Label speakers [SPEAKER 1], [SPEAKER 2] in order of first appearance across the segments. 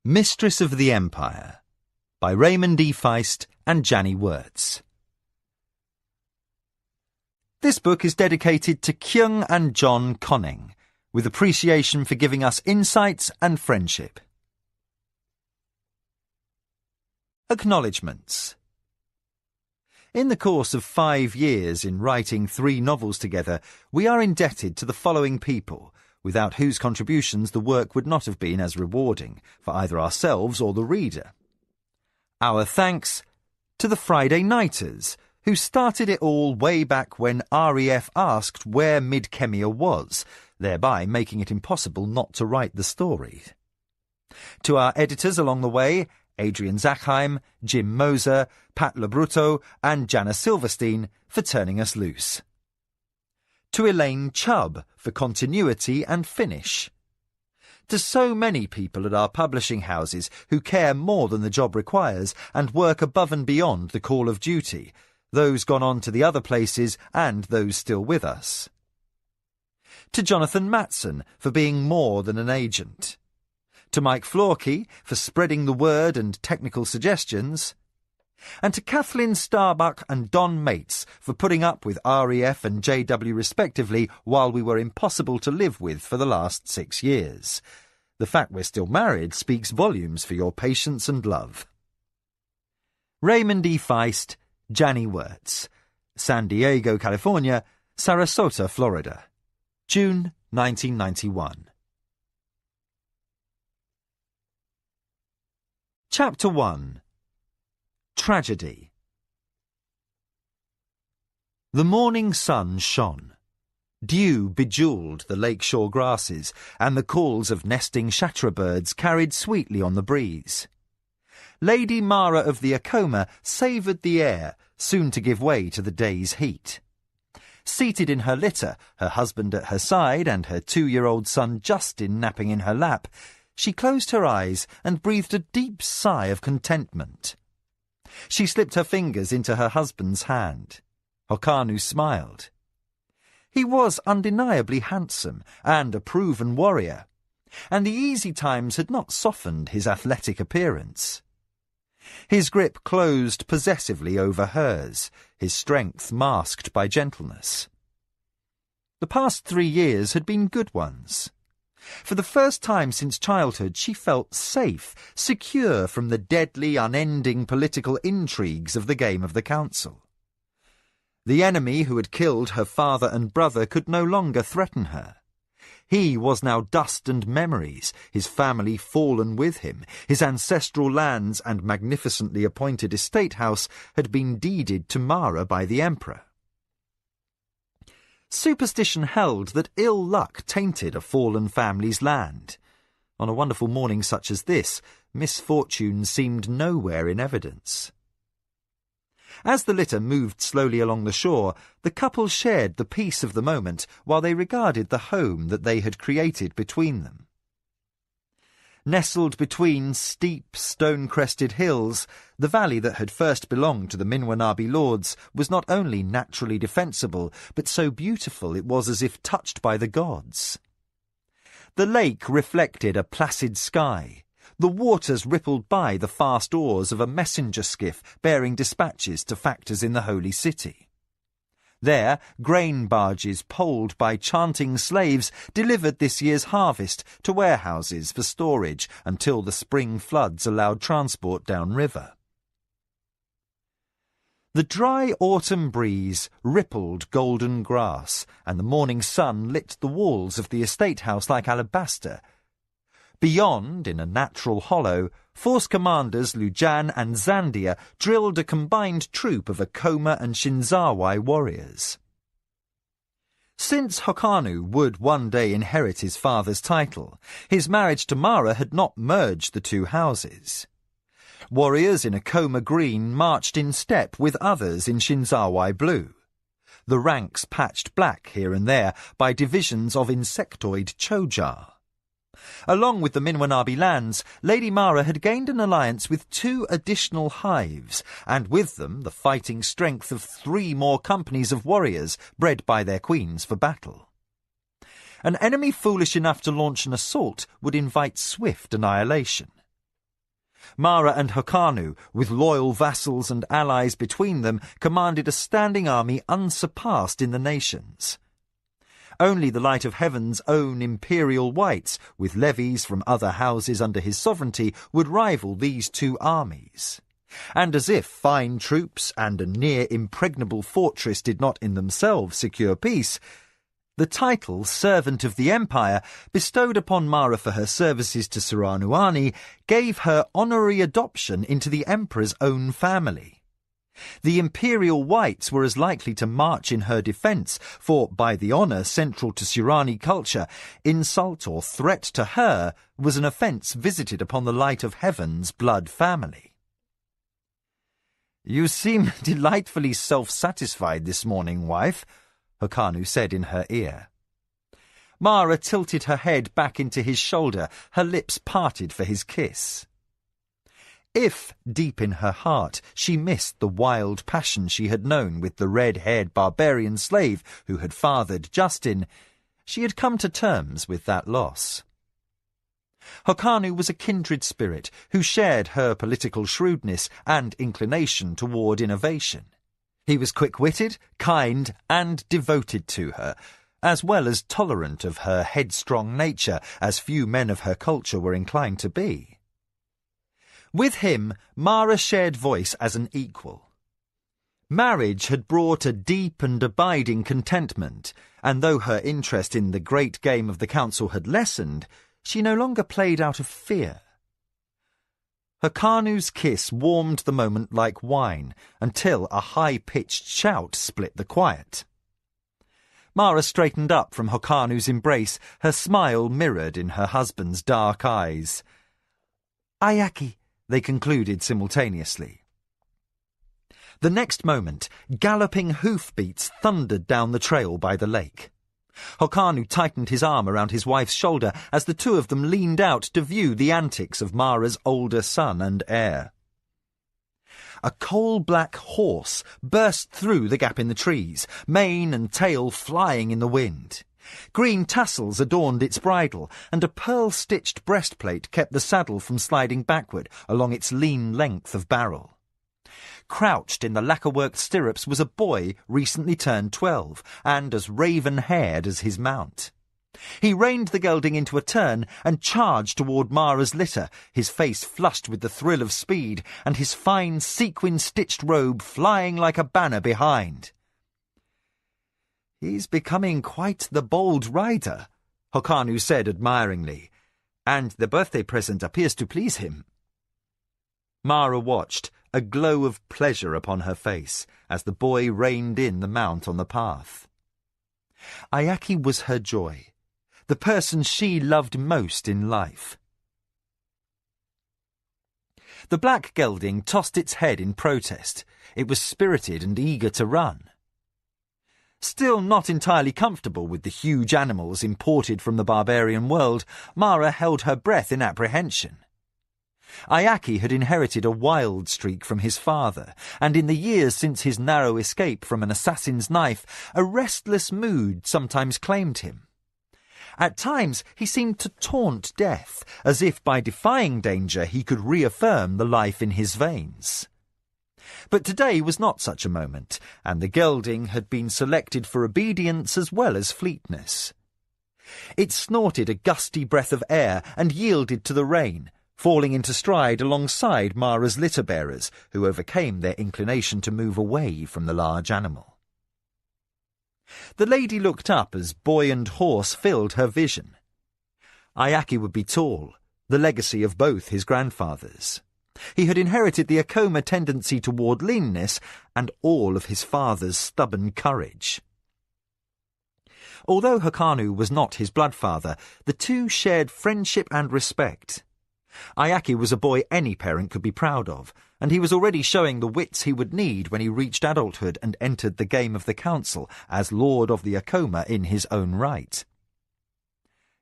[SPEAKER 1] Mistress of the Empire by Ray.e.f and Janny Wirtz. This book is dedicated to Kyung and John Conning, with appreciation for giving us insights and friendship. Acknowledgements. In the course of 5 years in writing 3 novels together, we are indebted to the following people, without whose contributions the work would not have been as rewarding for either ourselves or the reader. Our thanks to the Friday Nighters, who started it all way back when Ray.e.f asked where Mid-Kemia was, thereby making it impossible not to write the story. To our editors along the way, Adrian Zachheim, Jim Moser, Pat Labruto and Jana Silverstein for turning us loose. To Elaine Chubb for continuity and finish. To so many people at our publishing houses who care more than the job requires and work above and beyond the call of duty, those gone on to the other places and those still with us. To Jonathan Matson for being more than an agent. To Mike Florkey for spreading the word and technical suggestions. And to Kathleen Starbuck and Don Mates for putting up with Ray.e.f and JW respectively while we were impossible to live with for the last 6 years. The fact we're still married speaks volumes for your patience and love. Ray.e.f, Janny Wirtz, San Diego, California, Sarasota, Florida, June 1991. Chapter 1. Tragedy. The morning sun shone. Dew bejewelled the lakeshore grasses, and the calls of nesting chatterbirds carried sweetly on the breeze. Lady Mara of the Acoma savoured the air, soon to give way to the day's heat. Seated in her litter, her husband at her side and her 2-year-old son Justin napping in her lap, she closed her eyes and breathed a deep sigh of contentment. She slipped her fingers into her husband's hand. Hokanu smiled. He was undeniably handsome and a proven warrior, and the easy times had not softened his athletic appearance. His grip closed possessively over hers, his strength masked by gentleness. The past 3 years had been good ones. For the first time since childhood she felt safe, secure from the deadly, unending political intrigues of the game of the council. The enemy who had killed her father and brother could no longer threaten her. He was now dust and memories, his family fallen with him, his ancestral lands and magnificently appointed estate house had been deeded to Mara by the Emperor. Superstition held that ill luck tainted a fallen family's land. On a wonderful morning such as this, misfortune seemed nowhere in evidence. As the litter moved slowly along the shore, the couple shared the peace of the moment while they regarded the home that they had created between them. Nestled between steep, stone-crested hills, the valley that had first belonged to the Minwanabi lords was not only naturally defensible, but so beautiful it was as if touched by the gods. The lake reflected a placid sky. The waters rippled by the fast oars of a messenger skiff bearing dispatches to factors in the holy city. There, grain barges poled by chanting slaves delivered this year's harvest to warehouses for storage until the spring floods allowed transport downriver. The dry autumn breeze rippled golden grass, and the morning sun lit the walls of the estate house like alabaster. Beyond, in a natural hollow, force commanders Lujan and Zandia drilled a combined troop of Acoma and Shinzawai warriors. Since Hokanu would one day inherit his father's title, his marriage to Mara had not merged the 2 houses. Warriors in Acoma green marched in step with others in Shinzawai blue, the ranks patched black here and there by divisions of insectoid Chojar. Along with the Minwanabi lands, Lady Mara had gained an alliance with 2 additional hives, and with them the fighting strength of 3 more companies of warriors bred by their queens for battle. An enemy foolish enough to launch an assault would invite swift annihilation. Mara and Hokanu, with loyal vassals and allies between them, commanded a standing army unsurpassed in the nations. Only the Light of Heaven's own imperial whites, with levies from other houses under his sovereignty, would rival these two armies. And as if fine troops and a near-impregnable fortress did not in themselves secure peace, the title Servant of the Empire, bestowed upon Mara for her services to Suranuani, gave her honorary adoption into the Emperor's own family. The imperial whites were as likely to march in her defence, for, by the honour central to Surani culture, insult or threat to her was an offence visited upon the Light of Heaven's blood family. "You seem delightfully self-satisfied this morning, wife," Hokanu said in her ear. Mara tilted her head back into his shoulder, her lips parted for his kiss. If, deep in her heart, she missed the wild passion she had known with the red-haired barbarian slave who had fathered Justin, she had come to terms with that loss. Hokanu was a kindred spirit who shared her political shrewdness and inclination toward innovation. He was quick-witted, kind, and devoted to her, as well as tolerant of her headstrong nature, as few men of her culture were inclined to be. With him, Mara shared voice as an equal. Marriage had brought a deep and abiding contentment, and though her interest in the great game of the council had lessened, she no longer played out of fear. Hokanu's kiss warmed the moment like wine, until a high-pitched shout split the quiet. Mara straightened up from Hokanu's embrace, her smile mirrored in her husband's dark eyes. "Ayaki," they concluded simultaneously. The next moment, galloping hoofbeats thundered down the trail by the lake. Hokanu tightened his arm around his wife's shoulder as the two of them leaned out to view the antics of Mara's older son and heir. A coal-black horse burst through the gap in the trees, mane and tail flying in the wind. Green tassels adorned its bridle, and a pearl-stitched breastplate kept the saddle from sliding backward along its lean length of barrel. Crouched in the lacquer-worked stirrups was a boy recently turned 12, and as raven-haired as his mount. He reined the gelding into a turn and charged toward Mara's litter, his face flushed with the thrill of speed, and his fine sequin-stitched robe flying like a banner behind. "He's becoming quite the bold rider," Hokanu said admiringly, "and the birthday present appears to please him." Mara watched, a glow of pleasure upon her face, as the boy reined in the mount on the path. Ayaki was her joy, the person she loved most in life. The black gelding tossed its head in protest. It was spirited and eager to run. Still not entirely comfortable with the huge animals imported from the barbarian world, Mara held her breath in apprehension. Ayaki had inherited a wild streak from his father, and in the years since his narrow escape from an assassin's knife, a restless mood sometimes claimed him. At times he seemed to taunt death, as if by defying danger he could reaffirm the life in his veins. But today was not such a moment, and the gelding had been selected for obedience as well as fleetness. It snorted a gusty breath of air and yielded to the rein, falling into stride alongside Mara's litter-bearers, who overcame their inclination to move away from the large animal. The lady looked up as boy and horse filled her vision. Ayaki would be tall, the legacy of both his grandfathers. He had inherited the Akoma tendency toward leanness and all of his father's stubborn courage. Although Hokanu was not his blood father, the two shared friendship and respect. Ayaki was a boy any parent could be proud of, and he was already showing the wits he would need when he reached adulthood and entered the game of the council as Lord of the Akoma in his own right.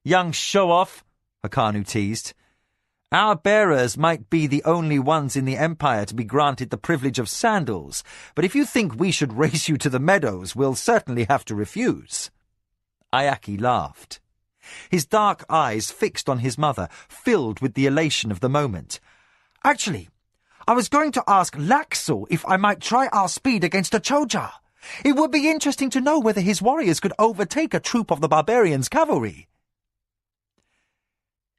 [SPEAKER 1] "Young show-off," Hokanu teased. "Our bearers might be the only ones in the Empire to be granted the privilege of sandals, but if you think we should race you to the meadows, we'll certainly have to refuse." Ayaki laughed. His dark eyes fixed on his mother, filled with the elation of the moment.
[SPEAKER 2] Actually, I was going to ask Laxo if I might try our speed against a Choja. It would be interesting to know whether his warriors could overtake a troop of the barbarians' cavalry.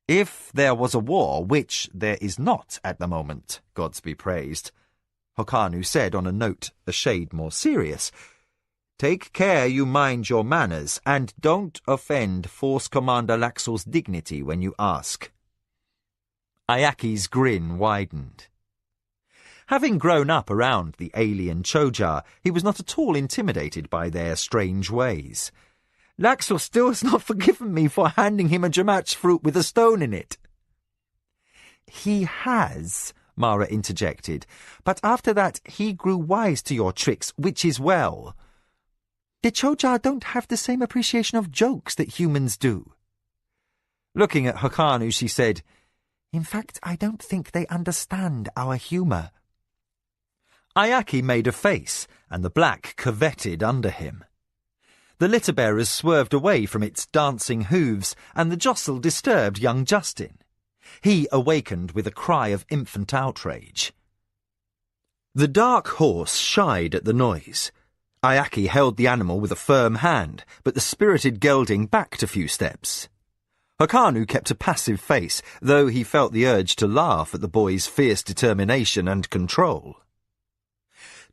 [SPEAKER 1] If there was a war, which there is not at the moment, gods be praised, Hokanu said on a note a shade more serious, take care you mind your manners, and don't offend Force Commander Laxo's dignity when you ask. Ayaki's grin widened. Having grown up around the alien Choja, he was not at all intimidated by their strange ways. Laxo still has not forgiven me for handing him a Jamach fruit with a stone in it. He has, Mara interjected, but after that he grew wise to your tricks, which is well. The Choja don't have the same appreciation of jokes that humans do. Looking at Hokanu, she said, in fact, I don't think they understand our humour. Ayaki made a face, and the black curvetted under him. The litter-bearers swerved away from its dancing hooves, and the jostle disturbed young Justin. He awakened with a cry of infant outrage. The dark horse shied at the noise. Ayaki held the animal with a firm hand, but the spirited gelding backed a few steps. Hokanu kept a passive face, though he felt the urge to laugh at the boy's fierce determination and control.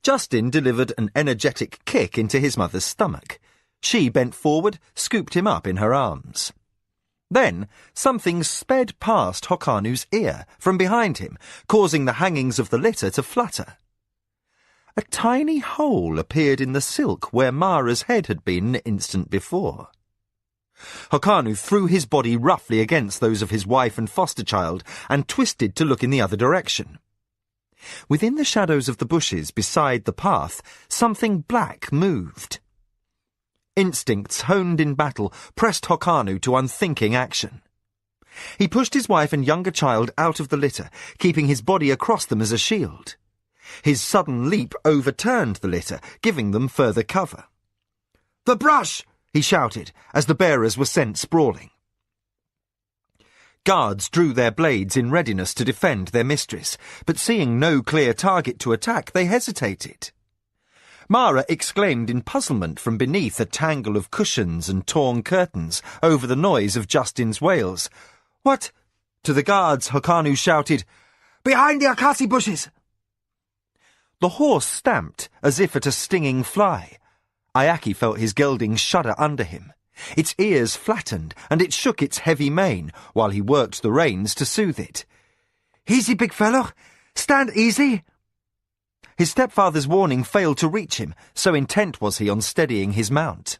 [SPEAKER 1] Justin delivered an energetic kick into his mother's stomach. She bent forward, scooped him up in her arms. Then something sped past Hokanu's ear from behind him, causing the hangings of the litter to flutter. A tiny hole appeared in the silk where Mara's head had been an instant before. Hokanu threw his body roughly against those of his wife and foster child and twisted to look in the other direction. Within the shadows of the bushes beside the path, something black moved. Instincts honed in battle pressed Hokanu to unthinking action. He pushed his wife and younger child out of the litter, keeping his body across them as a shield. His sudden leap overturned the litter, giving them further cover. "The brush!" he shouted, as the bearers were sent sprawling. Guards drew their blades in readiness to defend their mistress, but seeing no clear target to attack, they hesitated. Mara exclaimed in puzzlement from beneath a tangle of cushions and torn curtains over the noise of Justin's wails. "What?" To the guards, Hokanu shouted, "Behind the akasi bushes!" The horse stamped as if at a stinging fly. Ayaki felt his gelding shudder under him. Its ears flattened, and it shook its heavy mane, while he worked the reins to soothe it. "Easy, big fellow! Stand easy!" His stepfather's warning failed to reach him, so intent was he on steadying his mount.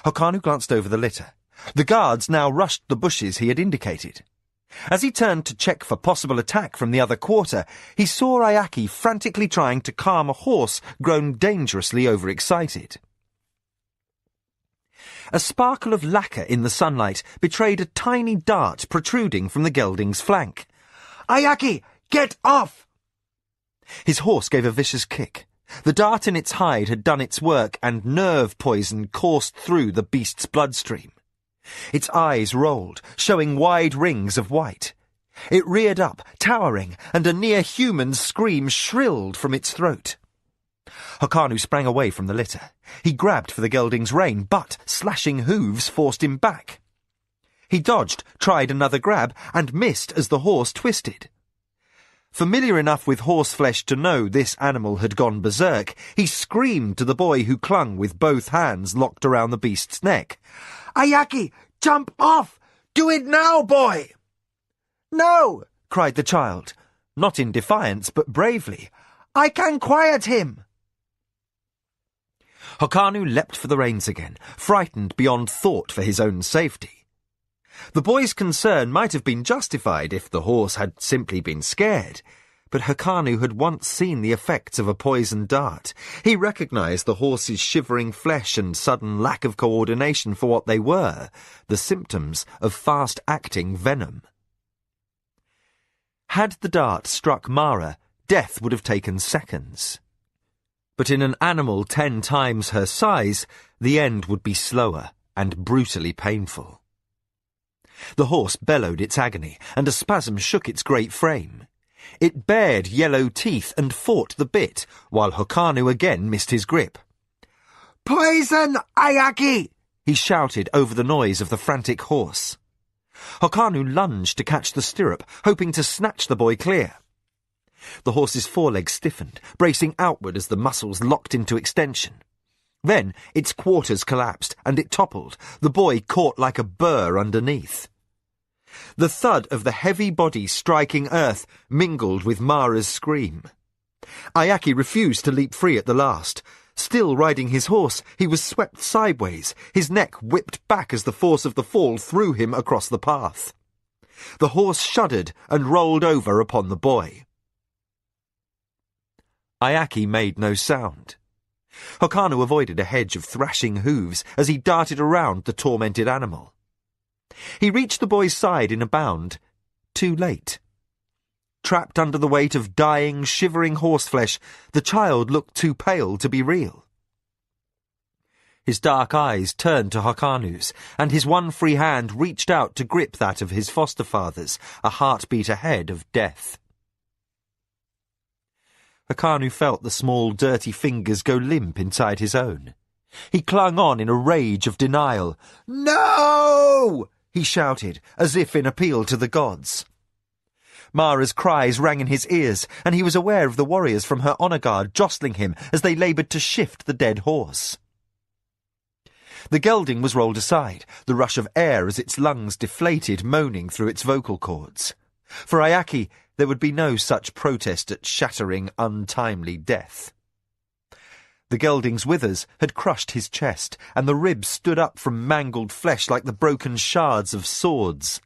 [SPEAKER 1] Hokanu glanced over the litter. The guards now rushed the bushes he had indicated. As he turned to check for possible attack from the other quarter, he saw Ayaki frantically trying to calm a horse grown dangerously overexcited. A sparkle of lacquer in the sunlight betrayed a tiny dart protruding from the gelding's flank. "Ayaki, get off!" His horse gave a vicious kick. The dart in its hide had done its work, and nerve poison coursed through the beast's bloodstream. Its eyes rolled, showing wide rings of white. It reared up, towering, and a near-human scream shrilled from its throat. Hokanu sprang away from the litter. He grabbed for the gelding's rein, but slashing hooves forced him back. He dodged, tried another grab, and missed as the horse twisted. Familiar enough with horseflesh to know this animal had gone berserk, he screamed to the boy who clung with both hands locked around the beast's neck. "Ayaki, jump off! Do it now, boy!" "No!" cried the child, not in defiance but bravely. "I can quiet him!" Hokanu leapt for the reins again, frightened beyond thought for his own safety. The boy's concern might have been justified if the horse had simply been scared, but Hokanu had once seen the effects of a poisoned dart. He recognized the horse's shivering flesh and sudden lack of coordination for what they were, the symptoms of fast-acting venom. Had the dart struck Mara, death would have taken seconds. But in an animal 10 times her size, the end would be slower and brutally painful. The horse bellowed its agony, and a spasm shook its great frame. It bared yellow teeth and fought the bit, while Hokanu again missed his grip.
[SPEAKER 2] "Poison, Ayaki!"
[SPEAKER 1] he shouted over the noise of the frantic horse. Hokanu lunged to catch the stirrup, hoping to snatch the boy clear. The horse's forelegs stiffened, bracing outward as the muscles locked into extension. Then its quarters collapsed, and it toppled, the boy caught like a burr underneath. The thud of the heavy body striking earth mingled with Mara's scream. Ayaki refused to leap free at the last. Still riding his horse, he was swept sideways, his neck whipped back as the force of the fall threw him across the path. The horse shuddered and rolled over upon the boy. Ayaki made no sound. Hokanu avoided a hedge of thrashing hooves as he darted around the tormented animal. He reached the boy's side in a bound, too late. Trapped under the weight of dying, shivering horseflesh, the child looked too pale to be real. His dark eyes turned to Hokanu's, and his one free hand reached out to grip that of his foster father's, a heartbeat ahead of death. Hokanu felt the small, dirty fingers go limp inside his own. He clung on in a rage of denial. "No!" he shouted, as if in appeal to the gods. Mara's cries rang in his ears, and he was aware of the warriors from her honour guard jostling him as they laboured to shift the dead horse. The gelding was rolled aside, the rush of air as its lungs deflated moaning through its vocal cords. For Ayaki, there would be no such protest at shattering, untimely death. The gelding's withers had crushed his chest, and the ribs stood up from mangled flesh like the broken shards of swords.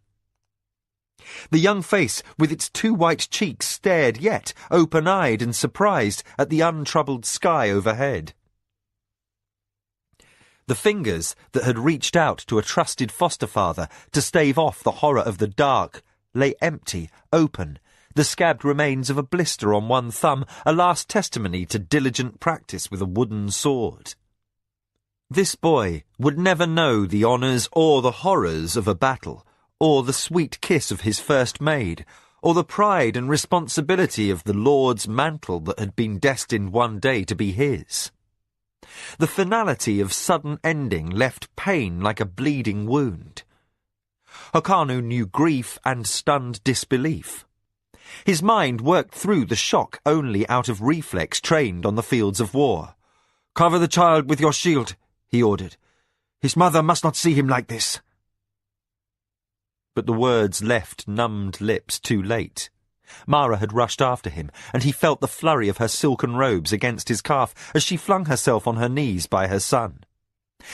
[SPEAKER 1] The young face, with its two white cheeks, stared yet, open-eyed and surprised, at the untroubled sky overhead. The fingers that had reached out to a trusted foster father to stave off the horror of the dark lay empty, open, the scabbed remains of a blister on one thumb, a last testimony to diligent practice with a wooden sword. This boy would never know the honours or the horrors of a battle, or the sweet kiss of his first maid, or the pride and responsibility of the Lord's mantle that had been destined one day to be his. The finality of sudden ending left pain like a bleeding wound. Hokanu knew grief and stunned disbelief. His mind worked through the shock only out of reflex trained on the fields of war. "Cover the child with your shield," he ordered. "His mother must not see him like this." But the words left numbed lips too late. Mara had rushed after him, and he felt the flurry of her silken robes against his calf as she flung herself on her knees by her son.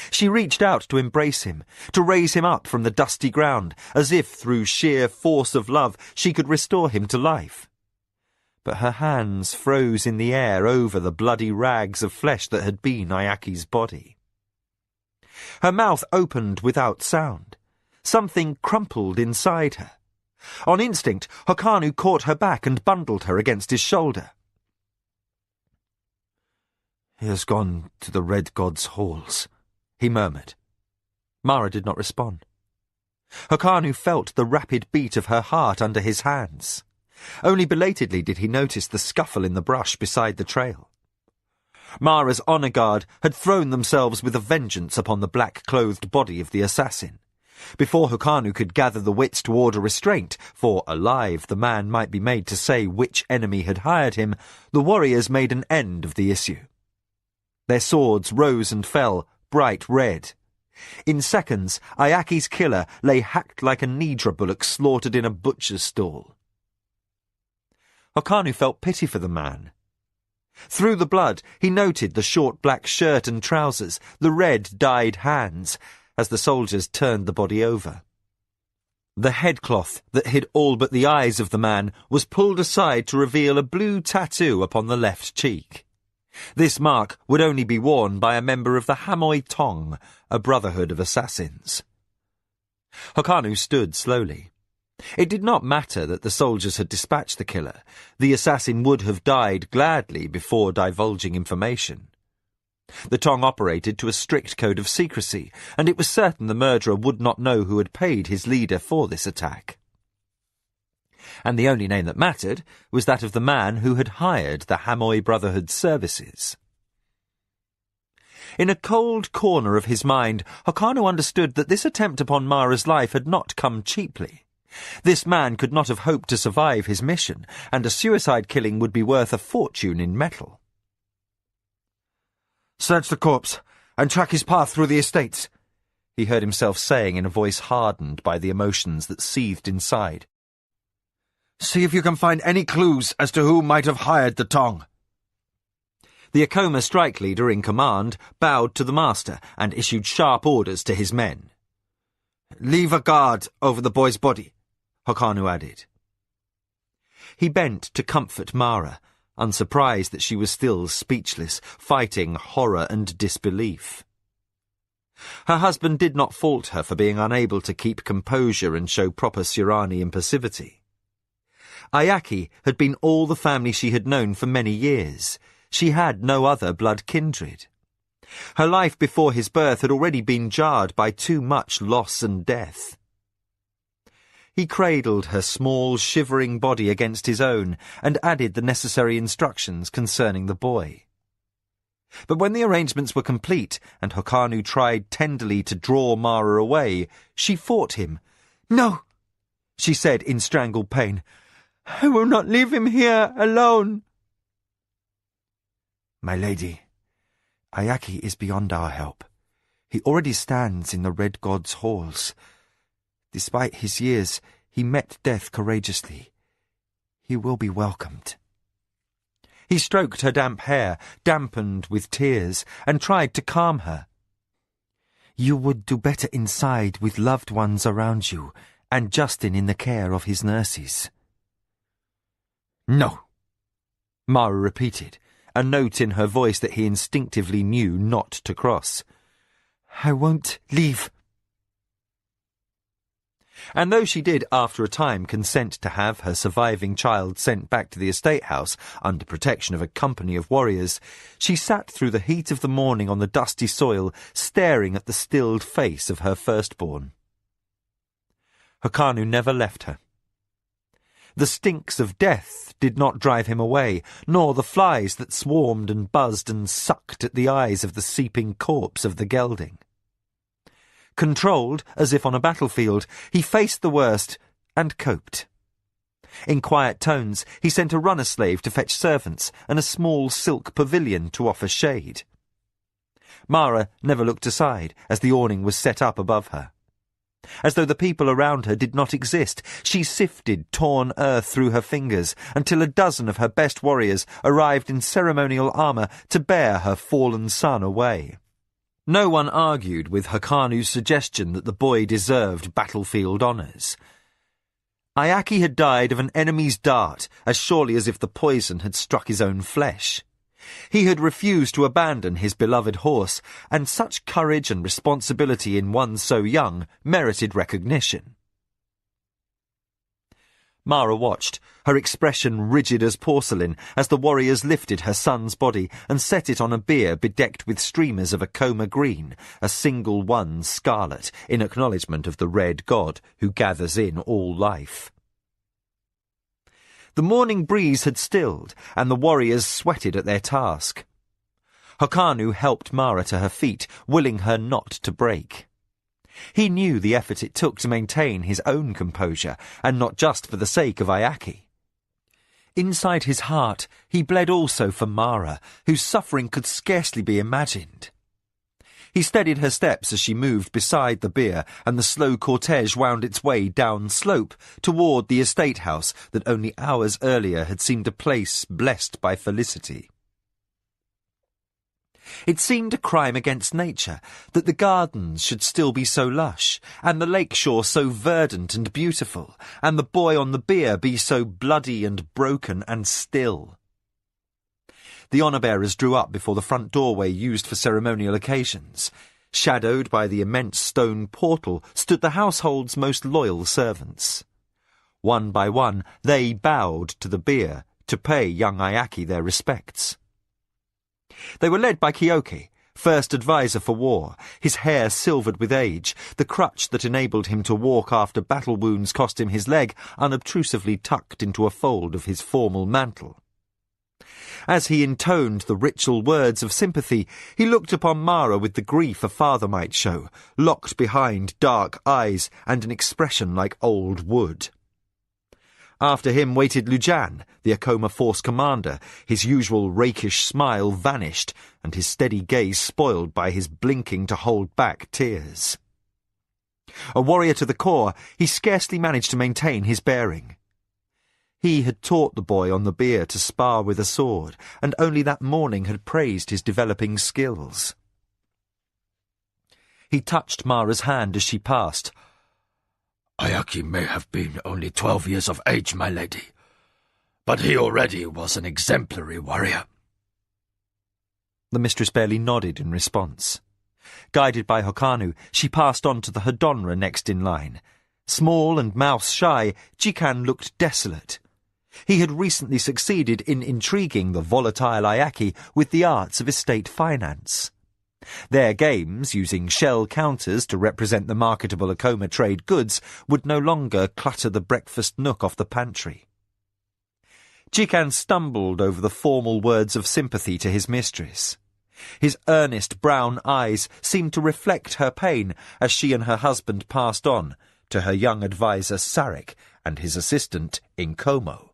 [SPEAKER 1] She reached out to embrace him, to raise him up from the dusty ground, as if through sheer force of love she could restore him to life. But her hands froze in the air over the bloody rags of flesh that had been Ayaki's body. Her mouth opened without sound. Something crumpled inside her. On instinct, Hokanu caught her back and bundled her against his shoulder. "He has gone to the Red God's halls," he murmured. Mara did not respond. Hokanu felt the rapid beat of her heart under his hands. Only belatedly did he notice the scuffle in the brush beside the trail. Mara's honour guard had thrown themselves with a vengeance upon the black-clothed body of the assassin. Before Hokanu could gather the wits to order restraint, for alive the man might be made to say which enemy had hired him, the warriors made an end of the issue. Their swords rose and fell, bright red. In seconds, Ayaki's killer lay hacked like a Nidra bullock slaughtered in a butcher's stall. Hokanu felt pity for the man. Through the blood, he noted the short black shirt and trousers, the red dyed hands, as the soldiers turned the body over. The headcloth that hid all but the eyes of the man was pulled aside to reveal a blue tattoo upon the left cheek. This mark would only be worn by a member of the Hamoi Tong, a brotherhood of assassins. Hokanu stood slowly. It did not matter that the soldiers had dispatched the killer. The assassin would have died gladly before divulging information. The Tong operated to a strict code of secrecy, and it was certain the murderer would not know who had paid his leader for this attack. And the only name that mattered was that of the man who had hired the Hamoy Brotherhood's services. In a cold corner of his mind, Hokanu understood that this attempt upon Mara's life had not come cheaply. This man could not have hoped to survive his mission, and a suicide killing would be worth a fortune in metal.
[SPEAKER 2] "Search the corpse, and track his path through the estates," he heard himself saying in a voice hardened by the emotions that seethed inside. "See if you can find any clues as to who might have hired the Tong."
[SPEAKER 1] The Akoma strike leader in command bowed to the master and issued sharp orders to his men.
[SPEAKER 2] "Leave a guard over the boy's body,"
[SPEAKER 1] Hokanu added. He bent to comfort Mara, unsurprised that she was still speechless, fighting horror and disbelief. Her husband did not fault her for being unable to keep composure and show proper Surani impassivity. Ayaki had been all the family she had known for many years. She had no other blood kindred. Her life before his birth had already been jarred by too much loss and death. He cradled her small, shivering body against his own and added the necessary instructions concerning the boy. But when the arrangements were complete and Hokanu tried tenderly to draw Mara away, she fought him.
[SPEAKER 2] "No,"
[SPEAKER 1] she said in strangled pain.
[SPEAKER 2] "I will not leave him here alone." "My lady, Ayaki is beyond our help. He already stands in the Red God's halls. Despite his years, he met death courageously. He will be welcomed."
[SPEAKER 1] He stroked her damp hair, dampened with tears, and tried to calm her.
[SPEAKER 2] "You would do better inside with loved ones around you, and Justin in the care of his nurses."
[SPEAKER 1] "No," Mara repeated, a note in her voice that he instinctively knew not to cross.
[SPEAKER 2] "I won't leave."
[SPEAKER 1] And though she did after a time consent to have her surviving child sent back to the estate house under protection of a company of warriors, she sat through the heat of the morning on the dusty soil, staring at the stilled face of her firstborn. Hokanu never left her. The stinks of death did not drive him away, nor the flies that swarmed and buzzed and sucked at the eyes of the seeping corpse of the gelding. Controlled, as if on a battlefield, he faced the worst and coped. In quiet tones, he sent a runner-slave to fetch servants and a small silk pavilion to offer shade. Mara never looked aside as the awning was set up above her. As though the people around her did not exist, she sifted torn earth through her fingers until a dozen of her best warriors arrived in ceremonial armour to bear her fallen son away. No one argued with Hokanu's suggestion that the boy deserved battlefield honours. Ayaki had died of an enemy's dart as surely as if the poison had struck his own flesh. He had refused to abandon his beloved horse, and such courage and responsibility in one so young merited recognition. Mara watched, her expression rigid as porcelain, as the warriors lifted her son's body and set it on a bier bedecked with streamers of Akoma green, a single one scarlet, in acknowledgment of the red god who gathers in all life. The morning breeze had stilled, and the warriors sweated at their task. Hokanu helped Mara to her feet, willing her not to break. He knew the effort it took to maintain his own composure, and not just for the sake of Ayaki. Inside his heart, he bled also for Mara, whose suffering could scarcely be imagined. He steadied her steps as she moved beside the bier, and the slow cortege wound its way down slope toward the estate house that only hours earlier had seemed a place blessed by felicity. It seemed a crime against nature that the gardens should still be so lush, and the lake shore so verdant and beautiful, and the boy on the bier be so bloody and broken and still. The honour-bearers drew up before the front doorway used for ceremonial occasions. Shadowed by the immense stone portal stood the household's most loyal servants. One by one, they bowed to the bier to pay young Ayaki their respects. They were led by Kyoke, first advisor for war, his hair silvered with age, the crutch that enabled him to walk after battle wounds cost him his leg unobtrusively tucked into a fold of his formal mantle. As he intoned the ritual words of sympathy, he looked upon Mara with the grief a father might show, locked behind dark eyes and an expression like old wood. After him waited Lujan, the Acoma force commander, his usual rakish smile vanished, and his steady gaze spoiled by his blinking to hold back tears. A warrior to the core, he scarcely managed to maintain his bearing. He had taught the boy on the bier to spar with a sword, and only that morning had praised his developing skills. He touched Mara's hand as she passed.
[SPEAKER 3] "Ayaki may have been only 12 years of age, my lady, but he already was an exemplary warrior."
[SPEAKER 1] The mistress barely nodded in response. Guided by Hokanu, she passed on to the Hadonra next in line. Small and mouse-shy, Jikan looked desolate. He had recently succeeded in intriguing the volatile Ayaki with the arts of estate finance. Their games, using shell counters to represent the marketable Acoma trade goods, would no longer clutter the breakfast nook off the pantry. Jikan stumbled over the formal words of sympathy to his mistress. His earnest brown eyes seemed to reflect her pain as she and her husband passed on to her young adviser Sarek and his assistant Inkomo.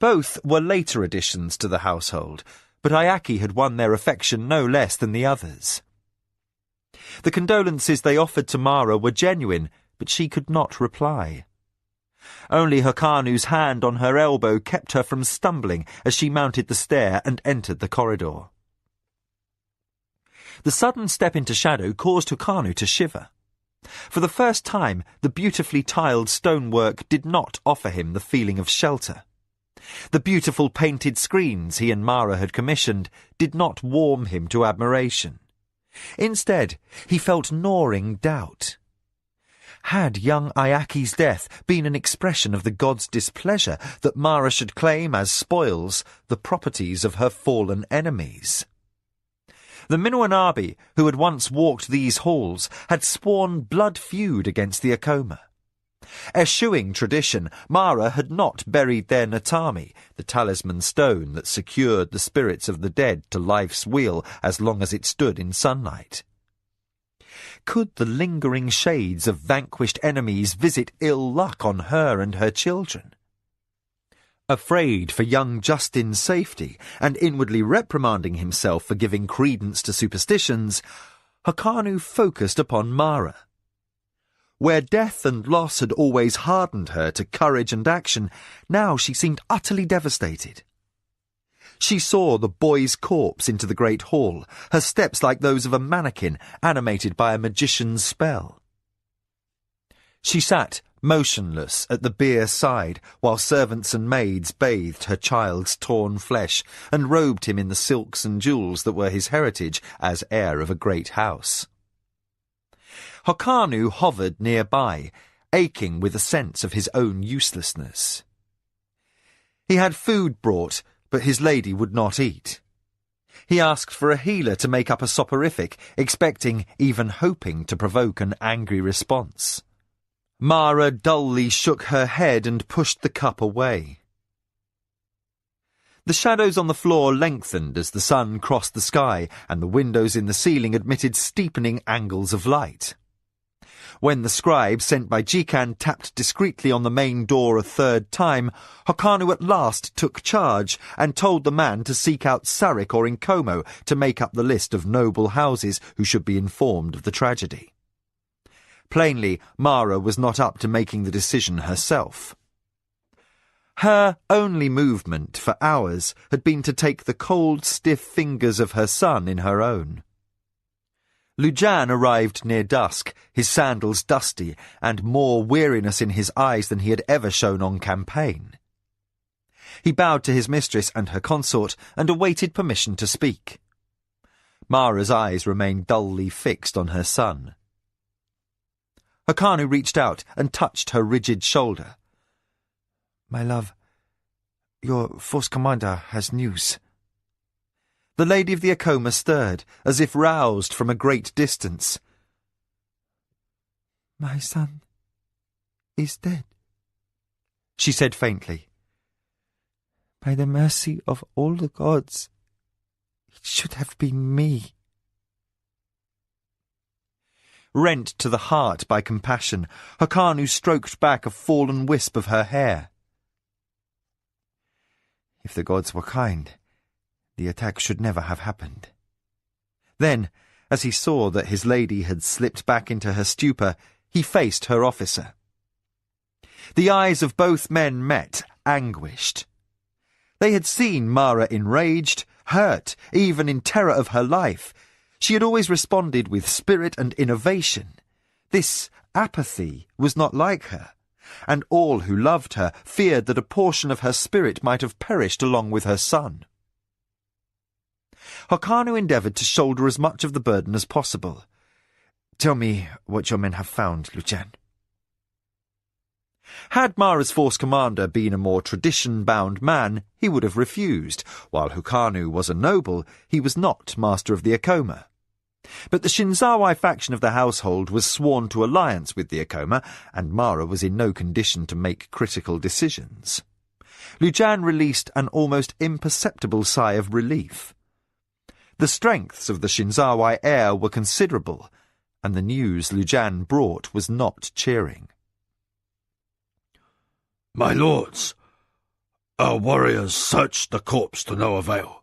[SPEAKER 1] Both were later additions to the household, but Ayaki had won their affection no less than the others. The condolences they offered to Mara were genuine, but she could not reply. Only Hokanu's hand on her elbow kept her from stumbling as she mounted the stair and entered the corridor. The sudden step into shadow caused Hokanu to shiver. For the first time, the beautifully tiled stonework did not offer him the feeling of shelter. The beautiful painted screens he and Mara had commissioned did not warm him to admiration. Instead, he felt gnawing doubt. Had young Ayaki's death been an expression of the god's displeasure that Mara should claim as spoils the properties of her fallen enemies? The Minoanabi, who had once walked these halls, had sworn blood feud against the Acoma. Eschewing tradition, Mara had not buried their Natami, the talisman stone that secured the spirits of the dead to life's wheel as long as it stood in sunlight. Could the lingering shades of vanquished enemies visit ill luck on her and her children? Afraid for young Justin's safety, and inwardly reprimanding himself for giving credence to superstitions, Hokanu focused upon Mara. Where death and loss had always hardened her to courage and action, now she seemed utterly devastated. She saw the boy's corpse into the great hall, her steps like those of a mannequin animated by a magician's spell. She sat motionless at the bier's side while servants and maids bathed her child's torn flesh and robed him in the silks and jewels that were his heritage as heir of a great house. Hokanu hovered nearby, aching with a sense of his own uselessness. He had food brought, but his lady would not eat. He asked for a healer to make up a soporific, expecting, even hoping, to provoke an angry response. Mara dully shook her head and pushed the cup away. The shadows on the floor lengthened as the sun crossed the sky, and the windows in the ceiling admitted steepening angles of light. When the scribe sent by Jikan tapped discreetly on the main door a third time, Hokanu at last took charge and told the man to seek out Sarek or Inkomo to make up the list of noble houses who should be informed of the tragedy. Plainly, Mara was not up to making the decision herself. Her only movement for hours had been to take the cold, stiff fingers of her son in her own. Lujan arrived near dusk, his sandals dusty, and more weariness in his eyes than he had ever shown on campaign. He bowed to his mistress and her consort and awaited permission to speak. Mara's eyes remained dully fixed on her son. Hokanu reached out and touched her rigid shoulder. "My love, your force commander has news." The Lady of the Acoma stirred, as if roused from a great distance.
[SPEAKER 4] "My son is dead,"
[SPEAKER 1] she said faintly.
[SPEAKER 4] "By the mercy of all the gods, it should have been me."
[SPEAKER 1] Rent to the heart by compassion, Hyrkanu stroked back a fallen wisp of her hair.
[SPEAKER 4] "If the gods were kind, the attack should never have happened."
[SPEAKER 1] Then, as he saw that his lady had slipped back into her stupor, he faced her officer. The eyes of both men met, anguished. They had seen Mara enraged, hurt, even in terror of her life. She had always responded with spirit and innovation. This apathy was not like her, and all who loved her feared that a portion of her spirit might have perished along with her son. Hyrkanu endeavoured to shoulder as much of the burden as possible.
[SPEAKER 4] "Tell me what your men have found, Lujan."
[SPEAKER 1] Had Mara's force commander been a more tradition-bound man, he would have refused. While Hyrkanu was a noble, he was not master of the Acoma. But the Shinzawai faction of the household was sworn to alliance with the Acoma, and Mara was in no condition to make critical decisions. Lujan released an almost imperceptible sigh of relief. The strengths of the Shinzawai heir were considerable, and the news Lujan brought was not cheering.
[SPEAKER 3] "My lords, our warriors searched the corpse to no avail.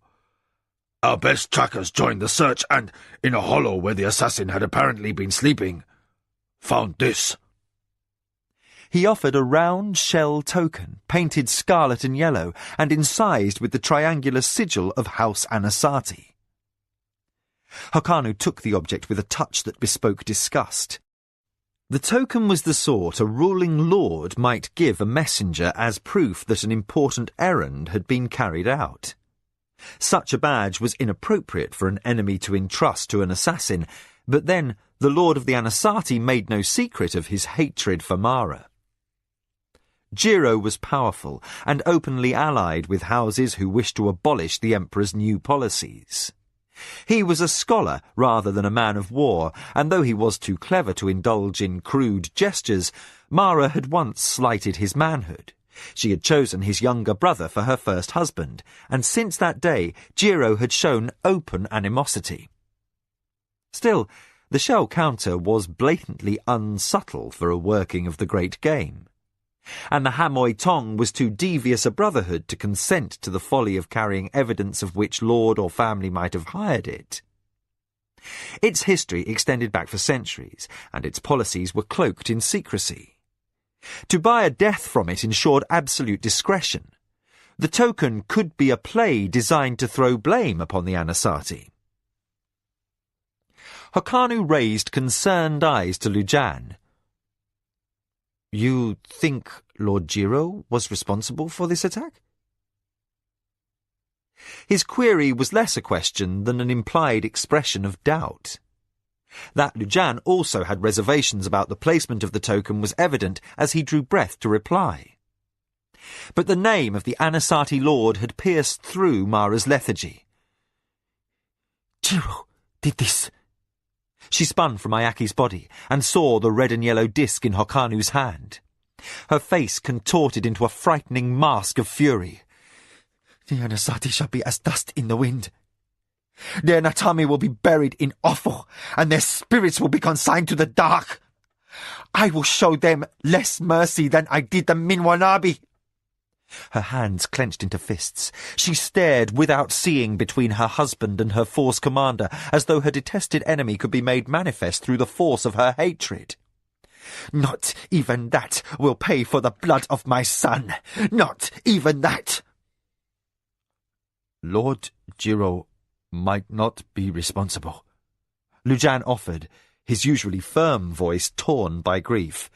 [SPEAKER 3] Our best trackers joined the search and, in a hollow where the assassin had apparently been sleeping, found this."
[SPEAKER 1] He offered a round shell token, painted scarlet and yellow, and incised with the triangular sigil of House Anasati. Hyrkanu took the object with a touch that bespoke disgust. The token was the sort a ruling lord might give a messenger as proof that an important errand had been carried out. Such a badge was inappropriate for an enemy to entrust to an assassin, but then the Lord of the Anasati made no secret of his hatred for Mara. Jiro was powerful and openly allied with houses who wished to abolish the Emperor's new policies. He was a scholar rather than a man of war, and though he was too clever to indulge in crude gestures, Mara had once slighted his manhood. She had chosen his younger brother for her first husband, and since that day Jiro had shown open animosity. Still, the shell counter was blatantly unsubtle for a working of the great game, and the Hamoy Tong was too devious a brotherhood to consent to the folly of carrying evidence of which lord or family might have hired it. Its history extended back for centuries, and its policies were cloaked in secrecy. To buy a death from it ensured absolute discretion. The token could be a play designed to throw blame upon the Anasati. Hyrkanu raised concerned eyes to Lujan. "You think Lord Jiro was responsible for this attack?" His query was less a question than an implied expression of doubt. That Lujan also had reservations about the placement of the token was evident as he drew breath to reply. But the name of the Anasati lord had pierced through Mara's lethargy.
[SPEAKER 4] "Jiro did this."
[SPEAKER 1] She spun from Ayaki's body and saw the red and yellow disc in Hyrkanu's hand. Her face contorted into a frightening mask of fury.
[SPEAKER 4] "The Anasati shall be as dust in the wind. Their Natami will be buried in offal, and their spirits will be consigned to the dark. I will show them less mercy than I did the Minwanabi."
[SPEAKER 1] Her hands clenched into fists. She stared without seeing between her husband and her force commander, as though her detested enemy could be made manifest through the force of her hatred.
[SPEAKER 4] "Not even that will pay for the blood of my son. Not even that."
[SPEAKER 2] "Lord Jiro might not be responsible,"
[SPEAKER 1] Lujan offered, his usually firm voice torn by grief.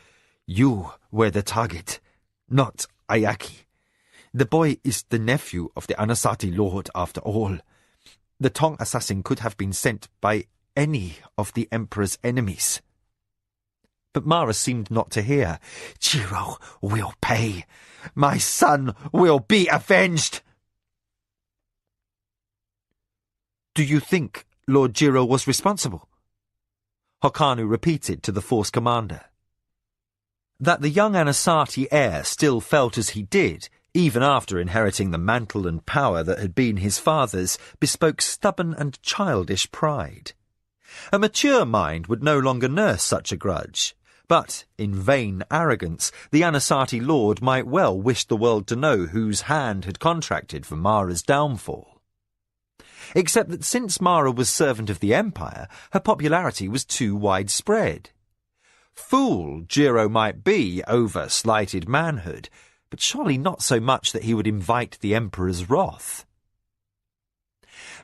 [SPEAKER 4] "You were the target, not Ayaki. The boy is the nephew of the Anasati lord after all. The Tong assassin could have been sent by any of the Emperor's enemies."
[SPEAKER 1] But Mara seemed not to hear.
[SPEAKER 4] "Jiro will pay. My son will be avenged."
[SPEAKER 2] Do you think Lord Jiro was responsible? Hokanu repeated to the force commander. That the young Anasati heir still felt as he did, even after inheriting the mantle and power that had been his father's, bespoke stubborn and childish pride. A mature mind would no longer nurse such a grudge, but, in vain arrogance, the Anasati lord might well wish the world to know whose hand had contracted for Mara's downfall. Except that since Mara was servant of the Empire, her popularity was too widespread. Fool Jiro might be over slighted manhood, but surely not so much that he would invite the Emperor's wrath.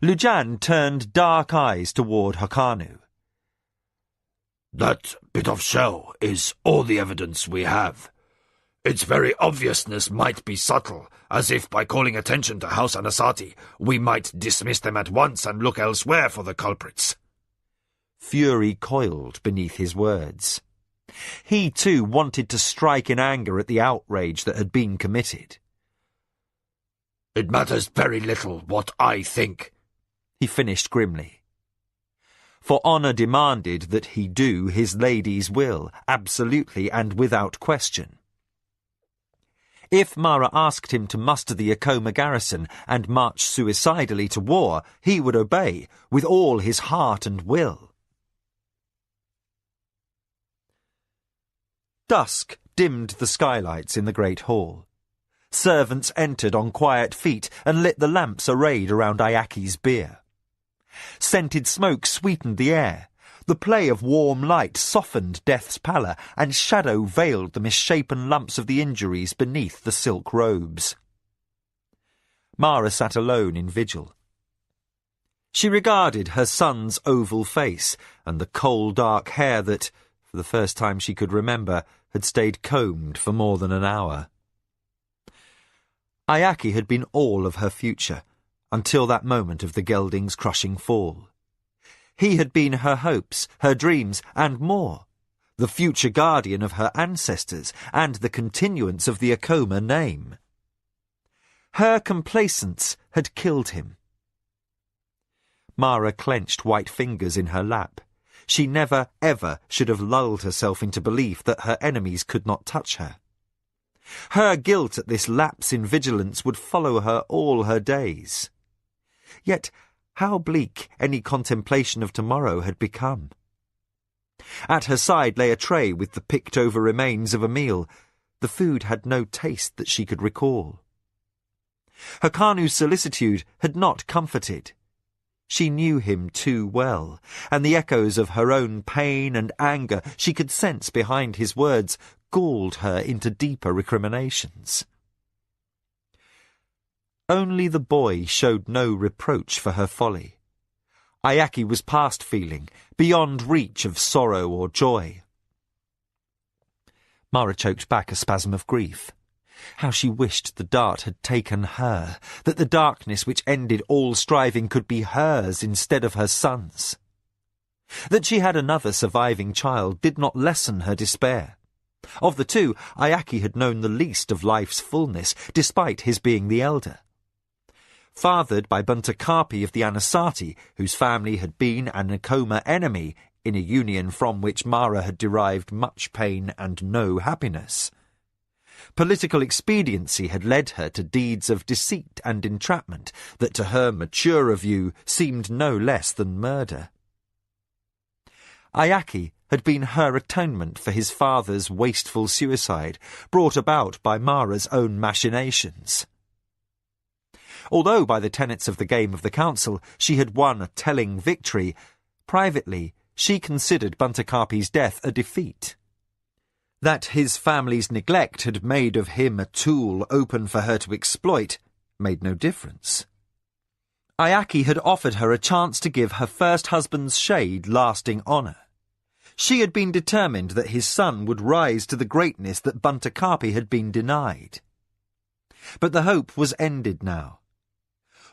[SPEAKER 2] Lujan turned dark eyes toward Hokanu.
[SPEAKER 3] That bit of shell is all the evidence we have. Its very obviousness might be subtle, as if by calling attention to House Anasati, we might dismiss them at once and look elsewhere for the culprits.
[SPEAKER 2] Fury coiled beneath his words. He, too, wanted to strike in anger at the outrage that had been committed.
[SPEAKER 3] It matters very little what I think,
[SPEAKER 2] he finished grimly. For honour demanded that he do his lady's will, absolutely and without question. If Mara asked him to muster the Akoma garrison and march suicidally to war, he would obey, with all his heart and will. Dusk dimmed the skylights in the great hall. Servants entered on quiet feet and lit the lamps arrayed around Ayaki's bier. Scented smoke sweetened the air. The play of warm light softened death's pallor, and shadow veiled the misshapen lumps of the injuries beneath the silk robes. Mara sat alone in vigil. She regarded her son's oval face and the coal dark hair that, for the first time she could remember, had stayed combed for more than an hour. Ayaki had been all of her future, until that moment of the gelding's crushing fall. He had been her hopes, her dreams, and more, the future guardian of her ancestors, and the continuance of the Akoma name. Her complacence had killed him. Mara clenched white fingers in her lap. She never, ever should have lulled herself into belief that her enemies could not touch her. Her guilt at this lapse in vigilance would follow her all her days. Yet how bleak any contemplation of tomorrow had become. At her side lay a tray with the picked-over remains of a meal. The food had no taste that she could recall. Hokanu's solicitude had not comforted. She knew him too well, and the echoes of her own pain and anger she could sense behind his words galled her into deeper recriminations. Only the boy showed no reproach for her folly. Ayaki was past feeling, beyond reach of sorrow or joy. Mara choked back a spasm of grief. How she wished the dart had taken her, that the darkness which ended all striving could be hers instead of her son's. That she had another surviving child did not lessen her despair. Of the two, Ayaki had known the least of life's fullness, despite his being the elder. Fathered by Buntakapi of the Anasati, whose family had been an Akoma enemy, in a union from which Mara had derived much pain and no happiness. Political expediency had led her to deeds of deceit and entrapment that to her maturer view seemed no less than murder. Ayaki had been her atonement for his father's wasteful suicide, brought about by Mara's own machinations. Although by the tenets of the game of the council she had won a telling victory, privately she considered Buntakapi's death a defeat. That his family's neglect had made of him a tool open for her to exploit made no difference. Ayaki had offered her a chance to give her first husband's shade lasting honour. She had been determined that his son would rise to the greatness that Buntakapi had been denied. But the hope was ended now.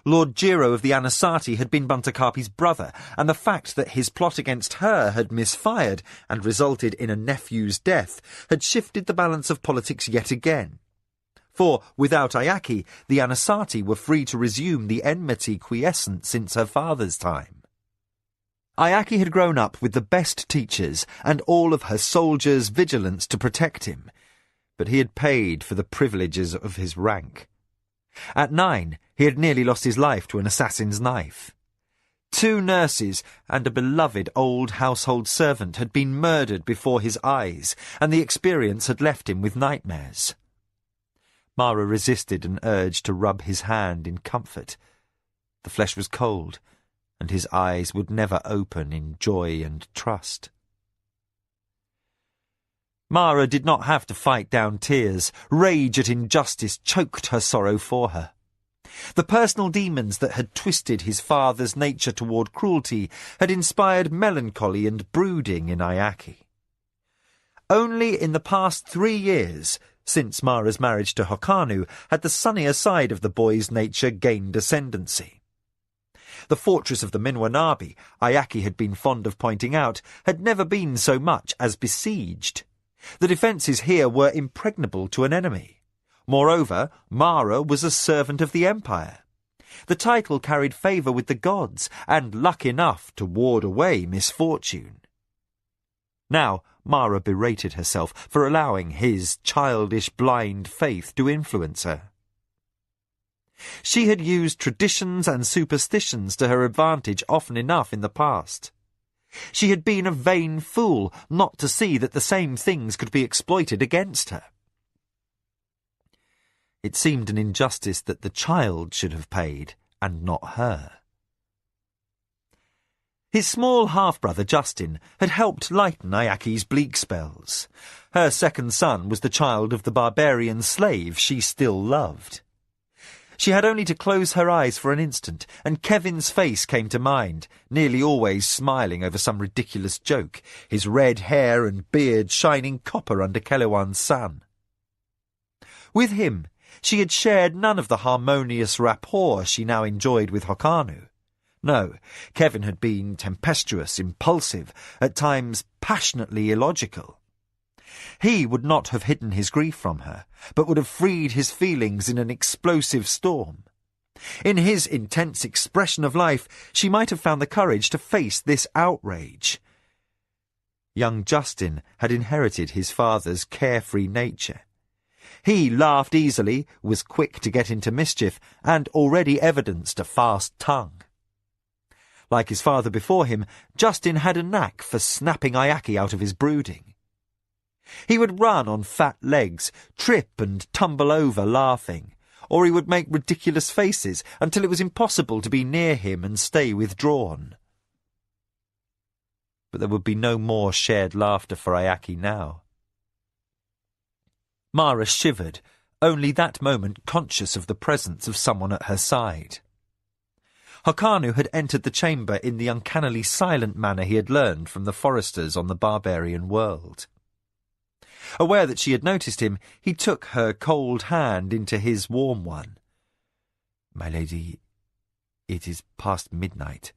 [SPEAKER 2] Lord Jiro of the Anasati had been Buntakapi's brother, and the fact that his plot against her had misfired and resulted in a nephew's death had shifted the balance of politics yet again.
[SPEAKER 1] For, without Ayaki, the Anasazi were free to resume the enmity quiescent since her father's time. Ayaki had grown up with the best teachers and all of her soldiers' vigilance to protect him, but he had paid for the privileges of his rank. At 9, he had nearly lost his life to an assassin's knife. 2 nurses and a beloved old household servant had been murdered before his eyes, and the experience had left him with nightmares. Mara resisted an urge to rub his hand in comfort. The flesh was cold, and his eyes would never open in joy and trust. Mara did not have to fight down tears. Rage at injustice choked her sorrow for her. The personal demons that had twisted his father's nature toward cruelty had inspired melancholy and brooding in Ayaki. Only in the past 3 years, since Mara's marriage to Hokanu, had the sunnier side of the boy's nature gained ascendancy. The fortress of the Minwanabi, Ayaki had been fond of pointing out, had never been so much as besieged. The defences here were impregnable to an enemy. Moreover, Mara was a servant of the Empire. The title carried favour with the gods, and luck enough to ward away misfortune. Now, Mara berated herself for allowing his childish blind faith to influence her. She had used traditions and superstitions to her advantage often enough in the past. She had been a vain fool not to see that the same things could be exploited against her. It seemed an injustice that the child should have paid, and not her. His small half-brother Justin had helped lighten Ayaki's bleak spells. Her second son was the child of the barbarian slave she still loved. She had only to close her eyes for an instant, and Kevin's face came to mind, nearly always smiling over some ridiculous joke, his red hair and beard shining copper under Kelewan's sun. With him, she had shared none of the harmonious rapport she now enjoyed with Hokanu. No, Kevin had been tempestuous, impulsive, at times passionately illogical. He would not have hidden his grief from her, but would have freed his feelings in an explosive storm. In his intense expression of life, she might have found the courage to face this outrage. Young Justin had inherited his father's carefree nature. He laughed easily, was quick to get into mischief, and already evidenced a fast tongue. Like his father before him, Justin had a knack for snapping Ayaki out of his brooding. He would run on fat legs, trip and tumble over laughing, or he would make ridiculous faces until it was impossible to be near him and stay withdrawn. But there would be no more shared laughter for Ayaki now. Mara shivered, only that moment conscious of the presence of someone at her side. Hokanu had entered the chamber in the uncannily silent manner he had learned from the foresters on the barbarian world. Aware that she had noticed him, he took her cold hand into his warm one. "My lady, it is past midnight.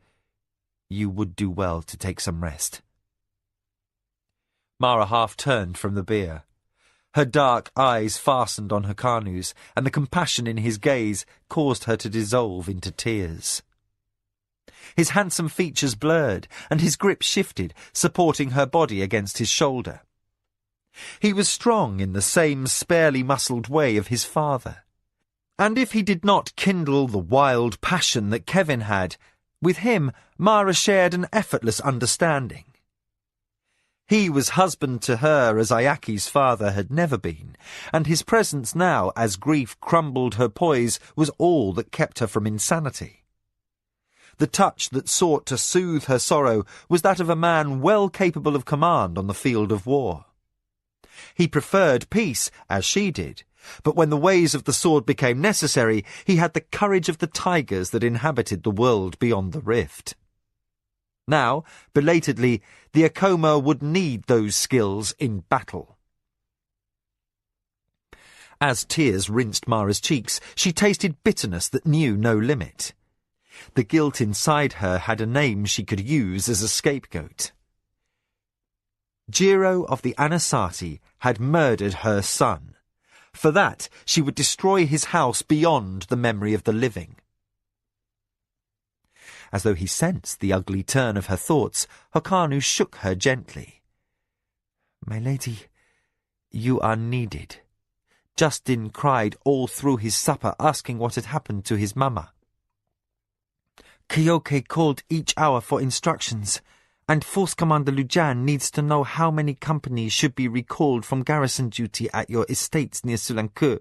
[SPEAKER 1] You would do well to take some rest." Mara half turned from the beer. Her dark eyes fastened on Hokanu's, and the compassion in his gaze caused her to dissolve into tears. His handsome features blurred, and his grip shifted, supporting her body against his shoulder. He was strong in the same sparely muscled way of his father. And if he did not kindle the wild passion that Kevin had, with him Mara shared an effortless understanding. He was husband to her as Ayaki's father had never been, and his presence now, as grief crumbled her poise, was all that kept her from insanity. The touch that sought to soothe her sorrow was that of a man well capable of command on the field of war. He preferred peace, as she did, but when the ways of the sword became necessary, he had the courage of the tigers that inhabited the world beyond the rift. Now, belatedly, the Akoma would need those skills in battle. As tears rinsed Mara's cheeks, she tasted bitterness that knew no limit. The guilt inside her had a name she could use as a scapegoat. Jiro of the Anasazi had murdered her son. For that, she would destroy his house beyond the memory of the living. As though he sensed the ugly turn of her thoughts, Hokanu shook her gently. "My lady, you are needed. Justin cried all through his supper asking what had happened to his mama. Kyoke called each hour for instructions, and Force Commander Lujan needs to know how many companies should be recalled from garrison duty at your estates near Sulanku."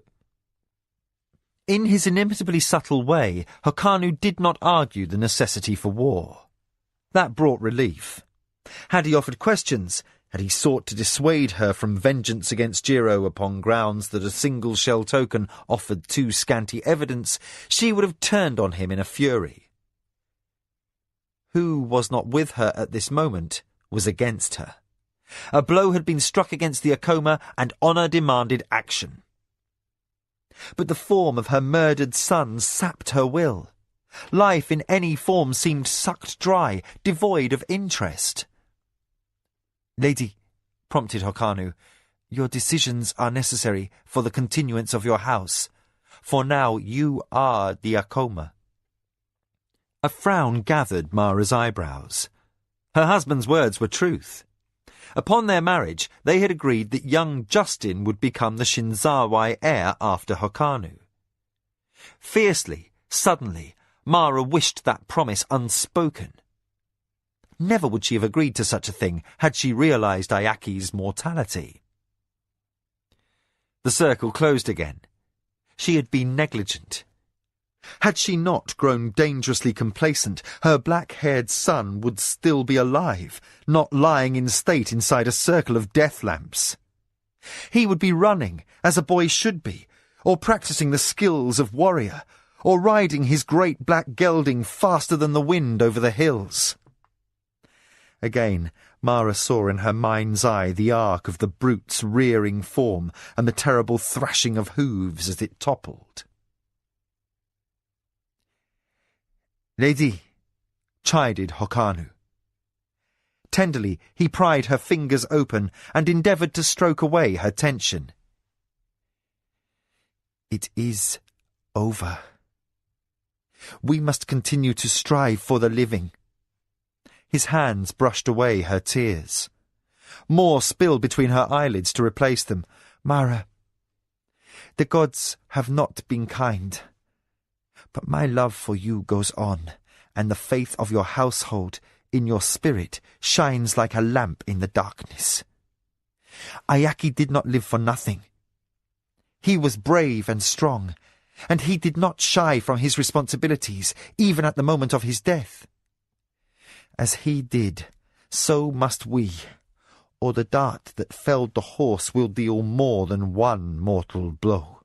[SPEAKER 1] In his inimitably subtle way, Hokanu did not argue the necessity for war. That brought relief. Had he offered questions, had he sought to dissuade her from vengeance against Jiro upon grounds that a single shell token offered too scanty evidence, she would have turned on him in a fury. Who was not with her at this moment was against her. A blow had been struck against the Akoma, and honour demanded action. But the form of her murdered son sapped her will. Life in any form seemed sucked dry, devoid of interest. "Lady," prompted Hokanu, "your decisions are necessary for the continuance of your house. For now you are the Akoma." A frown gathered Mara's eyebrows. Her husband's words were truth. Upon their marriage, they had agreed that young Justin would become the Shinzawai heir after Hokanu. Fiercely, suddenly, Mara wished that promise unspoken. Never would she have agreed to such a thing had she realized Ayaki's mortality. The circle closed again. She had been negligent. Had she not grown dangerously complacent, her black-haired son would still be alive, not lying in state inside a circle of death lamps. He would be running, as a boy should be, or practicing the skills of warrior, or riding his great black gelding faster than the wind over the hills. Again, Mara saw in her mind's eye the arc of the brute's rearing form and the terrible thrashing of hooves as it toppled. "Lady," chided Hokanu. Tenderly, he pried her fingers open and endeavoured to stroke away her tension. "It is over. We must continue to strive for the living." His hands brushed away her tears. More spilled between her eyelids to replace them. "Mara, the gods have not been kind. But my love for you goes on, and the faith of your household, in your spirit, shines like a lamp in the darkness. Ayaki did not live for nothing. He was brave and strong, and he did not shy from his responsibilities, even at the moment of his death. As he did, so must we, or the dart that felled the horse will deal more than one mortal blow."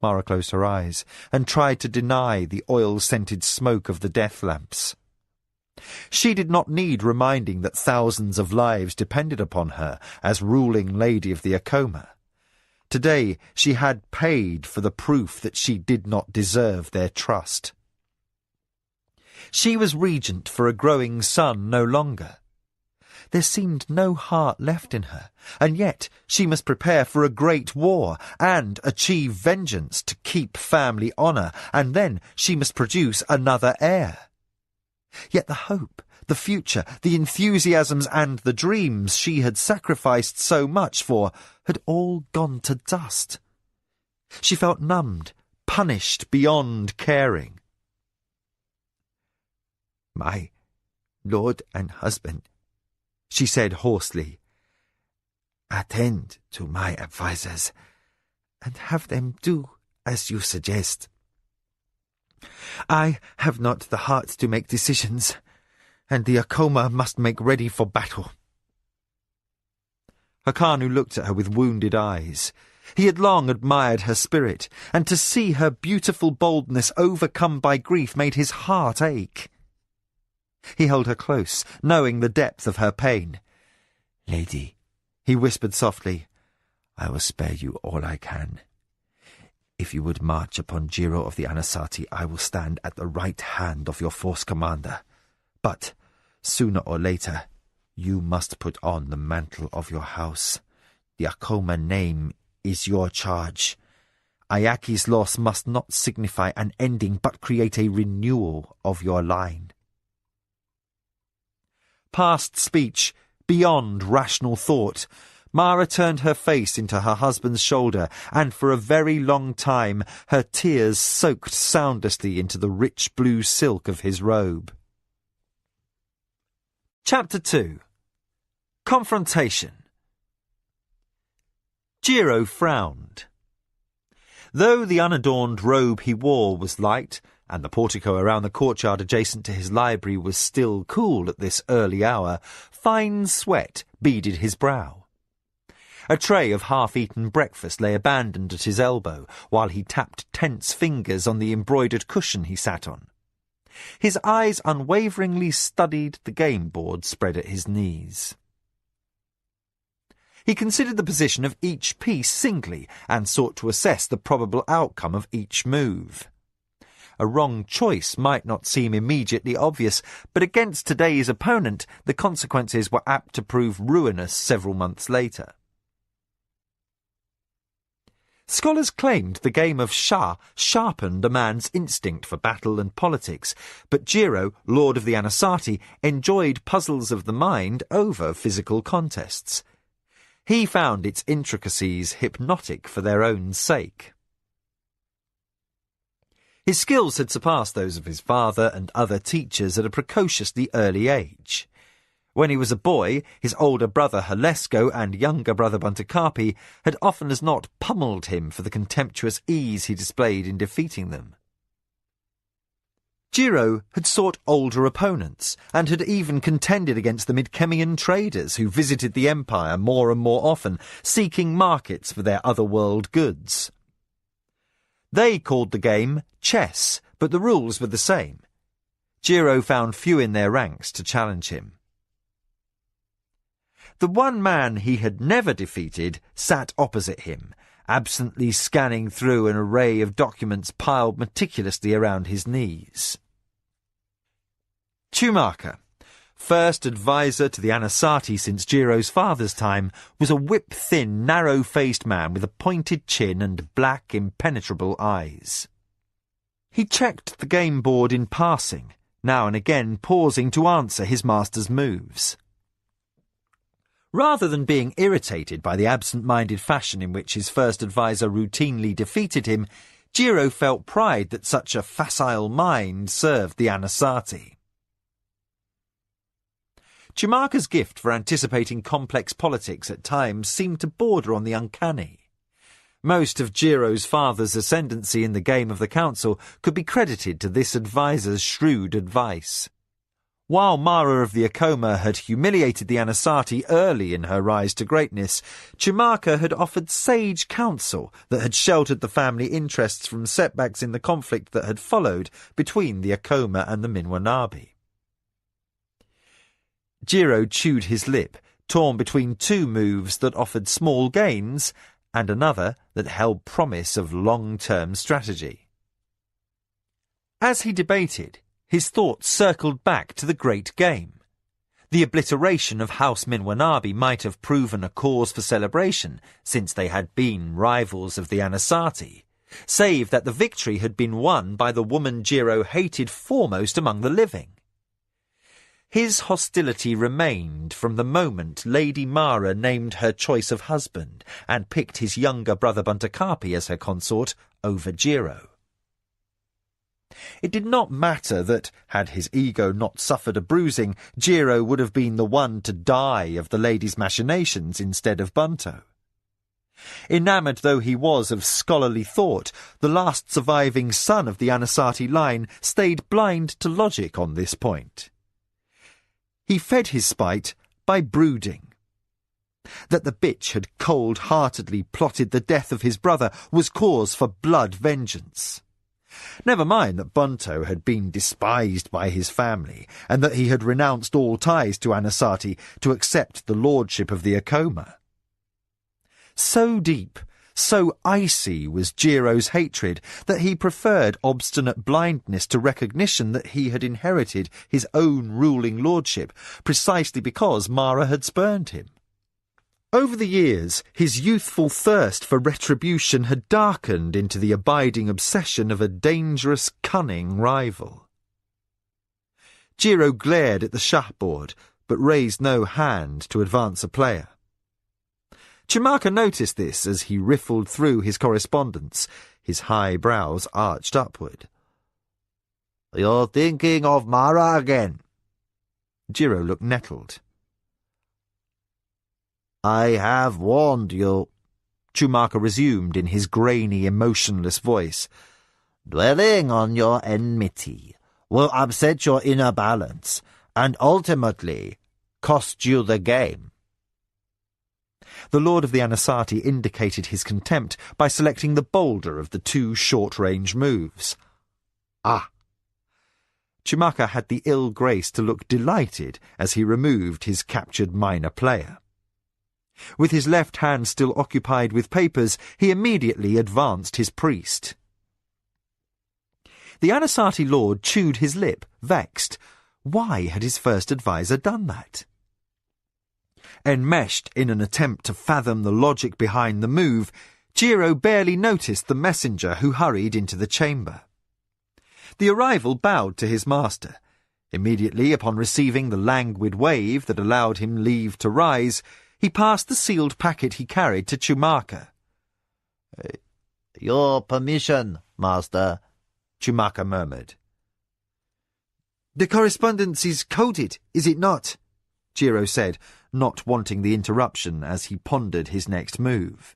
[SPEAKER 1] Mara closed her eyes and tried to deny the oil-scented smoke of the death lamps. She did not need reminding that thousands of lives depended upon her as ruling lady of the Akoma. Today she had paid for the proof that she did not deserve their trust. She was regent for a growing son no longer. There seemed no heart left in her, and yet she must prepare for a great war and achieve vengeance to keep family honour, and then she must produce another heir. Yet the hope, the future, the enthusiasms and the dreams she had sacrificed so much for had all gone to dust. She felt numbed, punished beyond caring. "My lord and husband," she said hoarsely, "attend to my advisers, and have them do as you suggest. I have not the heart to make decisions, and the Akoma must make ready for battle." Hokanu looked at her with wounded eyes. He had long admired her spirit, and to see her beautiful boldness overcome by grief made his heart ache. He held her close, knowing the depth of her pain. "Lady," he whispered softly, "I will spare you all I can. If you would march upon Jiro of the Anasati, I will stand at the right hand of your force commander. But, sooner or later, you must put on the mantle of your house. The Akoma name
[SPEAKER 4] is your charge. Ayaki's loss must not signify an ending but create a renewal of your line.
[SPEAKER 1] Past speech, beyond rational thought, Mara turned her face into her husband's shoulder, and for a very long time her tears soaked soundlessly into the rich blue silk of his robe. Chapter 2. Confrontation. Jiro frowned. Though the unadorned robe he wore was light, and the portico around the courtyard adjacent to his library was still cool at this early hour, fine sweat beaded his brow. A tray of half-eaten breakfast lay abandoned at his elbow, while he tapped tense fingers on the embroidered cushion he sat on. His eyes unwaveringly studied the game board spread at his knees. He considered the position of each piece singly, and sought to assess the probable outcome of each move. A wrong choice might not seem immediately obvious, but against today's opponent the consequences were apt to prove ruinous several months later. Scholars claimed the game of Shah sharpened a man's instinct for battle and politics, but Jiro, Lord of the Anasati, enjoyed puzzles of the mind over physical contests. He found its intricacies hypnotic for their own sake. His skills had surpassed those of his father and other teachers at a precociously early age. When he was a boy, his older brother Halesko and younger brother Buntakapi had often as not pummeled him for the contemptuous ease he displayed in defeating them. Jiro had sought older opponents, and had even contended against the Midkemian traders who visited the empire more and more often, seeking markets for their otherworld goods. They called the game chess, but the rules were the same. Jiro found few in their ranks to challenge him. The one man he had never defeated sat opposite him, absently scanning through an array of documents piled meticulously around his knees. Chumaka, first advisor to the Anasati since Jiro's father's time, was a whip-thin, narrow-faced man with a pointed chin and black, impenetrable eyes. He checked the game board in passing, now and again pausing to answer his master's moves. Rather than being irritated by the absent-minded fashion in which his first advisor routinely defeated him, Jiro felt pride that such a facile mind served the Anasati. Chumaka's gift for anticipating complex politics at times seemed to border on the uncanny. Most of Jiro's father's ascendancy in the game of the council could be credited to this advisor's shrewd advice. While Mara of the Akoma had humiliated the Anasati early in her rise to greatness, Chumaka had offered sage counsel that had sheltered the family interests from setbacks in the conflict that had followed between the Akoma and the Minwanabi. Jiro chewed his lip, torn between two moves that offered small gains and another that held promise of long-term strategy. As he debated, his thoughts circled back to the great game. The obliteration of House Minwanabi might have proven a cause for celebration, since they had been rivals of the Anasati, save that the victory had been won by the woman Jiro hated foremost among the living. His hostility remained from the moment Lady Mara named her choice of husband and picked his younger brother Buntakapi as her consort over Jiro. It did not matter that, had his ego not suffered a bruising, Jiro would have been the one to die of the lady's machinations instead of Bunto. Enamoured though he was of scholarly thought, the last surviving son of the Anasati line stayed blind to logic on this point. He fed his spite by brooding. That the bitch had cold-heartedly plotted the death of his brother was cause for blood vengeance. Never mind that Bunto had been despised by his family, and that he had renounced all ties to Anasati to accept the lordship of the Akoma. So deep, so icy was Jiro's hatred that he preferred obstinate blindness to recognition that he had inherited his own ruling lordship precisely because Mara had spurned him. Over the years, his youthful thirst for retribution had darkened into the abiding obsession of a dangerous, cunning rival. Jiro glared at the shahboard, but raised no hand to advance a player. Chumaka noticed this as he riffled through his correspondence, his high brows arched upward.
[SPEAKER 2] "You're thinking of Mara again."
[SPEAKER 1] Jiro looked nettled.
[SPEAKER 2] "I have warned you,"
[SPEAKER 1] Chumaka resumed in his grainy, emotionless voice.
[SPEAKER 2] "Dwelling on your enmity will upset your inner balance and ultimately cost you the game."
[SPEAKER 1] The Lord of the Anasati indicated his contempt by selecting the bolder of the two short-range moves.
[SPEAKER 2] "Ah."
[SPEAKER 1] Chumaka had the ill grace to look delighted as he removed his captured minor player. With his left hand still occupied with papers, he immediately advanced his priest. The Anasati lord chewed his lip, vexed. Why had his first adviser done that? Enmeshed in an attempt to fathom the logic behind the move, Jiro barely noticed the messenger who hurried into the chamber. The arrival bowed to his master. Immediately upon receiving the languid wave that allowed him leave to rise, he passed the sealed packet he carried to Chumaka.
[SPEAKER 2] "Your permission, master,"
[SPEAKER 1] Chumaka murmured.
[SPEAKER 4] "The correspondence is coded, is it not?"
[SPEAKER 1] Jiro said, not wanting the interruption as he pondered his next move.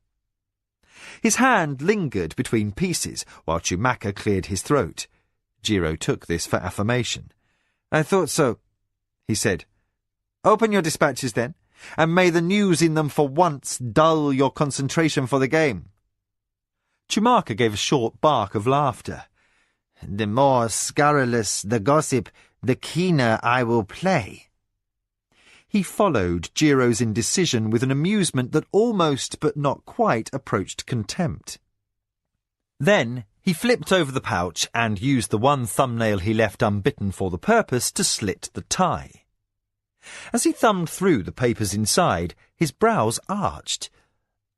[SPEAKER 1] His hand lingered between pieces while Chumaka cleared his throat. Jiro took this for affirmation.
[SPEAKER 4] "I thought so," he said. "Open your dispatches, then, and may the news in them for once dull your concentration for the game."
[SPEAKER 1] Chumaka gave a short bark of laughter.
[SPEAKER 4] "The more scurrilous the gossip, the keener I will play."
[SPEAKER 1] He followed Jiro's indecision with an amusement that almost but not quite approached contempt. Then he flipped over the pouch and used the one thumbnail he left unbitten for the purpose to slit the tie. As he thumbed through the papers inside, his brows arched.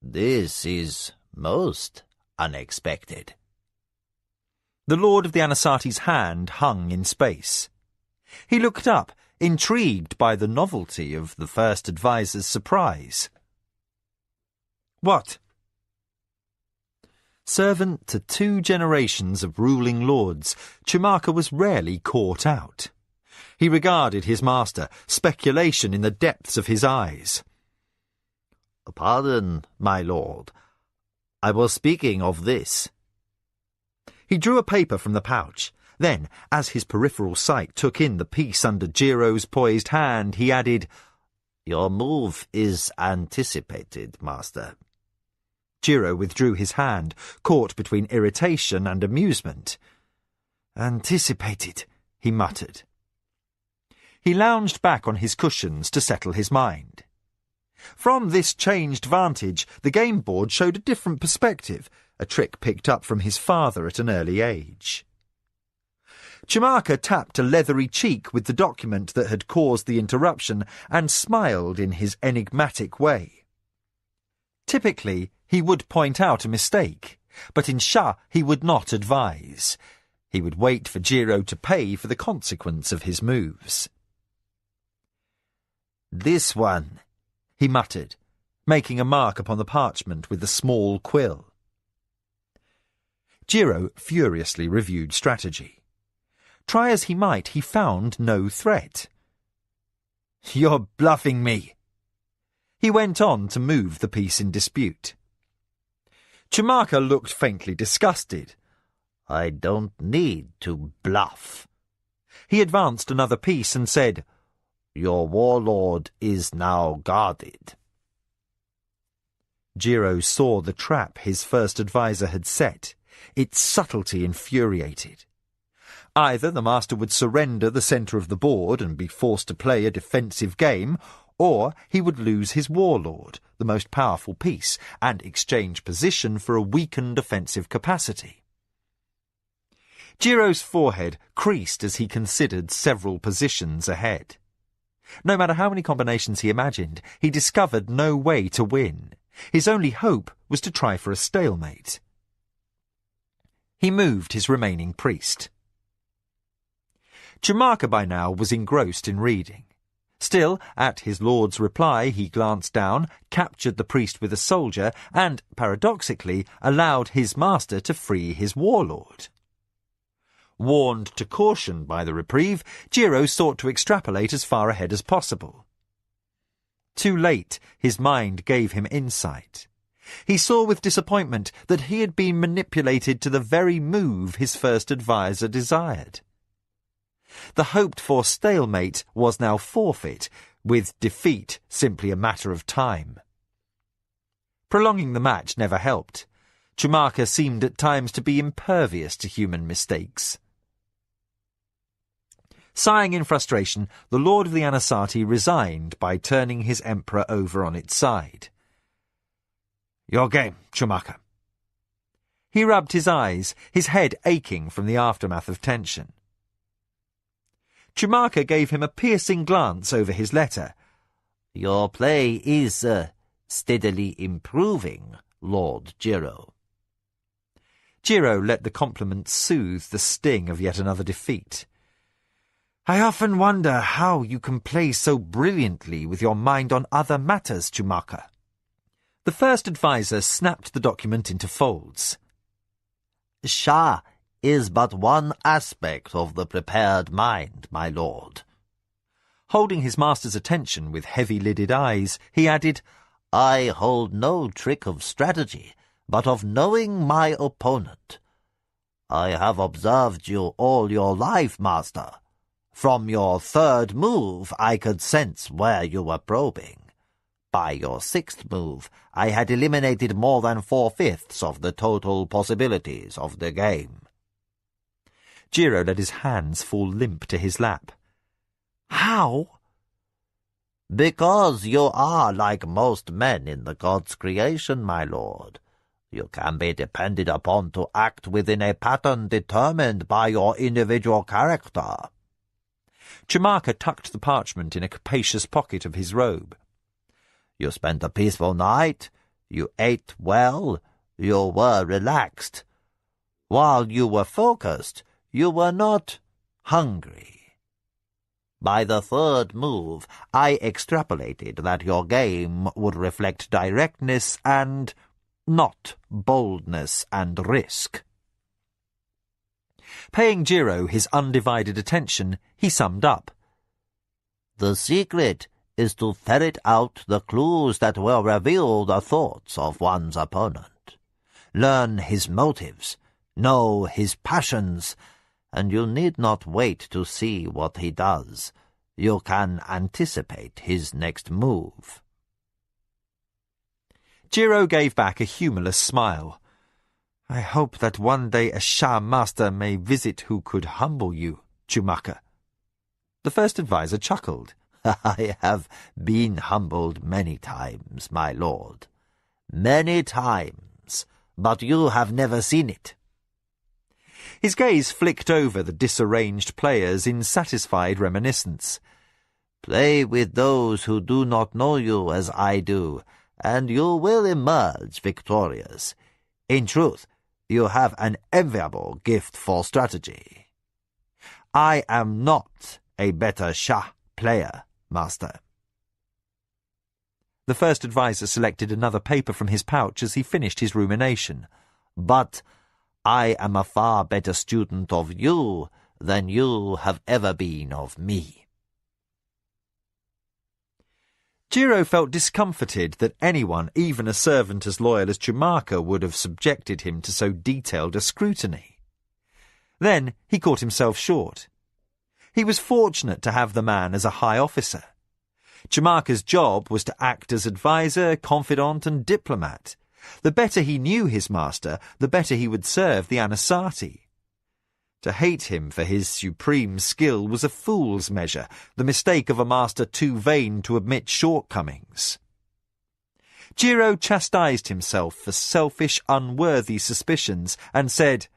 [SPEAKER 2] "This is most unexpected."
[SPEAKER 1] The Lord of the Anasati's hand hung in space. He looked up, intrigued by the novelty of the first adviser's surprise.
[SPEAKER 4] "What?"
[SPEAKER 1] Servant to 2 generations of ruling lords, Chumaka was rarely caught out. He regarded his master, speculation in the depths of his eyes.
[SPEAKER 2] "Pardon, my lord. I was speaking of this."
[SPEAKER 1] He drew a paper from the pouch. Then, as his peripheral sight took in the piece under Jiro's poised hand, he added,
[SPEAKER 2] "Your move is anticipated, master."
[SPEAKER 1] Jiro withdrew his hand, caught between irritation and amusement.
[SPEAKER 4] "Anticipated,"
[SPEAKER 1] he muttered. He lounged back on his cushions to settle his mind. From this changed vantage, the game board showed a different perspective, a trick picked up from his father at an early age. Chumaka tapped a leathery cheek with the document that had caused the interruption and smiled in his enigmatic way. Typically, he would point out a mistake, but in Shah he would not advise. He would wait for Jiro to pay for the consequence of his moves.
[SPEAKER 2] "This one,"
[SPEAKER 1] he muttered, making a mark upon the parchment with the small quill. Jiro furiously reviewed strategy. Try as he might, he found no threat.
[SPEAKER 4] "You're bluffing me."
[SPEAKER 1] He went on to move the piece in dispute. Chumaka looked faintly disgusted.
[SPEAKER 2] "I don't need to bluff."
[SPEAKER 1] He advanced another piece and said,
[SPEAKER 2] "Your warlord is now guarded."
[SPEAKER 1] Jiro saw the trap his first adviser had set. Its subtlety infuriated. Either the master would surrender the centre of the board and be forced to play a defensive game, or he would lose his warlord, the most powerful piece, and exchange position for a weakened offensive capacity. Jiro's forehead creased as he considered several positions ahead. No matter how many combinations he imagined, he discovered no way to win. His only hope was to try for a stalemate. He moved his remaining priest. Chumaka by now was engrossed in reading. Still, at his lord's reply, he glanced down, captured the priest with a soldier, and, paradoxically, allowed his master to free his warlord. Warned to caution by the reprieve, Jiro sought to extrapolate as far ahead as possible. Too late, his mind gave him insight. He saw with disappointment that he had been manipulated to the very move his first adviser desired. The hoped-for stalemate was now forfeit, with defeat simply a matter of time. Prolonging the match never helped. Chumaka seemed at times to be impervious to human mistakes. Sighing in frustration, the Lord of the Anasazi resigned by turning his emperor over on its side. "Your game, Chumaka." He rubbed his eyes, his head aching from the aftermath of tension. Chumaka gave him a piercing glance over his letter.
[SPEAKER 5] "Your play is steadily improving, Lord Jiro."
[SPEAKER 1] Jiro let the compliment soothe the sting of yet another defeat. "I often wonder how you can play so brilliantly with your mind on other matters, Chumaka." The first adviser snapped the document into folds.
[SPEAKER 5] "Sha is but one aspect of the prepared mind, my lord."
[SPEAKER 1] Holding his master's attention with heavy-lidded eyes, he added,
[SPEAKER 5] "I hold no trick of strategy, but of knowing my opponent. I have observed you all your life, master. From your third move, I could sense where you were probing. By your sixth move, I had eliminated more than 4/5 of the total possibilities of the game."
[SPEAKER 1] Jiro let his hands fall limp to his lap. "How?"
[SPEAKER 5] "Because you are like most men in the god's creation, my lord. You can be depended upon to act within a pattern determined by your individual character."
[SPEAKER 1] Chumaka tucked the parchment in a capacious pocket of his robe.
[SPEAKER 5] "You spent a peaceful night. You ate well. You were relaxed. While you were focused, you were not hungry. By the third move, I extrapolated that your game would reflect directness and not boldness and risk."
[SPEAKER 1] Paying Jiro his undivided attention, he summed up.
[SPEAKER 5] "The secret is to ferret out the clues that will reveal the thoughts of one's opponent. Learn his motives, know his passions, and you need not wait to see what he does. You can anticipate his next move."
[SPEAKER 1] Jiro gave back a humourless smile. "I hope that one day a Shah master may visit who could humble you, Chumaka." The first adviser chuckled.
[SPEAKER 5] "I have been humbled many times, my lord. Many times, but you have never seen it."
[SPEAKER 1] His gaze flicked over the disarranged players in satisfied reminiscence.
[SPEAKER 5] "Play with those who do not know you as I do, and you will emerge victorious. In truth, you have an enviable gift for strategy."
[SPEAKER 1] "I am not a better Shah player, master." The first adviser selected another paper from his pouch as he finished his rumination.
[SPEAKER 5] "But I am a far better student of you than you have ever been of me."
[SPEAKER 1] Jiro felt discomforted that anyone, even a servant as loyal as Chumaka, would have subjected him to so detailed a scrutiny. Then he caught himself short. He was fortunate to have the man as a high officer. Chumaka's job was to act as adviser, confidant, and diplomat. The better he knew his master, the better he would serve the Anasazi. To hate him for his supreme skill was a fool's measure, the mistake of a master too vain to admit shortcomings. Jiro chastised himself for selfish, unworthy suspicions and said,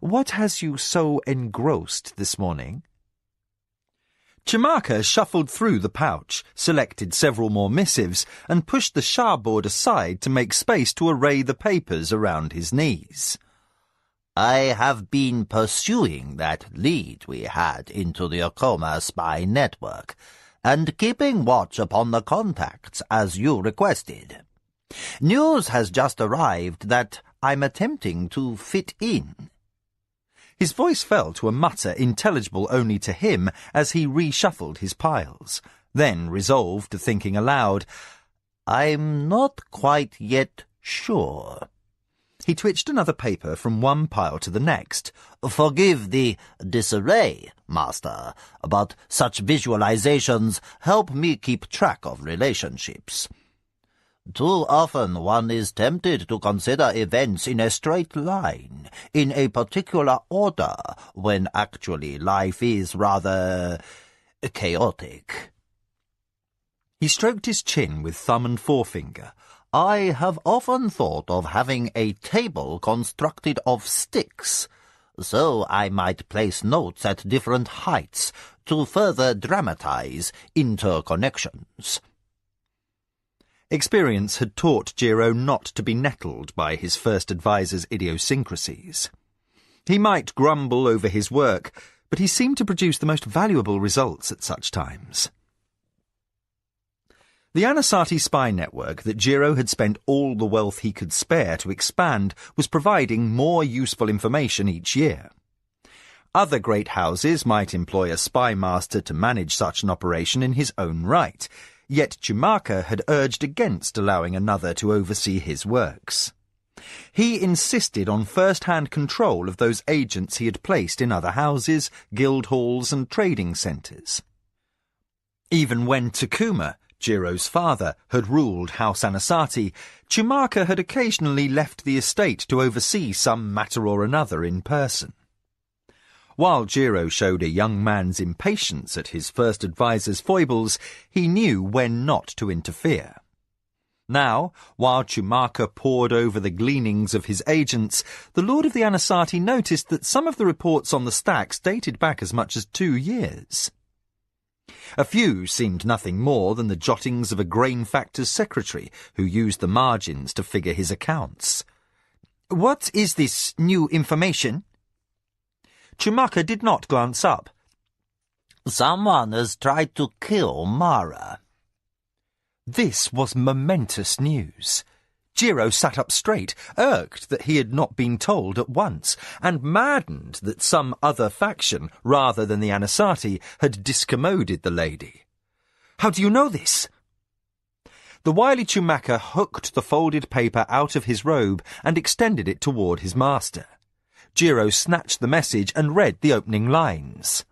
[SPEAKER 1] "What has you so engrossed this morning?" Chimaka shuffled through the pouch, selected several more missives, and pushed the charboard aside to make space to array the papers around his knees.
[SPEAKER 5] I have been pursuing that lead we had into the Akoma spy network, and keeping watch upon the contacts as you requested. News has just arrived that I'm attempting to fit in.
[SPEAKER 1] His voice fell to a mutter intelligible only to him as he reshuffled his piles, then resolved to thinking aloud.
[SPEAKER 5] I'm not quite yet sure.
[SPEAKER 1] He twitched another paper from one pile to the next.
[SPEAKER 5] Forgive the disarray, Master, but such visualizations help me keep track of relationships. Too often one is tempted to consider events in a straight line, in a particular order, when actually life is rather chaotic.
[SPEAKER 1] He stroked his chin with thumb and forefinger.
[SPEAKER 5] I have often thought of having a table constructed of sticks, so I might place notes at different heights to further dramatize interconnections.
[SPEAKER 1] Experience had taught Jiro not to be nettled by his first advisor's idiosyncrasies. He might grumble over his work, but he seemed to produce the most valuable results at such times. The Anasati spy network that Jiro had spent all the wealth he could spare to expand was providing more useful information each year. Other great houses might employ a spy master to manage such an operation in his own right, yet Chimaka had urged against allowing another to oversee his works. He insisted on first-hand control of those agents he had placed in other houses, guild halls and trading centres. Even when Takuma, Jiro's father, had ruled House Anasati, Chimaka had occasionally left the estate to oversee some matter or another in person. While Jiro showed a young man's impatience at his first advisor's foibles, he knew when not to interfere. Now, while Chimaka pored over the gleanings of his agents, the Lord of the Anasati noticed that some of the reports on the stacks dated back as much as 2 years. A few seemed nothing more than the jottings of a grain factor's secretary who used the margins to figure his accounts.
[SPEAKER 4] "What is this new information?"
[SPEAKER 1] Chimaka did not glance up.
[SPEAKER 5] Someone has tried to kill Mara.
[SPEAKER 1] This was momentous news. Jiro sat up straight, irked that he had not been told at once, and maddened that some other faction, rather than the Anasati, had discommoded the lady.
[SPEAKER 4] "How do you know this?"
[SPEAKER 1] The wily Chimaka hooked the folded paper out of his robe and extended it toward his master. Jiro snatched the message and read the opening lines.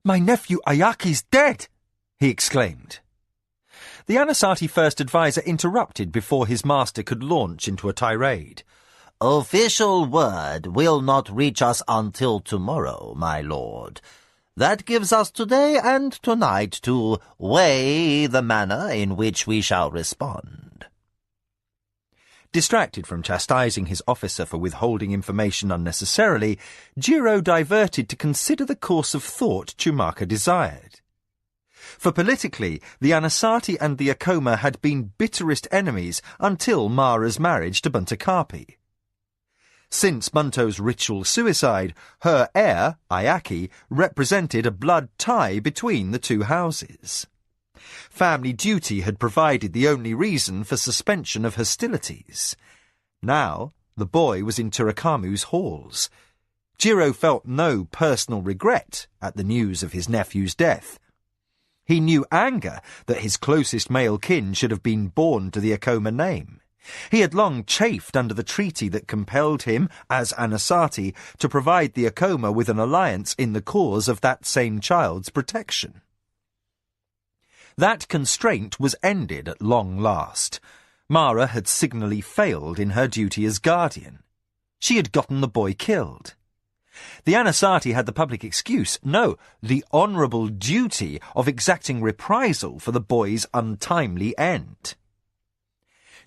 [SPEAKER 4] "My nephew Ayaki's dead!"
[SPEAKER 1] he exclaimed. The Anasati first advisor interrupted before his master could launch into a tirade.
[SPEAKER 5] Official word will not reach us until tomorrow, my lord. That gives us today and tonight to weigh the manner in which we shall respond.
[SPEAKER 1] Distracted from chastising his officer for withholding information unnecessarily, Jiro diverted to consider the course of thought Chimaka desired. For politically, the Anasati and the Akoma had been bitterest enemies until Mara's marriage to Buntakapi. Since Bunto's ritual suicide, her heir, Ayaki, represented a blood tie between the two houses. Family duty had provided the only reason for suspension of hostilities. Now, the boy was in Turakamu's halls. Jiro felt no personal regret at the news of his nephew's death. He knew anger that his closest male kin should have been born to the Akoma name. He had long chafed under the treaty that compelled him, as Anasati, to provide the Akoma with an alliance in the cause of that same child's protection. That constraint was ended at long last. Mara had signally failed in her duty as guardian. She had gotten the boy killed. The Anasati had the public excuse, no, the honourable duty of exacting reprisal for the boy's untimely end.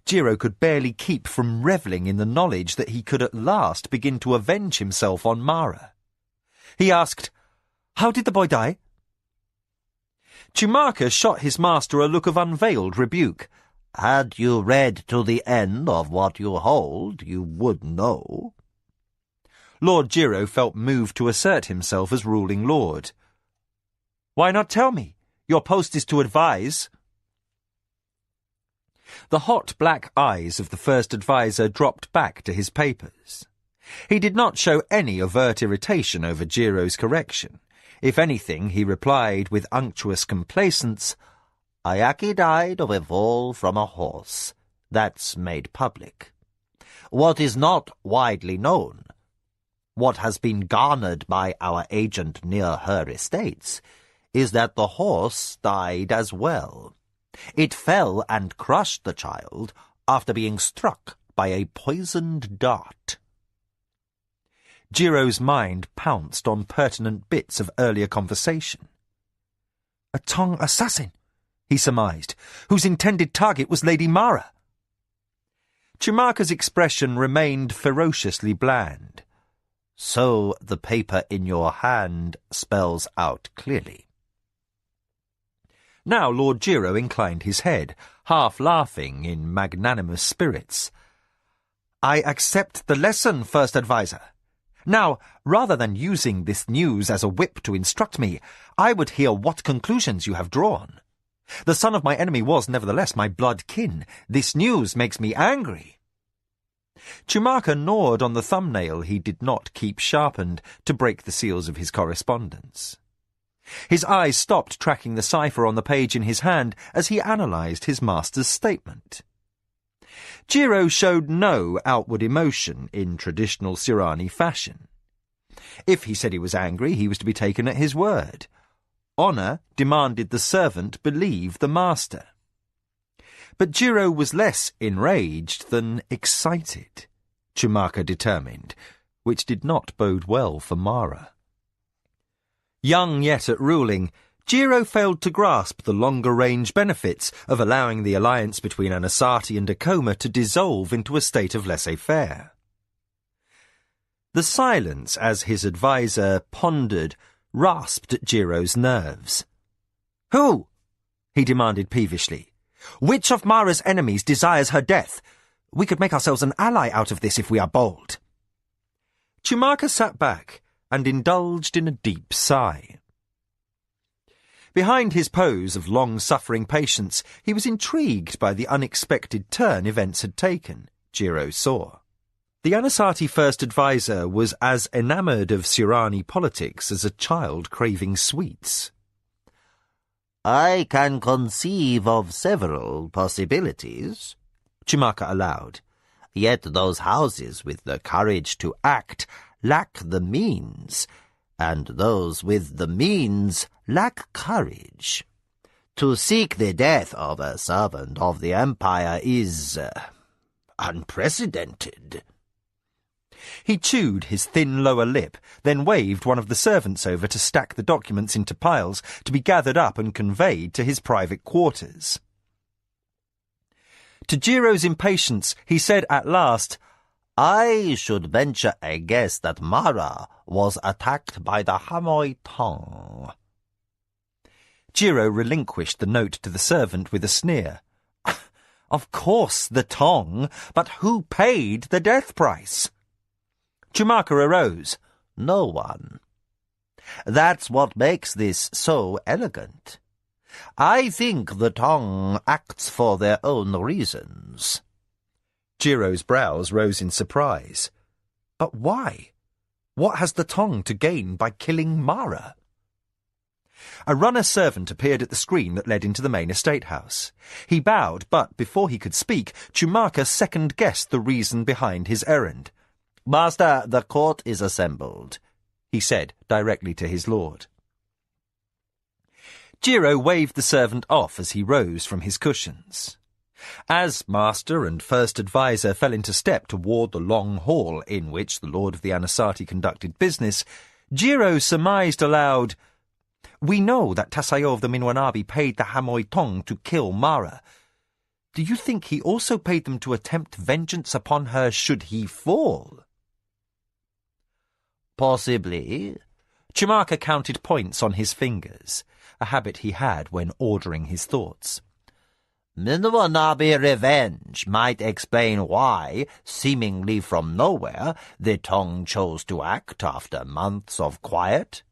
[SPEAKER 1] Jiro could barely keep from revelling in the knowledge that he could at last begin to avenge himself on Mara. He asked, "How did the boy die?" Chumaka shot his master a look of unveiled rebuke.
[SPEAKER 5] Had you read to the end of what you hold, you would know.
[SPEAKER 1] Lord Jiro felt moved to assert himself as ruling lord. Why not tell me? Your post is to advise. The hot black eyes of the first adviser dropped back to his papers. He did not show any overt irritation over Jiro's correction. If anything, he replied with unctuous complacence,
[SPEAKER 5] Ayaki died of a fall from a horse. That's made public. What is not widely known, what has been garnered by our agent near her estates, is that the horse died as well. It fell and crushed the child after being struck by a poisoned dart.
[SPEAKER 1] Jiro's mind pounced on pertinent bits of earlier conversation. A Tong assassin, he surmised, whose intended target was Lady Mara. Chumaka's expression remained ferociously bland.
[SPEAKER 5] So the paper in your hand spells out clearly.
[SPEAKER 1] Now Lord Jiro inclined his head, half laughing in magnanimous spirits. I accept the lesson, First Adviser. Now, rather than using this news as a whip to instruct me, I would hear what conclusions you have drawn. The son of my enemy was, nevertheless, my blood kin. This news makes me angry. Chumaka gnawed on the thumbnail he did not keep sharpened to break the seals of his correspondence. His eyes stopped tracking the cipher on the page in his hand as he analysed his master's statement. Jiro showed no outward emotion in traditional Sirani fashion. If he said he was angry, he was to be taken at his word. Honour demanded the servant believe the master. But Jiro was less enraged than excited, Chumaka determined, which did not bode well for Mara. Young yet at ruling, Jiro failed to grasp the longer-range benefits of allowing the alliance between Anasati and Akoma to dissolve into a state of laissez-faire. The silence as his adviser pondered rasped at Jiro's nerves. Who? He demanded peevishly. Which of Mara's enemies desires her death? We could make ourselves an ally out of this if we are bold. Chumaka sat back and indulged in a deep sigh. Behind his pose of long-suffering patience, he was intrigued by the unexpected turn events had taken, Jiro saw. The Anasati First Adviser was as enamoured of Sirani politics as a child craving sweets.
[SPEAKER 5] I can conceive of several possibilities,
[SPEAKER 1] Chumaka allowed.
[SPEAKER 5] Yet those houses with the courage to act lack the means, and those with the means lack courage. To seek the death of a servant of the Empire is unprecedented.
[SPEAKER 1] He chewed his thin lower lip, then waved one of the servants over to stack the documents into piles to be gathered up and conveyed to his private quarters. To Jiro's impatience, he said at last,
[SPEAKER 5] I should venture a guess that Mara was attacked by the Hamoi Tong.
[SPEAKER 1] Jiro relinquished the note to the servant with a sneer. Of course the Tong, but who paid the death price? Chumaka arose.
[SPEAKER 5] No one. That's what makes this so elegant. I think the Tong acts for their own reasons.
[SPEAKER 1] Jiro's brows rose in surprise. But why? What has the Tong to gain by killing Mara? A runner servant appeared at the screen that led into the main estate house. He bowed, but before he could speak, Chumaka second-guessed the reason behind his errand.
[SPEAKER 5] Master, the court is assembled,
[SPEAKER 1] he said directly to his lord. Jiro waved the servant off as he rose from his cushions. As master and first adviser fell into step toward the long hall in which the lord of the Anasati conducted business, Jiro surmised aloud, We know that Tasayo of the Minwanabi paid the Hamoi Tong to kill Mara. Do you think he also paid them to attempt vengeance upon her should he fall?
[SPEAKER 5] Possibly.
[SPEAKER 1] Chumaka counted points on his fingers, a habit he had when ordering his thoughts.
[SPEAKER 5] Minwanabi revenge might explain why, seemingly from nowhere, the Tong chose to act after months of quiet.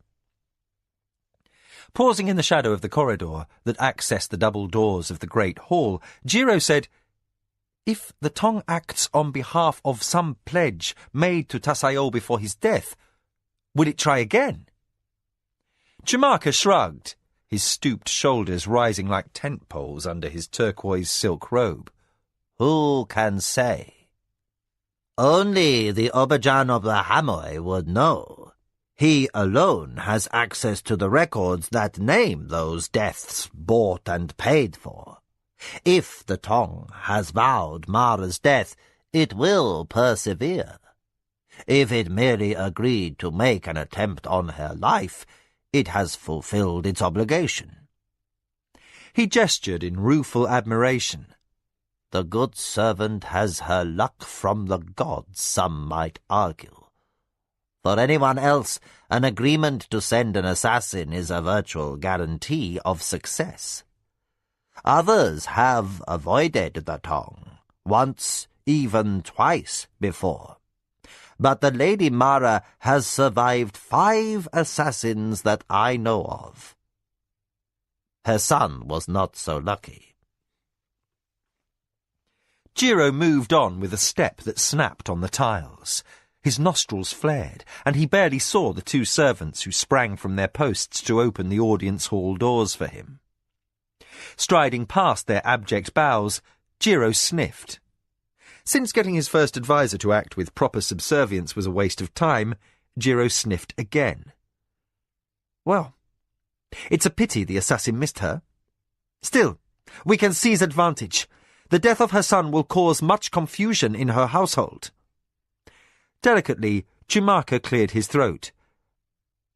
[SPEAKER 1] Pausing in the shadow of the corridor that accessed the double doors of the great hall, Jiro said, "If the Tong acts on behalf of some pledge made to Tasayo before his death, will it try again?" Chumaka shrugged, his stooped shoulders rising like tent poles under his turquoise silk robe.
[SPEAKER 5] Who can say? Only the Obajan of the Hamoy would know. He alone has access to the records that name those deaths bought and paid for. If the Tong has vowed Mara's death, it will persevere. If it merely agreed to make an attempt on her life, it has fulfilled its obligation.
[SPEAKER 1] He gestured in rueful admiration.
[SPEAKER 5] The good servant has her luck from the gods, some might argue. For anyone else, an agreement to send an assassin is a virtual guarantee of success. Others have avoided the Tong, once, even twice before. But the Lady Mara has survived 5 assassins that I know of. Her son was not so lucky.
[SPEAKER 1] Jiro moved on with a step that snapped on the tiles. His nostrils flared, and he barely saw the 2 servants who sprang from their posts to open the audience hall doors for him. Striding past their abject bows, Jiro sniffed. Since getting his first advisor to act with proper subservience was a waste of time, Jiro sniffed again. Well, it's a pity the assassin missed her. Still, we can seize advantage. The death of her son will cause much confusion in her household. Delicately, Chumaka cleared his throat.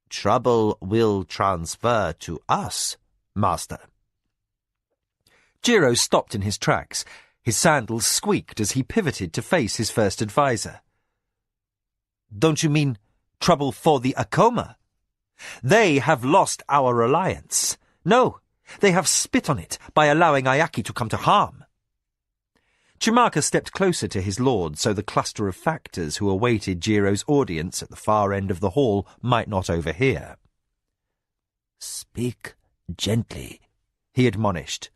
[SPEAKER 5] Trouble will transfer to us, master.
[SPEAKER 1] Jiro stopped in his tracks. His sandals squeaked as he pivoted to face his first advisor. Don't you mean trouble for the Akoma? They have lost our alliance. No, they have spit on it by allowing Ayaki to come to harm. Chumaka stepped closer to his lord so the cluster of factors who awaited Jiro's audience at the far end of the hall might not overhear.
[SPEAKER 5] Speak gently,
[SPEAKER 1] he admonished.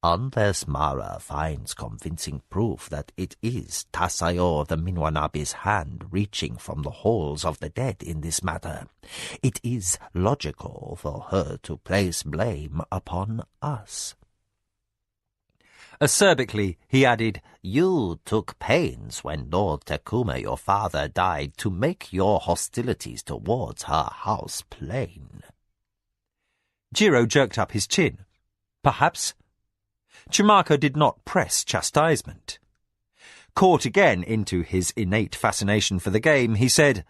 [SPEAKER 5] Unless Mara finds convincing proof that it is Tasayo of the Minwanabi's hand reaching from the halls of the dead in this matter, it is logical for her to place blame upon us.
[SPEAKER 1] Acerbically, he added,
[SPEAKER 5] You took pains when Lord Tekuma, your father, died to make your hostilities towards her house plain.
[SPEAKER 1] Jiro jerked up his chin. Perhaps. Chumaka did not press chastisement. Caught again into his innate fascination for the game, he said,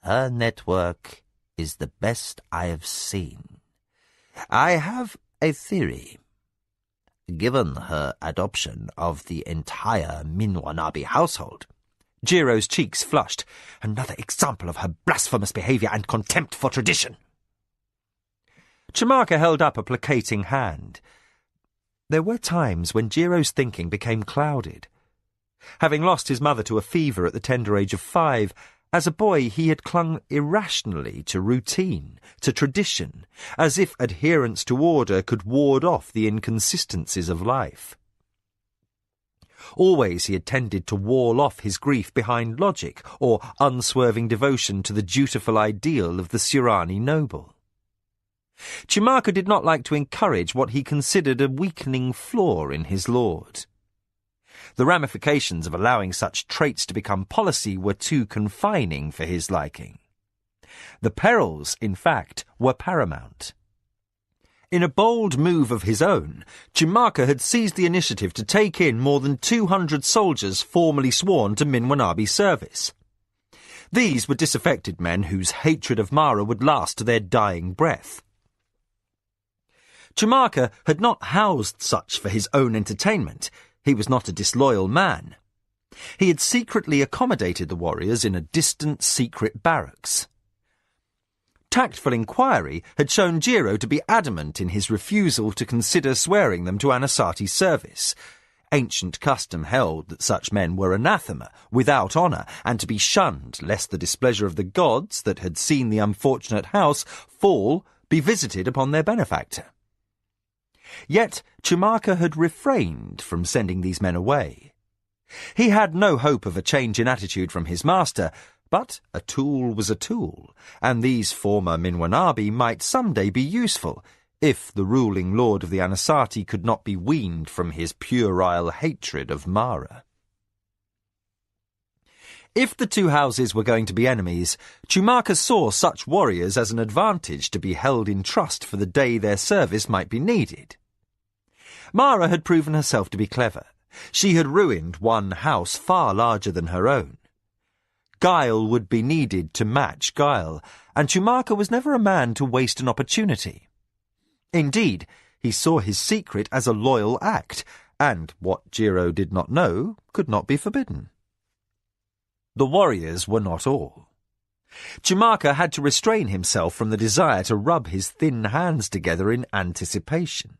[SPEAKER 5] Her network is the best I have seen. I have a theory. Given her adoption of the entire Minwanabi household.
[SPEAKER 1] Jiro's cheeks flushed. Another example of her blasphemous behavior and contempt for tradition. Chumaka held up a placating hand. There were times when Jiro's thinking became clouded. Having lost his mother to a fever at the tender age of 5, as a boy he had clung irrationally to routine, to tradition, as if adherence to order could ward off the inconsistencies of life. Always he had tended to wall off his grief behind logic or unswerving devotion to the dutiful ideal of the Surani noble. Chumaka did not like to encourage what he considered a weakening flaw in his lord. The ramifications of allowing such traits to become policy were too confining for his liking. The perils, in fact, were paramount. In a bold move of his own, Chumaka had seized the initiative to take in more than 200 soldiers formerly sworn to Minwanabi service. These were disaffected men whose hatred of Mara would last to their dying breath. Chumaka had not housed such for his own entertainment. He was not a disloyal man. He had secretly accommodated the warriors in a distant secret barracks. Tactful inquiry had shown Jiro to be adamant in his refusal to consider swearing them to Anasati's service. Ancient custom held that such men were anathema, without honour, and to be shunned lest the displeasure of the gods that had seen the unfortunate house fall be visited upon their benefactor. Yet Chumaka had refrained from sending these men away. He had no hope of a change in attitude from his master, but a tool was a tool, and these former Minwanabi might some day be useful, if the ruling lord of the Anasati could not be weaned from his puerile hatred of Mara. If the two houses were going to be enemies, Chumaka saw such warriors as an advantage to be held in trust for the day their service might be needed. Mara had proven herself to be clever. She had ruined one house far larger than her own. Guile would be needed to match guile, and Chumaka was never a man to waste an opportunity. Indeed, he saw his secret as a loyal act, and what Jiro did not know could not be forbidden. The warriors were not all. Chumaka had to restrain himself from the desire to rub his thin hands together in anticipation.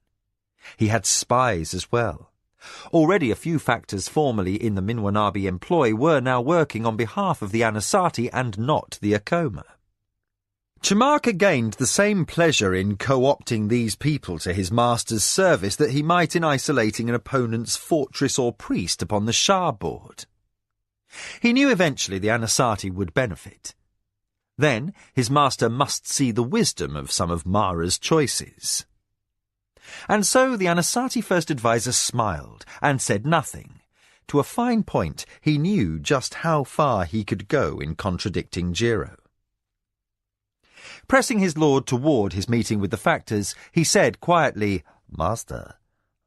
[SPEAKER 1] He had spies as well. Already a few factors formerly in the Minwanabi employ were now working on behalf of the Anasati and not the Akoma. Chumaka gained the same pleasure in co-opting these people to his master's service that he might in isolating an opponent's fortress or priest upon the Shah board. He knew eventually the Anasati would benefit. Then his master must see the wisdom of some of Mara's choices. And so the Anasati first adviser smiled and said nothing. To a fine point, he knew just how far he could go in contradicting Jiro. Pressing his lord toward his meeting with the factors, he said quietly,
[SPEAKER 5] "Master,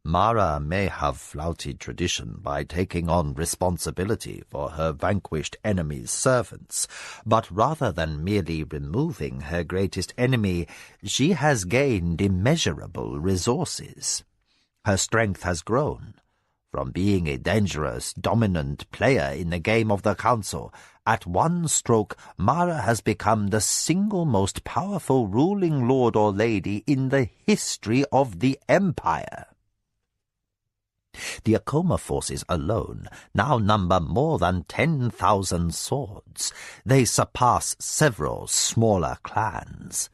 [SPEAKER 5] Mara may have flouted tradition by taking on responsibility for her vanquished enemy's servants, but rather than merely removing her greatest enemy, she has gained immeasurable resources. Her strength has grown. From being a dangerous, dominant player in the game of the council, at one stroke Mara has become the single most powerful ruling lord or lady in the history of the empire. The Akoma forces alone now number more than 10,000 swords. They surpass several smaller clans.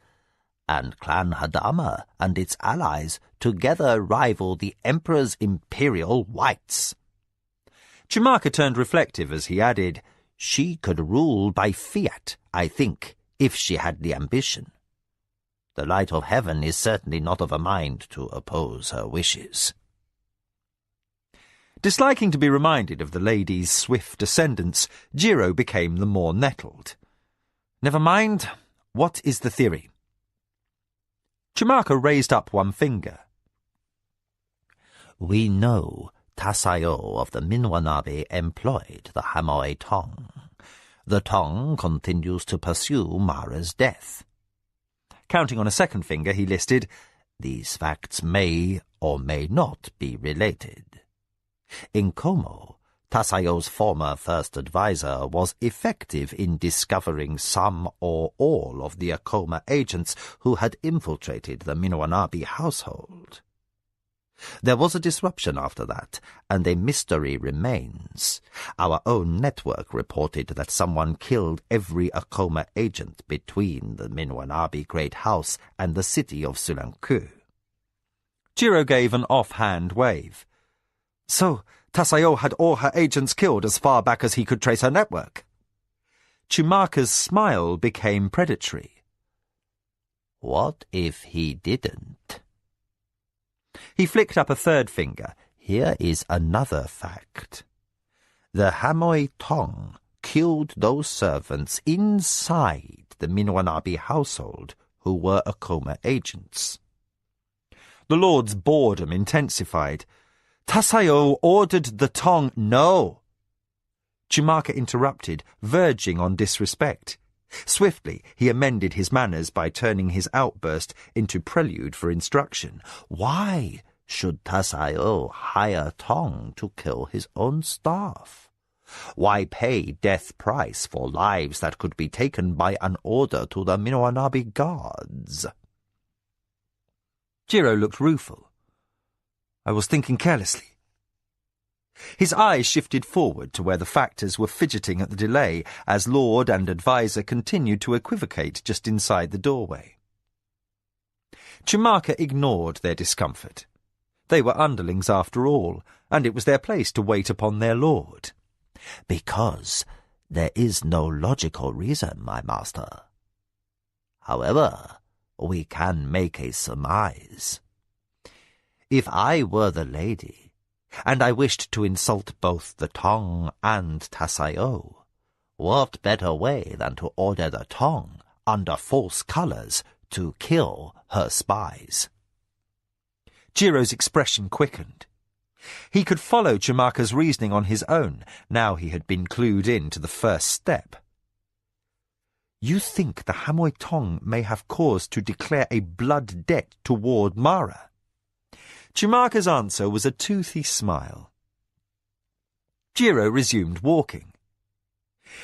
[SPEAKER 5] And Clan Hadama and its allies together rival the Emperor's imperial whites."
[SPEAKER 1] Chumaka turned reflective as he added,
[SPEAKER 5] "She could rule by fiat, I think, if she had the ambition. The light of heaven is certainly not of a mind to oppose her wishes."
[SPEAKER 1] Disliking to be reminded of the lady's swift ascendance, Jiro became the more nettled. "Never mind. What is the theory?" Chumaka raised up one finger.
[SPEAKER 5] "We know Tasayo of the Minwanabe employed the Hamoe Tong. The Tong continues to pursue Mara's death."
[SPEAKER 1] Counting on a second finger, he listed,
[SPEAKER 5] "These facts may or may not be related. In Como, Tasayo's former first advisor was effective in discovering some or all of the Akoma agents who had infiltrated the Minwanabi household. There was a disruption after that, and a mystery remains. Our own network reported that someone killed every Akoma agent between the Minwanabi Great House and the city of Sulanku."
[SPEAKER 1] Jiro gave an off-hand wave. "So, Tasayo had all her agents killed as far back as he could trace her network." Chumaka's smile became predatory.
[SPEAKER 5] "What if he didn't?"
[SPEAKER 1] He flicked up a third finger.
[SPEAKER 5] "Here is another fact. The Hamoe Tong killed those servants inside the Minwanabi household who were Akoma agents."
[SPEAKER 1] The lord's boredom intensified. "Tasayo ordered the Tong—"
[SPEAKER 5] "No!"
[SPEAKER 1] Chumaka interrupted, verging on disrespect. Swiftly, he amended his manners by turning his outburst into prelude for instruction.
[SPEAKER 5] "Why should Tasayo hire Tong to kill his own staff? Why pay death price for lives that could be taken by an order to the Minwanabi gods?
[SPEAKER 1] Jiro looked rueful. I was thinking carelessly. His eyes shifted forward to where the factors were fidgeting at the delay as Lord and Advisor continued to equivocate just inside the doorway. Chumaka ignored their discomfort. They were underlings after all, and it was their place to wait upon their lord.
[SPEAKER 5] Because there is no logical reason, my master. However, we can make a surmise. If I were the lady, and I wished to insult both the Tong and Tasayo, what better way than to order the Tong, under false colours, to kill her spies?
[SPEAKER 1] Jiro's expression quickened. He could follow Chumaka's reasoning on his own, now he had been clued in to the first step. You think the Hamoy Tong may have cause to declare a blood debt toward Mara? Chumaka's answer was a toothy smile. Jiro resumed walking.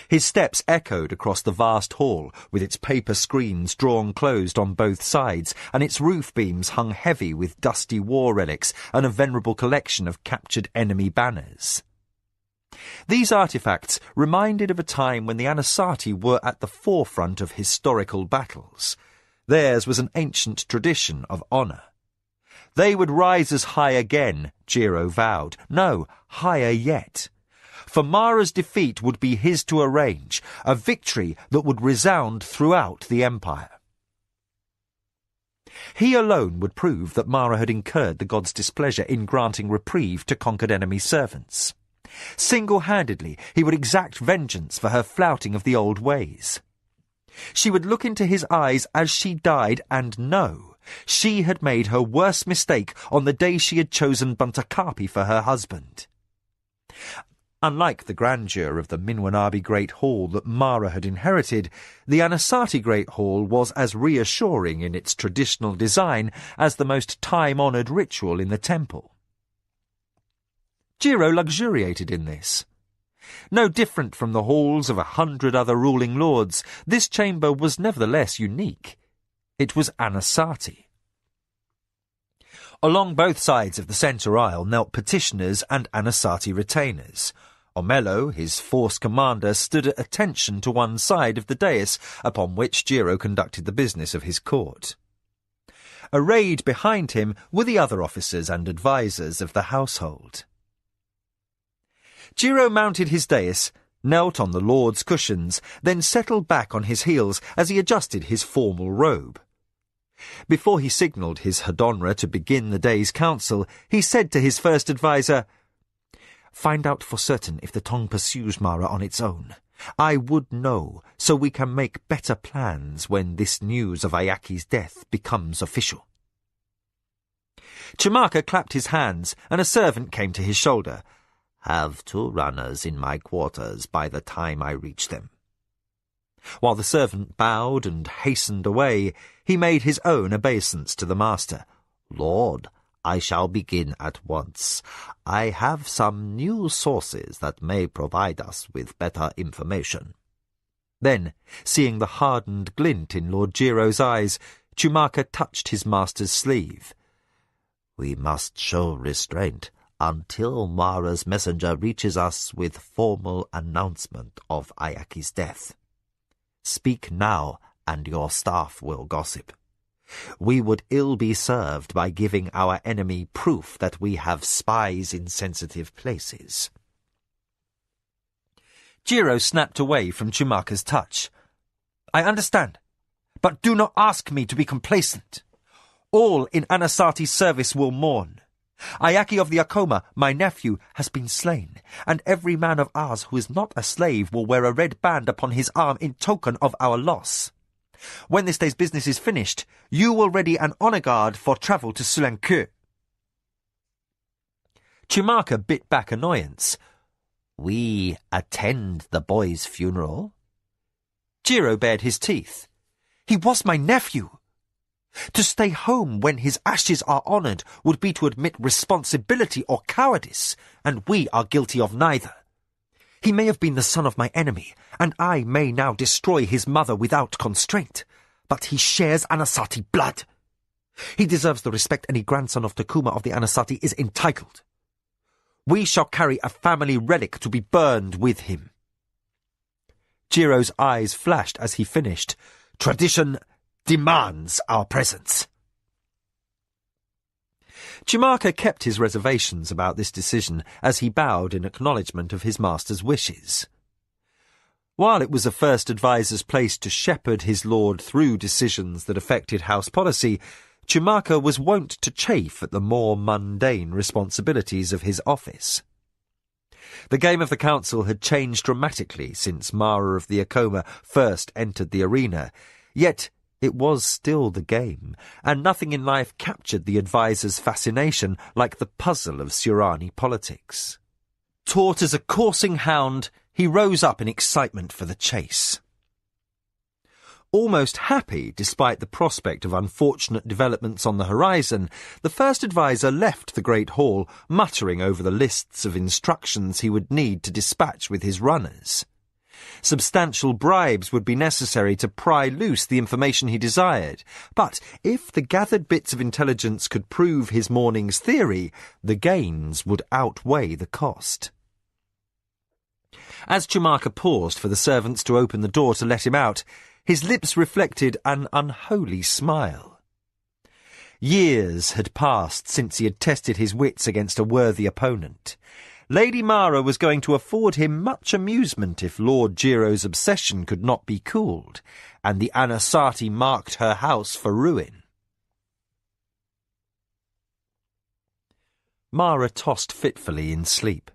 [SPEAKER 1] His steps echoed across the vast hall, with its paper screens drawn closed on both sides, and its roof beams hung heavy with dusty war relics and a venerable collection of captured enemy banners. These artifacts reminded of a time when the Anasati were at the forefront of historical battles. Theirs was an ancient tradition of honour. They would rise as high again, Jiro vowed. No, higher yet. For Mara's defeat would be his to arrange, a victory that would resound throughout the empire. He alone would prove that Mara had incurred the god's displeasure in granting reprieve to conquered enemy servants. Single-handedly, he would exact vengeance for her flouting of the old ways. She would look into his eyes as she died and know she had made her worst mistake on the day she had chosen Buntakapi for her husband. Unlike the grandeur of the Minwanabi Great Hall that Mara had inherited, the Anasati Great Hall was as reassuring in its traditional design as the most time-honoured ritual in the temple. Jiro luxuriated in this. No different from the halls of 100 other ruling lords, this chamber was nevertheless unique. It was Anasati. Along both sides of the centre aisle knelt petitioners and Anasati retainers. Omelo, his force commander, stood at attention to one side of the dais upon which Jiro conducted the business of his court. Arrayed behind him were the other officers and advisers of the household. Jiro mounted his dais, knelt on the lord's cushions, then settled back on his heels as he adjusted his formal robe. Before he signalled his Hadonra to begin the day's council, he said to his first adviser, "Find out for certain if the Tong pursues Mara on its own. I would know, so we can make better plans when this news of Ayaki's death becomes official." Chumaka clapped his hands, and a servant came to his shoulder.
[SPEAKER 5] "Have 2 runners in my quarters by the time I reach them."
[SPEAKER 1] While the servant bowed and hastened away, he made his own obeisance to the master.
[SPEAKER 5] "Lord, I shall begin at once. I have some new sources that may provide us with better information."
[SPEAKER 1] Then, seeing the hardened glint in Lord Jiro's eyes, Chumaka touched his master's sleeve.
[SPEAKER 5] "We must show restraint until Mara's messenger reaches us with formal announcement of Ayaki's death. Speak now, and your staff will gossip. We would ill be served by giving our enemy proof that we have spies in sensitive places."
[SPEAKER 1] Jiro snapped away from Chumaka's touch. "I understand, but do not ask me to be complacent. All in Anasati's service will mourn. Ayaki of the Akoma, my nephew, has been slain, and every man of ours who is not a slave will wear a red band upon his arm in token of our loss. When this day's business is finished, you will ready an honour guard for travel to Sulanku." Chumaka bit back annoyance.
[SPEAKER 5] "We attend the boy's funeral?"
[SPEAKER 1] Jiro bared his teeth. "He was my nephew. To stay home when his ashes are honoured would be to admit responsibility or cowardice, and we are guilty of neither.
[SPEAKER 4] He may have been the son of my enemy, and I may now destroy his mother without constraint, but he shares Anasati blood. He deserves the respect any grandson of Takuma of the Anasati is entitled. We shall carry a family relic to be burned with him." Jiro's eyes flashed as he finished. "Tradition demands our presence." Chimaka kept his reservations about this decision as he bowed in acknowledgement of his master's wishes. While it was a first advisor's place to shepherd his lord through decisions that affected house policy, Chimaka was wont to chafe at the more mundane responsibilities of his office. The game of the council had changed dramatically since Mara of the Akoma first entered the arena, yet it was still the game, and nothing in life captured the advisor's fascination like the puzzle of Surani politics. Taut as a coursing hound, he rose up in excitement for the chase. Almost happy, despite the prospect of unfortunate developments on the horizon, the first adviser left the great hall, muttering over the lists of instructions he would need to dispatch with his runners. Substantial bribes would be necessary to pry loose the information he desired, but if the gathered bits of intelligence could prove his morning's theory, the gains would outweigh the cost. As Chimaka paused for the servants to open the door to let him out, his lips reflected an unholy smile. Years had passed since he had tested his wits against a worthy opponent. Lady Mara was going to afford him much amusement if Lord Jiro's obsession could not be cooled, and the Anasati marked her house for ruin. Mara tossed fitfully in sleep.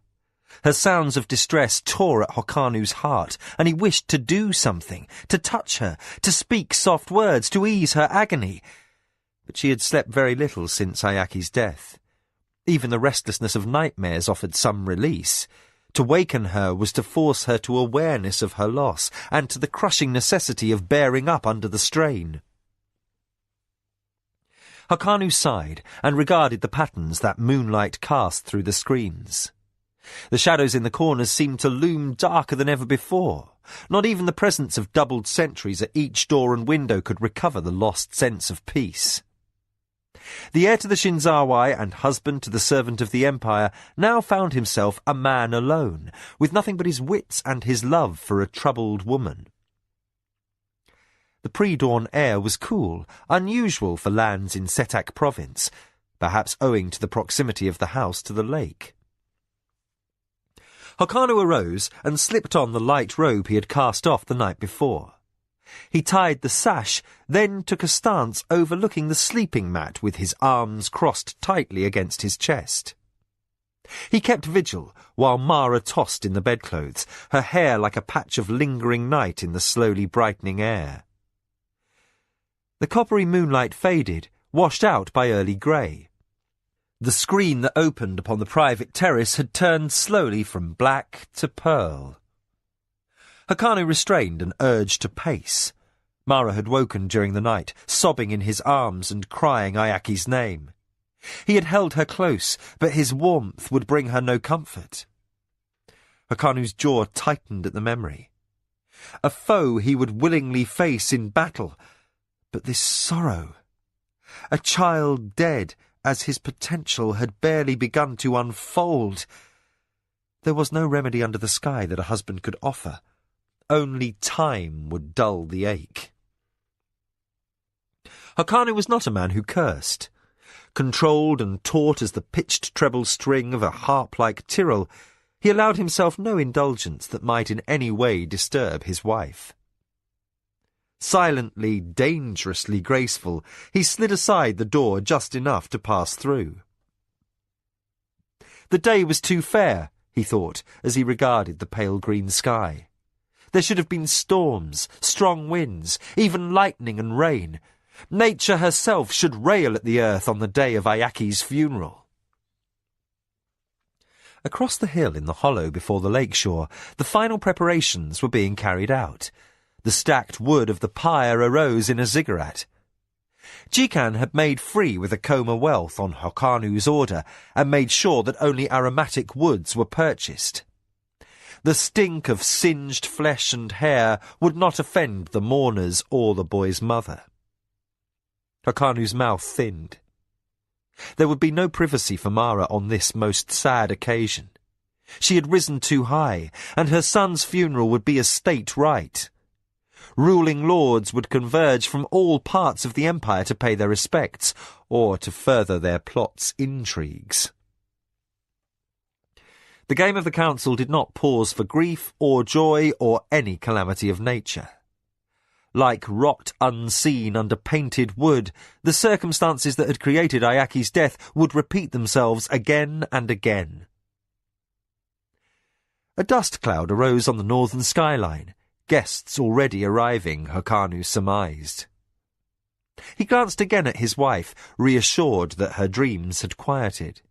[SPEAKER 4] Her sounds of distress tore at Hokanu's heart, and he wished to do something, to touch her, to speak soft words, to ease her agony. But she had slept very little since Ayaki's death. Even the restlessness of nightmares offered some release. To waken her was to force her to awareness of her loss, and to the crushing necessity of bearing up under the strain. Hokanu sighed, and regarded the patterns that moonlight cast through the screens. The shadows in the corners seemed to loom darker than ever before. Not even the presence of doubled sentries at each door and window could recover the lost sense of peace. The heir to the Shinzawai and husband to the servant of the Empire now found himself a man alone, with nothing but his wits and his love for a troubled woman. The pre-dawn air was cool, unusual for lands in Setak province, perhaps owing to the proximity of the house to the lake. Hokanu arose and slipped on the light robe he had cast off the night before. He tied the sash, then took a stance overlooking the sleeping mat with his arms crossed tightly against his chest. He kept vigil while Mara tossed in the bedclothes, her hair like a patch of lingering night in the slowly brightening air. The coppery moonlight faded, washed out by early grey. The screen that opened upon the private terrace had turned slowly from black to pearl. Hokanu restrained an urge to pace. Mara had woken during the night, sobbing in his arms and crying Ayaki's name. He had held her close, but his warmth would bring her no comfort. Hokanu's jaw tightened at the memory. A foe he would willingly face in battle, but this sorrow. A child dead, as his potential had barely begun to unfold. There was no remedy under the sky that a husband could offer. Only time would dull the ache. Hokanu was not a man who cursed. Controlled and taut as the pitched treble string of a harp-like Tyrrell, he allowed himself no indulgence that might in any way disturb his wife. Silently, dangerously graceful, he slid aside the door just enough to pass through. The day was too fair, he thought, as he regarded the pale green sky. There should have been storms, strong winds, even lightning and rain. Nature herself should rail at the earth on the day of Ayaki's funeral. Across the hill in the hollow before the lakeshore, the final preparations were being carried out. The stacked wood of the pyre arose in a ziggurat. Jikan had made free with Akoma wealth on Hokanu's order and made sure that only aromatic woods were purchased.
[SPEAKER 1] The stink of singed flesh and hair would not offend the mourners or the boy's mother. Hakanu's mouth thinned. There would be no privacy for Mara on this most sad occasion. She had risen too high, and her son's funeral would be a state rite. Ruling lords would converge from all parts of the empire to pay their respects, or to further their plot's intrigues. The game of the council did not pause for grief or joy or any calamity of nature. Like rot unseen under painted wood, the circumstances that had created Ayaki's death would repeat themselves again and again. A dust cloud arose on the northern skyline, guests already arriving, Hakanu surmised. He glanced again at his wife, reassured that her dreams had quieted.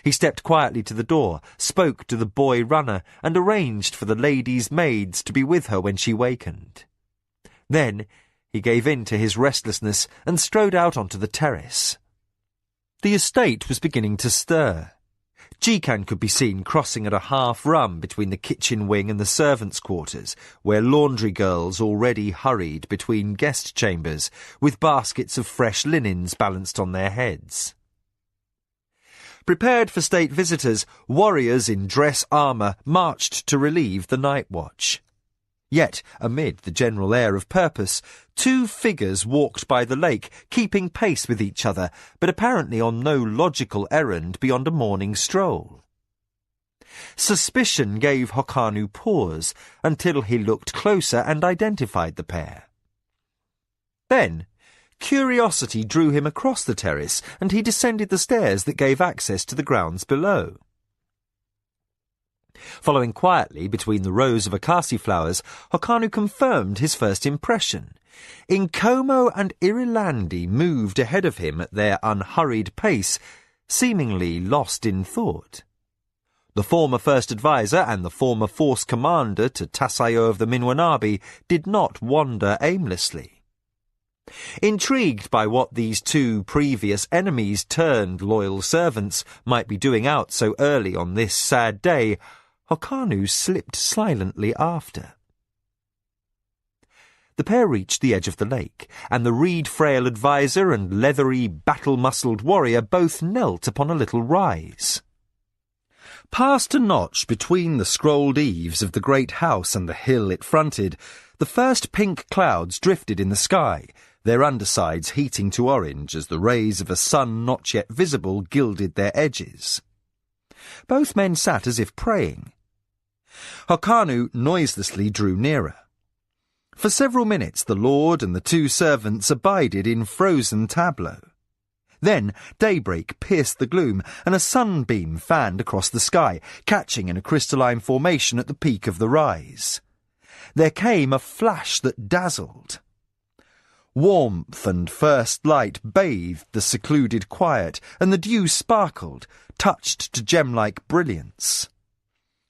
[SPEAKER 1] He stepped quietly to the door, spoke to the boy runner, and arranged for the ladies' maids to be with her when she wakened. Then he gave in to his restlessness and strode out onto the terrace. The estate was beginning to stir. Jikan could be seen crossing at a half-run between the kitchen wing and the servants' quarters, where laundry girls already hurried between guest chambers, with baskets of fresh linens balanced on their heads. Prepared for state visitors, warriors in dress armour marched to relieve the night watch. Yet, amid the general air of purpose, two figures walked by the lake, keeping pace with each other, but apparently on no logical errand beyond a morning stroll. Suspicion gave Hakanu pause until he looked closer and identified the pair. Then, curiosity drew him across the terrace, and he descended the stairs that gave access to the grounds below. Following quietly between the rows of akasi flowers, Hakanu confirmed his first impression. Inkomo and Irilandi moved ahead of him at their unhurried pace, seemingly lost in thought. The former first adviser and the former force commander to Tasayo of the Minwanabi did not wander aimlessly. Intrigued by what these two previous enemies turned loyal servants might be doing out so early on this sad day, Hakanu slipped silently after. The pair reached the edge of the lake, and the reed-frail adviser and leathery, battle-muscled warrior both knelt upon a little rise. Past a notch between the scrolled eaves of the great house and the hill it fronted, the first pink clouds drifted in the sky, their undersides heating to orange as the rays of a sun not yet visible gilded their edges. Both men sat as if praying. Hakanu noiselessly drew nearer. For several minutes the lord and the two servants abided in frozen tableau. Then daybreak pierced the gloom, and a sunbeam fanned across the sky, catching in a crystalline formation at the peak of the rise. There came a flash that dazzled. Warmth and first light bathed the secluded quiet, and the dew sparkled, touched to gem-like brilliance.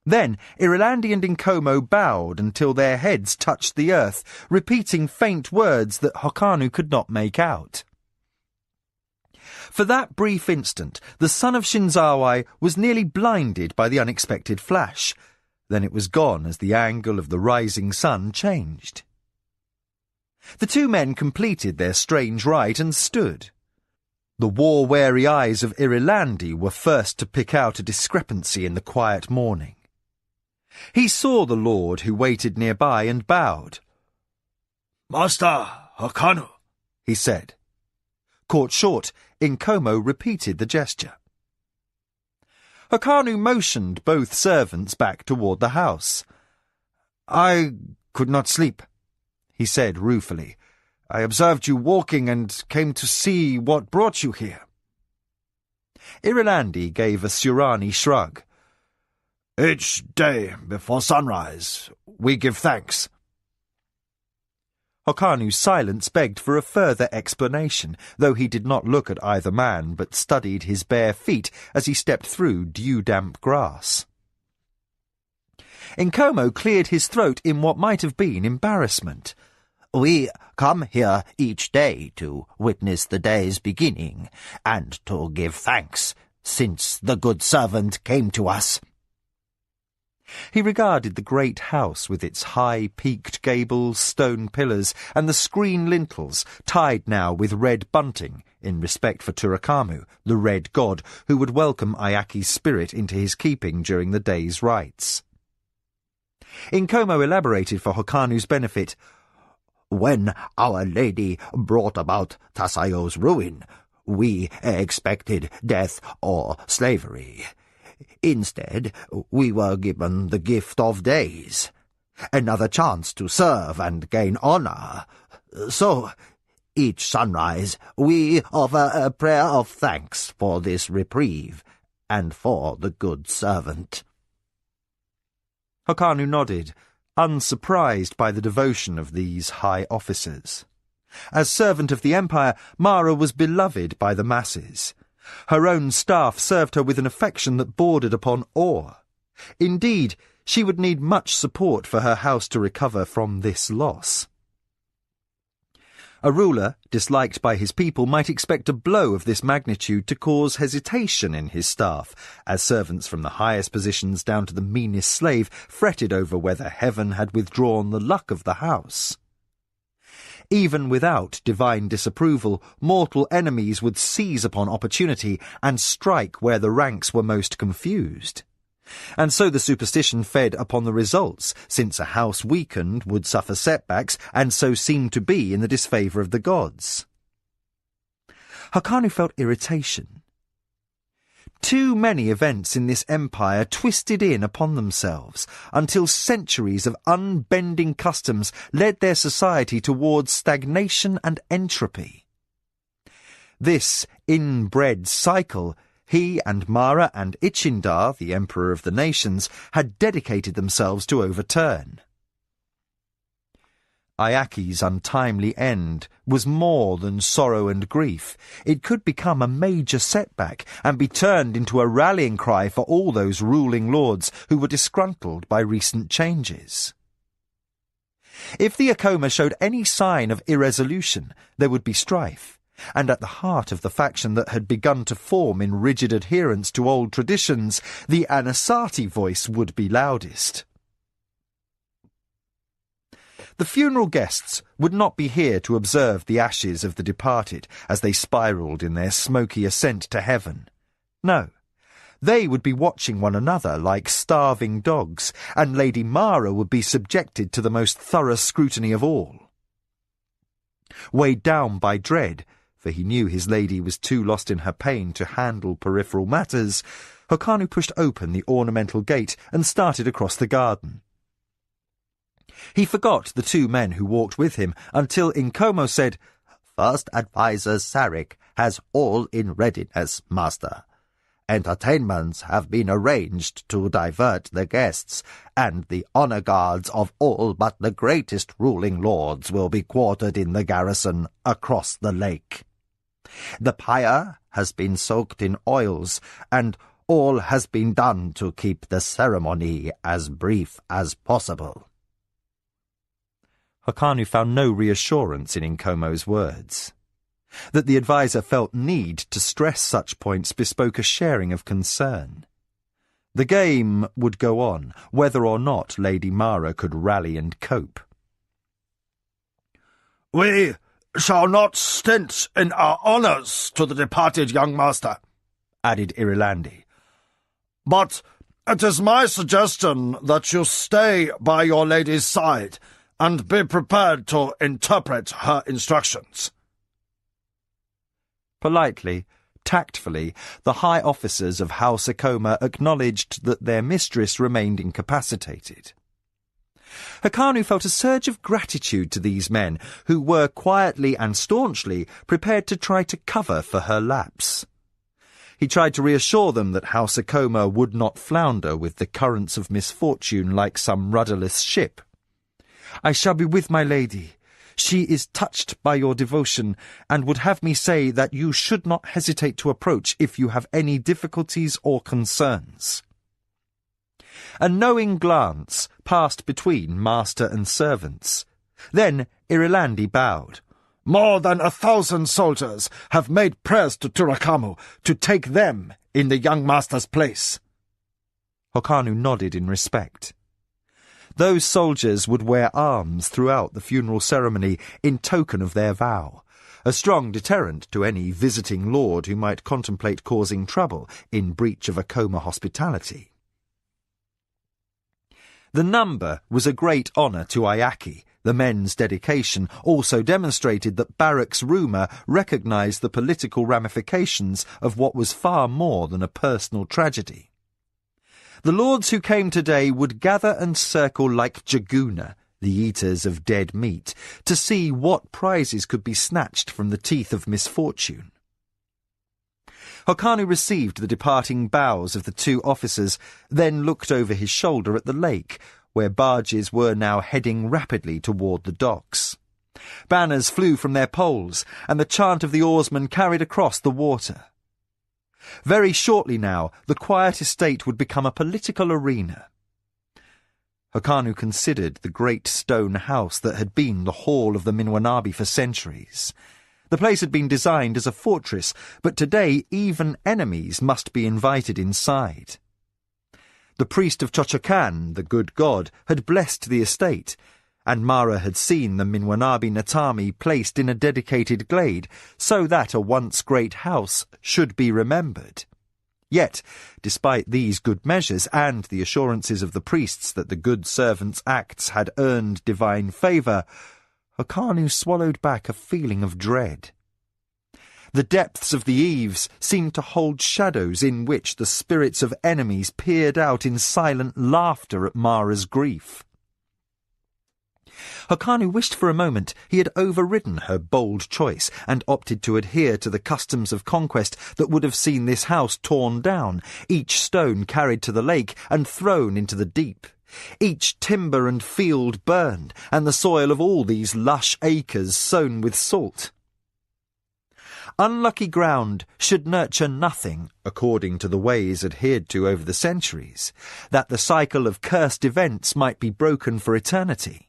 [SPEAKER 1] Then Irilandi and Inkomo bowed until their heads touched the earth, repeating faint words that Hakanu could not make out. For that brief instant, the son of Shinzawai was nearly blinded by the unexpected flash. Then it was gone as the angle of the rising sun changed. The two men completed their strange rite and stood. The war-weary eyes of Irilandi were first to pick out a discrepancy in the quiet morning. He saw the lord who waited nearby and bowed.
[SPEAKER 3] "Master Hakanu,"
[SPEAKER 1] he said. Caught short, Inkomo repeated the gesture. Hakanu motioned both servants back toward the house.
[SPEAKER 4] "I could not sleep," he said ruefully. "I observed you walking and came to see what brought you here."
[SPEAKER 1] Irilandi gave a Surani shrug.
[SPEAKER 3] "Each day before sunrise, we give thanks."
[SPEAKER 1] Hakanu's silence begged for a further explanation, though he did not look at either man, but studied his bare feet as he stepped through dew-damp grass. Inkomo cleared his throat in what might have been embarrassment.
[SPEAKER 5] "We come here each day to witness the day's beginning, and to give thanks, since the good servant came to us."
[SPEAKER 1] He regarded the great house with its high peaked gables, stone pillars, and the screen lintels, tied now with red bunting, in respect for Turakamu, the red god, who would welcome Ayaki's spirit into his keeping during the day's rites. Inkomo elaborated for Hokanu's benefit.
[SPEAKER 5] When Our Lady brought about Tasayo's ruin, we expected death or slavery. Instead, we were given the gift of days, another chance to serve and gain honor. So, each sunrise, we offer a prayer of thanks for this reprieve and for the good servant.
[SPEAKER 1] Hokanu nodded, unsurprised by the devotion of these high officers. As servant of the Empire, Mara was beloved by the masses. Her own staff served her with an affection that bordered upon awe. Indeed, she would need much support for her house to recover from this loss. A ruler, disliked by his people, might expect a blow of this magnitude to cause hesitation in his staff, as servants from the highest positions down to the meanest slave fretted over whether heaven had withdrawn the luck of the house. Even without divine disapproval, mortal enemies would seize upon opportunity and strike where the ranks were most confused. And so the superstition fed upon the results, since a house weakened would suffer setbacks, and so seemed to be in the disfavour of the gods. Hokanu felt irritation. Too many events in this empire twisted in upon themselves, until centuries of unbending customs led their society towards stagnation and entropy. This inbred cycle he and Mara and Ichindar, the Emperor of the Nations, had dedicated themselves to overturn. Ayaki's untimely end was more than sorrow and grief. It could become a major setback and be turned into a rallying cry for all those ruling lords who were disgruntled by recent changes. If the Akoma showed any sign of irresolution, there would be strife, and at the heart of the faction that had begun to form in rigid adherence to old traditions, the Anasati voice would be loudest. The funeral guests would not be here to observe the ashes of the departed as they spiralled in their smoky ascent to heaven. No, they would be watching one another like starving dogs, and Lady Mara would be subjected to the most thorough scrutiny of all. Weighed down by dread, for he knew his lady was too lost in her pain to handle peripheral matters, Hokanu pushed open the ornamental gate and started across the garden. He forgot the two men who walked with him until Inkomo said,
[SPEAKER 5] "First Advisor Sarek has all in readiness, Master. Entertainments have been arranged to divert the guests, and the honor guards of all but the greatest ruling lords will be quartered in the garrison across the lake. The pyre has been soaked in oils, and all has been done to keep the ceremony as brief as possible."
[SPEAKER 1] Hokanu found no reassurance in Inkomo's words. That the adviser felt need to stress such points bespoke a sharing of concern. The game would go on, whether or not Lady Mara could rally and cope.
[SPEAKER 3] "We shall not stint in our honours to the departed young master," added Irilandi. "But it is my suggestion that you stay by your lady's side and be prepared to interpret her instructions."
[SPEAKER 1] Politely, tactfully, the high officers of House Akoma acknowledged that their mistress remained incapacitated. Hokanu felt a surge of gratitude to these men, who were quietly and staunchly prepared to try to cover for her lapse. He tried to reassure them that House Akoma would not flounder with the currents of misfortune like some rudderless ship. "I shall be with my lady. She is touched by your devotion, and would have me say that you should not hesitate to approach if you have any difficulties or concerns." A knowing glance passed between master and servants. Then Irilandi bowed.
[SPEAKER 3] "More than 1,000 soldiers have made prayers to Turakamu to take them in the young master's place."
[SPEAKER 1] Hokanu nodded in respect. Those soldiers would wear arms throughout the funeral ceremony in token of their vow, a strong deterrent to any visiting lord who might contemplate causing trouble in breach of Akoma hospitality. The number was a great honour to Ayaki. The men's dedication also demonstrated that Barak's rumour recognised the political ramifications of what was far more than a personal tragedy. The lords who came today would gather and circle like Jaguna, the eaters of dead meat, to see what prizes could be snatched from the teeth of misfortune. Hokanu received the departing bows of the two officers, then looked over his shoulder at the lake, where barges were now heading rapidly toward the docks. Banners flew from their poles, and the chant of the oarsmen carried across the water. Very shortly now, the quiet estate would become a political arena. Hokanu considered the great stone house that had been the hall of the Minwanabi for centuries. The place had been designed as a fortress, but today even enemies must be invited inside. The priest of Chochokan, the good god, had blessed the estate, and Mara had seen the Minwanabi Natami placed in a dedicated glade, so that a once great house should be remembered. Yet, despite these good measures and the assurances of the priests that the good servant's acts had earned divine favour, Hokanu swallowed back a feeling of dread. The depths of the eaves seemed to hold shadows in which the spirits of enemies peered out in silent laughter at Mara's grief. Hokanu wished for a moment he had overridden her bold choice and opted to adhere to the customs of conquest that would have seen this house torn down, each stone carried to the lake and thrown into the deep, each timber and field burned, and the soil of all these lush acres sown with salt. Unlucky ground should nurture nothing, according to the ways adhered to over the centuries, that the cycle of cursed events might be broken for eternity.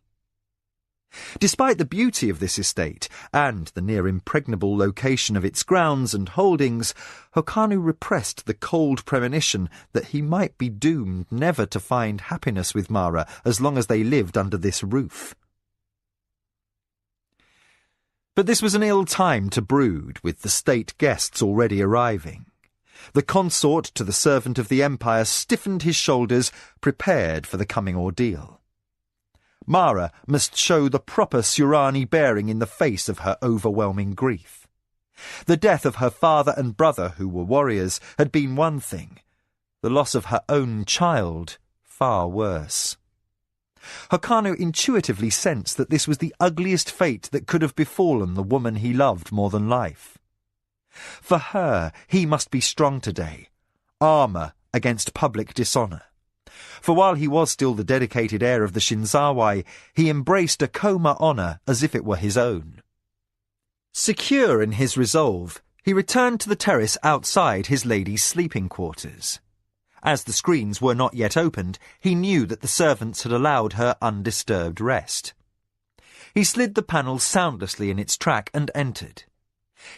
[SPEAKER 1] Despite the beauty of this estate and the near impregnable location of its grounds and holdings, Hokanu repressed the cold premonition that he might be doomed never to find happiness with Mara as long as they lived under this roof. But this was an ill time to brood, with the state guests already arriving. The consort to the servant of the empire stiffened his shoulders, prepared for the coming ordeal. Mara must show the proper Surani bearing in the face of her overwhelming grief. The death of her father and brother, who were warriors, had been one thing. The loss of her own child, far worse. Hokanu intuitively sensed that this was the ugliest fate that could have befallen the woman he loved more than life. For her, he must be strong today, armour against public dishonour. For while he was still the dedicated heir of the Shinzawai, he embraced Akoma honour as if it were his own. Secure in his resolve, he returned to the terrace outside his lady's sleeping quarters. As the screens were not yet opened, he knew that the servants had allowed her undisturbed rest. He slid the panel soundlessly in its track and entered.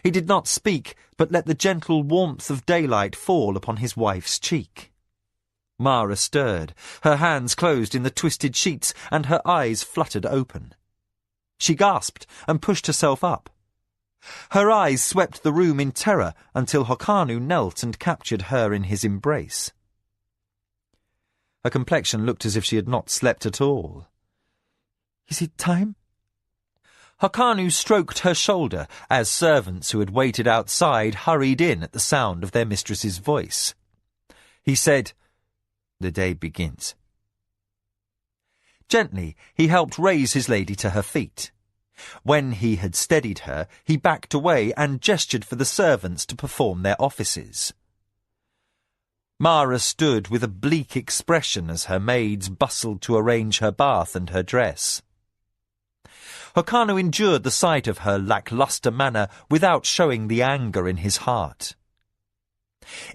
[SPEAKER 1] He did not speak, but let the gentle warmth of daylight fall upon his wife's cheek. Mara stirred, her hands closed in the twisted sheets, and her eyes fluttered open. She gasped and pushed herself up. Her eyes swept the room in terror until Hokanu knelt and captured her in his embrace. Her complexion looked as if she had not slept at all. "Is it time?" Hokanu stroked her shoulder as servants who had waited outside hurried in at the sound of their mistress's voice. He said, "The day begins." Gently, he helped raise his lady to her feet. When he had steadied her, he backed away and gestured for the servants to perform their offices. Mara stood with a bleak expression as her maids bustled to arrange her bath and her dress. Hokanu endured the sight of her lacklustre manner without showing the anger in his heart.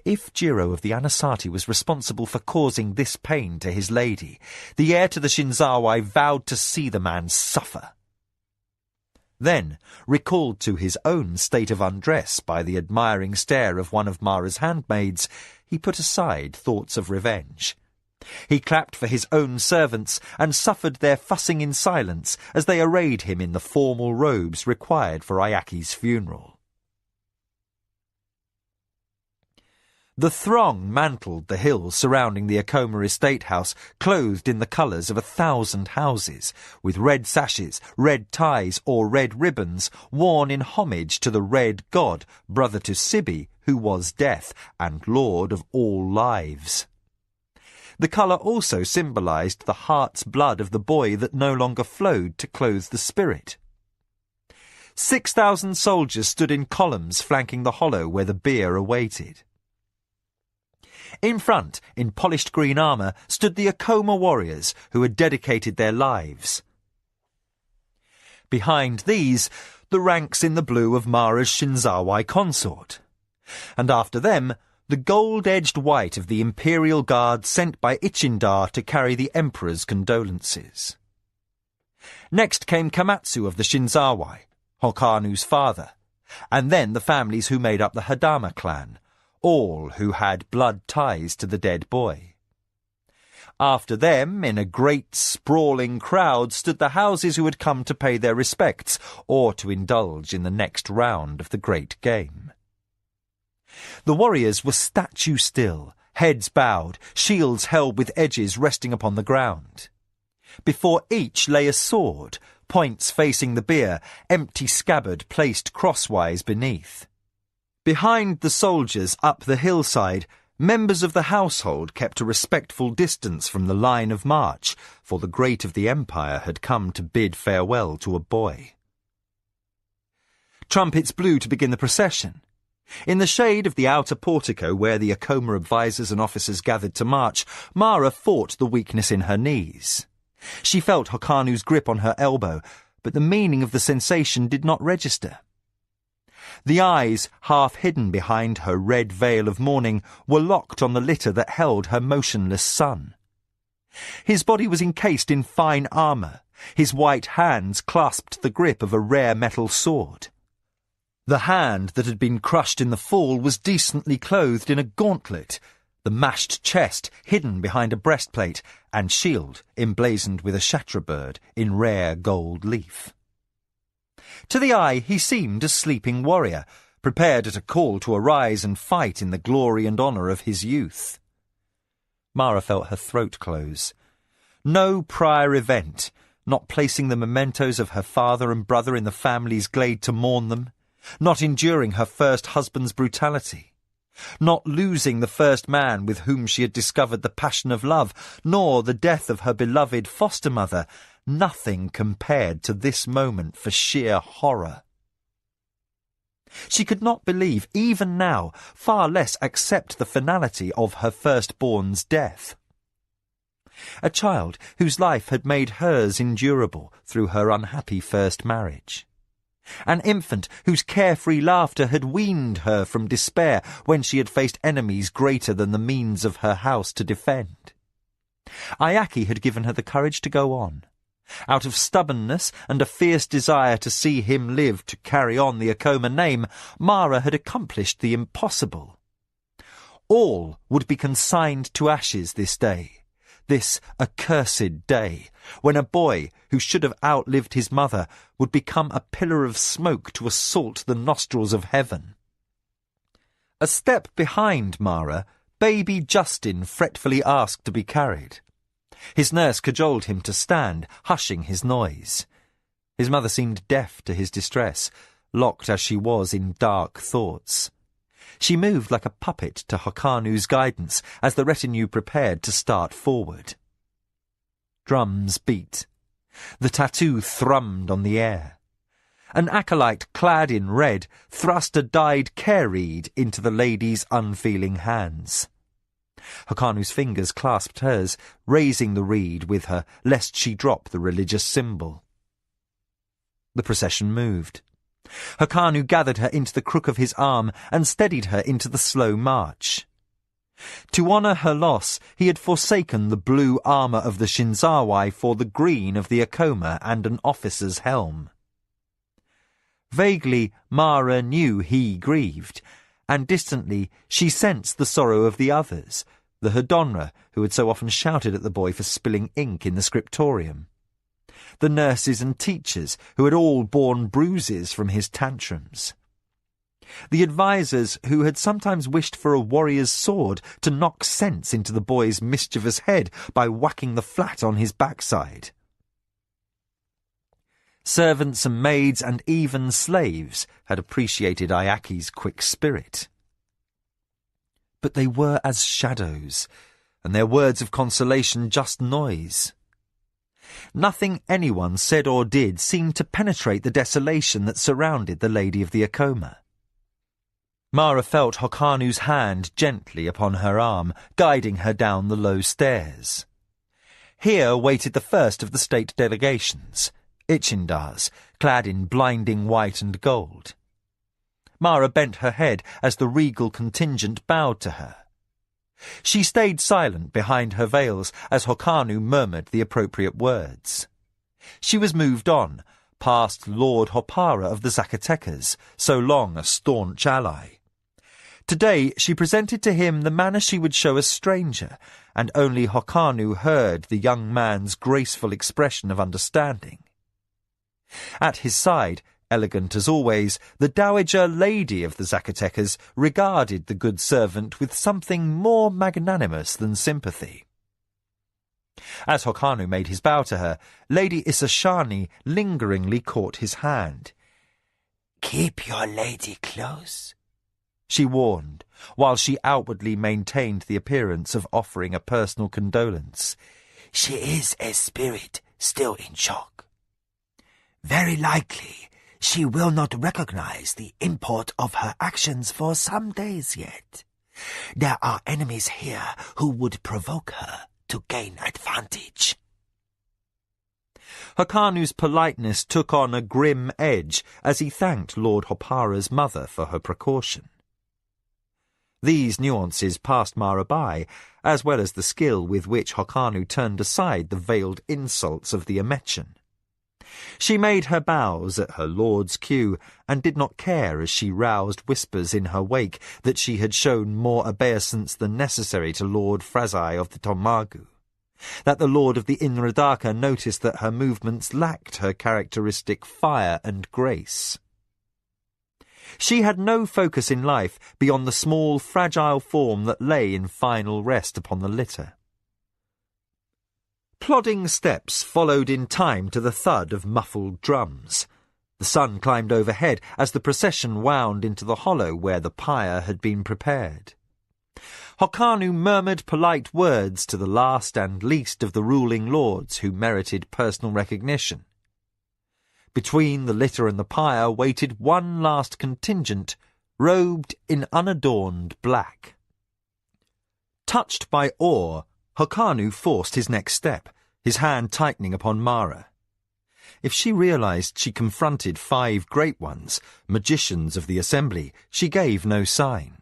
[SPEAKER 1] If Jiro of the Anasati was responsible for causing this pain to his lady, the heir to the Shinzawai vowed to see the man suffer. Then, recalled to his own state of undress by the admiring stare of one of Mara's handmaids, he put aside thoughts of revenge. He clapped for his own servants and suffered their fussing in silence as they arrayed him in the formal robes required for Ayaki's funeral. The throng mantled the hills surrounding the Acoma estate house, clothed in the colours of 1,000 houses, with red sashes, red ties or red ribbons, worn in homage to the red god, brother to Sibi, who was death and lord of all lives. The colour also symbolised the heart's blood of the boy that no longer flowed to clothe the spirit. 6,000 soldiers stood in columns flanking the hollow where the bier awaited. In front, in polished green armour, stood the Acoma warriors who had dedicated their lives. Behind these, the ranks in the blue of Mara's Shinzawai consort. And after them, the gold-edged white of the Imperial Guard sent by Ichindar to carry the Emperor's condolences. Next came Kamatsu of the Shinzawai, Hokanu's father, and then the families who made up the Hadama clan, all who had blood ties to the dead boy. After them, in a great sprawling crowd, stood the houses who had come to pay their respects or to indulge in the next round of the great game. The warriors were statue still, heads bowed, shields held with edges resting upon the ground. Before each lay a sword, points facing the bier, empty scabbard placed crosswise beneath. Behind the soldiers up the hillside, members of the household kept a respectful distance from the line of march, for the great of the empire had come to bid farewell to a boy. Trumpets blew to begin the procession. In the shade of the outer portico where the Acoma advisers and officers gathered to march, Mara fought the weakness in her knees. She felt Hokanu's grip on her elbow, but the meaning of the sensation did not register. The eyes, half hidden behind her red veil of mourning, were locked on the litter that held her motionless son. His body was encased in fine armour. His white hands clasped the grip of a rare metal sword. The hand that had been crushed in the fall was decently clothed in a gauntlet, the mashed chest hidden behind a breastplate, and shield emblazoned with a shatra bird in rare gold leaf. To the eye he seemed a sleeping warrior, prepared at a call to arise and fight in the glory and honour of his youth. Mara felt her throat close. No prior event, not placing the mementos of her father and brother in the family's glade to mourn them, not enduring her first husband's brutality, not losing the first man with whom she had discovered the passion of love, nor the death of her beloved foster-mother, nothing compared to this moment for sheer horror. She could not believe, even now, far less accept the finality of her firstborn's death. A child whose life had made hers endurable through her unhappy first marriage. An infant whose carefree laughter had weaned her from despair when she had faced enemies greater than the means of her house to defend. Ayaki had given her the courage to go on. Out of stubbornness and a fierce desire to see him live to carry on the Acoma name, Mara had accomplished the impossible. All would be consigned to ashes this day. This accursed day, when a boy who should have outlived his mother would become a pillar of smoke to assault the nostrils of heaven. A step behind Mara, baby Justin fretfully asked to be carried. His nurse cajoled him to stand, hushing his noise. His mother seemed deaf to his distress, locked as she was in dark thoughts. She moved like a puppet to Hokanu's guidance as the retinue prepared to start forward. Drums beat. The tattoo thrummed on the air. An acolyte clad in red thrust a dyed care reed into the lady's unfeeling hands. Hokanu's fingers clasped hers, raising the reed with her, lest she drop the religious symbol. The procession moved. Hokanu gathered her into the crook of his arm and steadied her into the slow march. To honour her loss, he had forsaken the blue armour of the Shinzawai for the green of the Acoma and an officer's helm. Vaguely, Mara knew he grieved, and distantly she sensed the sorrow of the others, the Hedonra who had so often shouted at the boy for spilling ink in the scriptorium, the nurses and teachers who had all borne bruises from his tantrums, the advisers who had sometimes wished for a warrior's sword to knock sense into the boy's mischievous head by whacking the flat on his backside. Servants and maids and even slaves had appreciated Ayaki's quick spirit. But they were as shadows, and their words of consolation just noise. Nothing anyone said or did seemed to penetrate the desolation that surrounded the Lady of the Akoma. Mara felt Hokanu's hand gently upon her arm, guiding her down the low stairs. Here waited the first of the state delegations, Ichindars, clad in blinding white and gold. Mara bent her head as the regal contingent bowed to her. She stayed silent behind her veils as Hokanu murmured the appropriate words. She was moved on, past Lord Hopara of the Zacatecas, so long a staunch ally. Today she presented to him the manner she would show a stranger, and only Hokanu heard the young man's graceful expression of understanding. At his side, elegant as always, the Dowager Lady of the Zacatecas regarded the good servant with something more magnanimous than sympathy. As Hokanu made his bow to her, Lady Isashani lingeringly caught his hand.
[SPEAKER 4] "Keep your lady close,"
[SPEAKER 1] she warned, while she outwardly maintained the appearance of offering a personal condolence.
[SPEAKER 4] "She is a spirit still in shock. Very likely she will not recognize the import of her actions for some days yet. There are enemies here who would provoke her to gain advantage."
[SPEAKER 1] Hokanu's politeness took on a grim edge as he thanked Lord Hopara's mother for her precaution. These nuances passed Mara by, as well as the skill with which Hokanu turned aside the veiled insults of the Amechan. She made her bows at her lord's cue, and did not care as she roused whispers in her wake that she had shown more obeisance than necessary to Lord Frazai of the Tomagu, that the Lord of the Inradaka noticed that her movements lacked her characteristic fire and grace. She had no focus in life beyond the small, fragile form that lay in final rest upon the litter. Plodding steps followed in time to the thud of muffled drums. The sun climbed overhead as the procession wound into the hollow where the pyre had been prepared. Hokanu murmured polite words to the last and least of the ruling lords who merited personal recognition. Between the litter and the pyre waited one last contingent, robed in unadorned black. Touched by awe, Hokanu forced his next step, his hand tightening upon Mara. If she realized she confronted 5 great ones, magicians of the assembly, she gave no sign.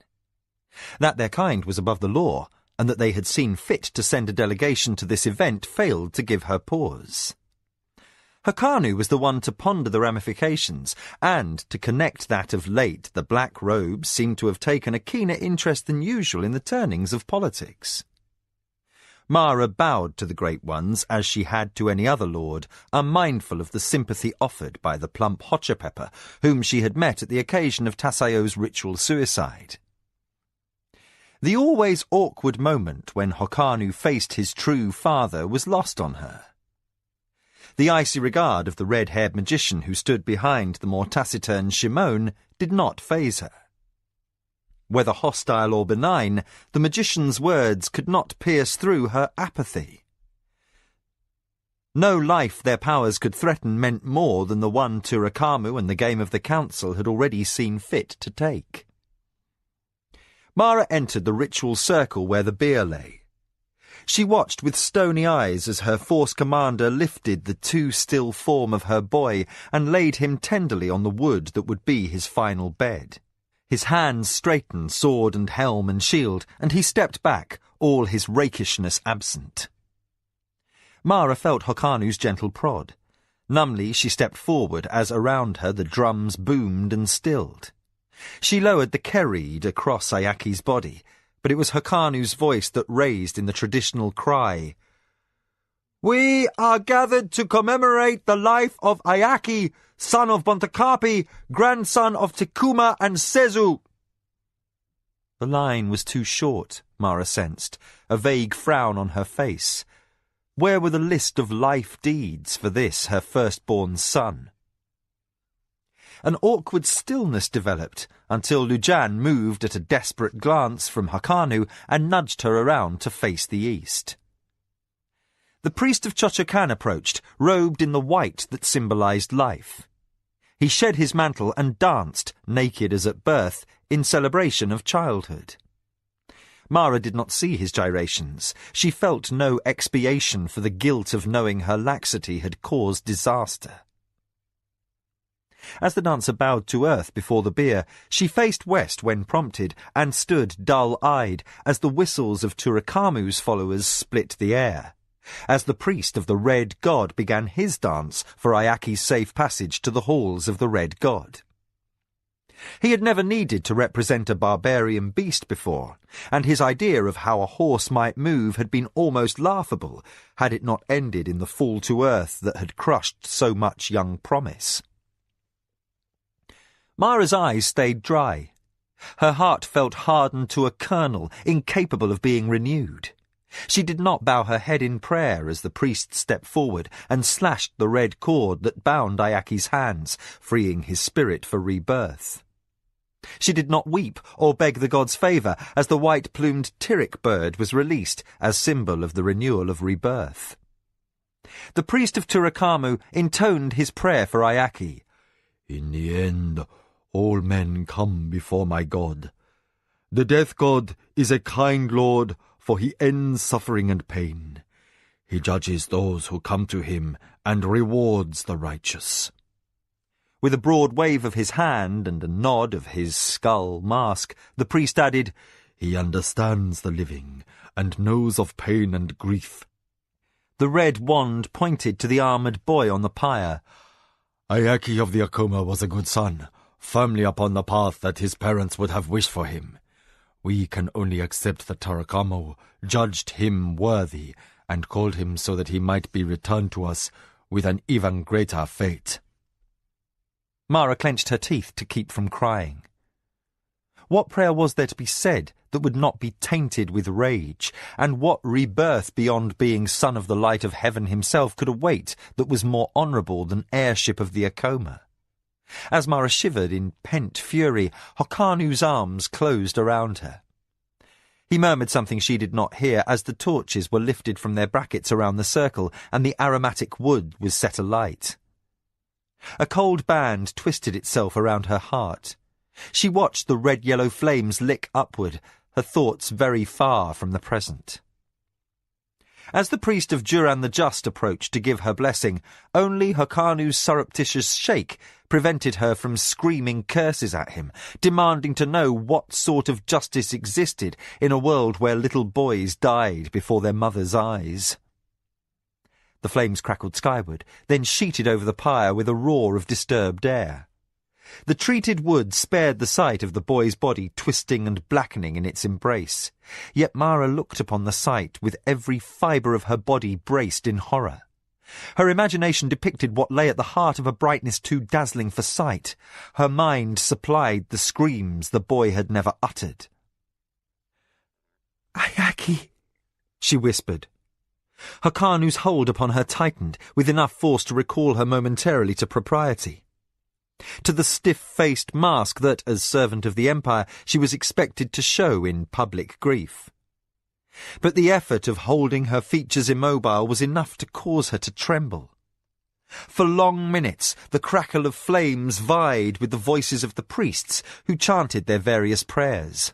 [SPEAKER 1] That their kind was above the law, and that they had seen fit to send a delegation to this event failed to give her pause. Hokanu was the one to ponder the ramifications, and to connect that of late the black robes seemed to have taken a keener interest than usual in the turnings of politics. Mara bowed to the great ones as she had to any other lord, unmindful of the sympathy offered by the plump Hotchapepper, whom she had met at the occasion of Tasayo's ritual suicide. The always awkward moment when Hokanu faced his true father was lost on her. The icy regard of the red-haired magician who stood behind the more taciturn Shimon did not faze her. Whether hostile or benign, the magician's words could not pierce through her apathy. No life their powers could threaten meant more than the one Turakamu and the Game of the Council had already seen fit to take. Mara entered the ritual circle where the bier lay. She watched with stony eyes as her force commander lifted the too-still form of her boy and laid him tenderly on the wood that would be his final bed. His hands straightened sword and helm and shield, and he stepped back, all his rakishness absent. Mara felt Hokanu's gentle prod. Numbly she stepped forward as around her the drums boomed and stilled. She lowered the kereed across Ayaki's body, but it was Hakanu's voice that raised in the traditional cry. "We are gathered to commemorate the life of Ayaki, son of Bontakapi, grandson of Tekuma and Sezu." The line was too short, Mara sensed, a vague frown on her face. Where were the list of life deeds for this, her firstborn son? An awkward stillness developed until Lujan moved at a desperate glance from Hakanu and nudged her around to face the east. The priest of Chochokan approached, robed in the white that symbolized life. He shed his mantle and danced, naked as at birth, in celebration of childhood. Mara did not see his gyrations. She felt no expiation for the guilt of knowing her laxity had caused disaster. As the dancer bowed to earth before the bier, she faced west when prompted and stood dull-eyed as the whistles of Turakamu's followers split the air, as the priest of the Red God began his dance for Ayaki's safe passage to the halls of the Red God. He had never needed to represent a barbarian beast before, and his idea of how a horse might move had been almost laughable had it not ended in the fall to earth that had crushed so much young promise. Mara's eyes stayed dry. Her heart felt hardened to a kernel, incapable of being renewed. She did not bow her head in prayer as the priest stepped forward and slashed the red cord that bound Ayaki's hands, freeing his spirit for rebirth. She did not weep or beg the god's favour as the white-plumed Tirik bird was released as symbol of the renewal of rebirth. The priest of Turakamu intoned his prayer for Ayaki.
[SPEAKER 3] "In the end, all men come before my God. The death god is a kind lord, for he ends suffering and pain. He judges those who come to him and rewards the righteous."
[SPEAKER 1] With a broad wave of his hand and a nod of his skull mask, the priest added,
[SPEAKER 3] "He understands the living and knows of pain and grief."
[SPEAKER 1] The red wand pointed to the armoured boy on the pyre.
[SPEAKER 3] "Ayaki of the Akuma was a good son, firmly upon the path that his parents would have wished for him. We can only accept that Tarakamo judged him worthy and called him so that he might be returned to us with an even greater fate."
[SPEAKER 1] Mara clenched her teeth to keep from crying. What prayer was there to be said that would not be tainted with rage, and what rebirth beyond being son of the light of heaven himself could await that was more honourable than heirship of the Akoma? As Mara shivered in pent fury, Hokanu's arms closed around her. He murmured something she did not hear as the torches were lifted from their brackets around the circle and the aromatic wood was set alight. A cold band twisted itself around her heart. She watched the red-yellow flames lick upward, her thoughts very far from the present. As the priest of Duran the Just approached to give her blessing, only Hokanu's surreptitious shake prevented her from screaming curses at him, demanding to know what sort of justice existed in a world where little boys died before their mothers' eyes. The flames crackled skyward, then sheeted over the pyre with a roar of disturbed air. The treated wood spared the sight of the boy's body twisting and blackening in its embrace, yet Mara looked upon the sight with every fibre of her body braced in horror. Her imagination depicted what lay at the heart of a brightness too dazzling for sight. Her mind supplied the screams the boy had never uttered.
[SPEAKER 4] "Ayaki,"
[SPEAKER 1] she whispered. Hakanu's hold upon her tightened, with enough force to recall her momentarily to propriety. To the stiff-faced mask that, as servant of the Empire, she was expected to show in public grief. But the effort of holding her features immobile was enough to cause her to tremble. For long minutes the crackle of flames vied with the voices of the priests who chanted their various prayers.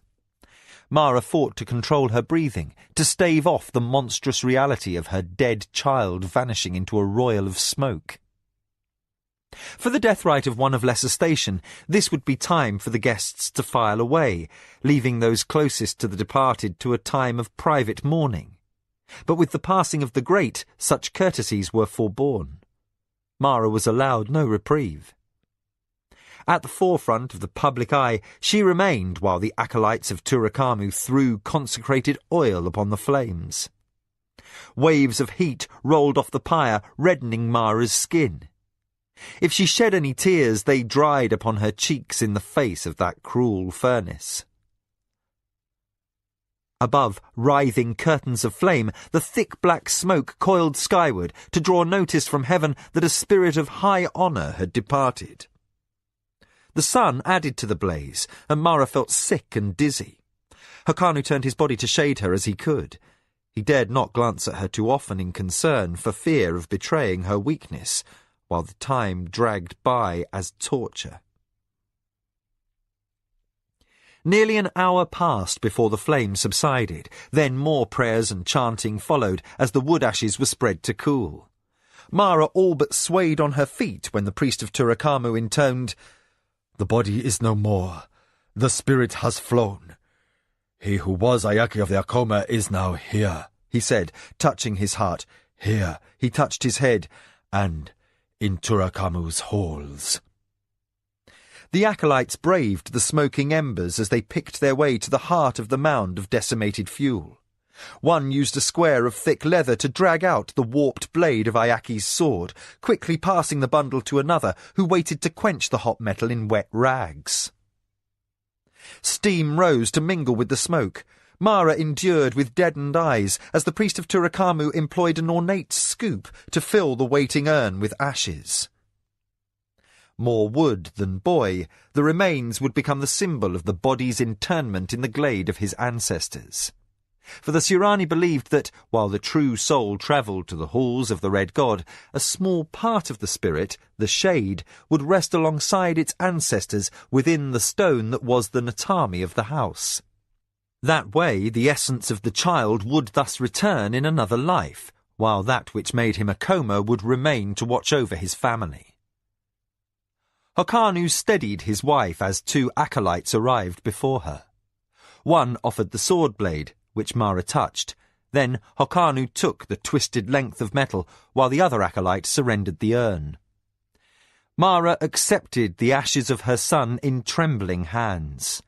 [SPEAKER 1] Mara fought to control her breathing, to stave off the monstrous reality of her dead child vanishing into a royal of smoke. For the death rite of one of lesser station, this would be time for the guests to file away, leaving those closest to the departed to a time of private mourning. But with the passing of the great, such courtesies were forborne. Mara was allowed no reprieve. At the forefront of the public eye, she remained while the acolytes of Turakamu threw consecrated oil upon the flames. Waves of heat rolled off the pyre, reddening Mara's skin. If she shed any tears, they dried upon her cheeks in the face of that cruel furnace. Above writhing curtains of flame, the thick black smoke coiled skyward to draw notice from heaven that a spirit of high honour had departed. The sun added to the blaze, and Mara felt sick and dizzy. Hakanu turned his body to shade her as he could. He dared not glance at her too often in concern for fear of betraying her weakness, while the time dragged by as torture. Nearly an hour passed before the flames subsided. Then more prayers and chanting followed as the wood ashes were spread to cool. Mara all but swayed on her feet when the priest of Turakamu intoned,
[SPEAKER 3] "The body is no more. The spirit has flown. He who was Ayaki of the Akoma is now here,"
[SPEAKER 1] he said, touching his heart.
[SPEAKER 3] "Here," he touched his head, "and in Turakamu's halls."
[SPEAKER 1] The acolytes braved the smoking embers as they picked their way to the heart of the mound of decimated fuel. One used a square of thick leather to drag out the warped blade of Ayaki's sword, quickly passing the bundle to another, who waited to quench the hot metal in wet rags. Steam rose to mingle with the smoke. Mara endured with deadened eyes as the priest of Turakamu employed an ornate scoop to fill the waiting urn with ashes. More wood than boy, the remains would become the symbol of the body's internment in the glade of his ancestors. For the Surani believed that, while the true soul travelled to the halls of the Red God, a small part of the spirit, the shade, would rest alongside its ancestors within the stone that was the Natami of the house. That way, the essence of the child would thus return in another life, while that which made him a Koma would remain to watch over his family. Hakanu steadied his wife as two acolytes arrived before her. One offered the sword blade, which Mara touched. Then Hakanu took the twisted length of metal, while the other acolyte surrendered the urn. Mara accepted the ashes of her son in trembling hands.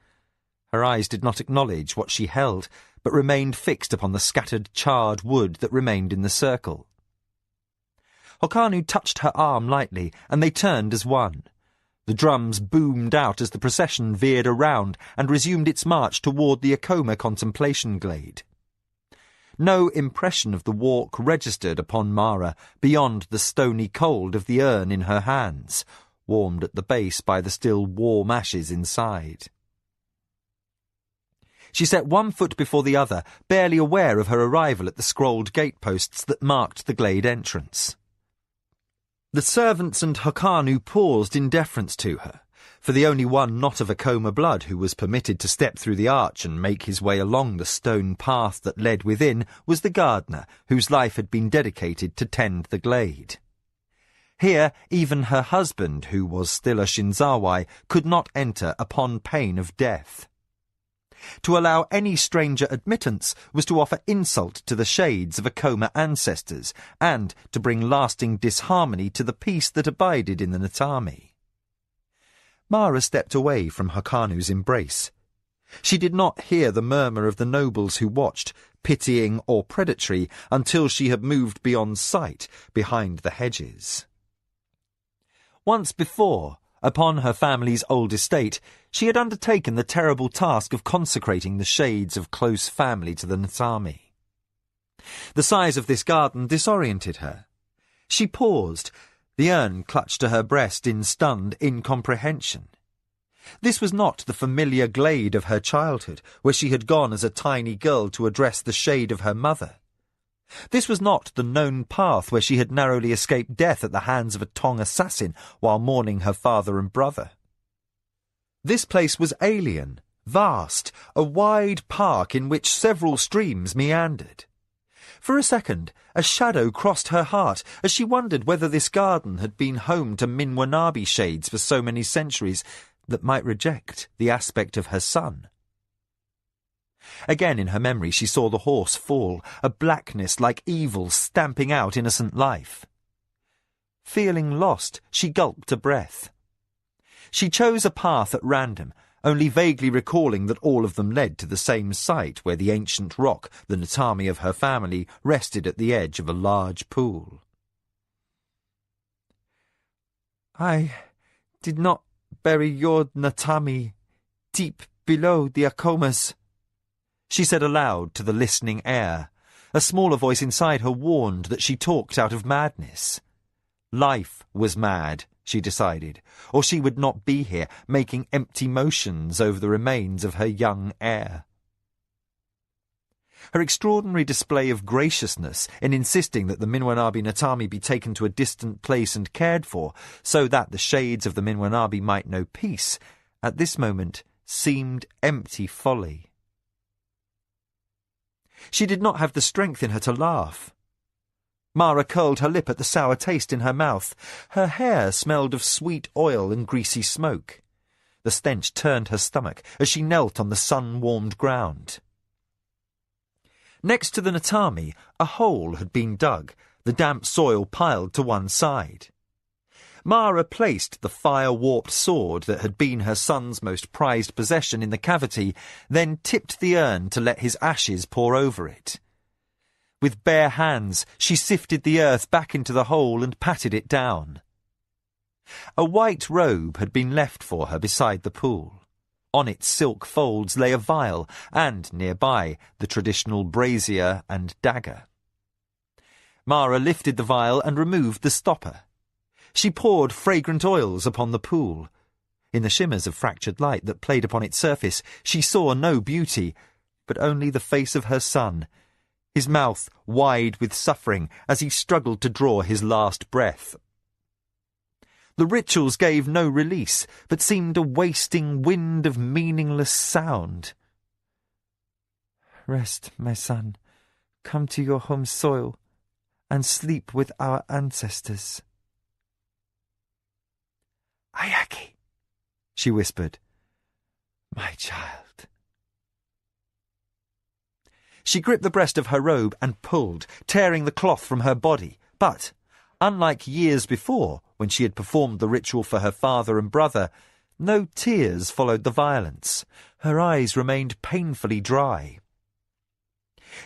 [SPEAKER 1] Her eyes did not acknowledge what she held, but remained fixed upon the scattered charred wood that remained in the circle. Hakanu touched her arm lightly, and they turned as one. The drums boomed out as the procession veered around and resumed its march toward the Akoma contemplation glade. No impression of the walk registered upon Mara beyond the stony cold of the urn in her hands, warmed at the base by the still warm ashes inside. She set one foot before the other, barely aware of her arrival at the scrolled gateposts that marked the glade entrance. The servants and Hakanu paused in deference to her, for the only one not of Akoma blood who was permitted to step through the arch and make his way along the stone path that led within was the gardener, whose life had been dedicated to tend the glade. Here even her husband, who was still a Shinzawai, could not enter upon pain of death. To allow any stranger admittance was to offer insult to the shades of Akoma ancestors, and to bring lasting disharmony to the peace that abided in the Natami. Mara stepped away from Hakanu's embrace. She did not hear the murmur of the nobles who watched, pitying or predatory, until she had moved beyond sight, behind the hedges. Once before, upon her family's old estate, she had undertaken the terrible task of consecrating the shades of close family to the Natami. The size of this garden disoriented her. She paused, the urn clutched to her breast in stunned incomprehension. This was not the familiar glade of her childhood, where she had gone as a tiny girl to address the shade of her mother. This was not the known path where she had narrowly escaped death at the hands of a Tong assassin while mourning her father and brother. This place was alien, vast, a wide park in which several streams meandered. For a second, a shadow crossed her heart as she wondered whether this garden had been home to Minwanabi shades for so many centuries that might reject the aspect of her son. Again in her memory she saw the horse fall, a blackness like evil stamping out innocent life. Feeling lost, she gulped a breath. She chose a path at random, only vaguely recalling that all of them led to the same site where the ancient rock, the Natami of her family, rested at the edge of a large pool.
[SPEAKER 4] I did not bury your Natami deep below the Akomas,
[SPEAKER 1] she said aloud to the listening air. A smaller voice inside her warned that she talked out of madness. Life was mad, she decided, or she would not be here, making empty motions over the remains of her young heir. Her extraordinary display of graciousness in insisting that the Minwanabi Natami be taken to a distant place and cared for, so that the shades of the Minwanabi might know peace, at this moment seemed empty folly. She did not have the strength in her to laugh. Mara curled her lip at the sour taste in her mouth. Her hair smelled of sweet oil and greasy smoke. The stench turned her stomach as she knelt on the sun-warmed ground. Next to the Natami, a hole had been dug, the damp soil piled to one side. Mara placed the fire-warped sword that had been her son's most prized possession in the cavity, then tipped the urn to let his ashes pour over it. With bare hands, she sifted the earth back into the hole and patted it down. A white robe had been left for her beside the pool. On its silk folds lay a vial, and, nearby, the traditional brazier and dagger. Mara lifted the vial and removed the stopper. She poured fragrant oils upon the pool. In the shimmers of fractured light that played upon its surface, she saw no beauty, but only the face of her son, his mouth wide with suffering as he struggled to draw his last breath. The rituals gave no release, but seemed a wasting wind of meaningless sound.
[SPEAKER 4] Rest, my son. Come to your home soil and sleep with our ancestors.
[SPEAKER 1] Ayaki, she whispered.
[SPEAKER 4] My child.
[SPEAKER 1] She gripped the breast of her robe and pulled, tearing the cloth from her body. But, unlike years before, when she had performed the ritual for her father and brother, no tears followed the violence. Her eyes remained painfully dry.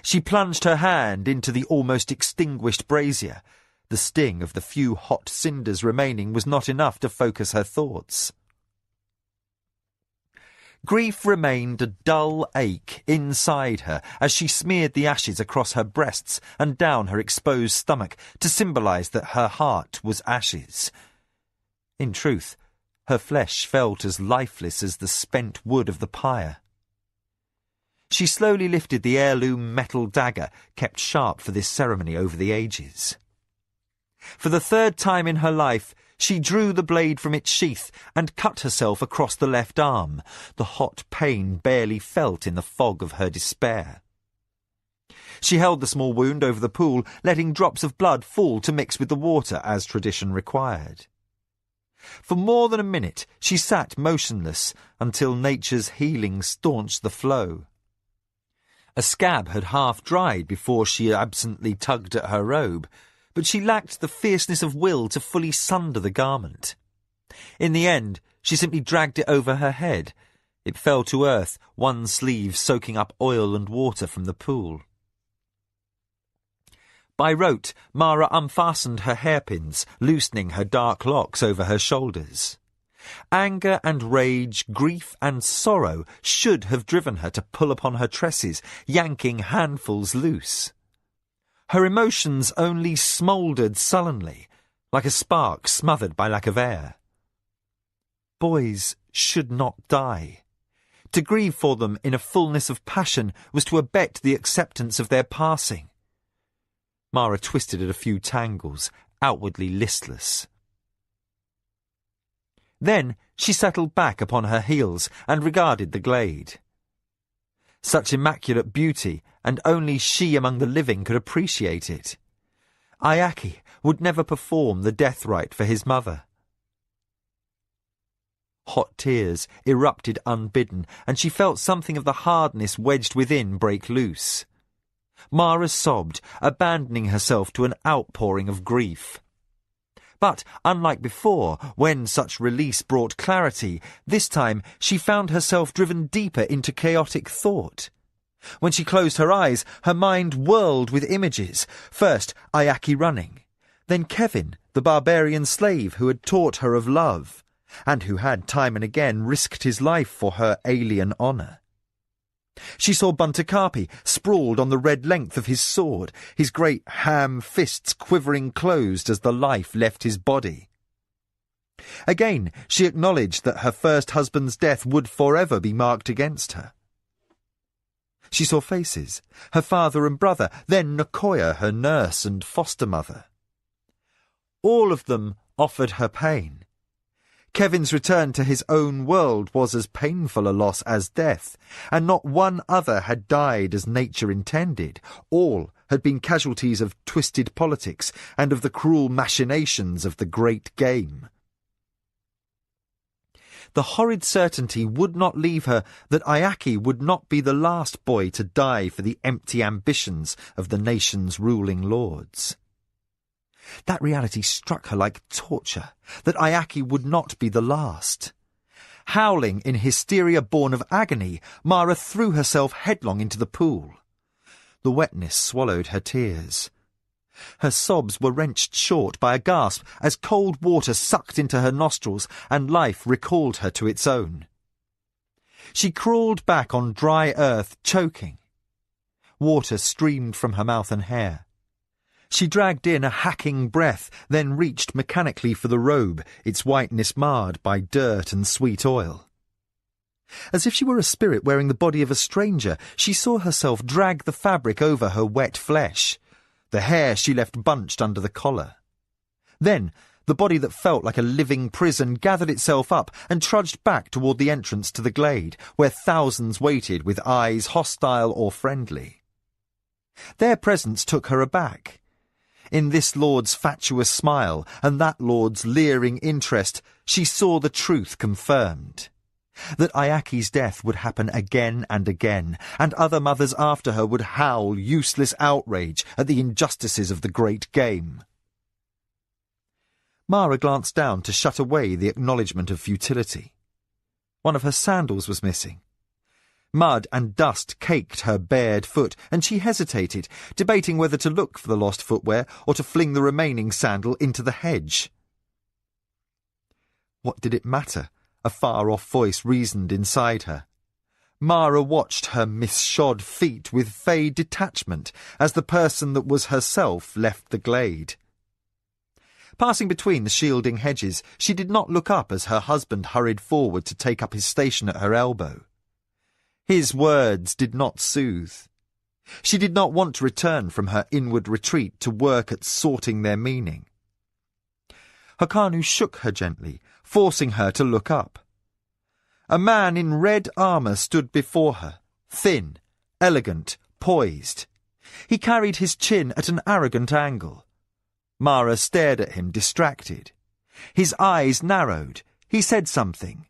[SPEAKER 1] She plunged her hand into the almost extinguished brazier. The sting of the few hot cinders remaining was not enough to focus her thoughts. Grief remained a dull ache inside her as she smeared the ashes across her breasts and down her exposed stomach to symbolize that her heart was ashes. In truth, her flesh felt as lifeless as the spent wood of the pyre. She slowly lifted the heirloom metal dagger, kept sharp for this ceremony over the ages. For the third time in her life, she drew the blade from its sheath and cut herself across the left arm, the hot pain barely felt in the fog of her despair. She held the small wound over the pool, letting drops of blood fall to mix with the water as tradition required. For more than a minute she sat motionless until nature's healing staunched the flow. A scab had half dried before she absently tugged at her robe, but she lacked the fierceness of will to fully sunder the garment. In the end, she simply dragged it over her head. It fell to earth, one sleeve soaking up oil and water from the pool. By rote, Mara unfastened her hairpins, loosening her dark locks over her shoulders. Anger and rage, grief and sorrow should have driven her to pull upon her tresses, yanking handfuls loose. Her emotions only smouldered sullenly, like a spark smothered by lack of air. Boys should not die. To grieve for them in a fullness of passion was to abet the acceptance of their passing. Mara twisted at a few tangles, outwardly listless. Then she settled back upon her heels and regarded the glade. Such immaculate beauty, and only she among the living could appreciate it. Ayaki would never perform the death rite for his mother. Hot tears erupted unbidden, and she felt something of the hardness wedged within break loose. Mara sobbed, abandoning herself to an outpouring of grief. But, unlike before, when such release brought clarity, this time she found herself driven deeper into chaotic thought. When she closed her eyes, her mind whirled with images. First, Ayaki running. Then Kevin, the barbarian slave who had taught her of love, and who had time and again risked his life for her alien honour. She saw Buntakapi sprawled on the red length of his sword, his great ham fists quivering closed as the life left his body. Again, she acknowledged that her first husband's death would forever be marked against her. She saw faces, her father and brother, then Nakoya, her nurse and foster mother. All of them offered her pain. Kevin's return to his own world was as painful a loss as death, and not one other had died as nature intended. All had been casualties of twisted politics and of the cruel machinations of the great game. The horrid certainty would not leave her that Ayaki would not be the last boy to die for the empty ambitions of the nation's ruling lords. That reality struck her like torture, that Ayaki would not be the last. Howling in hysteria born of agony, Mara threw herself headlong into the pool. The wetness swallowed her tears. Her sobs were wrenched short by a gasp as cold water sucked into her nostrils and life recalled her to its own. She crawled back on dry earth, choking. Water streamed from her mouth and hair. She dragged in a hacking breath, then reached mechanically for the robe, its whiteness marred by dirt and sweet oil. As if she were a spirit wearing the body of a stranger, she saw herself drag the fabric over her wet flesh. The hair she left bunched under the collar. Then, the body that felt like a living prison gathered itself up and trudged back toward the entrance to the glade, where thousands waited with eyes hostile or friendly. Their presence took her aback. In this lord's fatuous smile and that lord's leering interest, she saw the truth confirmed. That Ayaki's death would happen again and again, and other mothers after her would howl useless outrage at the injustices of the great game. Mara glanced down to shut away the acknowledgement of futility. One of her sandals was missing. Mud and dust caked her bared foot, and she hesitated, debating whether to look for the lost footwear or to fling the remaining sandal into the hedge. What did it matter? A far-off voice reasoned inside her. Mara watched her misshod feet with fey detachment as the person that was herself left the glade. Passing between the shielding hedges, she did not look up as her husband hurried forward to take up his station at her elbow. His words did not soothe. She did not want to return from her inward retreat to work at sorting their meaning. Hakanu shook her gently, forcing her to look up. A man in red armour stood before her, thin, elegant, poised. He carried his chin at an arrogant angle. Mara stared at him, distracted. His eyes narrowed. He said something.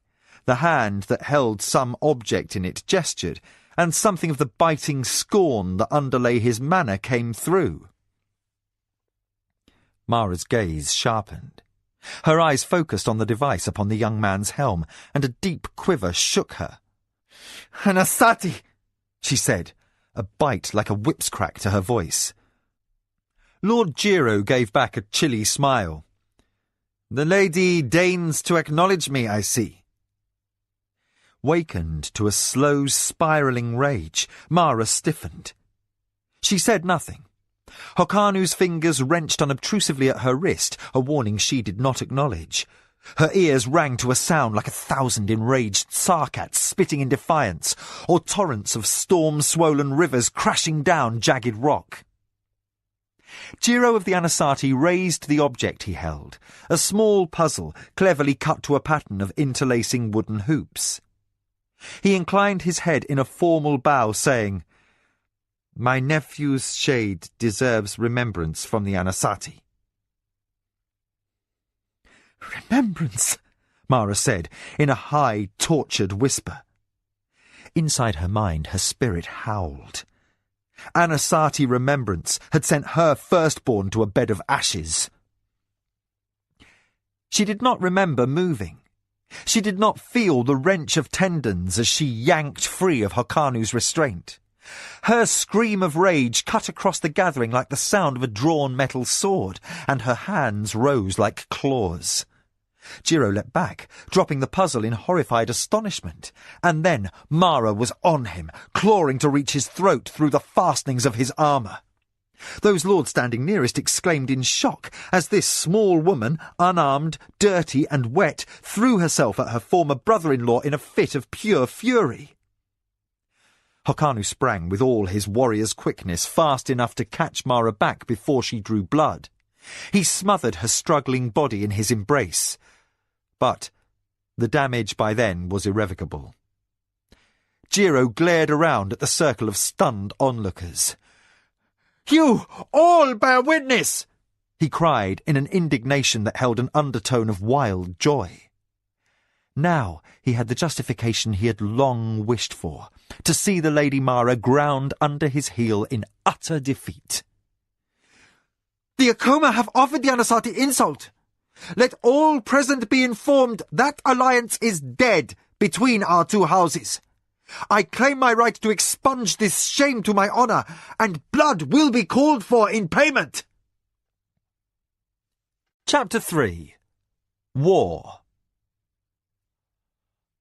[SPEAKER 1] The hand that held some object in it gestured, and something of the biting scorn that underlay his manner came through. Mara's gaze sharpened. Her eyes focused on the device upon the young man's helm, and a deep quiver shook her. "Hanasati!" she said, a bite like a whip's crack to her voice. Lord Jiro gave back a chilly smile. "The lady deigns to acknowledge me, I see." Wakened to a slow, spiralling rage, Mara stiffened. She said nothing. Hokanu's fingers wrenched unobtrusively at her wrist, a warning she did not acknowledge. Her ears rang to a sound like 1,000 enraged sarcats spitting in defiance, or torrents of storm-swollen rivers crashing down jagged rock. Jiro of the Anasati raised the object he held, a small puzzle cleverly cut to a pattern of interlacing wooden hoops. He inclined his head in a formal bow, saying, "My nephew's shade deserves remembrance from the Anasati." "Remembrance," Mara said, in a high, tortured whisper. Inside her mind, her spirit howled. Anasati remembrance had sent her firstborn to a bed of ashes. She did not remember moving. She did not feel the wrench of tendons as she yanked free of Hokanu's restraint. Her scream of rage cut across the gathering like the sound of a drawn metal sword, and her hands rose like claws. Jiro leapt back, dropping the puzzle in horrified astonishment, and then Mara was on him, clawing to reach his throat through the fastenings of his armour. Those lords standing nearest exclaimed in shock as this small woman, unarmed, dirty and wet, threw herself at her former brother-in-law in a fit of pure fury. Hokanu sprang with all his warrior's quickness, fast enough to catch Mara back before she drew blood. He smothered her struggling body in his embrace. But the damage by then was irrevocable. Jiro glared around at the circle of stunned onlookers. "You all bear witness!" he cried in an indignation that held an undertone of wild joy. Now he had the justification he had long wished for, to see the Lady Mara ground under his heel in utter defeat. "The Akuma have offered the Anasati insult. Let all present be informed that alliance is dead between our two houses. I claim my right to expunge this shame to my honour, and blood will be called for in payment." Chapter 3. War.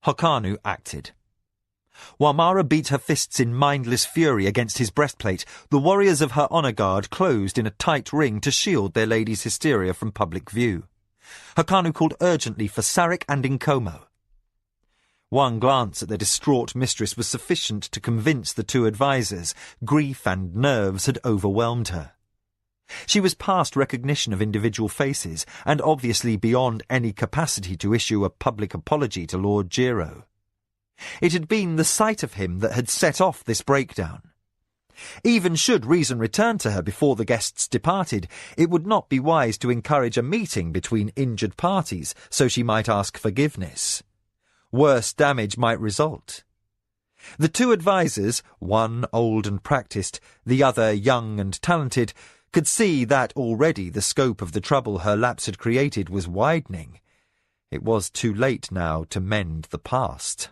[SPEAKER 1] Hokanu acted. While Mara beat her fists in mindless fury against his breastplate, the warriors of her honour guard closed in a tight ring to shield their lady's hysteria from public view. Hokanu called urgently for Sarik and Inkomo. One glance at their distraught mistress was sufficient to convince the two advisers. Grief and nerves had overwhelmed her. She was past recognition of individual faces, and obviously beyond any capacity to issue a public apology to Lord Jiro. It had been the sight of him that had set off this breakdown. Even should reason return to her before the guests departed, it would not be wise to encourage a meeting between injured parties so she might ask forgiveness. Worse damage might result. The two advisers, one old and practised, the other young and talented, could see that already the scope of the trouble her lapse had created was widening. It was too late now to mend the past.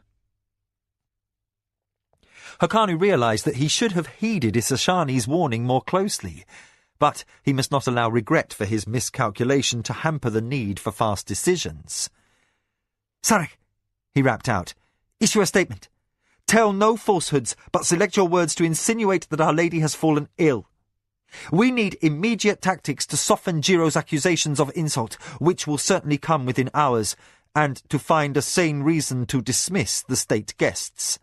[SPEAKER 1] Hokanu realised that he should have heeded Isashani's warning more closely, but he must not allow regret for his miscalculation to hamper the need for fast decisions. "Sarik," he rapped out, "issue a statement. Tell no falsehoods, but select your words to insinuate that Our Lady has fallen ill. We need immediate tactics to soften Jiro's accusations of insult, which will certainly come within hours, and to find a sane reason to dismiss the state guests."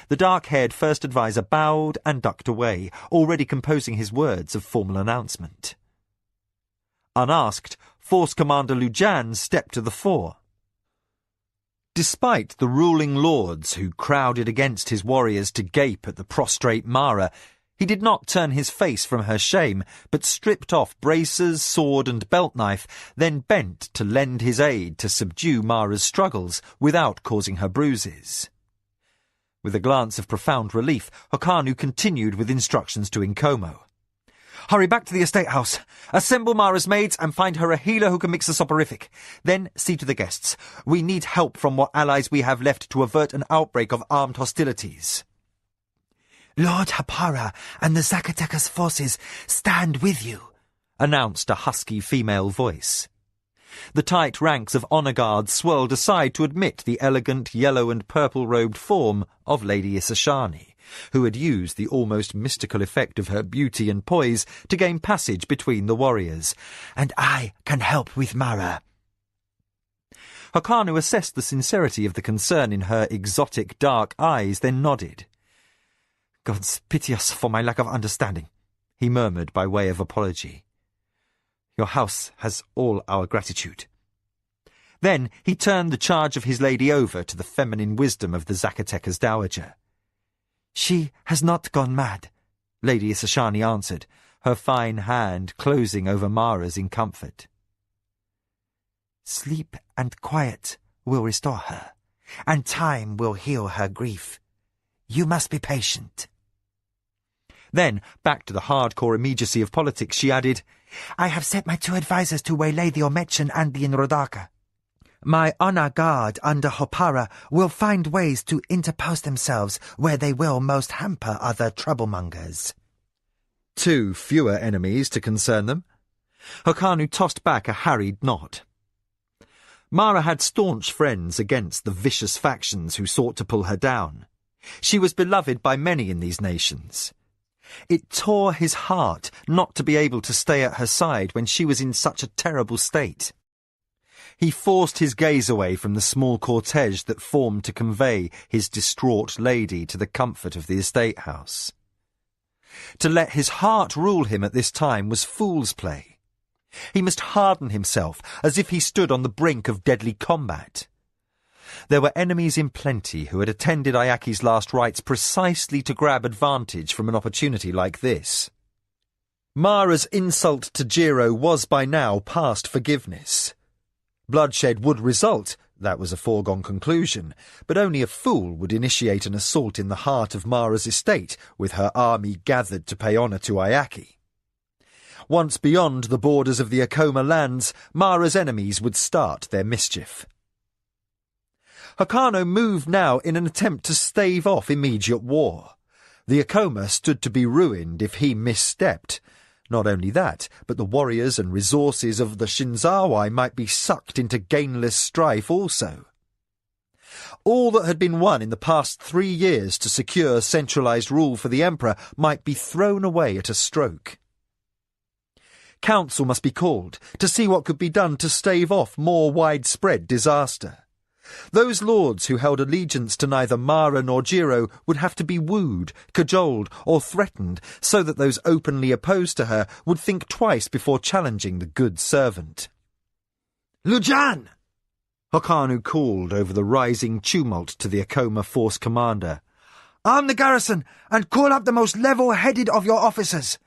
[SPEAKER 1] The dark-haired first adviser bowed and ducked away, already composing his words of formal announcement. Unasked, Force Commander Lujan stepped to the fore. Despite the ruling lords who crowded against his warriors to gape at the prostrate Mara, he did not turn his face from her shame, but stripped off bracers, sword and belt knife, then bent to lend his aid to subdue Mara's struggles without causing her bruises. With a glance of profound relief, Hokanu continued with instructions to Inkomo. "Hurry back to the estate house. Assemble Mara's maids and find her a healer who can mix a soporific. Then see to the guests. We need help from what allies we have left to avert an outbreak of armed hostilities." "Lord Hapara and the Zakateka's forces stand with you," announced a husky female voice. The tight ranks of honour guards swirled aside to admit the elegant yellow and purple-robed form of Lady Isashani, who had used the almost mystical effect of her beauty and poise to gain passage between the warriors. "And I can help with Mara." Hokanu assessed the sincerity of the concern in her exotic dark eyes, then nodded. "Gods pity us for my lack of understanding," he murmured by way of apology. "Your house has all our gratitude." Then he turned the charge of his lady over to the feminine wisdom of the Zakateka's dowager. "She has not gone mad," Lady Isashani answered, her fine hand closing over Mara's in comfort. "Sleep and quiet will restore her, and time will heal her grief. You must be patient." Then, back to the hardcore immediacy of politics, she added,
[SPEAKER 4] I have set my 2 advisers to waylay the Omechan and the Inrodaka. My honor guard under Hopara will find ways to interpose themselves where they will most hamper other troublemongers.
[SPEAKER 1] 2 fewer enemies to concern them. Hokanu tossed back a harried nod. Mara had staunch friends against the vicious factions who sought to pull her down. She was beloved by many in these nations. It tore his heart not to be able to stay at her side when she was in such a terrible state. He forced his gaze away from the small cortege that formed to convey his distraught lady to the comfort of the estate house. To let his heart rule him at this time was fool's play. He must harden himself as if he stood on the brink of deadly combat. There were enemies in plenty who had attended Ayaki's last rites precisely to grab advantage from an opportunity like this. Mara's insult to Jiro was by now past forgiveness. Bloodshed would result, that was a foregone conclusion, but only a fool would initiate an assault in the heart of Mara's estate with her army gathered to pay honour to Ayaki. Once beyond the borders of the Akoma lands, Mara's enemies would start their mischief. Hokano moved now in an attempt to stave off immediate war. The Akoma stood to be ruined if he misstepped. Not only that, but the warriors and resources of the Shinzawai might be sucked into gainless strife also. All that had been won in the past 3 years to secure centralized rule for the emperor might be thrown away at a stroke. Council must be called to see what could be done to stave off more widespread disaster. Those lords who held allegiance to neither Mara nor Jiro would have to be wooed, cajoled, or threatened so that those openly opposed to her would think twice before challenging the good servant.
[SPEAKER 3] Lujan!
[SPEAKER 1] Hokanu called over the rising tumult to the Akoma force commander.
[SPEAKER 3] Arm the garrison and call up the most level-headed of your officers.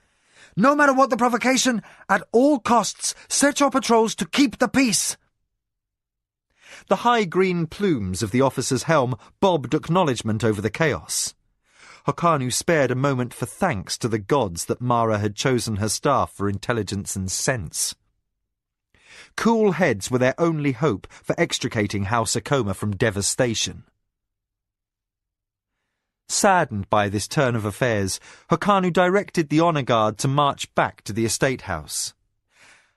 [SPEAKER 3] No matter what the provocation, at all costs, set your patrols to keep the peace.
[SPEAKER 1] The high green plumes of the officer's helm bobbed acknowledgment over the chaos. Hokanu spared a moment for thanks to the gods that Mara had chosen her staff for intelligence and sense. Cool heads were their only hope for extricating House Akoma from devastation. Saddened by this turn of affairs, Hokanu directed the honour guard to march back to the estate house.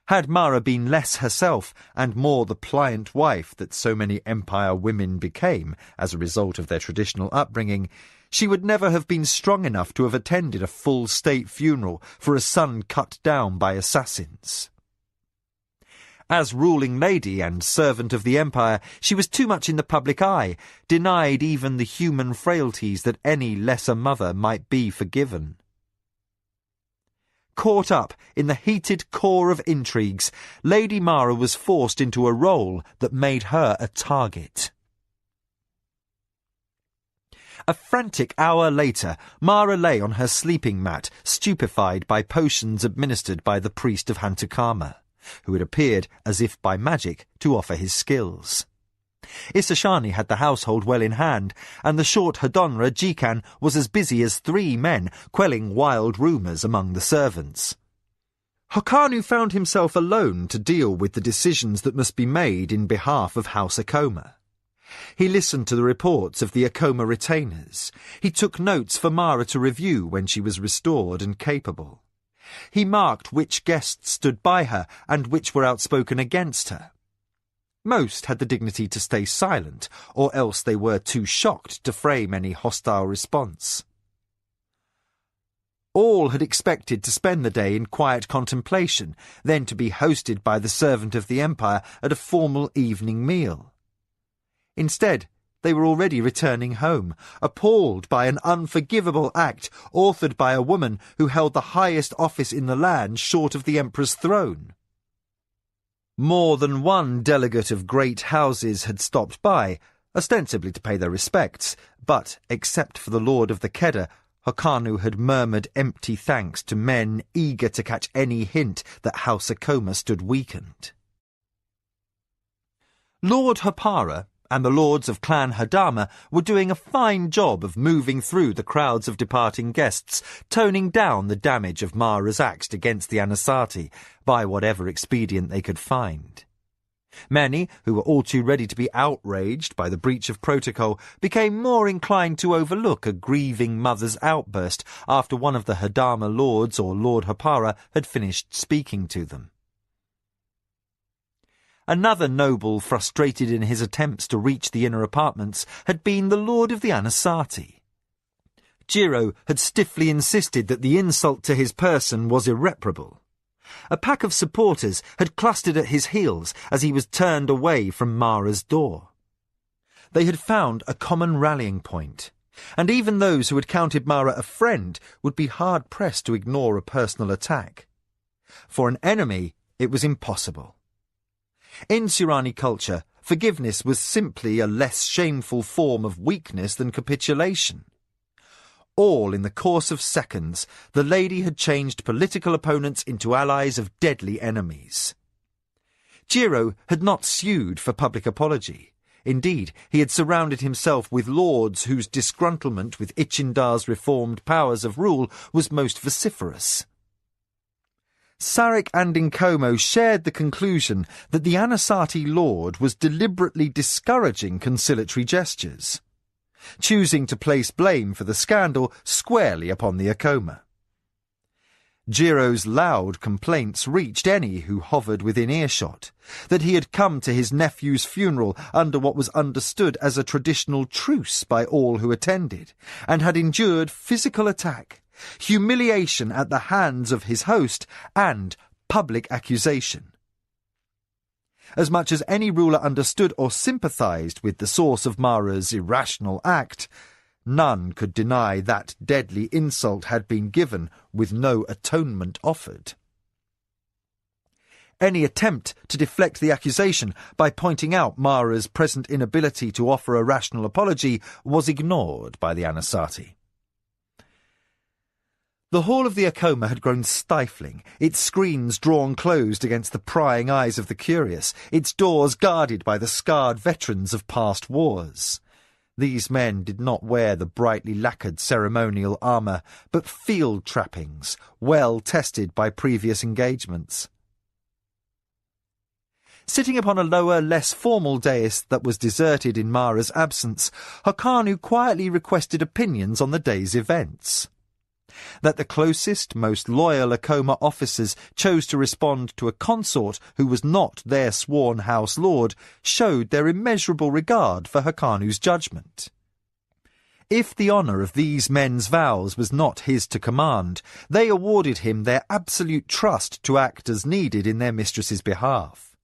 [SPEAKER 1] Had Mara been less herself and more the pliant wife that so many Empire women became as a result of their traditional upbringing, she would never have been strong enough to have attended a full state funeral for a son cut down by assassins. As ruling lady and servant of the Empire, she was too much in the public eye, denied even the human frailties that any lesser mother might be forgiven. Caught up in the heated core of intrigues, Lady Mara was forced into a role that made her a target. A frantic hour later, Mara lay on her sleeping mat, stupefied by potions administered by the priest of Hantukama, who had appeared, as if by magic, to offer his skills. Isashani had the household well in hand, and the short Hadonra Jikan was as busy as 3 men, quelling wild rumours among the servants. Hokanu found himself alone to deal with the decisions that must be made in behalf of House Akoma. He listened to the reports of the Akoma retainers. He took notes for Mara to review when she was restored and capable. He marked which guests stood by her and which were outspoken against her. Most had the dignity to stay silent, or else they were too shocked to frame any hostile response. All had expected to spend the day in quiet contemplation, then to be hosted by the servant of the Empire at a formal evening meal. Instead, they were already returning home, appalled by an unforgivable act authored by a woman who held the highest office in the land short of the Emperor's throne. More than one delegate of great houses had stopped by, ostensibly to pay their respects, but, except for the Lord of the Kedda, Hokanu had murmured empty thanks to men eager to catch any hint that House Akoma stood weakened. Lord Hopara, and the lords of Clan Hadama were doing a fine job of moving through the crowds of departing guests, toning down the damage of Mara's act against the Anasazi by whatever expedient they could find. Many, who were all too ready to be outraged by the breach of protocol, became more inclined to overlook a grieving mother's outburst after one of the Hadama lords or Lord Hapara had finished speaking to them. Another noble frustrated in his attempts to reach the inner apartments had been the Lord of the Anasazi. Jiro had stiffly insisted that the insult to his person was irreparable. A pack of supporters had clustered at his heels as he was turned away from Mara's door. They had found a common rallying point, and even those who had counted Mara a friend would be hard-pressed to ignore a personal attack. For an enemy, it was impossible. In Surani culture, forgiveness was simply a less shameful form of weakness than capitulation. All in the course of seconds, the lady had changed political opponents into allies of deadly enemies. Jiro had not sued for public apology. Indeed, he had surrounded himself with lords whose disgruntlement with Ichindar's reformed powers of rule was most vociferous. Sarek and Nkomo shared the conclusion that the Anasazi lord was deliberately discouraging conciliatory gestures, choosing to place blame for the scandal squarely upon the Akoma. Jiro's loud complaints reached any who hovered within earshot, that he had come to his nephew's funeral under what was understood as a traditional truce by all who attended, and had endured physical attack, humiliation at the hands of his host, and public accusation. As much as any ruler understood or sympathized with the source of Mara's irrational act, none could deny that deadly insult had been given with no atonement offered. Any attempt to deflect the accusation by pointing out Mara's present inability to offer a rational apology was ignored by the Anasazi. The hall of the Akoma had grown stifling, its screens drawn closed against the prying eyes of the curious, its doors guarded by the scarred veterans of past wars. These men did not wear the brightly lacquered ceremonial armour, but field trappings, well tested by previous engagements. Sitting upon a lower, less formal dais that was deserted in Mara's absence, Hakanu quietly requested opinions on the day's events. That the closest, most loyal Akoma officers chose to respond to a consort who was not their sworn house lord showed their immeasurable regard for Hakanu's judgment. If the honour of these men's vows was not his to command, they awarded him their absolute trust to act as needed in their mistress's behalf.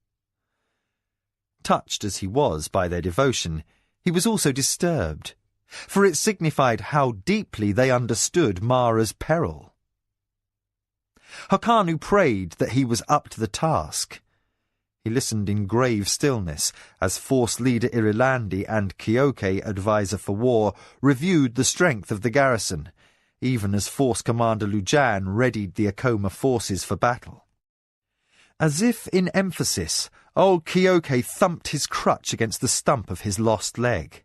[SPEAKER 1] Touched as he was by their devotion, he was also disturbed, for it signified how deeply they understood Mara's peril. Hakanu prayed that he was up to the task. He listened in grave stillness as Force Leader Irilandi and Kyoke, advisor for war, reviewed the strength of the garrison, even as Force Commander Lujan readied the Akoma forces for battle. As if in emphasis, old Kyoke thumped his crutch against the stump of his lost leg.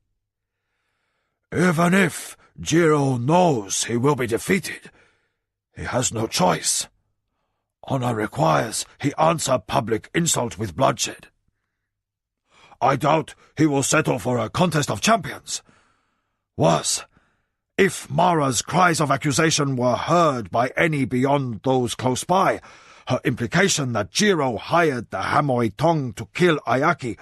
[SPEAKER 3] Even if Jiro knows he will be defeated, he has no choice. Honor requires he answer public insult with bloodshed. I doubt he will settle for a contest of champions. Worse, if Mara's cries of accusation were heard by any beyond those close by, her implication that Jiro hired the Hamoi Tong to kill Ayaki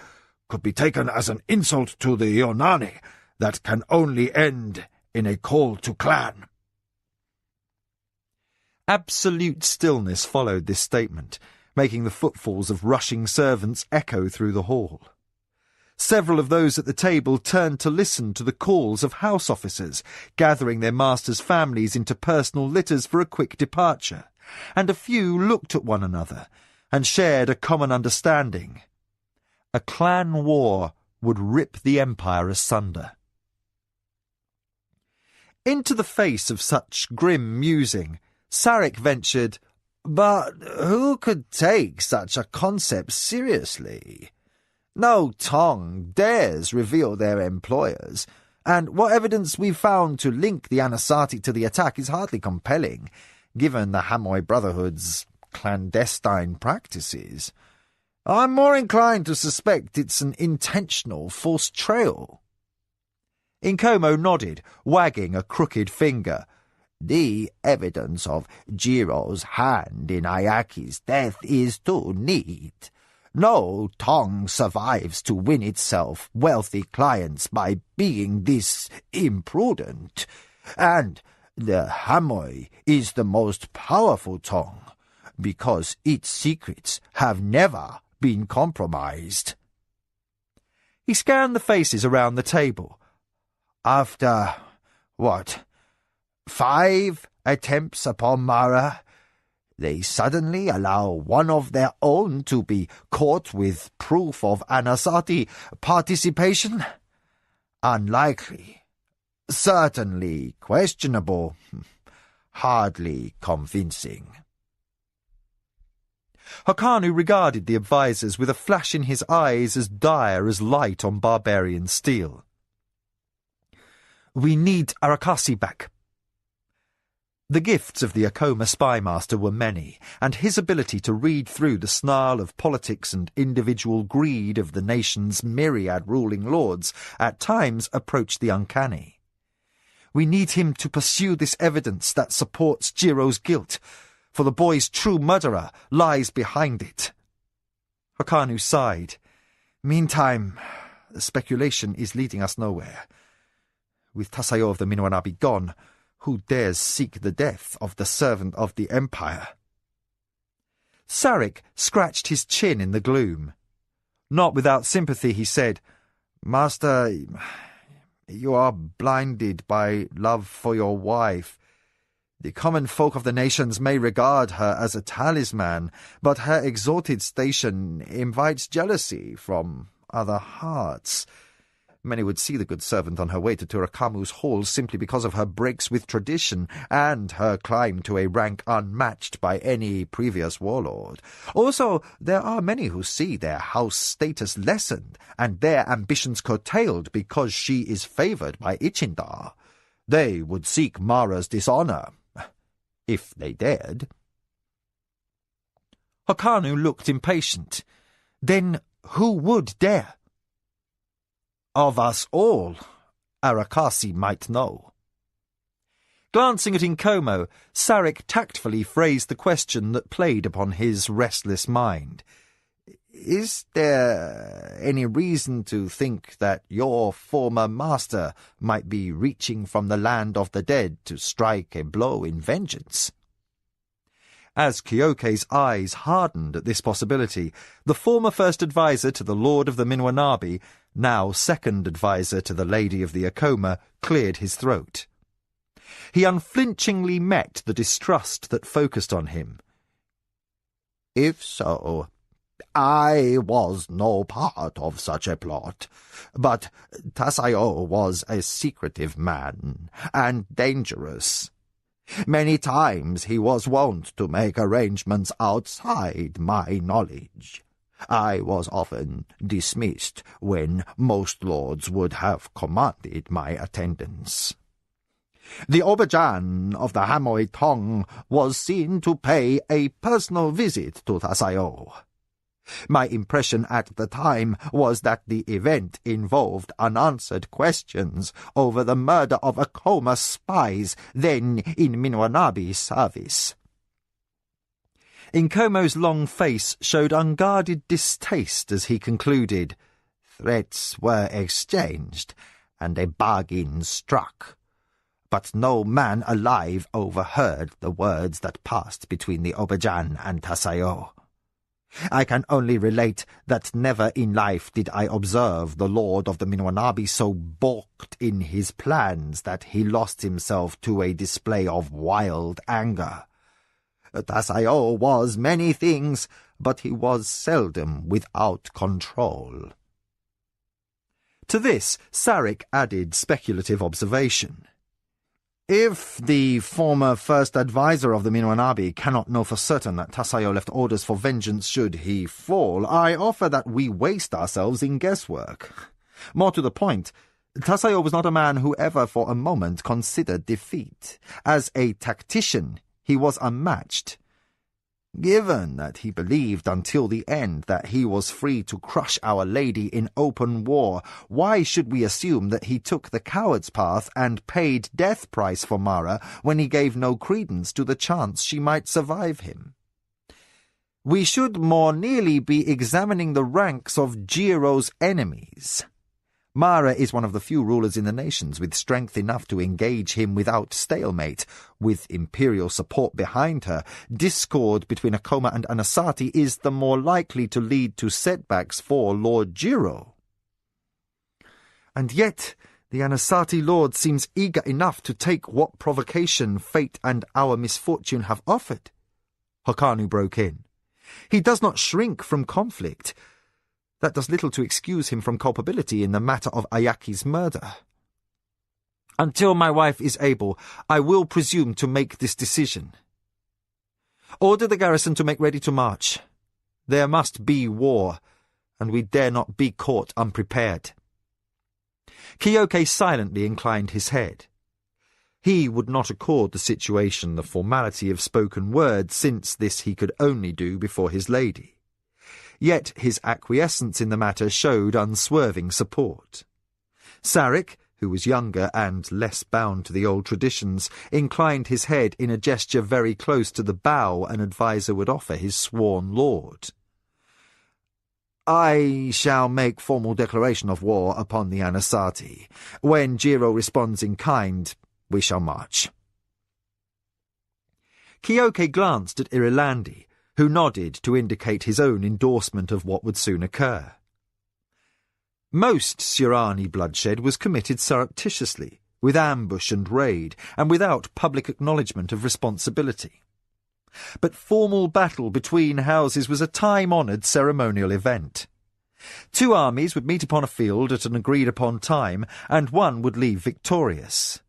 [SPEAKER 3] could be taken as an insult to the Ionani that can only end in a call to clan.
[SPEAKER 1] Absolute stillness followed this statement, making the footfalls of rushing servants echo through the hall. Several of those at the table turned to listen to the calls of house officers, gathering their masters' families into personal litters for a quick departure, and a few looked at one another and shared a common understanding. A clan war would rip the empire asunder. Into the face of such grim musing, Sarek ventured,
[SPEAKER 5] "But who could take such a concept seriously?
[SPEAKER 1] No Tong dares reveal their employers, and what evidence we've found to link the Anasati to the attack is hardly compelling, given the Hamoy Brotherhood's clandestine practices. I'm more inclined to suspect it's an intentional forced trail. Inkomo nodded, wagging a crooked finger. The evidence of Jiro's hand in Ayaki's death is too neat. No Tong survives to win itself wealthy clients by being this imprudent, and the Hamoy is the most powerful Tong, because its secrets have never been compromised. He scanned the faces around the table. After, 5 attempts upon Mara, they suddenly allow one of their own to be caught with proof of Anasati participation? Unlikely. Certainly questionable. Hardly convincing. Hakanu regarded the advisers with a flash in his eyes as dire as light on barbarian steel. We need Arakasi back. The gifts of the Akoma spymaster were many, and his ability to read through the snarl of politics and individual greed of the nation's myriad ruling lords at times approached the uncanny. We need him to pursue this evidence that supports Jiro's guilt, for the boy's true murderer lies behind it. Hakanu sighed. Meantime, the speculation is leading us nowhere. With Tasayo of the Minwanabi gone, who dares seek the death of the servant of the Empire? Sarek scratched his chin in the gloom. Not without sympathy, he said, Master, you are blinded by love for your wife. The common folk of the nations may regard her as a talisman, but her exalted station invites jealousy from other hearts. Many would see the good servant on her way to Turakamu's halls simply because of her breaks with tradition and her climb to a rank unmatched by any previous warlord. Also, there are many who see their house status lessened and their ambitions curtailed because she is favoured by Ichindar. They would seek Mara's dishonour, if they dared. Hakanu looked impatient. Then who would dare? Of us all, Arakasi might know. Glancing at Inkomo, Sarek tactfully phrased the question that played upon his restless mind. Is there any reason to think that your former master might be reaching from the land of the dead to strike a blow in vengeance? As Kyoke's eyes hardened at this possibility, the former first adviser to the Lord of the Minwanabi, now second adviser to the Lady of the Akoma, cleared his throat. He unflinchingly met the distrust that focused on him. If so, I was no part of such a plot, but Tasayo was a secretive man, and dangerous. Many times he was wont to make arrangements outside my knowledge. I was often dismissed when most lords would have commanded my attendance. The Obajan of the Hamoy Tong was seen to pay a personal visit to Tasayo. My impression at the time was that the event involved unanswered questions over the murder of Akoma spies then in Minwanabi service. Inkomo's long face showed unguarded distaste as he concluded, Threats were exchanged, and a bargain struck. But no man alive overheard the words that passed between the Obajan and Tasayo. I can only relate that never in life did I observe the Lord of the Minwanabi so balked in his plans that he lost himself to a display of wild anger. Tasayo was many things, but he was seldom without control. To this, Sarek added speculative observation.
[SPEAKER 4] If the former first advisor of the Minwanabi cannot know for certain that Tasayo left orders for vengeance should he fall, I offer that we waste ourselves in guesswork. More to the point, Tasayo was not a man who ever for a moment considered defeat. As a tactician, he was unmatched. Given that he believed until the end that he was free to crush Our Lady in open war, why should we assume that he took the coward's path and paid death price for Mara when he gave no credence to the chance she might survive him? We should more nearly be examining the ranks of Jiro's enemies. Mara is one of the few rulers in the nations with strength enough to engage him without stalemate. With imperial support behind her, discord between Akoma and Anasati is the more likely to lead to setbacks for Lord Jiro. And yet, the Anasati Lord seems eager enough to take what provocation fate and our misfortune have offered. Hokanu broke in. He does not shrink from conflict. That does little to excuse him from culpability in the matter of Ayaki's murder. Until my wife is able, I will presume to make this decision. Order the garrison to make ready to march. There must be war, and we dare not be caught unprepared. Kyoke silently inclined his head. He would not accord the situation the formality of spoken words, since this he could only do before his lady. Yet his acquiescence in the matter showed unswerving support. Sarek, who was younger and less bound to the old traditions, inclined his head in a gesture very close to the bow an adviser would offer his sworn lord. I shall make formal declaration of war upon the Anasati. When Jiro responds in kind, we shall march. Kyoke glanced at Irilandi, who nodded to indicate his own endorsement of what would soon occur. Most Sirani bloodshed was committed surreptitiously, with ambush and raid, and without public acknowledgement of responsibility. But formal battle between houses was a time-honoured ceremonial event. Two armies would meet upon a field at an agreed-upon time, and one would leave victorious.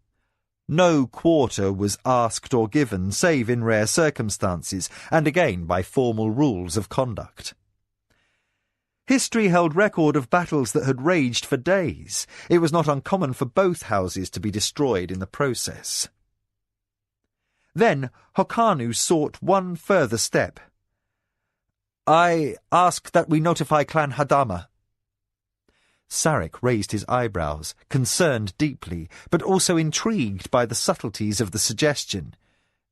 [SPEAKER 4] No quarter was asked or given, save in rare circumstances, and again by formal rules of conduct. History held record of battles that had raged for days. It was not uncommon for both houses to be destroyed in the process. Then Hokanu sought one further step. I ask that we notify Clan Hadama. Sarek raised his eyebrows, concerned deeply, but also intrigued by the subtleties of the suggestion.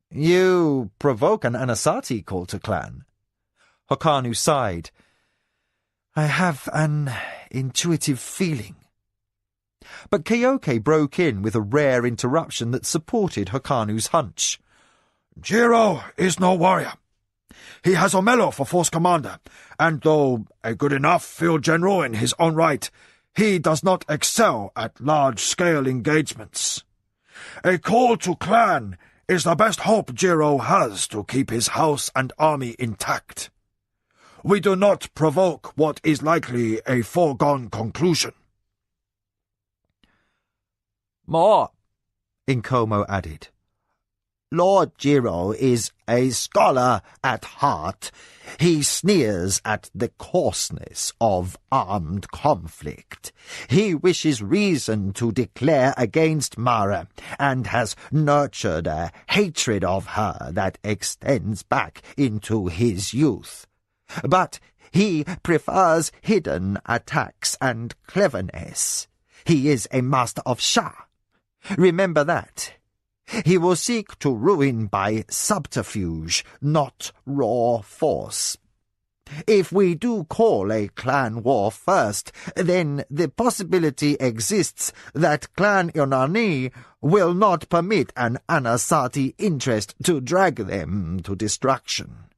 [SPEAKER 4] You provoke an Anasati call to clan. Hokanu sighed. I have an intuitive feeling. But Kyoke broke in with a rare interruption that supported Hokanu's hunch.
[SPEAKER 3] Jiro is no warrior. He has Omelo for force commander, and though a good enough field general in his own right, he does not excel at large-scale engagements. A call to clan is the best hope Jiro has to keep his house and army intact. We do not provoke what is likely a foregone conclusion.
[SPEAKER 5] More,
[SPEAKER 4] Nkomo added.
[SPEAKER 5] Lord Jiro is a scholar at heart. He sneers at the coarseness of armed conflict. He wishes reason to declare against Mara, and has nurtured a hatred of her that extends back into his youth. But he prefers hidden attacks and cleverness. He is a master of Sha. Remember that. He will seek to ruin by subterfuge, not raw force. If we do call a clan war first, then the possibility exists that Clan Yonani will not permit an Anasati interest to drag them to destruction.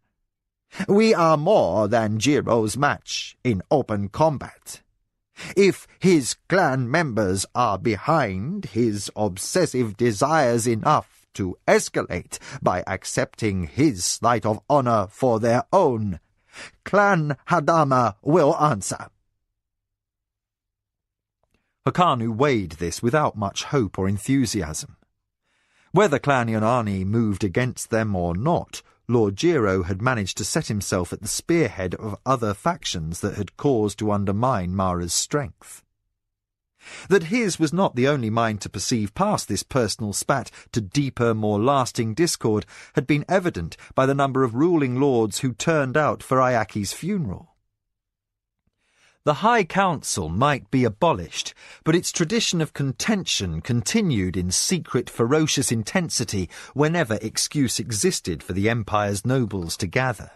[SPEAKER 5] We are more than Jiro's match in open combat. If his clan members are behind his obsessive desires enough to escalate by accepting his slight of honor for their own, Clan Hadama will answer.
[SPEAKER 4] Hokanu weighed this without much hope or enthusiasm.
[SPEAKER 1] Whether Clannion Arni moved against them or not, Lord Giro had managed to set himself at the spearhead of other factions that had caused to undermine Mara's strength. That his was not the only mind to perceive past this personal spat to deeper, more lasting discord had been evident by the number of ruling lords who turned out for Iaki's funeral. The High Council might be abolished, but its tradition of contention continued in secret, ferocious intensity whenever excuse existed for the Empire's nobles to gather.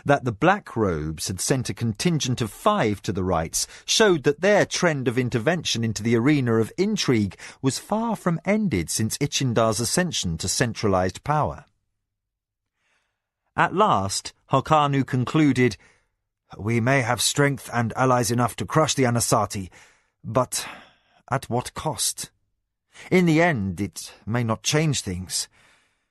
[SPEAKER 1] That the Black Robes had sent a contingent of 5 to the rights showed that their trend of intervention into the arena of intrigue was far from ended since Ichindar's ascension to centralised power. At last, Hokanu concluded, "We may have strength and allies enough to crush the Anasati, but at what cost? In the end, it may not change things.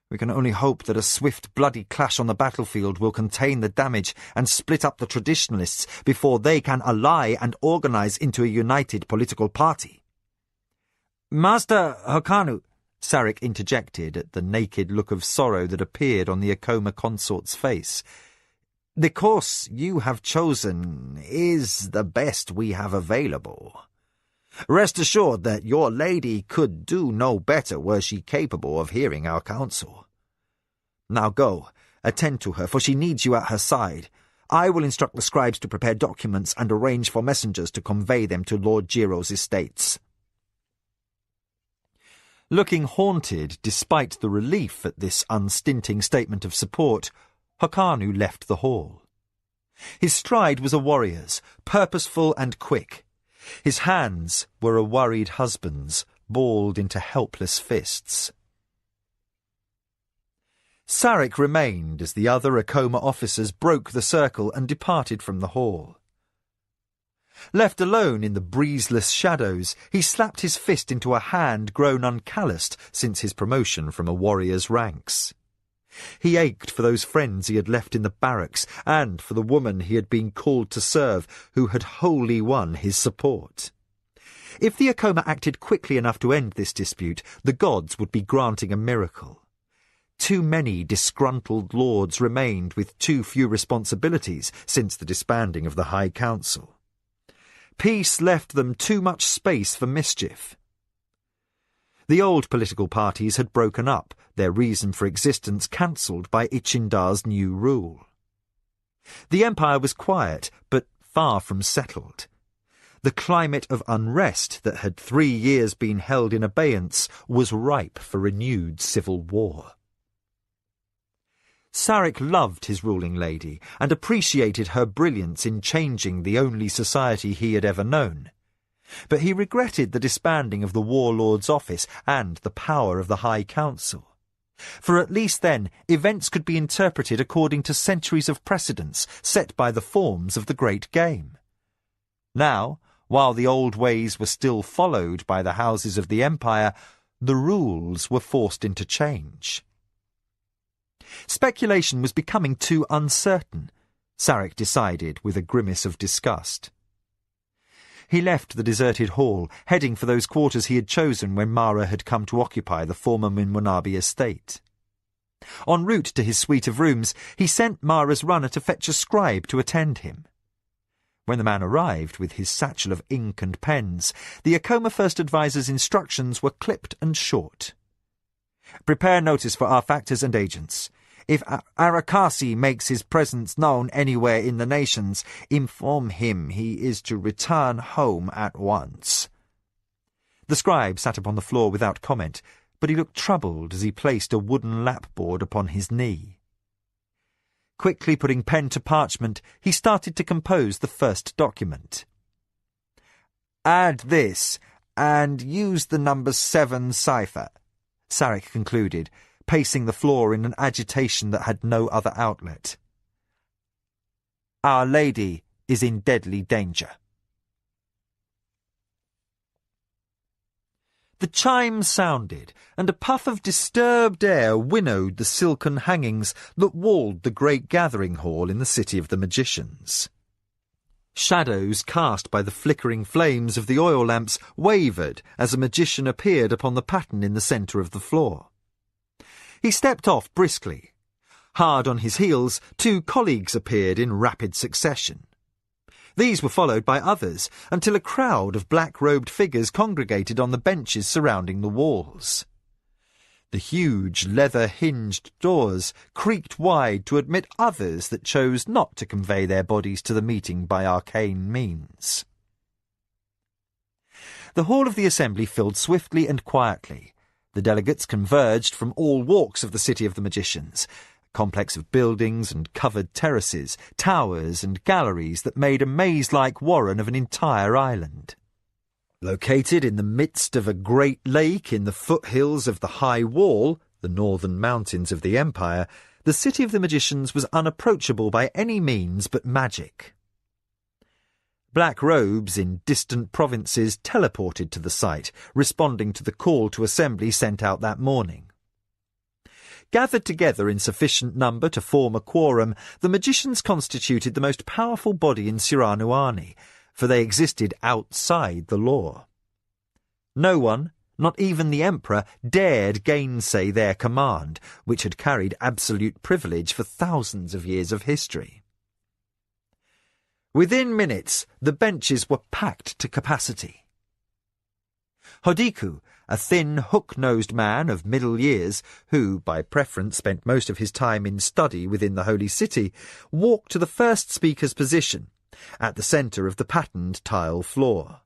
[SPEAKER 1] We can only hope that a swift, bloody clash on the battlefield will contain the damage and split up the traditionalists before they can ally and organize into a united political party." "Master Hokanu," Sarek interjected at the naked look of sorrow that appeared on the Akoma consort's face, "the course you have chosen is the best we have available. Rest assured that your lady could do no better were she capable of hearing our counsel. Now go, attend to her, for she needs you at her side. I will instruct the scribes to prepare documents and arrange for messengers to convey them to Lord Giro's estates." Looking haunted despite the relief at this unstinting statement of support, Hokanu left the hall. His stride was a warrior's, purposeful and quick. His hands were a worried husband's, balled into helpless fists. Sarek remained as the other Akoma officers broke the circle and departed from the hall. Left alone in the breezeless shadows, he slapped his fist into a hand grown uncalloused since his promotion from a warrior's ranks. He ached for those friends he had left in the barracks and for the woman he had been called to serve who had wholly won his support. If the Akoma acted quickly enough to end this dispute, the gods would be granting a miracle. Too many disgruntled lords remained with too few responsibilities since the disbanding of the High Council. Peace left them too much space for mischief. The old political parties had broken up, their reason for existence cancelled by Ichindar's new rule. The Empire was quiet, but far from settled. The climate of unrest that had 3 years been held in abeyance was ripe for renewed civil war. Sarek loved his ruling lady and appreciated her brilliance in changing the only society he had ever known. But he regretted the disbanding of the warlord's office and the power of the High Council. For at least then, events could be interpreted according to centuries of precedents set by the forms of the great game. Now, while the old ways were still followed by the houses of the Empire, the rules were forced into change. Speculation was becoming too uncertain, Sarek decided with a grimace of disgust. He left the deserted hall, heading for those quarters he had chosen when Mara had come to occupy the former Minwanabi estate. En route to his suite of rooms, he sent Mara's runner to fetch a scribe to attend him. When the man arrived with his satchel of ink and pens, the Akoma First Advisor's instructions were clipped and short. "Prepare notice for our factors and agents. If Arakasi makes his presence known anywhere in the nations, inform him he is to return home at once." The scribe sat upon the floor without comment, but he looked troubled as he placed a wooden lapboard upon his knee. Quickly putting pen to parchment, he started to compose the first document. "Add this, and use the number 7 cipher," Sarek concluded, pacing the floor in an agitation that had no other outlet. "Our Lady is in deadly danger." The chime sounded, and a puff of disturbed air winnowed the silken hangings that walled the great gathering hall in the City of the Magicians. Shadows cast by the flickering flames of the oil lamps wavered as a magician appeared upon the pattern in the centre of the floor. He stepped off briskly. Hard on his heels, 2 colleagues appeared in rapid succession. These were followed by others, until a crowd of black-robed figures congregated on the benches surrounding the walls. The huge leather-hinged doors creaked wide to admit others that chose not to convey their bodies to the meeting by arcane means. The hall of the assembly filled swiftly and quietly. The delegates converged from all walks of the city of the magicians, a complex of buildings and covered terraces, towers and galleries that made a maze-like warren of an entire island. Located in the midst of a great lake in the foothills of the High Wall, the northern mountains of the Empire, the city of the magicians was unapproachable by any means but magic. Black robes in distant provinces teleported to the site, responding to the call to assembly sent out that morning. Gathered together in sufficient number to form a quorum, the magicians constituted the most powerful body in Siranuani, for they existed outside the law. No one, not even the Emperor, dared gainsay their command, which had carried absolute privilege for thousands of years of history. Within minutes, the benches were packed to capacity. Hodiku, a thin, hook-nosed man of middle years, who, by preference, spent most of his time in study within the Holy City, walked to the first speaker's position, at the centre of the patterned tile floor.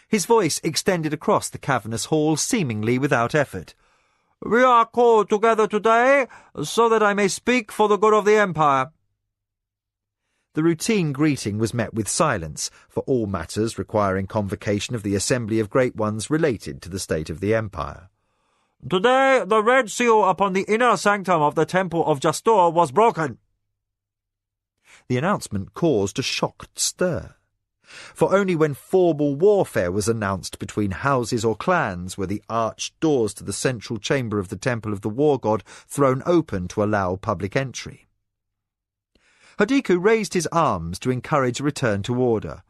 [SPEAKER 1] His voice extended across the cavernous hall seemingly without effort. "We are called together today so that I may speak for the good of the Empire." The routine greeting was met with silence, for all matters requiring convocation of the Assembly of Great Ones related to the state of the Empire. "Today the red seal upon the inner sanctum of the Temple of Jastor was broken." The announcement caused a shocked stir. For only when formal warfare was announced between houses or clans were the arched doors to the central chamber of the Temple of the War God thrown open to allow public entry. Hodiku raised his arms to encourage a return to order.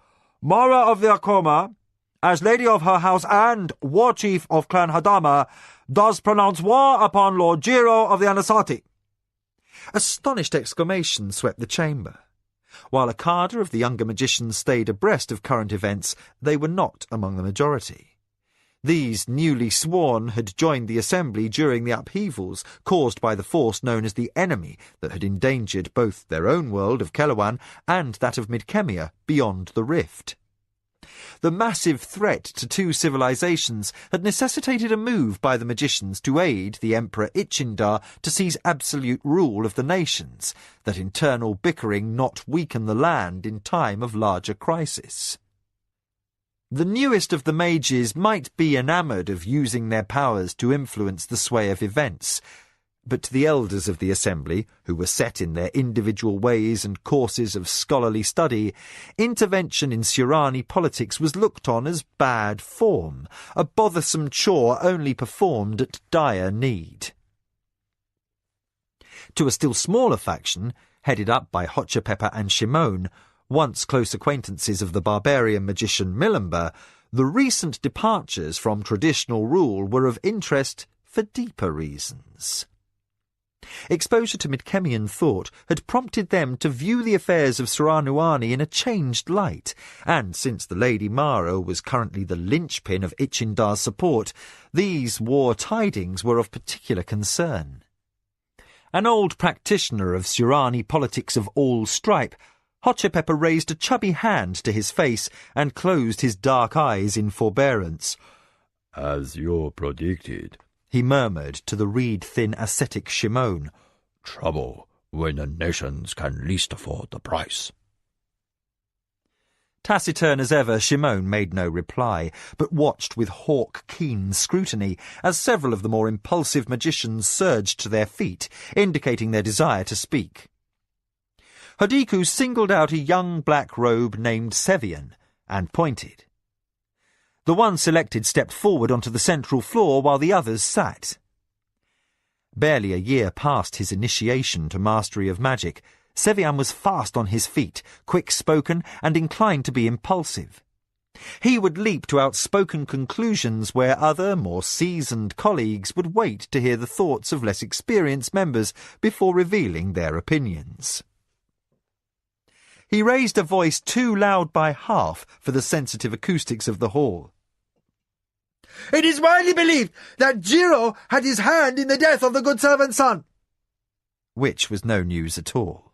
[SPEAKER 1] "Mara of the Akoma, as lady of her house and war chief of Clan Hadama, does pronounce war upon Lord Jiro of the Anasati." Astonished exclamations swept the chamber. While a cadre of the younger magicians stayed abreast of current events, they were not among the majority. These newly sworn had joined the assembly during the upheavals caused by the force known as the Enemy that had endangered both their own world of Kelawan and that of Midkemia beyond the rift. The massive threat to 2 civilizations had necessitated a move by the magicians to aid the Emperor Ichindar to seize absolute rule of the nations, that internal bickering not weaken the land in time of larger crisis. The newest of the mages might be enamoured of using their powers to influence the sway of events, but to the elders of the assembly, who were set in their individual ways and courses of scholarly study, intervention in Surani politics was looked on as bad form, a bothersome chore only performed at dire need. To a still smaller faction, headed up by Hotchapepa and Shimon, once close acquaintances of the barbarian magician Milimba, the recent departures from traditional rule were of interest for deeper reasons. Exposure to Midkemian thought had prompted them to view the affairs of Siranuani in a changed light, and since the Lady Mara was currently the linchpin of Ichindar's support, these war tidings were of particular concern. An old practitioner of Surani politics of all stripe, Hotchapepa raised a chubby hand to his face and closed his dark eyes in forbearance.
[SPEAKER 3] "As you predicted,"
[SPEAKER 1] he murmured to the reed-thin ascetic Shimon.
[SPEAKER 3] "Trouble when the nations can least afford the price."
[SPEAKER 1] Taciturn as ever, Shimon made no reply, but watched with hawk-keen scrutiny as several of the more impulsive magicians surged to their feet, indicating their desire to speak. Hodiku singled out a young black robe named Sevian and pointed. The one selected stepped forward onto the central floor while the others sat. Barely a year past his initiation to mastery of magic, Sevian was fast on his feet, quick-spoken and inclined to be impulsive. He would leap to outspoken conclusions where other, more seasoned colleagues would wait to hear the thoughts of less experienced members before revealing their opinions. He raised a voice too loud by half for the sensitive acoustics of the hall.
[SPEAKER 4] "It is widely believed that Jiro had his hand in the death of the good servant's son."
[SPEAKER 1] Which was no news at all.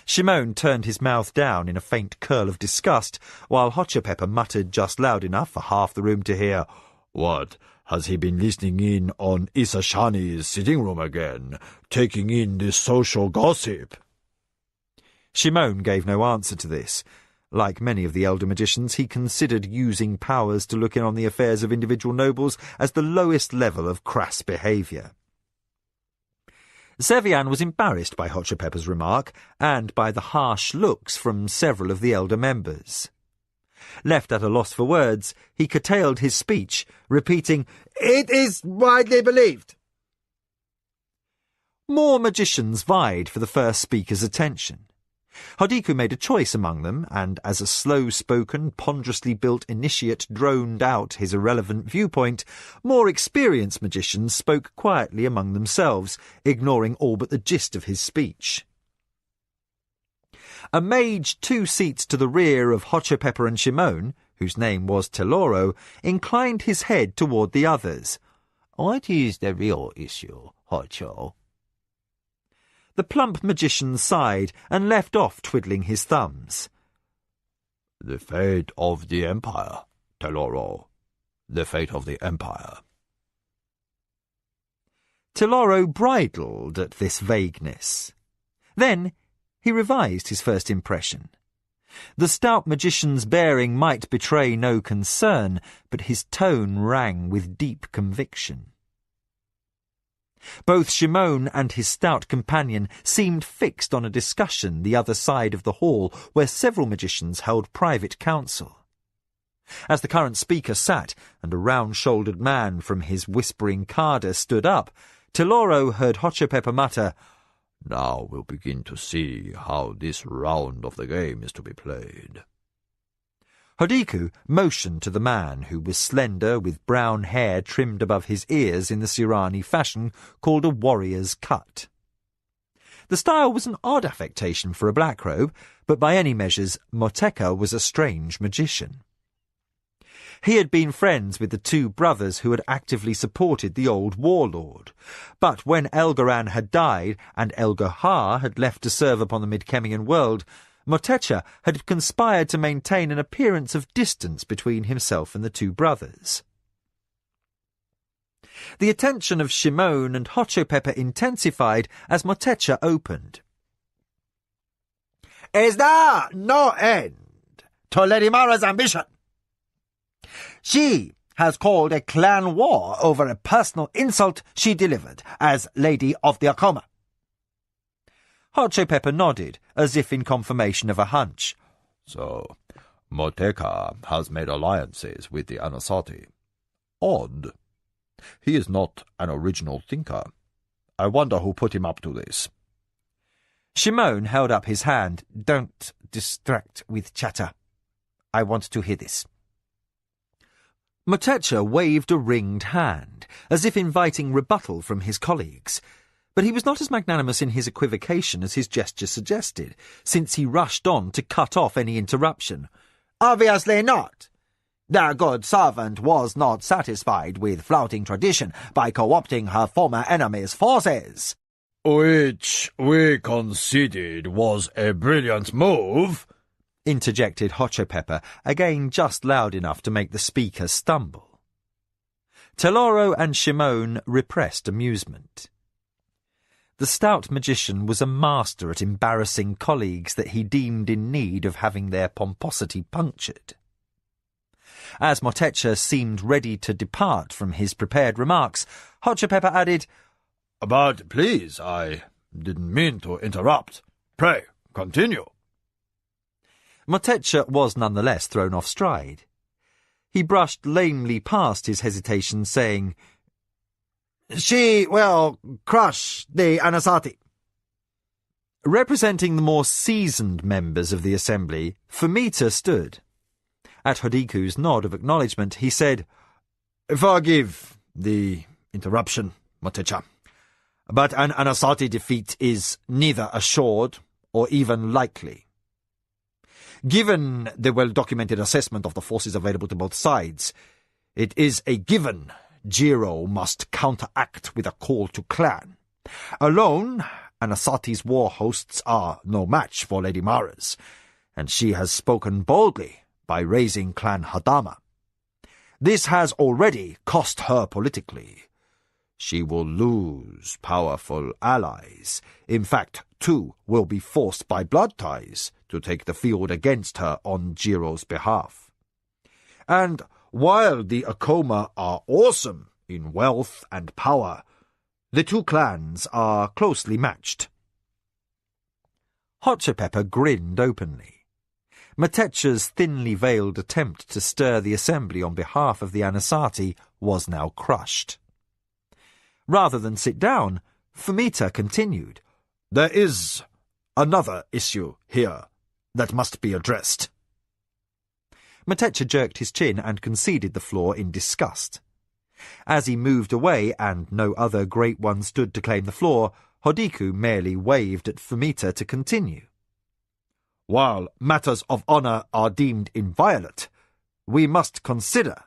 [SPEAKER 1] Shimon turned his mouth down in a faint curl of disgust, while Hotchpepper muttered just loud enough for half the room to hear,
[SPEAKER 3] What, has he been listening in on Isashani's sitting room again, taking in this social gossip?
[SPEAKER 1] Shimon gave no answer to this. Like many of the elder magicians, he considered using powers to look in on the affairs of individual nobles as the lowest level of crass behaviour. Sevian was embarrassed by Hotchpepper's remark and by the harsh looks from several of the elder members. Left at a loss for words, he curtailed his speech, repeating,
[SPEAKER 4] "It is widely believed."
[SPEAKER 1] More magicians vied for the first speaker's attention. Hodiku made a choice among them, and as a slow-spoken, ponderously built initiate droned out his irrelevant viewpoint, more experienced magicians spoke quietly among themselves, ignoring all but the gist of his speech. A mage 2 seats to the rear of Hotchpepper and Shimon, whose name was Teloro, inclined his head toward the others.
[SPEAKER 5] "What is the real issue, Hotcho?"
[SPEAKER 1] The plump magician sighed and left off twiddling his thumbs.
[SPEAKER 3] The fate of the Empire, Teloro. The fate of the Empire.
[SPEAKER 1] Teloro bridled at this vagueness. Then he revised his first impression. The stout magician's bearing might betray no concern, but his tone rang with deep conviction. Both Shimon and his stout companion seemed fixed on a discussion the other side of the hall where several magicians held private counsel. As the current speaker sat and a round-shouldered man from his whispering cadre stood up, Teloro heard Hotchpepper mutter,
[SPEAKER 3] Now we'll begin to see how this round of the game is to be played.
[SPEAKER 1] Hodiku motioned to the man, who was slender with brown hair trimmed above his ears in the Sirani fashion called a warrior's cut. The style was an odd affectation for a black robe, but by any measures Moteka was a strange magician. He had been friends with the 2 brothers who had actively supported the old warlord, but when Elgoran had died and Elgohar had left to serve upon the Midkemian world, Motecha had conspired to maintain an appearance of distance between himself and the 2 brothers. The attention of Shimon and Hotchpepper intensified as Motecha opened.
[SPEAKER 4] "Is there no end to Lady Mara's ambition? She has called a clan war over a personal insult she delivered as Lady of the Akoma."
[SPEAKER 1] Hotchpepper nodded, as if in confirmation of a hunch.
[SPEAKER 3] So, Moteka has made alliances with the Anasati. Odd. He is not an original thinker. I wonder who put him up to this.
[SPEAKER 1] Shimon held up his hand.
[SPEAKER 4] "Don't distract with chatter. I want to hear this."
[SPEAKER 1] Motecha waved a ringed hand, as if inviting rebuttal from his colleagues. But he was not as magnanimous in his equivocation as his gesture suggested, since he rushed on to cut off any interruption.
[SPEAKER 4] "Obviously not. The good servant was not satisfied with flouting tradition by co-opting her former enemy's forces."
[SPEAKER 3] Which we conceded was a brilliant move,
[SPEAKER 1] interjected Hotchpepper, again just loud enough to make the speaker stumble. Teloro and Shimon repressed amusement. The stout magician was a master at embarrassing colleagues that he deemed in need of having their pomposity punctured. As Motecha seemed ready to depart from his prepared remarks, Hotchpepper added,
[SPEAKER 3] But please, I didn't mean to interrupt. Pray, continue.
[SPEAKER 1] Motecha was nonetheless thrown off stride. He brushed lamely past his hesitation, saying,
[SPEAKER 4] "She will crush the Anasati."
[SPEAKER 1] Representing the more seasoned members of the assembly, Fumita stood. At Hodiku's nod of acknowledgement, he said,
[SPEAKER 3] "Forgive the interruption, Motecha, but an Anasati defeat is neither assured or even likely. Given the well-documented assessment of the forces available to both sides, it is a given Jiro must counteract with a call to clan. Alone, Anasati's war hosts are no match for Lady Mara's, and she has spoken boldly by raising Clan Hadama. This has already cost her politically. She will lose powerful allies. In fact, 2 will be forced by blood ties to take the field against her on Jiro's behalf. And while the Akoma are awesome in wealth and power, the 2 clans are closely matched."
[SPEAKER 1] Hotchopepper grinned openly. Motecha's thinly veiled attempt to stir the assembly on behalf of the Anasati was now crushed. Rather than sit down, Fumita continued,
[SPEAKER 3] "There is another issue here that must be addressed."
[SPEAKER 1] Motecha jerked his chin and conceded the floor in disgust. As he moved away and no other great one stood to claim the floor, Hodiku merely waved at Fumita to continue.
[SPEAKER 3] "While matters of honor are deemed inviolate, we must consider,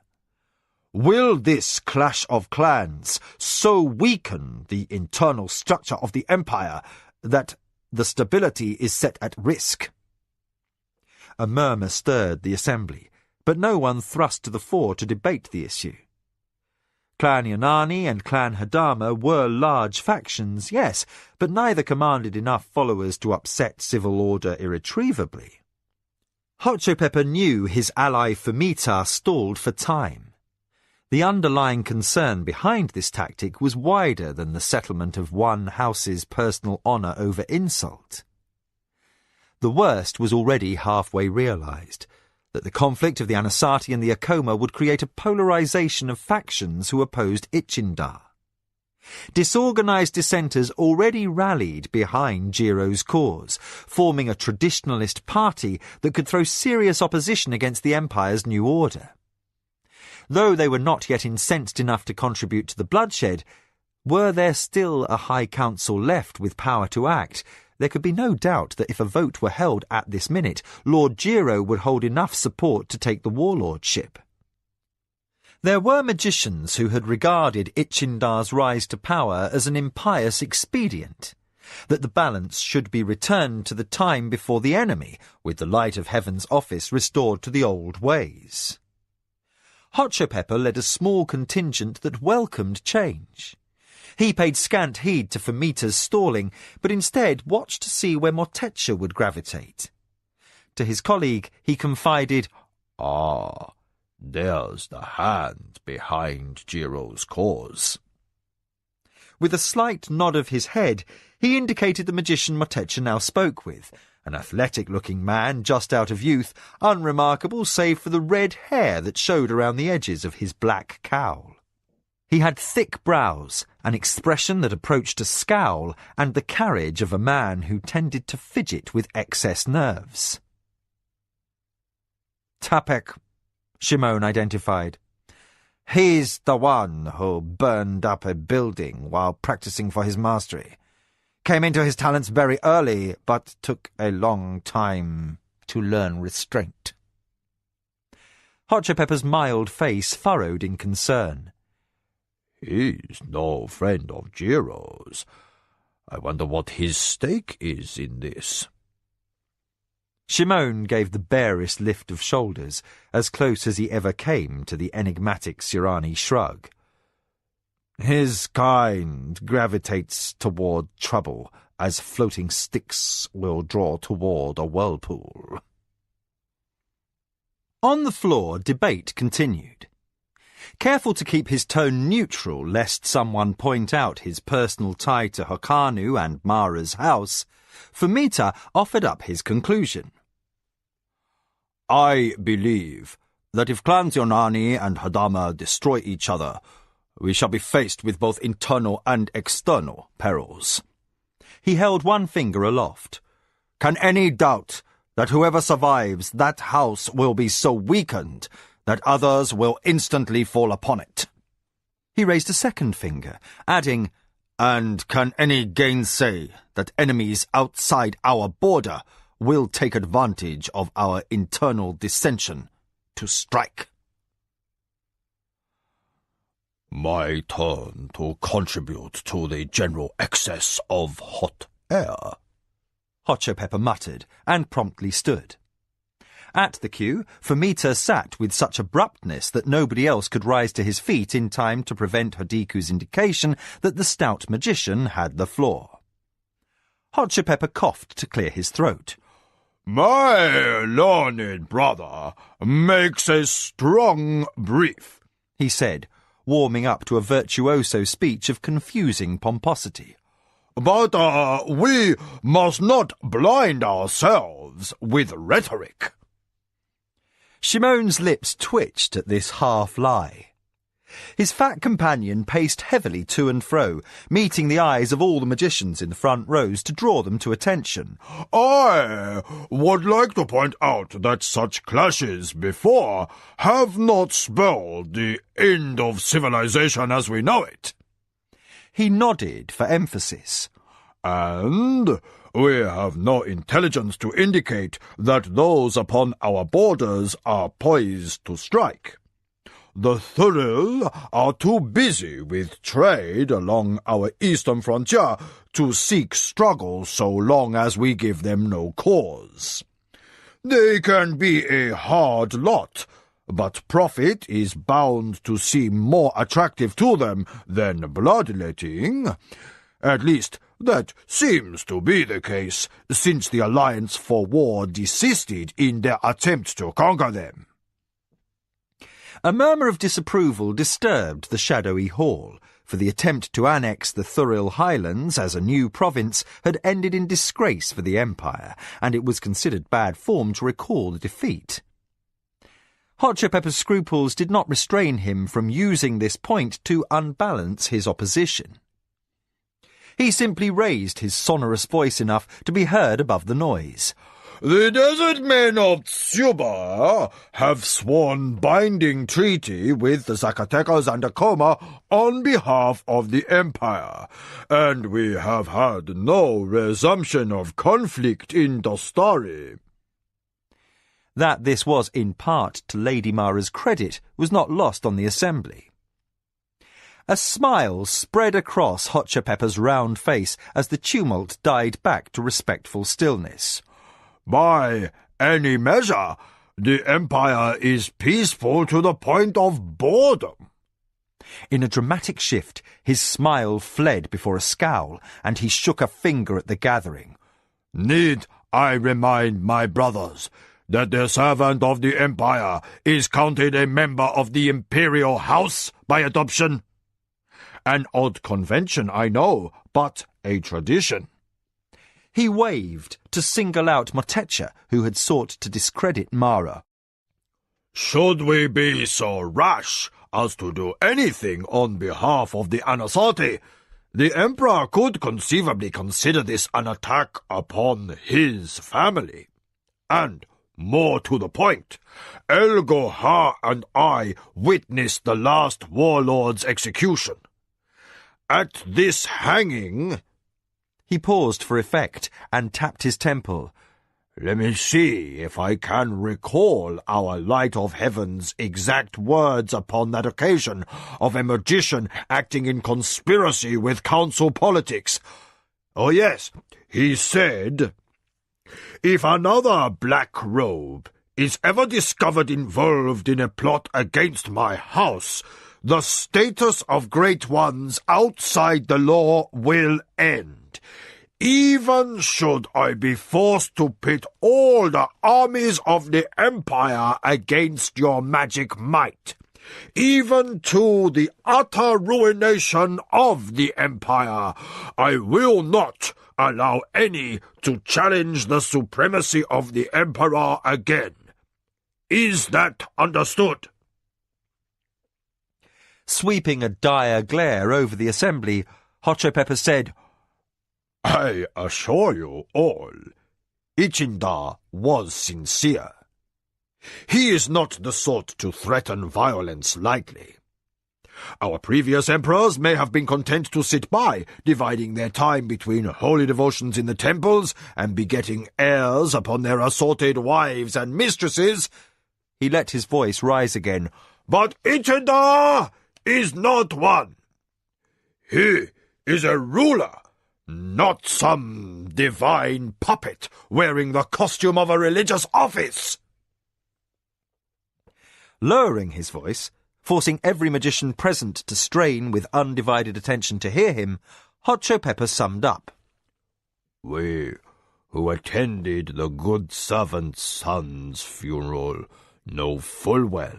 [SPEAKER 3] will this clash of clans so weaken the internal structure of the empire that the stability is set at risk?"
[SPEAKER 1] A murmur stirred the assembly, but no one thrust to the fore to debate the issue. Clan Yonani and Clan Hadama were large factions, yes, but neither commanded enough followers to upset civil order irretrievably. Hotchopepper knew his ally Fumita stalled for time. The underlying concern behind this tactic was wider than the settlement of one house's personal honour over insult. The worst was already halfway realised, that the conflict of the Anasati and the Akoma would create a polarisation of factions who opposed Ichindar. Disorganised dissenters already rallied behind Jiro's cause, forming a traditionalist party that could throw serious opposition against the Empire's new order. Though they were not yet incensed enough to contribute to the bloodshed, were there still a High Council left with power to act, there could be no doubt that if a vote were held at this minute, Lord Jiro would hold enough support to take the warlordship. There were magicians who had regarded Ichindar's rise to power as an impious expedient, that the balance should be returned to the time before the enemy, with the light of heaven's office restored to the old ways. Hotchopepper led a small contingent that welcomed change. He paid scant heed to Fumita's stalling, but instead watched to see where Motecha would gravitate. To his colleague he confided,
[SPEAKER 3] "Ah, there's the hand behind Jiro's cause."
[SPEAKER 1] With a slight nod of his head, he indicated the magician Motecha now spoke with, an athletic-looking man just out of youth, unremarkable save for the red hair that showed around the edges of his black cowl. He had thick brows, an expression that approached a scowl, and the carriage of a man who tended to fidget with excess nerves.
[SPEAKER 2] Tapek, Shimon identified. He's the one who burned up a building while practicing for his mastery. Came into his talents very early, but took a long time to learn restraint.
[SPEAKER 1] Hotchopepper's mild face furrowed in concern.
[SPEAKER 3] "He's no friend of Jiro's. I wonder what his stake is in this."
[SPEAKER 1] Shimon gave the barest lift of shoulders, as close as he ever came to the enigmatic Sirani shrug.
[SPEAKER 2] His kind gravitates toward trouble, as floating sticks will draw toward a whirlpool.
[SPEAKER 1] On the floor, debate continued. Careful to keep his tone neutral lest someone point out his personal tie to Hokanu and Mara's house, Fumita offered up his conclusion.
[SPEAKER 3] "I believe that if clans Yonani and Hadama destroy each other, we shall be faced with both internal and external perils."
[SPEAKER 1] He held one finger aloft.
[SPEAKER 2] Can any doubt that whoever survives that house will be so weakened that others will instantly fall upon it?
[SPEAKER 1] He raised a second finger, adding,
[SPEAKER 2] And can any gainsay that enemies outside our border will take advantage of our internal dissension to strike?
[SPEAKER 3] My turn to contribute to the general excess of hot air,
[SPEAKER 1] Hot Chip Pepper muttered, and promptly stood. At the queue, Fumita sat with such abruptness that nobody else could rise to his feet in time to prevent Hideku's indication that the stout magician had the floor. Hot Chip Pepper coughed to clear his throat.
[SPEAKER 3] My learned brother makes a strong brief,
[SPEAKER 1] he said, warming up to a virtuoso speech of confusing pomposity.
[SPEAKER 3] But we must not blind ourselves with rhetoric.
[SPEAKER 1] Shimon's lips twitched at this half-lie. His fat companion paced heavily to and fro, meeting the eyes of all the magicians in the front rows to draw them to attention.
[SPEAKER 3] I would like to point out that such clashes before have not spelled the end of civilization as we know it.
[SPEAKER 1] He nodded for emphasis.
[SPEAKER 3] And we have no intelligence to indicate that those upon our borders are poised to strike. The Thuril are too busy with trade along our eastern frontier to seek struggle so long as we give them no cause. They can be a hard lot, but profit is bound to seem more attractive to them than bloodletting. At least, that seems to be the case, since the Alliance for War desisted in their attempt to conquer them.
[SPEAKER 1] A murmur of disapproval disturbed the shadowy hall, for the attempt to annex the Thuril Highlands as a new province had ended in disgrace for the Empire, and it was considered bad form to recall the defeat. Hot Chip Pepper's scruples did not restrain him from using this point to unbalance his opposition. He simply raised his sonorous voice enough to be heard above the noise.
[SPEAKER 3] The desert men of Tsuba have sworn binding treaty with the Zacatecas and Acoma on behalf of the Empire, and we have had no resumption of conflict in Dostari.
[SPEAKER 1] That this was in part to Lady Mara's credit was not lost on the assembly. A smile spread across Hot Chip Pepper's round face as the tumult died back to respectful stillness.
[SPEAKER 3] By any measure, the Empire is peaceful to the point of boredom.
[SPEAKER 1] In a dramatic shift, his smile fled before a scowl, and he shook a finger at the gathering.
[SPEAKER 3] Need I remind my brothers that the servant of the Empire is counted a member of the Imperial House by adoption? An odd convention, I know, but a tradition.
[SPEAKER 1] He waved to single out Motecha, who had sought to discredit Mara.
[SPEAKER 3] Should we be so rash as to do anything on behalf of the Anasati, the Emperor could conceivably consider this an attack upon his family. And, more to the point, Elgoha and I witnessed the last warlord's execution. At this hanging...
[SPEAKER 1] He paused for effect and tapped his temple.
[SPEAKER 3] Let me see if I can recall our Light of Heaven's exact words upon that occasion of a magician acting in conspiracy with council politics. Oh yes, he said, if another black robe is ever discovered involved in a plot against my house, the status of great ones outside the law will end. Even should I be forced to pit all the armies of the Empire against your magic might, even to the utter ruination of the Empire, I will not allow any to challenge the supremacy of the Emperor again. Is that understood?
[SPEAKER 1] Sweeping a dire glare over the assembly, Hot Chip Pepper said,
[SPEAKER 3] I assure you all, Ichindar was sincere. He is not the sort to threaten violence lightly. Our previous emperors may have been content to sit by, dividing their time between holy devotions in the temples and begetting heirs upon their assorted wives and mistresses.
[SPEAKER 2] He let his voice rise again.
[SPEAKER 3] But Ichindar is not one. He is a ruler, not some divine puppet wearing the costume of a religious office.
[SPEAKER 2] Lowering his voice, forcing every magician present to strain with undivided attention to hear him, Hot Shoe Pepper summed up.
[SPEAKER 3] We who attended the good servant's son's funeral know full well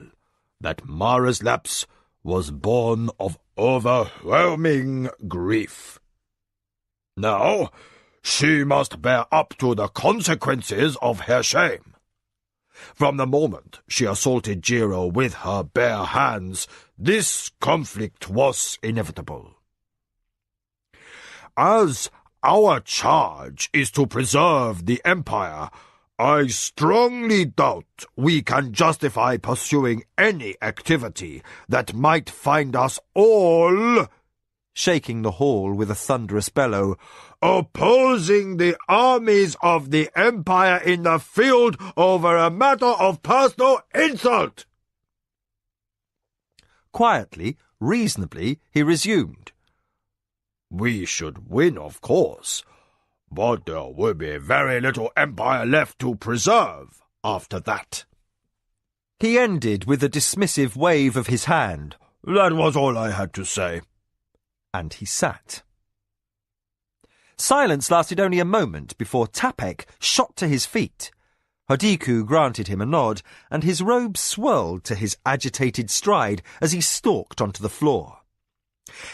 [SPEAKER 3] that Mara's lapse was born of overwhelming grief. Now, she must bear up to the consequences of her shame. From the moment she assaulted Jiro with her bare hands, this conflict was inevitable. As our charge is to preserve the Empire, I strongly doubt we can justify pursuing any activity that might find us all,
[SPEAKER 2] shaking the hall with a thunderous bellow,
[SPEAKER 3] opposing the armies of the Empire in the field over a matter of personal insult.
[SPEAKER 2] Quietly, reasonably, he resumed.
[SPEAKER 3] We should win, of course, but there will be very little Empire left to preserve after that.
[SPEAKER 2] He ended with a dismissive wave of his hand.
[SPEAKER 3] That was all I had to say.
[SPEAKER 2] And he sat. Silence lasted only a moment before Tapek shot to his feet. Hodiku granted him a nod, and his robe swirled to his agitated stride as he stalked onto the floor.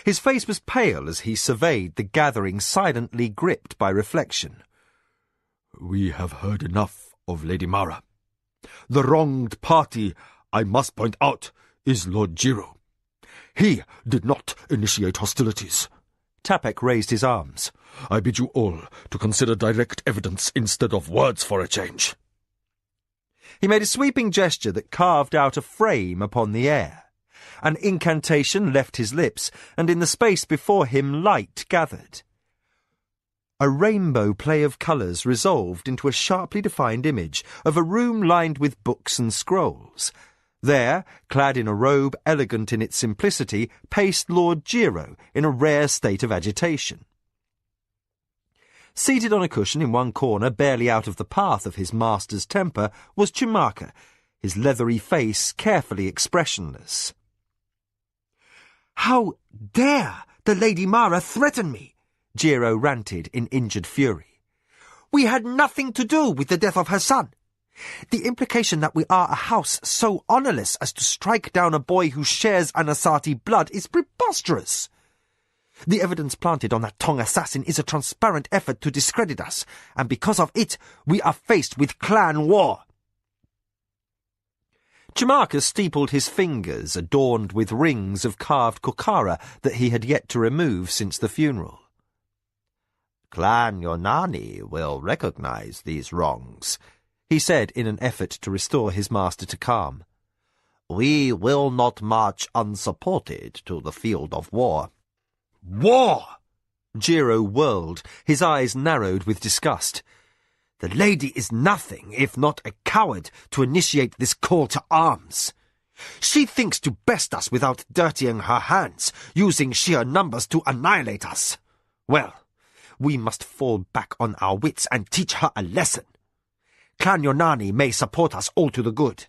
[SPEAKER 2] His face was pale as he surveyed the gathering silently gripped by reflection.
[SPEAKER 3] We have heard enough of Lady Mara. The wronged party, I must point out, is Lord Jiro. He did not initiate hostilities.
[SPEAKER 2] Tapek raised his arms.
[SPEAKER 3] I bid you all to consider direct evidence instead of words for a change.
[SPEAKER 2] He made a sweeping gesture that carved out a frame upon the air. An incantation left his lips, and in the space before him light gathered. A rainbow play of colours resolved into a sharply defined image of a room lined with books and scrolls. There, clad in a robe elegant in its simplicity, paced Lord Jiro in a rare state of agitation. Seated on a cushion in one corner, barely out of the path of his master's temper, was Chimaka, his leathery face carefully expressionless.
[SPEAKER 4] "How dare the Lady Mara threaten me?"
[SPEAKER 2] Jiro ranted in injured fury.
[SPEAKER 4] "We had nothing to do with the death of her son. The implication that we are a house so honourless as to strike down a boy who shares Anasati blood is preposterous. The evidence planted on that Tong assassin is a transparent effort to discredit us, and because of it, we are faced with clan war."
[SPEAKER 2] Chimaka steepled his fingers, adorned with rings of carved kokara that he had yet to remove since the funeral.
[SPEAKER 5] Clan Yonani will recognize these wrongs,
[SPEAKER 2] he said in an effort to restore his master to calm.
[SPEAKER 5] We will not march unsupported to the field of war.
[SPEAKER 3] War!
[SPEAKER 2] Jiro whirled, his eyes narrowed with disgust.
[SPEAKER 4] The lady is nothing if not a coward to initiate this call to arms. She thinks to best us without dirtying her hands, using sheer numbers to annihilate us. Well, we must fall back on our wits and teach her a lesson. Clan Yonani may support us all to the good,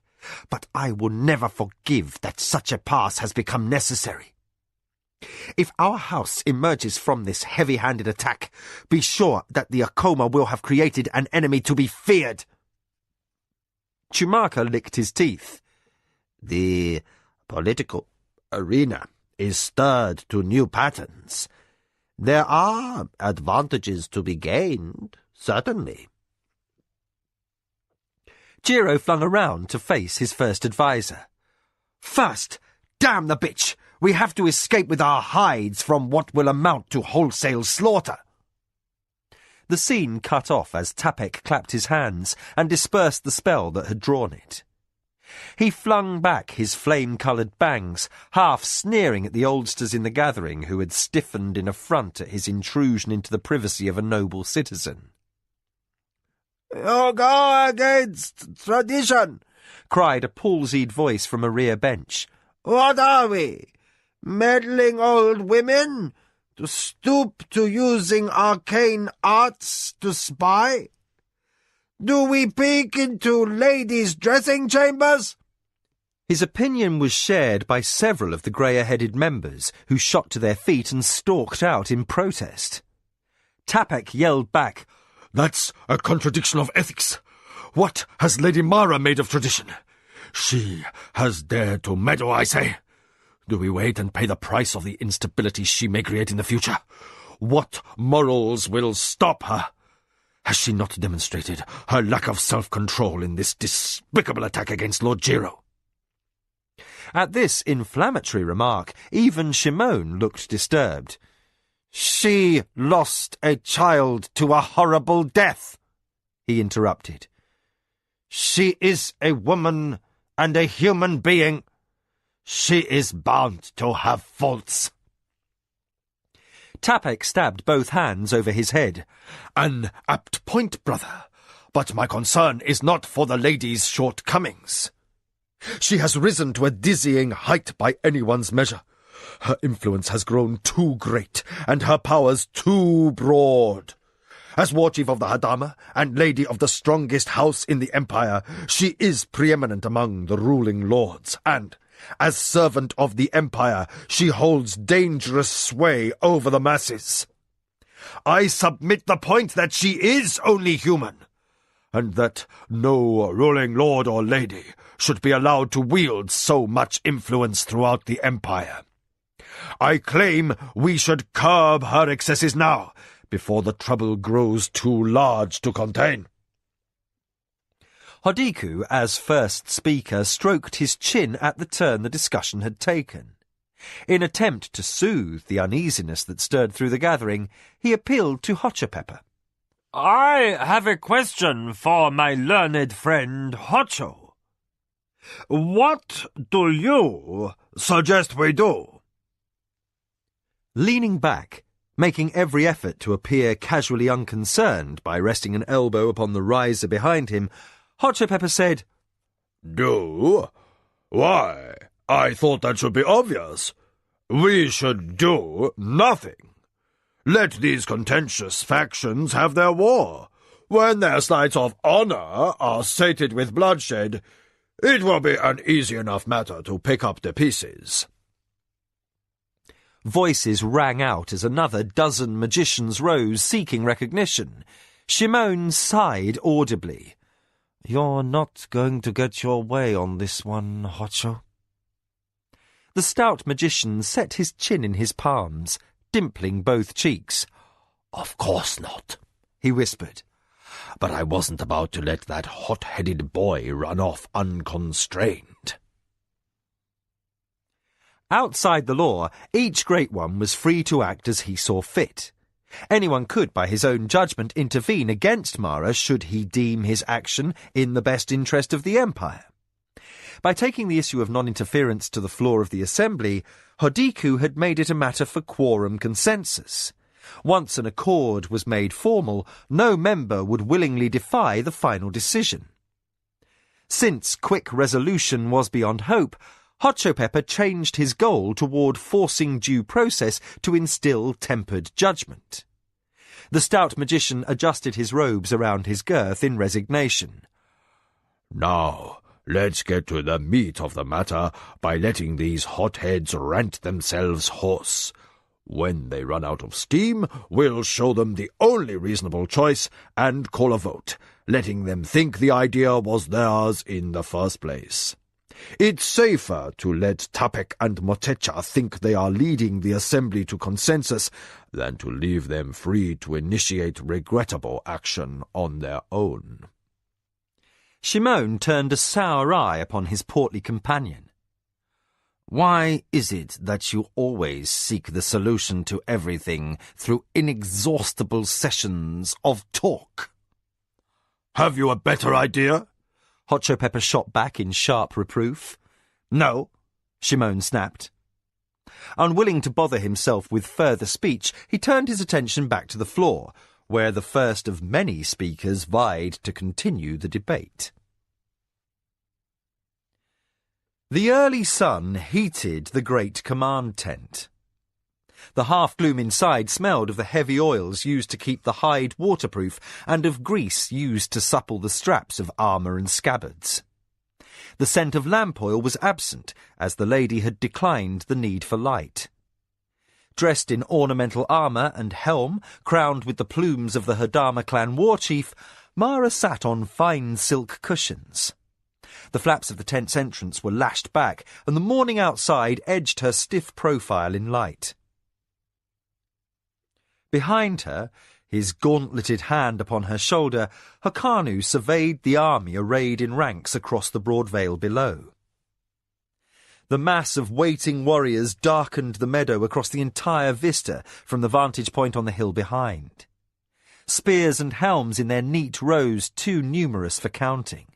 [SPEAKER 4] but I will never forgive that such a pass has become necessary. If our house emerges from this heavy-handed attack, be sure that the Akoma will have created an enemy to be feared.
[SPEAKER 2] Chimaka licked his teeth.
[SPEAKER 5] The political arena is stirred to new patterns. There are advantages to be gained, certainly.
[SPEAKER 2] Jiro flung around to face his first adviser.
[SPEAKER 4] First, damn the bitch! We have to escape with our hides from what will amount to wholesale slaughter.
[SPEAKER 1] The scene cut off as Tapek clapped his hands and dispersed the spell that had drawn it. He flung back his flame-coloured bangs, half sneering at the oldsters in the gathering who had stiffened in affront at his intrusion into the privacy of a noble citizen.
[SPEAKER 3] "You go against tradition,"
[SPEAKER 1] cried a palsied voice from a rear bench.
[SPEAKER 3] "What are we? Meddling old women? To stoop to using arcane arts to spy? Do we peek into ladies' dressing chambers?"
[SPEAKER 1] His opinion was shared by several of the greyer-headed members, who shot to their feet and stalked out in protest. Tapek yelled back,
[SPEAKER 3] "That's a contradiction of ethics. What has Lady Mara made of tradition? She has dared to meddle, I say. Do we wait and pay the price of the instability she may create in the future? What morals will stop her? Has she not demonstrated her lack of self-control in this despicable attack against Lord Jiro?"
[SPEAKER 1] At this inflammatory remark, even Shimon looked disturbed.
[SPEAKER 4] "She lost a child to a horrible death," he interrupted. "She is a woman and a human being. She is bound to have faults."
[SPEAKER 1] Tapek stabbed both hands over his head.
[SPEAKER 3] "An apt point, brother, but my concern is not for the lady's shortcomings. She has risen to a dizzying height by anyone's measure. Her influence has grown too great, and her powers too broad. As war chief of the Hadama and lady of the strongest house in the Empire, she is preeminent among the ruling lords, and, as servant of the Empire, she holds dangerous sway over the masses. I submit the point that she is only human, and that no ruling lord or lady should be allowed to wield so much influence throughout the Empire. I claim we should curb her excesses now, before the trouble grows too large to contain."
[SPEAKER 1] Hodiku, as first speaker, stroked his chin at the turn the discussion had taken. In attempt to soothe the uneasiness that stirred through the gathering, he appealed to Hotchopepper.
[SPEAKER 6] "I have a question for my learned friend Hotcho. What do you suggest we do?"
[SPEAKER 1] Leaning back, making every effort to appear casually unconcerned by resting an elbow upon the riser behind him, Hotchopepper said,
[SPEAKER 3] "Do? Why, I thought that should be obvious. We should do nothing. Let these contentious factions have their war. When their slights of honor are sated with bloodshed, it will be an easy enough matter to pick up the pieces."
[SPEAKER 1] Voices rang out as another dozen magicians rose, seeking recognition. Shimon sighed audibly.
[SPEAKER 4] "You're not going to get your way on this one, Hotcho."
[SPEAKER 1] The stout magician set his chin in his palms, dimpling both cheeks.
[SPEAKER 3] "Of course not,"
[SPEAKER 1] he whispered.
[SPEAKER 3] "But I wasn't about to let that hot-headed boy run off unconstrained."
[SPEAKER 1] Outside the law, each Great One was free to act as he saw fit. Anyone could, by his own judgment, intervene against Mara should he deem his action in the best interest of the Empire. By taking the issue of non-interference to the floor of the Assembly, Hodiku had made it a matter for quorum consensus. Once an accord was made formal, no member would willingly defy the final decision. Since quick resolution was beyond hope, Hotchopepper changed his goal toward forcing due process to instill tempered judgment. The stout magician adjusted his robes around his girth in resignation.
[SPEAKER 3] "Now, let's get to the meat of the matter by letting these hotheads rant themselves hoarse. When they run out of steam, we'll show them the only reasonable choice and call a vote, letting them think the idea was theirs in the first place. It's safer to let Tapek and Motecha think they are leading the Assembly to consensus than to leave them free to initiate regrettable action on their own."
[SPEAKER 1] Shimon turned a sour eye upon his portly companion.
[SPEAKER 2] Why is it that you always seek the solution to everything through inexhaustible sessions of talk?
[SPEAKER 3] Have you a better idea?
[SPEAKER 1] Hot Chop Pepper shot back in sharp reproof.
[SPEAKER 2] No,
[SPEAKER 1] Shimon snapped. Unwilling to bother himself with further speech, he turned his attention back to the floor, where the first of many speakers vied to continue the debate. The early sun heated the great command tent. The half-gloom inside smelled of the heavy oils used to keep the hide waterproof and of grease used to supple the straps of armour and scabbards. The scent of lamp oil was absent, as the lady had declined the need for light. Dressed in ornamental armour and helm, crowned with the plumes of the Hadama clan war chief, Mara sat on fine silk cushions. The flaps of the tent's entrance were lashed back, and the morning outside edged her stiff profile in light. Behind her, his gauntleted hand upon her shoulder, Hyrkanu surveyed the army arrayed in ranks across the broad vale below. The mass of waiting warriors darkened the meadow across the entire vista from the vantage point on the hill behind. Spears and helms in their neat rows too numerous for counting.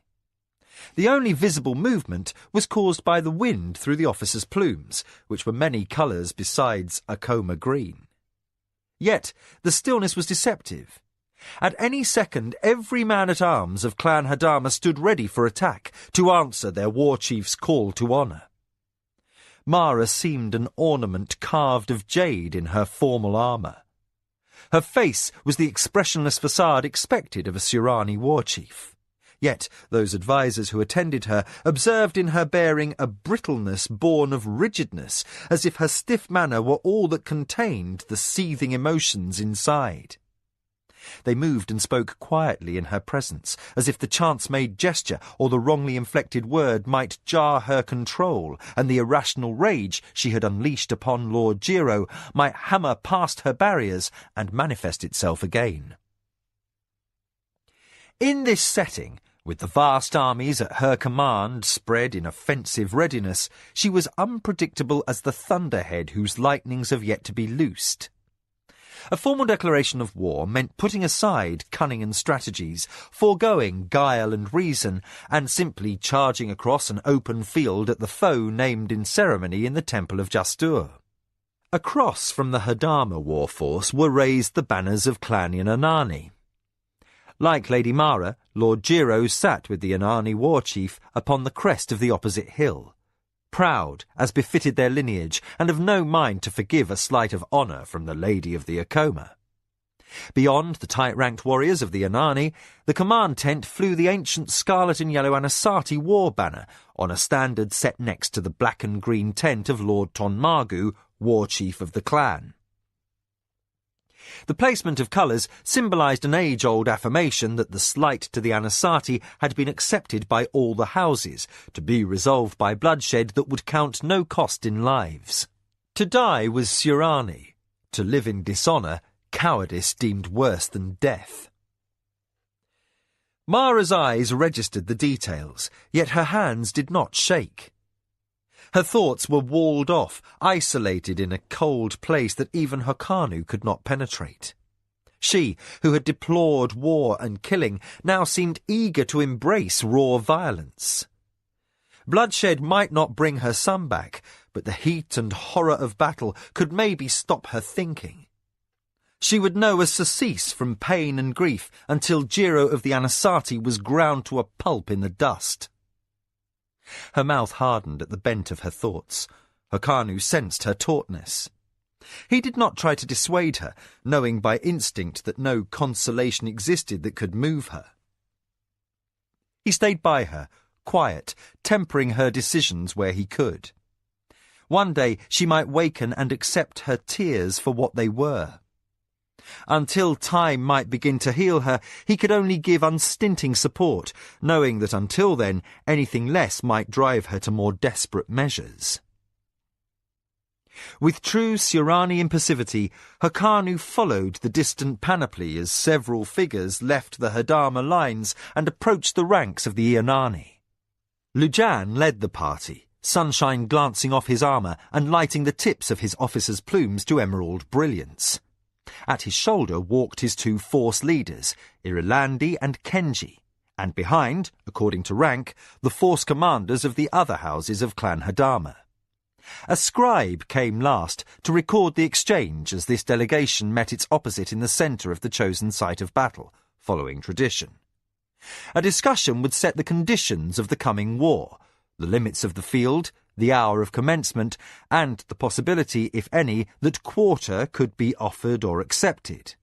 [SPEAKER 1] The only visible movement was caused by the wind through the officers' plumes, which were many colours besides a coma green. Yet the stillness was deceptive. At any second, every man-at-arms of Clan Hadama stood ready for attack, to answer their war chief's call to honour. Mara seemed an ornament carved of jade in her formal armour. Her face was the expressionless facade expected of a Surani war chief. Yet those advisers who attended her observed in her bearing a brittleness born of rigidness, as if her stiff manner were all that contained the seething emotions inside. They moved and spoke quietly in her presence, as if the chance-made gesture or the wrongly inflected word might jar her control, and the irrational rage she had unleashed upon Lord Jiro might hammer past her barriers and manifest itself again. In this setting, with the vast armies at her command spread in offensive readiness, she was unpredictable as the thunderhead whose lightnings have yet to be loosed. A formal declaration of war meant putting aside cunning and strategies, foregoing guile and reason, and simply charging across an open field at the foe named in ceremony in the Temple of Jastur. Across from the Hadama war force were raised the banners of Clan Inanani. Like Lady Mara, Lord Jiro sat with the Inani war chief upon the crest of the opposite hill, proud as befitted their lineage, and of no mind to forgive a slight of honour from the Lady of the Akoma. Beyond the tight-ranked warriors of the Inani, the command tent flew the ancient scarlet and yellow Anasati war banner on a standard set next to the black and green tent of Lord Tonmagu, war chief of the clan. The placement of colours symbolised an age-old affirmation that the slight to the Anasati had been accepted by all the houses, to be resolved by bloodshed that would count no cost in lives. To die was Surani. To live in dishonour, cowardice deemed worse than death. Mara's eyes registered the details, yet her hands did not shake. Her thoughts were walled off, isolated in a cold place that even Hyrkanu could not penetrate. She, who had deplored war and killing, now seemed eager to embrace raw violence. Bloodshed might not bring her son back, but the heat and horror of battle could maybe stop her thinking. She would know a surcease from pain and grief until Jiro of the Anasati was ground to a pulp in the dust. Her mouth hardened at the bent of her thoughts. Hyrkanu sensed her tautness. He did not try to dissuade her, knowing by instinct that no consolation existed that could move her. He stayed by her, quiet, tempering her decisions where he could. One day she might waken and accept her tears for what they were. Until time might begin to heal her, he could only give unstinting support, knowing that until then anything less might drive her to more desperate measures. With true Surani impassivity, Hyrkanu followed the distant panoply as several figures left the Hadama lines and approached the ranks of the Inani. Lujan led the party, sunshine glancing off his armour and lighting the tips of his officers' plumes to emerald brilliance. At his shoulder walked his two force leaders, Irilandi and Kenji, and behind, according to rank, the force commanders of the other houses of Clan Hadama. A scribe came last to record the exchange as this delegation met its opposite in the centre of the chosen site of battle, following tradition. A discussion would set the conditions of the coming war, the limits of the field, the hour of commencement, and the possibility, if any, that quarter could be offered or accepted.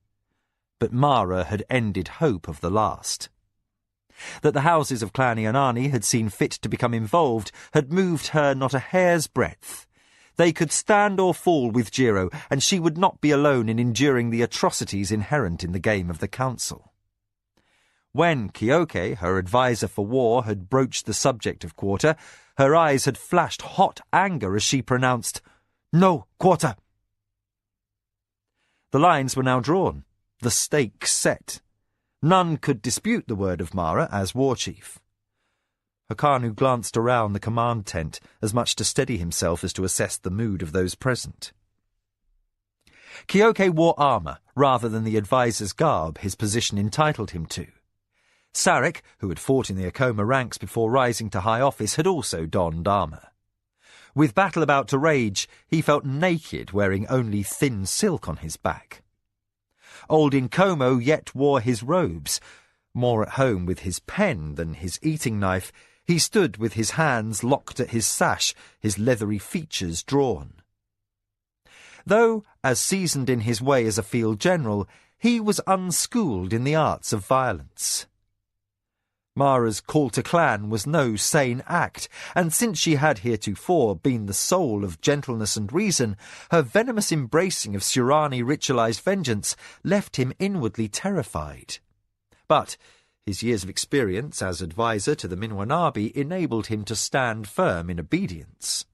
[SPEAKER 1] But Mara had ended hope of the last. That the houses of Clan Ianani had seen fit to become involved had moved her not a hair's breadth. They could stand or fall with Jiro, and she would not be alone in enduring the atrocities inherent in the game of the council. When Kyoke, her adviser for war, had broached the subject of quarter, her eyes had flashed hot anger as she pronounced, "No quarter!" The lines were now drawn, the stakes set. None could dispute the word of Mara as war chief. Hakanu glanced around the command tent, as much to steady himself as to assess the mood of those present. Kyoke wore armour, rather than the adviser's garb his position entitled him to. Sarek, who had fought in the Akoma ranks before rising to high office, had also donned armour. With battle about to rage, he felt naked, wearing only thin silk on his back. Old Nkomo yet wore his robes. More at home with his pen than his eating knife, he stood with his hands locked at his sash, his leathery features drawn. Though, as seasoned in his way as a field general, he was unschooled in the arts of violence. Mara's call to clan was no sane act, and since she had heretofore been the soul of gentleness and reason, her venomous embracing of Surani ritualized vengeance left him inwardly terrified. But his years of experience as adviser to the Minwanabi enabled him to stand firm in obedience.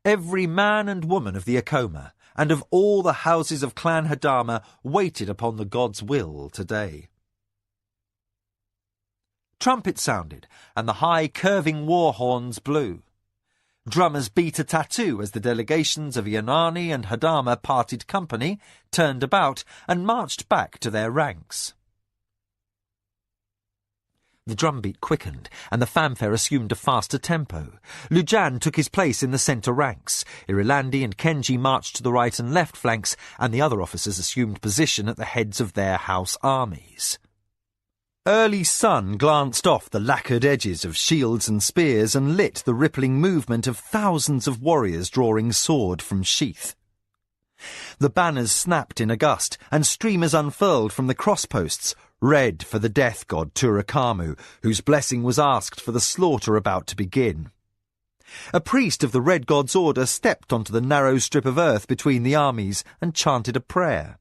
[SPEAKER 1] Every man and woman of the Akoma, and of all the houses of Clan Hadama, waited upon the god's will today. Trumpets sounded, and the high, curving war horns blew. Drummers beat a tattoo as the delegations of Ianani and Hadama parted company, turned about, and marched back to their ranks. The drumbeat quickened, and the fanfare assumed a faster tempo. Lujan took his place in the centre ranks. Irilandi and Kenji marched to the right and left flanks, and the other officers assumed position at the heads of their house armies. Early sun glanced off the lacquered edges of shields and spears and lit the rippling movement of thousands of warriors drawing sword from sheath. The banners snapped in a gust, and streamers unfurled from the crossposts, red for the death god Turakamu, whose blessing was asked for the slaughter about to begin. A priest of the red god's order stepped onto the narrow strip of earth between the armies and chanted a prayer.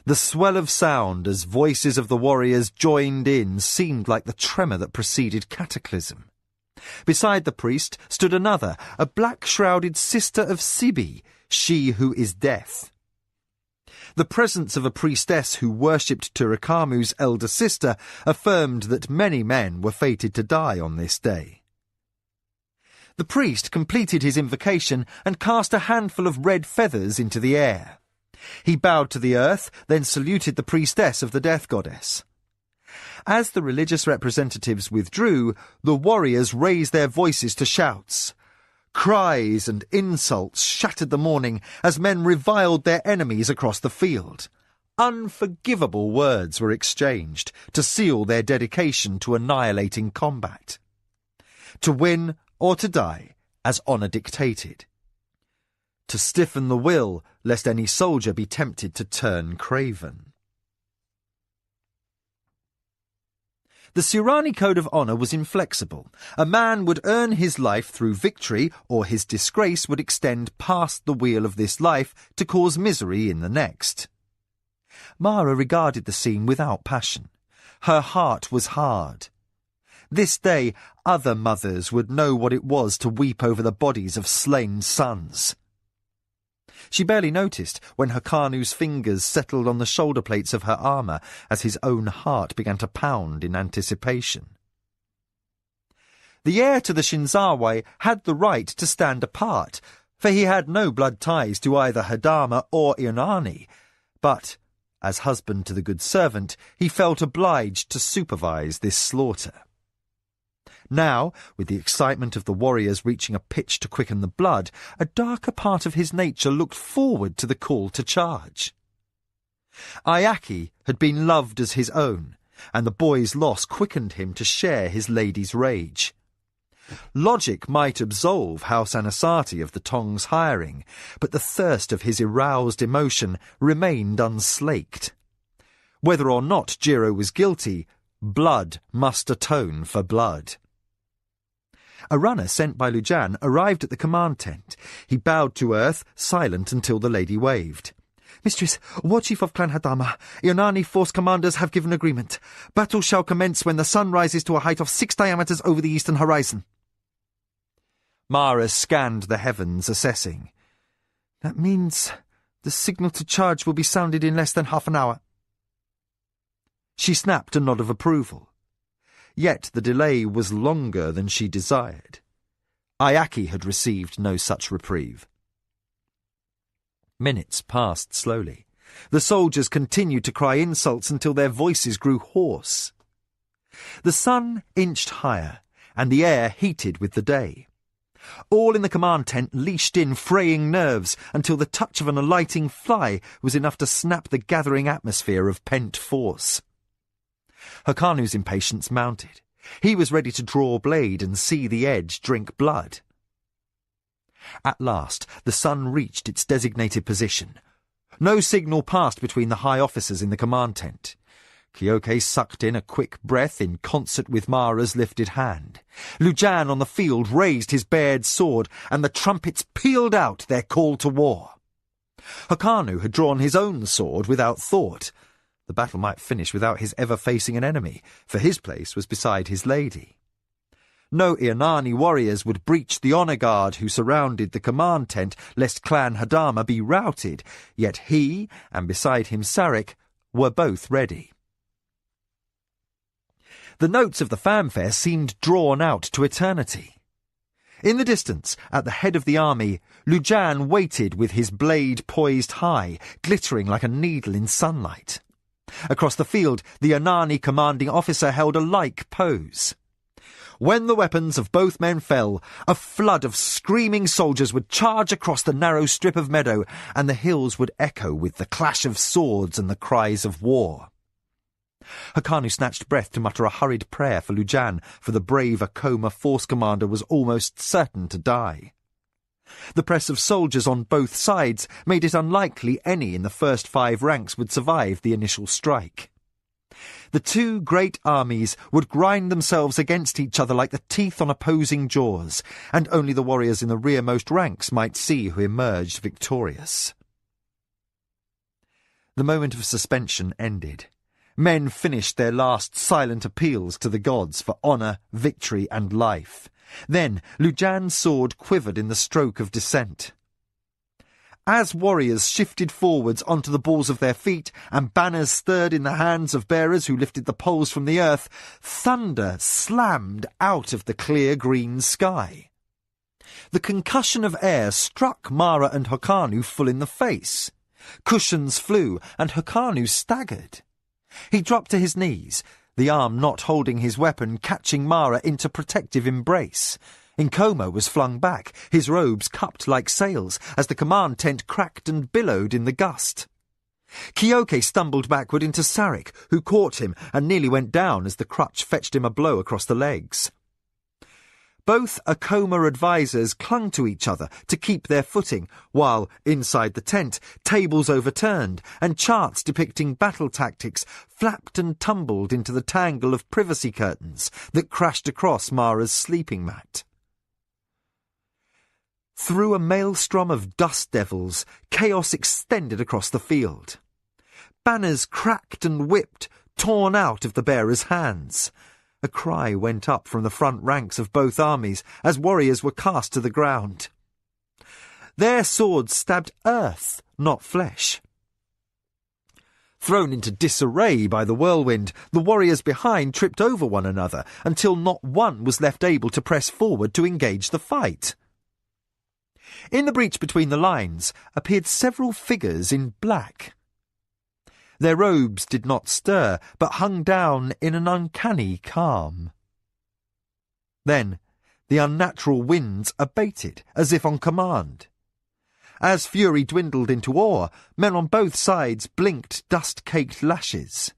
[SPEAKER 1] The swell of sound as voices of the warriors joined in seemed like the tremor that preceded cataclysm. Beside the priest stood another, a black-shrouded sister of Sibi, she who is death. The presence of a priestess who worshipped Turakamu's elder sister affirmed that many men were fated to die on this day. The priest completed his invocation and cast a handful of red feathers into the air. He bowed to the earth, then saluted the priestess of the death goddess. As the religious representatives withdrew, the warriors raised their voices to shouts. Cries and insults shattered the morning as men reviled their enemies across the field. Unforgivable words were exchanged to seal their dedication to annihilating combat. To win or to die, as honour dictated. To stiffen the will, lest any soldier be tempted to turn craven. The Surani code of honour was inflexible. A man would earn his life through victory, or his disgrace would extend past the wheel of this life to cause misery in the next. Mara regarded the scene without passion. Her heart was hard. This day, other mothers would know what it was to weep over the bodies of slain sons. She barely noticed when Hakanu's fingers settled on the shoulder plates of her armour as his own heart began to pound in anticipation. The heir to the Shinzawe had the right to stand apart, for he had no blood ties to either Hadama or Inani, but, as husband to the good servant, he felt obliged to supervise this slaughter. Now, with the excitement of the warriors reaching a pitch to quicken the blood, a darker part of his nature looked forward to the call to charge. Ayaki had been loved as his own, and the boy's loss quickened him to share his lady's rage. Logic might absolve House Anasati of the Tong's hiring, but the thirst of his aroused emotion remained unslaked. Whether or not Jiro was guilty, blood must atone for blood. A runner sent by Lujan arrived at the command tent. He bowed to earth, silent until the lady waved. "Mistress, War Chief of Clan Hadama, Yonani force commanders have given agreement. Battle shall commence when the sun rises to a height of 6 diameters over the eastern horizon." Mara scanned the heavens, assessing. "That means the signal to charge will be sounded in less than half an hour." She snapped a nod of approval. Yet the delay was longer than she desired. Ayaki had received no such reprieve. Minutes passed slowly. The soldiers continued to cry insults until their voices grew hoarse. The sun inched higher, and the air heated with the day. All in the command tent leashed in fraying nerves until the touch of an alighting fly was enough to snap the gathering atmosphere of pent force. Hakanu's impatience mounted. He was ready to draw blade and see the edge drink blood. At last, the sun reached its designated position. No signal passed between the high officers in the command tent. Kyoke sucked in a quick breath in concert with Mara's lifted hand. Lujan on the field raised his bared sword, and the trumpets pealed out their call to war. Hakanu had drawn his own sword without thought. The battle might finish without his ever facing an enemy, for his place was beside his lady. No Inani warriors would breach the honour guard who surrounded the command tent lest Clan Hadama be routed, yet he, and beside him Sarek, were both ready. The notes of the fanfare seemed drawn out to eternity. In the distance, at the head of the army, Lujan waited with his blade poised high, glittering like a needle in sunlight. Across the field, the Inani commanding officer held a like pose. When the weapons of both men fell, a flood of screaming soldiers would charge across the narrow strip of meadow, and the hills would echo with the clash of swords and the cries of war. Hakanu snatched breath to mutter a hurried prayer for Lujan, for the brave Akoma force commander was almost certain to die. The press of soldiers on both sides made it unlikely any in the first 5 ranks would survive the initial strike. The two great armies would grind themselves against each other like the teeth on opposing jaws, and only the warriors in the rearmost ranks might see who emerged victorious. The moment of suspension ended. Men finished their last silent appeals to the gods for honour, victory, and life. Then Lujan's sword quivered in the stroke of descent. As warriors shifted forwards onto the balls of their feet and banners stirred in the hands of bearers who lifted the poles from the earth, thunder slammed out of the clear green sky. The concussion of air struck Mara and Hakanu full in the face. Cushions flew, and Hakanu staggered. He dropped to his knees, the arm not holding his weapon catching Mara into protective embrace. Nkoma was flung back, his robes cupped like sails, as the command tent cracked and billowed in the gust. Kyoke stumbled backward into Sarek, who caught him and nearly went down as the crutch fetched him a blow across the legs. Both Akoma advisers clung to each other to keep their footing, while, inside the tent, tables overturned and charts depicting battle tactics flapped and tumbled into the tangle of privacy curtains that crashed across Mara's sleeping mat. Through a maelstrom of dust devils, chaos extended across the field. Banners cracked and whipped, torn out of the bearers' hands. A cry went up from the front ranks of both armies as warriors were cast to the ground. Their swords stabbed earth, not flesh. Thrown into disarray by the whirlwind, the warriors behind tripped over one another until not one was left able to press forward to engage the fight. In the breach between the lines appeared several figures in black. Their robes did not stir, but hung down in an uncanny calm. Then the unnatural winds abated, as if on command. As fury dwindled into awe, men on both sides blinked dust-caked lashes.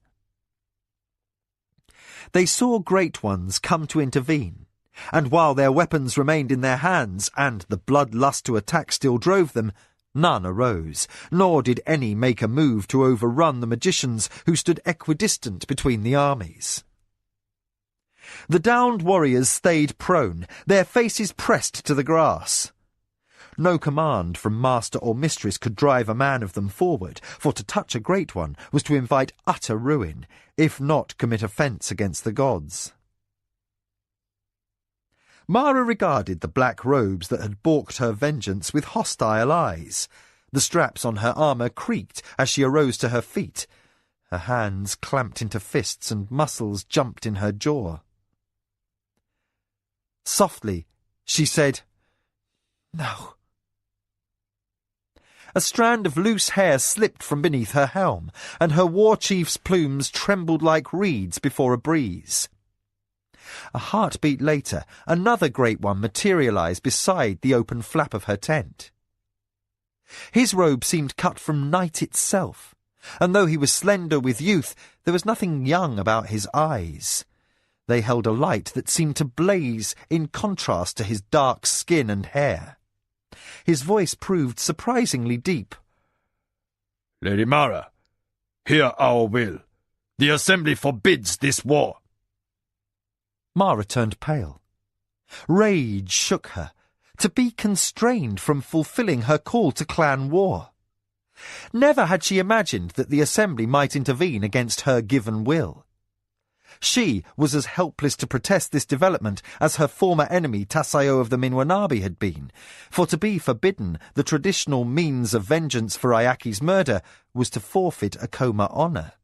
[SPEAKER 1] They saw great ones come to intervene, and while their weapons remained in their hands and the bloodlust to attack still drove them, none arose, nor did any make a move to overrun the magicians who stood equidistant between the armies. The downed warriors stayed prone, their faces pressed to the grass. No command from master or mistress could drive a man of them forward, for to touch a great one was to invite utter ruin, if not commit offence against the gods. Mara regarded the black robes that had balked her vengeance with hostile eyes. The straps on her armour creaked as she arose to her feet. Her hands clamped into fists and muscles jumped in her jaw. Softly, she said, "No." A strand of loose hair slipped from beneath her helm, and her war chief's plumes trembled like reeds before a breeze. A heartbeat later, another great one materialized beside the open flap of her tent. His robe seemed cut from night itself, and though he was slender with youth, there was nothing young about his eyes. They held a light that seemed to blaze in contrast to his dark skin and hair. His voice proved surprisingly deep.
[SPEAKER 3] "Lady Mara, hear our will. The Assembly forbids this war."
[SPEAKER 1] Mara turned pale. Rage shook her, to be constrained from fulfilling her call to clan war. Never had she imagined that the Assembly might intervene against her given will. She was as helpless to protest this development as her former enemy Tasayo of the Minwanabi had been, for to be forbidden the traditional means of vengeance for Ayaki's murder was to forfeit Akoma honour.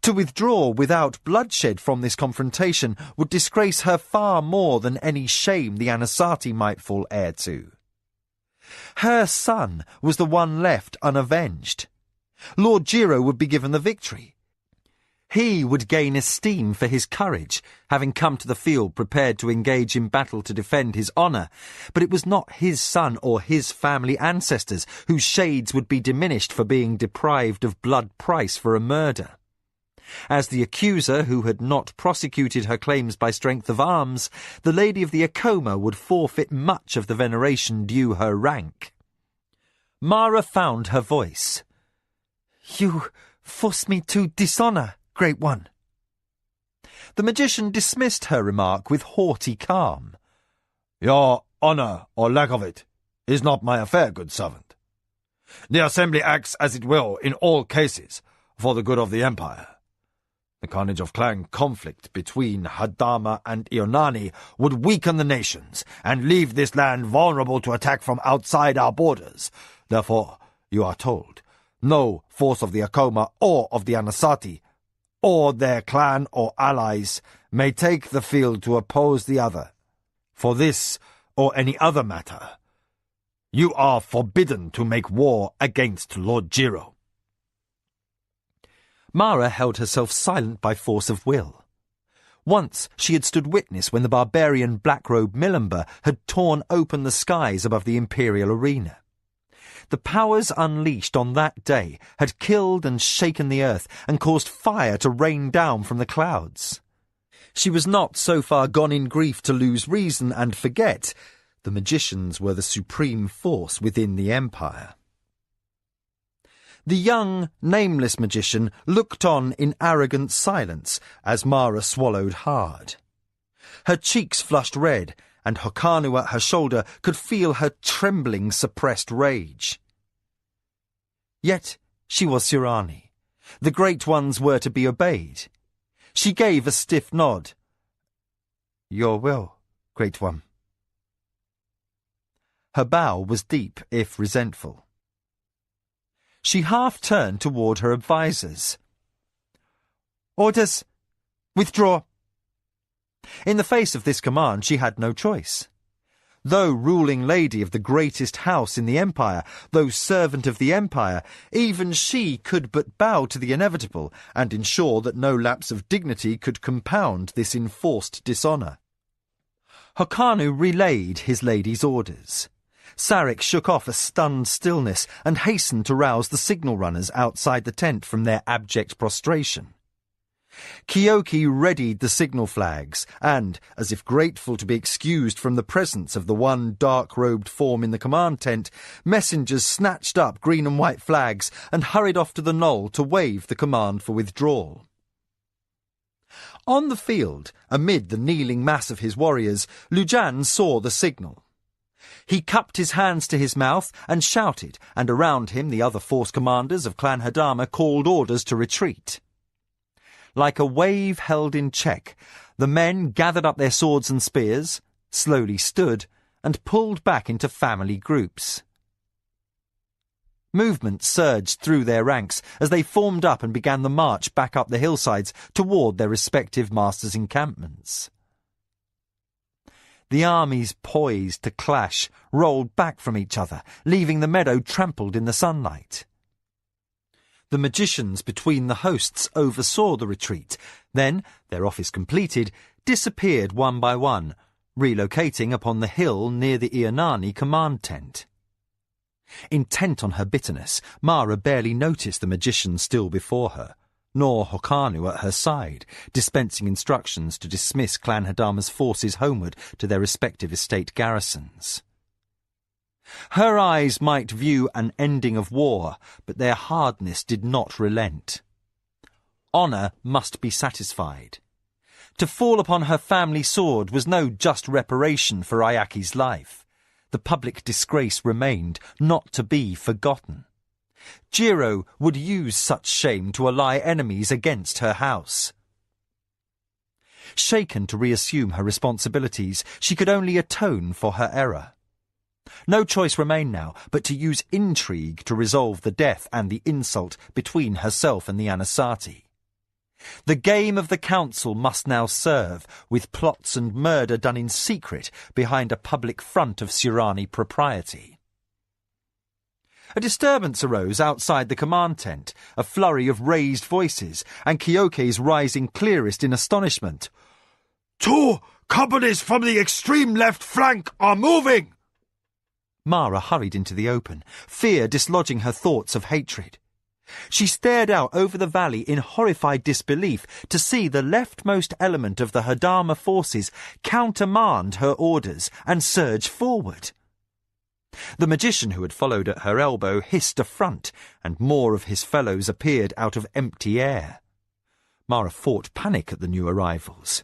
[SPEAKER 1] To withdraw without bloodshed from this confrontation would disgrace her far more than any shame the Anasati might fall heir to. Her son was the one left unavenged. Lord Jiro would be given the victory. He would gain esteem for his courage, having come to the field prepared to engage in battle to defend his honour, but it was not his son or his family ancestors whose shades would be diminished for being deprived of blood price for a murder. As the accuser, who had not prosecuted her claims by strength of arms, the Lady of the Akoma would forfeit much of the veneration due her rank. Mara found her voice. "You force me to dishonour, Great One." The magician dismissed her remark with haughty calm.
[SPEAKER 3] "Your honour, or lack of it, is not my affair, good servant. The Assembly acts as it will in all cases for the good of the Empire. The carnage of clan conflict between Hadama and Ionani would weaken the nations and leave this land vulnerable to attack from outside our borders. Therefore, you are told, no force of the Akoma or of the Anasati, or their clan or allies, may take the field to oppose the other. For this or any other matter, you are forbidden to make war against Lord Jiro."
[SPEAKER 1] Mara held herself silent by force of will. Once she had stood witness when the barbarian black-robed Milimba had torn open the skies above the imperial arena. The powers unleashed on that day had killed and shaken the earth and caused fire to rain down from the clouds. She was not so far gone in grief to lose reason and forget. The magicians were the supreme force within the empire. The young, nameless magician looked on in arrogant silence as Mara swallowed hard. Her cheeks flushed red, and Hokanu at her shoulder could feel her trembling, suppressed rage. Yet she was Sirani. The great ones were to be obeyed. She gave a stiff nod. "Your will, Great One." Her bow was deep, if resentful. She half turned toward her advisers. "Orders! Withdraw!" In the face of this command, she had no choice. Though ruling lady of the greatest house in the empire, though servant of the empire, even she could but bow to the inevitable and ensure that no lapse of dignity could compound this enforced dishonour. Hokanu relayed his lady's orders. Sarek shook off a stunned stillness and hastened to rouse the signal runners outside the tent from their abject prostration. Kyoki readied the signal flags, and, as if grateful to be excused from the presence of the one dark-robed form in the command tent, messengers snatched up green and white flags and hurried off to the knoll to wave the command for withdrawal. On the field, amid the kneeling mass of his warriors, Lujan saw the signal. He cupped his hands to his mouth and shouted, and around him the other force commanders of Clan Hadama called orders to retreat. Like a wave held in check, the men gathered up their swords and spears, slowly stood, and pulled back into family groups. Movement surged through their ranks as they formed up and began the march back up the hillsides toward their respective masters' encampments. The armies poised to clash, rolled back from each other, leaving the meadow trampled in the sunlight. The magicians between the hosts oversaw the retreat, then, their office completed, disappeared one by one, relocating upon the hill near the Ianani command tent. Intent on her bitterness, Mara barely noticed the magician still before her, nor Hokanu at her side, dispensing instructions to dismiss Clan Hadama's forces homeward to their respective estate garrisons. Her eyes might view an ending of war, but their hardness did not relent. Honour must be satisfied. To fall upon her family sword was no just reparation for Ayaki's life. The public disgrace remained, not to be forgotten. Jiro would use such shame to ally enemies against her house. Shaken to reassume her responsibilities, she could only atone for her error. No choice remained now but to use intrigue to resolve the death and the insult between herself and the Anasati. The game of the council must now serve, with plots and murder done in secret behind a public front of Surani propriety. A disturbance arose outside the command tent, a flurry of raised voices, and Kyoke's rising clearest in astonishment.
[SPEAKER 3] "2 companies from the extreme left flank are moving!"
[SPEAKER 1] Mara hurried into the open, fear dislodging her thoughts of hatred. She stared out over the valley in horrified disbelief to see the leftmost element of the Hadama forces countermand her orders and surge forward. The magician who had followed at her elbow hissed affront, and more of his fellows appeared out of empty air. Mara fought panic at the new arrivals.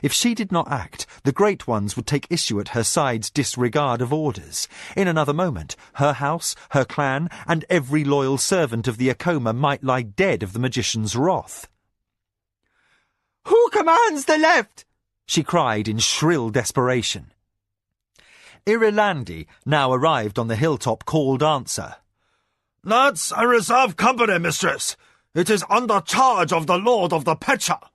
[SPEAKER 1] If she did not act, the Great Ones would take issue at her side's disregard of orders. In another moment, her house, her clan, and every loyal servant of the Akoma might lie dead of the magician's wrath.
[SPEAKER 4] "Who commands the left?"
[SPEAKER 1] she cried in shrill desperation. Irilandi, now arrived on the hilltop, called answer.
[SPEAKER 3] "That's a reserve company, mistress. It is under charge of the Lord of the Pecha."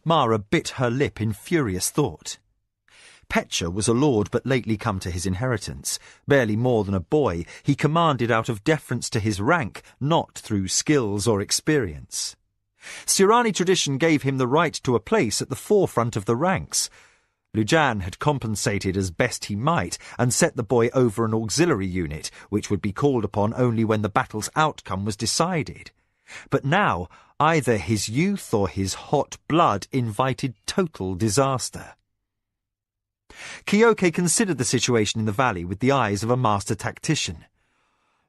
[SPEAKER 1] Mara bit her lip in furious thought. Pecha was a lord but lately come to his inheritance. Barely more than a boy, he commanded out of deference to his rank, not through skills or experience. Surani tradition gave him the right to a place at the forefront of the ranks. Lujan had compensated as best he might and set the boy over an auxiliary unit, which would be called upon only when the battle's outcome was decided. But now, either his youth or his hot blood invited total disaster. Kyoke considered the situation in the valley with the eyes of a master tactician.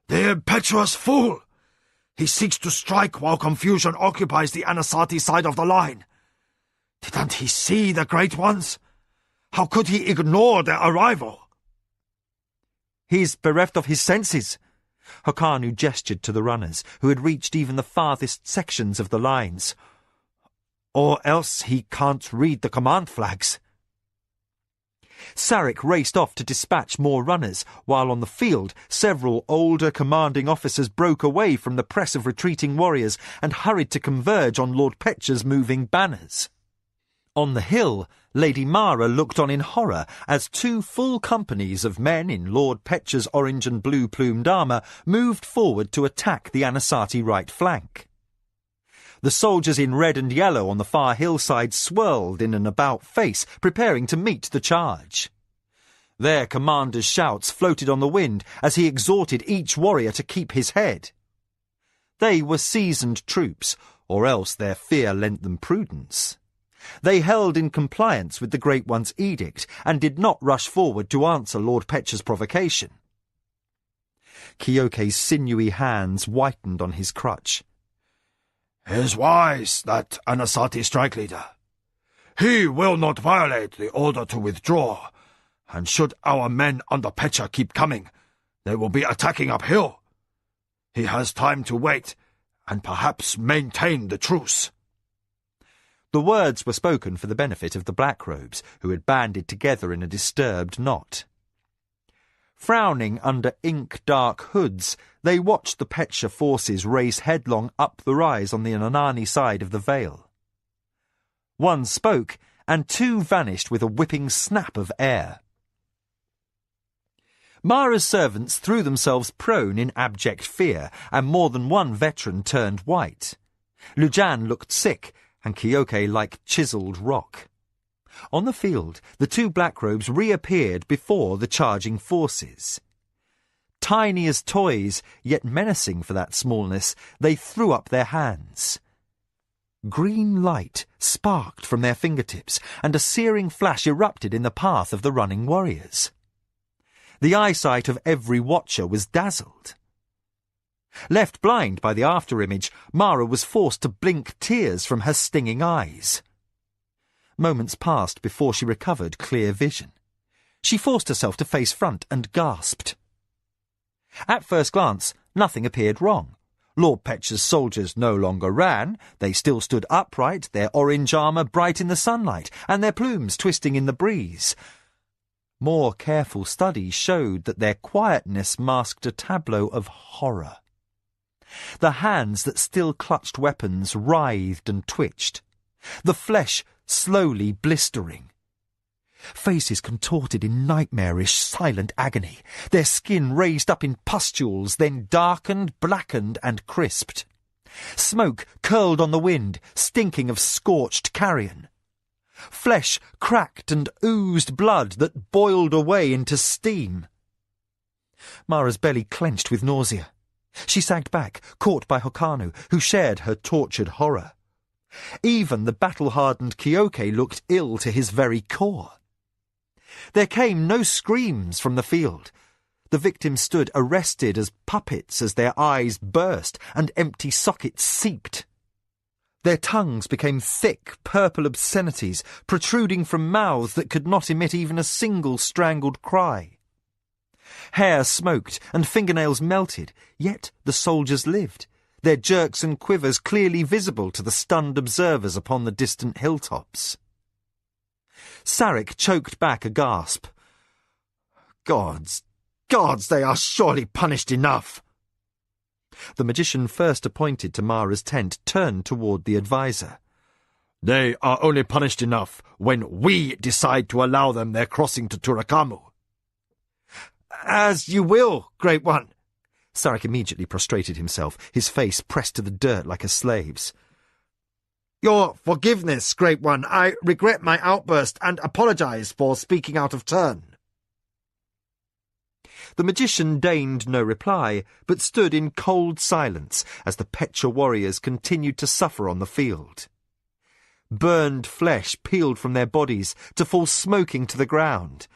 [SPEAKER 3] "The impetuous fool! He seeks to strike while confusion occupies the Anasati side of the line. Didn't he see the Great Ones? How could he ignore their arrival?"
[SPEAKER 1] "He's bereft of his senses." Hokanu gestured to the runners, who had reached even the farthest sections of the lines. "Or else he can't read the command flags." Sarek raced off to dispatch more runners, while on the field several older commanding officers broke away from the press of retreating warriors and hurried to converge on Lord Petra's moving banners. On the hill, Lady Mara looked on in horror as 2 full companies of men in Lord Petra's orange and blue plumed armour moved forward to attack the Anasazi right flank. The soldiers in red and yellow on the far hillside swirled in an about-face, preparing to meet the charge. Their commander's shouts floated on the wind as he exhorted each warrior to keep his head. They were seasoned troops, or else their fear lent them prudence. They held in compliance with the Great One's edict, and did not rush forward to answer Lord Petra's provocation. Keoke's sinewy hands whitened on his crutch.
[SPEAKER 3] "Is wise, that Anasazi strike leader. He will not violate the order to withdraw, and should our men under Petra keep coming, they will be attacking uphill. He has time to wait, and perhaps maintain the truce."
[SPEAKER 1] The words were spoken for the benefit of the Blackrobes, who had banded together in a disturbed knot. Frowning under ink-dark hoods, they watched the Petra forces race headlong up the rise on the Anani side of the vale. One spoke, and 2 vanished with a whipping snap of air. Mara's servants threw themselves prone in abject fear, and more than one veteran turned white. Lujan looked sick, and Keoke like chiselled rock. On the field, the 2 Blackrobes reappeared before the charging forces. Tiny as toys, yet menacing for that smallness, they threw up their hands. Green light sparked from their fingertips, and a searing flash erupted in the path of the running warriors. The eyesight of every watcher was dazzled. Left blind by the after-image, Mara was forced to blink tears from her stinging eyes. Moments passed before she recovered clear vision. She forced herself to face front and gasped. At first glance, nothing appeared wrong. Lord Petra's soldiers no longer ran. They still stood upright, their orange armour bright in the sunlight, and their plumes twisting in the breeze. More careful study showed that their quietness masked a tableau of horror. The hands that still clutched weapons writhed and twitched, the flesh slowly blistering. Faces contorted in nightmarish, silent agony, their skin raised up in pustules, then darkened, blackened, and crisped. Smoke curled on the wind, stinking of scorched carrion. Flesh cracked and oozed blood that boiled away into steam. Mara's belly clenched with nausea. She sagged back, caught by Hokanu, who shared her tortured horror. Even the battle-hardened Keoke looked ill to his very core. There came no screams from the field. The victims stood arrested as puppets as their eyes burst and empty sockets seeped. Their tongues became thick, purple obscenities, protruding from mouths that could not emit even a single strangled cry. Hair smoked and fingernails melted, yet the soldiers lived, their jerks and quivers clearly visible to the stunned observers upon the distant hilltops. Sarek choked back a gasp.
[SPEAKER 4] Gods, they are surely punished enough.
[SPEAKER 1] The magician first appointed to Mara's tent turned toward the adviser.
[SPEAKER 3] "They are only punished enough when we decide to allow them their crossing to Turakamu."
[SPEAKER 4] "As you will, Great One."
[SPEAKER 1] Sarek immediately prostrated himself, his face pressed to the dirt like a slave's.
[SPEAKER 4] "Your forgiveness, Great One. I regret my outburst and apologize for speaking out of turn."
[SPEAKER 1] The magician deigned no reply, but stood in cold silence as the Petra warriors continued to suffer on the field. Burned flesh peeled from their bodies to fall smoking to the ground.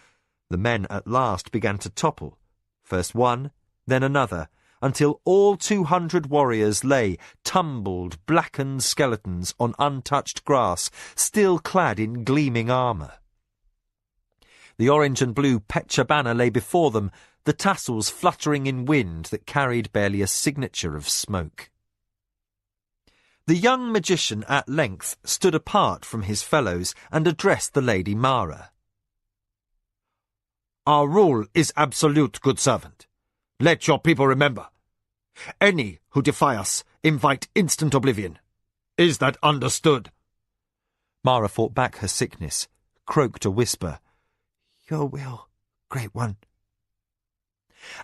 [SPEAKER 1] The men at last began to topple, first one, then another, until all 200 warriors lay tumbled, blackened skeletons on untouched grass, still clad in gleaming armour. The orange and blue Petra banner lay before them, the tassels fluttering in wind that carried barely a signature of smoke. The young magician at length stood apart from his fellows and addressed the Lady Mara.
[SPEAKER 3] Our rule is absolute, good servant. Let your people remember. Any who defy us invite instant oblivion. Is that understood?
[SPEAKER 1] Mara fought back her sickness, croaked a whisper.
[SPEAKER 4] Your will, Great One.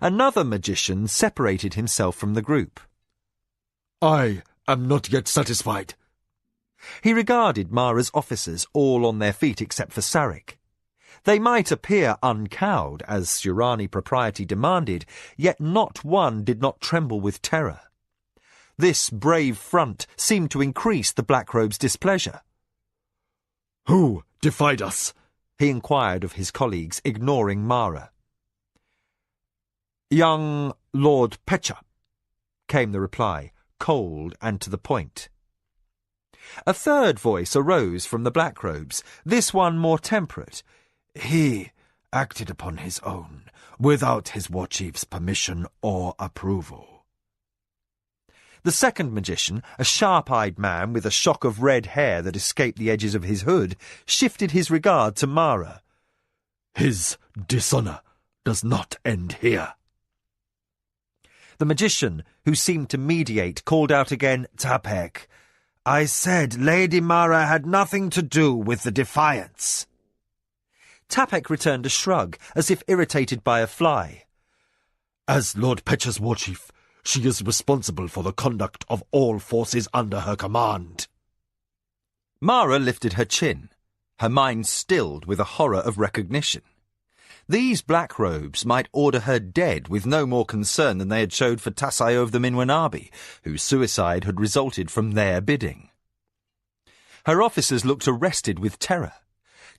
[SPEAKER 1] Another magician separated himself from the group.
[SPEAKER 3] I am not yet satisfied.
[SPEAKER 1] He regarded Mara's officers, all on their feet except for Sarek. They might appear uncowed, as Surani propriety demanded, yet not one did not tremble with terror. This brave front seemed to increase the Blackrobe's displeasure.
[SPEAKER 3] Who defied us?
[SPEAKER 1] He inquired of his colleagues, ignoring Mara.
[SPEAKER 3] Young Lord Pecha,
[SPEAKER 1] came the reply, cold and to the point. A third voice arose from the Blackrobes, this one more temperate.
[SPEAKER 3] He acted upon his own, without his war chief's permission or approval.
[SPEAKER 1] The second magician, a sharp-eyed man with a shock of red hair that escaped the edges of his hood, shifted his regard to Mara.
[SPEAKER 3] His dishonour does not end here.
[SPEAKER 1] The magician, who seemed to mediate, called out again,
[SPEAKER 3] Tapek, I said Lady Mara had nothing to do with the defiance.
[SPEAKER 1] Tapek returned a shrug, as if irritated by a fly.
[SPEAKER 3] As Lord Pecha's war chief, she is responsible for the conduct of all forces under her command.
[SPEAKER 1] Mara lifted her chin, her mind stilled with a horror of recognition. These Blackrobes might order her dead with no more concern than they had showed for Tasayo of the Minwanabi, whose suicide had resulted from their bidding. Her officers looked arrested with terror.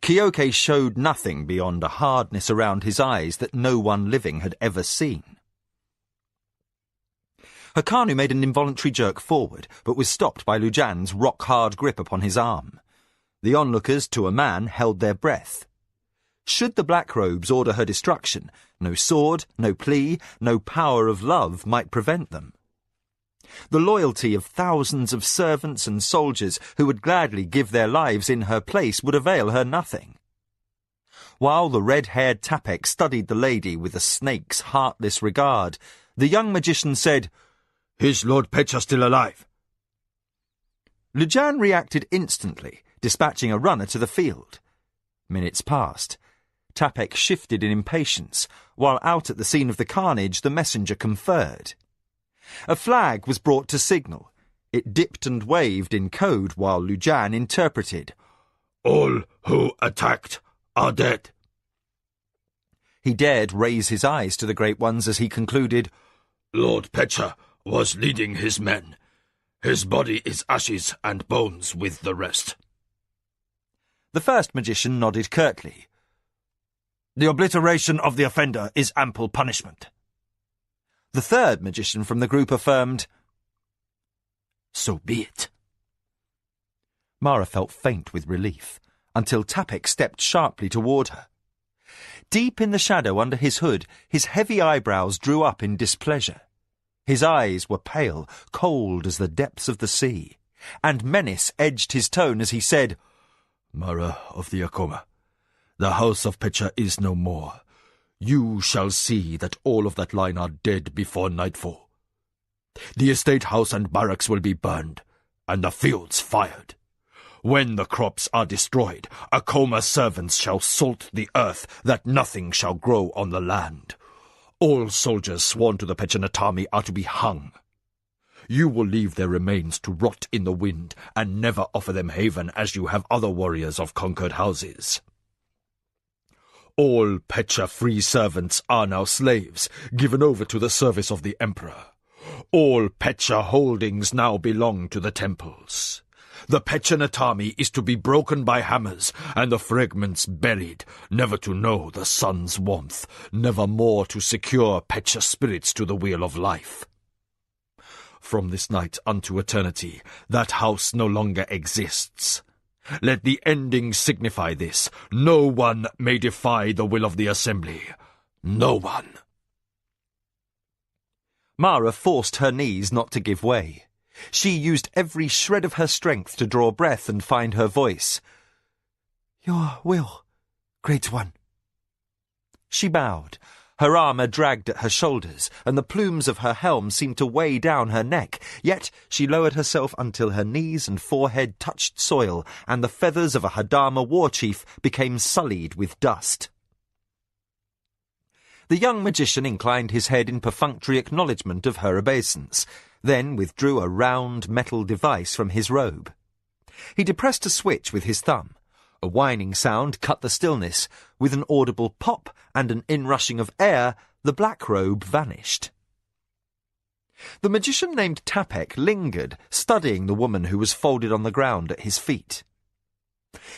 [SPEAKER 1] Kyoke showed nothing beyond a hardness around his eyes that no one living had ever seen. Hakanu made an involuntary jerk forward, but was stopped by Lujan's rock-hard grip upon his arm. The onlookers, to a man, held their breath. Should the Blackrobes order her destruction, no sword, no plea, no power of love might prevent them. The loyalty of thousands of servants and soldiers who would gladly give their lives in her place would avail her nothing. While the red-haired Tapek studied the lady with a snake's heartless regard, the young magician said,
[SPEAKER 3] Is Lord Pecha still alive?
[SPEAKER 1] Lujan reacted instantly, dispatching a runner to the field. Minutes passed. Tapek shifted in impatience, while out at the scene of the carnage the messenger conferred. A flag was brought to signal. It dipped and waved in code while Lujan interpreted.
[SPEAKER 3] All who attacked are dead.
[SPEAKER 1] He dared raise his eyes to the Great Ones as he concluded,
[SPEAKER 3] Lord Pecha was leading his men. His body is ashes and bones with the rest.
[SPEAKER 1] The first magician nodded curtly.
[SPEAKER 3] The obliteration of the offender is ample punishment.
[SPEAKER 1] The third magician from the group affirmed,
[SPEAKER 3] So be it.
[SPEAKER 1] Mara felt faint with relief, until Tapek stepped sharply toward her. Deep in the shadow under his hood, his heavy eyebrows drew up in displeasure. His eyes were pale, cold as the depths of the sea, and menace edged his tone as he said,
[SPEAKER 3] Mara of the Akoma, the house of Pecha is no more. You shall see that all of that line are dead before nightfall. The estate house and barracks will be burned, and the fields fired. When the crops are destroyed, Akoma servants shall salt the earth, that nothing shall grow on the land. All soldiers sworn to the Pechanatami are to be hung. You will leave their remains to rot in the wind, and never offer them haven as you have other warriors of conquered houses. All Pecha free servants are now slaves, given over to the service of the Emperor. All Pecha holdings now belong to the temples. The Pechanatami is to be broken by hammers, and the fragments buried, never to know the sun's warmth, never more to secure Pecha spirits to the wheel of life. From this night unto eternity, that house no longer exists. Let the ending signify this. No one may defy the will of the assembly. No one.
[SPEAKER 1] Mara forced her knees not to give way. She used every shred of her strength to draw breath and find her voice.
[SPEAKER 4] Your will, Great One.
[SPEAKER 1] She bowed. Her armour dragged at her shoulders, and the plumes of her helm seemed to weigh down her neck, yet she lowered herself until her knees and forehead touched soil, and the feathers of a Hadama war chief became sullied with dust. The young magician inclined his head in perfunctory acknowledgment of her obeisance, then withdrew a round metal device from his robe. He depressed a switch with his thumb. A whining sound cut the stillness. With an audible pop and an inrushing of air, the black robe vanished. The magician named Tapek lingered, studying the woman who was folded on the ground at his feet.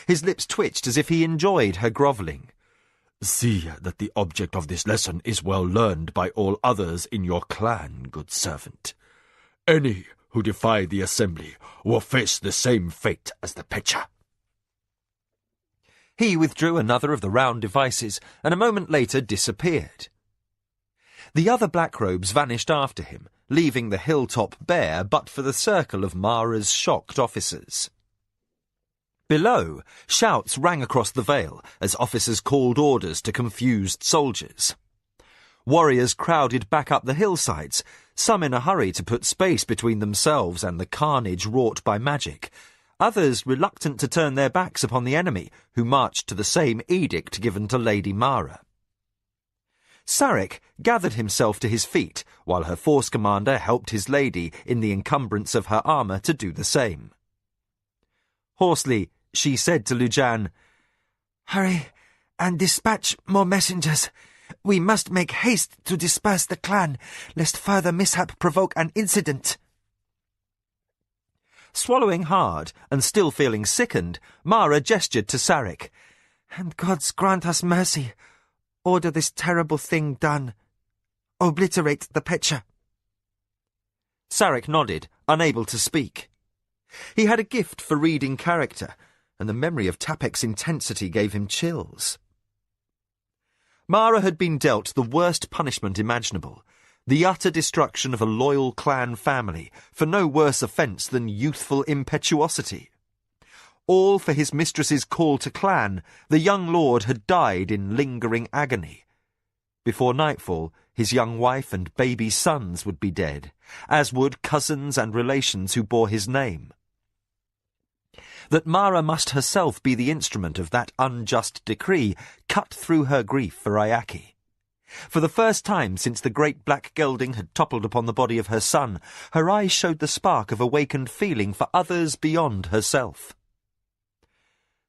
[SPEAKER 1] His lips twitched as if he enjoyed her grovelling.
[SPEAKER 3] See that the object of this lesson is well learned by all others in your clan, good servant. Any who defy the assembly will face the same fate as the pitcher.
[SPEAKER 1] He withdrew another of the round devices, and a moment later disappeared. The other Blackrobes vanished after him, leaving the hilltop bare but for the circle of Mara's shocked officers. Below, shouts rang across the vale as officers called orders to confused soldiers. Warriors crowded back up the hillsides, some in a hurry to put space between themselves and the carnage wrought by magic, others reluctant to turn their backs upon the enemy, who marched to the same edict given to Lady Mara. Sarek gathered himself to his feet, while her force commander helped his lady in the encumbrance of her armour to do the same. Hoarsely, she said to Lujan,
[SPEAKER 4] "Hurry and dispatch more messengers. We must make haste to disperse the clan, lest further mishap provoke an incident."
[SPEAKER 1] Swallowing hard and still feeling sickened, Mara gestured to Sarek.
[SPEAKER 4] "And gods grant us mercy. Order this terrible thing done. Obliterate the pitcher."
[SPEAKER 1] Sarek nodded, unable to speak. He had a gift for reading character, and the memory of Tapek's intensity gave him chills. Mara had been dealt the worst punishment imaginable, the utter destruction of a loyal clan family, for no worse offence than youthful impetuosity. All for his mistress's call to clan, the young lord had died in lingering agony. Before nightfall, his young wife and baby sons would be dead, as would cousins and relations who bore his name. That Mara must herself be the instrument of that unjust decree cut through her grief for Ayaki. For the first time since the great black gelding had toppled upon the body of her son, her eyes showed the spark of awakened feeling for others beyond herself.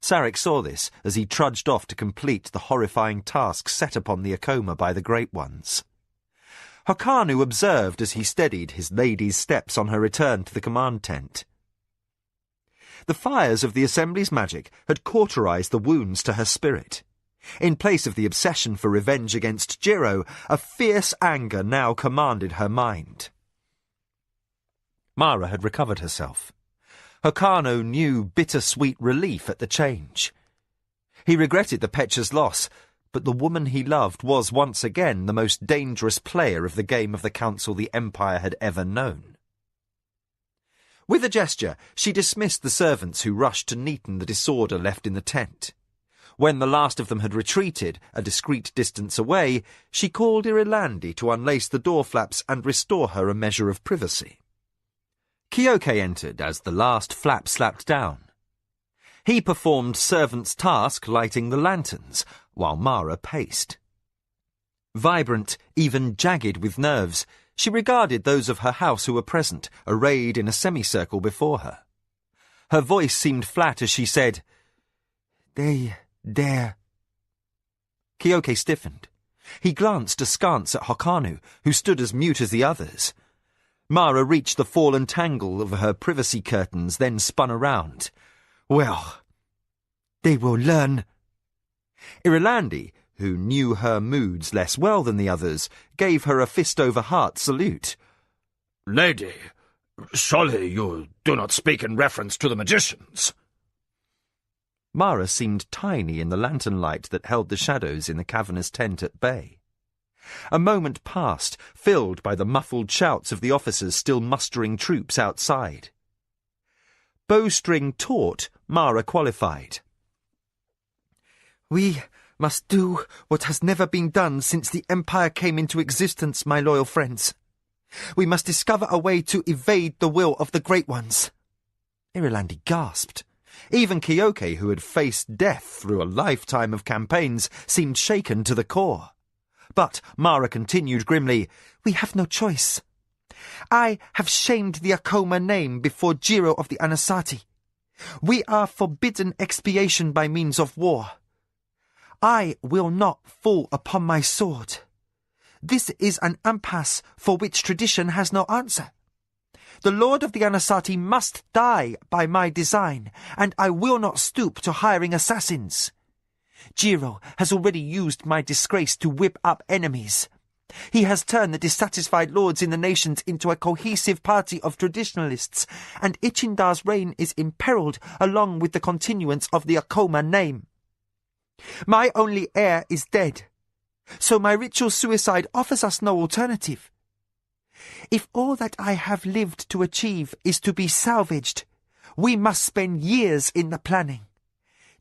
[SPEAKER 1] Sarek saw this as he trudged off to complete the horrifying task set upon the Akoma by the Great Ones. Hokanu observed as he steadied his lady's steps on her return to the command tent. The fires of the Assembly's magic had cauterized the wounds to her spirit. In place of the obsession for revenge against Jiro, a fierce anger now commanded her mind. Mara had recovered herself. Hokano knew bittersweet relief at the change. He regretted the Petcher's loss, but the woman he loved was once again the most dangerous player of the game of the Council the Empire had ever known. With a gesture, she dismissed the servants who rushed to neaten the disorder left in the tent. When the last of them had retreated, a discreet distance away, she called Irilandi to unlace the door flaps and restore her a measure of privacy. Kyoke entered as the last flap slapped down. He performed servant's task lighting the lanterns, while Mara paced. Vibrant, even jagged with nerves, she regarded those of her house who were present, arrayed in a semicircle before her. Her voice seemed flat as she said,
[SPEAKER 4] "They dare."
[SPEAKER 1] Kyoke stiffened. He glanced askance at Hokanu, who stood as mute as the others. Mara reached the fallen tangle of her privacy curtains, then spun around.
[SPEAKER 4] "Well, they will learn."
[SPEAKER 1] Irilandi, who knew her moods less well than the others, gave her a fist-over-heart salute.
[SPEAKER 3] "Lady, surely you do not speak in reference to the magicians?"
[SPEAKER 1] Mara seemed tiny in the lantern light that held the shadows in the cavernous tent at bay. A moment passed, filled by the muffled shouts of the officers still mustering troops outside. Bowstring taught, Mara qualified.
[SPEAKER 4] "We must do what has never been done since the Empire came into existence, my loyal friends. We must discover a way to evade the will of the Great Ones."
[SPEAKER 1] Irilandi gasped. Even Kyoke, who had faced death through a lifetime of campaigns, seemed shaken to the core. But Mara continued grimly,
[SPEAKER 4] "We have no choice. I have shamed the Akoma name before Jiro of the Anasati. We are forbidden expiation by means of war. I will not fall upon my sword. This is an impasse for which tradition has no answer. The Lord of the Anasati must die by my design, and I will not stoop to hiring assassins. Jiro has already used my disgrace to whip up enemies. He has turned the dissatisfied lords in the nations into a cohesive party of traditionalists, and Ichinda's reign is imperiled along with the continuance of the Akoma name. My only heir is dead, so my ritual suicide offers us no alternative. If all that I have lived to achieve is to be salvaged, we must spend years in the planning.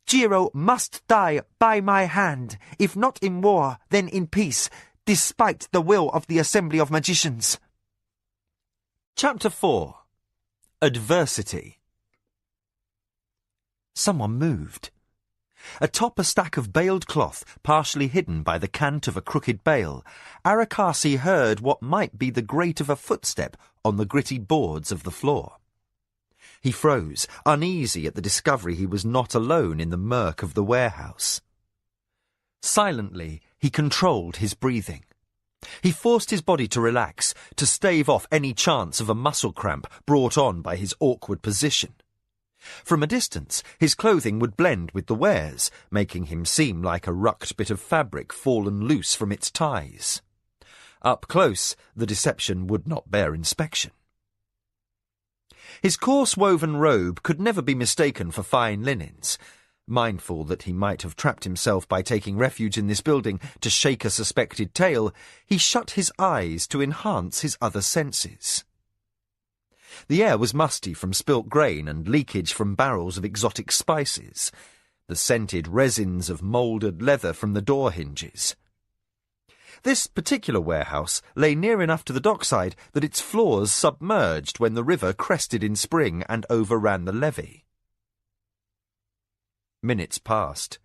[SPEAKER 4] Jiro must die by my hand, if not in war, then in peace, despite the will of the Assembly of Magicians."
[SPEAKER 1] Chapter 4. Adversity. Someone moved. Atop a stack of baled cloth, partially hidden by the cant of a crooked bale, Arakasi heard what might be the grate of a footstep on the gritty boards of the floor. He froze, uneasy at the discovery he was not alone in the murk of the warehouse. Silently, he controlled his breathing. He forced his body to relax, to stave off any chance of a muscle cramp brought on by his awkward position. From a distance, his clothing would blend with the wares, making him seem like a rucked bit of fabric fallen loose from its ties. Up close, the deception would not bear inspection. His coarse woven robe could never be mistaken for fine linens. Mindful that he might have trapped himself by taking refuge in this building to shake a suspected tale, he shut his eyes to enhance his other senses. The air was musty from spilt grain and leakage from barrels of exotic spices, the scented resins of mouldered leather from the door hinges. This particular warehouse lay near enough to the dockside that its floors submerged when the river crested in spring and overran the levee. Minutes passed.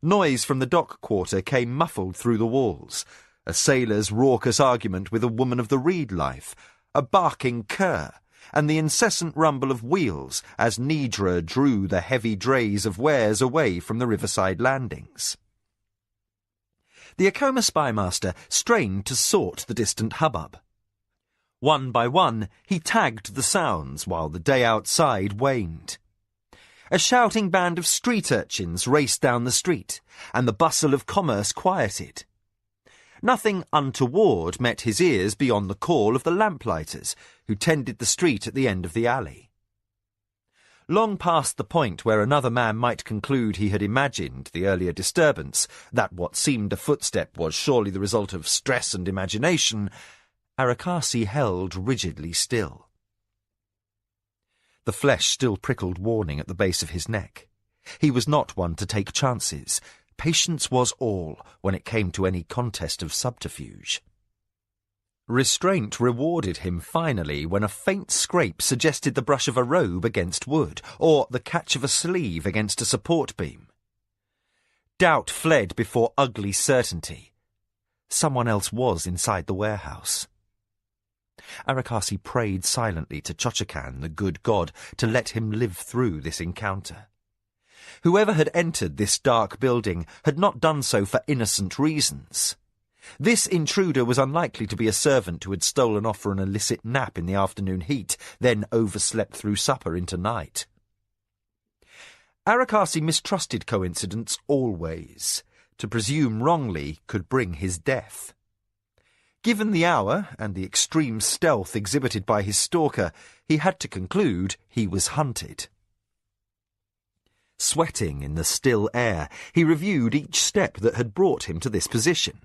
[SPEAKER 1] Noise from the dock quarter came muffled through the walls, a sailor's raucous argument with a woman of the reed life, a barking cur, and the incessant rumble of wheels as Nidra drew the heavy drays of wares away from the riverside landings. The Akoma spymaster strained to sort the distant hubbub. One by one, he tagged the sounds while the day outside waned. A shouting band of street urchins raced down the street, and the bustle of commerce quieted. Nothing untoward met his ears beyond the call of the lamplighters, who tended the street at the end of the alley. Long past the point where another man might conclude he had imagined the earlier disturbance, that what seemed a footstep was surely the result of stress and imagination, Arakasi held rigidly still. The flesh still prickled warning at the base of his neck. He was not one to take chances. Patience was all when it came to any contest of subterfuge. Restraint rewarded him finally when a faint scrape suggested the brush of a robe against wood, or the catch of a sleeve against a support beam. Doubt fled before ugly certainty. Someone else was inside the warehouse. Arakasi prayed silently to Chochakan, the good god, to let him live through this encounter. Whoever had entered this dark building had not done so for innocent reasons. This intruder was unlikely to be a servant who had stolen off for an illicit nap in the afternoon heat, then overslept through supper into night. Arakasi mistrusted coincidence always. To presume wrongly could bring his death. Given the hour and the extreme stealth exhibited by his stalker, he had to conclude he was hunted. Sweating in the still air, he reviewed each step that had brought him to this position.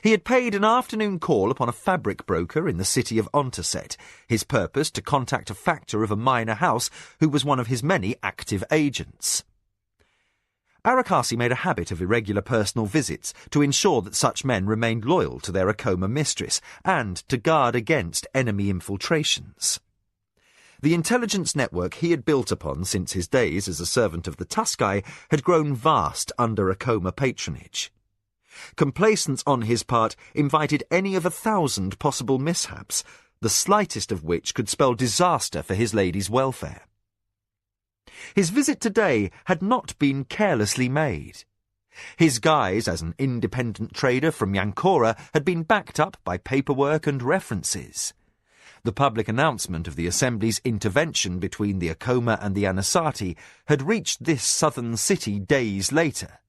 [SPEAKER 1] He had paid an afternoon call upon a fabric broker in the city of Ontaset, his purpose to contact a factor of a minor house who was one of his many active agents. Arakasi made a habit of irregular personal visits to ensure that such men remained loyal to their Akoma mistress and to guard against enemy infiltrations. The intelligence network he had built upon since his days as a servant of the Tuskai had grown vast under Akoma patronage. Complacence on his part invited any of 1,000 possible mishaps, the slightest of which could spell disaster for his lady's welfare. His visit today had not been carelessly made. His guise as an independent trader from Yankora had been backed up by paperwork and references. The public announcement of the Assembly's intervention between the Akoma and the Anasati had reached this southern city days later.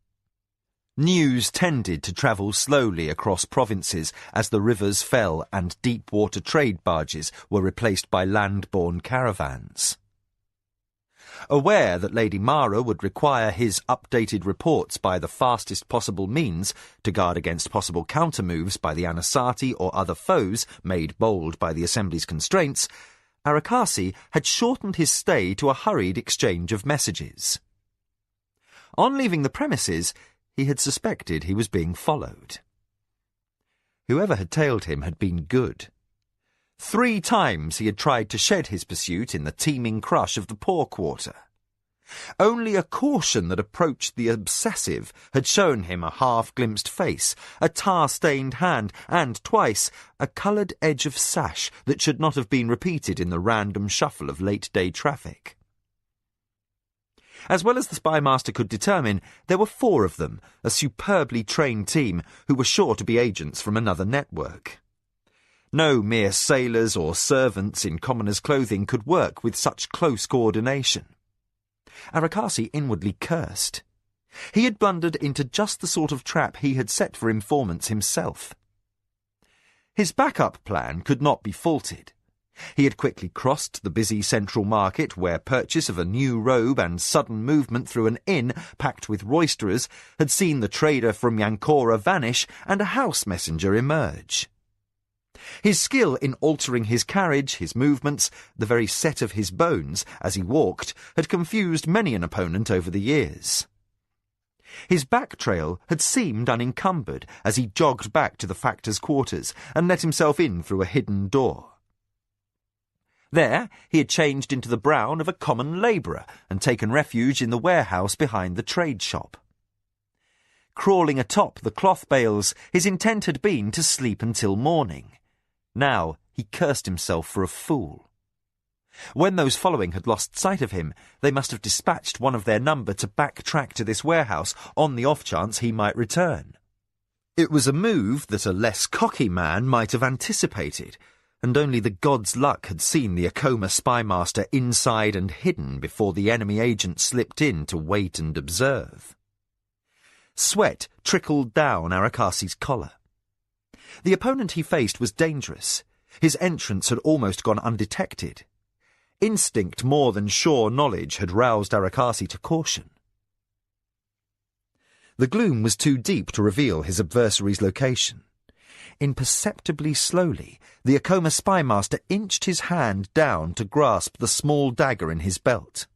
[SPEAKER 1] News tended to travel slowly across provinces as the rivers fell and deep-water trade barges were replaced by land-borne caravans. Aware that Lady Mara would require his updated reports by the fastest possible means to guard against possible counter-moves by the Anasati or other foes made bold by the Assembly's constraints, Arakasi had shortened his stay to a hurried exchange of messages. On leaving the premises, he had suspected he was being followed. Whoever had tailed him had been good. 3 times he had tried to shed his pursuit in the teeming crush of the poor quarter. Only a caution that approached the obsessive had shown him a half-glimpsed face, a tar-stained hand, and twice a coloured edge of sash that should not have been repeated in the random shuffle of late-day traffic. As well as the spymaster could determine, there were 4 of them, a superbly trained team who were sure to be agents from another network. No mere sailors or servants in commoner's clothing could work with such close coordination. Arakasi inwardly cursed. He had blundered into just the sort of trap he had set for informants himself. His backup plan could not be faulted. He had quickly crossed the busy central market where purchase of a new robe and sudden movement through an inn packed with roisterers had seen the trader from Yankora vanish and a house messenger emerge. His skill in altering his carriage, his movements, the very set of his bones as he walked, had confused many an opponent over the years. His back trail had seemed unencumbered as he jogged back to the factor's quarters and let himself in through a hidden door. There he had changed into the brown of a common labourer and taken refuge in the warehouse behind the trade shop. Crawling atop the cloth bales, his intent had been to sleep until morning. Now he cursed himself for a fool. When those following had lost sight of him, they must have dispatched one of their number to backtrack to this warehouse on the off chance he might return. It was a move that a less cocky man might have anticipated, and only the god's luck had seen the Akoma spymaster inside and hidden before the enemy agent slipped in to wait and observe. Sweat trickled down Arakasi's collar. The opponent he faced was dangerous. His entrance had almost gone undetected. Instinct more than sure knowledge had roused Arakasi to caution. The gloom was too deep to reveal his adversary's location. Imperceptibly slowly, the Akoma spymaster inched his hand down to grasp the small dagger in his belt.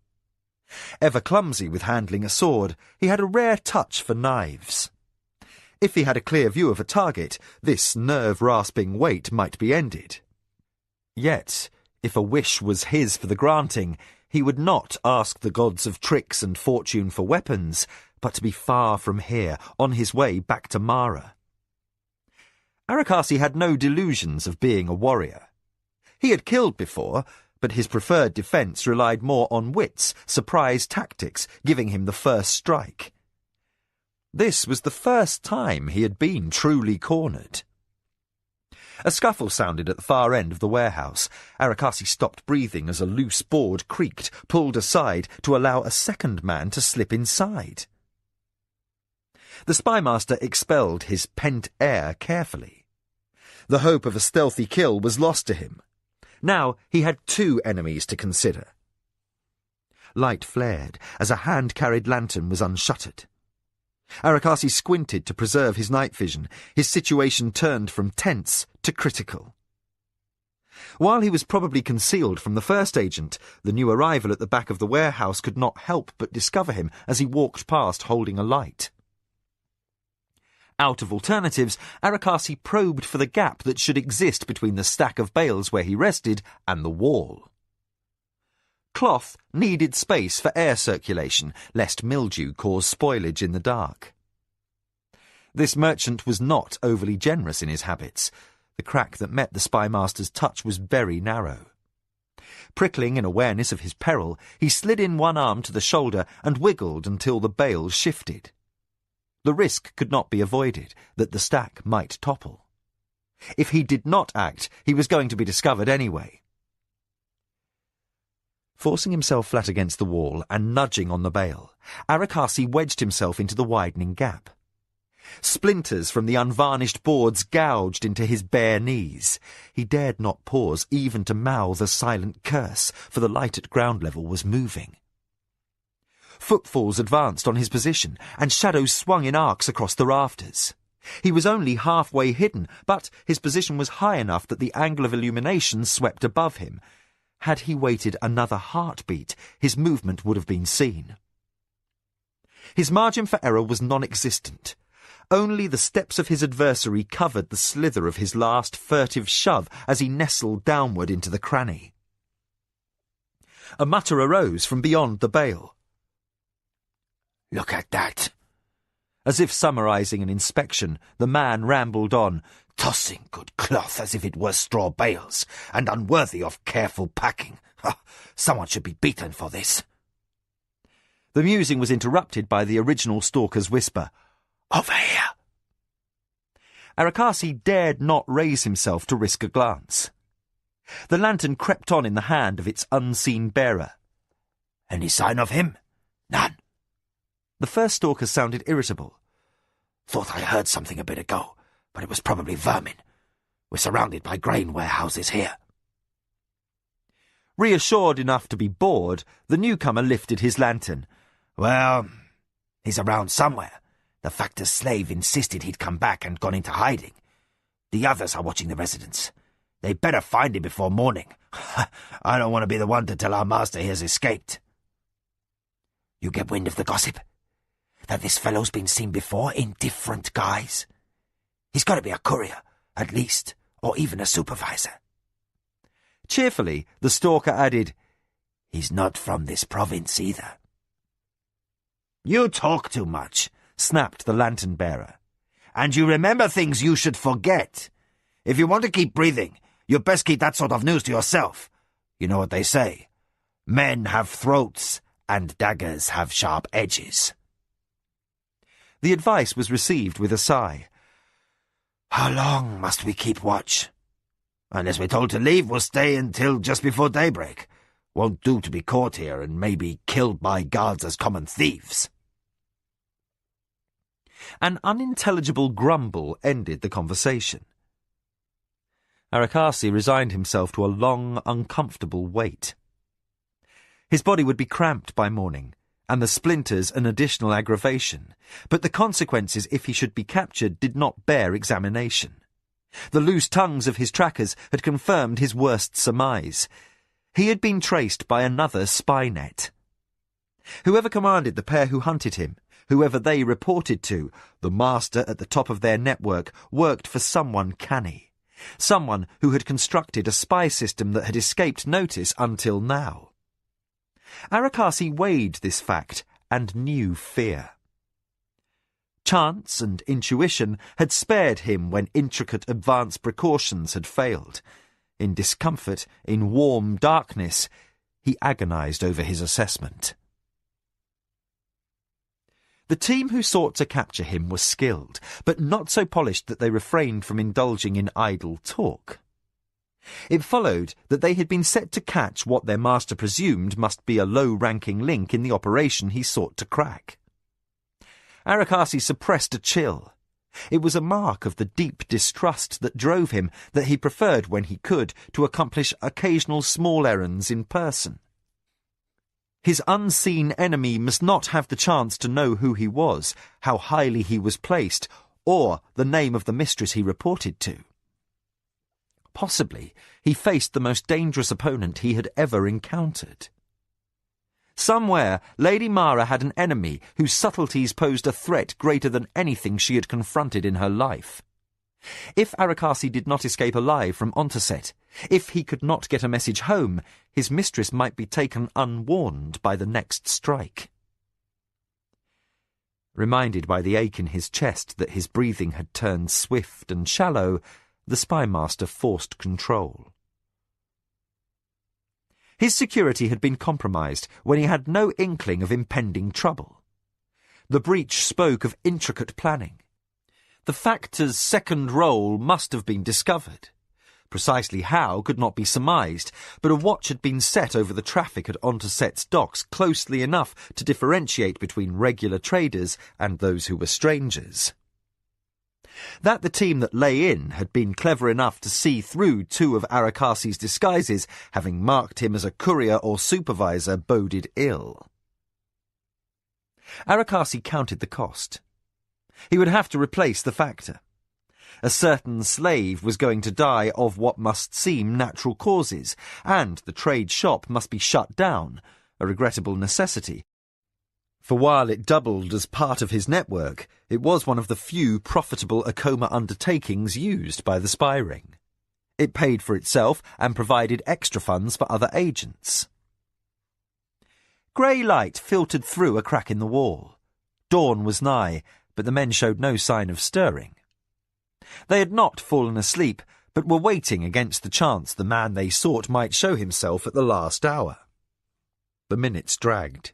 [SPEAKER 1] Ever clumsy with handling a sword, he had a rare touch for knives. If he had a clear view of a target, this nerve-rasping wait might be ended. Yet, if a wish was his for the granting, he would not ask the gods of tricks and fortune for weapons, but to be far from here, on his way back to Mara. Arakasi had no delusions of being a warrior. He had killed before, but his preferred defence relied more on wits, surprise tactics, giving him the first strike. This was the first time he had been truly cornered. A scuffle sounded at the far end of the warehouse. Arakasi stopped breathing as a loose board creaked, pulled aside to allow a second man to slip inside. The spymaster expelled his pent air carefully. The hope of a stealthy kill was lost to him. Now he had 2 enemies to consider. Light flared as a hand-carried lantern was unshuttered. Arakasi squinted to preserve his night vision. His situation turned from tense to critical. While he was probably concealed from the first agent, the new arrival at the back of the warehouse could not help but discover him as he walked past holding a light. Out of alternatives, Arakasi probed for the gap that should exist between the stack of bales where he rested and the wall. Cloth needed space for air circulation, lest mildew cause spoilage in the dark. This merchant was not overly generous in his habits. The crack that met the spymaster's touch was very narrow. Prickling in awareness of his peril, he slid in one arm to the shoulder and wiggled until the bales shifted. The risk could not be avoided that the stack might topple. If he did not act, he was going to be discovered anyway. Forcing himself flat against the wall and nudging on the bale, Arakasi wedged himself into the widening gap. Splinters from the unvarnished boards gouged into his bare knees. He dared not pause even to mouth a silent curse, for the light at ground level was moving. Footfalls advanced on his position, and shadows swung in arcs across the rafters. He was only halfway hidden, but his position was high enough that the angle of illumination swept above him. Had he waited another heartbeat, his movement would have been seen. His margin for error was non-existent. Only the steps of his adversary covered the slither of his last furtive shove as he nestled downward into the cranny. A mutter arose from beyond the bale.
[SPEAKER 3] "Look at that."
[SPEAKER 1] As if summarizing an inspection, the man rambled on,
[SPEAKER 3] "Tossing good cloth as if it were straw bales, and unworthy of careful packing. Someone should be beaten for this."
[SPEAKER 1] The musing was interrupted by the original stalker's whisper,
[SPEAKER 3] "Over here."
[SPEAKER 1] Arakasi dared not raise himself to risk a glance. The lantern crept on in the hand of its unseen bearer.
[SPEAKER 3] "Any sign of him?" "None."
[SPEAKER 1] The first stalker sounded irritable.
[SPEAKER 3] "Thought I heard something a bit ago, but it was probably vermin. We're surrounded by grain warehouses here."
[SPEAKER 1] Reassured enough to be bored, the newcomer lifted his lantern.
[SPEAKER 3] "Well, he's around somewhere. The factor's slave insisted he'd come back and gone into hiding. The others are watching the residence. They better find him before morning. I don't want to be the one to tell our master he has escaped." "You get wind of the gossip? That this fellow's been seen before in different guise? He's got to be a courier, at least, or even a supervisor."
[SPEAKER 1] Cheerfully, the stalker added,
[SPEAKER 3] "He's not from this province either." "You talk too much," snapped the lantern-bearer. "And you remember things you should forget. If you want to keep breathing, you'd best keep that sort of news to yourself. You know what they say. Men have throats, and daggers have sharp edges."
[SPEAKER 1] The advice was received with a sigh.
[SPEAKER 3] "How long must we keep watch?" "Unless we're told to leave, we'll stay until just before daybreak. Won't do to be caught here and maybe killed by guards as common thieves."
[SPEAKER 1] An unintelligible grumble ended the conversation. Arakasi resigned himself to a long, uncomfortable wait. His body would be cramped by morning, and the splinters an additional aggravation, but the consequences if he should be captured did not bear examination. The loose tongues of his trackers had confirmed his worst surmise. He had been traced by another spy net. Whoever commanded the pair who hunted him, whoever they reported to, the master at the top of their network worked for someone canny, someone who had constructed a spy system that had escaped notice until now. Arakasi weighed this fact and knew fear. Chance and intuition had spared him when intricate advance precautions had failed. In discomfort, in warm darkness, he agonized over his assessment. The team who sought to capture him were skilled, but not so polished that they refrained from indulging in idle talk. It followed that they had been set to catch what their master presumed must be a low-ranking link in the operation he sought to crack. Arakasi suppressed a chill. It was a mark of the deep distrust that drove him that he preferred, when he could, to accomplish occasional small errands in person. His unseen enemy must not have the chance to know who he was, how highly he was placed, or the name of the mistress he reported to. possibly, he faced the most dangerous opponent he had ever encountered. Somewhere, Lady Mara had an enemy whose subtleties posed a threat greater than anything she had confronted in her life. If Arakasi did not escape alive from Ontoset, if he could not get a message home, his mistress might be taken unwarned by the next strike. Reminded by the ache in his chest that his breathing had turned swift and shallow, the spymaster forced control. His security had been compromised when he had no inkling of impending trouble. The breach spoke of intricate planning. The Factor's second role must have been discovered. Precisely how could not be surmised, but a watch had been set over the traffic at Ontoset's docks closely enough to differentiate between regular traders and those who were strangers. That the team that lay in had been clever enough to see through two of Arakasi's disguises, having marked him as a courier or supervisor, boded ill. Arakasi counted the cost. He would have to replace the Factor. A certain slave was going to die of what must seem natural causes, and the trade shop must be shut down, a regrettable necessity. For while it doubled as part of his network, it was one of the few profitable Akoma undertakings used by the spy ring. It paid for itself and provided extra funds for other agents. Grey light filtered through a crack in the wall. Dawn was nigh, but the men showed no sign of stirring. They had not fallen asleep, but were waiting against the chance the man they sought might show himself at the last hour. The minutes dragged.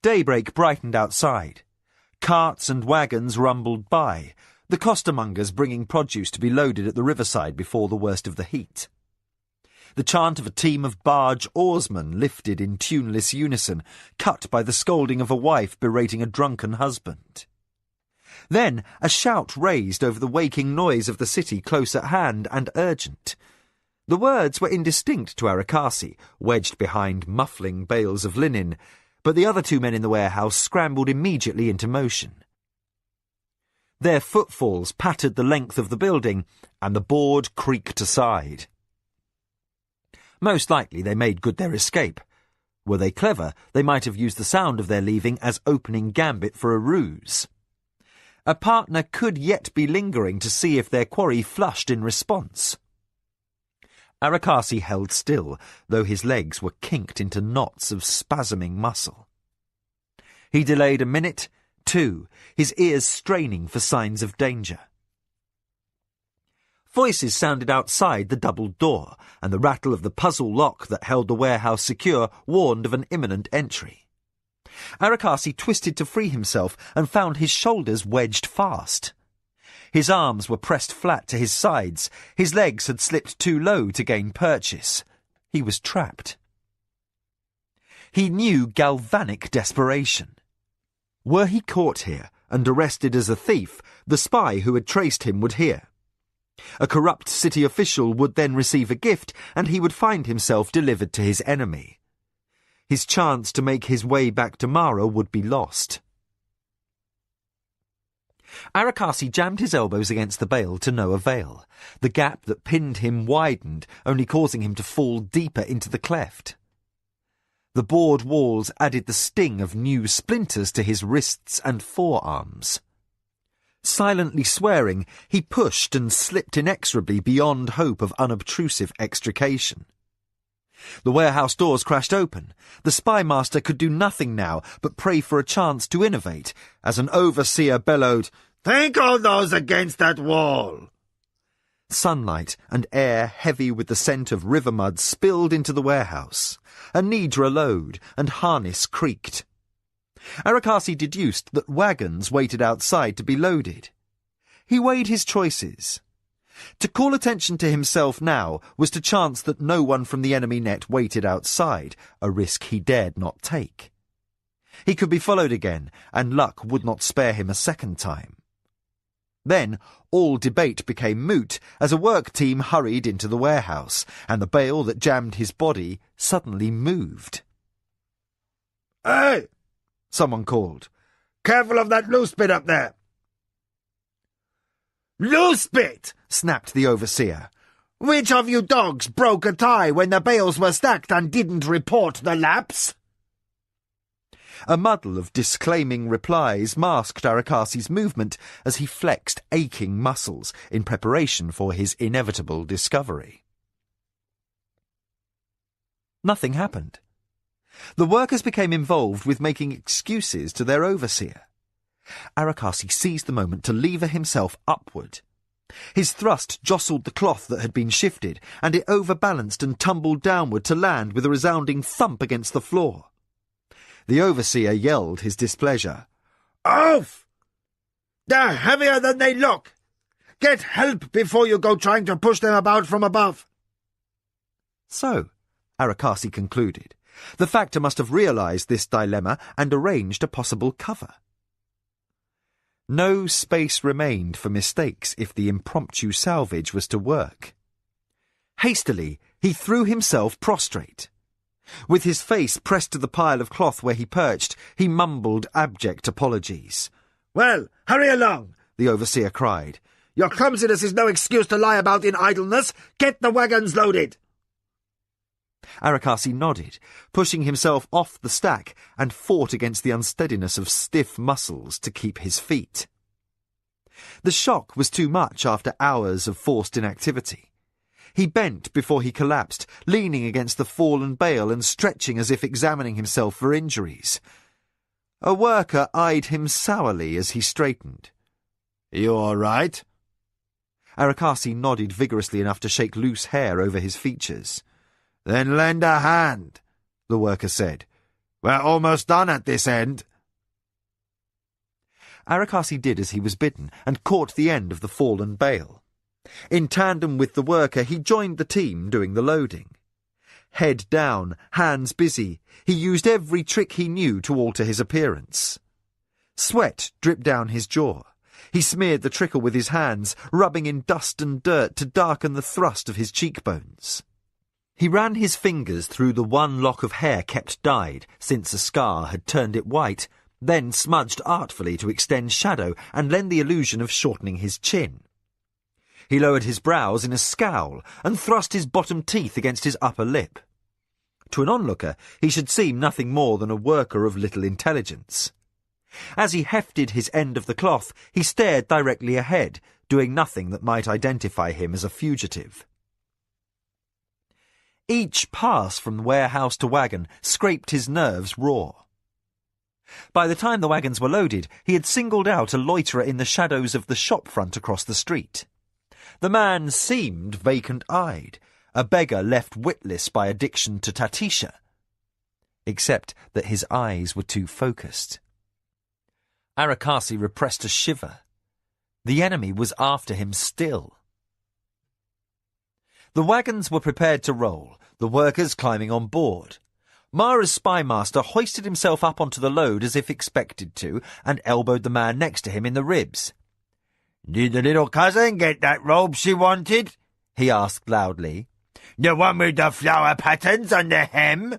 [SPEAKER 1] Daybreak brightened outside. Carts and wagons rumbled by, the costermongers bringing produce to be loaded at the riverside before the worst of the heat. The chant of a team of barge oarsmen lifted in tuneless unison, cut by the scolding of a wife berating a drunken husband. Then a shout raised over the waking noise of the city close at hand and urgent. The words were indistinct to Arakasi, wedged behind muffling bales of linen, but the other two men in the warehouse scrambled immediately into motion. Their footfalls pattered the length of the building, and the board creaked aside. Most likely they made good their escape. Were they clever, they might have used the sound of their leaving as opening gambit for a ruse. A partner could yet be lingering to see if their quarry flushed in response. Arakasi held still, though his legs were kinked into knots of spasming muscle. He delayed a minute, two, his ears straining for signs of danger. Voices sounded outside the doubled door, and the rattle of the puzzle lock that held the warehouse secure warned of an imminent entry. Arakasi twisted to free himself and found his shoulders wedged fast. His arms were pressed flat to his sides, his legs had slipped too low to gain purchase. He was trapped. He knew galvanic desperation. Were he caught here and arrested as a thief, the spy who had traced him would hear. A corrupt city official would then receive a gift, and he would find himself delivered to his enemy. His chance to make his way back to Mara would be lost. Arakasi jammed his elbows against the bale to no avail. The gap that pinned him widened, only causing him to fall deeper into the cleft. The board walls added the sting of new splinters to his wrists and forearms. Silently swearing, he pushed and slipped inexorably beyond hope of unobtrusive extrication. The warehouse doors crashed open. The spymaster could do nothing now but pray for a chance to innovate, as an overseer bellowed,
[SPEAKER 3] "Take all those against that wall!"
[SPEAKER 1] Sunlight and air heavy with the scent of river mud spilled into the warehouse. A Nidra load and harness creaked. Arakasi deduced that wagons waited outside to be loaded. He weighed his choices. To call attention to himself now was to chance that no one from the enemy net waited outside, a risk he dared not take. He could be followed again, and luck would not spare him a second time. Then all debate became moot as a work team hurried into the warehouse, and the bale that jammed his body suddenly moved.
[SPEAKER 3] "Hey!"
[SPEAKER 1] someone called.
[SPEAKER 3] "Careful of that loose bit up there!" "Loose bit!"
[SPEAKER 1] snapped the overseer.
[SPEAKER 3] Which of you dogs broke a tie when the bales were stacked and didn't report the lapse?
[SPEAKER 1] A muddle of disclaiming replies masked Arakasi's movement as he flexed aching muscles in preparation for his inevitable discovery. Nothing happened. The workers became involved with making excuses to their overseer. Arakasi seized the moment to lever himself upward. His thrust jostled the cloth that had been shifted, and it overbalanced and tumbled downward to land with a resounding thump against the floor. The overseer yelled his displeasure.
[SPEAKER 3] Off! They're heavier than they look! Get help before you go trying to push them about from above.
[SPEAKER 1] So, Arakasi concluded, the factor must have realized this dilemma and arranged a possible cover. No space remained for mistakes if the impromptu salvage was to work. Hastily, he threw himself prostrate. With his face pressed to the pile of cloth where he perched, he mumbled abject apologies.
[SPEAKER 3] Well, hurry along,
[SPEAKER 1] the overseer cried.
[SPEAKER 3] Your clumsiness is no excuse to lie about in idleness. Get the wagons loaded.
[SPEAKER 1] Arakasi nodded, pushing himself off the stack, and fought against the unsteadiness of stiff muscles to keep his feet. The shock was too much after hours of forced inactivity. He bent before he collapsed, leaning against the fallen bale and stretching as if examining himself for injuries. A worker eyed him sourly as he straightened.
[SPEAKER 3] You all right?
[SPEAKER 1] Arakasi nodded vigorously enough to shake loose hair over his features.
[SPEAKER 3] Then lend a hand, the worker said. We're almost done at this end.
[SPEAKER 1] Arakasi did as he was bidden and caught the end of the fallen bale. In tandem with the worker, he joined the team doing the loading. Head down, hands busy, he used every trick he knew to alter his appearance. Sweat dripped down his jaw. He smeared the trickle with his hands, rubbing in dust and dirt to darken the thrust of his cheekbones. He ran his fingers through the one lock of hair kept dyed, since a scar had turned it white, then smudged artfully to extend shadow and lend the illusion of shortening his chin. He lowered his brows in a scowl and thrust his bottom teeth against his upper lip. To an onlooker, he should seem nothing more than a worker of little intelligence. As he hefted his end of the cloth, he stared directly ahead, doing nothing that might identify him as a fugitive. Each pass from warehouse to wagon scraped his nerves raw. By the time the wagons were loaded, he had singled out a loiterer in the shadows of the shop front across the street. The man seemed vacant-eyed, a beggar left witless by addiction to tatisha, except that his eyes were too focused. Arakasi repressed a shiver. The enemy was after him still. The wagons were prepared to roll, the workers climbing on board. Mara's spymaster hoisted himself up onto the load as if expected to, and elbowed the man next to him in the ribs.
[SPEAKER 3] Did the little cousin get that robe she wanted?
[SPEAKER 1] He asked loudly.
[SPEAKER 3] The one with the flower patterns on the hem?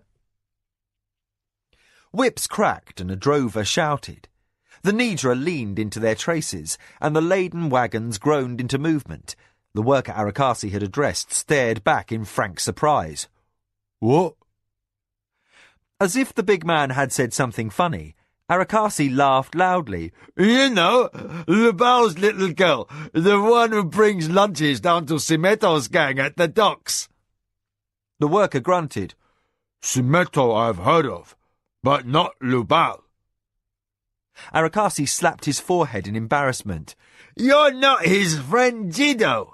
[SPEAKER 1] Whips cracked and a drover shouted. The Nidra leaned into their traces, and the laden wagons groaned into movement. The worker Arakasi had addressed stared back in frank surprise.
[SPEAKER 3] What?
[SPEAKER 1] As if the big man had said something funny, Arakasi laughed loudly.
[SPEAKER 3] You know, Lubal's little girl, the one who brings lunches down to Simeto's gang at the docks.
[SPEAKER 1] The worker grunted.
[SPEAKER 3] Simeto I've heard of, but not Lubal.
[SPEAKER 1] Arakasi slapped his forehead in embarrassment.
[SPEAKER 3] You're not his friend Jido.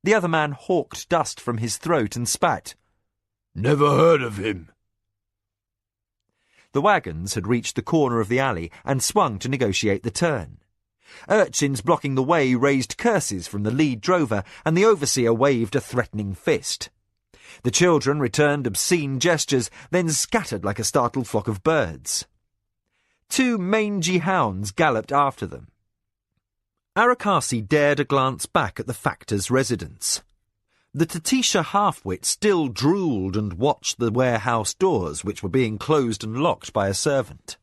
[SPEAKER 1] The other man hawked dust from his throat and spat.
[SPEAKER 3] Never heard of him.
[SPEAKER 1] The wagons had reached the corner of the alley and swung to negotiate the turn. Urchins blocking the way raised curses from the lead drover, and the overseer waved a threatening fist. The children returned obscene gestures, then scattered like a startled flock of birds. 2 mangy hounds galloped after them. Arakasi dared a glance back at the factor's residence. The Tatisha half-wit still drooled and watched the warehouse doors, which were being closed and locked by a servant.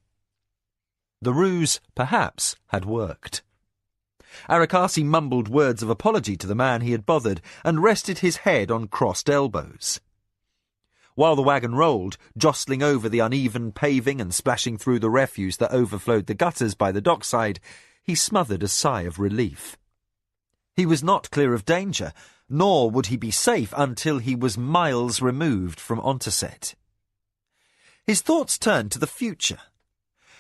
[SPEAKER 1] The ruse, perhaps, had worked. Arakasi mumbled words of apology to the man he had bothered and rested his head on crossed elbows. While the wagon rolled, jostling over the uneven paving and splashing through the refuse that overflowed the gutters by the dockside, he smothered a sigh of relief. He was not clear of danger, nor would he be safe until he was miles removed from Ontoset. His thoughts turned to the future.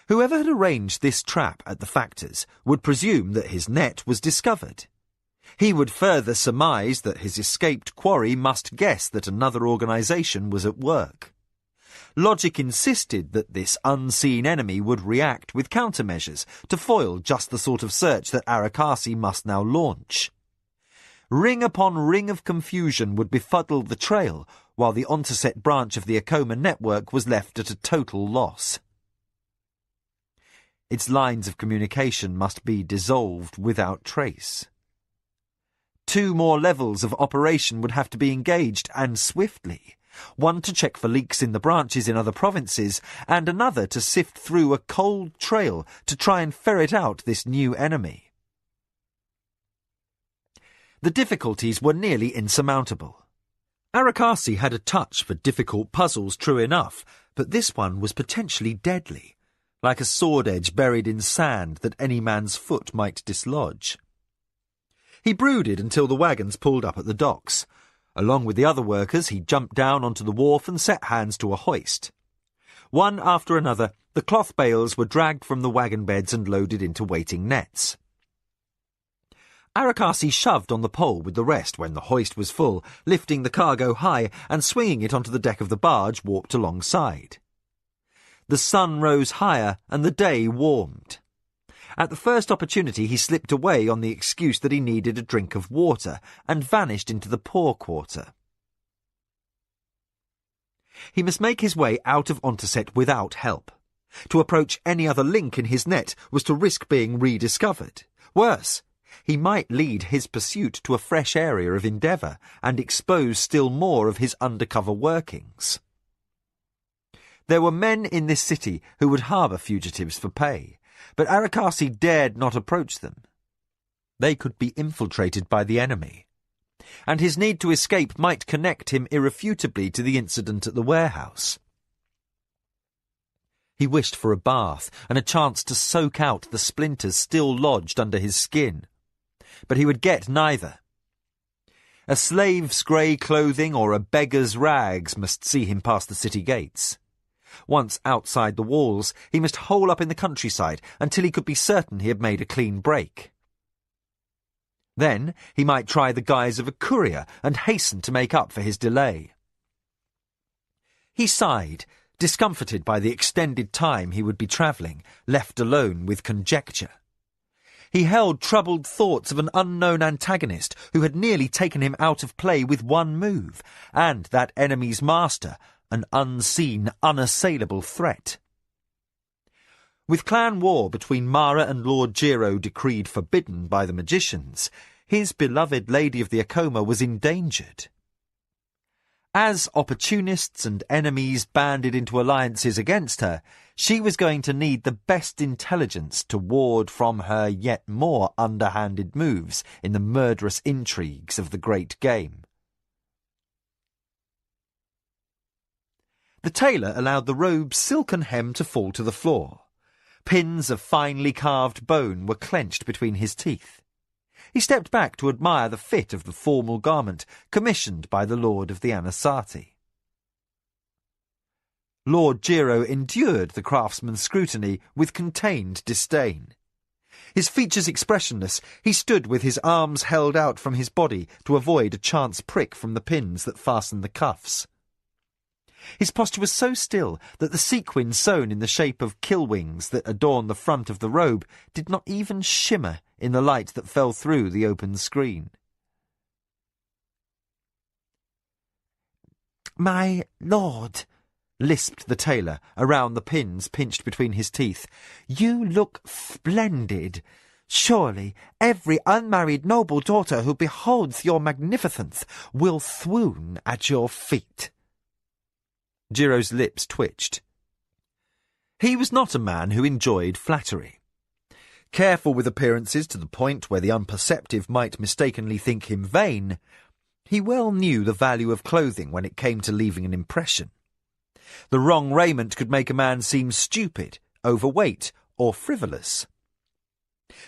[SPEAKER 1] Whoever had arranged this trap at the factors would presume that his net was discovered. He would further surmise that his escaped quarry must guess that another organisation was at work. Logic insisted that this unseen enemy would react with countermeasures to foil just the sort of search that Arakasi must now launch. Ring upon ring of confusion would befuddle the trail, while the Ontoset branch of the Akoma network was left at a total loss. Its lines of communication must be dissolved without trace. 2 more levels of operation would have to be engaged, and swiftly. One to check for leaks in the branches in other provinces, and another to sift through a cold trail to try and ferret out this new enemy. The difficulties were nearly insurmountable. Arakasi had a touch for difficult puzzles, true enough, but this one was potentially deadly, like a sword edge buried in sand that any man's foot might dislodge. He brooded until the wagons pulled up at the docks. Along with the other workers, he jumped down onto the wharf and set hands to a hoist. One after another, the cloth bales were dragged from the wagon beds and loaded into waiting nets. Arakasi shoved on the pole with the rest when the hoist was full, lifting the cargo high and swinging it onto the deck of the barge warped alongside. The sun rose higher and the day warmed. At the first opportunity he slipped away on the excuse that he needed a drink of water and vanished into the poor quarter. He must make his way out of Ontoset without help. To approach any other link in his net was to risk being rediscovered. Worse, he might lead his pursuit to a fresh area of endeavour and expose still more of his undercover workings. There were men in this city who would harbour fugitives for pay, but Arakasi dared not approach them. They could be infiltrated by the enemy, and his need to escape might connect him irrefutably to the incident at the warehouse. He wished for a bath and a chance to soak out the splinters still lodged under his skin, but he would get neither. A slave's grey clothing or a beggar's rags must see him past the city gates. Once outside the walls, he must hole up in the countryside until he could be certain he had made a clean break. Then he might try the guise of a courier and hasten to make up for his delay. He sighed, discomforted by the extended time he would be travelling, left alone with conjecture. He held troubled thoughts of an unknown antagonist who had nearly taken him out of play with one move, and that enemy's master, an unseen, unassailable threat. With clan war between Mara and Lord Jiro decreed forbidden by the magicians, his beloved Lady of the Akoma was endangered. As opportunists and enemies banded into alliances against her, she was going to need the best intelligence to ward from her yet more underhanded moves in the murderous intrigues of the great game. The tailor allowed the robe's silken hem to fall to the floor. Pins of finely carved bone were clenched between his teeth. He stepped back to admire the fit of the formal garment commissioned by the Lord of the Anasati. Lord Jiro endured the craftsman's scrutiny with contained disdain. His features expressionless, he stood with his arms held out from his body to avoid a chance prick from the pins that fastened the cuffs. His posture was so still that the sequins sewn in the shape of kill wings that adorned the front of the robe did not even shimmer in the light that fell through the open screen. "My lord," lisped the tailor, around the pins pinched between his teeth, "you look splendid. Surely every unmarried noble daughter who beholds your magnificence will swoon at your feet." Jiro's lips twitched. He was not a man who enjoyed flattery. Careful with appearances to the point where the unperceptive might mistakenly think him vain, he well knew the value of clothing when it came to leaving an impression. The wrong raiment could make a man seem stupid, overweight, or frivolous.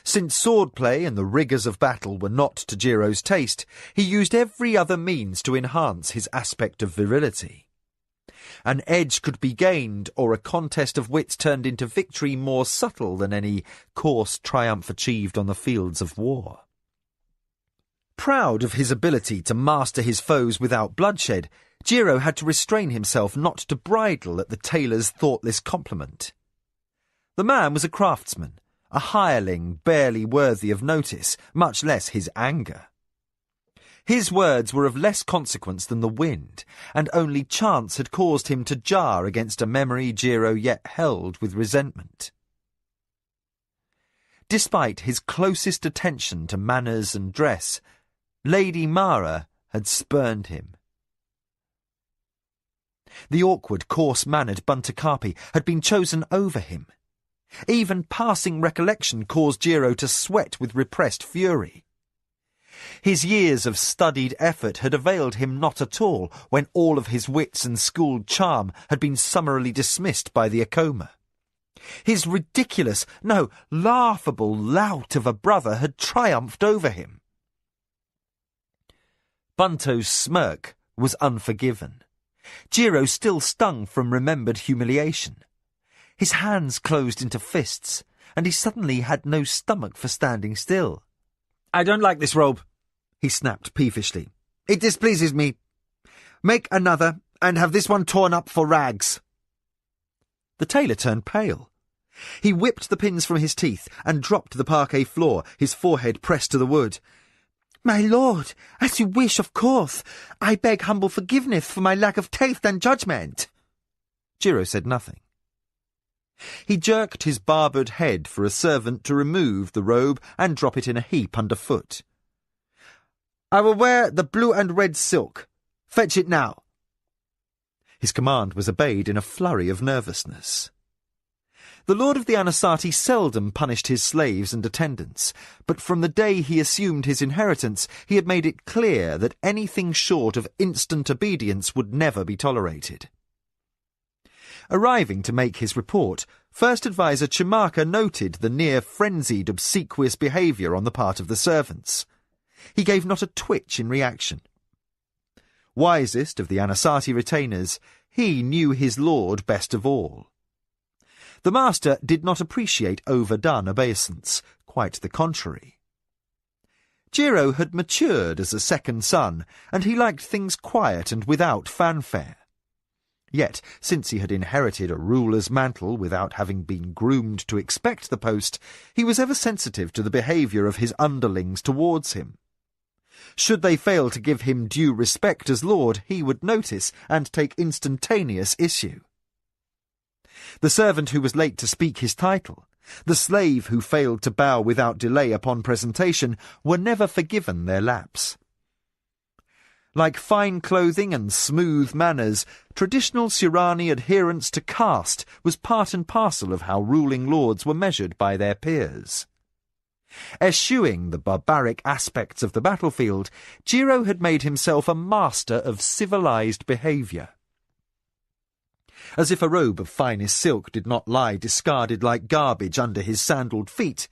[SPEAKER 1] Since swordplay and the rigours of battle were not to Jiro's taste, he used every other means to enhance his aspect of virility. An edge could be gained, or a contest of wits turned into victory more subtle than any coarse triumph achieved on the fields of war. Proud of his ability to master his foes without bloodshed, Jiro had to restrain himself not to bridle at the tailor's thoughtless compliment. The man was a craftsman, a hireling barely worthy of notice, much less his anger. His words were of less consequence than the wind, and only chance had caused him to jar against a memory Jiro yet held with resentment. Despite his closest attention to manners and dress, Lady Mara had spurned him. The awkward, coarse-mannered Buntakaapi had been chosen over him. Even passing recollection caused Jiro to sweat with repressed fury. His years of studied effort had availed him not at all when all of his wits and schooled charm had been summarily dismissed by the Akoma. His ridiculous, no, laughable lout of a brother had triumphed over him. Bunto's smirk was unforgiven. Jiro still stung from remembered humiliation. His hands closed into fists, and he suddenly had no stomach for standing still.
[SPEAKER 2] "I don't like this robe," he snapped peevishly. "It displeases me. Make another, and have this one torn up for rags." The tailor turned pale. He whipped the pins from his teeth and dropped to the parquet floor, his forehead pressed to the wood. "My lord, as you wish, of course. I beg humble forgiveness for my lack of taste and judgment."
[SPEAKER 1] Jiro said nothing. He jerked his barbered head for a servant to remove the robe and drop it in a heap underfoot.
[SPEAKER 2] "I will wear the blue and red silk. Fetch it now."
[SPEAKER 1] His command was obeyed in a flurry of nervousness. The lord of the Anasati seldom punished his slaves and attendants, but from the day he assumed his inheritance, he had made it clear that anything short of instant obedience would never be tolerated. Arriving to make his report, First Advisor Chimaka noted the near-frenzied obsequious behaviour on the part of the servants. He gave not a twitch in reaction. Wisest of the Anasati retainers, he knew his lord best of all. The master did not appreciate overdone obeisance, quite the contrary. Jiro had matured as a second son, and he liked things quiet and without fanfare. Yet, since he had inherited a ruler's mantle without having been groomed to expect the post, he was ever sensitive to the behaviour of his underlings towards him. Should they fail to give him due respect as lord, he would notice and take instantaneous issue. The servant who was late to speak his title, the slave who failed to bow without delay upon presentation, were never forgiven their lapse. Like fine clothing and smooth manners, traditional Sirani adherence to caste was part and parcel of how ruling lords were measured by their peers. Eschewing the barbaric aspects of the battlefield, Jiro had made himself a master of civilized behaviour. As if a robe of finest silk did not lie discarded like garbage under his sandalled feet,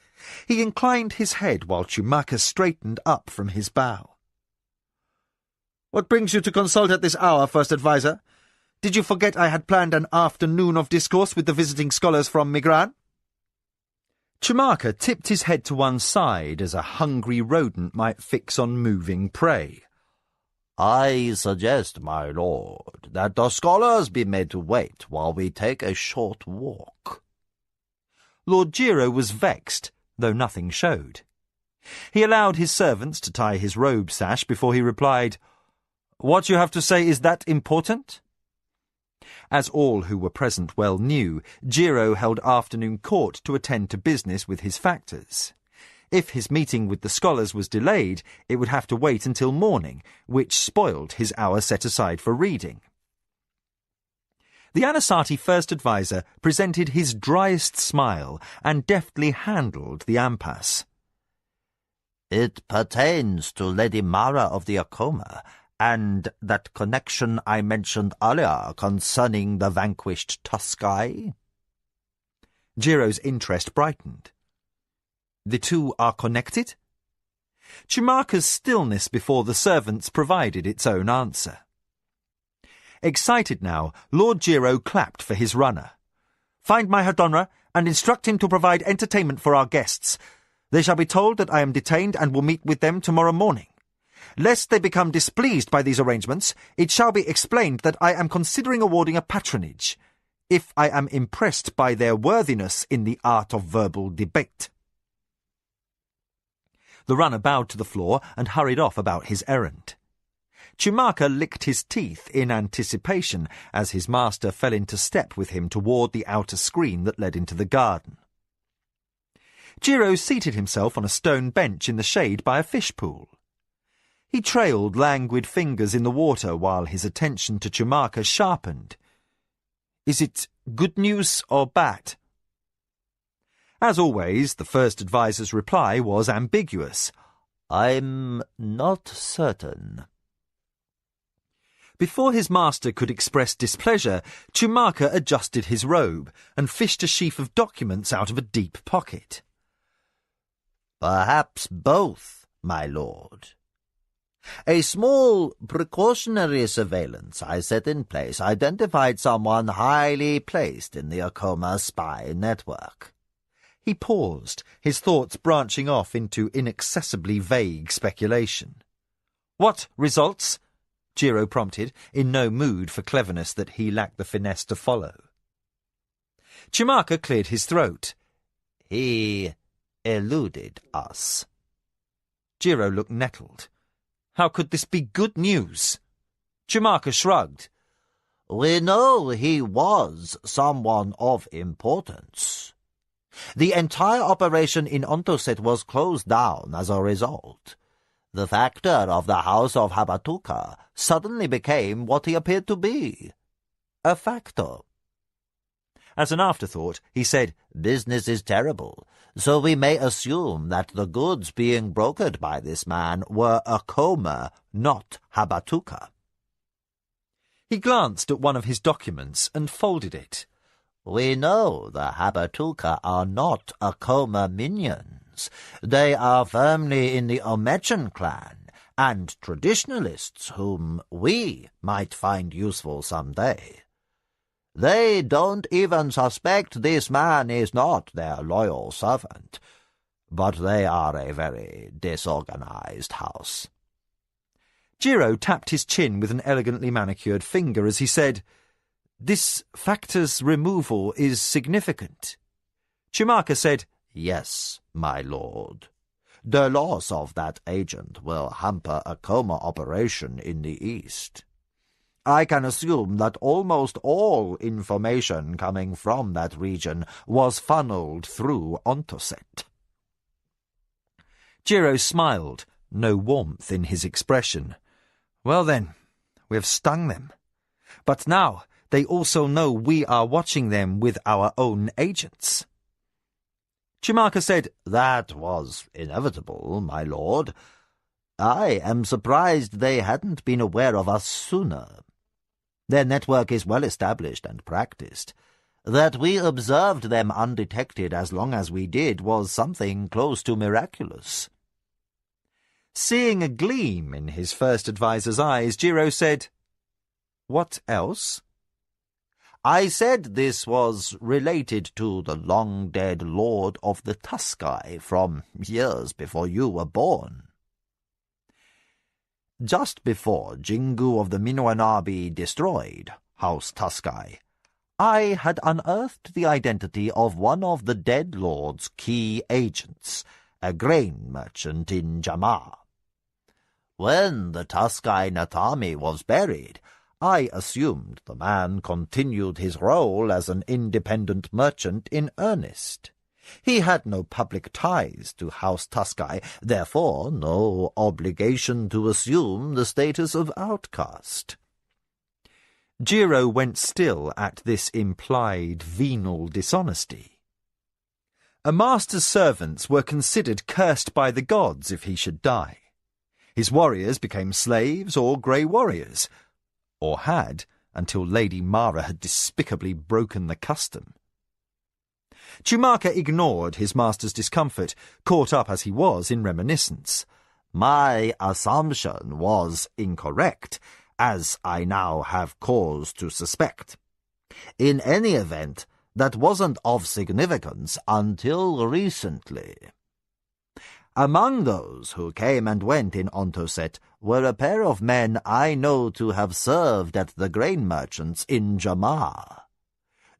[SPEAKER 1] he inclined his head while Chimaka straightened up from his bow. "What brings you to consult at this hour, First Advisor? Did you forget I had planned an afternoon of discourse with the visiting scholars from Migran?" Chimaka tipped his head to one side as a hungry rodent might fix on moving prey.
[SPEAKER 5] "I suggest, my lord, that the scholars be made to wait while we take a short walk."
[SPEAKER 1] Lord Jiro was vexed, though nothing showed. He allowed his servants to tie his robe sash before he replied, "What you have to say is that important?" As all who were present well knew, Jiro held afternoon court to attend to business with his factors. If his meeting with the scholars was delayed, it would have to wait until morning, which spoiled his hour set aside for reading. The Anasati first adviser presented his driest smile and deftly handled the impasse.
[SPEAKER 5] It pertains to Lady Mara of the Akoma, and that connection I mentioned earlier concerning the vanquished Tuskai.
[SPEAKER 1] Jiro's interest brightened. The two are connected? Chumaka's stillness before the servants provided its own answer. Excited now, Lord Jiro clapped for his runner. "Find my Hadonra and instruct him to provide entertainment for our guests. They shall be told that I am detained and will meet with them tomorrow morning. Lest they become displeased by these arrangements, it shall be explained that I am considering awarding a patronage, if I am impressed by their worthiness in the art of verbal debate." The runner bowed to the floor and hurried off about his errand. Chumaka licked his teeth in anticipation as his master fell into step with him toward the outer screen that led into the garden. Jiro seated himself on a stone bench in the shade by a fish pool. He trailed languid fingers in the water while his attention to Chumaka sharpened. "Is it good news or bad?" As always, the first adviser's reply was ambiguous.
[SPEAKER 5] "I'm not certain."
[SPEAKER 1] Before his master could express displeasure, Chumaka adjusted his robe and fished a sheaf of documents out of a deep pocket.
[SPEAKER 5] "Perhaps both, my lord. A small precautionary surveillance I set in place identified someone highly placed in the Akoma spy network."
[SPEAKER 1] He paused, his thoughts branching off into inaccessibly vague speculation. "What results?" Jiro prompted, in no mood for cleverness that he lacked the finesse to follow. Chumaka cleared his throat.
[SPEAKER 5] "He eluded us."
[SPEAKER 1] Jiro looked nettled. How could this be good news? Chumaka shrugged.
[SPEAKER 5] "We know he was someone of importance. The entire operation in Ontoset was closed down as a result. The factor of the House of Habatuka suddenly became what he appeared to be, a factor."
[SPEAKER 1] As an afterthought, he said,
[SPEAKER 5] "Business is terrible, so we may assume that the goods being brokered by this man were Akoma, not Habatuka."
[SPEAKER 1] He glanced at one of his documents and folded it.
[SPEAKER 5] "We know the Habatuka are not Akoma minions. They are firmly in the Omechan clan, and traditionalists whom we might find useful some day. They don't even suspect this man is not their loyal servant, but they are a very disorganized house."
[SPEAKER 1] Jiro tapped his chin with an elegantly manicured finger as he said, "This factor's removal is significant." Chumaka said,
[SPEAKER 5] "Yes, my lord. The loss of that agent will hamper a Akoma operation in the east. I can assume that almost all information coming from that region was funneled through Ontoset."
[SPEAKER 1] Jiro smiled, no warmth in his expression. "Well then, we have stung them. But now they also know we are watching them with our own agents." Chumaka said,
[SPEAKER 5] "That was inevitable, my lord. I am surprised they hadn't been aware of us sooner. Their network is well established and practiced. That we observed them undetected as long as we did was something close to miraculous."
[SPEAKER 1] Seeing a gleam in his first adviser's eyes, Jiro said, "What else?"
[SPEAKER 5] "I said this was related to the long-dead lord of the Tuskai from years before you were born. Just before Jingu of the Minoanabi destroyed House Tuskai, I had unearthed the identity of one of the dead lord's key agents, a grain merchant in Jama. When the Tuskai Natami was buried, I assumed the man continued his role as an independent merchant in earnest. He had no public ties to House Tuskai, therefore no obligation to assume the status of outcast."
[SPEAKER 1] Jiro went still at this implied venal dishonesty. A master's servants were considered cursed by the gods if he should die. His warriors became slaves or grey warriors, or had, until Lady Mara had despicably broken the custom. Chumaka ignored his master's discomfort, caught up as he was in reminiscence.
[SPEAKER 5] My assumption was incorrect, as I now have cause to suspect. In any event, that wasn't of significance until recently. Among those who came and went in Ontoset were a pair of men I know to have served at the grain merchants in Jamar.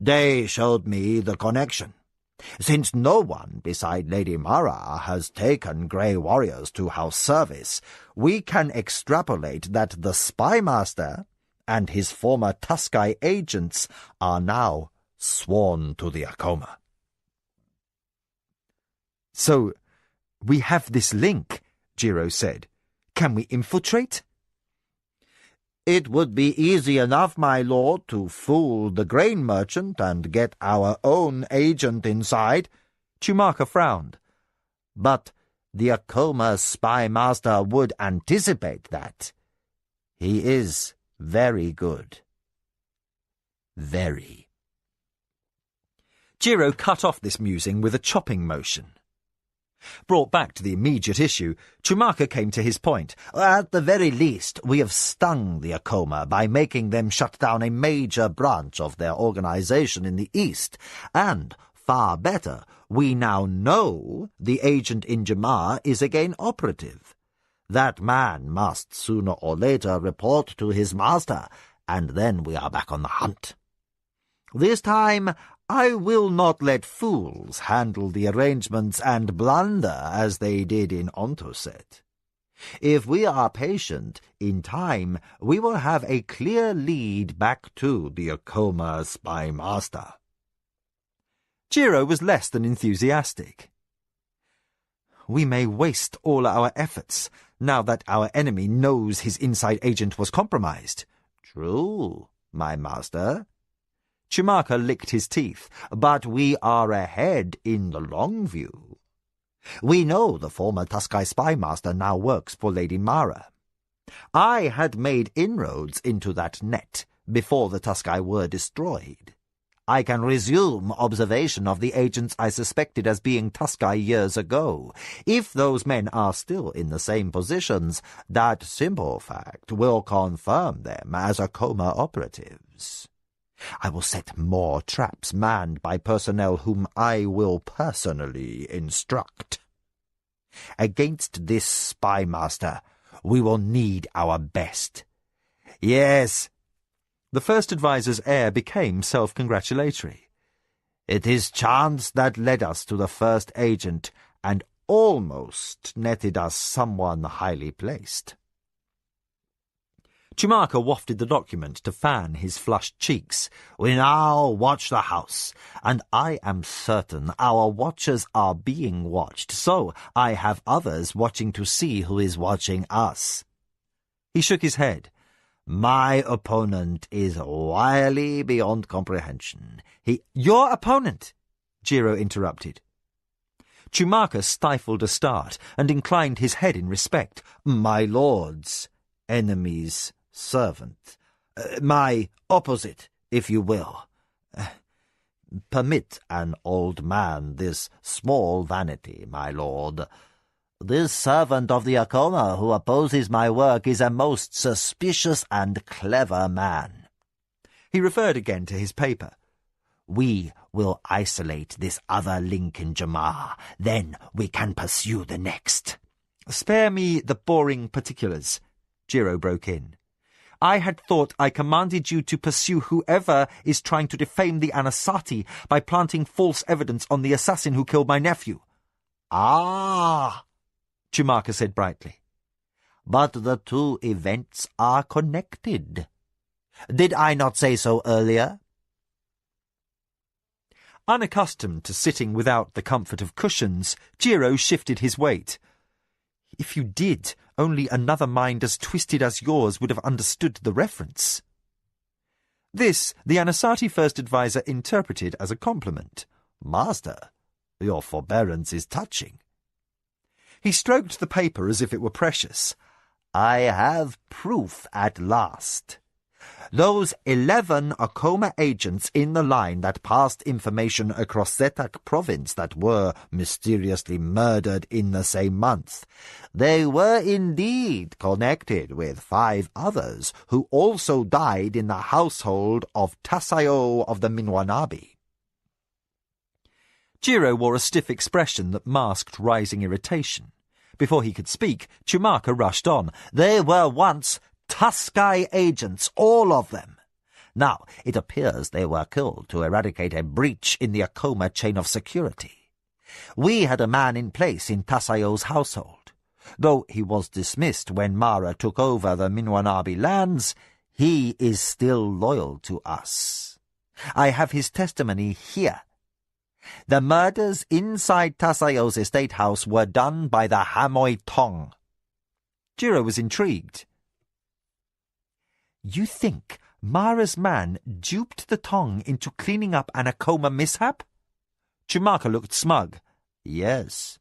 [SPEAKER 5] They showed me the connection. Since no one beside Lady Mara has taken grey warriors to house service, we can extrapolate that the spy master and his former Tuskai agents are now sworn to the Akoma.
[SPEAKER 1] So, we have this link, Jiro said. Can we infiltrate?
[SPEAKER 5] It would be easy enough, my lord, to fool the grain merchant and get our own agent inside.
[SPEAKER 1] Chumaka frowned.
[SPEAKER 5] But the Akoma spy master would anticipate that. He is very good. Very.
[SPEAKER 1] Jiro cut off this musing with a chopping motion. Brought back to the immediate issue, Chumaka came to his point.
[SPEAKER 5] At the very least, we have stung the Akoma by making them shut down a major branch of their organization in the east, and, far better, we now know the agent in Jamar is again operative. That man must sooner or later report to his master, and then we are back on the hunt. This time, I will not let fools handle the arrangements and blunder as they did in Ontoset. If we are patient, in time we will have a clear lead back to the Akoma spy master.
[SPEAKER 1] Jiro was less than enthusiastic. We may waste all our efforts, now that our enemy knows his inside agent was compromised.
[SPEAKER 5] True, my master.
[SPEAKER 1] Chumaka licked his teeth.
[SPEAKER 5] But we are ahead in the long view. We know the former Tuskai spy master now works for Lady Mara. I had made inroads into that net before the Tuskai were destroyed. I can resume observation of the agents I suspected as being Tuskai years ago. If those men are still in the same positions, that simple fact will confirm them as Akoma operatives. I will set more traps manned by personnel whom I will personally instruct. Against this spy master, we will need our best. Yes.
[SPEAKER 1] The first advisor's air became self-congratulatory.
[SPEAKER 5] It is chance that led us to the first agent and almost netted us someone highly placed.
[SPEAKER 1] Chumaka wafted the document to fan his flushed cheeks.
[SPEAKER 5] We now watch the house, and I am certain our watchers are being watched, so I have others watching to see who is watching us.
[SPEAKER 1] He shook his head.
[SPEAKER 5] My opponent is wily beyond comprehension.
[SPEAKER 1] Your opponent? Jiro interrupted. Chumaka stifled a start and inclined his head in respect.
[SPEAKER 5] My lord's enemy's servant. My opposite, if you will. Permit an old man this small vanity, my lord. This servant of the Akoma who opposes my work is a most suspicious and clever man.
[SPEAKER 1] He referred again to his paper.
[SPEAKER 5] We will isolate this other link in Jamar. Then we can pursue the next.
[SPEAKER 1] Spare me the boring particulars, Jiro broke in. I had thought I commanded you to pursue whoever is trying to defame the Anasati by planting false evidence on the assassin who killed my nephew.
[SPEAKER 5] Ah,
[SPEAKER 1] Chumaka said brightly.
[SPEAKER 5] But the two events are connected. Did I not say so earlier?
[SPEAKER 1] Unaccustomed to sitting without the comfort of cushions, Jiro shifted his weight. If you did, only another mind as twisted as yours would have understood the reference. This the Anasati first advisor interpreted as a compliment.
[SPEAKER 5] Master, your forbearance is touching.
[SPEAKER 1] He stroked the paper as if it were precious.
[SPEAKER 5] I have proof at last. Those 11 Akoma agents in the line that passed information across Zetak province that were mysteriously murdered in the same month. They were indeed connected with 5 others who also died in the household of Tasayo of the Minwanabi.
[SPEAKER 1] Jiro wore a stiff expression that masked rising irritation. Before he could speak, Chumaka rushed on.
[SPEAKER 5] They were once Tuskai agents, all of them. Now, it appears they were killed to eradicate a breach in the Akoma chain of security. We had a man in place in Tasayo's household. Though he was dismissed when Mara took over the Minwanabi lands, he is still loyal to us. I have his testimony here. The murders inside Tasayo's estate house were done by the Hamoi Tong.
[SPEAKER 1] Jiro was intrigued. You think Mara's man duped the Tong into cleaning up an Akoma mishap? Chumaka looked smug.
[SPEAKER 5] Yes.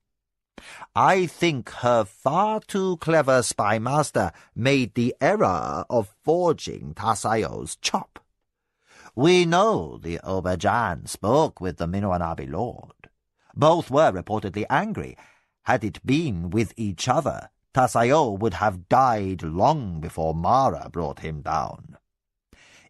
[SPEAKER 5] I think her far too clever spy master made the error of forging Tasayo's chop. We know the Obajan spoke with the Minwanabi lord. Both were reportedly angry. Had it been with each other, Tasayo would have died long before Mara brought him down.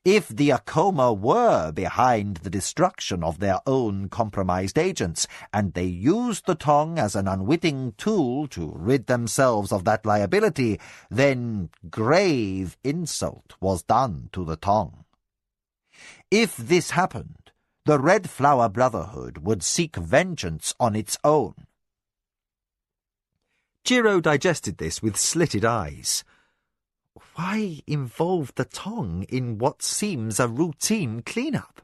[SPEAKER 5] If the Akoma were behind the destruction of their own compromised agents, and they used the Tong as an unwitting tool to rid themselves of that liability, then grave insult was done to the Tong. If this happened, the Red Flower Brotherhood would seek vengeance on its own.
[SPEAKER 1] Jiro digested this with slitted eyes. Why involve the Tong in what seems a routine clean-up?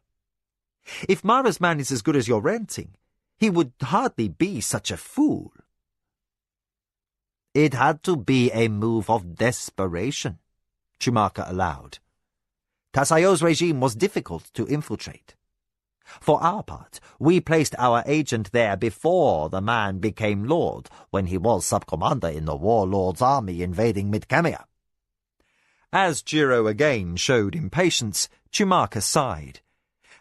[SPEAKER 1] If Mara's man is as good as you're renting, he would hardly be such a fool.
[SPEAKER 5] It had to be a move of desperation, Chumaka allowed. Tasayo's regime was difficult to infiltrate. For our part, we placed our agent there before the man became lord, when he was sub-commander in the warlord's army invading Mid-Kemia.
[SPEAKER 1] As Jiro again showed impatience, Chumaka sighed.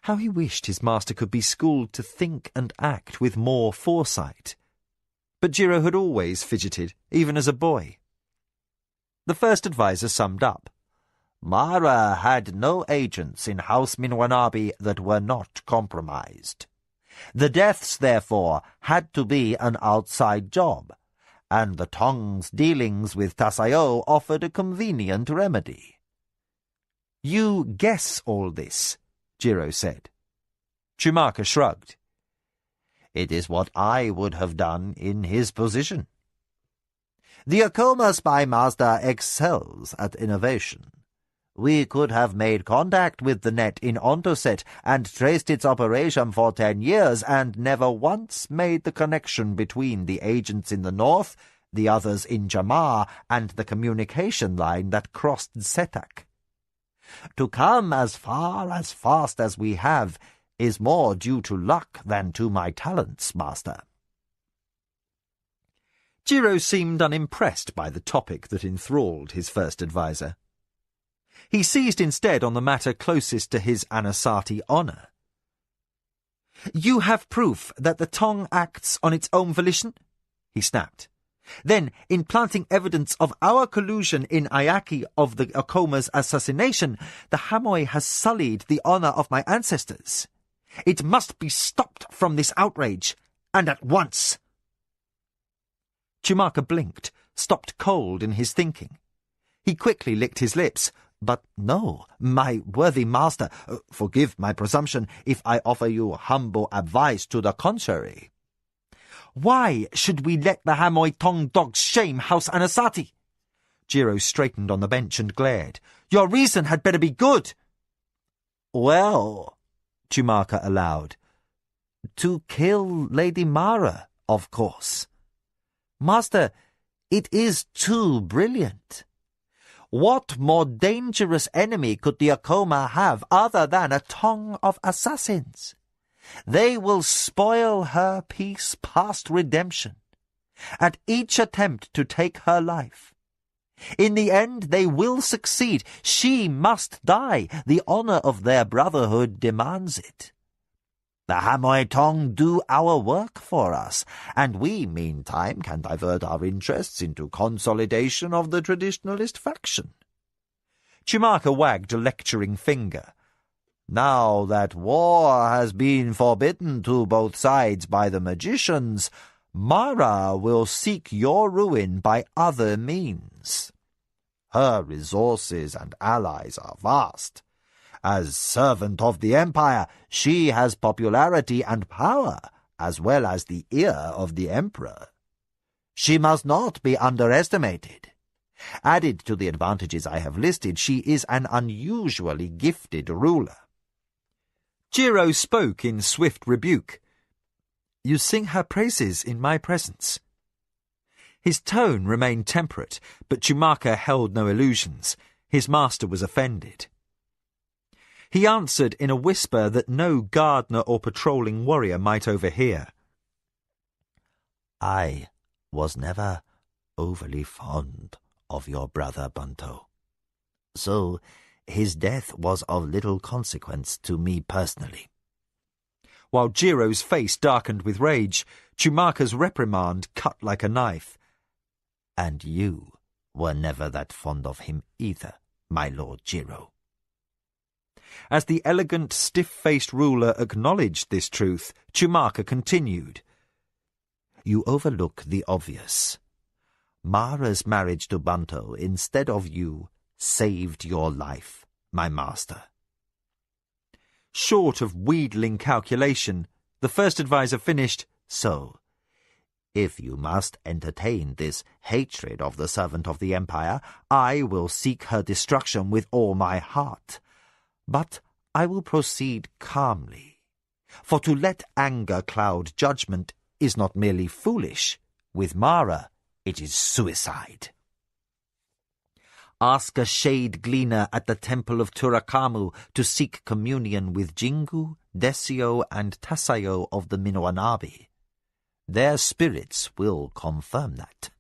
[SPEAKER 1] How he wished his master could be schooled to think and act with more foresight. But Jiro had always fidgeted, even as a boy. The first advisor summed up.
[SPEAKER 5] Mara had no agents in House Minwanabi that were not compromised. The deaths, therefore, had to be an outside job, and the Tong's dealings with Tasayo offered a convenient remedy.
[SPEAKER 1] You guess all this, Jiro said. Chumaka shrugged.
[SPEAKER 5] It is what I would have done in his position. The Akoma spy master excels at innovation. We could have made contact with the net in Ontoset and traced its operation for 10 years and never once made the connection between the agents in the north, the others in Jamar, and the communication line that crossed Zetak. To come as far as fast as we have is more due to luck than to my talents, master.
[SPEAKER 1] Jiro seemed unimpressed by the topic that enthralled his first advisor. He seized instead on the matter closest to his Anasati honour. You have proof that the Tong acts on its own volition? He snapped. Then, in planting evidence of our collusion in Ayaki of the Akoma's assassination, the Hamoi has sullied the honour of my ancestors. It must be stopped from this outrage, and at once. Chumaka blinked, stopped cold in his thinking. He quickly licked his lips. But no, my worthy master, forgive my presumption if I offer you humble advice to the contrary. Why should we let the Hamoi Tong dogs shame House Anasati? Jiro straightened on the bench and glared. Your reason had better be good.
[SPEAKER 5] Well, Chumaka allowed, to kill Lady Mara, of course. Master, it is too brilliant. What more dangerous enemy could the Akoma have other than a tongue of assassins? They will spoil her peace past redemption, at each attempt to take her life. In the end, they will succeed. She must die. The honor of their brotherhood demands it. The Hamoy Tong do our work for us, and we, meantime, can divert our interests into consolidation of the traditionalist faction.
[SPEAKER 1] Chumaka wagged a lecturing finger.
[SPEAKER 5] Now that war has been forbidden to both sides by the magicians, Mara will seek your ruin by other means. Her resources and allies are vast. As servant of the Empire, she has popularity and power, as well as the ear of the Emperor. She must not be underestimated. Added to the advantages I have listed, she is an unusually gifted ruler.
[SPEAKER 1] Jiro spoke in swift rebuke. You sing her praises in my presence. His tone remained temperate, but Chumaka held no illusions. His master was offended. He answered in a whisper that no gardener or patrolling warrior might overhear.
[SPEAKER 5] I was never overly fond of your brother Bunto, so his death was of little consequence to me personally.
[SPEAKER 1] While Jiro's face darkened with rage, Chumaka's reprimand cut like a knife.
[SPEAKER 5] And you were never that fond of him either, my Lord Jiro.
[SPEAKER 1] As the elegant, stiff-faced ruler acknowledged this truth, Chumaka continued.
[SPEAKER 5] You overlook the obvious. Mara's marriage to Bunto, instead of you, saved your life, my master.
[SPEAKER 1] Short of wheedling calculation, the first advisor finished,
[SPEAKER 5] So, if you must entertain this hatred of the servant of the Empire, I will seek her destruction with all my heart. But I will proceed calmly, for to let anger cloud judgment is not merely foolish. With Mara, it is suicide. Ask a shade gleaner at the temple of Turakamu to seek communion with Jingu, Desio, and Tasayo of the Minoanabi. Their spirits will confirm that.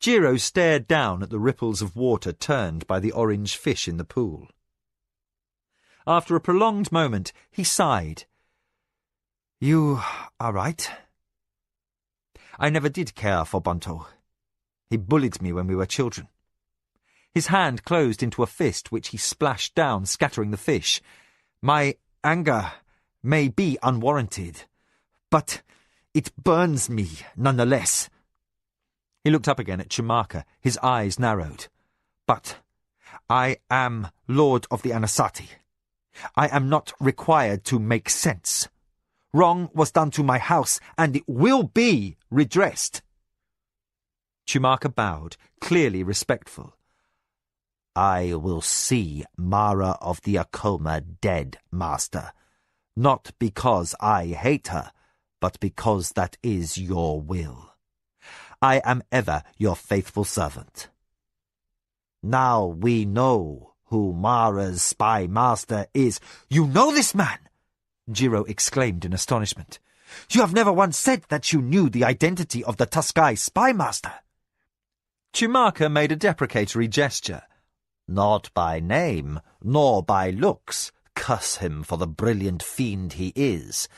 [SPEAKER 1] Jiro stared down at the ripples of water turned by the orange fish in the pool. After a prolonged moment, he sighed. You are right. I never did care for Bunto. He bullied me when we were children. His hand closed into a fist which he splashed down, scattering the fish. My anger may be unwarranted, but it burns me nonetheless. He looked up again at Chumaka, his eyes narrowed. But I am Lord of the Anasati. I am not required to make sense. Wrong was done to my house, and it will be redressed. Chumaka bowed, clearly respectful.
[SPEAKER 5] I will see Mara of the Akoma dead, master. Not because I hate her, but because that is your will. I am ever your faithful servant. Now we know who Mara's spy master is.
[SPEAKER 4] You know this man? Jiro exclaimed in astonishment. You have never once said that you knew the identity of the Tuskai spy master.
[SPEAKER 1] Chumaka made a deprecatory gesture.
[SPEAKER 5] Not by name, nor by looks. Curse him for the brilliant fiend he is.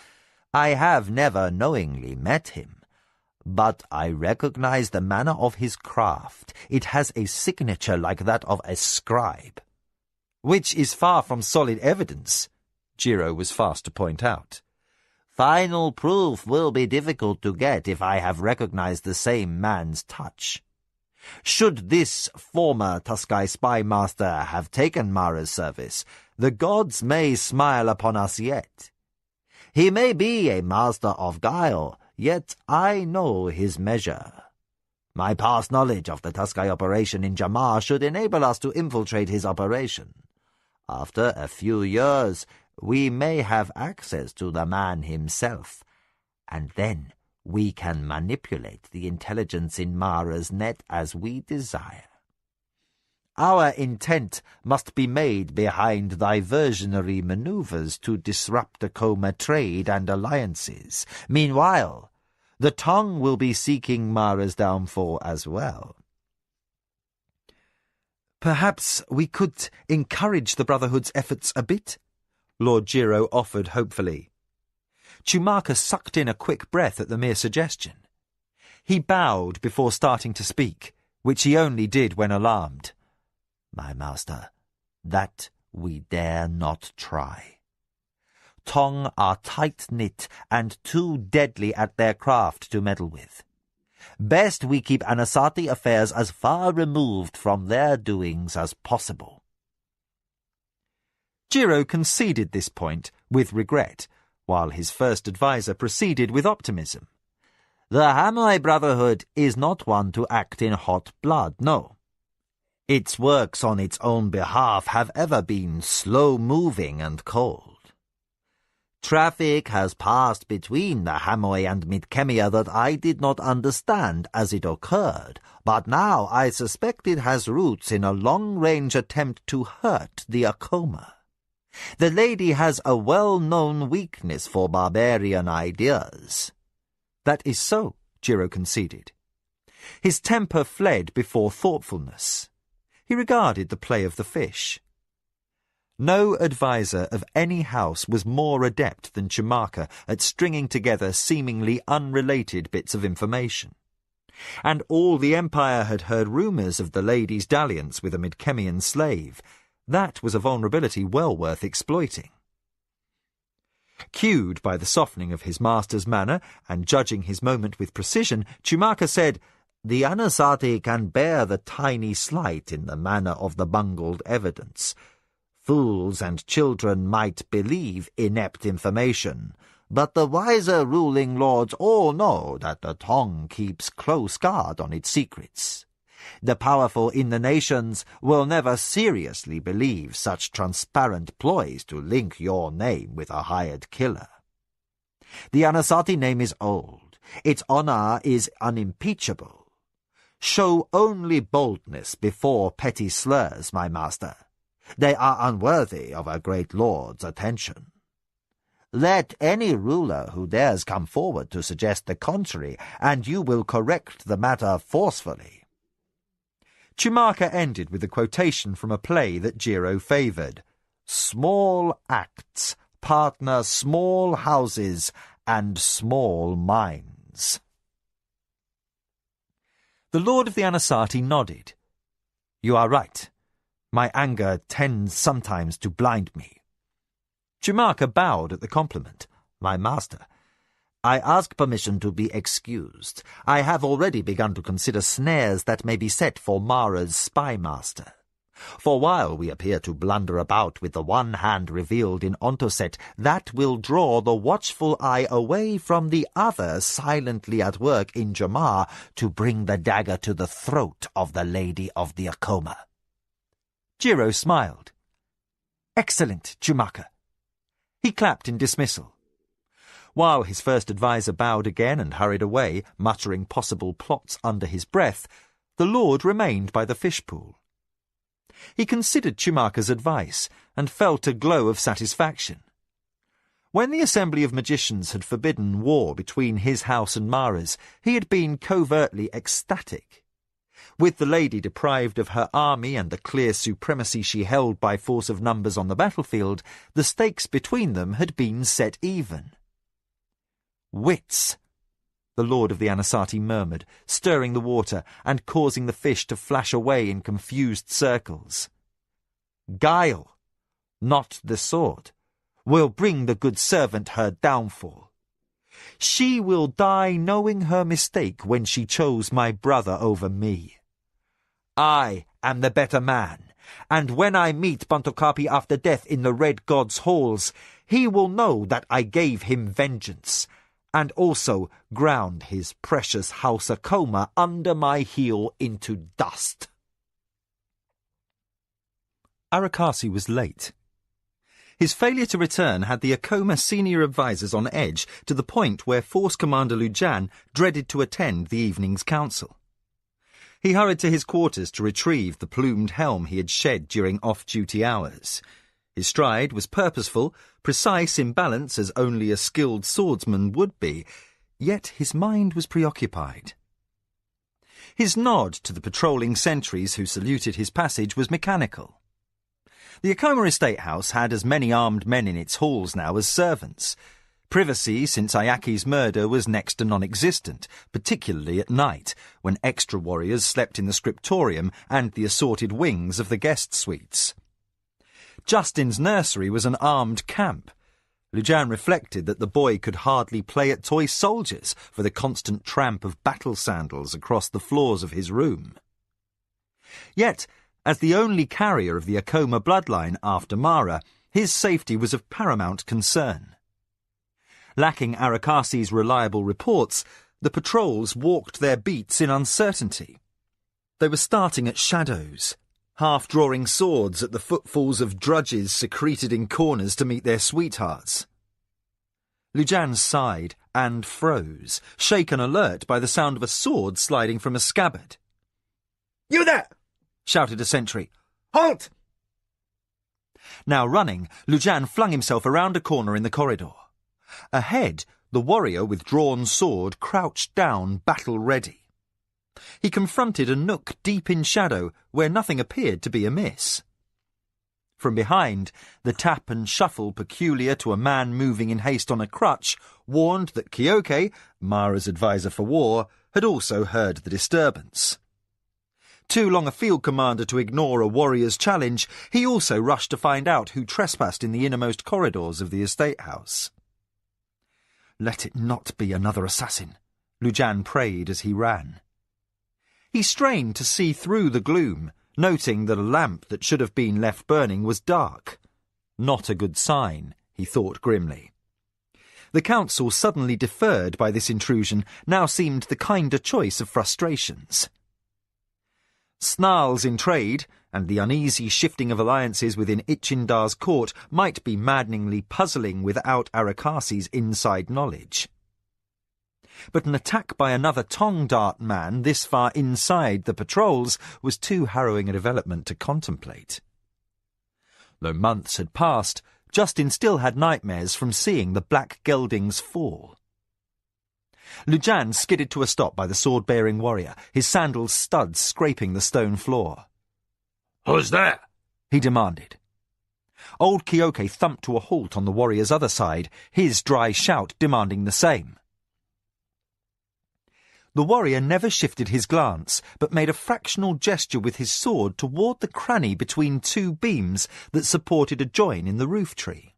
[SPEAKER 5] I have never knowingly met him. But I recognize the manner of his craft. It has a signature like that of a scribe.
[SPEAKER 1] Which is far from solid evidence, Jiro was fast to point out.
[SPEAKER 5] Final proof will be difficult to get if I have recognized the same man's touch. Should this former Tuskai spy master have taken Mara's service, the gods may smile upon us yet. He may be a master of guile, yet I know his measure. My past knowledge of the Tuskai operation in Jamar should enable us to infiltrate his operation. After a few years, we may have access to the man himself, and then we can manipulate the intelligence in Mara's net as we desire. Our intent must be made behind diversionary maneuvers to disrupt Akoma trade and alliances. Meanwhile, the Tong will be seeking Mara's downfall as well.
[SPEAKER 1] Perhaps we could encourage the Brotherhood's efforts a bit, Lord Jiro offered hopefully. Chumaka sucked in a quick breath at the mere suggestion. He bowed before starting to speak, which he only did when alarmed.
[SPEAKER 5] My master, that we dare not try. Tong are tight-knit and too deadly at their craft to meddle with. Best we keep Anasati affairs as far removed from their doings as possible.
[SPEAKER 1] Jiro conceded this point with regret, while his first adviser proceeded with optimism.
[SPEAKER 5] The Hamoi Brotherhood is not one to act in hot blood, no. Its works on its own behalf have ever been slow-moving and cold. Traffic has passed between the Hamoi and Midkemia that I did not understand as it occurred, but now I suspect it has roots in a long-range attempt to hurt the Akoma. The lady has a well-known weakness for barbarian ideas.
[SPEAKER 1] That is so, Jiro conceded. His temper fled before thoughtfulness. He regarded the play of the fish. No adviser of any house was more adept than Chumaka at stringing together seemingly unrelated bits of information. And all the Empire had heard rumours of the lady's dalliance with a Midkemian slave. That was a vulnerability well worth exploiting. Cued by the softening of his master's manner and judging his moment with precision, Chumaka said,
[SPEAKER 5] The Anasati can bear the tiny slight in the manner of the bungled evidence. Fools and children might believe inept information, but the wiser ruling lords all know that the Tong keeps close guard on its secrets. The powerful in the nations will never seriously believe such transparent ploys to link your name with a hired killer. The Anasati name is old. Its honor is unimpeachable. Show only boldness before petty slurs, my master. They are unworthy of a great lord's attention. Let any ruler who dares come forward to suggest the contrary, and you will correct the matter forcefully.
[SPEAKER 1] Chumaka ended with a quotation from a play that Jiro favoured.
[SPEAKER 5] Small acts partner small houses and small minds.
[SPEAKER 1] The Lord of the Anasati nodded. You are right. My anger tends sometimes to blind me. Chumaka bowed at the compliment.
[SPEAKER 5] My master, I ask permission to be excused. I have already begun to consider snares that may be set for Mara's spy master. For while we appear to blunder about with the one hand revealed in Ontoset, that will draw the watchful eye away from the other silently at work in Jamar to bring the dagger to the throat of the Lady of the Akoma.
[SPEAKER 1] Jiro smiled. Excellent, Chumaka. He clapped in dismissal. While his first adviser bowed again and hurried away, muttering possible plots under his breath, the Lord remained by the fish pool. He considered Chumaka's advice and felt a glow of satisfaction. When the Assembly of Magicians had forbidden war between his house and Mara's, he had been covertly ecstatic. With the lady deprived of her army and the clear supremacy she held by force of numbers on the battlefield, the stakes between them had been set even. Wits, the Lord of the Anasati murmured, stirring the water and causing the fish to flash away in confused circles. Guile, not the sword, will bring the good servant her downfall. She will die knowing her mistake when she chose my brother over me. I am the better man, and when I meet Bantokapi after death in the Red God's halls, he will know that I gave him vengeance, and also ground his precious House Akoma under my heel into dust. Arakasi was late. His failure to return had the Akoma senior advisers on edge to the point where Force Commander Lujan dreaded to attend the evening's council. He hurried to his quarters to retrieve the plumed helm he had shed during off-duty hours. His stride was purposeful, precise in balance as only a skilled swordsman would be, yet his mind was preoccupied. His nod to the patrolling sentries who saluted his passage was mechanical. The Akoma Estate House had as many armed men in its halls now as servants. Privacy since Ayaki's murder was next to non-existent, particularly at night, when extra warriors slept in the scriptorium and the assorted wings of the guest suites. Justin's nursery was an armed camp. Lujan reflected that the boy could hardly play at toy soldiers for the constant tramp of battle sandals across the floors of his room. Yet, as the only carrier of the Akoma bloodline after Mara, his safety was of paramount concern. Lacking Arakasi's reliable reports, the patrols walked their beats in uncertainty. They were starting at shadows, half-drawing swords at the footfalls of drudges secreted in corners to meet their sweethearts. Lujan sighed and froze, shaken alert by the sound of a sword sliding from a scabbard.
[SPEAKER 4] "You there!"
[SPEAKER 1] shouted a sentry.
[SPEAKER 4] "Halt!"
[SPEAKER 1] Now running, Lujan flung himself around a corner in the corridor. Ahead, the warrior with drawn sword crouched down, battle-ready. He confronted a nook deep in shadow where nothing appeared to be amiss. From behind, the tap and shuffle peculiar to a man moving in haste on a crutch warned that Kyoke, Mara's advisor for war, had also heard the disturbance. Too long a field commander to ignore a warrior's challenge, he also rushed to find out who trespassed in the innermost corridors of the estate house. Let it not be another assassin, Lujan prayed as he ran. He strained to see through the gloom, noting that a lamp that should have been left burning was dark. Not a good sign, he thought grimly. The council, suddenly deferred by this intrusion, now seemed the kinder choice of frustrations. Snarls in trade, and the uneasy shifting of alliances within Ichindar's court might be maddeningly puzzling without Arakasi's inside knowledge. But an attack by another Tong Dart man this far inside the patrols was too harrowing a development to contemplate. Though months had passed, Justin still had nightmares from seeing the black geldings fall. Lujan skidded to a stop by the sword-bearing warrior, his sandals' studs scraping the stone floor.
[SPEAKER 3] "Who's there?"
[SPEAKER 1] he demanded. Old Kyoke thumped to a halt on the warrior's other side, his dry shout demanding the same. The warrior never shifted his glance, but made a fractional gesture with his sword toward the cranny between two beams that supported a join in the roof tree.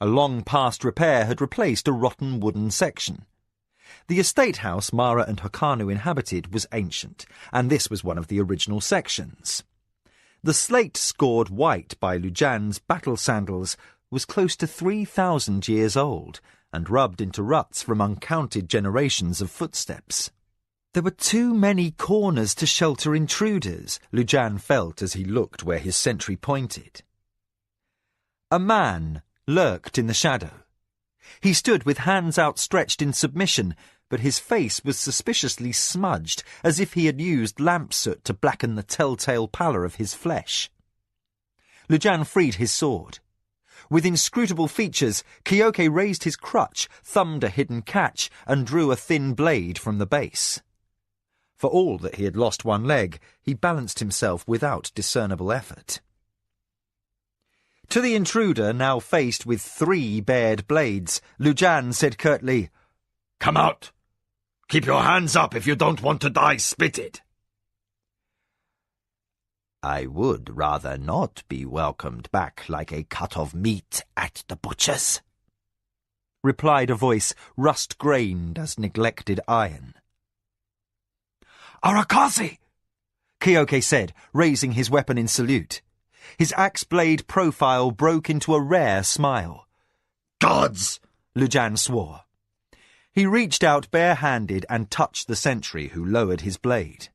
[SPEAKER 1] A long-past repair had replaced a rotten wooden section. The estate house Mara and Hokanu inhabited was ancient, and this was one of the original sections. The slate scored white by Lujan's battle sandals was close to 3,000 years old, and rubbed into ruts from uncounted generations of footsteps. There were too many corners to shelter intruders, Lujan felt as he looked where his sentry pointed. A man lurked in the shadow. He stood with hands outstretched in submission, but his face was suspiciously smudged, as if he had used lamp soot to blacken the telltale pallor of his flesh. Lujan freed his sword. With inscrutable features, Kyoke raised his crutch, thumbed a hidden catch, and drew a thin blade from the base. For all that he had lost one leg, he balanced himself without discernible effort. To the intruder, now faced with 3 bared blades, Lujan said curtly,
[SPEAKER 3] "Come out! Keep your hands up if you don't want to die spitted!"
[SPEAKER 5] I would rather not be welcomed back like a cut of meat at the butcher's,
[SPEAKER 1] replied a voice rust-grained as neglected iron.
[SPEAKER 4] "Arakasi!"
[SPEAKER 1] Kyoke said, raising his weapon in salute. His axe-blade profile broke into a rare smile.
[SPEAKER 3] "Gods!"
[SPEAKER 1] Lujan swore. He reached out bare-handed and touched the sentry, who lowered his blade.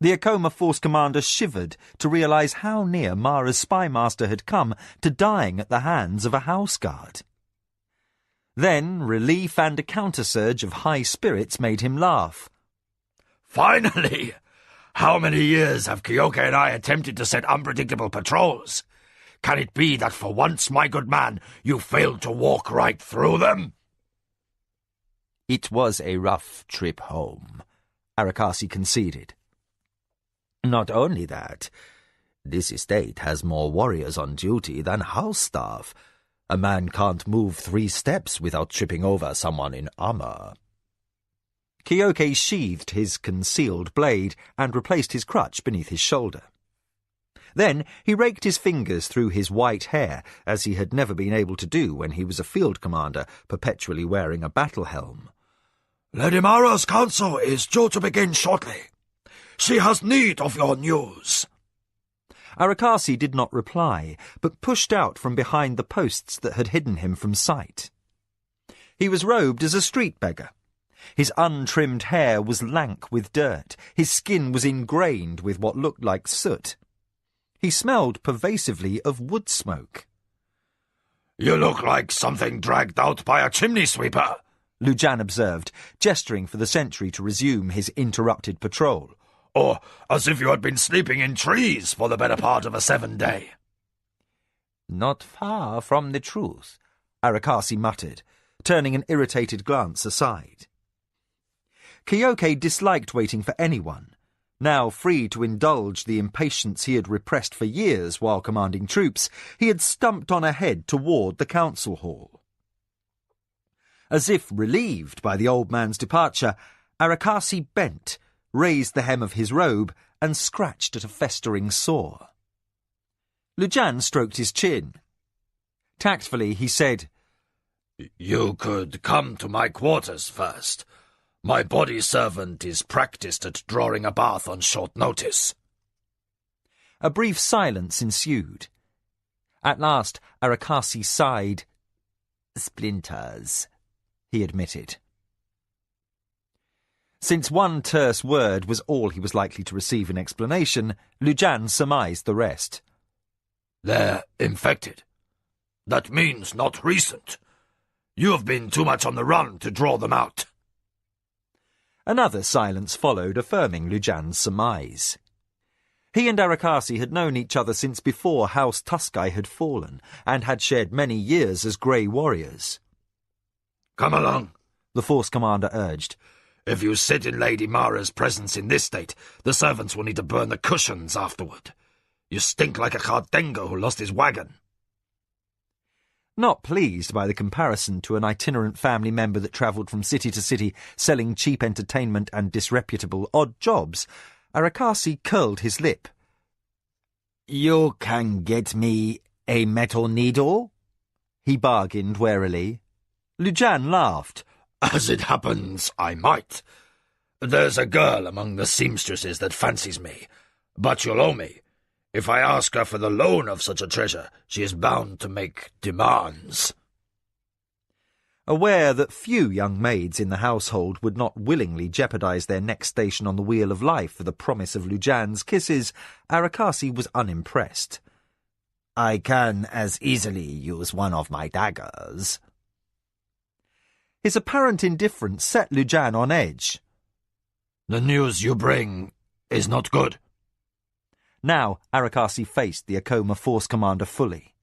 [SPEAKER 1] The Akoma Force Commander shivered to realise how near Mara's spymaster had come to dying at the hands of a house guard. Then relief and a countersurge of high spirits made him laugh.
[SPEAKER 3] Finally! How many years have Kyoke and I attempted to set unpredictable patrols? Can it be that for once, my good man, you failed to walk right through them?
[SPEAKER 1] It was a rough trip home, Arakasi conceded. Not only that, this estate has more warriors on duty than house staff. A man can't move 3 steps without tripping over someone in armor. Kyoke sheathed his concealed blade and replaced his crutch beneath his shoulder. Then he raked his fingers through his white hair, as he had never been able to do when he was a field commander, perpetually wearing a battle helm.
[SPEAKER 3] Lady Mara's council is due to begin shortly. She has need of your news.
[SPEAKER 1] Arakasi did not reply, but pushed out from behind the posts that had hidden him from sight. He was robed as a street beggar. His untrimmed hair was lank with dirt. His skin was ingrained with what looked like soot. He smelled pervasively of wood smoke.
[SPEAKER 3] You look like something dragged out by a chimney sweeper,
[SPEAKER 1] Lujan observed, gesturing for the sentry to resume his interrupted patrol.
[SPEAKER 3] Or as if you had been sleeping in trees for the better part of a 7-day.
[SPEAKER 1] Not far from the truth, Arakasi muttered, turning an irritated glance aside. Kyoke disliked waiting for anyone. Now free to indulge the impatience he had repressed for years while commanding troops, he had stumped on ahead toward the council hall. As if relieved by the old man's departure, Arakasi bent, raised the hem of his robe, and scratched at a festering sore. Lujan stroked his chin. Tactfully he said,
[SPEAKER 3] You could come to my quarters first. My body servant is practiced at drawing a bath on short notice.
[SPEAKER 1] A brief silence ensued. At last Arakasi sighed. Splinters, he admitted. Since one terse word was all he was likely to receive in explanation, Lujan surmised the rest.
[SPEAKER 3] They're infected. That means not recent. You have been too much on the run to draw them out.
[SPEAKER 1] Another silence followed, affirming Lujan's surmise. He and Arakasi had known each other since before House Tuskai had fallen, and had shared many years as grey warriors.
[SPEAKER 3] Come along,
[SPEAKER 1] the force commander urged.
[SPEAKER 3] If you sit in Lady Mara's presence in this state, the servants will need to burn the cushions afterward. You stink like a Kardengo who lost his wagon.
[SPEAKER 1] Not pleased by the comparison to an itinerant family member that travelled from city to city selling cheap entertainment and disreputable odd jobs, Arakasi curled his lip. You can get me a metal needle? He bargained warily. Lujan laughed.
[SPEAKER 3] As it happens, I might. There's a girl among the seamstresses that fancies me, but you'll owe me. If I ask her for the loan of such a treasure, she is bound to make demands.
[SPEAKER 1] Aware that few young maids in the household would not willingly jeopardize their next station on the wheel of life for the promise of Lujan's kisses, Arakasi was unimpressed. I can as easily use one of my daggers. His apparent indifference set Lujan on edge.
[SPEAKER 3] The news you bring is not good.
[SPEAKER 1] Now Arakasi faced the Akoma force commander fully.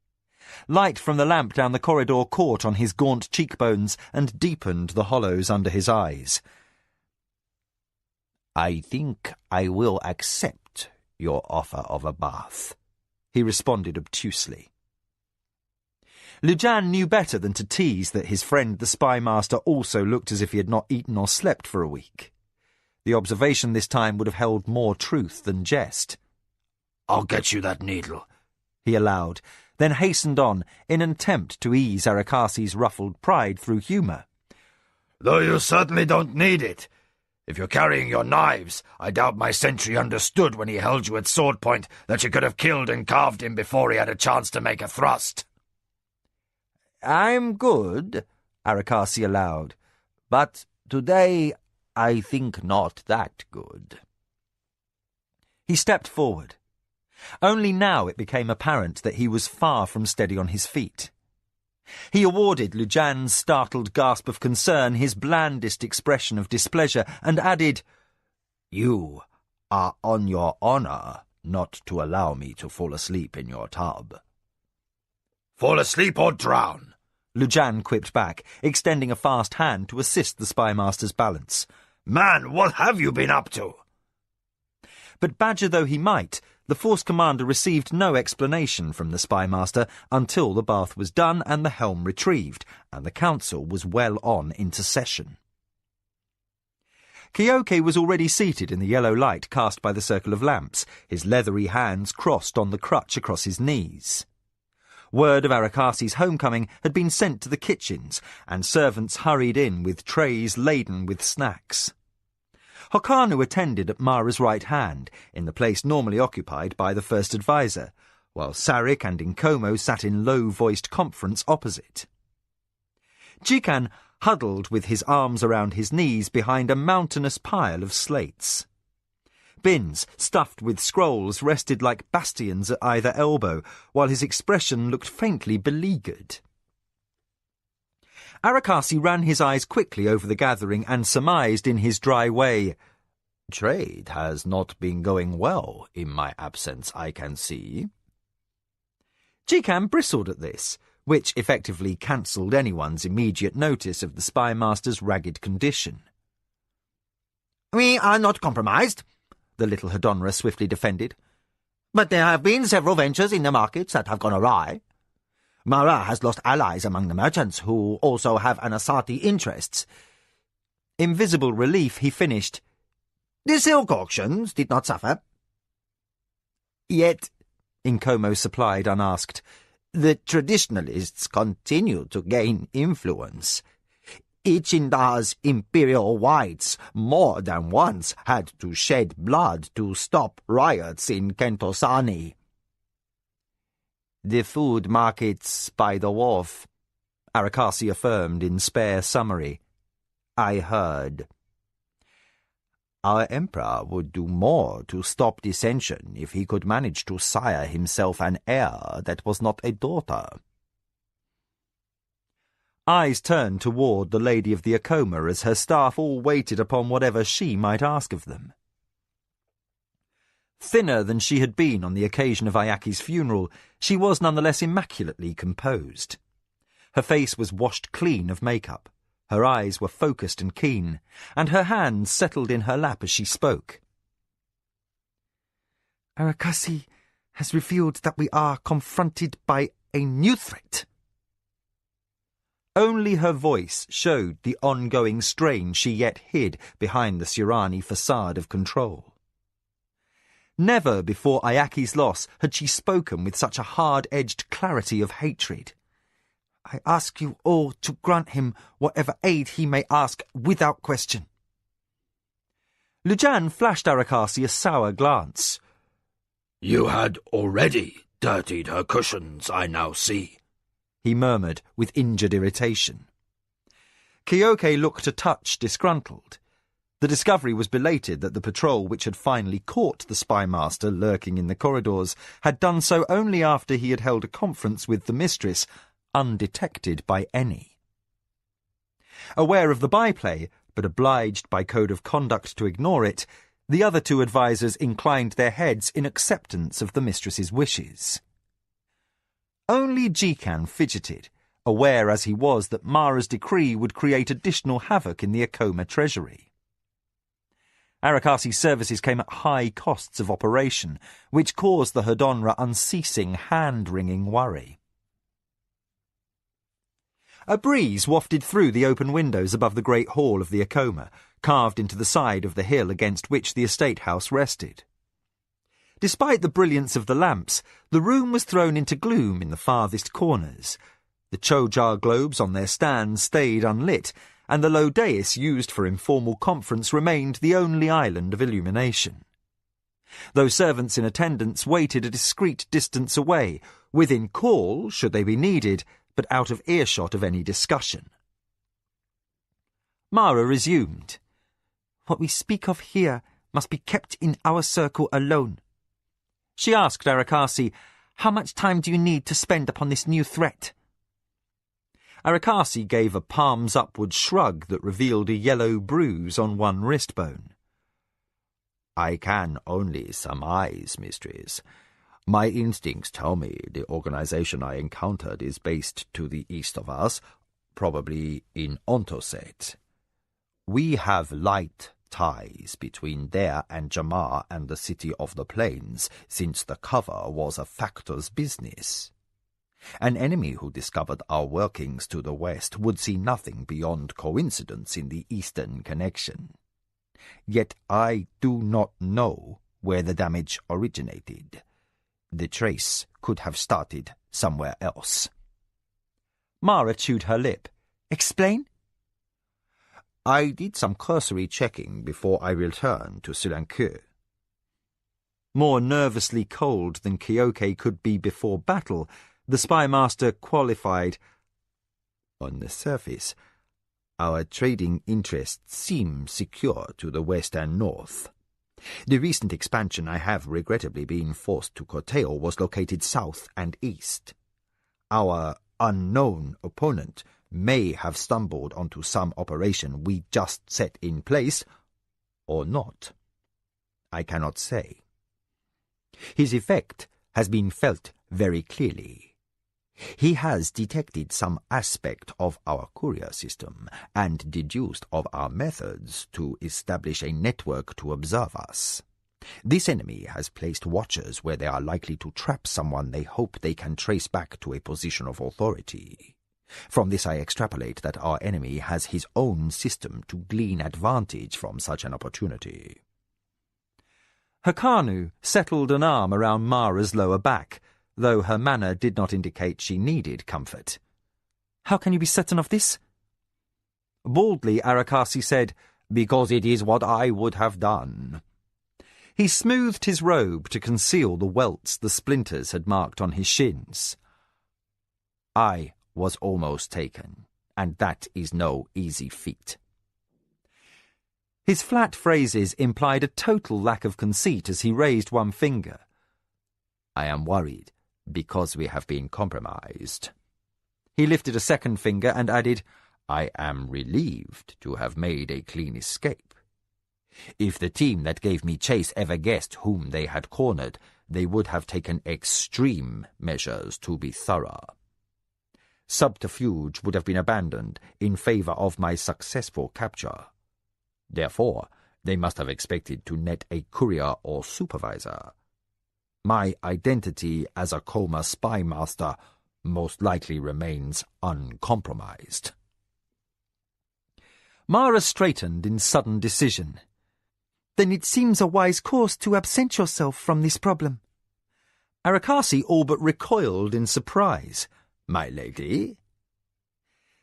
[SPEAKER 1] Light from the lamp down the corridor caught on his gaunt cheekbones and deepened the hollows under his eyes. I think I will accept your offer of a bath, he responded obtusely. Lujan knew better than to tease that his friend the spymaster also looked as if he had not eaten or slept for a week. The observation this time would have held more truth than jest.
[SPEAKER 3] I'll get you that needle,
[SPEAKER 1] he allowed, then hastened on in an attempt to ease Arakasi's ruffled pride through humour.
[SPEAKER 3] Though you certainly don't need it. If you're carrying your knives, I doubt my sentry understood when he held you at sword point that you could have killed and carved him before he had a chance to make a thrust.
[SPEAKER 1] I'm good, Arakasi allowed, but today I think not that good. He stepped forward. Only now it became apparent that he was far from steady on his feet. He awarded Lujan's startled gasp of concern his blandest expression of displeasure and added,
[SPEAKER 5] "You are on your honor not to allow me to fall asleep in your tub."
[SPEAKER 3] Fall asleep or drown?
[SPEAKER 1] Lujan quipped back, extending a fast hand to assist the spymaster's balance.
[SPEAKER 3] Man, what have you been up to?
[SPEAKER 1] But badger though he might, the force commander received no explanation from the spymaster until the bath was done and the helm retrieved, and the council was well on into session. Kyoke was already seated in the yellow light cast by the circle of lamps, his leathery hands crossed on the crutch across his knees. Word of Arakasi's homecoming had been sent to the kitchens, and servants hurried in with trays laden with snacks. Hokanu attended at Mara's right hand, in the place normally occupied by the first adviser, while Sarik and Inkomo sat in low-voiced conference opposite. Jikan huddled with his arms around his knees behind a mountainous pile of slates. Bins stuffed with scrolls rested like bastions at either elbow, while his expression looked faintly beleaguered. Arakasi ran his eyes quickly over the gathering and surmised in his dry way,
[SPEAKER 5] "Trade has not been going well in my absence, I can see."
[SPEAKER 1] Jikan bristled at this, which effectively cancelled anyone's immediate notice of the spymaster's ragged condition.
[SPEAKER 4] "We are not compromised," the little Hedonra swiftly defended. "But there have been several ventures in the markets that have gone awry. Mara has lost allies among the merchants who also have Anasati interests."
[SPEAKER 1] In visible relief, he finished,
[SPEAKER 4] "The silk auctions did not suffer."
[SPEAKER 1] "Yet," Inkomo supplied unasked,
[SPEAKER 4] "the traditionalists continue to gain influence. Ichinda's imperial whites more than once had to shed blood to stop riots in Kentosani."
[SPEAKER 1] "The food markets by the wharf," Arakasi affirmed in spare summary. "I heard."
[SPEAKER 5] "Our emperor would do more to stop dissension if he could manage to sire himself an heir that was not a daughter."
[SPEAKER 1] Eyes turned toward the Lady of the Akoma as her staff all waited upon whatever she might ask of them. Thinner than she had been on the occasion of Ayaki's funeral, she was nonetheless immaculately composed. Her face was washed clean of makeup, her eyes were focused and keen, and her hands settled in her lap as she spoke.
[SPEAKER 4] "Arakasi has revealed that we are confronted by a new threat."
[SPEAKER 1] Only her voice showed the ongoing strain she yet hid behind the Surani facade of control. Never before Ayaki's loss had she spoken with such a hard-edged clarity of hatred. "I ask you all to grant him whatever aid he may ask without question." Lujan flashed Arakasi a sour glance.
[SPEAKER 3] "You had already dirtied her cushions, I now see,"
[SPEAKER 1] he murmured with injured irritation. Kyoke looked a touch disgruntled. The discovery was belated that the patrol which had finally caught the spymaster lurking in the corridors had done so only after he had held a conference with the mistress, undetected by any. Aware of the byplay, but obliged by code of conduct to ignore it, the other two advisers inclined their heads in acceptance of the mistress's wishes. Only Jikan fidgeted, aware as he was that Mara's decree would create additional havoc in the Akoma treasury. Arakasi's services came at high costs of operation, which caused the Hedonra unceasing, hand-wringing worry. A breeze wafted through the open windows above the great hall of the Akoma, carved into the side of the hill against which the estate house rested. Despite the brilliance of the lamps, the room was thrown into gloom in the farthest corners. The Chojar globes on their stands stayed unlit, and the low dais used for informal conference remained the only island of illumination. Though servants in attendance waited a discreet distance away, within call, should they be needed, but out of earshot of any discussion.
[SPEAKER 4] Mara resumed. "What we speak of here
[SPEAKER 1] must be kept in our circle alone. She asked Arakasi, "How much time do you need to spend upon this new threat?" Arakasi gave a palms-upward shrug that revealed a yellow bruise on one wrist bone.
[SPEAKER 5] "I can only surmise, mistress. My instincts tell me the organization I encountered is based to the east of us, probably in Ontoset. We have light ties between there and Jamar and the City of the Plains, since the cover was a factor's business. An enemy who discovered our workings to the west would see nothing beyond coincidence in the eastern connection. Yet I do not know where the damage originated. The trace could have started somewhere else."
[SPEAKER 1] Mara chewed her lip. "Explain?"
[SPEAKER 5] "I did some cursory checking before I returned to Silanke."
[SPEAKER 1] More nervously cold than Kyoke could be before battle, the spymaster qualified.
[SPEAKER 5] "On the surface, our trading interests seem secure to the west and north. The recent expansion I have regrettably been forced to curtail was located south and east. Our unknown opponent may have stumbled onto some operation we just set in place, or not. I cannot say. His effect has been felt very clearly. He has detected some aspect of our courier system and deduced of our methods to establish a network to observe us. This enemy has placed watchers where they are likely to trap someone they hope they can trace back to a position of authority. From this I extrapolate that our enemy has his own system to glean advantage from such an opportunity."
[SPEAKER 1] Hakanu settled an arm around Mara's lower back, though her manner did not indicate she needed comfort. "How can you be certain of this?"
[SPEAKER 5] Baldly, Arakasi said, "Because it is what I would have done."
[SPEAKER 1] He smoothed his robe to conceal the welts the splinters had marked on his shins.
[SPEAKER 5] "I was almost taken, and that is no easy feat."
[SPEAKER 1] His flat phrases implied a total lack of conceit as he raised one finger.
[SPEAKER 5] "I am worried because we have been compromised."
[SPEAKER 1] He lifted a second finger and added,
[SPEAKER 5] "I am relieved to have made a clean escape. If the team that gave me chase ever guessed whom they had cornered, they would have taken extreme measures to be thorough. Subterfuge would have been abandoned in favor of my successful capture. Therefore, they must have expected to net a courier or supervisor. My identity as a Koma spy master most likely remains uncompromised."
[SPEAKER 1] Mara straightened in sudden decision. "Then it seems a wise course to absent yourself from this problem." Arakasi all but recoiled in surprise.
[SPEAKER 5] "My lady?"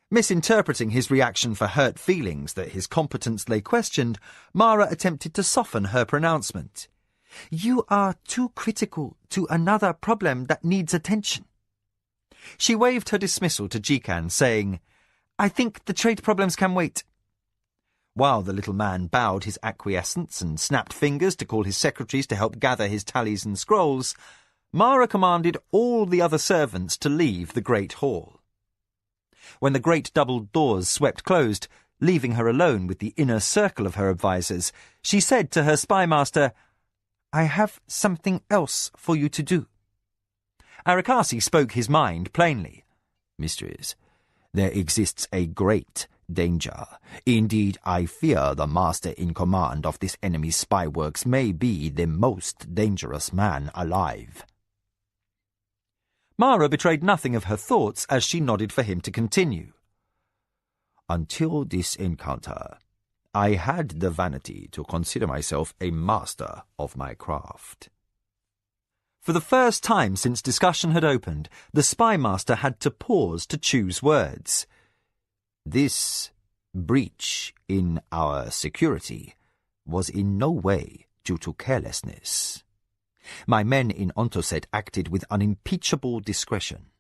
[SPEAKER 1] Misinterpreting his reaction for hurt feelings that his competence lay questioned, Mara attempted to soften her pronouncement. "You are too critical to another problem that needs attention." She waved her dismissal to Jikan, saying, "I think the trade problems can wait." While the little man bowed his acquiescence and snapped fingers to call his secretaries to help gather his tallies and scrolls, Mara commanded all the other servants to leave the great hall. When the great double doors swept closed, leaving her alone with the inner circle of her advisers, she said to her spymaster, "I have something else for you to do." Arakasi spoke his mind plainly.
[SPEAKER 5] "Mistress, there exists a great danger. Indeed, I fear the master in command of this enemy's spy works may be the most dangerous man alive."
[SPEAKER 1] Mara betrayed nothing of her thoughts as she nodded for him to continue.
[SPEAKER 5] "Until this encounter, I had the vanity to consider myself a master of my craft."
[SPEAKER 1] For the first time since discussion had opened, the spymaster had to pause to choose words.
[SPEAKER 5] "This breach in our security was in no way due to carelessness. My men in Ontoset acted with unimpeachable discretion.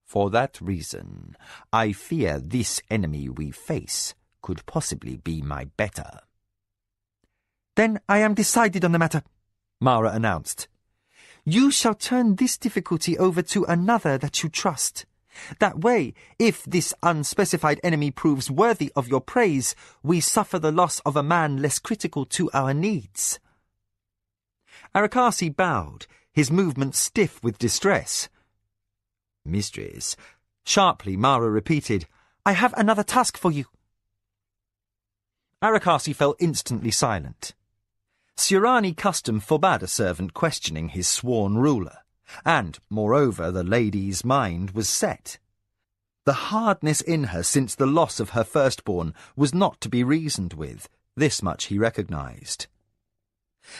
[SPEAKER 5] For that reason, I fear this enemy we face could possibly be my better."
[SPEAKER 4] Then I am decided on the matter, Mara announced. You shall turn this difficulty over to another that you trust. That way, if this unspecified enemy proves worthy of your praise, we suffer the loss of a man less critical to our needs. Arakasi bowed, his movements stiff with distress. Mistress, sharply Mara repeated, I have another task for you. Arakasi fell instantly silent. Surani custom forbade a servant questioning his sworn ruler, and, moreover, the lady's mind was set. The hardness in her since the loss of her firstborn was not to be reasoned with, this much he recognised.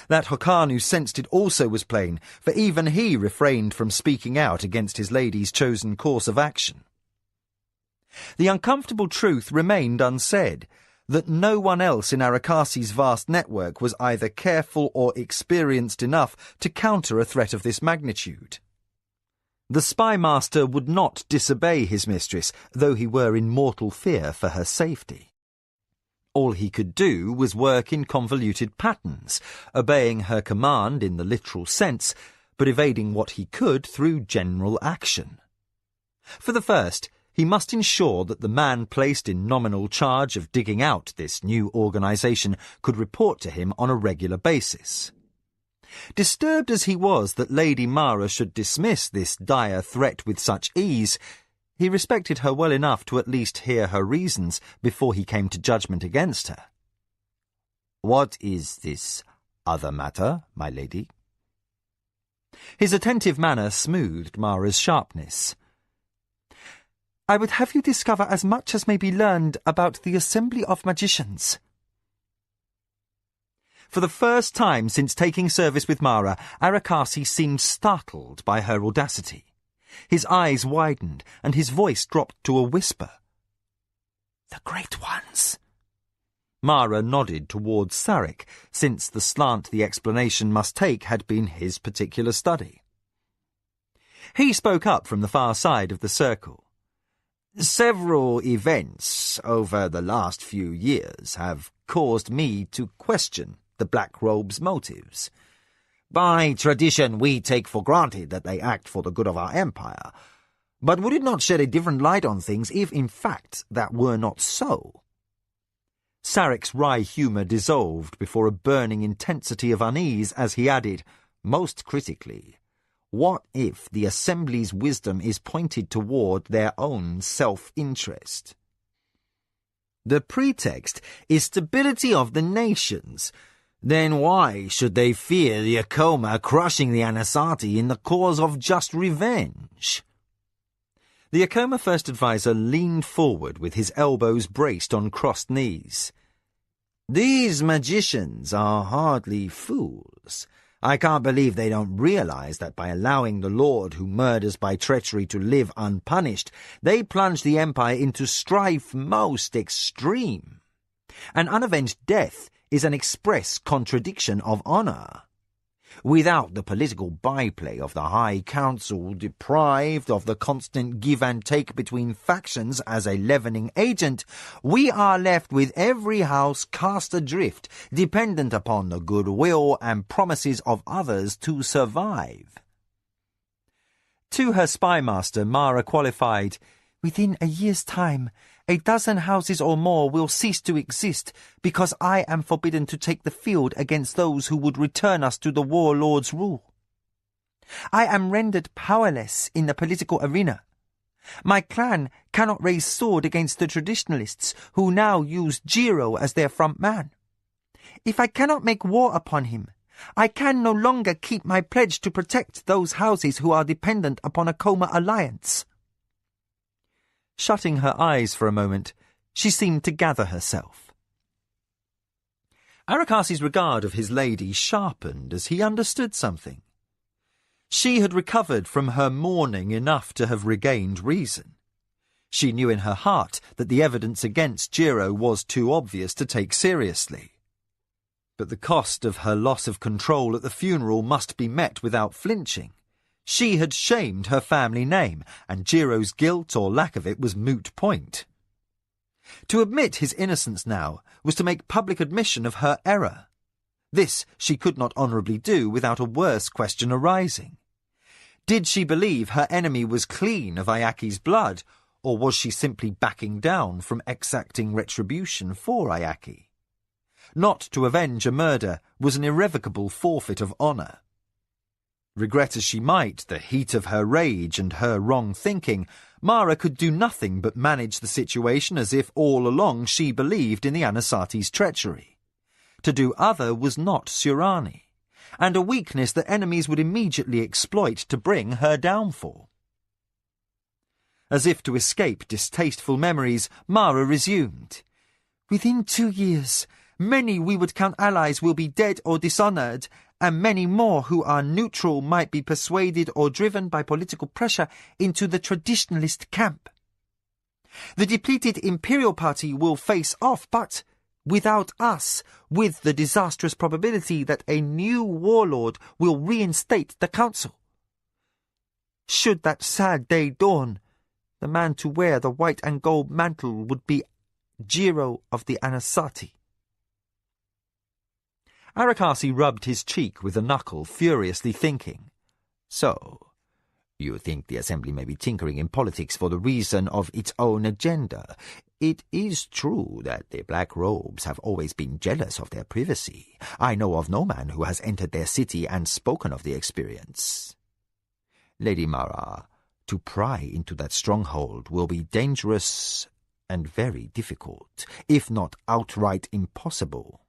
[SPEAKER 4] That Hokanu sensed it also was plain, for even he refrained from speaking out against his lady's chosen course of action. The uncomfortable truth remained unsaid, that no one else in Arakasi's vast network was either careful or experienced enough to counter a threat of this magnitude. The spy master would not disobey his mistress, though he were in mortal fear for her safety. All he could do was work in convoluted patterns, obeying her command in the literal sense, but evading what he could through general action. For the first, he must ensure that the man placed in nominal charge of digging out this new organisation could report to him on a regular basis. Disturbed as he was that Lady Mara should dismiss this dire threat with such ease, he respected her well enough to at least hear her reasons before he came to judgment against her.
[SPEAKER 5] What is this other matter, my lady?
[SPEAKER 1] His attentive manner smoothed Mara's sharpness.
[SPEAKER 4] I would have you discover as much as may be learned about the Assembly of Magicians.
[SPEAKER 1] For the first time since taking service with Mara, Arakasi seemed startled by her audacity. His eyes widened, and his voice dropped to a whisper.
[SPEAKER 4] The Great Ones.
[SPEAKER 1] Mara nodded towards Sarek, since the slant the explanation must take had been his particular study. He spoke up from the far side of the circle.
[SPEAKER 5] Several events over the last few years have caused me to question the Black Robe's motives. By tradition, we take for granted that they act for the good of our empire. But would it not shed a different light on things if, in fact, that were not so?
[SPEAKER 1] Sarek's wry humour dissolved before a burning intensity of unease as he added,
[SPEAKER 5] Most critically, what if the Assembly's wisdom is pointed toward their own self-interest? The pretext is stability of the nations. Then why should they fear the Akoma crushing the Anasati in the cause of just revenge?
[SPEAKER 1] The Akoma First Advisor leaned forward with his elbows braced on crossed knees.
[SPEAKER 5] These magicians are hardly fools. I can't believe they don't realize that by allowing the Lord who murders by treachery to live unpunished, they plunge the Empire into strife most extreme. An unavenged death is an express contradiction of honor. Without the political byplay of the High Council, deprived of the constant give and take between factions as a leavening agent, we are left with every house cast adrift, dependent upon the goodwill and promises of others to survive.
[SPEAKER 1] To her spy master, Mara qualified,
[SPEAKER 4] Within a year's time, a dozen houses or more will cease to exist because I am forbidden to take the field against those who would return us to the warlord's rule. I am rendered powerless in the political arena. My clan cannot raise sword against the traditionalists who now use Jiro as their front man. If I cannot make war upon him, I can no longer keep my pledge to protect those houses who are dependent upon a Akoma alliance.
[SPEAKER 1] Shutting her eyes for a moment, she seemed to gather herself. Arakasi's regard of his lady sharpened as he understood something. She had recovered from her mourning enough to have regained reason. She knew in her heart that the evidence against Jiro was too obvious to take seriously. But the cost of her loss of control at the funeral must be met without flinching. She had shamed her family name, and Jiro's guilt or lack of it was moot point. To admit his innocence now was to make public admission of her error. This she could not honourably do without a worse question arising. Did she believe her enemy was clean of Ayaki's blood, or was she simply backing down from exacting retribution for Ayaki? Not to avenge a murder was an irrevocable forfeit of honour. Regret as she might the heat of her rage and her wrong thinking, Mara could do nothing but manage the situation as if all along she believed in the Anasazi's treachery. To do other was not Surani, and a weakness that enemies would immediately exploit to bring her downfall. As if to escape distasteful memories, Mara resumed. "Within 2 years, many we would count allies will be dead or dishonoured, and many more who are neutral might be persuaded or driven by political pressure into the traditionalist camp. The depleted Imperial Party will face off, but without us, with the disastrous probability that a new warlord will reinstate the council. Should that sad day dawn, the man to wear the white and gold mantle would be Jiro of the Anasazi." Arakasi rubbed his cheek with a knuckle, furiously thinking.
[SPEAKER 5] "So, you think the Assembly may be tinkering in politics for the reason of its own agenda? It is true that the Black Robes have always been jealous of their privacy. I know of no man who has entered their city and spoken of the experience. Lady Mara, to pry into that stronghold will be dangerous and very difficult, if not outright impossible.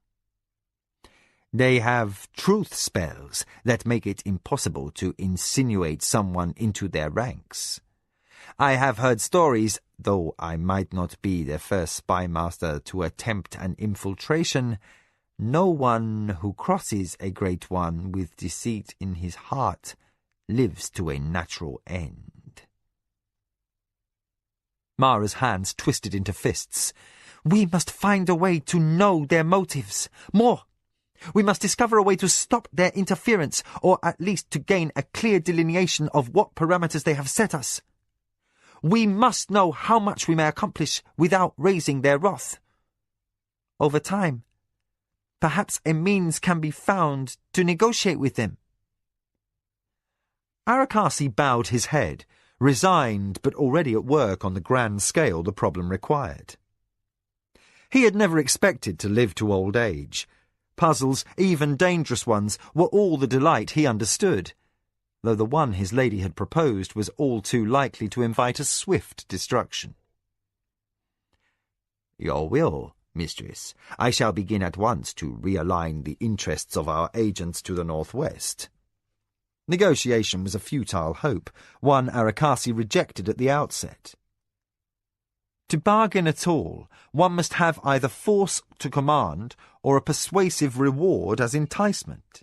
[SPEAKER 5] They have truth spells that make it impossible to insinuate someone into their ranks. I have heard stories, though I might not be the first spy master to attempt an infiltration. No one who crosses a great one with deceit in his heart lives to a natural end."
[SPEAKER 1] Mara's hands twisted into fists. "We must find a way to know their motives. More! We must discover a way to stop their interference, or at least to gain a clear delineation of what parameters they have set us. We must know how much we may accomplish without raising their wrath. Over time, perhaps a means can be found to negotiate with them." Arakasi bowed his head, resigned but already at work on the grand scale the problem required. He had never expected to live to old age. Puzzles, even dangerous ones, were all the delight he understood, though the one his lady had proposed was all too likely to invite a swift destruction.
[SPEAKER 5] "Your will, mistress. I shall begin at once to realign the interests of our agents to the northwest."
[SPEAKER 1] Negotiation was a futile hope, one Arakasi rejected at the outset. To bargain at all, one must have either force to command or a persuasive reward as enticement.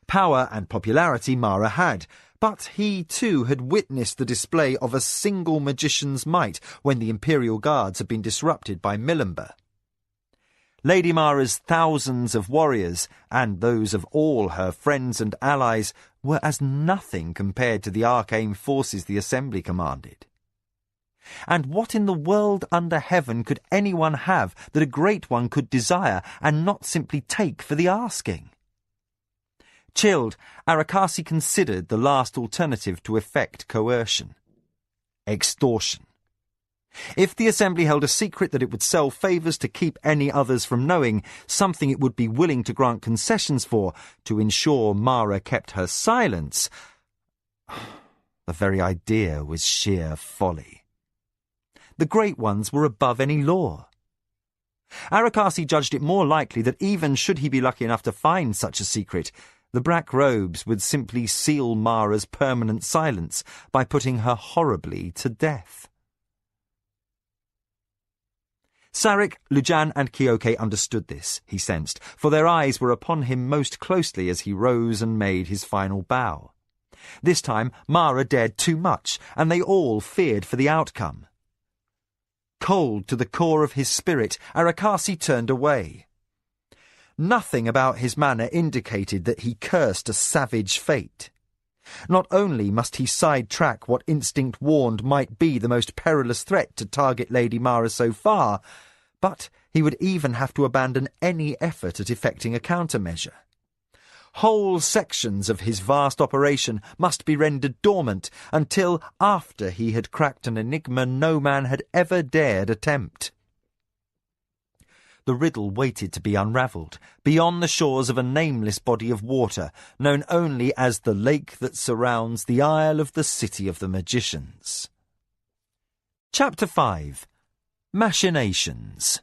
[SPEAKER 1] Power and popularity Mara had, but he too had witnessed the display of a single magician's might when the Imperial Guards had been disrupted by Milimba. Lady Mara's thousands of warriors, and those of all her friends and allies, were as nothing compared to the arcane forces the Assembly commanded. And what in the world under heaven could anyone have that a great one could desire and not simply take for the asking? Chilled, Arakasi considered the last alternative to effect coercion: extortion. If the Assembly held a secret that it would sell favours to keep any others from knowing, something it would be willing to grant concessions for, to ensure Mara kept her silence, the very idea was sheer folly. The Great Ones were above any law. Arakasi judged it more likely that even should he be lucky enough to find such a secret, the Black Robes would simply seal Mara's permanent silence by putting her horribly to death. Sarek, Lujan and Kyoke understood this, he sensed, for their eyes were upon him most closely as he rose and made his final bow. This time Mara dared too much, and they all feared for the outcome. Cold to the core of his spirit, Arakasi turned away. Nothing about his manner indicated that he cursed a savage fate. Not only must he sidetrack what instinct warned might be the most perilous threat to target Lady Mara so far, But he would even have to abandon any effort at effecting a countermeasure. Whole sections of his vast operation must be rendered dormant until after he had cracked an enigma no man had ever dared attempt. The riddle waited to be unravelled, beyond the shores of a nameless body of water, known only as the lake that surrounds the isle of the City of the Magicians. Chapter 5. Machinations.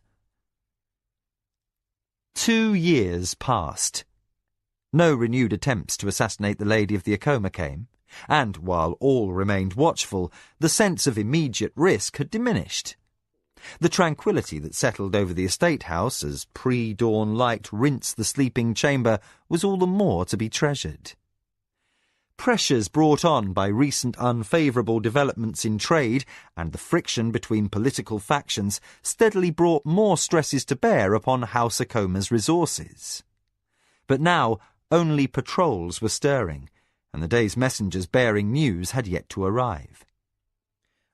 [SPEAKER 1] 2 years passed. No renewed attempts to assassinate the Lady of the Acoma came, and while all remained watchful, the sense of immediate risk had diminished. The tranquillity that settled over the estate house as pre-dawn light rinsed the sleeping chamber was all the more to be treasured. Pressures brought on by recent unfavourable developments in trade and the friction between political factions steadily brought more stresses to bear upon House Acoma's resources. But now only patrols were stirring, and the day's messengers bearing news had yet to arrive.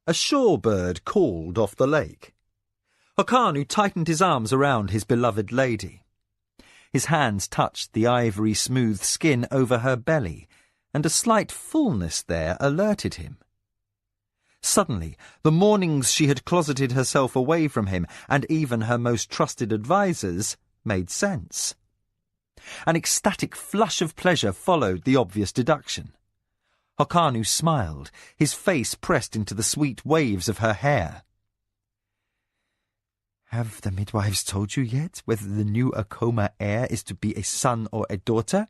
[SPEAKER 1] A shorebird called off the lake. Hokanu tightened his arms around his beloved lady. His hands touched the ivory-smooth skin over her belly, and a slight fullness there alerted him. Suddenly, the mornings she had closeted herself away from him, and even her most trusted advisers, made sense. An ecstatic flush of pleasure followed the obvious deduction. Hokanu smiled, his face pressed into the sweet waves of her hair.
[SPEAKER 4] Have the midwives told you yet whether the new Acoma heir is to be a son or a daughter?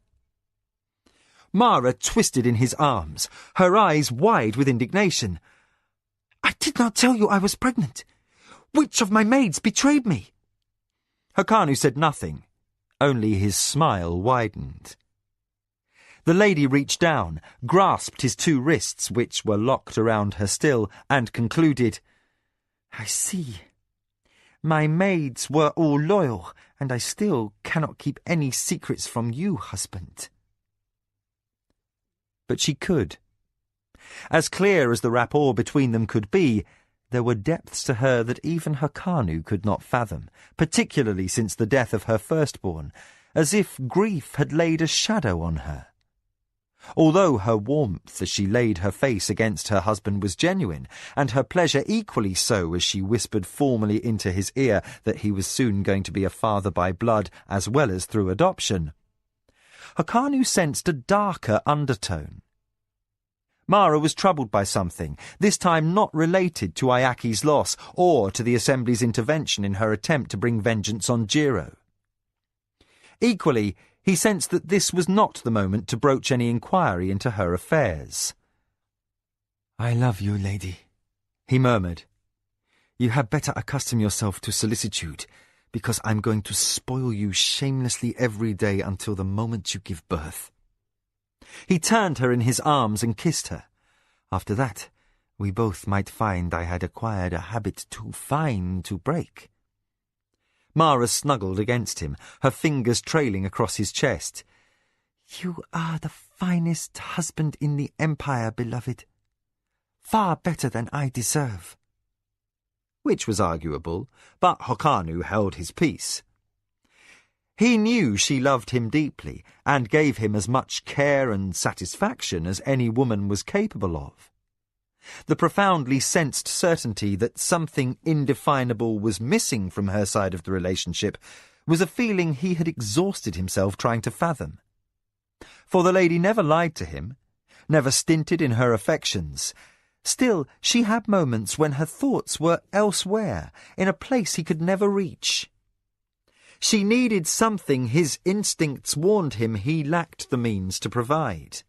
[SPEAKER 1] Mara twisted in his arms, her eyes wide with indignation.
[SPEAKER 4] I did not tell you I was pregnant. Which of my maids betrayed me?
[SPEAKER 1] Hokanu said nothing, only his smile widened. The lady reached down, grasped his 2 wrists, which were locked around her still, and concluded,
[SPEAKER 4] I see. My maids were all loyal, and I still cannot keep any secrets from you, husband.
[SPEAKER 1] But she could. As clear as the rapport between them could be, there were depths to her that even Hokanu could not fathom, particularly since the death of her firstborn, as if grief had laid a shadow on her. Although her warmth as she laid her face against her husband was genuine, and her pleasure equally so as she whispered formally into his ear that he was soon going to be a father by blood as well as through adoption, Hokanu sensed a darker undertone. Mara was troubled by something, this time not related to Ayaki's loss or to the Assembly's intervention in her attempt to bring vengeance on Jiro. Equally, he sensed that this was not the moment to broach any inquiry into her affairs.
[SPEAKER 4] I love you, lady, he murmured. You had better accustom yourself to solicitude, because I'm going to spoil you shamelessly every day until the moment you give birth.
[SPEAKER 1] He turned her in his arms and kissed her.
[SPEAKER 4] After that, we both might find I had acquired a habit too fine to break.
[SPEAKER 1] Mara snuggled against him, her fingers trailing across his chest.
[SPEAKER 4] You are the finest husband in the Empire, beloved. Far better than I deserve.
[SPEAKER 1] Which was arguable, but Hokanu held his peace. He knew she loved him deeply, and gave him as much care and satisfaction as any woman was capable of. The profoundly sensed certainty that something indefinable was missing from her side of the relationship was a feeling he had exhausted himself trying to fathom. For the lady never lied to him, never stinted in her affections. Still, she had moments when her thoughts were elsewhere, in a place he could never reach. She needed something his instincts warned him he lacked the means to provide.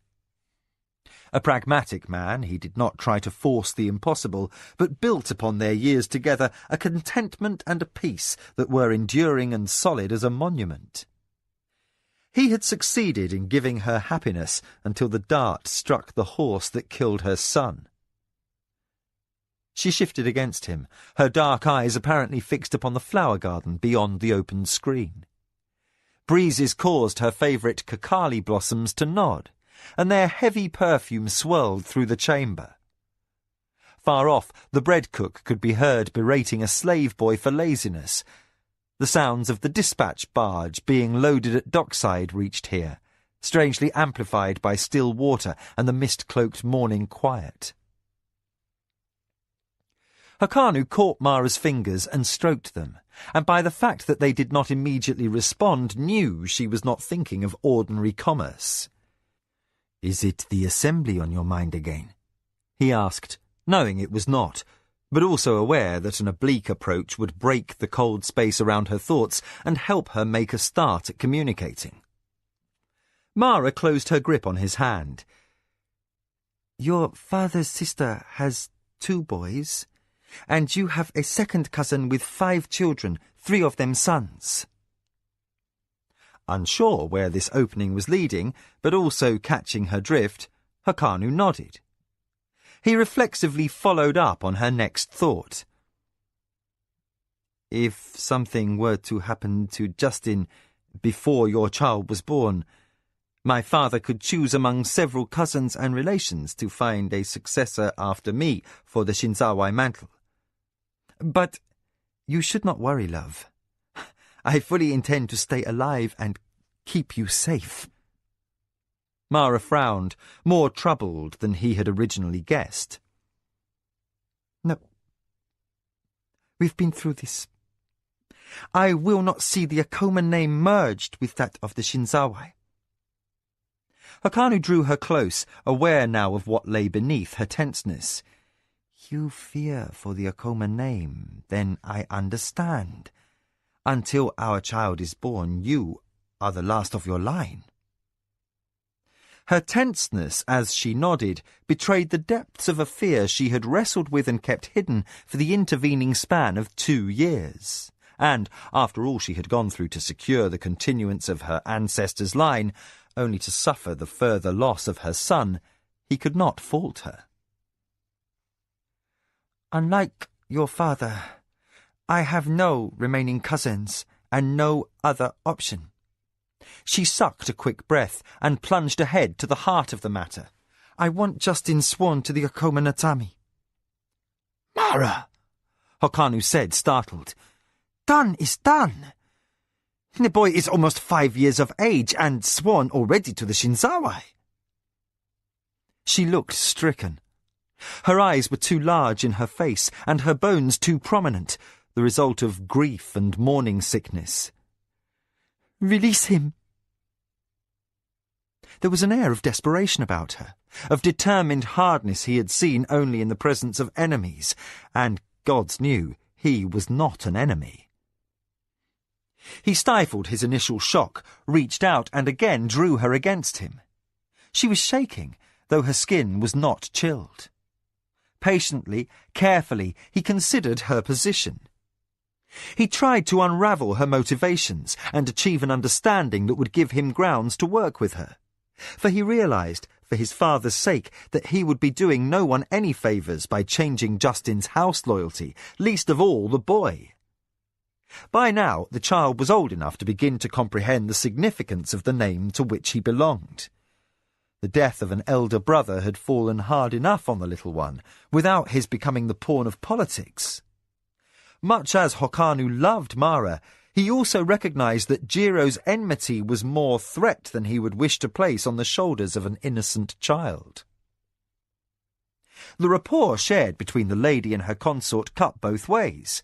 [SPEAKER 1] A pragmatic man, he did not try to force the impossible, but built upon their years together a contentment and a peace that were enduring and solid as a monument. He had succeeded in giving her happiness until the dart struck the horse that killed her son. She shifted against him, her dark eyes apparently fixed upon the flower garden beyond the opened screen. Breezes caused her favourite kakali blossoms to nod, and their heavy perfume swirled through the chamber. far off, the bread cook could be heard berating a slave boy for laziness. The sounds of the dispatch barge being loaded at dockside reached here, strangely amplified by still water and the mist-cloaked morning quiet. Hakaanu caught Mara's fingers and stroked them, and by the fact that they did not immediately respond, knew she was not thinking of ordinary commerce. "Is it the assembly on your mind again?" he asked, knowing it was not, but also aware that an oblique approach would break the cold space around her thoughts and help her make a start at communicating. Mara closed her grip on his hand. "Your father's sister has 2 boys, and you have a second cousin with 5 children, 3 of them sons." Unsure where this opening was leading, but also catching her drift, Hakaanu nodded. He reflexively followed up on her next thought. "If something were to happen to Justin before your child was born, my father could choose among several cousins and relations to find a successor after me for the Shinzawai mantle. But you should not worry, love. I fully intend to stay alive and keep you safe." Mara frowned, more troubled than he had originally guessed. "No. We've been through this. I will not see the Akoma name merged with that of the Shinzawai." Hakaanu drew her close, aware now of what lay beneath her tenseness. "You fear for the Akoma name, then I understand. Until our child is born, you are the last of your line." Her tenseness, as she nodded, betrayed the depths of a fear she had wrestled with and kept hidden for the intervening span of 2 years. And, after all she had gone through to secure the continuance of her ancestors' line, only to suffer the further loss of her son, he could not fault her. "Unlike your father, I have no remaining cousins and no other option." She sucked a quick breath and plunged ahead to the heart of the matter. "I want Justin sworn to the Akoma Natami."
[SPEAKER 3] "Mara!"
[SPEAKER 1] Hakaanu said, startled.
[SPEAKER 4] "Done is done. The boy is almost 5 years of age and sworn already to the Shinzawai."
[SPEAKER 1] She looked stricken. Her eyes were too large in her face and her bones too prominent, the result of grief and morning sickness.
[SPEAKER 4] "Release him."
[SPEAKER 1] There was an air of desperation about her, of determined hardness he had seen only in the presence of enemies, and, gods knew, he was not an enemy. He stifled his initial shock, reached out and again drew her against him. She was shaking, though her skin was not chilled. Patiently, carefully, he considered her position. He tried to unravel her motivations and achieve an understanding that would give him grounds to work with her. For he realized, for his father's sake, that he would be doing no one any favours by changing Justin's house loyalty, least of all the boy. By now, the child was old enough to begin to comprehend the significance of the name to which he belonged. The death of an elder brother had fallen hard enough on the little one, without his becoming the pawn of politics. Much as Hakaanu loved Mara, he also recognized that Jiro's enmity was more threat than he would wish to place on the shoulders of an innocent child. The rapport shared between the lady and her consort cut both ways.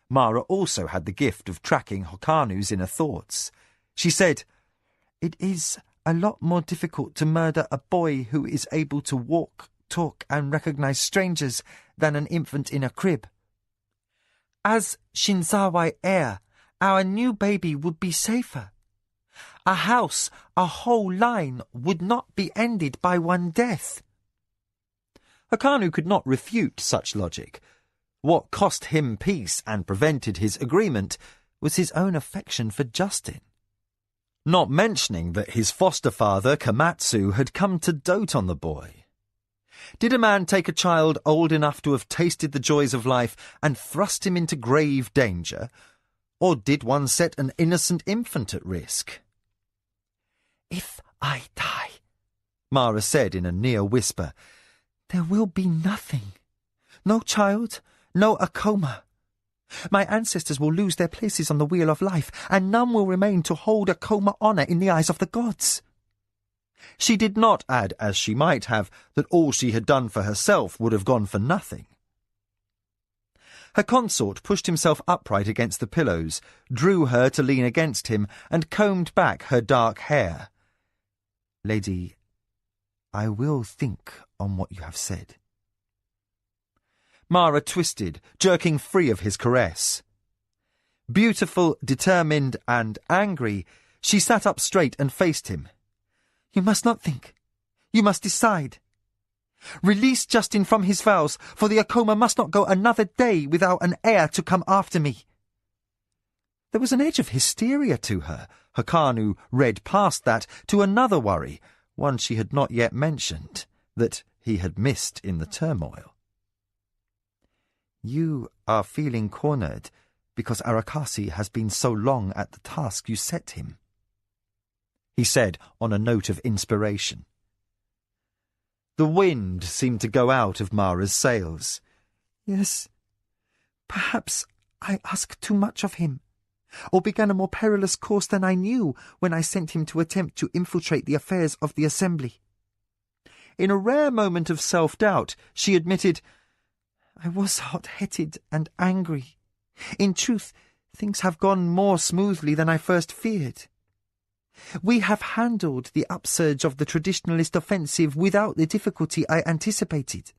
[SPEAKER 1] Mara also had the gift of tracking Hakanu's inner thoughts. She said, "It is a lot more difficult to murder a boy who is able to walk, talk, and recognize strangers than an infant in a crib. As Shinzawai heir, our new baby would be safer. A house, a whole line, would not be ended by one death." Hakaanu could not refute such logic. What cost him peace and prevented his agreement was his own affection for Justin. Not mentioning that his foster father, Komatsu, had come to dote on the boy. Did a man take a child old enough to have tasted the joys of life and thrust him into grave danger, or did one set an innocent infant at risk?
[SPEAKER 4] "If I die," Mara said in a near whisper, "there will be nothing. No child, no Akoma. My ancestors will lose their places on the wheel of life, and none will remain to hold Akoma honour in the eyes of the gods.
[SPEAKER 1] She did not add, as she might have, that all she had done for herself would have gone for nothing. Her consort pushed himself upright against the pillows, drew her to lean against him, and combed back her dark hair.
[SPEAKER 4] Lady, I will think on what you have said.
[SPEAKER 1] Mara twisted, jerking free of his caress. Beautiful, determined, and angry, she sat up straight and faced him.
[SPEAKER 4] You must not think. You must decide. Release Justin from his vows, for the Akoma must not go another day without an heir to come after me.
[SPEAKER 1] There was an edge of hysteria to her. Hakaanu read past that to another worry, one she had not yet mentioned, that he had missed in the turmoil.
[SPEAKER 4] You are feeling cornered because Arakasi has been so long at the task you set him,
[SPEAKER 1] he said on a note of inspiration. The wind seemed to go out of Mara's sails.
[SPEAKER 4] Yes, perhaps I asked too much of him, or began a more perilous course than I knew when I sent him to attempt to infiltrate the affairs of the Assembly.
[SPEAKER 1] In a rare moment of self-doubt, she admitted,
[SPEAKER 4] I was hot-headed and angry. In truth, things have gone more smoothly than I first feared. We have handled the upsurge of the traditionalist offensive without the difficulty I anticipated.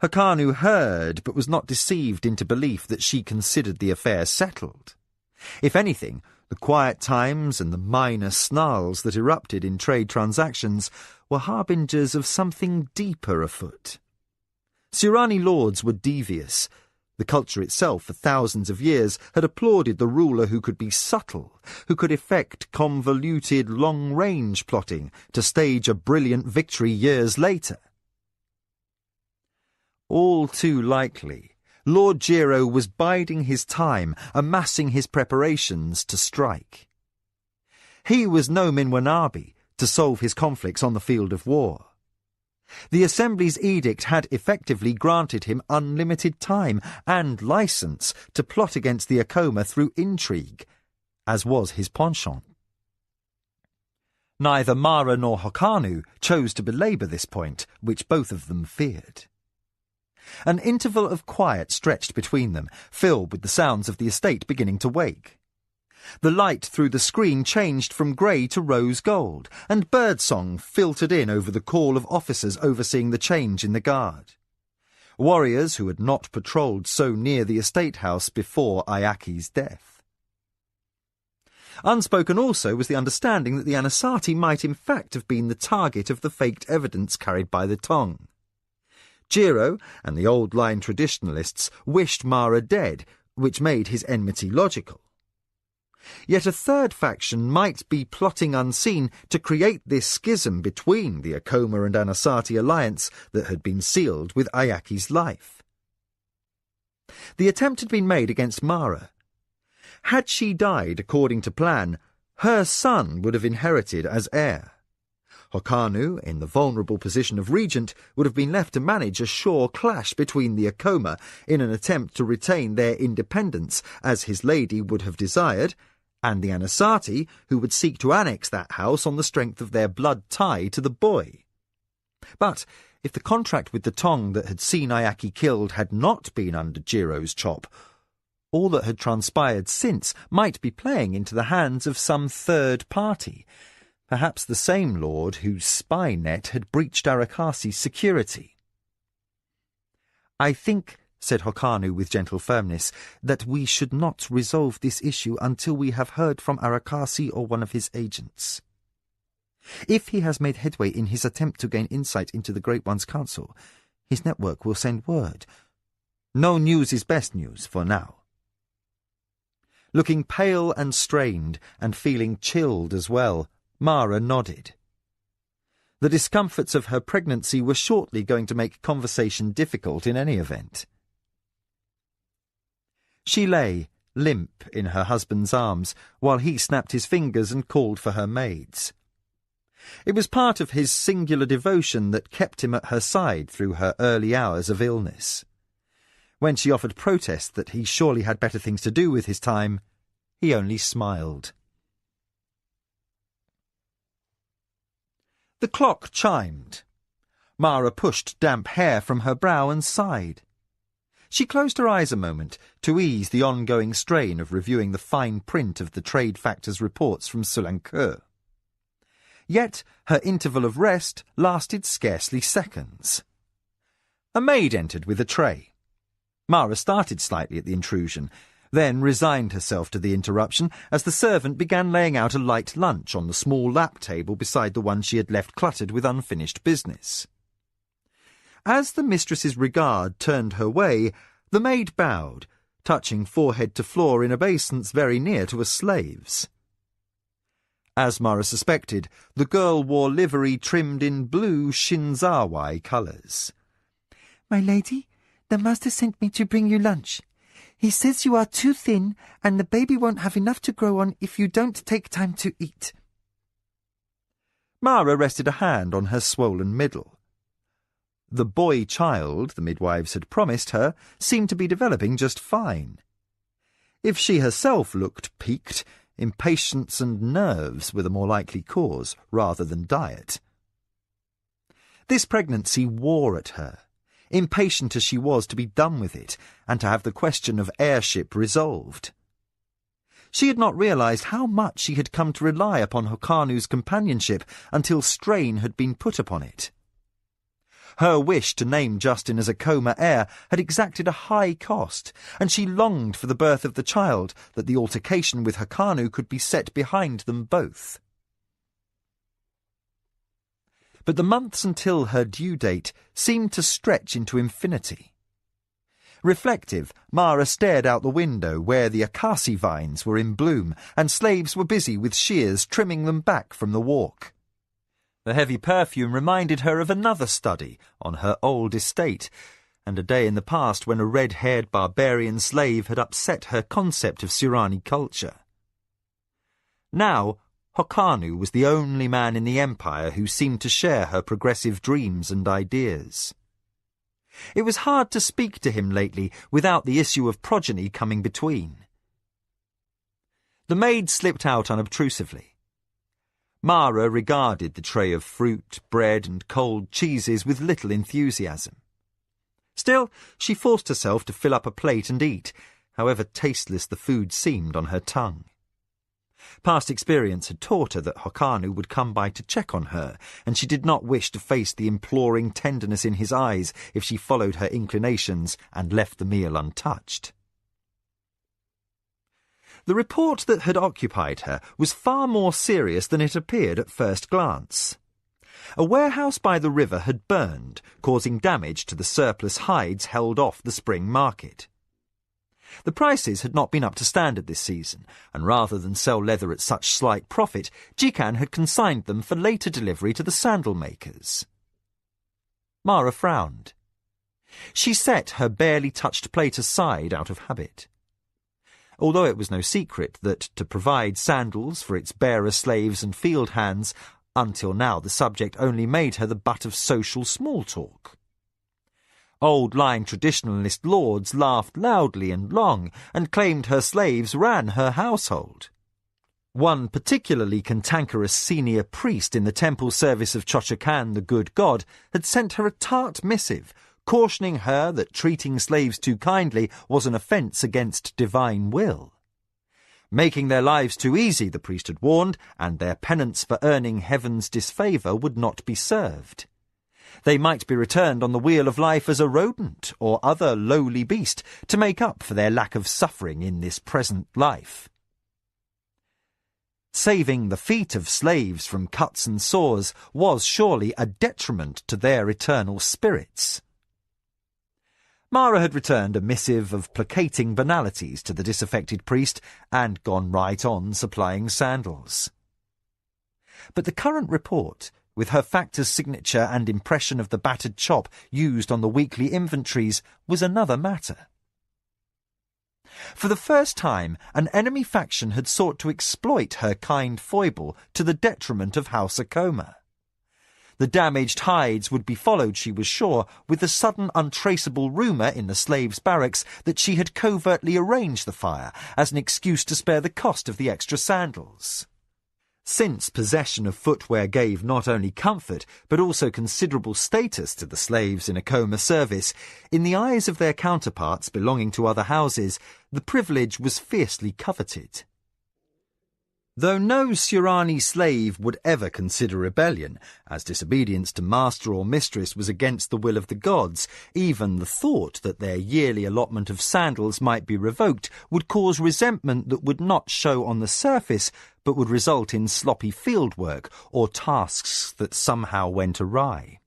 [SPEAKER 1] Hakaanu heard, but was not deceived into belief that she considered the affair settled. If anything, the quiet times and the minor snarls that erupted in trade transactions were harbingers of something deeper afoot. Sirani lords were devious. The culture itself, for thousands of years, had applauded the ruler who could be subtle, who could effect convoluted, long-range plotting to stage a brilliant victory years later. All too likely, Lord Jiro was biding his time, amassing his preparations to strike. He was no Minwanabi to solve his conflicts on the field of war. The Assembly's edict had effectively granted him unlimited time and license to plot against the Akoma through intrigue, as was his penchant. Neither Mara nor Hakaanu chose to belabour this point, which both of them feared. An interval of quiet stretched between them, filled with the sounds of the estate beginning to wake. The light through the screen changed from grey to rose gold, and birdsong filtered in over the call of officers overseeing the change in the guard. Warriors who had not patrolled so near the estate house before Ayaki's death. Unspoken also was the understanding that the Anasati might in fact have been the target of the faked evidence carried by the Tong. Jiro and the old-line traditionalists wished Mara dead, which made his enmity logical. Yet a third faction might be plotting unseen to create this schism between the Akoma and Anasati alliance that had been sealed with Ayaki's life. The attempt had been made against Mara. Had she died according to plan, her son would have inherited as heir. Hakaanu, in the vulnerable position of regent, would have been left to manage a sure clash between the Akoma in an attempt to retain their independence, as his lady would have desired, and the Anasati, who would seek to annex that house on the strength of their blood tie to the boy. But if the contract with the Tong that had seen Ayaki killed had not been under Jiro's chop, all that had transpired since might be playing into the hands of some third party, perhaps the same lord whose spy net had breached Arakasi's security. I think, said Hakaanu with gentle firmness, that we should not resolve this issue until we have heard from Arakasi or one of his agents. If he has made headway in his attempt to gain insight into the Great One's council, his network will send word. No news is best news for now. Looking pale and strained, and feeling chilled as well, Mara nodded. The discomforts of her pregnancy were shortly going to make conversation difficult in any event. She lay, limp, in her husband's arms, while he snapped his fingers and called for her maids. It was part of his singular devotion that kept him at her side through her early hours of illness. When she offered protest that he surely had better things to do with his time, he only smiled. The clock chimed. Mara pushed damp hair from her brow and sighed. She closed her eyes a moment to ease the ongoing strain of reviewing the fine print of the trade factor's reports from Soulancourt. Yet her interval of rest lasted scarcely seconds. A maid entered with a tray. Mara started slightly at the intrusion, then resigned herself to the interruption as the servant began laying out a light lunch on the small lap table beside the one she had left cluttered with unfinished business. As the mistress's regard turned her way, the maid bowed, touching forehead to floor in obeisance very near to a slave's. As Mara suspected, the girl wore livery trimmed in blue Shinzawai colours.
[SPEAKER 4] "My lady, the master sent me to bring you lunch. He says you are too thin, and the baby won't have enough to grow on if you don't take time to eat."
[SPEAKER 1] Mara rested a hand on her swollen middle. The boy-child the midwives had promised her seemed to be developing just fine. If she herself looked peaked, impatience and nerves were the more likely cause, rather than diet. This pregnancy wore at her, impatient as she was to be done with it and to have the question of heirship resolved. She had not realised how much she had come to rely upon Hokkanu's companionship until strain had been put upon it. Her wish to name Justin as a Coma heir had exacted a high cost, and she longed for the birth of the child, that the altercation with Hokkanu could be set behind them both. But the months until her due date seemed to stretch into infinity. Reflective, Mara stared out the window where the akasi vines were in bloom and slaves were busy with shears trimming them back from the walk. The heavy perfume reminded her of another study on her old estate, and a day in the past when a red-haired barbarian slave had upset her concept of Sirani culture. Now, Hokkanu was the only man in the empire who seemed to share her progressive dreams and ideas. It was hard to speak to him lately without the issue of progeny coming between. The maid slipped out unobtrusively. Mara regarded the tray of fruit, bread and cold cheeses with little enthusiasm. Still, she forced herself to fill up a plate and eat, however tasteless the food seemed on her tongue. Past experience had taught her that Hokkanu would come by to check on her, and she did not wish to face the imploring tenderness in his eyes if she followed her inclinations and left the meal untouched. The report that had occupied her was far more serious than it appeared at first glance. A warehouse by the river had burned, causing damage to the surplus hides held off the spring market. The prices had not been up to standard this season, and rather than sell leather at such slight profit, Jikan had consigned them for later delivery to the sandal makers. Mara frowned. She set her barely touched plate aside out of habit. Although it was no secret that to provide sandals for its bearer slaves and field hands, until now the subject only made her the butt of social small talk. Old-line traditionalist lords laughed loudly and long and claimed her slaves ran her household. One particularly cantankerous senior priest in the temple service of Chochakan, the good god, had sent her a tart missive, cautioning her that treating slaves too kindly was an offence against divine will. Making their lives too easy, the priest had warned, and their penance for earning heaven's disfavour would not be served. They might be returned on the wheel of life as a rodent or other lowly beast to make up for their lack of suffering in this present life. Saving the feet of slaves from cuts and sores was surely a detriment to their eternal spirits. Mara had returned a missive of placating banalities to the disaffected priest and gone right on supplying sandals. But the current report, with her factor's signature and impression of the battered chop used on the weekly inventories, was another matter. For the first time, an enemy faction had sought to exploit her kind foible to the detriment of House Akoma. The damaged hides would be followed, she was sure, with the sudden untraceable rumour in the slaves' barracks that she had covertly arranged the fire as an excuse to spare the cost of the extra sandals. Since possession of footwear gave not only comfort but also considerable status to the slaves in Akoma service, in the eyes of their counterparts belonging to other houses, the privilege was fiercely coveted. Though no Surani slave would ever consider rebellion, as disobedience to master or mistress was against the will of the gods, even the thought that their yearly allotment of sandals might be revoked would cause resentment that would not show on the surface, but would result in sloppy fieldwork or tasks that somehow went awry.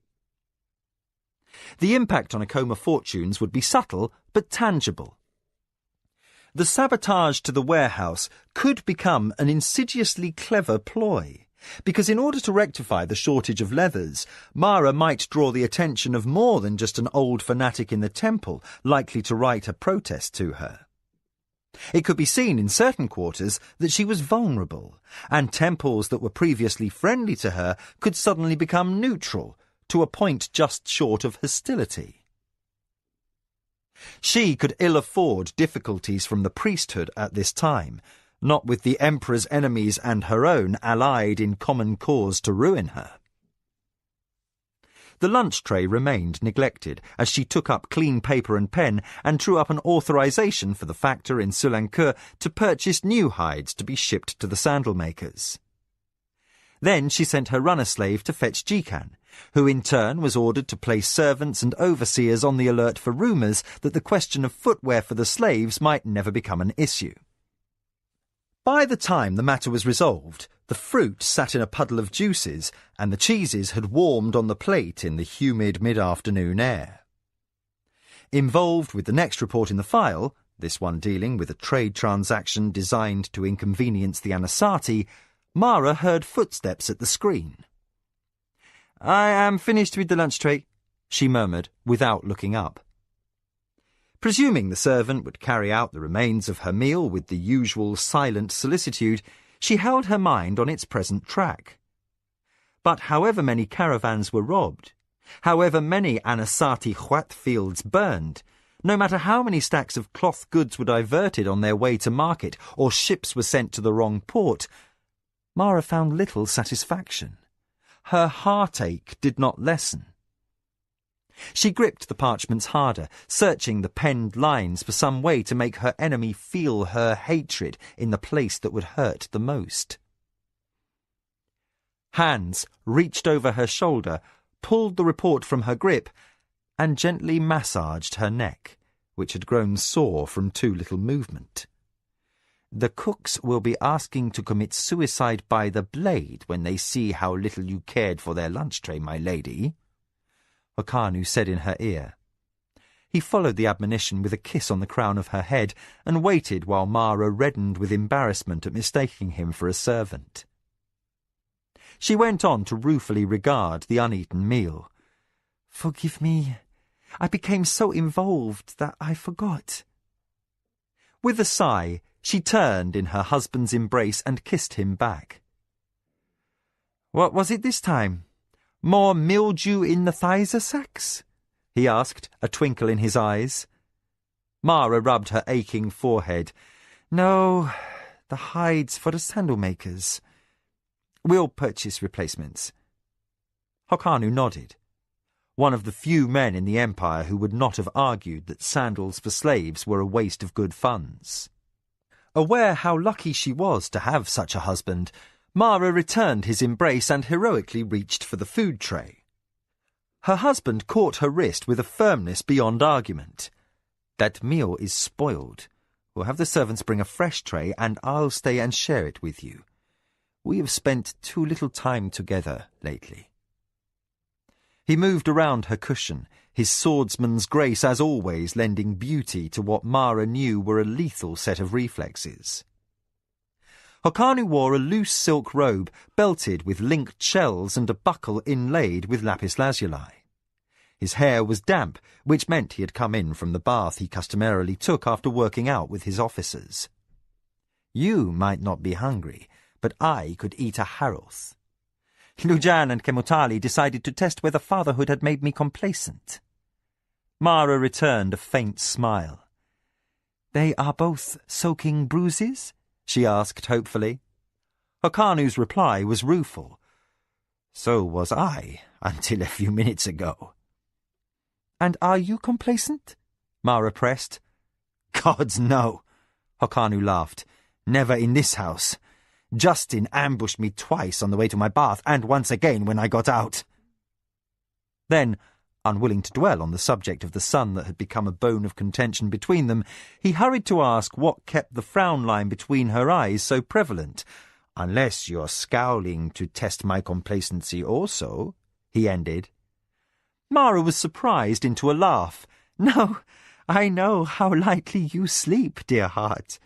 [SPEAKER 1] The impact on Akoma fortunes would be subtle but tangible. The sabotage to the warehouse could become an insidiously clever ploy, because in order to rectify the shortage of leathers, Mara might draw the attention of more than just an old fanatic in the temple likely to write a protest to her. It could be seen in certain quarters that she was vulnerable, and temples that were previously friendly to her could suddenly become neutral, to a point just short of hostility. She could ill afford difficulties from the priesthood at this time, not with the emperor's enemies and her own allied in common cause to ruin her. The lunch tray remained neglected as she took up clean paper and pen and drew up an authorization for the factor in Sulankur to purchase new hides to be shipped to the sandal makers. Then she sent her runner-slave to fetch Jikan, who in turn was ordered to place servants and overseers on the alert for rumours that the question of footwear for the slaves might never become an issue. By the time the matter was resolved, the fruit sat in a puddle of juices and the cheeses had warmed on the plate in the humid mid-afternoon air. Involved with the next report in the file, this one dealing with a trade transaction designed to inconvenience the Anasati, Mara heard footsteps at the screen. "I am finished with the lunch tray," she murmured, without looking up. Presuming the servant would carry out the remains of her meal with the usual silent solicitude, she held her mind on its present track. But however many caravans were robbed, however many Anasati wheat fields burned, no matter how many stacks of cloth goods were diverted on their way to market or ships were sent to the wrong port, Mara found little satisfaction. Her heartache did not lessen. She gripped the parchments harder, searching the penned lines for some way to make her enemy feel her hatred in the place that would hurt the most. Hands reached over her shoulder, pulled the report from her grip, and gently massaged her neck, which had grown sore from too little movement. "The cooks will be asking to commit suicide by the blade when they see how little you cared for their lunch tray, my lady," Okanu said in her ear. He followed the admonition with a kiss on the crown of her head and waited while Mara reddened with embarrassment at mistaking him for a servant. She went on to ruefully regard the uneaten meal. "Forgive me. I became so involved that I forgot." With a sigh, she turned in her husband's embrace and kissed him back. "What was it this time? More mildew in the thysa sacks?" he asked, a twinkle in his eyes. Mara rubbed her aching forehead. "No, the hides for the sandal makers. We'll purchase replacements." Hokanu nodded, one of the few men in the Empire who would not have argued that sandals for slaves were a waste of good funds. Aware how lucky she was to have such a husband, Mara returned his embrace and heroically reached for the food tray. Her husband caught her wrist with a firmness beyond argument. "That meal is spoiled. We'll have the servants bring a fresh tray and I'll stay and share it with you. We have spent too little time together lately." He moved around her cushion, his swordsman's grace as always lending beauty to what Mara knew were a lethal set of reflexes. Hokanu wore a loose silk robe belted with linked shells and a buckle inlaid with lapis lazuli. His hair was damp, which meant he had come in from the bath he customarily took after working out with his officers. "You might not be hungry, but I could eat a haroth." Lujan and Kemutali decided to test whether fatherhood had made me complacent. Mara returned a faint smile. "They are both soaking bruises?" she asked hopefully. Hokanu's reply was rueful. "So was I, until a few minutes ago." "And are you complacent?" Mara pressed. "Gods, no," Hokanu laughed. "Never in this house. Justin ambushed me twice on the way to my bath, and once again when I got out." Then, unwilling to dwell on the subject of the son that had become a bone of contention between them, he hurried to ask what kept the frown line between her eyes so prevalent. "Unless you're scowling to test my complacency also," he ended. Mara was surprised into a laugh. "No, I know how lightly you sleep, dear heart.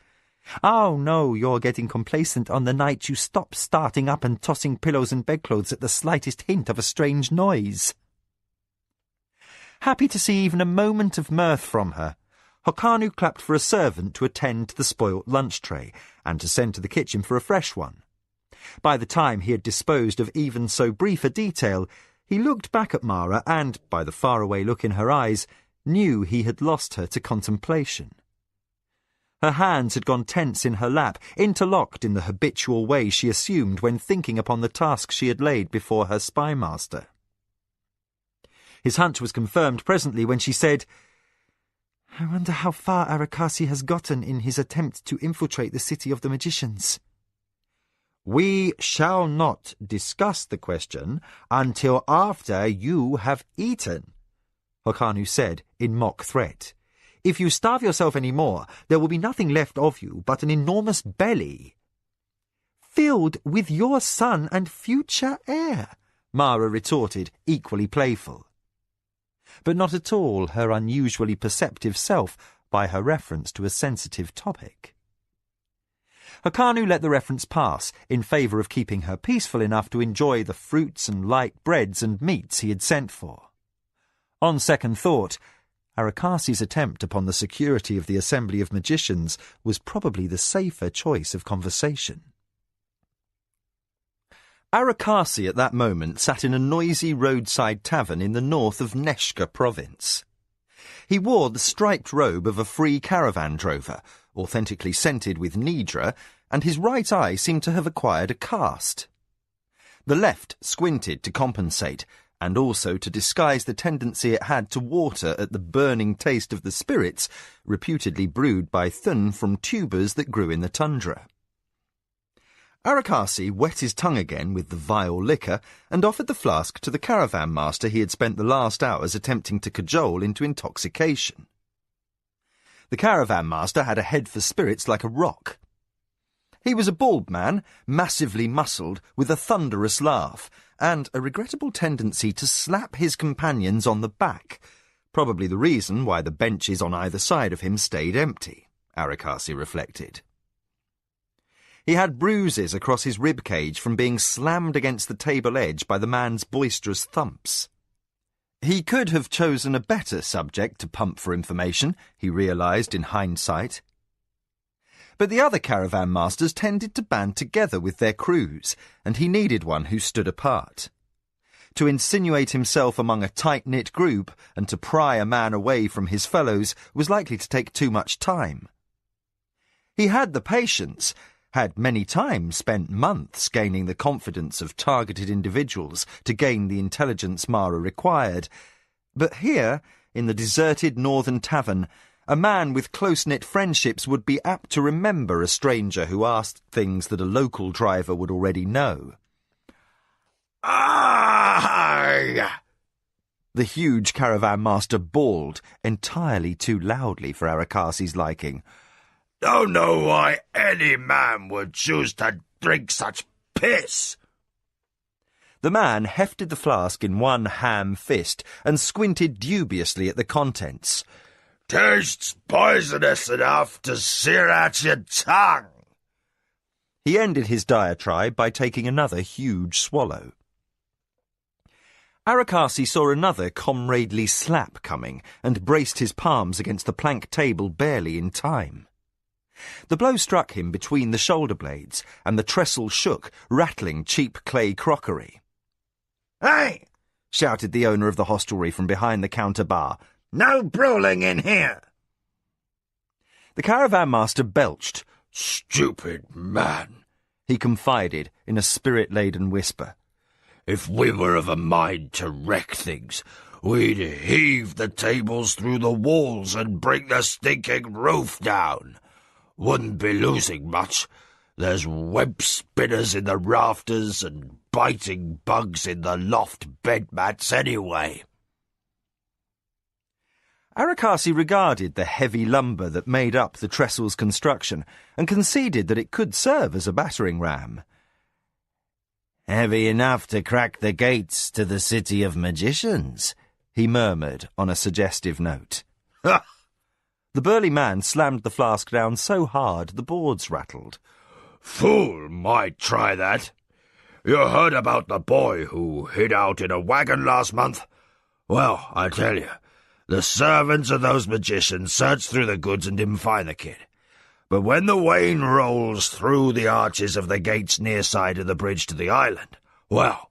[SPEAKER 1] Oh, no, you're getting complacent on the night you stop starting up and tossing pillows and bedclothes at the slightest hint of a strange noise." Happy to see even a moment of mirth from her, Hokanu clapped for a servant to attend to the spoilt lunch tray and to send to the kitchen for a fresh one. By the time he had disposed of even so brief a detail, he looked back at Mara and, by the faraway look in her eyes, knew he had lost her to contemplation. Her hands had gone tense in her lap, interlocked in the habitual way she assumed when thinking upon the task she had laid before her spy master. His hunch was confirmed presently when she said, "I wonder how far Arakasi has gotten in his attempt to infiltrate the city of the magicians." "We shall not discuss the question until after you have eaten," Hokanu said in mock threat. "If you starve yourself any more, there will be nothing left of you but an enormous belly." "Filled with your son and future heir," Mara retorted, equally playful. But not at all her unusually perceptive self by her reference to a sensitive topic. Hokanu let the reference pass in favour of keeping her peaceful enough to enjoy the fruits and light breads and meats he had sent for. On second thought, Arakasi's attempt upon the security of the Assembly of Magicians was probably the safer choice of conversation. Arakasi at that moment sat in a noisy roadside tavern in the north of Neshka province. He wore the striped robe of a free caravan drover, authentically scented with nidra, and his right eye seemed to have acquired a cast. The left squinted to compensate, and also to disguise the tendency it had to water at the burning taste of the spirits reputedly brewed by Thun from tubers that grew in the tundra. Arakasi wet his tongue again with the vile liquor and offered the flask to the caravan master he had spent the last hours attempting to cajole into intoxication. The caravan master had a head for spirits like a rock. He was a bald man, massively muscled, with a thunderous laugh, and a regrettable tendency to slap his companions on the back, probably the reason why the benches on either side of him stayed empty, Arakasi reflected. He had bruises across his rib cage from being slammed against the table edge by the man's boisterous thumps. He could have chosen a better subject to pump for information, he realised in hindsight. But the other caravan masters tended to band together with their crews, and he needed one who stood apart. To insinuate himself among a tight-knit group and to pry a man away from his fellows was likely to take too much time. He had the patience, had many times spent months gaining the confidence of targeted individuals to gain the intelligence Mara required. But here, in the deserted northern tavern, a man with close-knit friendships would be apt to remember a stranger who asked things that a local driver would already know.
[SPEAKER 3] "Aye!"
[SPEAKER 1] The huge caravan master bawled, entirely too loudly for Arakasi's liking.
[SPEAKER 3] "Don't know why any man would choose to drink such piss."
[SPEAKER 1] The man hefted the flask in one ham fist and squinted dubiously at the contents.
[SPEAKER 3] "Tastes poisonous enough to sear out your tongue."
[SPEAKER 1] He ended his diatribe by taking another huge swallow. Arakasi saw another comradely slap coming and braced his palms against the plank table barely in time. The blow struck him between the shoulder blades, and the trestle shook, rattling cheap clay crockery.
[SPEAKER 3] "Hey!"
[SPEAKER 1] shouted the owner of the hostelry from behind the counter bar.
[SPEAKER 3] "No brawling in here!"
[SPEAKER 1] The caravan master belched.
[SPEAKER 3] "Stupid man,"
[SPEAKER 1] he confided in a spirit-laden whisper.
[SPEAKER 3] "If we were of a mind to wreck things, we'd heave the tables through the walls and bring the stinking roof down. Wouldn't be losing much. There's web spinners in the rafters and biting bugs in the loft bed mats anyway."
[SPEAKER 1] Arakasi regarded the heavy lumber that made up the trestle's construction and conceded that it could serve as a battering ram.
[SPEAKER 5] "Heavy enough to crack the gates to the City of Magicians,"
[SPEAKER 1] he murmured on a suggestive note.
[SPEAKER 3] "Ha!"
[SPEAKER 1] The burly man slammed the flask down so hard the boards rattled.
[SPEAKER 3] "Fool might try that. You heard about the boy who hid out in a wagon last month? Well, I tell you, the servants of those magicians searched through the goods and didn't find the kid. But when the wain rolls through the arches of the gates near side of the bridge to the island, well,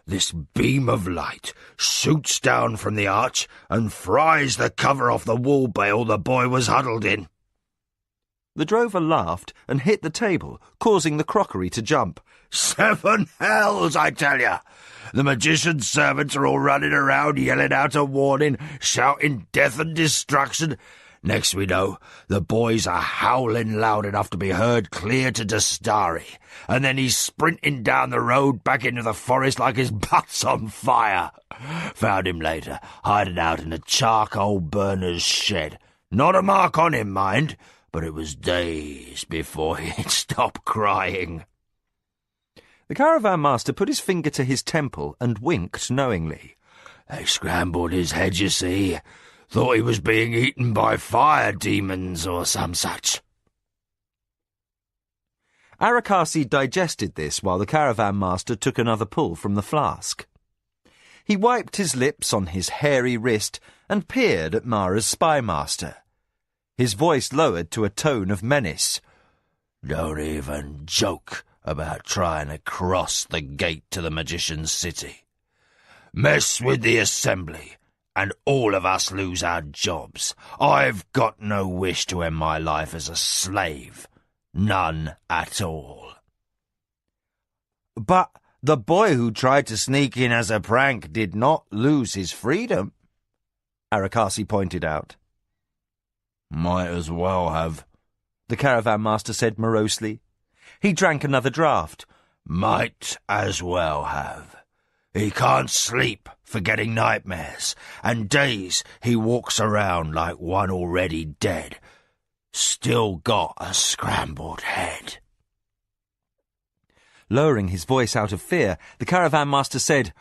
[SPEAKER 3] this beam of light shoots down from the arch and fries the cover off the wool bale the boy was huddled in."
[SPEAKER 1] The drover laughed and hit the table, causing the crockery to jump.
[SPEAKER 3] "Seven hells, I tell you! The magician's servants are all running around yelling out a warning, shouting death and destruction. Next we know, the boys are howling loud enough to be heard clear to Dastari, and then he's sprinting down the road back into the forest like his butt's on fire. Found him later, hiding out in a charcoal burner's shed. Not a mark on him, mind, but it was days before he'd stop crying."
[SPEAKER 1] The caravan master put his finger to his temple and winked knowingly.
[SPEAKER 3] "They scrambled his head, you see. Thought he was being eaten by fire demons or some such."
[SPEAKER 1] Arakasi digested this while the caravan master took another pull from the flask. He wiped his lips on his hairy wrist and peered at Mara's spy master. His voice lowered to a tone of menace.
[SPEAKER 3] "Don't even joke about trying to cross the gate to the magician's city. Mess with the assembly, and all of us lose our jobs. I've got no wish to end my life as a slave. None at all."
[SPEAKER 5] "But the boy who tried to sneak in as a prank did not lose his freedom,"
[SPEAKER 1] Arakasi pointed out.
[SPEAKER 3] "Might as well have,"
[SPEAKER 1] the caravan master said morosely. He drank another draught.
[SPEAKER 3] "Might as well have. He can't sleep for getting nightmares, and days he walks around like one already dead. Still got a scrambled head."
[SPEAKER 1] Lowering his voice out of fear, the caravan master said,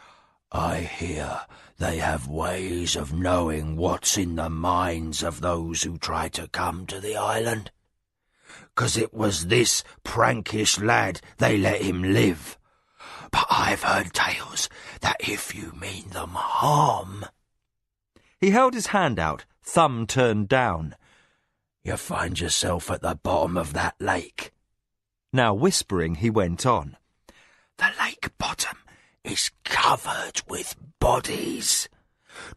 [SPEAKER 3] "I hear they have ways of knowing what's in the minds of those who try to come to the island. 'Cause it was this prankish lad they let him live. But I've heard tales that if you mean them harm—"
[SPEAKER 1] He held his hand out, thumb turned down.
[SPEAKER 3] "You find yourself at the bottom of that lake."
[SPEAKER 1] Now whispering, he went on.
[SPEAKER 3] "The lake bottom is covered with bodies.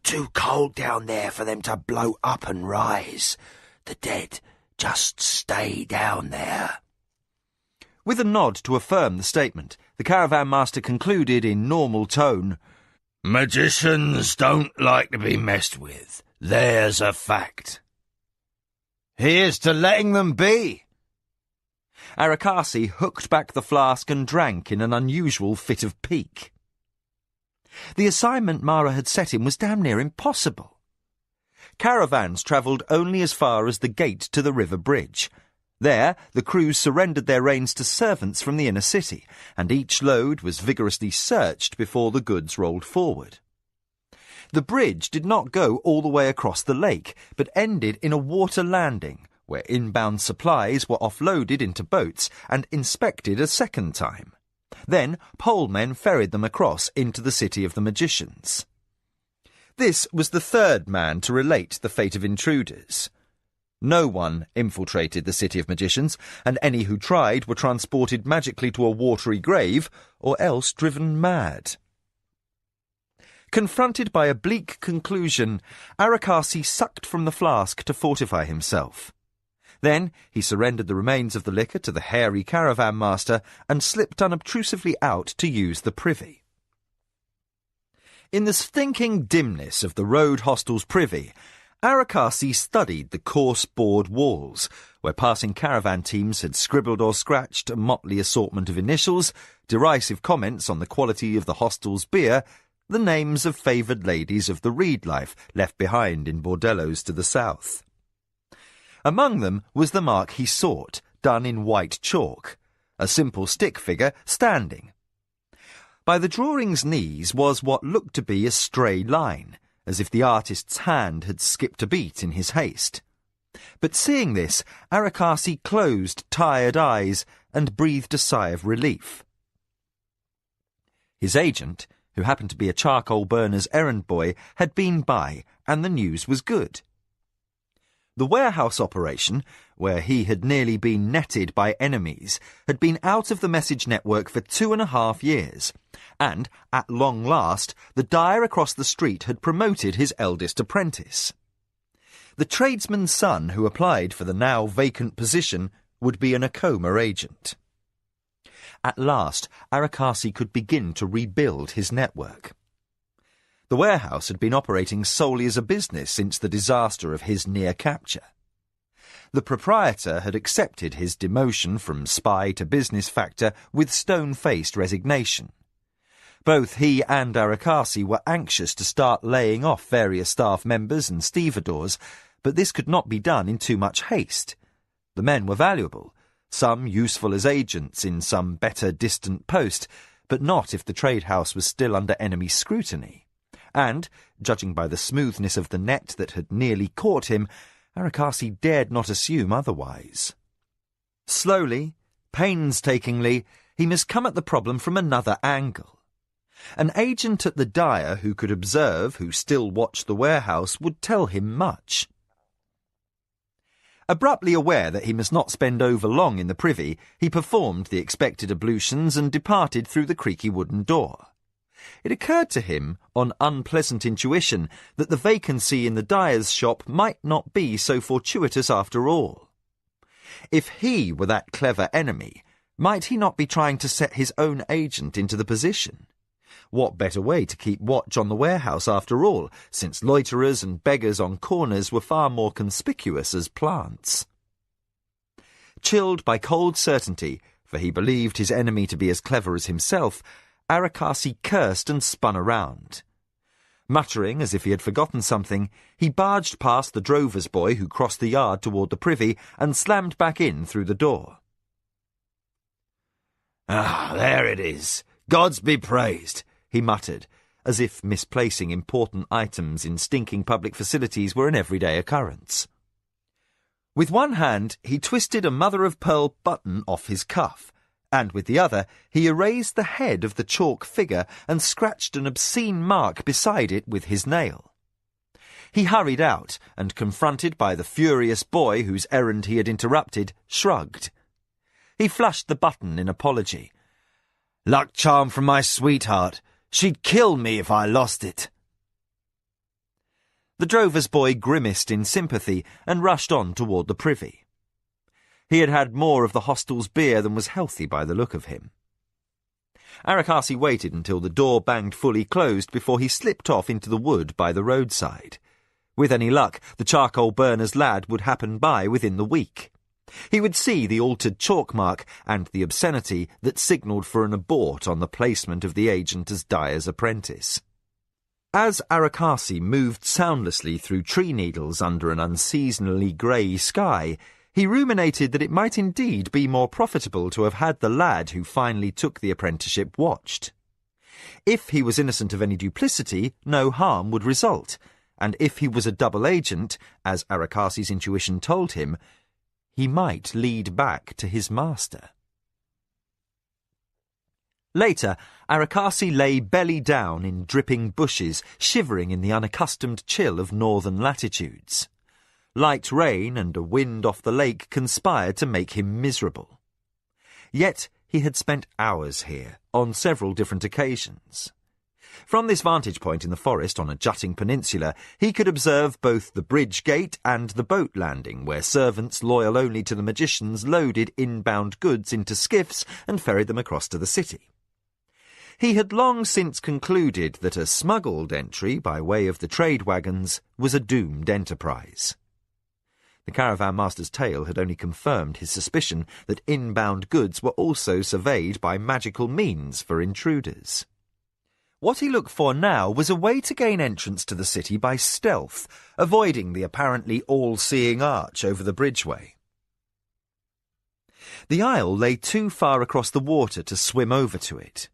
[SPEAKER 3] Too cold down there for them to blow up and rise. The dead just stay down there."
[SPEAKER 1] With a nod to affirm the statement, the caravan master concluded in normal tone,
[SPEAKER 3] "Magicians don't like to be messed with. There's a fact."
[SPEAKER 5] "Here's to letting them be."
[SPEAKER 1] Arakasi hooked back the flask and drank in an unusual fit of pique. The assignment Mara had set him was damn near impossible. Caravans travelled only as far as the gate to the river bridge. There, the crews surrendered their reins to servants from the inner city, and each load was vigorously searched before the goods rolled forward. The bridge did not go all the way across the lake, but ended in a water landing, where inbound supplies were offloaded into boats and inspected a second time. Then pole men ferried them across into the city of the magicians. This was the third man to relate the fate of intruders. No one infiltrated the city of magicians, and any who tried were transported magically to a watery grave, or else driven mad. Confronted by a bleak conclusion, Arakasi sucked from the flask to fortify himself. Then he surrendered the remains of the liquor to the hairy caravan master and slipped unobtrusively out to use the privy. In the stinking dimness of the road hostel's privy, Arakasi studied the coarse board walls, where passing caravan teams had scribbled or scratched a motley assortment of initials, derisive comments on the quality of the hostel's beer, the names of favoured ladies of the reed life left behind in bordellos to the south. Among them was the mark he sought, done in white chalk, a simple stick figure standing. By the drawing's knees was what looked to be a stray line, as if the artist's hand had skipped a beat in his haste. But seeing this, Arakasi closed tired eyes and breathed a sigh of relief. His agent, who happened to be a charcoal burner's errand boy, had been by, and the news was good. The warehouse operation, where he had nearly been netted by enemies, had been out of the message network for 2.5 years, and, at long last, the dyer across the street had promoted his eldest apprentice. The tradesman's son who applied for the now vacant position would be an Akoma agent. At last, Arakasi could begin to rebuild his network. The warehouse had been operating solely as a business since the disaster of his near capture. The proprietor had accepted his demotion from spy to business factor with stone-faced resignation. Both he and Arakasi were anxious to start laying off various staff members and stevedores, but this could not be done in too much haste. The men were valuable, some useful as agents in some better distant post, but not if the trade house was still under enemy scrutiny. And, judging by the smoothness of the net that had nearly caught him, Arakasi dared not assume otherwise. Slowly, painstakingly, he must come at the problem from another angle. An agent at the dyer who could observe, who still watched the warehouse, would tell him much. Abruptly aware that he must not spend over long in the privy, he performed the expected ablutions and departed through the creaky wooden door. It occurred to him, on unpleasant intuition, that the vacancy in the dyer's shop might not be so fortuitous after all. If he were that clever enemy, might he not be trying to set his own agent into the position? What better way to keep watch on the warehouse after all, since loiterers and beggars on corners were far more conspicuous as plants? Chilled by cold certainty, for he believed his enemy to be as clever as himself, Arakasi cursed and spun around. Muttering as if he had forgotten something, he barged past the drover's boy who crossed the yard toward the privy and slammed back in through the door.
[SPEAKER 3] "Ah, there it is. Gods be praised,"
[SPEAKER 1] he muttered, as if misplacing important items in stinking public facilities were an everyday occurrence. With one hand, he twisted a mother-of-pearl button off his cuff, and with the other he erased the head of the chalk figure and scratched an obscene mark beside it with his nail. He hurried out, and confronted by the furious boy whose errand he had interrupted, shrugged. He flushed the button in apology.
[SPEAKER 3] "Luck charm from my sweetheart. She'd kill me if I lost it."
[SPEAKER 1] The drover's boy grimaced in sympathy and rushed on toward the privy. He had had more of the hostel's beer than was healthy by the look of him. Arakasi waited until the door banged fully closed before he slipped off into the wood by the roadside. With any luck, the charcoal burner's lad would happen by within the week. He would see the altered chalk mark and the obscenity that signalled for an abort on the placement of the agent as dyer's apprentice. As Arakasi moved soundlessly through tree needles under an unseasonally grey sky, he ruminated that it might indeed be more profitable to have had the lad who finally took the apprenticeship watched. If he was innocent of any duplicity, no harm would result, and if he was a double agent, as Arakasi's intuition told him, he might lead back to his master. Later, Arakasi lay belly down in dripping bushes, shivering in the unaccustomed chill of northern latitudes. Light rain and a wind off the lake conspired to make him miserable. Yet he had spent hours here, on several different occasions. From this vantage point in the forest on a jutting peninsula, he could observe both the bridge gate and the boat landing, where servants loyal only to the magicians loaded inbound goods into skiffs and ferried them across to the city. He had long since concluded that a smuggled entry by way of the trade wagons was a doomed enterprise. The caravan master's tale had only confirmed his suspicion that inbound goods were also surveyed by magical means for intruders. What he looked for now was a way to gain entrance to the city by stealth, avoiding the apparently all-seeing arch over the bridgeway. The isle lay too far across the water to swim over to it.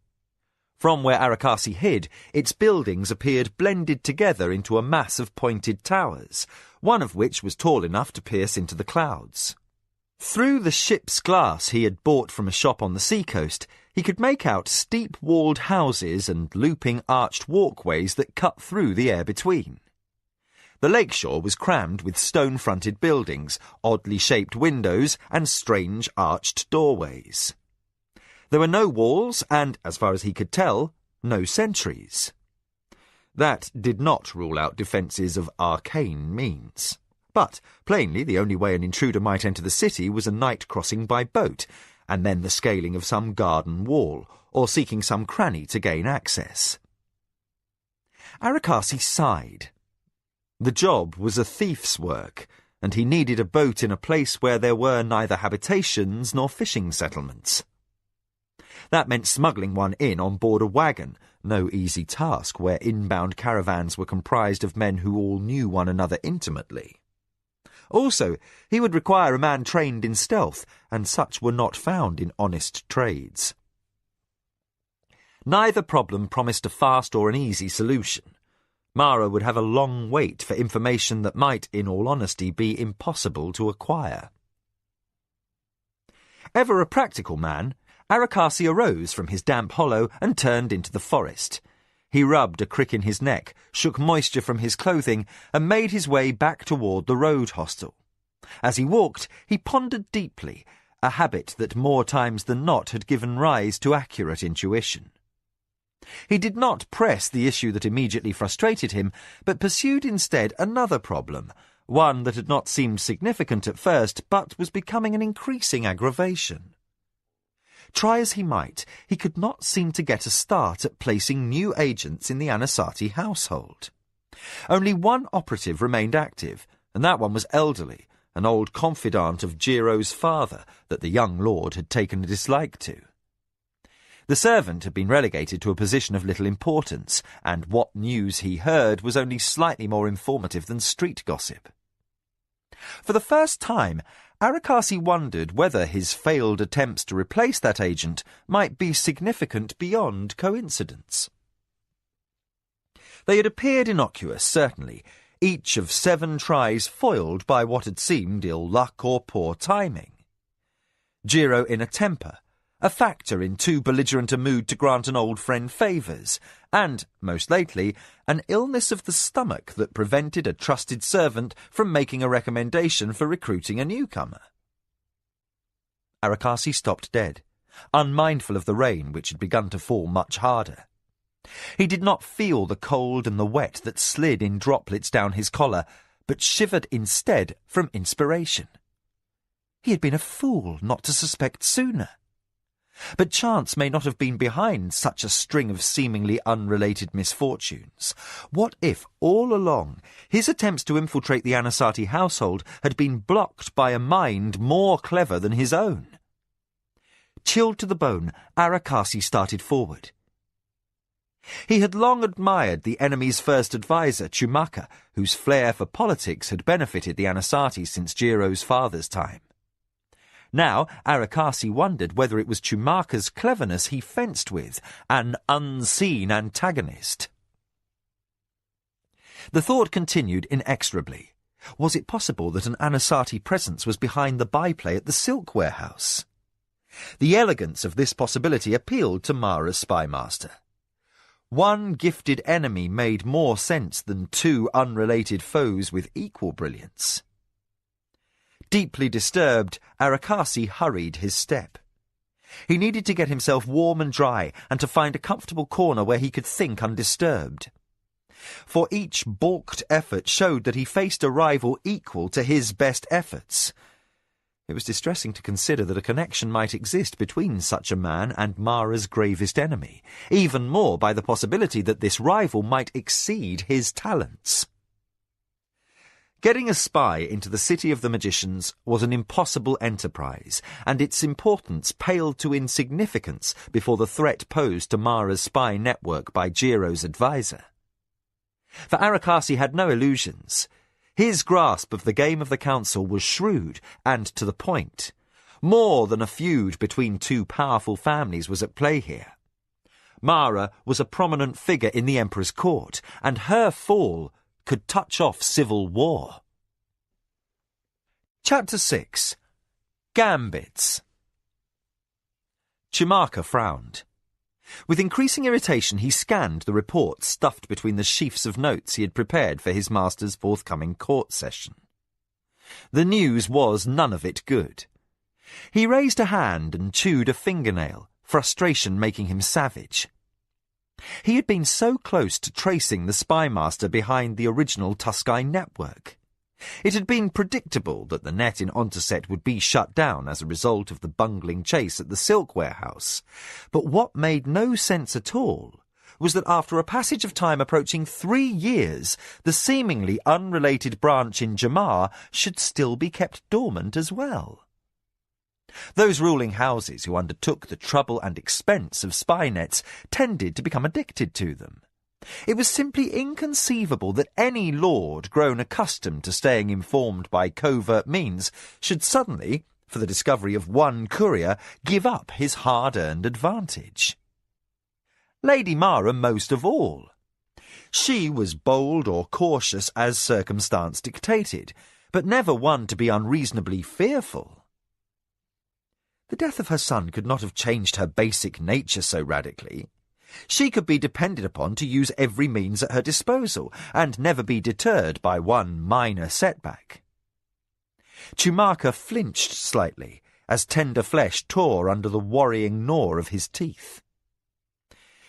[SPEAKER 1] From where Arakasi hid, its buildings appeared blended together into a mass of pointed towers, one of which was tall enough to pierce into the clouds. Through the ship's glass he had bought from a shop on the seacoast, he could make out steep-walled houses and looping arched walkways that cut through the air between. The lakeshore was crammed with stone-fronted buildings, oddly shaped windows, and strange arched doorways. There were no walls and, as far as he could tell, no sentries. That did not rule out defences of arcane means. But, plainly, the only way an intruder might enter the city was a night crossing by boat, and then the scaling of some garden wall, or seeking some cranny to gain access. Arakasi sighed. The job was a thief's work, and he needed a boat in a place where there were neither habitations nor fishing settlements. That meant smuggling one in on board a wagon, no easy task where inbound caravans were comprised of men who all knew one another intimately. Also, he would require a man trained in stealth, and such were not found in honest trades. Neither problem promised a fast or an easy solution. Mara would have a long wait for information that might, in all honesty, be impossible to acquire. Ever a practical man, Arakasi arose from his damp hollow and turned into the forest. He rubbed a crick in his neck, shook moisture from his clothing, and made his way back toward the road hostel. As he walked, he pondered deeply, a habit that more times than not had given rise to accurate intuition. He did not press the issue that immediately frustrated him, but pursued instead another problem, one that had not seemed significant at first, but was becoming an increasing aggravation. Try as he might, he could not seem to get a start at placing new agents in the Anasati household. Only one operative remained active, and that one was elderly, an old confidant of Jiro's father that the young lord had taken a dislike to. The servant had been relegated to a position of little importance, and what news he heard was only slightly more informative than street gossip. For the first time, Arakasi wondered whether his failed attempts to replace that agent might be significant beyond coincidence. They had appeared innocuous, certainly, each of 7 tries foiled by what had seemed ill luck or poor timing. Jiro in a temper, a factor in too belligerent a mood to grant an old friend favours, and, most lately, an illness of the stomach that prevented a trusted servant from making a recommendation for recruiting a newcomer. Arakasi stopped dead, unmindful of the rain which had begun to fall much harder. He did not feel the cold and the wet that slid in droplets down his collar, but shivered instead from inspiration. He had been a fool not to suspect sooner. But chance may not have been behind such a string of seemingly unrelated misfortunes. What if, all along, his attempts to infiltrate the Anasati household had been blocked by a mind more clever than his own? Chilled to the bone, Arakasi started forward. He had long admired the enemy's first adviser, Chumaka, whose flair for politics had benefited the Anasati since Jiro's father's time. Now, Arakasi wondered whether it was Chumaka's cleverness he fenced with, an unseen antagonist. The thought continued inexorably. Was it possible that an Anasati presence was behind the byplay at the silk warehouse? The elegance of this possibility appealed to Mara's spymaster. One gifted enemy made more sense than two unrelated foes with equal brilliance. Deeply disturbed, Arakasi hurried his step. He needed to get himself warm and dry and to find a comfortable corner where he could think undisturbed. For each balked effort showed that he faced a rival equal to his best efforts. It was distressing to consider that a connection might exist between such a man and Mara's gravest enemy, even more by the possibility that this rival might exceed his talents. Getting a spy into the city of the magicians was an impossible enterprise, and its importance paled to insignificance before the threat posed to Mara's spy network by Jiro's advisor. For Arakasi had no illusions. His grasp of the game of the council was shrewd and to the point. More than a feud between two powerful families was at play here. Mara was a prominent figure in the Emperor's court, and her fall could touch off civil war. Chapter 6. Gambits. Chumaka frowned. With increasing irritation, he scanned the reports stuffed between the sheafs of notes he had prepared for his master's forthcoming court session. The news was none of it good. He raised a hand and chewed a fingernail, frustration making him savage. He had been so close to tracing the spymaster behind the original Tuskai network. It had been predictable that the net in Ontoset would be shut down as a result of the bungling chase at the silk warehouse, but what made no sense at all was that after a passage of time approaching 3 years, the seemingly unrelated branch in Jamar should still be kept dormant as well. Those ruling houses who undertook the trouble and expense of spy nets tended to become addicted to them. It was simply inconceivable that any lord grown accustomed to staying informed by covert means should suddenly, for the discovery of one courier, give up his hard-earned advantage. Lady Mara most of all. She was bold or cautious as circumstance dictated, but never one to be unreasonably fearful. The death of her son could not have changed her basic nature so radically. She could be depended upon to use every means at her disposal, and never be deterred by one minor setback. Chumaka flinched slightly, as tender flesh tore under the worrying gnaw of his teeth.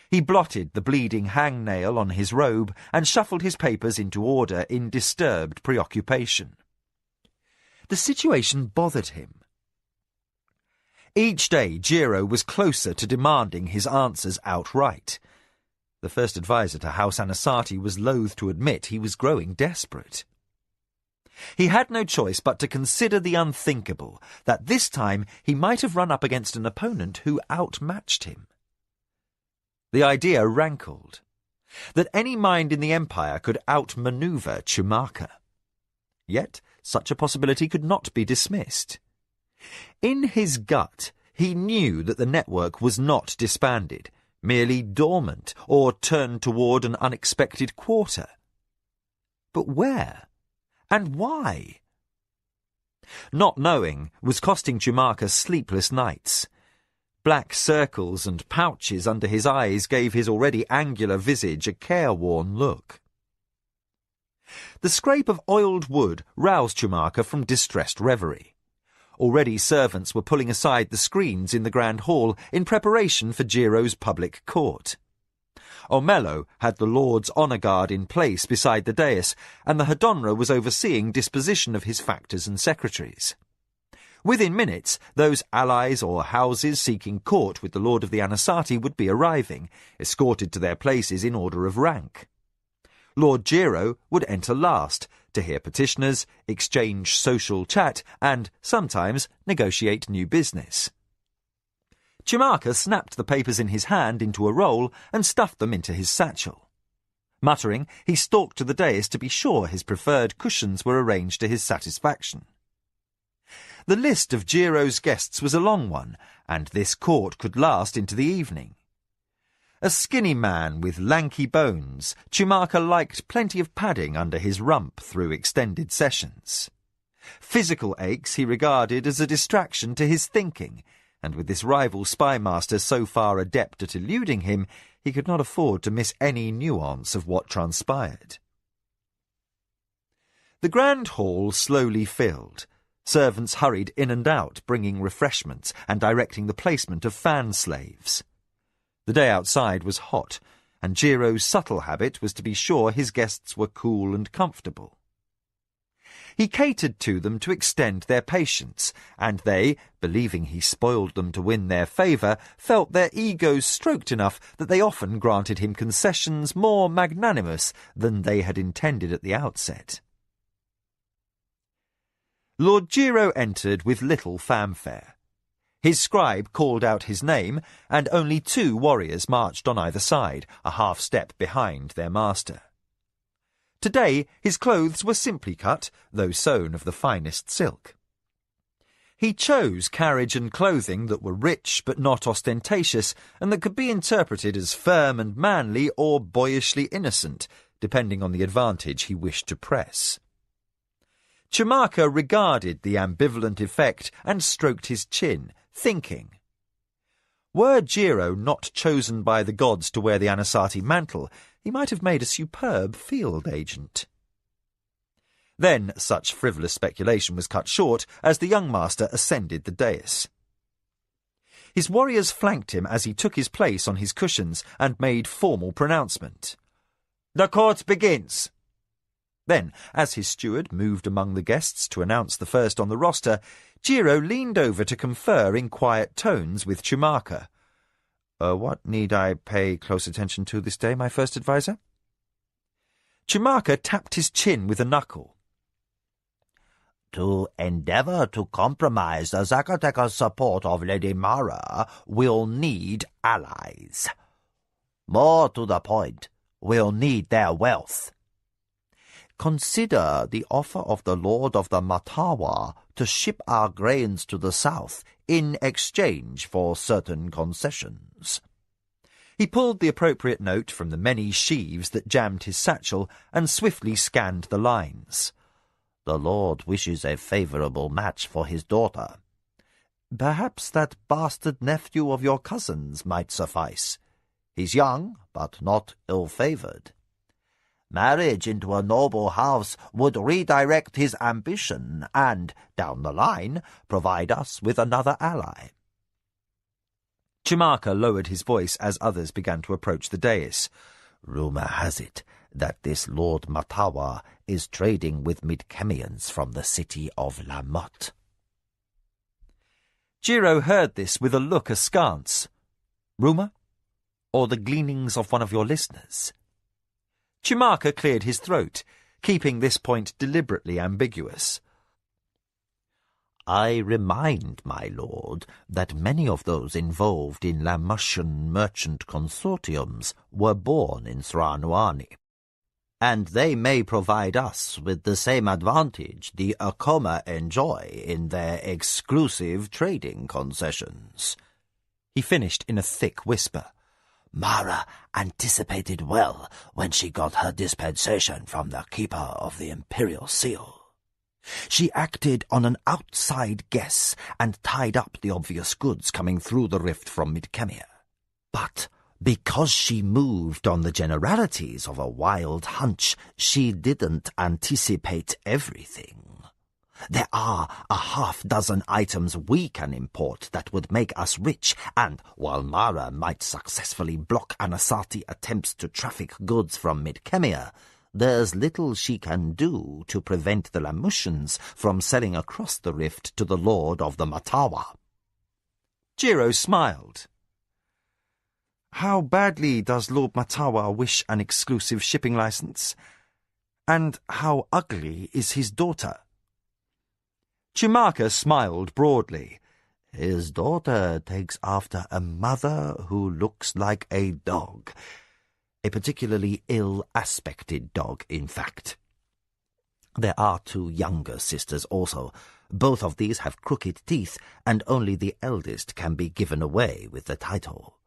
[SPEAKER 1] He blotted the bleeding hangnail on his robe and shuffled his papers into order in disturbed preoccupation. The situation bothered him. Each day, Jiro was closer to demanding his answers outright. The first advisor to House Anasati was loath to admit he was growing desperate. He had no choice but to consider the unthinkable, that this time he might have run up against an opponent who outmatched him. The idea rankled, that any mind in the Empire could outmaneuver Chumaka. Yet such a possibility could not be dismissed. In his gut, he knew that the network was not disbanded, merely dormant or turned toward an unexpected quarter. But where? And why? Not knowing was costing Chumaka sleepless nights. Black circles and pouches under his eyes gave his already angular visage a careworn look. The scrape of oiled wood roused Chumaka from distressed reverie. Already servants were pulling aside the screens in the grand hall in preparation for Jiro's public court. Omelo had the Lord's honour guard in place beside the dais, and the Hadonra was overseeing disposition of his factors and secretaries. Within minutes, those allies or houses seeking court with the Lord of the Anasati would be arriving, escorted to their places in order of rank. Lord Jiro would enter last, to hear petitioners, exchange social chat, and, sometimes, negotiate new business. Chumaka snapped the papers in his hand into a roll and stuffed them into his satchel. Muttering, he stalked to the dais to be sure his preferred cushions were arranged to his satisfaction. The list of Jiro's guests was a long one, and this court could last into the evening. A skinny man with lanky bones, Chumaka liked plenty of padding under his rump through extended sessions. Physical aches he regarded as a distraction to his thinking, and with this rival spymaster so far adept at eluding him, he could not afford to miss any nuance of what transpired. The grand hall slowly filled. Servants hurried in and out, bringing refreshments and directing the placement of fan slaves. The day outside was hot, and Jiro's subtle habit was to be sure his guests were cool and comfortable. He catered to them to extend their patience, and they, believing he spoiled them to win their favour, felt their egos stroked enough that they often granted him concessions more magnanimous than they had intended at the outset. Lord Jiro entered with little fanfare. His scribe called out his name, and only 2 warriors marched on either side, a half-step behind their master. Today his clothes were simply cut, though sewn of the finest silk. He chose carriage and clothing that were rich but not ostentatious, and that could be interpreted as firm and manly or boyishly innocent, depending on the advantage he wished to press. Chumaka regarded the ambivalent effect and stroked his chin, thinking. Were Jiro not chosen by the gods to wear the Anasati mantle, he might have made a superb field agent. Then such frivolous speculation was cut short as the young master ascended the dais. His warriors flanked him as he took his place on his cushions and made formal pronouncement. "The court begins." Then, as his steward moved among the guests to announce the first on the roster, Jiro leaned over to confer in quiet tones with Chumaka. What need I pay close attention to this day, my first adviser?" Chumaka tapped his chin with a knuckle.
[SPEAKER 5] To endeavour to compromise the Zacatecas' support of Lady Mara, we'll need allies. More to the point, we'll need their wealth. Consider the offer of the Lord of the Matawa to ship our grains to the south in exchange for certain concessions. He pulled the appropriate note from the many sheaves that jammed his satchel and swiftly scanned the lines. The Lord wishes a favourable match for his daughter. Perhaps that bastard nephew of your cousin's might suffice. He's young, but not ill-favoured. Marriage into a noble house would redirect his ambition and, down the line, provide us with another ally.
[SPEAKER 1] Chumaka lowered his voice as others began to approach the dais.
[SPEAKER 5] Rumour has it that this Lord Matawa is trading with Midkemians from the city of La Motte.
[SPEAKER 1] Jiro heard this with a look askance. Rumour? Or the gleanings of one of your listeners? Chumaka cleared his throat, keeping this point deliberately ambiguous.
[SPEAKER 5] I remind my lord that many of those involved in Lamushan merchant consortiums were born in Sranuani, and they may provide us with the same advantage the Akoma enjoy in their exclusive trading concessions.
[SPEAKER 1] He finished in a thick whisper.
[SPEAKER 5] Mara anticipated well when she got her dispensation from the Keeper of the Imperial Seal. She acted on an outside guess and tied up the obvious goods coming through the rift from Midkemia. But because she moved on the generalities of a wild hunch, she didn't anticipate everything. There are a half-dozen items we can import that would make us rich, and while Mara might successfully block Anasati attempts to traffic goods from Midkemia, there's little she can do to prevent the Lamushans from selling across the rift to the Lord of the Matawa.
[SPEAKER 1] Jiro smiled. How badly does Lord Matawa wish an exclusive shipping license? And how ugly is his daughter? Chumaka smiled broadly.
[SPEAKER 5] His daughter takes after a mother who looks like a dog. A particularly ill-aspected dog, in fact. There are 2 younger sisters also. Both of these have crooked teeth, and only the eldest can be given away with the title.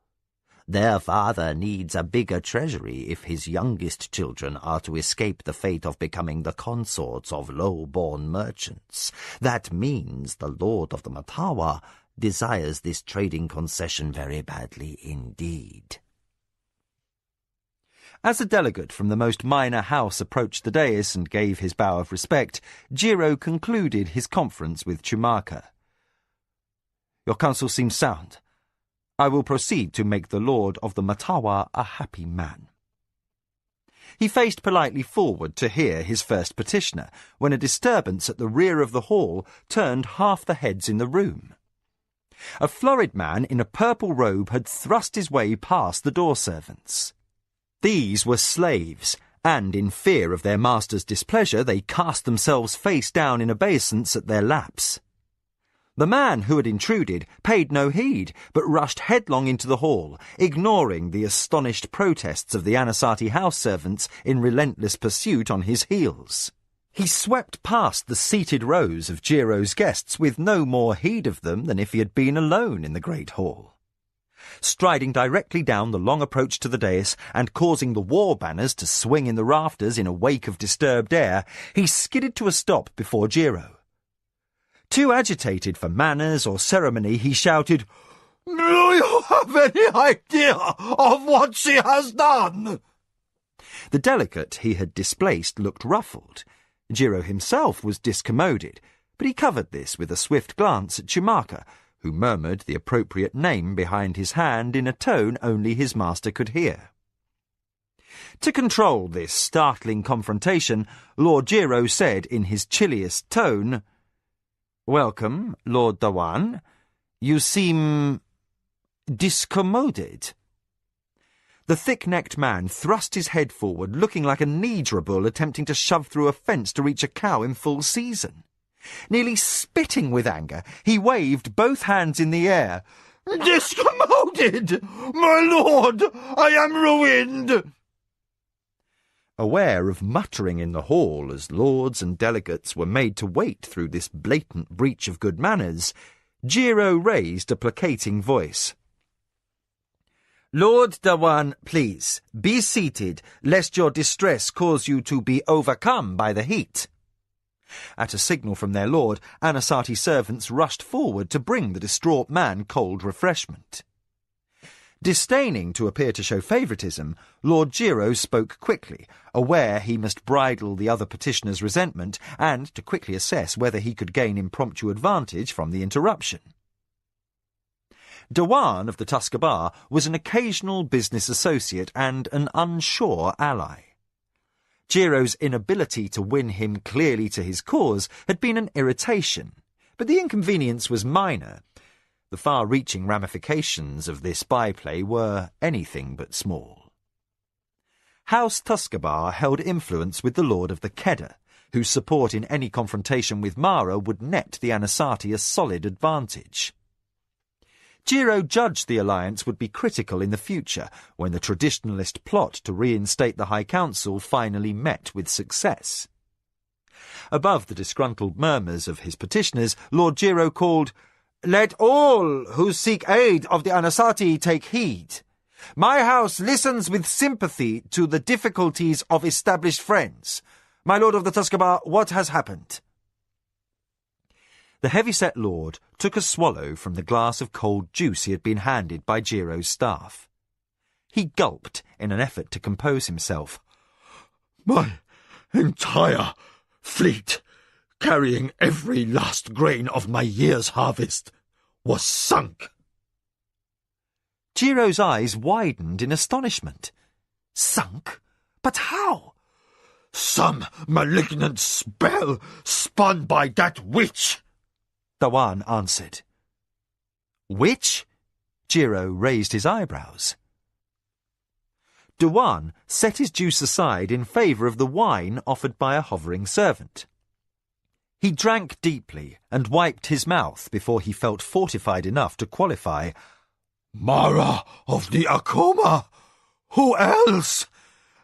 [SPEAKER 5] Their father needs a bigger treasury if his youngest children are to escape the fate of becoming the consorts of low-born merchants. That means the Lord of the Matawa desires this trading concession very badly indeed.
[SPEAKER 1] As a delegate from the most minor house approached the dais and gave his bow of respect, Jiro concluded his conference with Chumaka. "Your counsel seems sound. I will proceed to make the Lord of the Matawa a happy man." He faced politely forward to hear his first petitioner, when a disturbance at the rear of the hall turned half the heads in the room. A florid man in a purple robe had thrust his way past the door servants. These were slaves, and in fear of their master's displeasure they cast themselves face down in obeisance at their laps. The man who had intruded paid no heed, but rushed headlong into the hall, ignoring the astonished protests of the Anasati house servants in relentless pursuit on his heels. He swept past the seated rows of Jiro's guests with no more heed of them than if he had been alone in the great hall. Striding directly down the long approach to the dais and causing the war banners to swing in the rafters in a wake of disturbed air, he skidded to a stop before Jiro. Too agitated for manners or ceremony, he shouted, "Do you have any idea of what she has done?" The delegate he had displaced looked ruffled. Jiro himself was discommoded, but he covered this with a swift glance at Chumaka, who murmured the appropriate name behind his hand in a tone only his master could hear. To control this startling confrontation, Lord Jiro said in his chilliest tone, "Welcome, Lord Dawan. You seem discommoded." The thick-necked man thrust his head forward, looking like a Nidra bull attempting to shove through a fence to reach a cow in full season. Nearly spitting with anger, he waved both hands in the air. "Discommoded! My lord, I am ruined!" Aware of muttering in the hall as lords and delegates were made to wait through this blatant breach of good manners, Jiro raised a placating voice. "Lord Dawan, please, be seated, lest your distress cause you to be overcome by the heat." At a signal from their lord, Anasati servants rushed forward to bring the distraught man cold refreshment. Disdaining to appear to show favouritism, Lord Jiro spoke quickly, aware he must bridle the other petitioner's resentment and to quickly assess whether he could gain impromptu advantage from the interruption. Dawan of the Tuscabar was an occasional business associate and an unsure ally. Jiro's inability to win him clearly to his cause had been an irritation, but the inconvenience was minor. The far-reaching ramifications of this byplay were anything but small. House Tuscabar held influence with the Lord of the Keddah, whose support in any confrontation with Mara would net the Anasati a solid advantage. Jiro judged the alliance would be critical in the future when the traditionalist plot to reinstate the High Council finally met with success. Above the disgruntled murmurs of his petitioners, Lord Jiro called, "Let all who seek aid of the Anasati take heed. My house listens with sympathy to the difficulties of established friends. My lord of the Tuscabar, what has happened?" The heavy-set lord took a swallow from the glass of cold juice he had been handed by Jiro's staff. He gulped in an effort to compose himself. "My entire fleet, carrying every last grain of my year's harvest, was sunk." Jiro's eyes widened in astonishment. "Sunk? But how?" "Some malignant spell spun by that witch," Dawan answered. "Witch?" Jiro raised his eyebrows. Dawan set his juice aside in favour of the wine offered by a hovering servant. He drank deeply and wiped his mouth before he felt fortified enough to qualify. "Mara of the Akoma! Who else?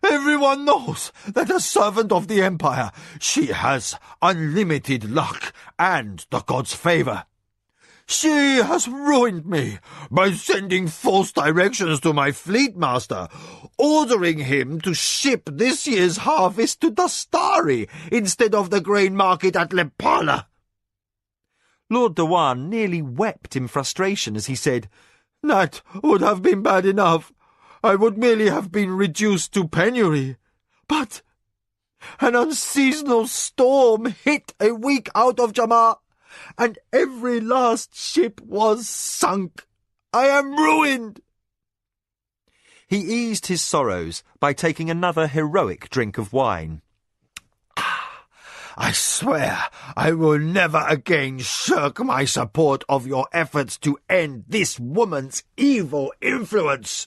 [SPEAKER 1] Everyone knows that as servant of the Empire, she has unlimited luck and the gods' favour. She has ruined me by sending false directions to my fleet master, ordering him to ship this year's harvest to Dastari instead of the grain market at Lepala." Lord Dewan nearly wept in frustration as he said, "That would have been bad enough. I would merely have been reduced to penury. But an unseasonal storm hit a week out of Jama, and every last ship was sunk. I am ruined." He eased his sorrows by taking another heroic drink of wine.
[SPEAKER 3] I swear I will never again shirk my support of your efforts to end this woman's evil influence.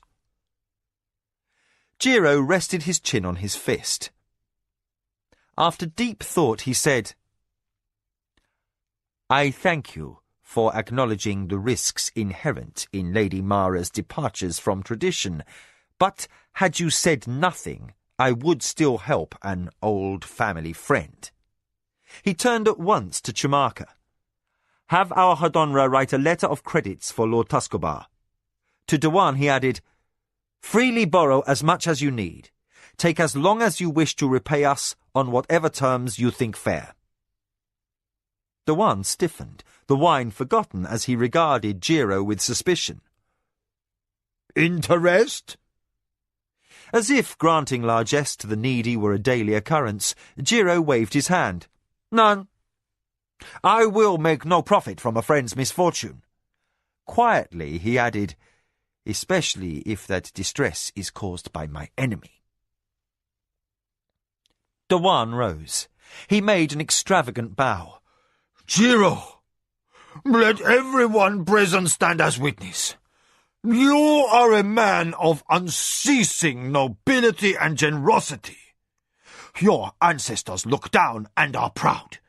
[SPEAKER 1] Jiro rested his chin on his fist. After deep thought, he said, "I thank you for acknowledging the risks inherent in Lady Mara's departures from tradition, but had you said nothing, I would still help an old family friend." He turned at once to Chumaka. "Have our Hadonra write a letter of credits for Lord Tuscobar." To Dewan he added, "Freely borrow as much as you need. Take as long as you wish to repay us on whatever terms you think fair." Dewan stiffened, the wine forgotten as he regarded Jiro with suspicion.
[SPEAKER 3] "Interest?"
[SPEAKER 1] As if granting largesse to the needy were a daily occurrence, Jiro waved his hand. "None. I will make no profit from a friend's misfortune." Quietly he added, "Especially if that distress is caused by my enemy." Dewan rose. He made an extravagant bow.
[SPEAKER 3] "Jiro, let everyone present stand as witness. You are a man of unceasing nobility and generosity. Your ancestors look down and are proud."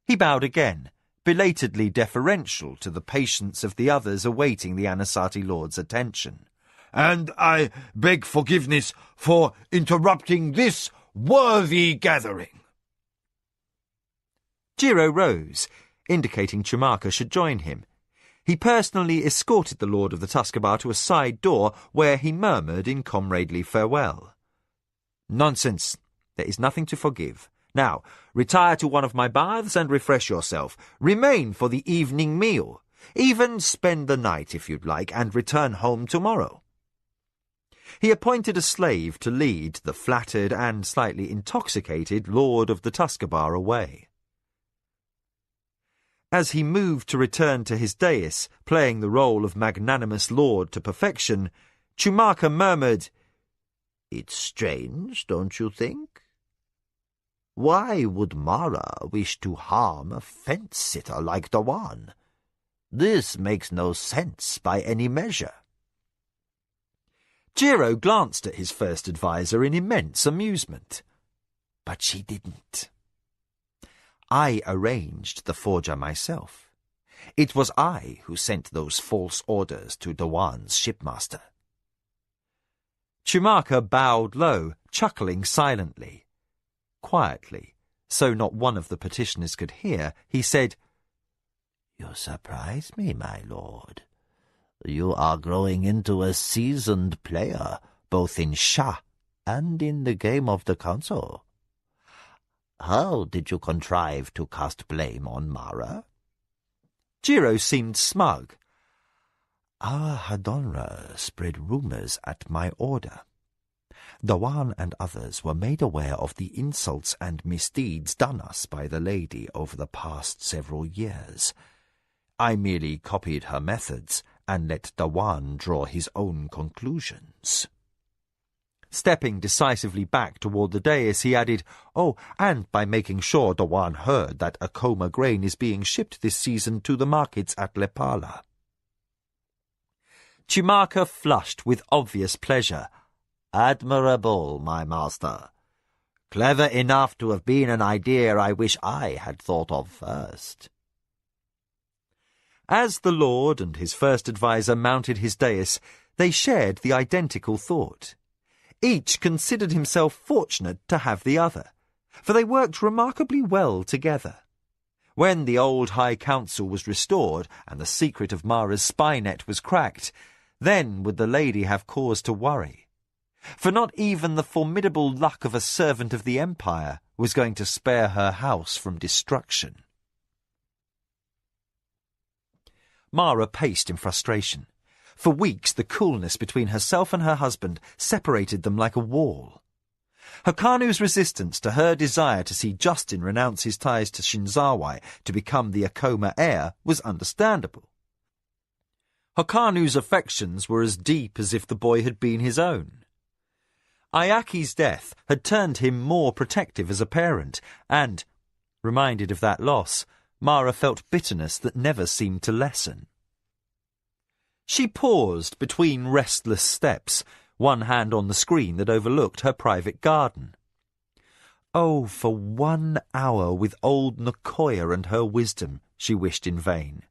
[SPEAKER 1] He bowed again, belatedly deferential to the patience of the others awaiting the Anasati Lord's attention.
[SPEAKER 3] "And I beg forgiveness for interrupting this worthy gathering."
[SPEAKER 1] Jiro rose, indicating Chumaka should join him. He personally escorted the Lord of the Tuscabar to a side door where he murmured in comradely farewell. "Nonsense. There is nothing to forgive. Now, retire to one of my baths and refresh yourself. Remain for the evening meal. Even spend the night if you'd like, and return home tomorrow." He appointed a slave to lead the flattered and slightly intoxicated Lord of the Tuscabar away. As he moved to return to his dais, playing the role of magnanimous lord to perfection, Chumaka murmured,
[SPEAKER 5] "It's strange, don't you think? Why would Mara wish to harm a fence-sitter like Dewan? This makes no sense by any measure."
[SPEAKER 1] Jiro glanced at his first adviser in immense amusement. But she didn't. "I arranged the forger myself. It was I who sent those false orders to Dewan's shipmaster." Chumaka bowed low, chuckling silently. Quietly, so not one of the petitioners could hear, he said,
[SPEAKER 5] "You surprise me, my lord. You are growing into a seasoned player, both in Shah and in the game of the council. How did you contrive to cast blame on Mara?"
[SPEAKER 1] Jiro seemed smug.
[SPEAKER 5] "Our Hadonra spread rumours at my order. Dewan and others were made aware of the insults and misdeeds done us by the lady over the past several years. I merely copied her methods and let Dewan draw his own conclusions." Stepping decisively back toward the dais, he added, "Oh, and by making sure Dewan heard that Akoma grain is being shipped this season to the markets at Lepala." Chumaka flushed with obvious pleasure. "Admirable, my master. Clever enough to have been an idea I wish I had thought of first."
[SPEAKER 1] As the Lord and his first adviser mounted his dais, they shared the identical thought. Each considered himself fortunate to have the other, for they worked remarkably well together. When the old High Council was restored and the secret of Mara's spy net was cracked, then would the lady have cause to worry. For not even the formidable luck of a servant of the Empire was going to spare her house from destruction. Mara paced in frustration. For weeks, the coolness between herself and her husband separated them like a wall. Hokanu's resistance to her desire to see Justin renounce his ties to Shinzawai to become the Akoma heir was understandable. Hokanu's affections were as deep as if the boy had been his own. Ayaki's death had turned him more protective as a parent, and, reminded of that loss, Mara felt bitterness that never seemed to lessen. She paused between restless steps, one hand on the screen that overlooked her private garden. Oh, for 1 hour with old Nicoya and her wisdom, she wished in vain.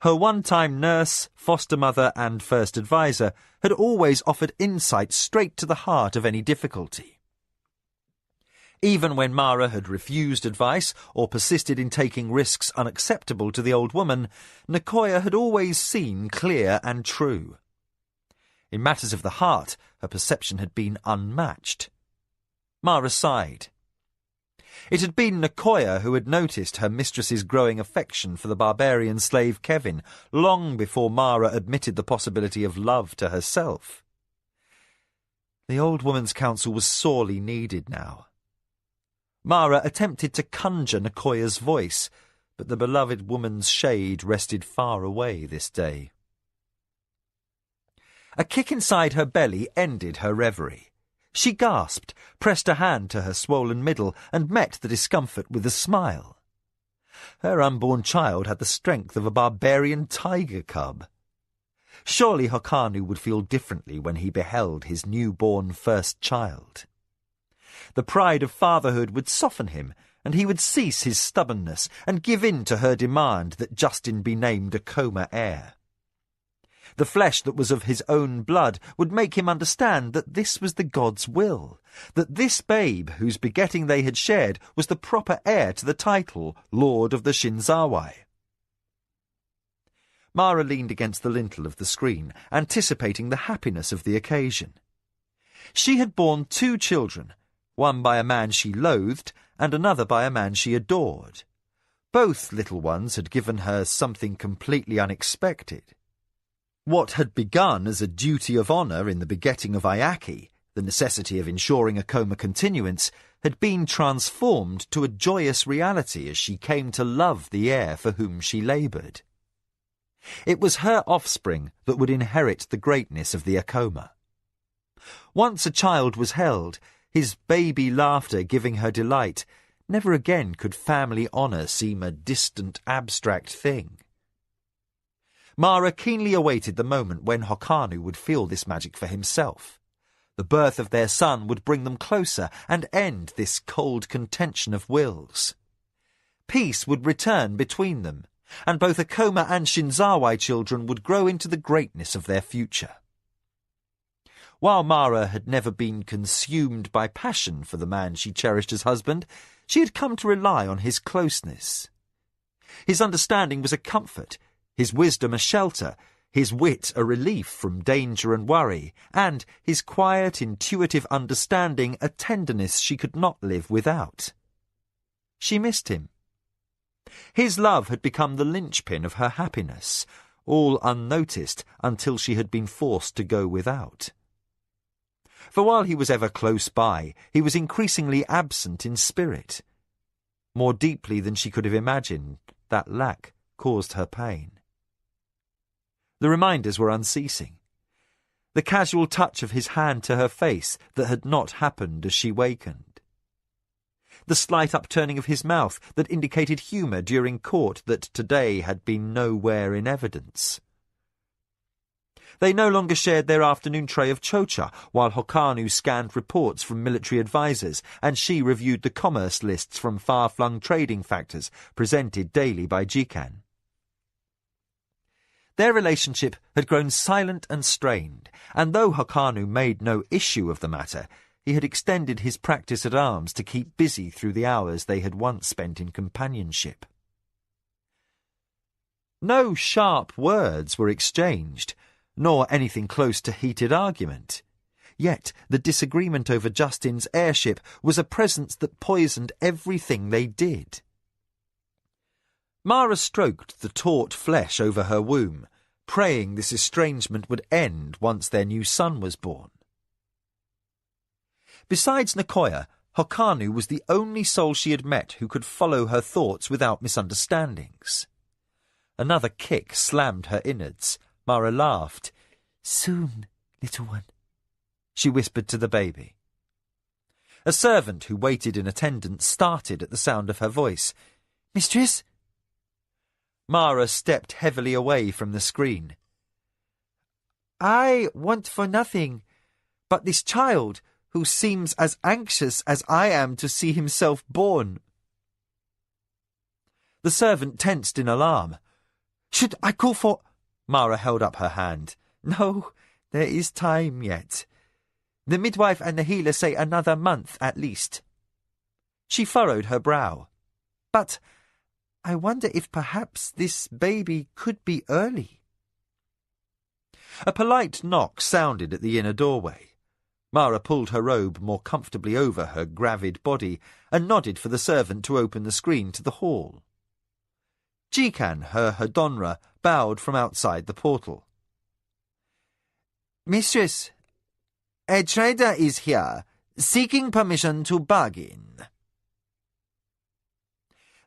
[SPEAKER 1] Her one-time nurse, foster mother and first advisor had always offered insight straight to the heart of any difficulty. Even when Mara had refused advice or persisted in taking risks unacceptable to the old woman, Nicoya had always seen clear and true. In matters of the heart, her perception had been unmatched. Mara sighed. It had been Nicoya who had noticed her mistress's growing affection for the barbarian slave Kevin long before Mara admitted the possibility of love to herself. The old woman's counsel was sorely needed now. Mara attempted to conjure Nicoya's voice, but the beloved woman's shade rested far away this day. A kick inside her belly ended her reverie. She gasped, pressed a hand to her swollen middle, and met the discomfort with a smile. Her unborn child had the strength of a barbarian tiger cub. Surely Hokanu would feel differently when he beheld his newborn first child. The pride of fatherhood would soften him, and he would cease his stubbornness and give in to her demand that Justin be named Akoma heir. The flesh that was of his own blood would make him understand that this was the god's will, that this babe whose begetting they had shared was the proper heir to the title Lord of the Shinzawai. Mara leaned against the lintel of the screen, anticipating the happiness of the occasion. She had borne 2 children, one by a man she loathed and another by a man she adored. Both little ones had given her something completely unexpected. What had begun as a duty of honour in the begetting of Ayaki, the necessity of ensuring Akoma continuance, had been transformed to a joyous reality as she came to love the heir for whom she laboured. It was her offspring that would inherit the greatness of the Akoma. Once a child was held, his baby laughter giving her delight, never again could family honour seem a distant, abstract thing. Mara keenly awaited the moment when Hokanu would feel this magic for himself. The birth of their son would bring them closer and end this cold contention of wills. Peace would return between them, and both Akoma and Shinzawai children would grow into the greatness of their future. While Mara had never been consumed by passion for the man she cherished as husband, she had come to rely on his closeness. His understanding was a comfort, his wisdom a shelter, his wit a relief from danger and worry, and his quiet, intuitive understanding a tenderness she could not live without. She missed him. His love had become the linchpin of her happiness, all unnoticed until she had been forced to go without. For while he was ever close by, he was increasingly absent in spirit. More deeply than she could have imagined, that lack caused her pain. The reminders were unceasing. The casual touch of his hand to her face that had not happened as she wakened. The slight upturning of his mouth that indicated humour during court that today had been nowhere in evidence. They no longer shared their afternoon tray of chocha, while Hokanu scanned reports from military advisers and she reviewed the commerce lists from far-flung trading factors presented daily by Jikan. Their relationship had grown silent and strained, and though Hokanu made no issue of the matter, he had extended his practice at arms to keep busy through the hours they had once spent in companionship. No sharp words were exchanged, nor anything close to heated argument. Yet the disagreement over Justin's heirship was a presence that poisoned everything they did. Mara stroked the taut flesh over her womb, praying this estrangement would end once their new son was born. Besides Nicoya, Hokanu was the only soul she had met who could follow her thoughts without misunderstandings. Another kick slammed her innards. Mara laughed. "Soon, little one," she whispered to the baby. A servant who waited in attendance started at the sound of her voice. "Mistress?" Mara stepped heavily away from the screen. "I want for nothing, but this child who seems as anxious as I am to see himself born." The servant tensed in alarm. "Should I call for—" Mara held up her hand. "No, there is time yet. The midwife and the healer say another month at least." She furrowed her brow. "But I wonder if perhaps this baby could be early." A polite knock sounded at the inner doorway. Mara pulled her robe more comfortably over her gravid body and nodded for the servant to open the screen to the hall. Jikan, her Hadonra, bowed from outside the portal. "Mistress, a trader is here, seeking permission to bargain."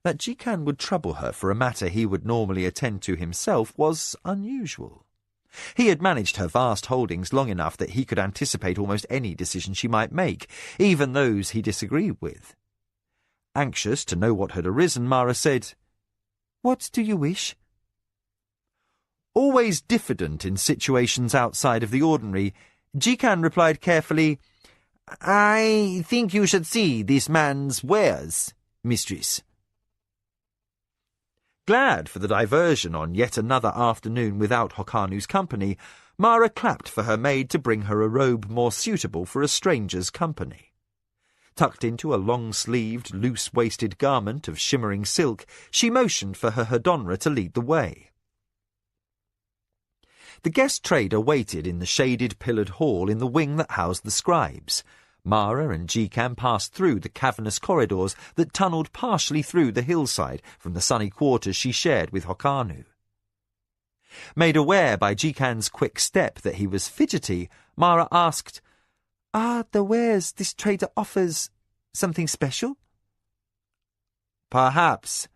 [SPEAKER 1] That Jikan would trouble her for a matter he would normally attend to himself was unusual. He had managed her vast holdings long enough that he could anticipate almost any decision she might make, even those he disagreed with. Anxious to know what had arisen, Mara said, "What do you wish?" Always diffident in situations outside of the ordinary, Jikan replied carefully, "I think you should see this man's wares, mistress." Glad for the diversion on yet another afternoon without Hokanu's company, Mara clapped for her maid to bring her a robe more suitable for a stranger's company. Tucked into a long-sleeved, loose-waisted garment of shimmering silk, she motioned for her Hadonra to lead the way. The guest trader waited in the shaded pillared hall in the wing that housed the scribes. Mara and Jikan passed through the cavernous corridors that tunnelled partially through the hillside from the sunny quarters she shared with Hokanu. Made aware by Jikan's quick step that he was fidgety, Mara asked, "Are the wares this trader offers something special?" "Perhaps."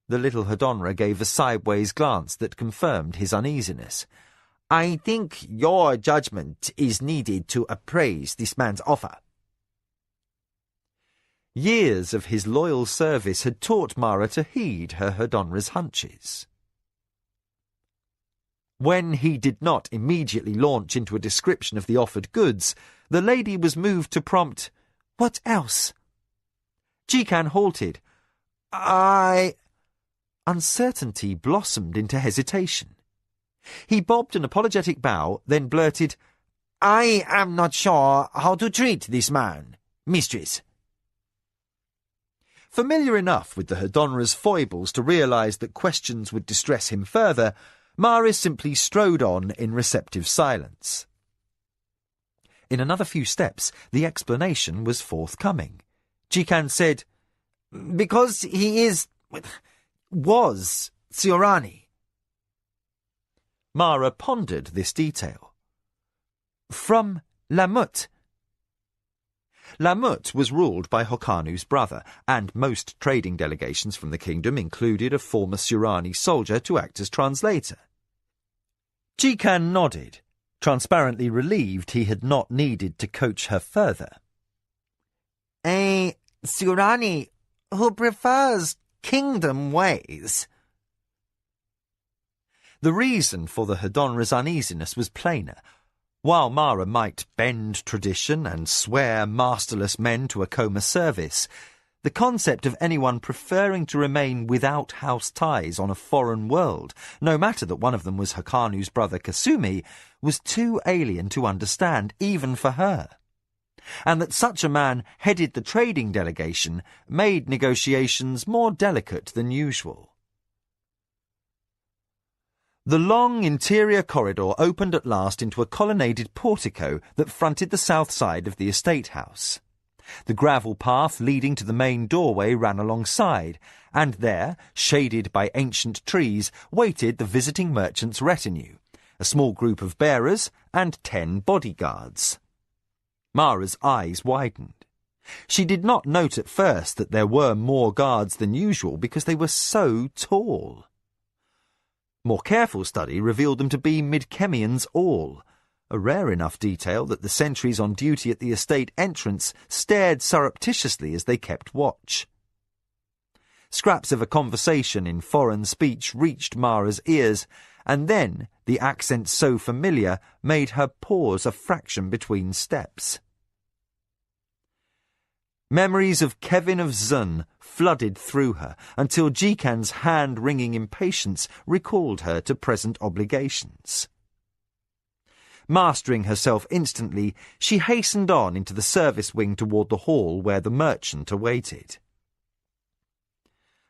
[SPEAKER 1] The little Hadonra gave a sideways glance that confirmed his uneasiness. "I think your judgment is needed to appraise this man's offer." Years of his loyal service had taught Mara to heed her Hadonra's hunches. When he did not immediately launch into a description of the offered goods, the lady was moved to prompt, "What else?" Jikan halted. Uncertainty blossomed into hesitation. He bobbed an apologetic bow, then blurted, "I am not sure how to treat this man, mistress." Familiar enough with the Hadonra's foibles to realise that questions would distress him further, Mara simply strode on in receptive silence. In another few steps, the explanation was forthcoming. Jikan said, "Because he was Siorani." Mara pondered this detail. "From Lamut." Lamut was ruled by Hokanu's brother, and most trading delegations from the kingdom included a former Siorani soldier to act as translator. Jikan nodded, transparently relieved he had not needed to coach her further. "A Siorani who prefers kingdom ways." The reason for the Hadonra's uneasiness was plainer. While Mara might bend tradition and swear masterless men to a coma service, the concept of anyone preferring to remain without house ties on a foreign world, no matter that one of them was Hokanu's brother Kasumi, was too alien to understand, even for her. And that such a man headed the trading delegation made negotiations more delicate than usual. The long interior corridor opened at last into a colonnaded portico that fronted the south side of the estate house. The gravel path leading to the main doorway ran alongside, and there, shaded by ancient trees, waited the visiting merchant's retinue, a small group of bearers and 10 bodyguards. Mara's eyes widened. She did not note at first that there were more guards than usual because they were so tall. More careful study revealed them to be Midkemians all, a rare enough detail that the sentries on duty at the estate entrance stared surreptitiously as they kept watch. Scraps of a conversation in foreign speech reached Mara's ears, and then the accent so familiar made her pause a fraction between steps. Memories of Kevin of Zun flooded through her until Jikan's hand-wringing impatience recalled her to present obligations. Mastering herself instantly, she hastened on into the service wing toward the hall where the merchant awaited.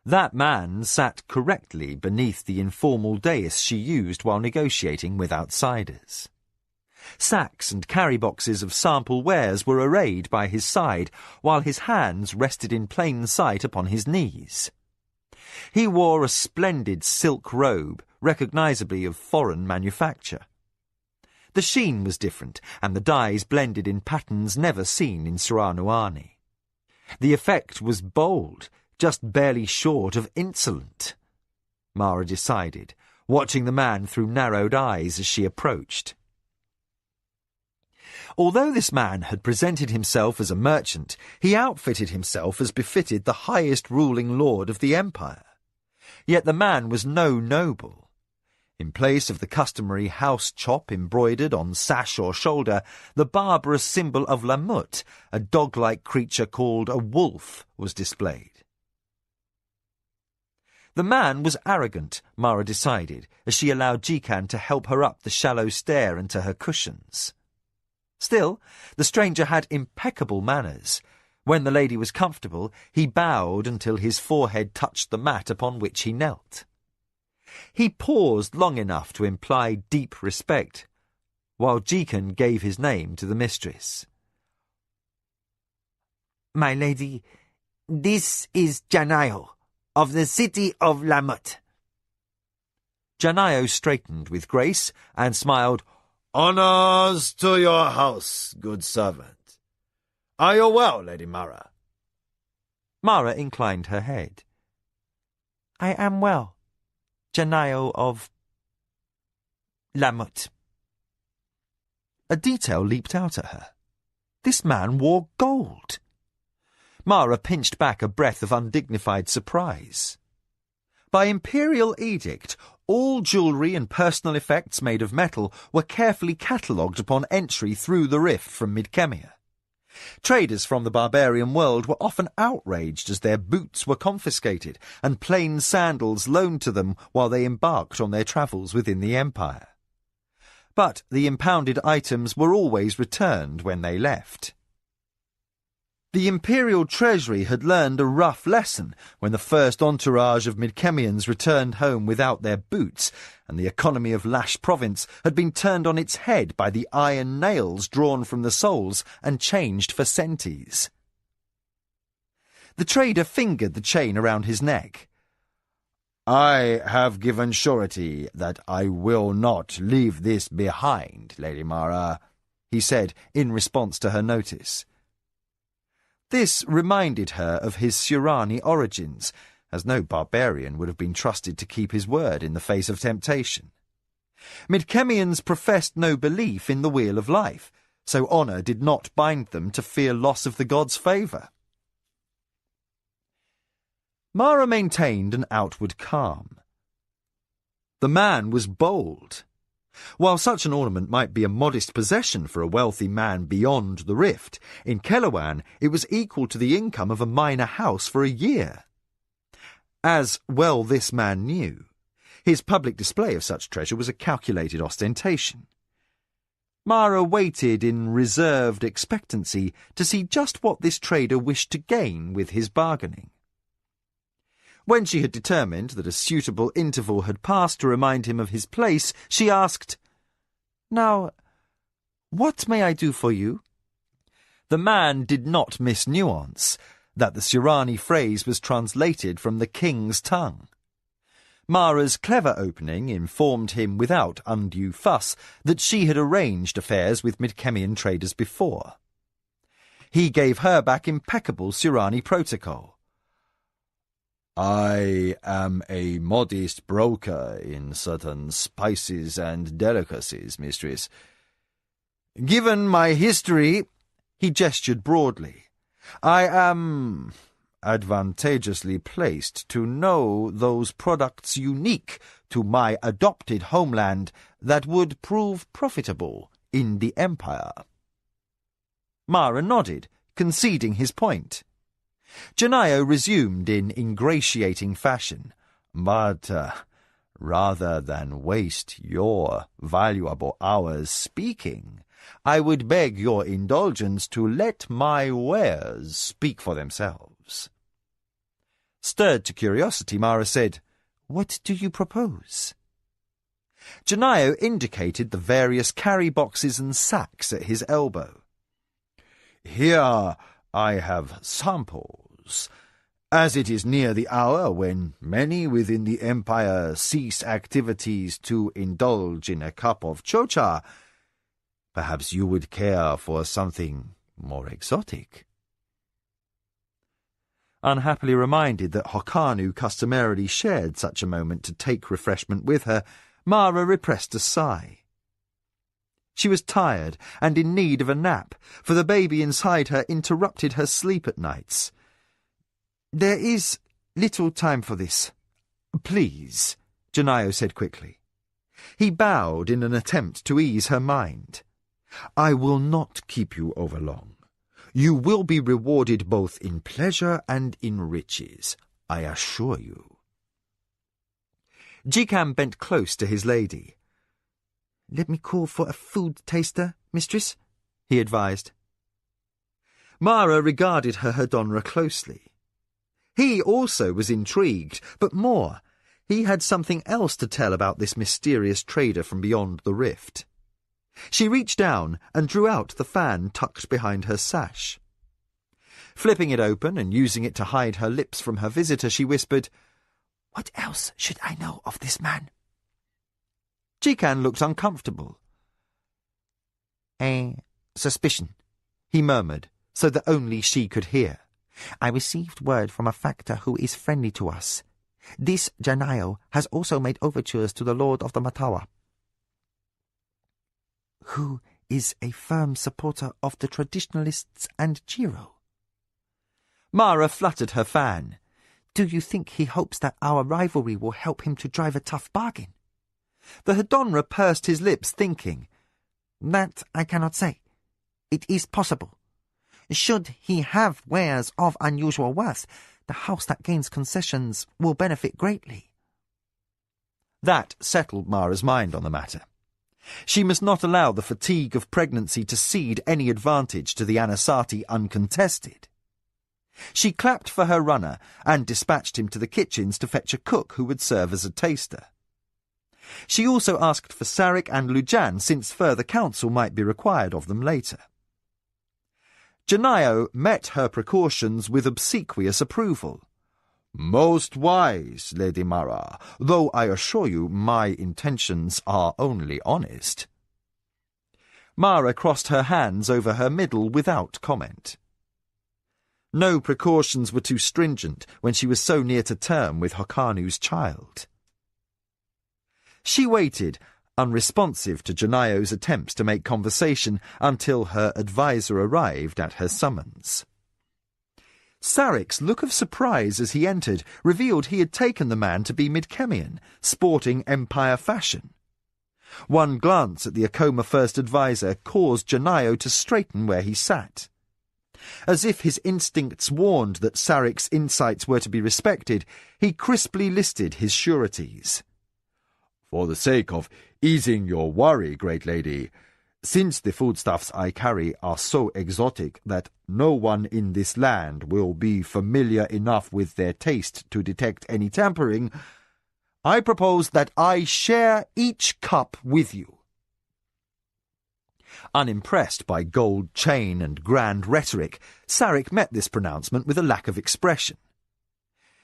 [SPEAKER 1] That man sat correctly beneath the informal dais she used while negotiating with outsiders. Sacks and carry boxes of sample wares were arrayed by his side, while his hands rested in plain sight upon his knees. He wore a splendid silk robe, recognisably of foreign manufacture. The sheen was different, and the dyes blended in patterns never seen in Saranuani. The effect was bold, just barely short of insolent, Mara decided, watching the man through narrowed eyes as she approached. Although this man had presented himself as a merchant, he outfitted himself as befitted the highest ruling lord of the empire. Yet the man was no noble. In place of the customary house chop embroidered on sash or shoulder, the barbarous symbol of Lamut, a dog-like creature called a wolf, was displayed. The man was arrogant, Mara decided, as she allowed Jikan to help her up the shallow stair and to her cushions. Still, the stranger had impeccable manners. When the lady was comfortable, he bowed until his forehead touched the mat upon which he knelt. He paused long enough to imply deep respect, while Jikan gave his name to the mistress.
[SPEAKER 7] My lady, this is Janayo, of the city of Lamut.
[SPEAKER 1] Janayo straightened with grace and smiled.
[SPEAKER 3] Honours to your house, good servant. Are you well, Lady Mara?
[SPEAKER 1] Mara inclined her head.
[SPEAKER 7] I am well, Janayo of Lamut.
[SPEAKER 1] A detail leaped out at her. This man wore gold. Mara pinched back a breath of undignified surprise. By imperial edict, all jewellery and personal effects made of metal were carefully catalogued upon entry through the rift from Midkemia. Traders from the barbarian world were often outraged as their boots were confiscated and plain sandals loaned to them while they embarked on their travels within the empire. But the impounded items were always returned when they left. The imperial treasury had learned a rough lesson when the first entourage of Midkemians returned home without their boots, and the economy of Lash province had been turned on its head by the iron nails drawn from the soles and changed for centis. The trader fingered the chain around his neck.
[SPEAKER 3] I have given surety that I will not leave this behind, Lady Mara,
[SPEAKER 1] he said in response to her notice. This reminded her of his Surani origins, as no barbarian would have been trusted to keep his word in the face of temptation. Midkemians professed no belief in the wheel of life, so honour did not bind them to fear loss of the god's favour. Mara maintained an outward calm. The man was bold. While such an ornament might be a modest possession for a wealthy man beyond the rift, in Keloan it was equal to the income of a minor house for a year. As well this man knew, his public display of such treasure was a calculated ostentation. Mara waited in reserved expectancy to see just what this trader wished to gain with his bargaining. When she had determined that a suitable interval had passed to remind him of his place, she asked, "Now, what may I do for you?" The man did not miss nuance, that the Surani phrase was translated from the king's tongue. Mara's clever opening informed him without undue fuss that she had arranged affairs with Midkemian traders before. He gave her back impeccable Surani protocol.
[SPEAKER 2] I am a modest broker in certain spices and delicacies, mistress.
[SPEAKER 1] Given my history, he gestured broadly, I am advantageously placed to know those products unique to my adopted homeland that would prove profitable in the Empire. Mara nodded, conceding his point. Janayo resumed in ingratiating fashion.
[SPEAKER 2] But rather than waste your valuable hours speaking, I would beg your indulgence to let my wares speak for themselves.
[SPEAKER 1] Stirred to curiosity, Mara said, What do you propose? Janayo indicated the various carry boxes and sacks at his elbow.
[SPEAKER 2] Here I have samples. As it is near the hour when many within the Empire cease activities to indulge in a cup of chocha, perhaps you would care for something more exotic.
[SPEAKER 1] Unhappily reminded that Hokanu customarily shared such a moment to take refreshment with her, Mara repressed a sigh. She was tired and in need of a nap, for the baby inside her interrupted her sleep at nights. There is little time for this. Please, Janayo said quickly. He bowed in an attempt to ease her mind. I will not keep you over long. You will be rewarded both in pleasure and in riches, I assure you. Jikam bent close to his lady. Let me call for a food taster, mistress, he advised. Mara regarded her Hadonra closely. He also was intrigued, but more. He had something else to tell about this mysterious trader from beyond the rift. She reached down and drew out the fan tucked behind her sash. Flipping it open and using it to hide her lips from her visitor, she whispered, What else should I know of this man? Jikan looked uncomfortable. A suspicion, he murmured, so that only she could hear. I received word from a factor who is friendly to us. This Janayo has also made overtures to the Lord of the Matawa, who is a firm supporter of the traditionalists and Jiro. Mara fluttered her fan. Do you think he hopes that our rivalry will help him to drive a tough bargain? The Hadonra pursed his lips, thinking, That I cannot say. It is possible. Should he have wares of unusual worth, the house that gains concessions will benefit greatly. That settled Mara's mind on the matter. She must not allow the fatigue of pregnancy to cede any advantage to the Anasati uncontested. She clapped for her runner and dispatched him to the kitchens to fetch a cook who would serve as a taster. She also asked for Sarek and Lujan, since further counsel might be required of them later. Janayo met her precautions with obsequious approval.
[SPEAKER 2] Most wise, Lady Mara, though I assure you my intentions are only honest.
[SPEAKER 1] Mara crossed her hands over her middle without comment. No precautions were too stringent when she was so near to term with Hokanu's child. She waited, unresponsive to Janayo's attempts to make conversation, until her adviser arrived at her summons. Sarek's look of surprise as he entered revealed he had taken the man to be Midkemian, sporting Empire fashion. One glance at the Akoma First Advisor caused Janayo to straighten where he sat. As if his instincts warned that Sarek's insights were to be respected, he crisply listed his sureties.
[SPEAKER 2] For the sake of easing your worry, great lady, since the foodstuffs I carry are so exotic that no one in this land will be familiar enough with their taste to detect any tampering, I propose that I share each cup with you.
[SPEAKER 1] Unimpressed by gold chain and grand rhetoric, Sarek met this pronouncement with a lack of expression.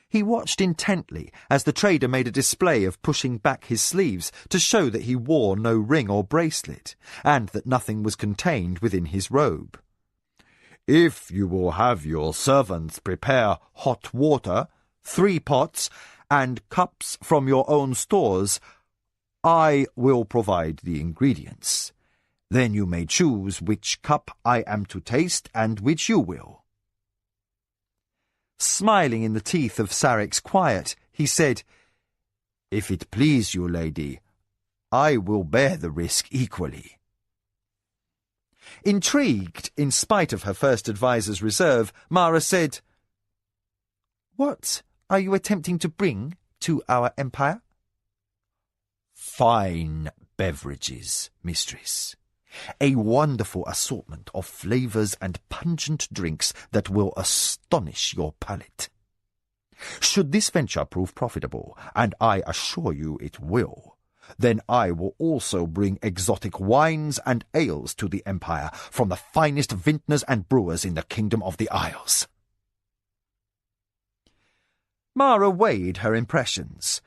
[SPEAKER 1] He watched intently as the trader made a display of pushing back his sleeves to show that he wore no ring or bracelet, and that nothing was contained within his robe.
[SPEAKER 3] "If you will have your servants prepare hot water, 3 pots, and cups from your own stores, I will provide the ingredients. Then you may choose which cup I am to taste and which you will."
[SPEAKER 1] Smiling in the teeth of Sarek's quiet, he said,
[SPEAKER 3] "If it please you, lady, I will bear the risk equally."
[SPEAKER 1] Intrigued, in spite of her first adviser's reserve, Mara said, "What are you attempting to bring to our empire?"
[SPEAKER 3] "Fine beverages, mistress. A wonderful assortment of flavours and pungent drinks that will astonish your palate. Should this venture prove profitable, and I assure you it will, then I will also bring exotic wines and ales to the empire from the finest vintners and brewers in the kingdom of the Isles."
[SPEAKER 1] Mara weighed her impressions.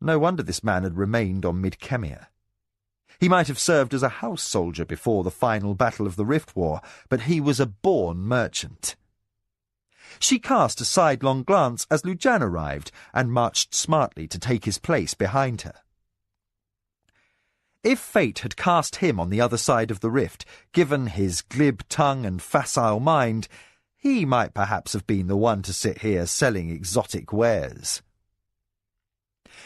[SPEAKER 1] No wonder this man had remained on Mid-Kemia. He might have served as a house soldier before the final battle of the Rift War, but he was a born merchant. She cast a sidelong glance as Lujan arrived and marched smartly to take his place behind her. If fate had cast him on the other side of the rift, given his glib tongue and facile mind, he might perhaps have been the one to sit here selling exotic wares.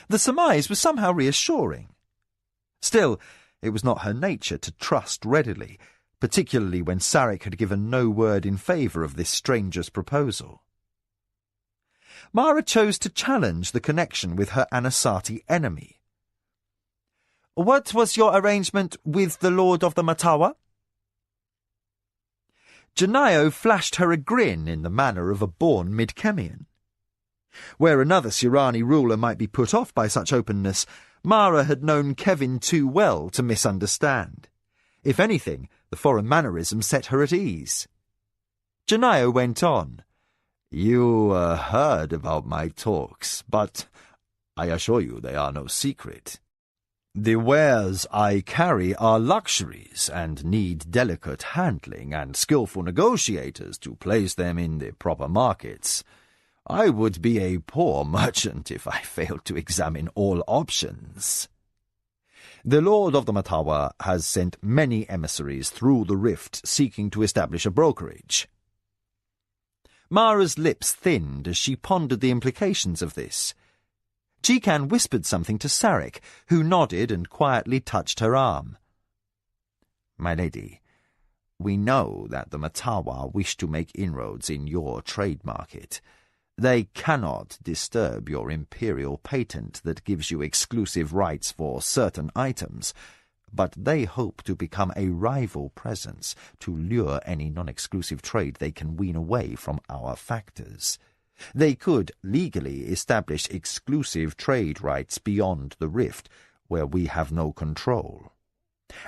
[SPEAKER 1] The surmise was somehow reassuring. Still, it was not her nature to trust readily, particularly when Sarek had given no word in favour of this stranger's proposal. Mara chose to challenge the connection with her Anasati enemy. "What was your arrangement with the Lord of the Matawa?" Janayo flashed her a grin in the manner of a born Mid-Kemian. Where another Sirani ruler might be put off by such openness, Mara had known Kevin too well to misunderstand. If anything, the foreign mannerism set her at ease. Janayo went on.
[SPEAKER 3] "You heard about my talks, but I assure you they are no secret. The wares I carry are luxuries and need delicate handling and skillful negotiators to place them in the proper markets. I would be a poor merchant if I failed to examine all options. The Lord of the Matawa has sent many emissaries through the rift seeking to establish a brokerage."
[SPEAKER 1] Mara's lips thinned as she pondered the implications of this. Jikan whispered something to Sarek, who nodded and quietly touched her arm.
[SPEAKER 5] "My lady, we know that the Matawa wish to make inroads in your trade market. They cannot disturb your imperial patent that gives you exclusive rights for certain items, but they hope to become a rival presence to lure any non-exclusive trade they can wean away from our factors. They could legally establish exclusive trade rights beyond the rift, where we have no control.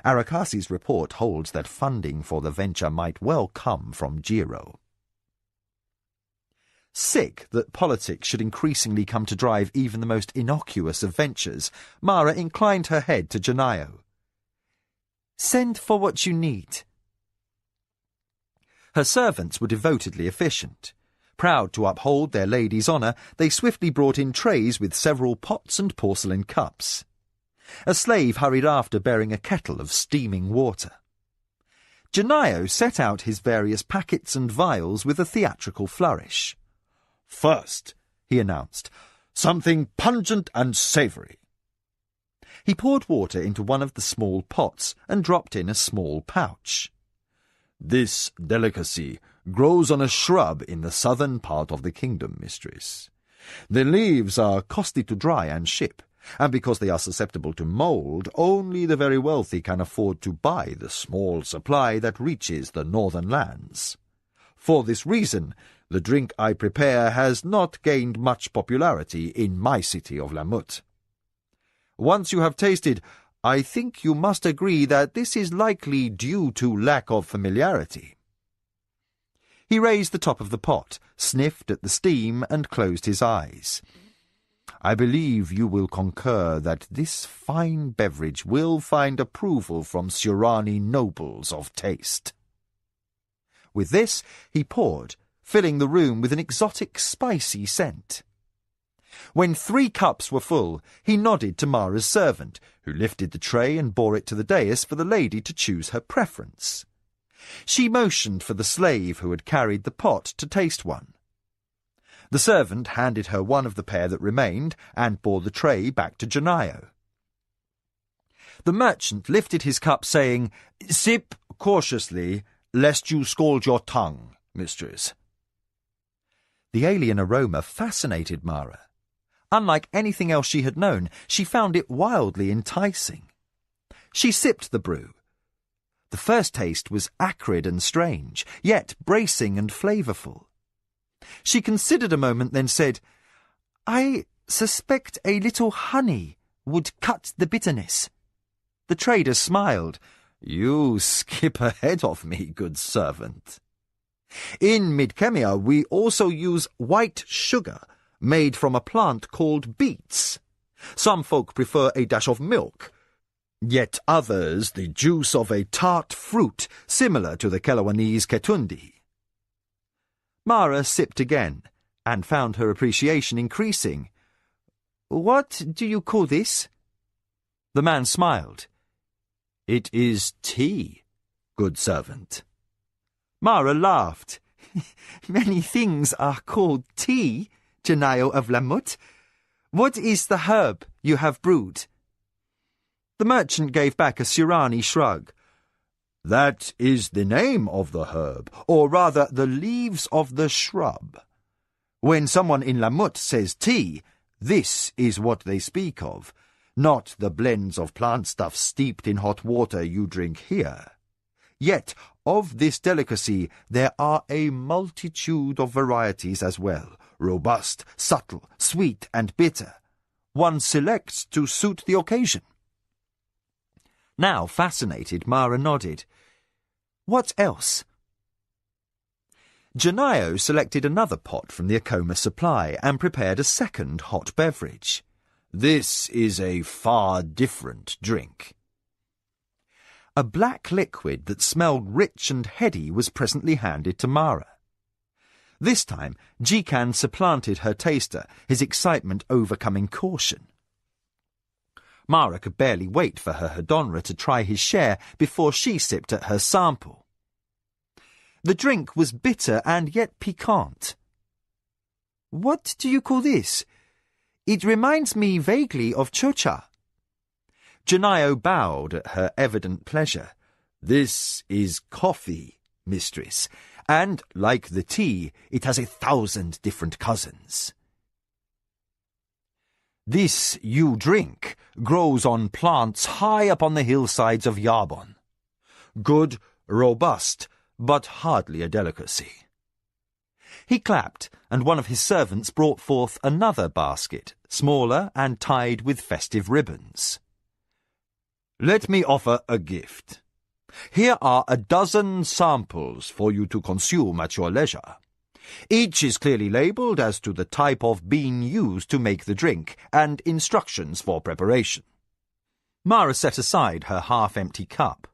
[SPEAKER 5] Arakasi's report holds that funding for the venture might well come from Jiro."
[SPEAKER 1] Sick that politics should increasingly come to drive even the most innocuous of ventures, Mara inclined her head to Janayo. "Send for what you need." Her servants were devotedly efficient. Proud to uphold their lady's honour, they swiftly brought in trays with several pots and porcelain cups. A slave hurried after bearing a kettle of steaming water. Janayo set out his various packets and vials with a theatrical flourish.
[SPEAKER 3] "First," he announced, "something pungent and savoury."
[SPEAKER 1] He poured water into one of the small pots and dropped in a small pouch.
[SPEAKER 3] "This delicacy grows on a shrub in the southern part of the kingdom, mistress. The leaves are costly to dry and ship, and because they are susceptible to mould, only the very wealthy can afford to buy the small supply that reaches the northern lands. For this reason, the drink I prepare has not gained much popularity in my city of Lamut. Once you have tasted,
[SPEAKER 1] I think you must agree that this is likely due to lack of familiarity. He raised the top of the pot, sniffed at the steam, and closed his eyes. I believe you will concur that this fine beverage will find approval from Surani nobles of taste. With this, he poured, filling the room with an exotic spicy scent. When 3 cups were full, he nodded to Mara's servant, who lifted the tray and bore it to the dais for the lady to choose her preference. She motioned for the slave who had carried the pot to taste one. The servant handed her one of the pair that remained and bore the tray back to Janayo. The merchant lifted his cup, saying, "Sip cautiously, lest you scald your tongue, mistress." The alien aroma fascinated Mara. Unlike anything else she had known, she found it wildly enticing. She sipped the brew. The first taste was acrid and strange, yet bracing and flavourful. She considered a moment, then said, "I suspect a little honey would cut the bitterness." The trader smiled. "You skip ahead of me, good servant. In Midkemia we also use white sugar, made from a plant called beets. Some folk prefer a dash of milk, yet others the juice of a tart fruit similar to the Kelawanese ketundi." Mara sipped again, and found her appreciation increasing. "What do you call this?" The man smiled. "It is tea, good servant." Mara laughed. "Many things are called tea, Janayo of Lamut. What is the herb you have brewed?" The merchant gave back a Surani shrug. "That is the name of the herb, or rather the leaves of the shrub. When someone in Lamut says tea, this is what they speak of, not the blends of plant stuff steeped in hot water you drink here. Yet, of this delicacy there are a multitude of varieties as well, robust, subtle, sweet, and bitter. One selects to suit the occasion." Now, fascinated, Mara nodded. "What else?" Janayo selected another pot from the Akoma supply and prepared a second hot beverage. "This is a far different drink." A black liquid that smelled rich and heady was presently handed to Mara. This time, Jikan supplanted her taster, his excitement overcoming caution. Mara could barely wait for her Hedonra to try his share before she sipped at her sample. The drink was bitter and yet piquant. "What do you call this? It reminds me vaguely of chocha." Janayo bowed at her evident pleasure. "This is coffee, mistress, and, like the tea, it has 1,000 different cousins. This you drink grows on plants high up on the hillsides of Yarbon. Good, robust, but hardly a delicacy." He clapped, and one of his servants brought forth another basket, smaller and tied with festive ribbons. "Let me offer a gift. Here are 12 samples for you to consume at your leisure. Each is clearly labelled as to the type of bean used to make the drink, and instructions for preparation." Mara set aside her half-empty cup.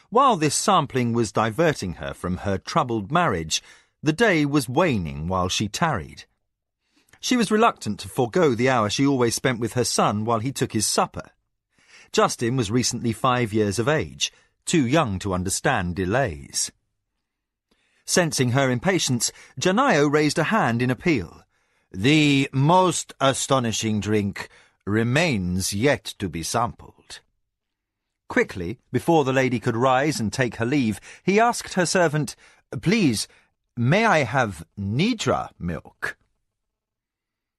[SPEAKER 1] While this sampling was diverting her from her troubled marriage, the day was waning while she tarried. She was reluctant to forego the hour she always spent with her son while he took his supper. Justin was recently 5 years of age, too young to understand delays. Sensing her impatience, Janayo raised a hand in appeal. "The most astonishing drink remains yet to be sampled." Quickly, before the lady could rise and take her leave, he asked her servant, "Please, may I have Nidra milk?"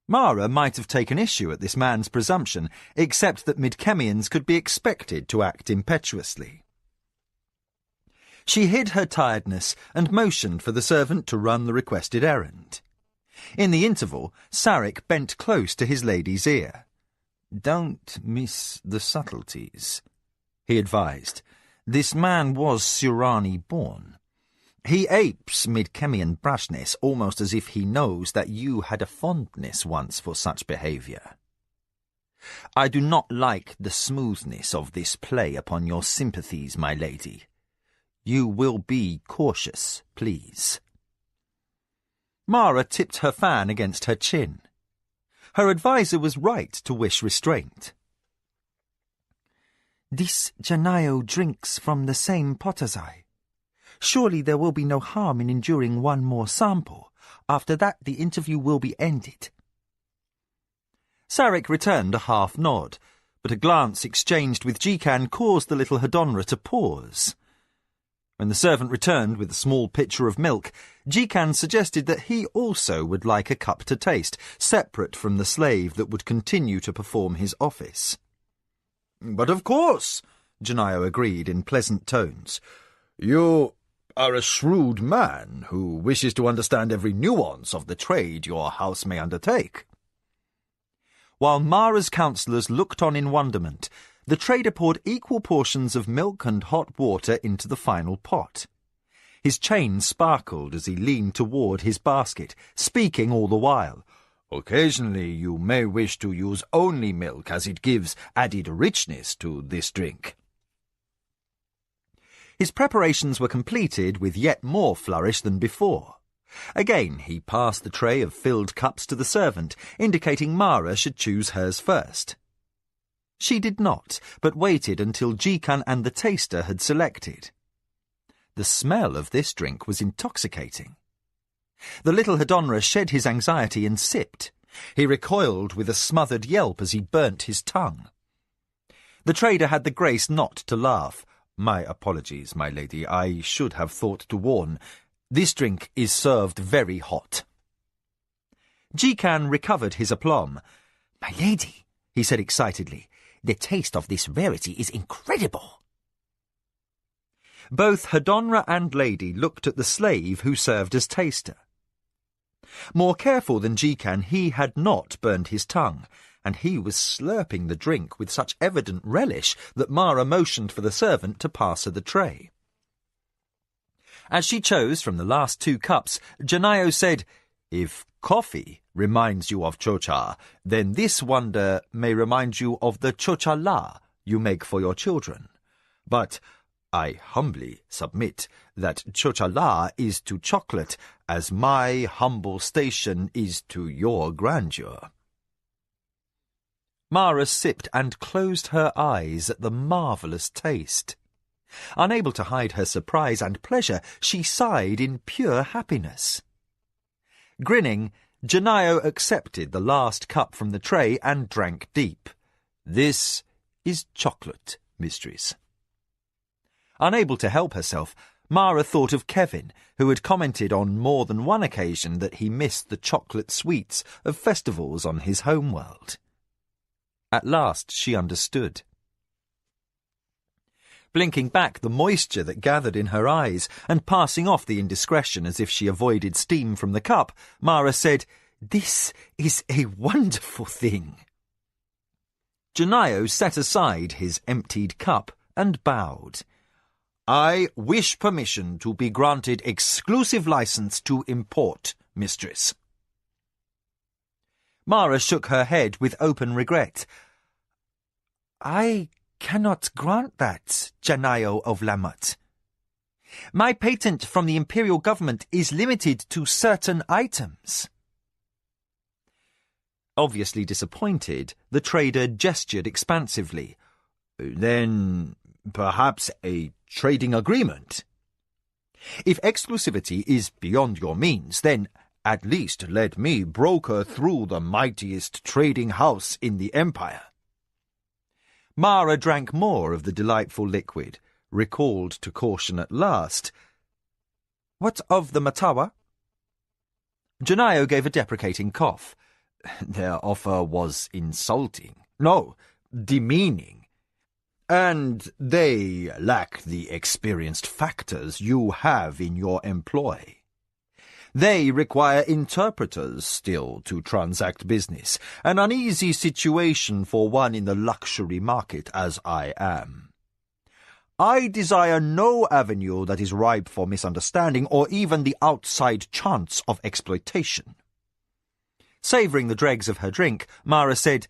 [SPEAKER 1] Mara might have taken issue at this man's presumption, except that Midkemians could be expected to act impetuously. She hid her tiredness and motioned for the servant to run the requested errand. In the interval, Sarek bent close to his lady's ear. Don't miss the subtleties, he advised. This man was Surani born. He apes Midkemian brashness almost as if he knows that you had a fondness once for such behaviour. I do not like the smoothness of this play upon your sympathies, my lady. You will be cautious, please. Mara tipped her fan against her chin. Her adviser was right to wish restraint.
[SPEAKER 4] This Janayo drinks from the same pot as I. Surely there will be no harm in enduring one more sample. After that, the interview will be ended.
[SPEAKER 1] Sarek returned a half nod, but a glance exchanged with Jikan caused the little Hedonra to pause. When the servant returned with a small pitcher of milk, Jikan suggested that he also would like a cup to taste, separate from the slave that would continue to perform his office.
[SPEAKER 2] But of course, Janayo agreed in pleasant tones. You are a shrewd man who wishes to understand every nuance of the trade your house may undertake.
[SPEAKER 1] While Mara's counsellors looked on in wonderment, the trader poured equal portions of milk and hot water into the final pot. His chain sparkled as he leaned toward his basket, speaking all the while.
[SPEAKER 2] Occasionally you may wish to use only milk as it gives added richness to this drink.
[SPEAKER 1] His preparations were completed with yet more flourish than before. Again he passed the tray of filled cups to the servant, indicating Mara should choose hers first. She did not, but waited until Jikan and the taster had selected. The smell of this drink was intoxicating. The little Hedonra shed his anxiety and sipped. He recoiled with a smothered yelp as he burnt his tongue. The trader had the grace not to laugh. My apologies, my lady. I should have thought to warn. This drink is served very hot. Jikan recovered his aplomb.
[SPEAKER 7] My lady, he said excitedly, the taste of this rarity is incredible.
[SPEAKER 1] Both Hedonra and lady looked at the slave who served as taster. More careful than Jikan, he had not burned his tongue, and he was slurping the drink with such evident relish that Mara motioned for the servant to pass her the tray. As she chose from the last 2 cups, Janayo said, "If coffee reminds you of chocha, then this wonder may remind you of the chochala you make for your children. But I humbly submit that chochala is to chocolate as my humble station is to your grandeur." Mara sipped and closed her eyes at the marvellous taste. Unable to hide her surprise and pleasure, she sighed in pure happiness. Grinning, Janayo accepted the last cup from the tray and drank deep. "This is chocolate, mistress." Unable to help herself, Mara thought of Kevin, who had commented on more than one occasion that he missed the chocolate sweets of festivals on his homeworld. At last she understood. Blinking back the moisture that gathered in her eyes and passing off the indiscretion as if she avoided steam from the cup, Mara said, "This is a wonderful thing." Janayo set aside his emptied cup and bowed. "I wish permission to be granted exclusive license to import, mistress." Mara shook her head with open regret. "I cannot grant that, Janayo of Lamut. My patent from the imperial government is limited to certain items." Obviously disappointed, the trader gestured expansively. "Then perhaps a trading agreement? If exclusivity is beyond your means, then at least let me broker through the mightiest trading house in the empire." Mara drank more of the delightful liquid, recalled to caution at last. "What of the Matawa?" Janayo gave a deprecating cough. "Their offer was insulting. No, demeaning. And they lack the experienced factors you have in your employ. They require interpreters still to transact business, an uneasy situation for one in the luxury market as I am. I desire no avenue that is ripe for misunderstanding or even the outside chance of exploitation. Savouring the dregs of her drink, Mara said,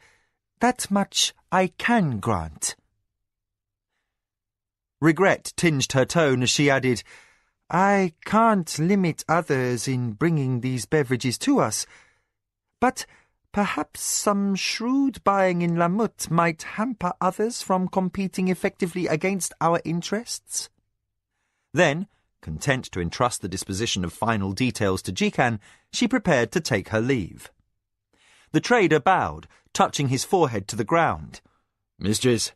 [SPEAKER 1] "That much I can grant." Regret tinged her tone as she added, "I can't limit others in bringing these beverages to us, but perhaps some shrewd buying in Lamut might hamper others from competing effectively against our interests." Then, content to entrust the disposition of final details to Jikan, she prepared to take her leave. The trader bowed, touching his forehead to the ground.
[SPEAKER 2] "Mistress,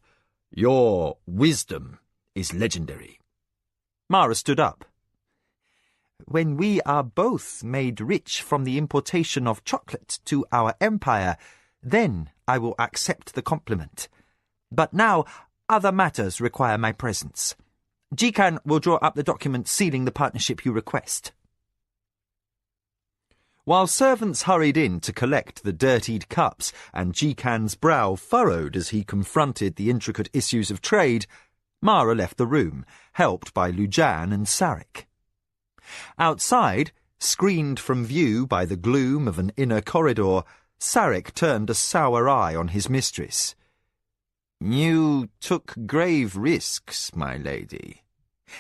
[SPEAKER 2] your wisdom is legendary."
[SPEAKER 1] Mara stood up. "When we are both made rich from the importation of chocolate to our empire, then I will accept the compliment. But now other matters require my presence. Jikan will draw up the document sealing the partnership you request." While servants hurried in to collect the dirtied cups and Jikan's brow furrowed as he confronted the intricate issues of trade, Mara left the room, helped by Lujan and Sarek. Outside, screened from view by the gloom of an inner corridor, Sarek turned a sour eye on his mistress.
[SPEAKER 2] "You took grave risks, my lady.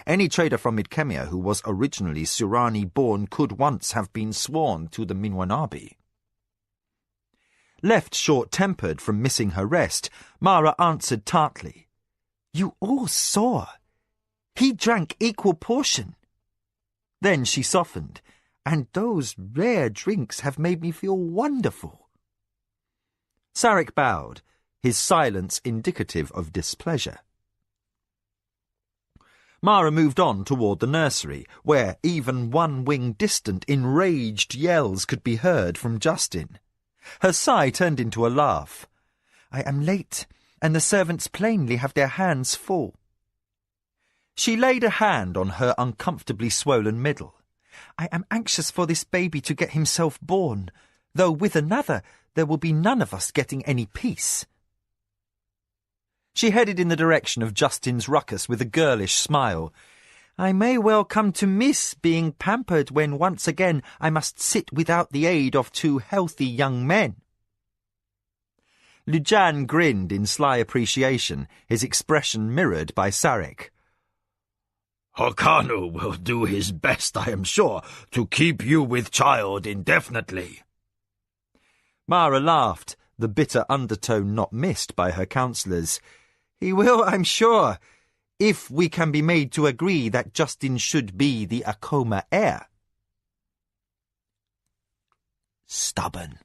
[SPEAKER 2] Any trader from Midkemia who was originally Surani-born could once have been sworn to the Minwanabi."
[SPEAKER 1] Left short-tempered from missing her rest, Mara answered tartly, "You all saw. He drank equal portion." Then she softened, "And those rare drinks have made me feel wonderful." Sarek bowed, his silence indicative of displeasure. Mara moved on toward the nursery, where even one wing distant enraged yells could be heard from Justin. Her sigh turned into a laugh. "I am late, and the servants plainly have their hands full." She laid a hand on her uncomfortably swollen middle. "I am anxious for this baby to get himself born, though with another there will be none of us getting any peace." She headed in the direction of Justin's ruckus with a girlish smile. "I may well come to miss being pampered when once again I must sit without the aid of two healthy young men." Lujan grinned in sly appreciation, his expression mirrored by Sarek.
[SPEAKER 3] "Hokanu will do his best, I am sure, to keep you with child indefinitely."
[SPEAKER 1] Mara laughed, the bitter undertone not missed by her counsellors. "He will, I'm sure, if we can be made to agree that Justin should be the Akoma heir." "Stubborn,"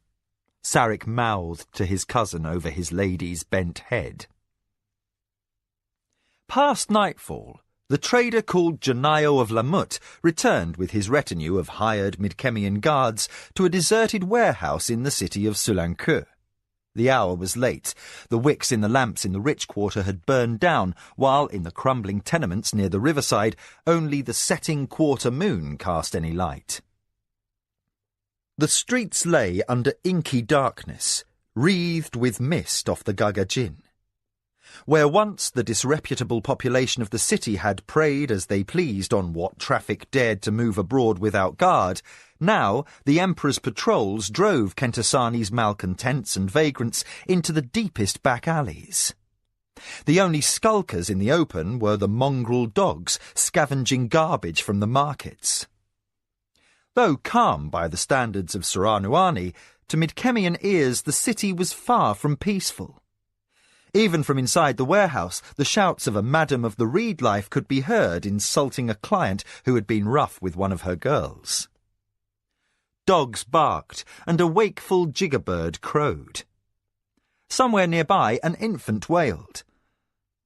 [SPEAKER 1] Sarek mouthed to his cousin over his lady's bent head. Past nightfall, the trader called Janayo of Lamut returned with his retinue of hired Midkemian guards to a deserted warehouse in the city of Sulanku. The hour was late. The wicks in the lamps in the rich quarter had burned down, while in the crumbling tenements near the riverside only the setting quarter moon cast any light. The streets lay under inky darkness, wreathed with mist off the Gagajin. Where once the disreputable population of the city had preyed as they pleased on what traffic dared to move abroad without guard, now the Emperor's patrols drove Kentasani's malcontents and vagrants into the deepest back alleys. The only skulkers in the open were the mongrel dogs scavenging garbage from the markets. Though calm by the standards of Saranuani, to Midkemian ears the city was far from peaceful. Even from inside the warehouse, the shouts of a madam of the reed life could be heard insulting a client who had been rough with one of her girls. Dogs barked, and a wakeful jiggerbird crowed. Somewhere nearby, an infant wailed.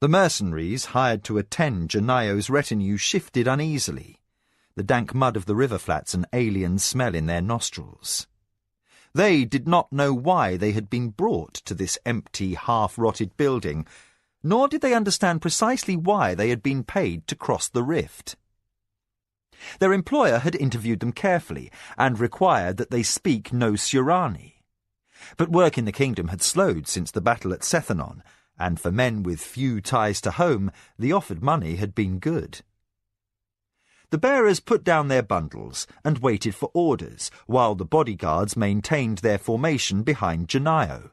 [SPEAKER 1] The mercenaries hired to attend Janayo's retinue shifted uneasily, the dank mud of the river flats an alien smell in their nostrils. They did not know why they had been brought to this empty, half-rotted building, nor did they understand precisely why they had been paid to cross the rift. Their employer had interviewed them carefully and required that they speak no Surani. But work in the kingdom had slowed since the battle at Sethanon, and for men with few ties to home, the offered money had been good. The bearers put down their bundles and waited for orders, while the bodyguards maintained their formation behind Janio.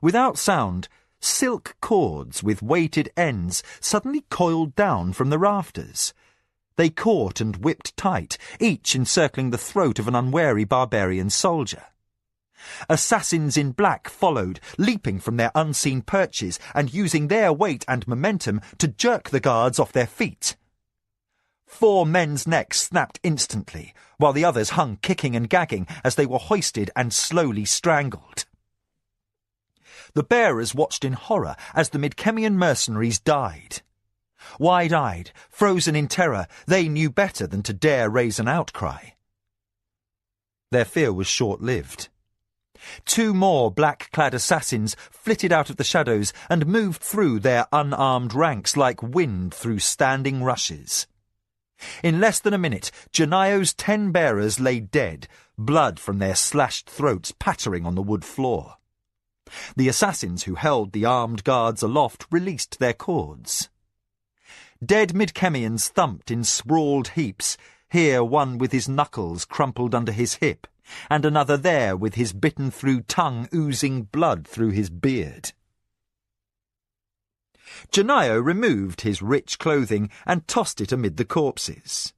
[SPEAKER 1] Without sound, silk cords with weighted ends suddenly coiled down from the rafters. They caught and whipped tight, each encircling the throat of an unwary barbarian soldier. Assassins in black followed, leaping from their unseen perches and using their weight and momentum to jerk the guards off their feet. 4 men's necks snapped instantly, while the others hung kicking and gagging as they were hoisted and slowly strangled. The bearers watched in horror as the Midkemian mercenaries died. Wide-eyed, frozen in terror, they knew better than to dare raise an outcry. Their fear was short-lived. 2 more black-clad assassins flitted out of the shadows and moved through their unarmed ranks like wind through standing rushes. In less than a minute, Janio's 10 bearers lay dead, blood from their slashed throats pattering on the wood floor. The assassins who held the armed guards aloft released their cords. Dead Midkemians thumped in sprawled heaps, here one with his knuckles crumpled under his hip, and another there with his bitten-through tongue oozing blood through his beard. Janio removed his rich clothing and tossed it amid the corpses.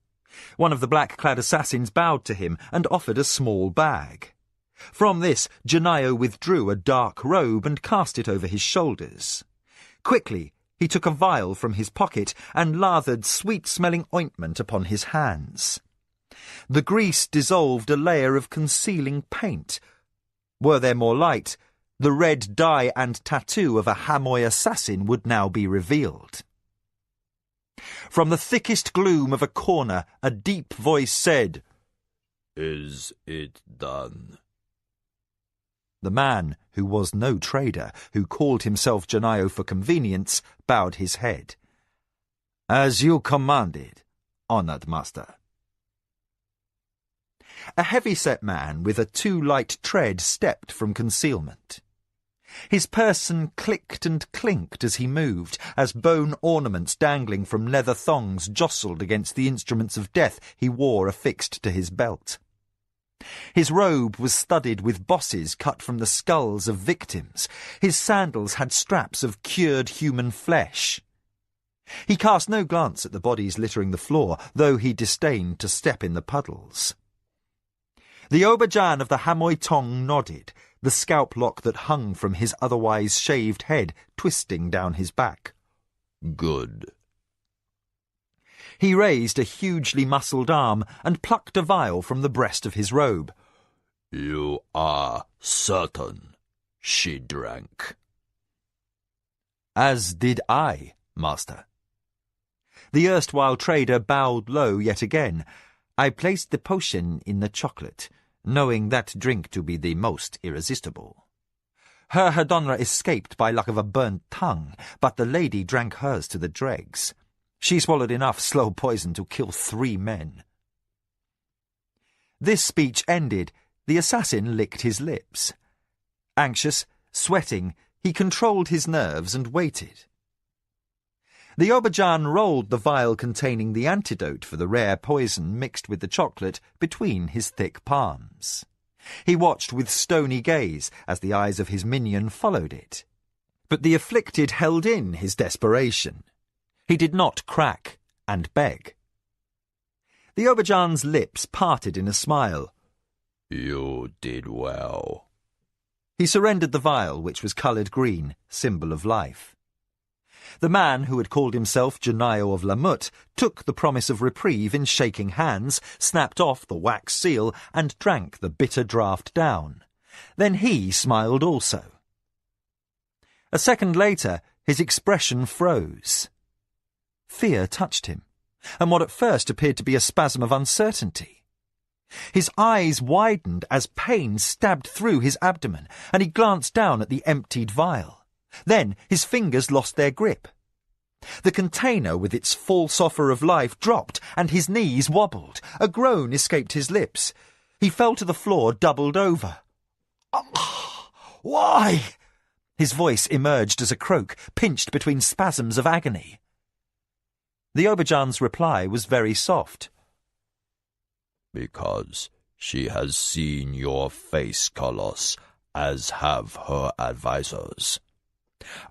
[SPEAKER 1] One of the black-clad assassins bowed to him and offered a small bag. From this, Janio withdrew a dark robe and cast it over his shoulders. Quickly, he took a vial from his pocket and lathered sweet-smelling ointment upon his hands. The grease dissolved a layer of concealing paint. Were there more light, the red dye and tattoo of a Hamoy assassin would now be revealed. From the thickest gloom of a corner, a deep voice said,
[SPEAKER 3] "Is it done?"
[SPEAKER 1] The man, who was no trader, who called himself Janio for convenience, bowed his head.
[SPEAKER 2] "As you commanded, honoured master."
[SPEAKER 1] A heavy-set man with a too light tread stepped from concealment. His person clicked and clinked as he moved, as bone ornaments dangling from leather thongs jostled against the instruments of death he wore affixed to his belt. His robe was studded with bosses cut from the skulls of victims. His sandals had straps of cured human flesh. He cast no glance at the bodies littering the floor, though he disdained to step in the puddles. The Obajan of the Hamoy Tong nodded, the scalp lock that hung from his otherwise shaved head twisting down his back.
[SPEAKER 3] "Good."
[SPEAKER 1] He raised a hugely muscled arm and plucked a vial from the breast of his robe.
[SPEAKER 3] "You are certain she drank?"
[SPEAKER 1] "As did I, master." The erstwhile trader bowed low yet again. "I placed the potion in the chocolate, knowing that drink to be the most irresistible. Her Hadonra escaped by luck of a burnt tongue, but the lady drank hers to the dregs. She swallowed enough slow poison to kill 3 men." This speech ended, the assassin licked his lips. Anxious, sweating, he controlled his nerves and waited. The Obajan rolled the vial containing the antidote for the rare poison mixed with the chocolate between his thick palms. He watched with stony gaze as the eyes of his minion followed it. But the afflicted held in his desperation. He did not crack and beg. The Obajan's lips parted in a smile.
[SPEAKER 3] "You did well."
[SPEAKER 1] He surrendered the vial, which was coloured green, symbol of life. The man, who had called himself Janio of Lamut, took the promise of reprieve in shaking hands, snapped off the wax seal, and drank the bitter draught down. Then he smiled also. A second later, his expression froze. Fear touched him, and what at first appeared to be a spasm of uncertainty. His eyes widened as pain stabbed through his abdomen, and he glanced down at the emptied vial. Then his fingers lost their grip. The container with its false offer of life dropped, and his knees wobbled. A groan escaped his lips. He fell to the floor, doubled over.
[SPEAKER 4] Why?
[SPEAKER 1] His voice emerged as a croak, pinched between spasms of agony. The Aubergine's reply was very soft.
[SPEAKER 3] Because she has seen your face, Colossus, as have her advisors.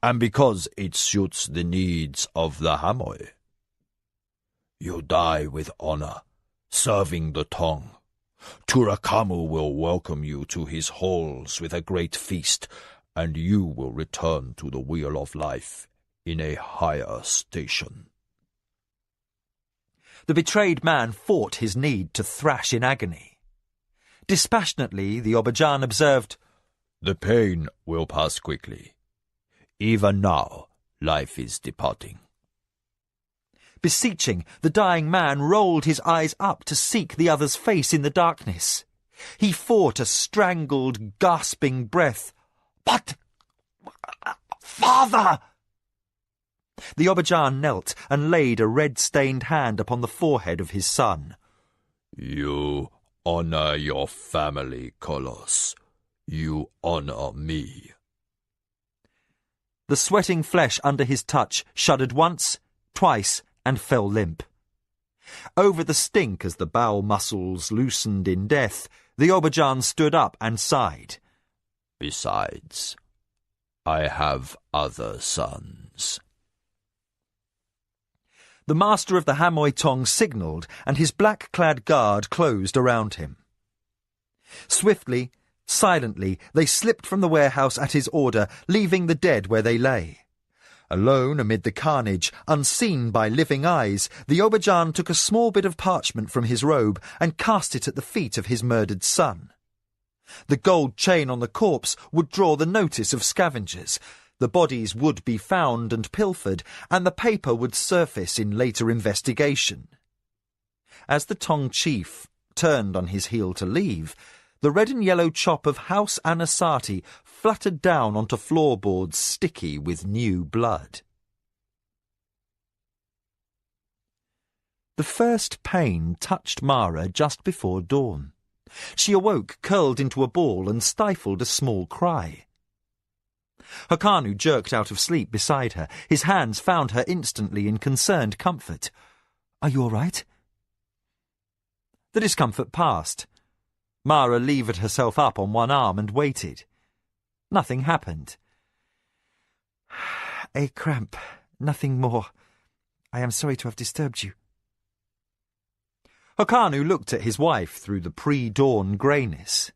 [SPEAKER 3] And because it suits the needs of the Hamoi. You die with honor, serving the Tong. Turakamu will welcome you to his halls with a great feast, and you will return to the wheel of life in a higher station.
[SPEAKER 1] The betrayed man fought his need to thrash in agony. Dispassionately, the Aubergine observed,
[SPEAKER 3] The pain will pass quickly. Even now, life is departing.
[SPEAKER 1] Beseeching, the dying man rolled his eyes up to seek the other's face in the darkness. He fought a strangled, gasping breath.
[SPEAKER 4] But, Father!
[SPEAKER 1] The Aubergine knelt and laid a red-stained hand upon the forehead of his son.
[SPEAKER 3] You honor your family, Colossus. You honor me.
[SPEAKER 1] The sweating flesh under his touch shuddered once, twice, and fell limp. Over the stink as the bowel muscles loosened in death, the Aubergine stood up and sighed.
[SPEAKER 3] Besides, I have other sons.
[SPEAKER 1] The master of the Hamoi Tong signalled, and his black-clad guard closed around him. Swiftly, silently, they slipped from the warehouse at his order, leaving the dead where they lay. Alone amid the carnage, unseen by living eyes, the Aubergine took a small bit of parchment from his robe and cast it at the feet of his murdered son. The gold chain on the corpse would draw the notice of scavengers. The bodies would be found and pilfered, and the paper would surface in later investigation. As the Tong chief turned on his heel to leave, the red and yellow chop of House Anasati fluttered down onto floorboards sticky with new blood. The first pain touched Mara just before dawn. She awoke, curled into a ball, and stifled a small cry. Hokanu jerked out of sleep beside her. His hands found her instantly in concerned comfort. "Are you all right?" The discomfort passed. Mara levered herself up on one arm and waited. Nothing happened. "A cramp, nothing more. I am sorry to have disturbed you." Hokanu looked at his wife through the pre-dawn greyness.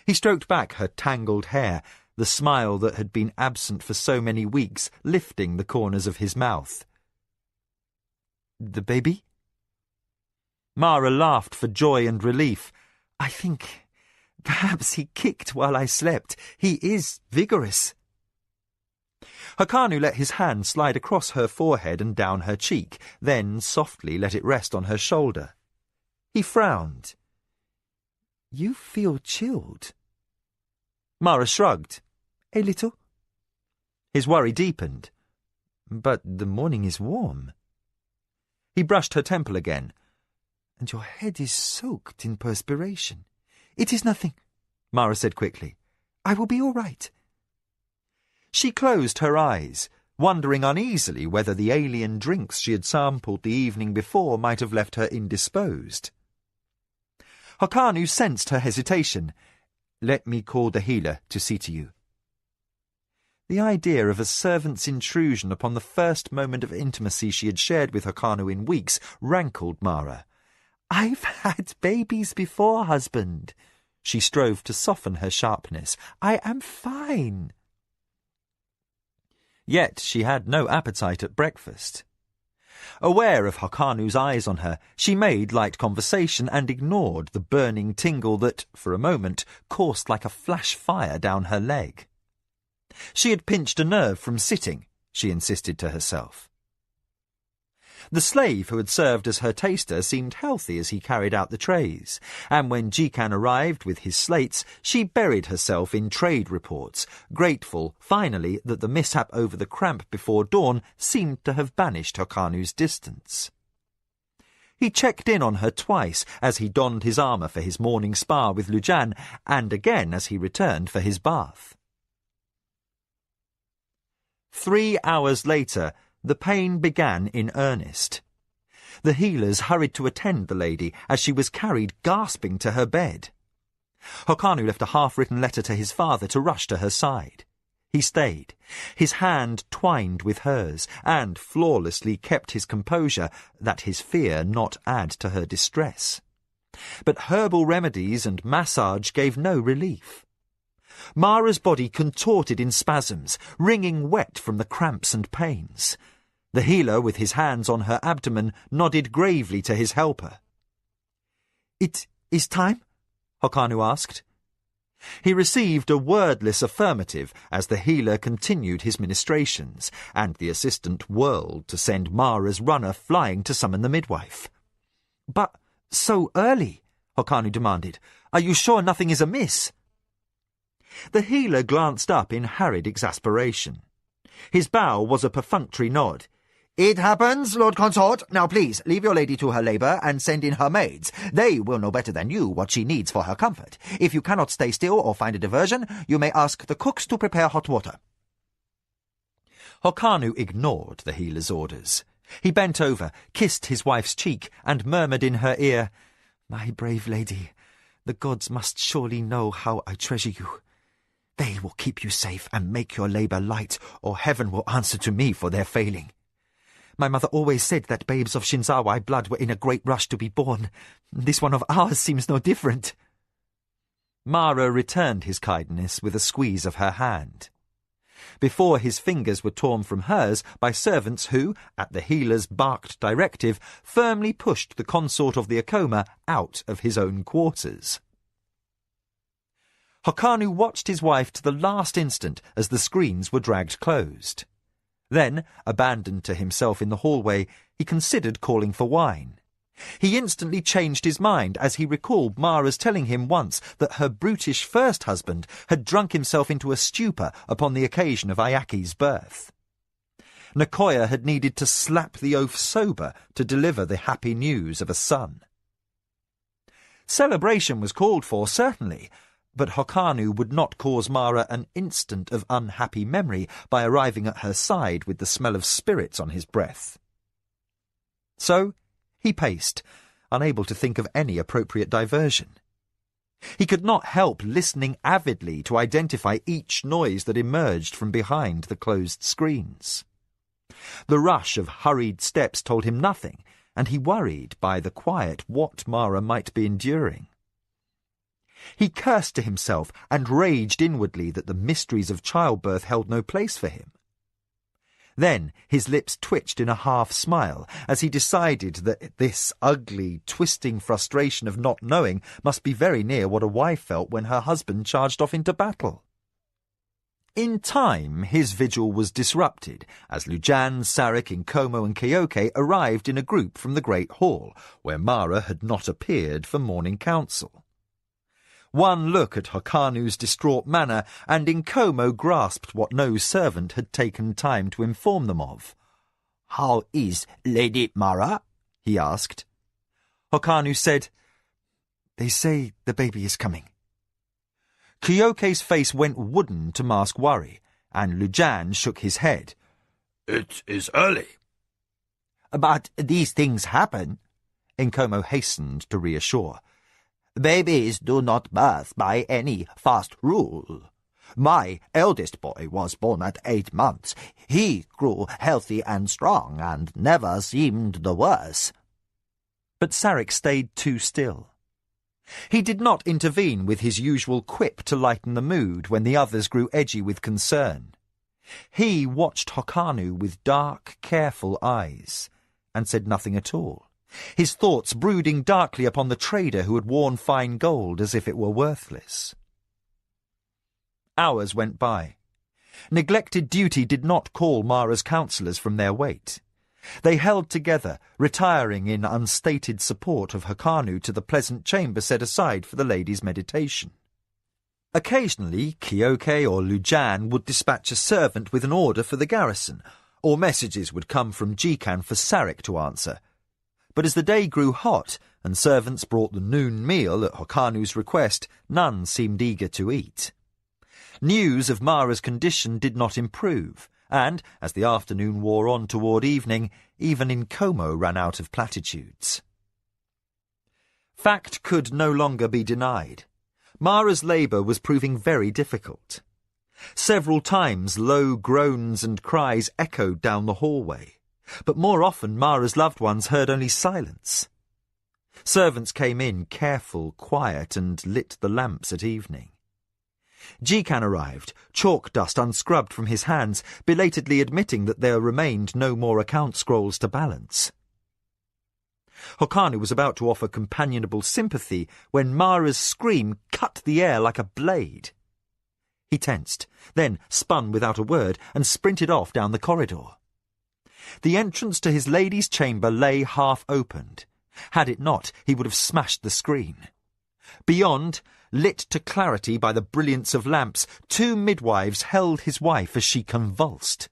[SPEAKER 1] He stroked back her tangled hair, the smile that had been absent for so many weeks lifting the corners of his mouth. "The baby?" Mara laughed for joy and relief. "I think perhaps he kicked while I slept. He is vigorous." Hokanu let his hand slide across her forehead and down her cheek, then softly let it rest on her shoulder. He frowned. "You feel chilled." Mara shrugged. "A little." His worry deepened. "But the morning is warm." He brushed her temple again. "And your head is soaked in perspiration." "It is nothing," Mara said quickly. "I will be all right." She closed her eyes, wondering uneasily whether the alien drinks she had sampled the evening before might have left her indisposed. Hokanu sensed her hesitation. "Let me call the healer to see to you." The idea of a servant's intrusion upon the first moment of intimacy she had shared with Hokanu in weeks rankled Mara. "I've had babies before, husband." She strove to soften her sharpness. "I am fine." Yet she had no appetite at breakfast. Aware of Hokanu's eyes on her, she made light conversation and ignored the burning tingle that, for a moment, coursed like a flash fire down her leg. She had pinched a nerve from sitting, she insisted to herself. The slave who had served as her taster seemed healthy as he carried out the trays, and when Jikan arrived with his slates, she buried herself in trade reports, grateful, finally, that the mishap over the cramp before dawn seemed to have banished Hokanu's distance. He checked in on her twice as he donned his armour for his morning spar with Lujan, and again as he returned for his bath. 3 hours later, the pain began in earnest. The healers hurried to attend the lady as she was carried gasping to her bed. Hokanu left a half-written letter to his father to rush to her side. He stayed, his hand twined with hers, and flawlessly kept his composure, that his fear not add to her distress. But herbal remedies and massage gave no relief. Mara's body contorted in spasms, wringing wet from the cramps and pains. The healer, with his hands on her abdomen, nodded gravely to his helper. "It is time?" Hokanu asked. He received a wordless affirmative as the healer continued his ministrations, and the assistant whirled to send Mara's runner flying to summon the midwife. "But so early?" Hokanu demanded. "Are you sure nothing is amiss?" The healer glanced up in harried exasperation. His bow was a perfunctory nod. "It happens, Lord Consort. Now please, leave your lady to her labour and send in her maids. They will know better than you what she needs for her comfort. If you cannot stay still or find a diversion, you may ask the cooks to prepare hot water." Hokanu ignored the healer's orders. He bent over, kissed his wife's cheek, and murmured in her ear, "My brave lady, the gods must surely know how I treasure you. They will keep you safe and make your labour light, or heaven will answer to me for their failing. My mother always said that babes of Shinzawai blood were in a great rush to be born. This one of ours seems no different." Mara returned his kindness with a squeeze of her hand. Before his fingers were torn from hers by servants who, at the healer's barked directive, firmly pushed the consort of the Akoma out of his own quarters. Hokanu watched his wife to the last instant as the screens were dragged closed. Then, abandoned to himself in the hallway, he considered calling for wine. He instantly changed his mind as he recalled Mara's telling him once that her brutish first husband had drunk himself into a stupor upon the occasion of Ayaki's birth. Nakoya had needed to slap the oaf sober to deliver the happy news of a son. Celebration was called for, certainly, but Hokanu would not cause Mara an instant of unhappy memory by arriving at her side with the smell of spirits on his breath. So he paced, unable to think of any appropriate diversion. He could not help listening avidly to identify each noise that emerged from behind the closed screens. The rush of hurried steps told him nothing, and he worried by the quiet what Mara might be enduring. He cursed to himself and raged inwardly that the mysteries of childbirth held no place for him. Then his lips twitched in a half-smile as he decided that this ugly, twisting frustration of not knowing must be very near what a wife felt when her husband charged off into battle. In time, his vigil was disrupted as Lujan, Sarek, Inkomo and Kyoke arrived in a group from the Great Hall, where Mara had not appeared for morning council. One look at Hokanu's distraught manner, and Inkomo grasped what no servant had taken time to inform them of.
[SPEAKER 7] "How is Lady Mara?"
[SPEAKER 1] he asked. Hokanu said, "They say the baby is coming." Kyoke's face went wooden to mask worry, and Lujan shook his head.
[SPEAKER 3] "It is early."
[SPEAKER 7] "But these things happen,"
[SPEAKER 1] Inkomo hastened to reassure.
[SPEAKER 7] "Babies do not birth by any fast rule. My eldest boy was born at 8 months. He grew healthy and strong and never seemed the worse."
[SPEAKER 1] But Sarek stayed too still. He did not intervene with his usual quip to lighten the mood when the others grew edgy with concern. He watched Hokanu with dark, careful eyes, and said nothing at all, his thoughts brooding darkly upon the trader who had worn fine gold as if it were worthless. Hours went by. Neglected duty did not call Mara's counsellors from their wait. They held together, retiring in unstated support of Hokanu to the pleasant chamber set aside for the lady's meditation. Occasionally, Kyoke or Lujan would dispatch a servant with an order for the garrison, or messages would come from Jikan for Sarek to answer. But as the day grew hot, and servants brought the noon meal at Hokanu's request, none seemed eager to eat. News of Mara's condition did not improve, and, as the afternoon wore on toward evening, even Nkomo ran out of platitudes. Fact could no longer be denied. Mara's labour was proving very difficult. Several times low groans and cries echoed down the hallway, but more often Mara's loved ones heard only silence. Servants came in, careful, quiet, and lit the lamps at evening. Jikan arrived, chalk dust unscrubbed from his hands, belatedly admitting that there remained no more account scrolls to balance. Hokanu was about to offer companionable sympathy when Mara's scream cut the air like a blade. He tensed, then spun without a word and sprinted off down the corridor. The entrance to his lady's chamber lay half opened. Had it not, he would have smashed the screen. Beyond, lit to clarity by the brilliance of lamps, 2 midwives held his wife as she convulsed.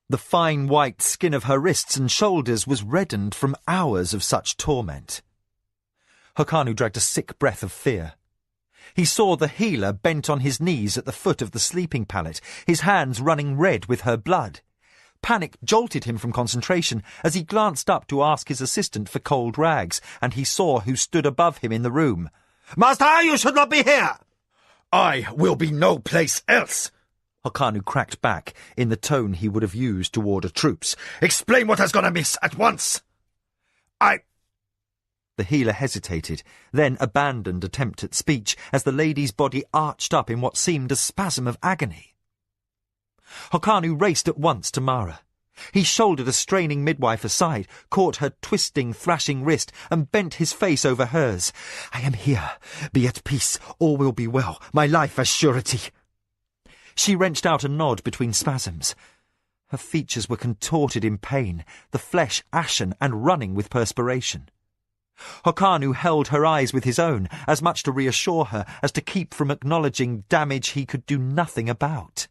[SPEAKER 1] The fine white skin of her wrists and shoulders was reddened from hours of such torment. Hokanu dragged a sick breath of fear. He saw the healer bent on his knees at the foot of the sleeping pallet, his hands running red with her blood. Panic jolted him from concentration as he glanced up to ask his assistant for cold rags, and he saw who stood above him in the room.
[SPEAKER 3] "Master, you should not be here! I will be no place else!"
[SPEAKER 1] Hokanu cracked back in the tone he would have used to order troops.
[SPEAKER 3] "Explain what has gone amiss at once!"
[SPEAKER 1] The healer hesitated, then abandoned attempt at speech as the lady's body arched up in what seemed a spasm of agony. Hokanu raced at once to Mara. He shouldered a straining midwife aside, caught her twisting, thrashing wrist, and bent his face over hers. "I am here. Be at peace. All will be well. My life as surety." She wrenched out a nod between spasms. Her features were contorted in pain, the flesh ashen and running with perspiration. Hokanu held her eyes with his own, as much to reassure her as to keep from acknowledging damage he could do nothing about.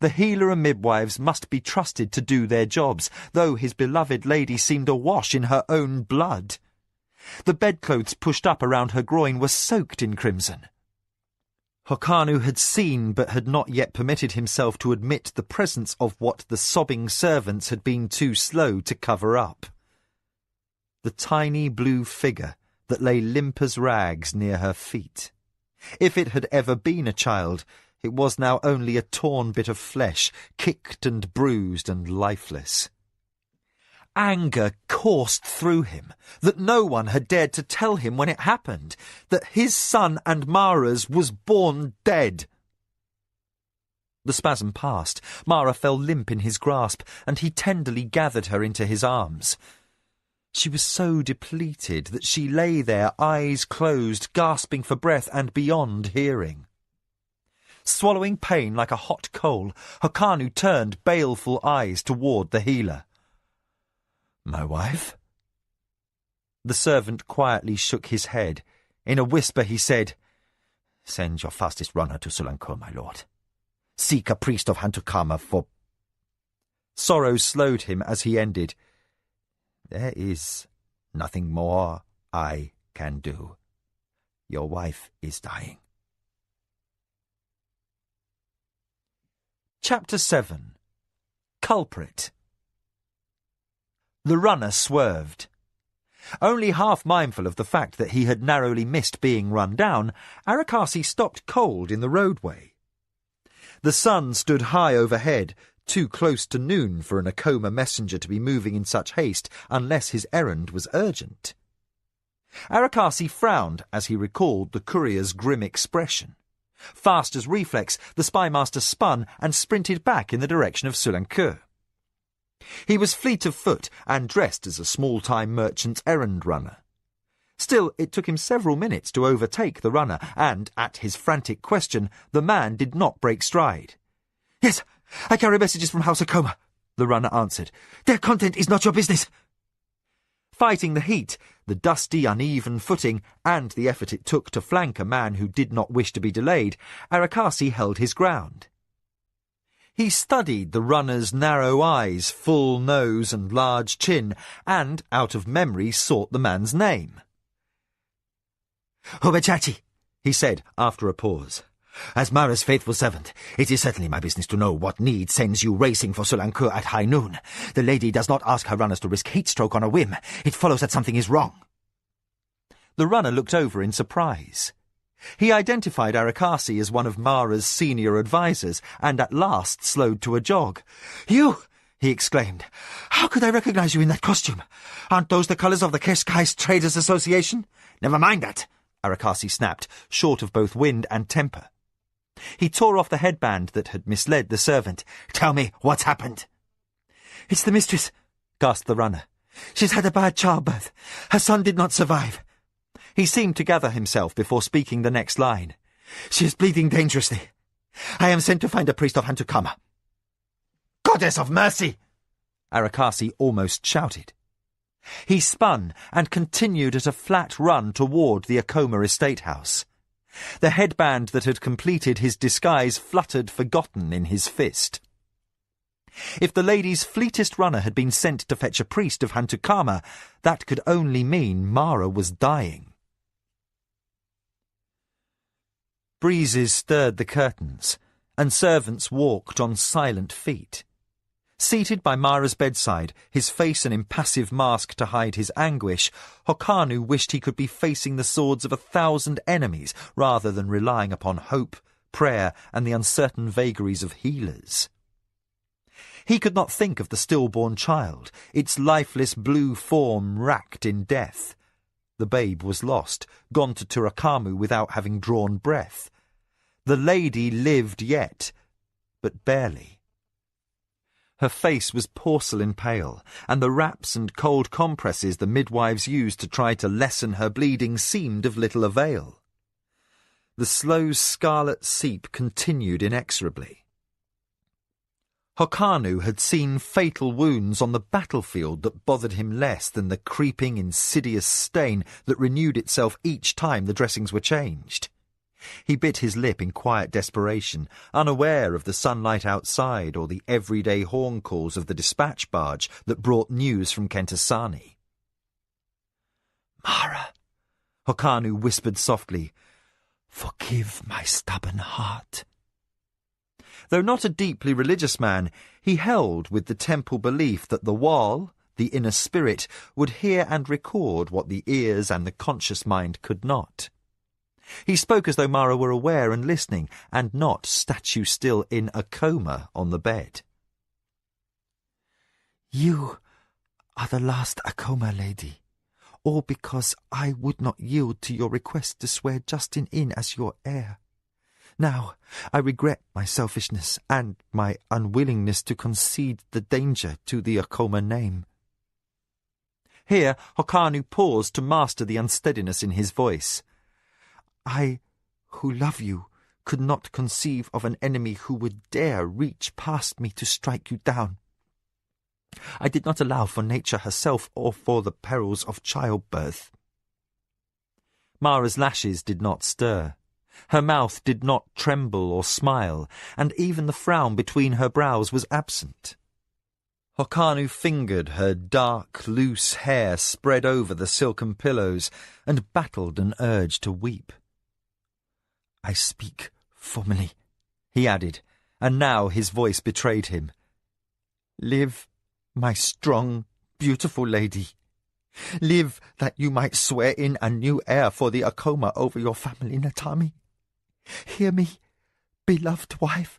[SPEAKER 1] The healer and midwives must be trusted to do their jobs, though his beloved lady seemed awash in her own blood. The bedclothes pushed up around her groin were soaked in crimson. Hokanu had seen but had not yet permitted himself to admit the presence of what the sobbing servants had been too slow to cover up. The tiny blue figure that lay limp as rags near her feet. If it had ever been a child, it was now only a torn bit of flesh, kicked and bruised and lifeless. Anger coursed through him, that no one had dared to tell him when it happened, that his son and Mara's was born dead. The spasm passed. Mara fell limp in his grasp, and he tenderly gathered her into his arms. She was so depleted that she lay there, eyes closed, gasping for breath and beyond hearing. Swallowing pain like a hot coal, Hokanu turned baleful eyes toward the healer. "My wife?" The servant quietly shook his head. In a whisper he said, "Send your fastest runner to Sulanko, my lord. Seek a priest of Hantukama for—" Sorrow slowed him as he ended. "There is nothing more I can do. Your wife is dying." Chapter 7. Culprit. The runner swerved. Only half mindful of the fact that he had narrowly missed being run down, Arakasi stopped cold in the roadway. The sun stood high overhead, too close to noon for an Akoma messenger to be moving in such haste unless his errand was urgent. Arakasi frowned as he recalled the courier's grim expression. Fast as reflex, the spymaster spun and sprinted back in the direction of Sulanko. He was fleet of foot and dressed as a small-time merchant's errand runner. Still, it took him several minutes to overtake the runner, and, at his frantic question, the man did not break stride. "Yes, I carry messages from House Akoma." the runner answered. "Their content is not your business." Fighting the heat, the dusty, uneven footing, and the effort it took to flank a man who did not wish to be delayed, Arakasi held his ground. He studied the runner's narrow eyes, full nose and large chin, and, out of memory, sought the man's name.
[SPEAKER 4] "Hobechachi,"
[SPEAKER 1] he said after a pause.
[SPEAKER 4] "As Mara's faithful servant, it is certainly my business to know what need sends you racing for Solanke at high noon. The lady does not ask her runners to risk heatstroke on a whim. It follows that something is wrong."
[SPEAKER 1] The runner looked over in surprise. He identified Arakasi as one of Mara's senior advisers, and at last slowed to a jog.
[SPEAKER 4] "You!" he exclaimed. "How could I recognize you in that costume? Aren't those the colours of the Keshkai's Traders Association?" "Never mind that," Arakasi snapped, short of both wind and temper. He tore off the headband that had misled the servant. "Tell me what's happened."
[SPEAKER 1] "It's the mistress," gasped the runner.
[SPEAKER 4] "She's had a bad childbirth. Her son did not survive."
[SPEAKER 1] He seemed to gather himself before speaking the next line.
[SPEAKER 4] "She is bleeding dangerously. I am sent to find a priest of Hantukama." "Goddess of mercy!"
[SPEAKER 1] Arakasi almost shouted. He spun and continued at a flat run toward the Akoma estate house. The headband that had completed his disguise fluttered forgotten in his fist. If the lady's fleetest runner had been sent to fetch a priest of Hantukama, that could only mean Mara was dying. Breezes stirred the curtains, and servants walked on silent feet. Seated by Mara's bedside, his face an impassive mask to hide his anguish, Hokanu wished he could be facing the swords of 1,000 enemies rather than relying upon hope, prayer, and the uncertain vagaries of healers. He could not think of the stillborn child, its lifeless blue form racked in death. The babe was lost, gone to Turakamu without having drawn breath. The lady lived yet, but barely. Her face was porcelain pale, and the wraps and cold compresses the midwives used to try to lessen her bleeding seemed of little avail. The slow scarlet seep continued inexorably. Hokanu had seen fatal wounds on the battlefield that bothered him less than the creeping, insidious stain that renewed itself each time the dressings were changed. He bit his lip in quiet desperation, unaware of the sunlight outside or the everyday horn calls of the dispatch barge that brought news from Kentasani.
[SPEAKER 4] "Mara," Hokanu whispered softly, "forgive my stubborn heart."
[SPEAKER 1] Though not a deeply religious man, he held with the temple belief that the wall, the inner spirit, would hear and record what the ears and the conscious mind could not. He spoke as though Mara were aware and listening, and not statue still in a coma on the bed.
[SPEAKER 4] "You are the last Akoma lady, all because I would not yield to your request to swear Justin in as your heir. Now, I regret my selfishness and my unwillingness to concede the danger to the Akoma name."
[SPEAKER 1] Here Hokanu paused to master the unsteadiness in his voice.
[SPEAKER 4] "I, who love you, could not conceive of an enemy who would dare reach past me to strike you down. I did not allow for nature herself or for the perils of childbirth."
[SPEAKER 1] Mara's lashes did not stir. Her mouth did not tremble or smile, and even the frown between her brows was absent. Hokanu fingered her dark, loose hair spread over the silken pillows, and battled an urge to weep.
[SPEAKER 4] "I speak formally,"
[SPEAKER 1] he added, and now his voice betrayed him.
[SPEAKER 4] "Live, my strong, beautiful lady. Live that you might swear in a new heir for the Akoma over your family, Natami. Hear me, beloved wife.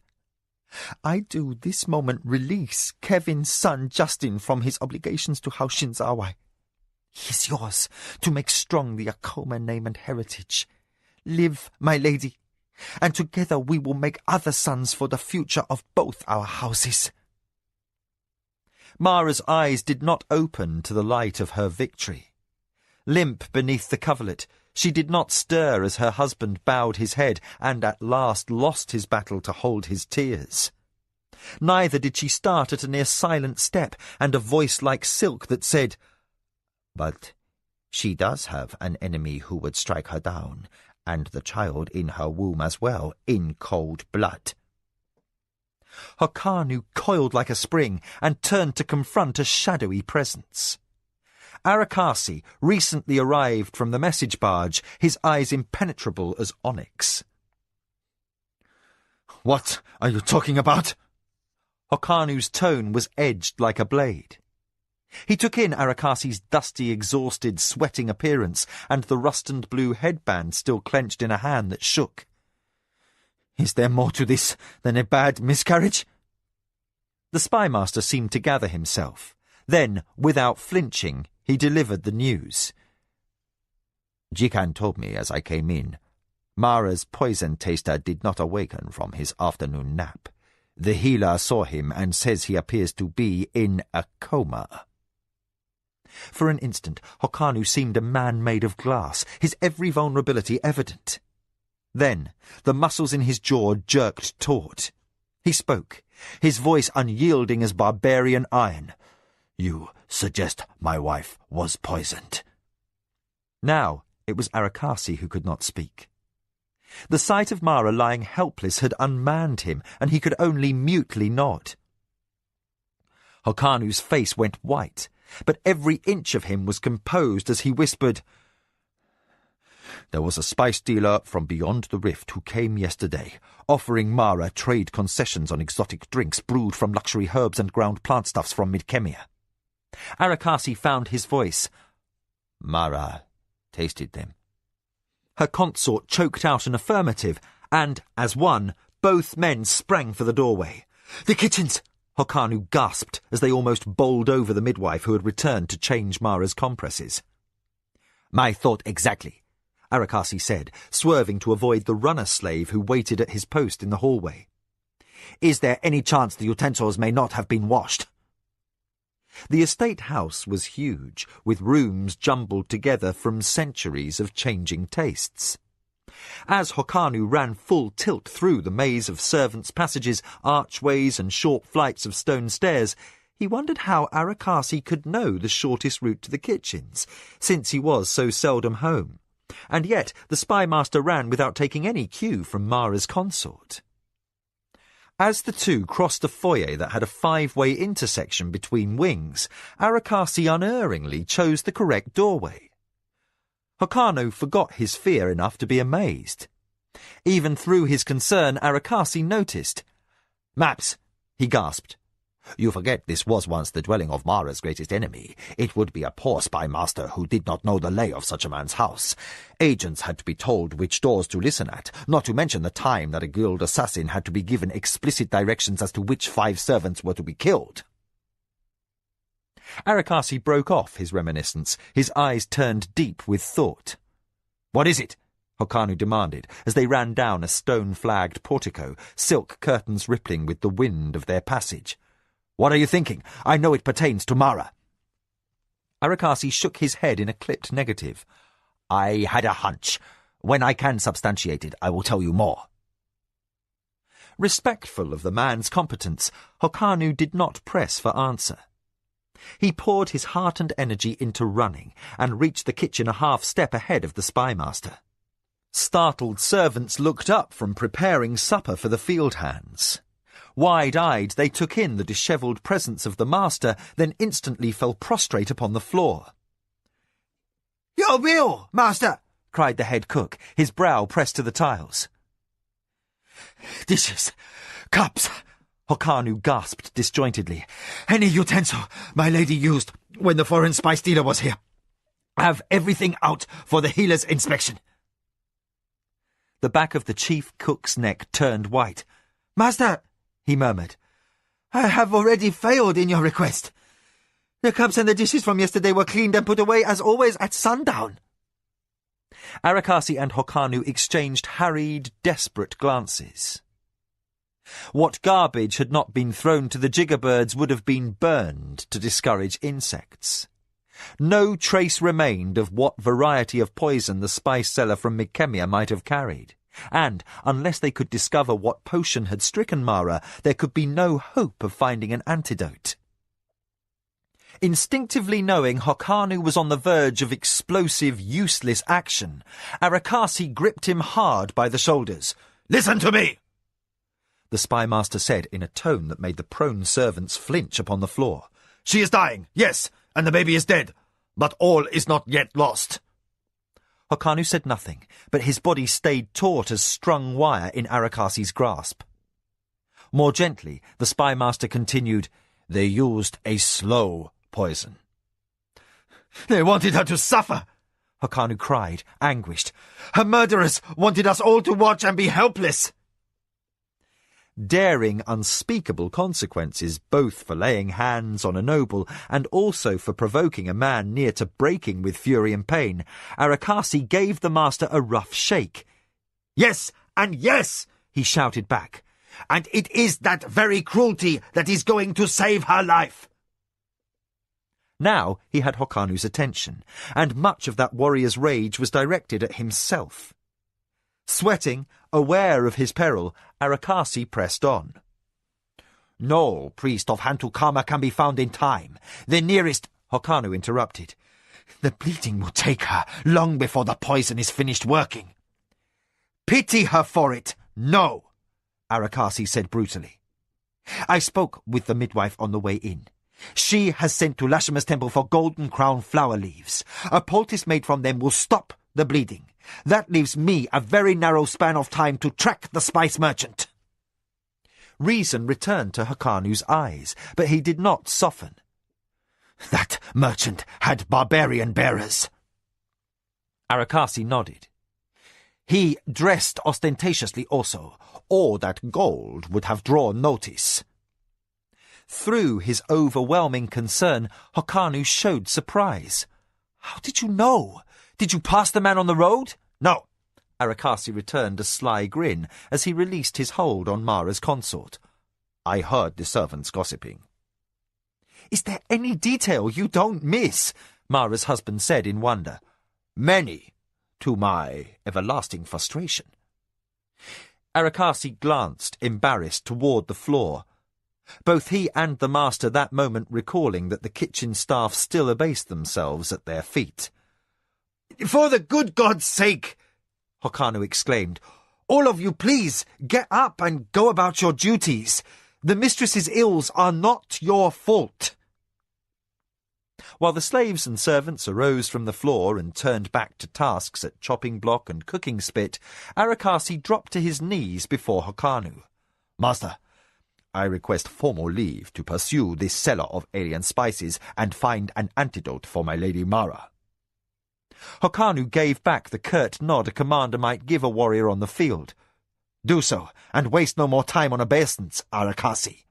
[SPEAKER 4] I do this moment release Kevin's son Justin from his obligations to Haushinzawai. He is yours to make strong the Akoma name and heritage. Live, my lady, and together we will make other sons for the future of both our houses."
[SPEAKER 1] Mara's eyes did not open to the light of her victory. Limp beneath the coverlet, she did not stir as her husband bowed his head and at last lost his battle to hold his tears. Neither did she start at a near silent step and a voice like silk that said,
[SPEAKER 5] "But she does have an enemy who would strike her down, and the child in her womb as well, in cold blood."
[SPEAKER 1] Hokanu coiled like a spring and turned to confront a shadowy presence. Arakasi, recently arrived from the message barge, his eyes impenetrable as onyx.
[SPEAKER 2] "What are you talking about?"
[SPEAKER 1] Hokanu's tone was edged like a blade. He took in Arakasi's dusty, exhausted, sweating appearance and the rust-and-blue headband still clenched in a hand that shook.
[SPEAKER 2] "Is there more to this than a bad miscarriage?"
[SPEAKER 1] The spymaster seemed to gather himself. Then, without flinching, he delivered the news.
[SPEAKER 5] Jikan told me as I came in. Mara's poison taster did not awaken from his afternoon nap. The healer saw him and says he appears to be in a coma.
[SPEAKER 1] For an instant, Hokanu seemed a man made of glass, his every vulnerability evident. Then, the muscles in his jaw jerked taut. He spoke, his voice unyielding as barbarian iron.
[SPEAKER 3] "You suggest my wife was poisoned?"
[SPEAKER 1] Now it was Arakasi who could not speak. The sight of Mara lying helpless had unmanned him, and he could only mutely nod. Hokanu's face went white, but every inch of him was composed as he whispered,
[SPEAKER 3] "There was a spice dealer from beyond the rift who came yesterday, offering Mara trade concessions on exotic drinks brewed from luxury herbs and ground plant stuffs from Midkemia."
[SPEAKER 1] Arakasi found his voice.
[SPEAKER 5] Mara tasted them.
[SPEAKER 1] Her consort choked out an affirmative, and, as one, both men sprang for the doorway.
[SPEAKER 2] "The kitchens!"
[SPEAKER 1] Hokanu gasped as they almost bowled over the midwife who had returned to change Mara's compresses.
[SPEAKER 5] "My thought exactly,"
[SPEAKER 1] Arakasi said, swerving to avoid the runner-slave who waited at his post in the hallway.
[SPEAKER 5] "Is there any chance the utensils may not have been washed?"
[SPEAKER 1] The estate house was huge, with rooms jumbled together from centuries of changing tastes. As Hokanu ran full tilt through the maze of servants' passages, archways and short flights of stone stairs, he wondered how Arakasi could know the shortest route to the kitchens, since he was so seldom home. And yet the spymaster ran without taking any cue from Mara's consort. As the two crossed a foyer that had a five-way intersection between wings, Arakasi unerringly chose the correct doorway. Hokanu forgot his fear enough to be amazed. Even through his concern, Arakasi noticed.
[SPEAKER 5] "Maps!"
[SPEAKER 1] he gasped.
[SPEAKER 5] "You forget this was once the dwelling of Mara's greatest enemy. It would be a poor spymaster who did not know the lay of such a man's house. Agents had to be told which doors to listen at, not to mention the time that a guild assassin had to be given explicit directions as to which 5 servants were to be killed."
[SPEAKER 1] Arakasi broke off his reminiscence, his eyes turned deep with thought.
[SPEAKER 5] "What is it?"
[SPEAKER 1] Hokanu demanded, as they ran down a stone-flagged portico, silk curtains rippling with the wind of their passage.
[SPEAKER 5] "What are you thinking? I know it pertains to Mara."
[SPEAKER 1] Arakasi shook his head in a clipped negative.
[SPEAKER 5] "I had a hunch. When I can substantiate it, I will tell you more."
[SPEAKER 1] Respectful of the man's competence, Hokanu did not press for answer. He poured his heart and energy into running, and reached the kitchen a half-step ahead of the spymaster. Startled servants looked up from preparing supper for the field hands. Wide-eyed, they took in the dishevelled presence of the master, then instantly fell prostrate upon the floor.
[SPEAKER 2] "Your meal, master!"
[SPEAKER 1] cried the head cook, his brow pressed to the tiles.
[SPEAKER 2] "Dishes, cups,"
[SPEAKER 1] Hokanu gasped disjointedly.
[SPEAKER 2] "Any utensil my lady used when the foreign spice dealer was here. Have everything out for the healer's inspection."
[SPEAKER 1] The back of the chief cook's neck turned white.
[SPEAKER 2] "Master," he murmured, "I have already failed in your request. The cups and the dishes from yesterday were cleaned and put away as always at sundown."
[SPEAKER 1] Arakasi and Hokanu exchanged harried, desperate glances. What garbage had not been thrown to the jiggerbirds would have been burned to discourage insects. No trace remained of what variety of poison the spice seller from Midkemia might have carried. and unless they could discover what potion had stricken Mara, there could be no hope of finding an antidote. Instinctively knowing Hokanu was on the verge of explosive, useless action, Arakasi gripped him hard by the shoulders.
[SPEAKER 3] "Listen to me!"
[SPEAKER 1] the spymaster said in a tone that made the prone servants flinch upon the floor.
[SPEAKER 3] "She is dying, yes, and the baby is dead, but all is not yet lost."
[SPEAKER 1] Hokanu said nothing, but his body stayed taut as strung wire in Arakasi's grasp. More gently, the spymaster continued, "They used a slow poison."
[SPEAKER 3] "They wanted her to suffer!"
[SPEAKER 1] Hokanu cried, anguished.
[SPEAKER 3] "Her murderers wanted us all to watch and be helpless!"
[SPEAKER 1] Daring unspeakable consequences, both for laying hands on a noble and also for provoking a man near to breaking with fury and pain, Arakasi gave the master a rough shake.
[SPEAKER 3] "Yes, and yes!" he shouted back. "And it is that very cruelty that is going to save her life!"
[SPEAKER 1] Now he had Hokanu's attention, and much of that warrior's rage was directed at himself. Sweating, aware of his peril, Arakasi pressed on.
[SPEAKER 3] "No priest of Hantukama can be found in time. The nearest—"
[SPEAKER 1] Hokanu interrupted.
[SPEAKER 3] "The bleeding will take her long before the poison is finished working." "Pity her for it, no," Arakasi said brutally. "I spoke with the midwife on the way in. She has sent to Lashima's temple for golden crown flower leaves. A poultice made from them will stop the bleeding. That leaves me a very narrow span of time to track the spice merchant."
[SPEAKER 1] Reason returned to Hokanu's eyes, but he did not soften.
[SPEAKER 3] "That merchant had barbarian bearers."
[SPEAKER 1] Arakasi nodded.
[SPEAKER 3] "He dressed ostentatiously also, or that gold would have drawn notice."
[SPEAKER 1] Through his overwhelming concern, Hokanu showed surprise. "How did you know? Did you pass the man on the road?"
[SPEAKER 3] "No."
[SPEAKER 1] Arakasi returned a sly grin as he released his hold on Mara's consort.
[SPEAKER 3] "I heard the servants gossiping."
[SPEAKER 1] "Is there any detail you don't miss?" Mara's husband said in wonder.
[SPEAKER 3] "Many, to my everlasting frustration."
[SPEAKER 1] Arakasi glanced, embarrassed, toward the floor. Both he and the master that moment recalling that the kitchen staff still abased themselves at their feet.
[SPEAKER 3] "For the good God's sake," Hokanu exclaimed, "all of you please get up and go about your duties. The mistress's ills are not your fault."
[SPEAKER 1] While the slaves and servants arose from the floor and turned back to tasks at chopping block and cooking spit, Arakasi dropped to his knees before Hokanu.
[SPEAKER 3] "Master, I request formal leave to pursue this cellar of alien spices and find an antidote for my Lady Mara."
[SPEAKER 1] Hokanu gave back the curt nod a commander might give a warrior on the field.
[SPEAKER 3] "Do so, and waste no more time on obeisance, Arakasi."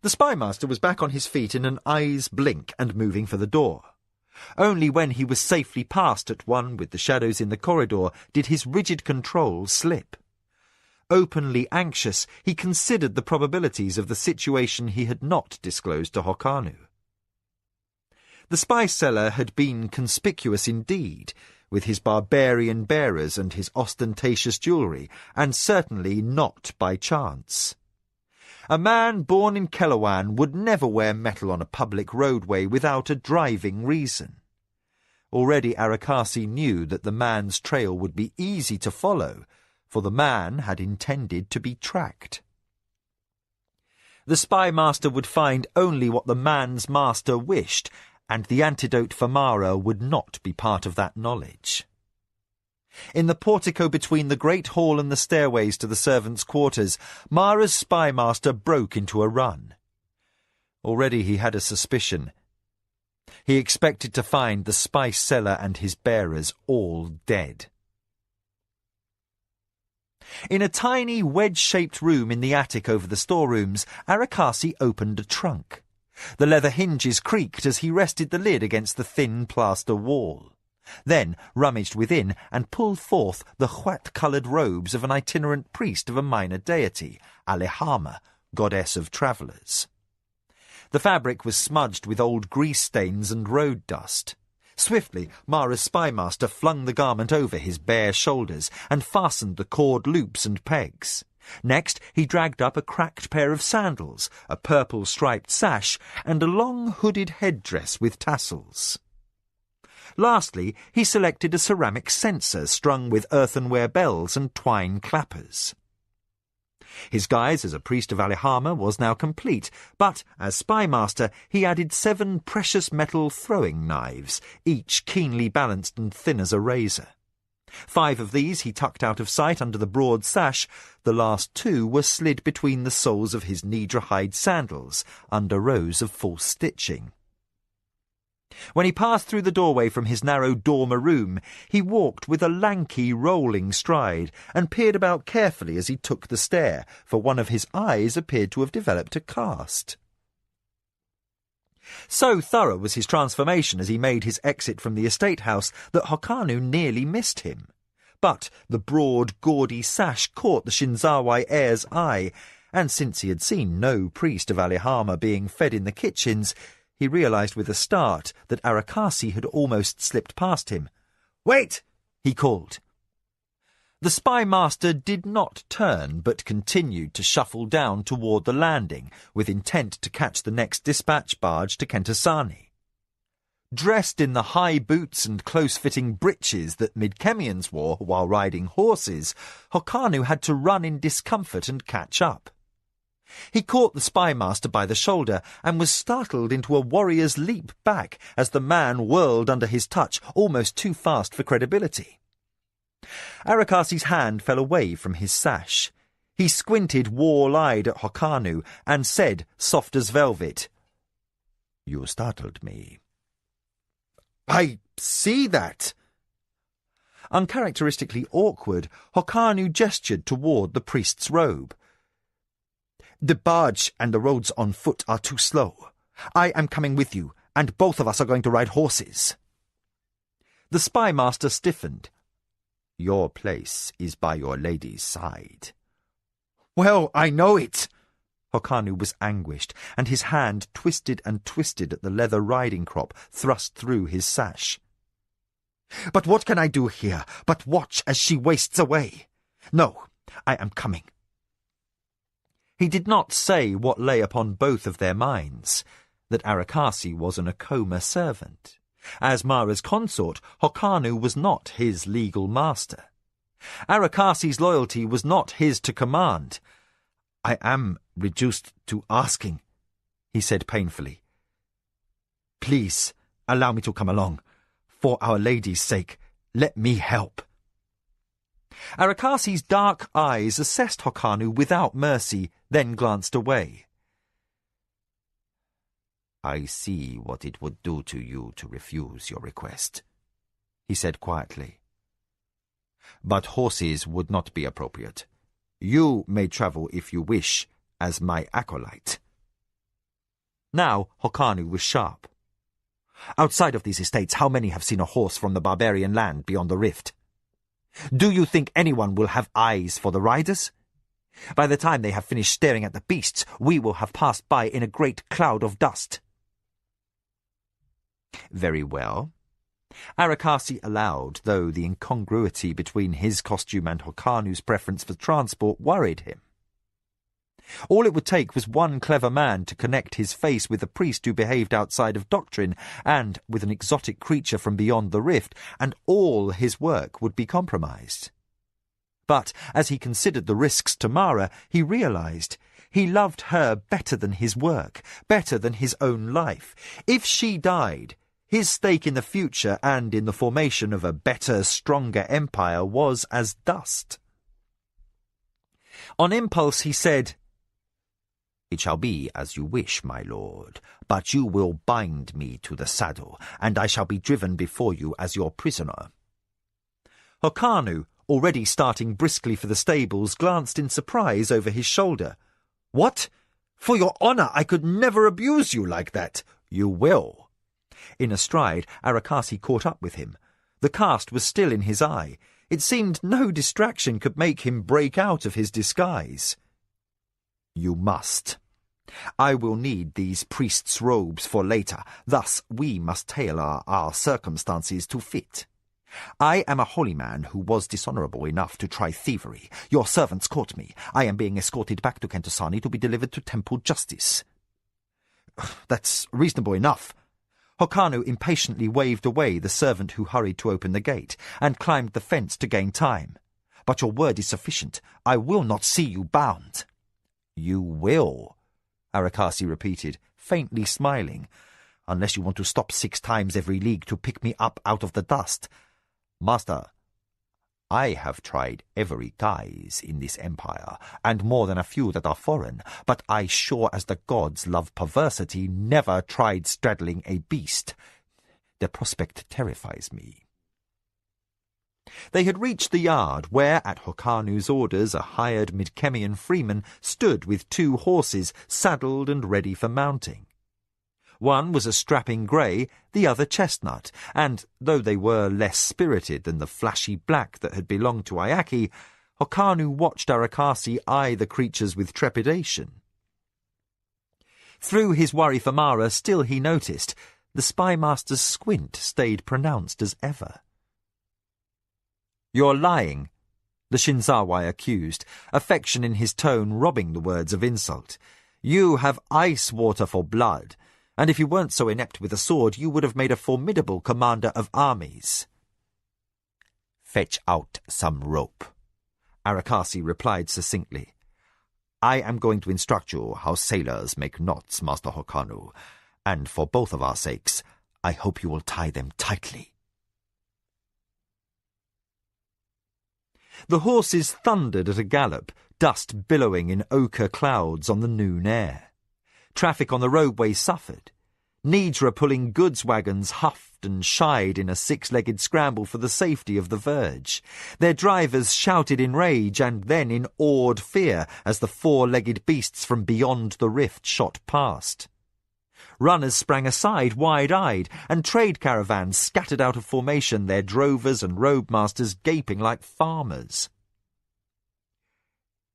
[SPEAKER 1] The spymaster was back on his feet in an eye's blink and moving for the door. Only when he was safely past at one with the shadows in the corridor did his rigid control slip. Openly anxious, he considered the probabilities of the situation he had not disclosed to Hokanu. The spice seller had been conspicuous indeed, with his barbarian bearers and his ostentatious jewellery, and certainly not by chance. A man born in Kelawan would never wear metal on a public roadway without a driving reason. Already Arakasi knew that the man's trail would be easy to follow, for the man had intended to be tracked. The spymaster would find only what the man's master wished, and the antidote for Mara would not be part of that knowledge. In the portico between the great hall and the stairways to the servants' quarters, Mara's spymaster broke into a run. Already he had a suspicion. He expected to find the spice seller and his bearers all dead. In a tiny wedge-shaped room in the attic over the storerooms, Arakasi opened a trunk. The leather hinges creaked as he rested the lid against the thin plaster wall, then rummaged within and pulled forth the whet-coloured robes of an itinerant priest of a minor deity, Alehama, goddess of travellers. The fabric was smudged with old grease stains and road dust. Swiftly, Mara's spymaster flung the garment over his bare shoulders and fastened the cord loops and pegs. Next, he dragged up a cracked pair of sandals, a purple-striped sash, and a long hooded headdress with tassels. Lastly, he selected a ceramic censer strung with earthenware bells and twine clappers. His guise as a priest of Alihama was now complete, but as spymaster he added 7 precious metal throwing knives, each keenly balanced and thin as a razor. 5 of these he tucked out of sight under the broad sash. The last 2 were slid between the soles of his Nidra-hide sandals, under rows of false stitching. When he passed through the doorway from his narrow dormer room, he walked with a lanky, rolling stride, and peered about carefully as he took the stair, for one of his eyes appeared to have developed a cast. So thorough was his transformation as he made his exit from the estate house that Hokanu nearly missed him. But the broad, gaudy sash caught the Shinzawai heir's eye, and since he had seen no priest of Alihama being fed in the kitchens, he realized with a start that Arakasi had almost slipped past him. "Wait!" he called. The spymaster did not turn, but continued to shuffle down toward the landing, with intent to catch the next dispatch barge to Kentasani. Dressed in the high boots and close-fitting breeches that Midkemians wore while riding horses, Hokanu had to run in discomfort and catch up. He caught the spymaster by the shoulder and was startled into a warrior's leap back as the man whirled under his touch, almost too fast for credibility. Arakasi's hand fell away from his sash. He squinted wall-eyed at Hokanu and said, soft as velvet, "You startled me." "I see that." Uncharacteristically awkward, Hokanu gestured toward the priest's robe. "The barge and the roads on foot are too slow. I am coming with you, and both of us are going to ride horses." The spymaster stiffened. "Your place is by your lady's side." "Well, I know it." Hokanu was anguished, and his hand twisted and twisted at the leather riding crop thrust through his sash. "But what can I do here but watch as she wastes away? No, I am coming." He did not say what lay upon both of their minds, that Arakasi was an Akoma servant. As Mara's consort, Hokanu was not his legal master. Arakasi's loyalty was not his to command. "I am reduced to asking," he said painfully. "Please, allow me to come along. For Our Lady's sake, let me help." Arakasi's dark eyes assessed Hokanu without mercy, then glanced away. "I see what it would do to you to refuse your request," he said quietly. "But horses would not be appropriate. You may travel if you wish, as my acolyte." Now Hokanu was sharp. "Outside of these estates, how many have seen a horse from the barbarian land beyond the rift? Do you think anyone will have eyes for the riders? By the time they have finished staring at the beasts, we will have passed by in a great cloud of dust." "Very well." Arakasi allowed, though the incongruity between his costume and Hokanu's preference for transport worried him. All it would take was one clever man to connect his face with a priest who behaved outside of doctrine and with an exotic creature from beyond the rift, and all his work would be compromised. But as he considered the risks to Mara, he realized he loved her better than his work, better than his own life. If she died, his stake in the future and in the formation of a better, stronger empire was as dust. On impulse he said, "It shall be as you wish, my lord, but you will bind me to the saddle, and I shall be driven before you as your prisoner." Hokanu, already starting briskly for the stables, glanced in surprise over his shoulder. "What? For your honor, I could never abuse you like that." "You will." In a stride, Arakasi caught up with him. The cast was still in his eye. It seemed no distraction could make him break out of his disguise. "You must. I will need these priests' robes for later, thus we must tailor our circumstances to fit. I am a holy man who was dishonourable enough to try thievery. Your servants caught me. I am being escorted back to Kentosani to be delivered to temple justice. That's reasonable enough. Hokanu impatiently waved away the servant who hurried to open the gate, and climbed the fence to gain time. But your word is sufficient. I will not see you bound. You will, Arakasi repeated, faintly smiling, unless you want to stop 6 times every league to pick me up out of the dust. Master, I have tried every guise in this empire, and more than a few that are foreign, but I sure as the gods love perversity never tried straddling a beast. The prospect terrifies me. They had reached the yard where, at Hokanu's orders, a hired Midkemian freeman stood with 2 horses saddled and ready for mounting. One was a strapping grey, the other chestnut, and though they were less spirited than the flashy black that had belonged to Ayaki, Hokanu watched Arakasi eye the creatures with trepidation. Through his worry for Mara, still he noticed, the spymaster's squint stayed pronounced as ever. "You're lying," the Shinzawai accused, affection in his tone robbing the words of insult. "You have ice water for blood, and if you weren't so inept with a sword, you would have made a formidable commander of armies." "Fetch out some rope," Arakasi replied succinctly. "I am going to instruct you how sailors make knots, Master Hokanu, and for both of our sakes, I hope you will tie them tightly." The horses thundered at a gallop, dust billowing in ochre clouds on the noon air. Traffic on the roadway suffered. Nidra pulling goods wagons huffed and shied in a 6-legged scramble for the safety of the verge. Their drivers shouted in rage and then in awed fear as the 4-legged beasts from beyond the rift shot past. Runners sprang aside wide-eyed, and trade caravans scattered out of formation, their drovers and robemasters gaping like farmers.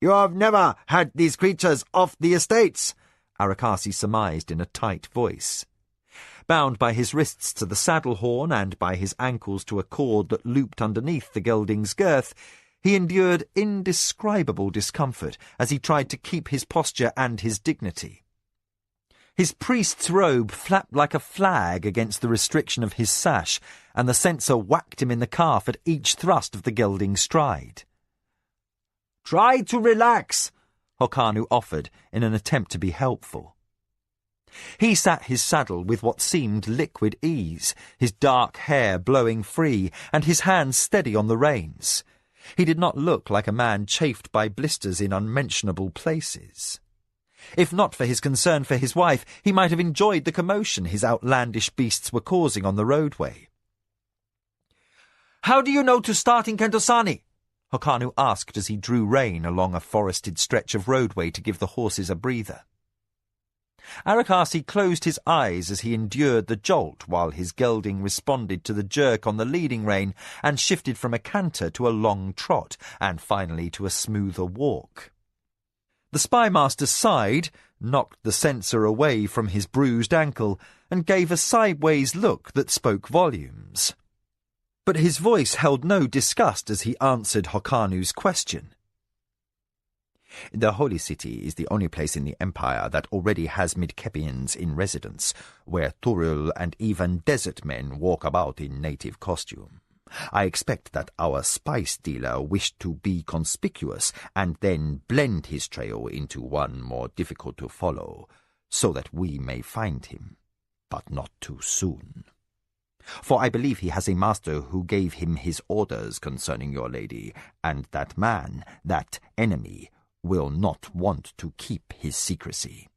[SPEAKER 1] "You have never had these creatures off the estates," Arakasi surmised in a tight voice. Bound by his wrists to the saddle horn and by his ankles to a cord that looped underneath the gelding's girth, he endured indescribable discomfort as he tried to keep his posture and his dignity. His priest's robe flapped like a flag against the restriction of his sash, and the censor whacked him in the calf at each thrust of the gelding's stride. "Try to relax," Hokanu offered in an attempt to be helpful. He sat his saddle with what seemed liquid ease, his dark hair blowing free, and his hands steady on the reins. He did not look like a man chafed by blisters in unmentionable places. If not for his concern for his wife, he might have enjoyed the commotion his outlandish beasts were causing on the roadway. "How do you know to start in Kentosani?" Hokanu asked as he drew rein along a forested stretch of roadway to give the horses a breather. Arakasi closed his eyes as he endured the jolt while his gelding responded to the jerk on the leading rein and shifted from a canter to a long trot and finally to a smoother walk. The spymaster sighed, knocked the censor away from his bruised ankle, and gave a sideways look that spoke volumes. But his voice held no disgust as he answered Hokanu's question. "The Holy City is the only place in the Empire that already has Midkepians in residence, where Turul and even desert men walk about in native costume. I expect that our spice dealer wished to be conspicuous and then blend his trail into one more difficult to follow, so that we may find him, but not too soon. For I believe he has a master who gave him his orders concerning your lady, and that man, that enemy, will not want to keep his secrecy."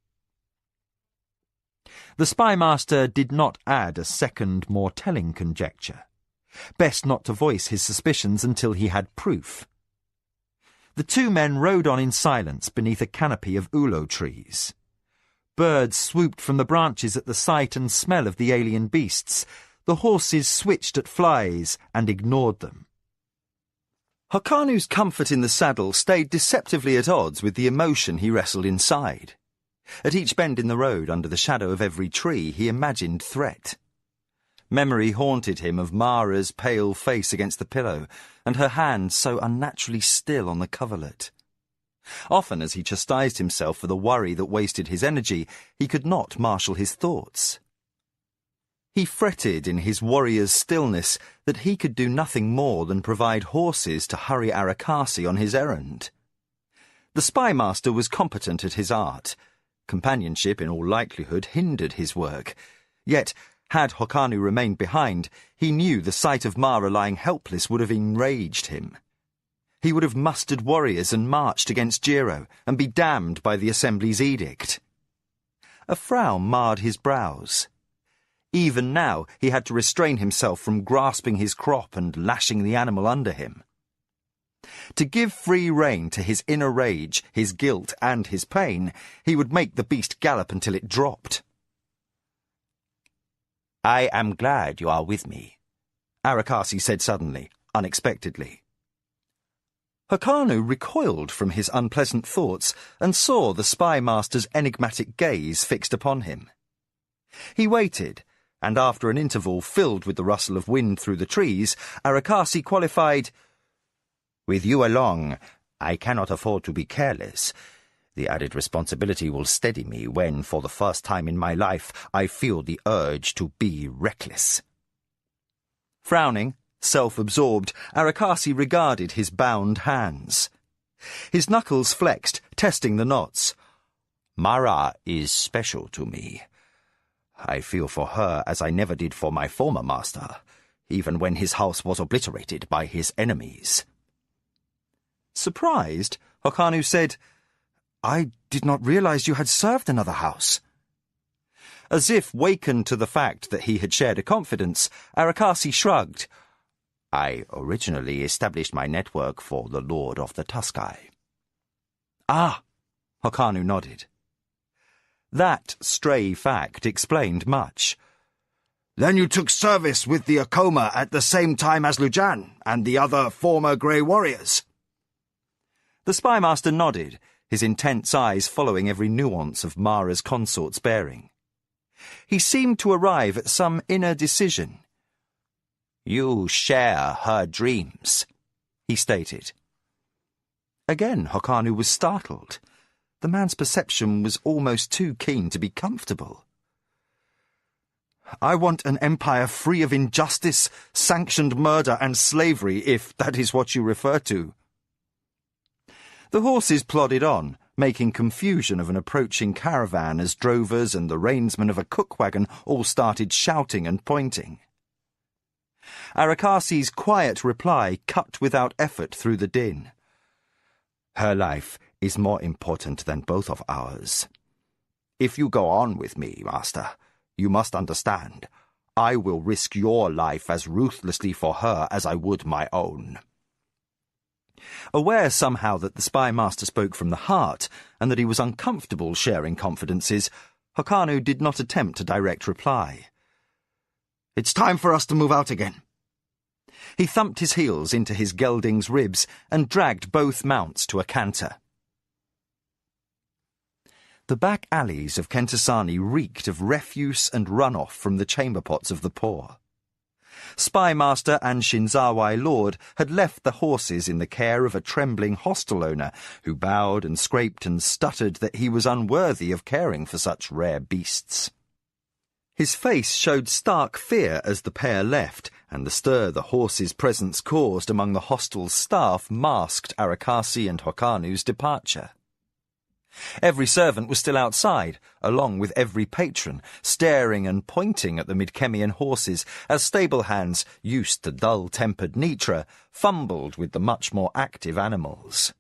[SPEAKER 1] The spymaster did not add a second, more telling conjecture. Best not to voice his suspicions until he had proof. The 2 men rode on in silence beneath a canopy of ulo trees. Birds swooped from the branches at the sight and smell of the alien beasts. The horses switched at flies and ignored them. Hokanu's comfort in the saddle stayed deceptively at odds with the emotion he wrestled inside. At each bend in the road, under the shadow of every tree, he imagined threat. Memory haunted him of Mara's pale face against the pillow, and her hand so unnaturally still on the coverlet. Often, as he chastised himself for the worry that wasted his energy, he could not marshal his thoughts. He fretted in his warrior's stillness that he could do nothing more than provide horses to hurry Arakasi on his errand. The spymaster was competent at his art. Companionship, in all likelihood, hindered his work. Yet, had Hokanu remained behind, he knew the sight of Mara lying helpless would have enraged him. He would have mustered warriors and marched against Jiro, and be damned by the Assembly's edict. A frown marred his brows. Even now he had to restrain himself from grasping his crop and lashing the animal under him. To give free rein to his inner rage, his guilt, and his pain, he would make the beast gallop until it dropped.
[SPEAKER 5] "I am glad you are with me,"
[SPEAKER 1] Arakasi said suddenly, unexpectedly. Hokanu recoiled from his unpleasant thoughts and saw the spymaster's enigmatic gaze fixed upon him. He waited, and after an interval filled with the rustle of wind through the trees, Arakasi qualified,
[SPEAKER 5] "With you along, I cannot afford to be careless. The added responsibility will steady me when, for the first time in my life, I feel the urge to be reckless."
[SPEAKER 1] Frowning, self-absorbed, Arakasi regarded his bound hands. His knuckles flexed, testing the knots.
[SPEAKER 5] "Mara is special to me. I feel for her as I never did for my former master, even when his house was obliterated by his enemies."
[SPEAKER 1] Surprised, Hokanu said, "I did not realize you had served another house." As if wakened to the fact that he had shared a confidence, Arakasi shrugged.
[SPEAKER 5] "I originally established my network for the Lord of the Tuskai."
[SPEAKER 1] "Ah," Hokanu nodded. That stray fact explained much.
[SPEAKER 3] Then you took service with the Akoma at the same time as Lujan and the other former Grey Warriors?
[SPEAKER 1] The spymaster nodded, his intense eyes following every nuance of Mara's consort's bearing. He seemed to arrive at some inner decision.
[SPEAKER 5] "You share her dreams,"
[SPEAKER 1] he stated. Again, Hokanu was startled. The man's perception was almost too keen to be comfortable. "I want an empire free of injustice, sanctioned murder, and slavery, if that is what you refer to." The horses plodded on, making confusion of an approaching caravan as drovers and the reinsman of a cook wagon all started shouting and pointing. Arakasi's quiet reply cut without effort through the din.
[SPEAKER 5] "Her life is more important than both of ours. If you go on with me, Master, you must understand, I will risk your life as ruthlessly for her as I would my own."
[SPEAKER 1] Aware somehow that the spymaster spoke from the heart and that he was uncomfortable sharing confidences, Hokanu did not attempt a direct reply.
[SPEAKER 3] "It's time for us to move out again."
[SPEAKER 1] He thumped his heels into his gelding's ribs and dragged both mounts to a canter. The back alleys of Kentasani reeked of refuse and runoff from the chamber pots of the poor. Spymaster and Shinzawai Lord had left the horses in the care of a trembling hostel owner who bowed and scraped and stuttered that he was unworthy of caring for such rare beasts. His face showed stark fear as the pair left, and the stir the horses' presence caused among the hostel's staff masked Arakasi and Hokanu's departure. Every servant was still outside, along with every patron, staring and pointing at the Midkemian horses as stable hands, used to dull-tempered Nitra, fumbled with the much more active animals.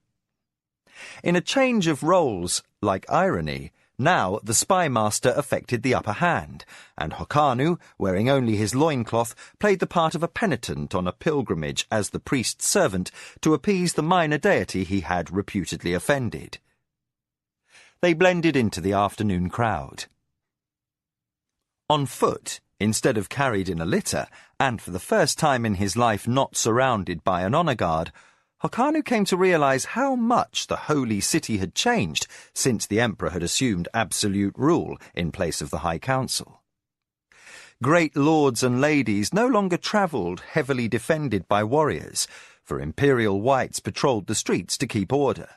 [SPEAKER 1] In a change of roles, like irony, now the spymaster affected the upper hand, and Hokanu, wearing only his loincloth, played the part of a penitent on a pilgrimage as the priest's servant to appease the minor deity he had reputedly offended. They blended into the afternoon crowd. On foot, instead of carried in a litter, and for the first time in his life not surrounded by an honour guard, Hokanu came to realize how much the holy city had changed since the emperor had assumed absolute rule in place of the High Council. Great lords and ladies no longer travelled heavily defended by warriors, for imperial whites patrolled the streets to keep order.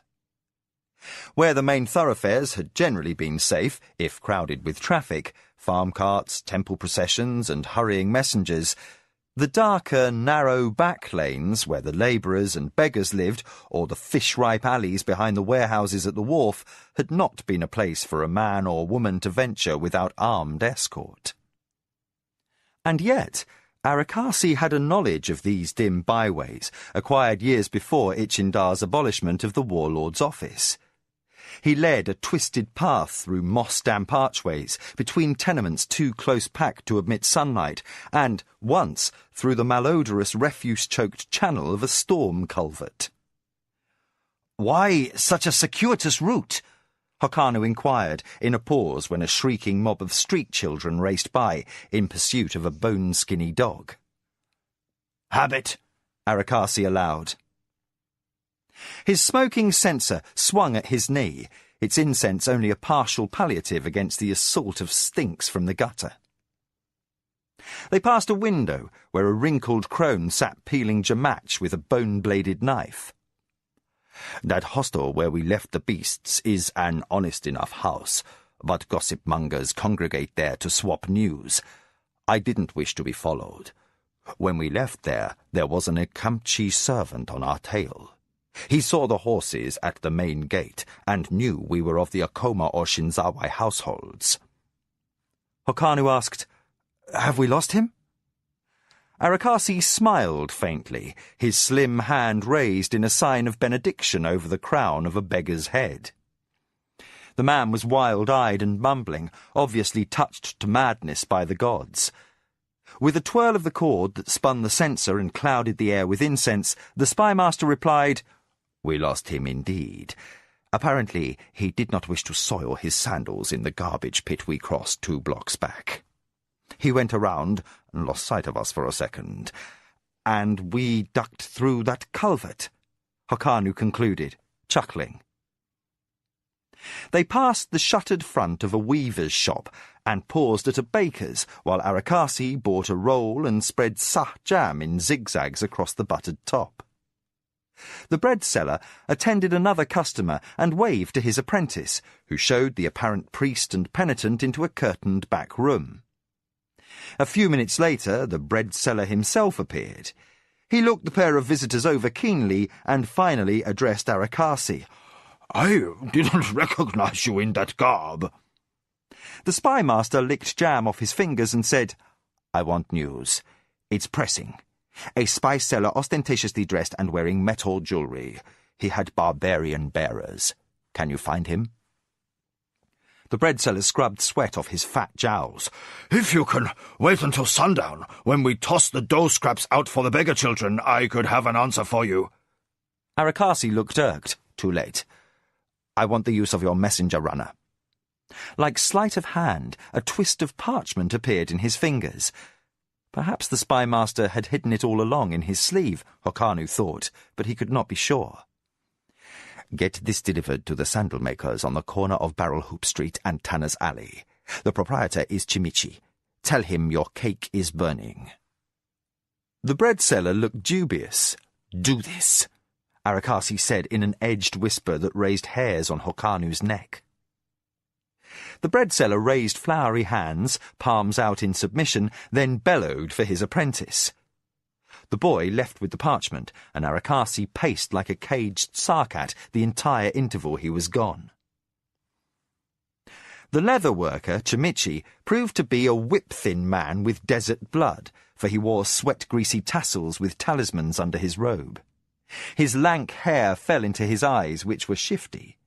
[SPEAKER 1] Where the main thoroughfares had generally been safe, if crowded with traffic, farm carts, temple processions and hurrying messengers, the darker, narrow back lanes where the labourers and beggars lived, or the fish-ripe alleys behind the warehouses at the wharf, had not been a place for a man or woman to venture without armed escort. And yet, Arakasi had a knowledge of these dim byways, acquired years before Ichindar's abolishment of the warlord's office. He led a twisted path through moss-damp archways, between tenements too close-packed to admit sunlight, and, once, through the malodorous refuse-choked channel of a storm culvert. "Why such a circuitous route?" Hokanu inquired, in a pause when a shrieking mob of street children raced by, in pursuit of a bone-skinny dog. "Habit," Arakasi allowed. His smoking censer swung at his knee, its incense only a partial palliative against the assault of stinks from the gutter. They passed a window where a wrinkled crone sat peeling jamach with a bone-bladed knife. "That hostel where we left the beasts is an honest enough house, but gossip-mongers congregate there to swap news. I didn't wish to be followed. When we left there was an Akamchi servant on our tail. He saw the horses at the main gate and knew we were of the Akoma or Shinzawa households." Hokanu asked, "Have we lost him?" Arakasi smiled faintly, his slim hand raised in a sign of benediction over the crown of a beggar's head. The man was wild-eyed and mumbling, obviously touched to madness by the gods. With a twirl of the cord that spun the censer and clouded the air with incense, the spymaster replied, "We lost him indeed. Apparently he did not wish to soil his sandals in the garbage pit we crossed 2 blocks back. He went around and lost sight of us for a second, and we ducked through that culvert," Hokanu concluded, chuckling. They passed the shuttered front of a weaver's shop and paused at a baker's while Arakasi bought a roll and spread sah jam in zigzags across the buttered top. The bread seller attended another customer and waved to his apprentice, who showed the apparent priest and penitent into a curtained back room. A few minutes later, the bread seller himself appeared. He looked the pair of visitors over keenly and finally addressed Arakasi.
[SPEAKER 3] "I didn't recognize you in that garb."
[SPEAKER 1] The spymaster licked jam off his fingers and said, "I want news. It's pressing. A spy seller ostentatiously dressed and wearing metal jewelry. He had barbarian bearers. Can you find him?" The bread seller scrubbed sweat off his fat jowls.
[SPEAKER 3] "If you can wait until sundown, when we toss the dough scraps out for the beggar children, I could have an answer for you."
[SPEAKER 1] Arakasi looked irked. Too late. "I want the use of your messenger runner." Like sleight of hand, a twist of parchment appeared in his fingers. Perhaps the spymaster had hidden it all along in his sleeve, Hokanu thought, but he could not be sure. "Get this delivered to the sandal makers on the corner of Barrel Hoop Street and Tanner's Alley. The proprietor is Chimichi. Tell him your cake is burning." The bread seller looked dubious. "Do this," Arakasi said in an edged whisper that raised hairs on Hokanu's neck. The bread seller raised floury hands, palms out in submission, then bellowed for his apprentice. The boy left with the parchment, and Arakasi paced like a caged sarcat the entire interval he was gone. The leather worker, Chimichi, proved to be a whip-thin man with desert blood, for he wore sweat-greasy tassels with talismans under his robe. His lank hair fell into his eyes, which were shifty.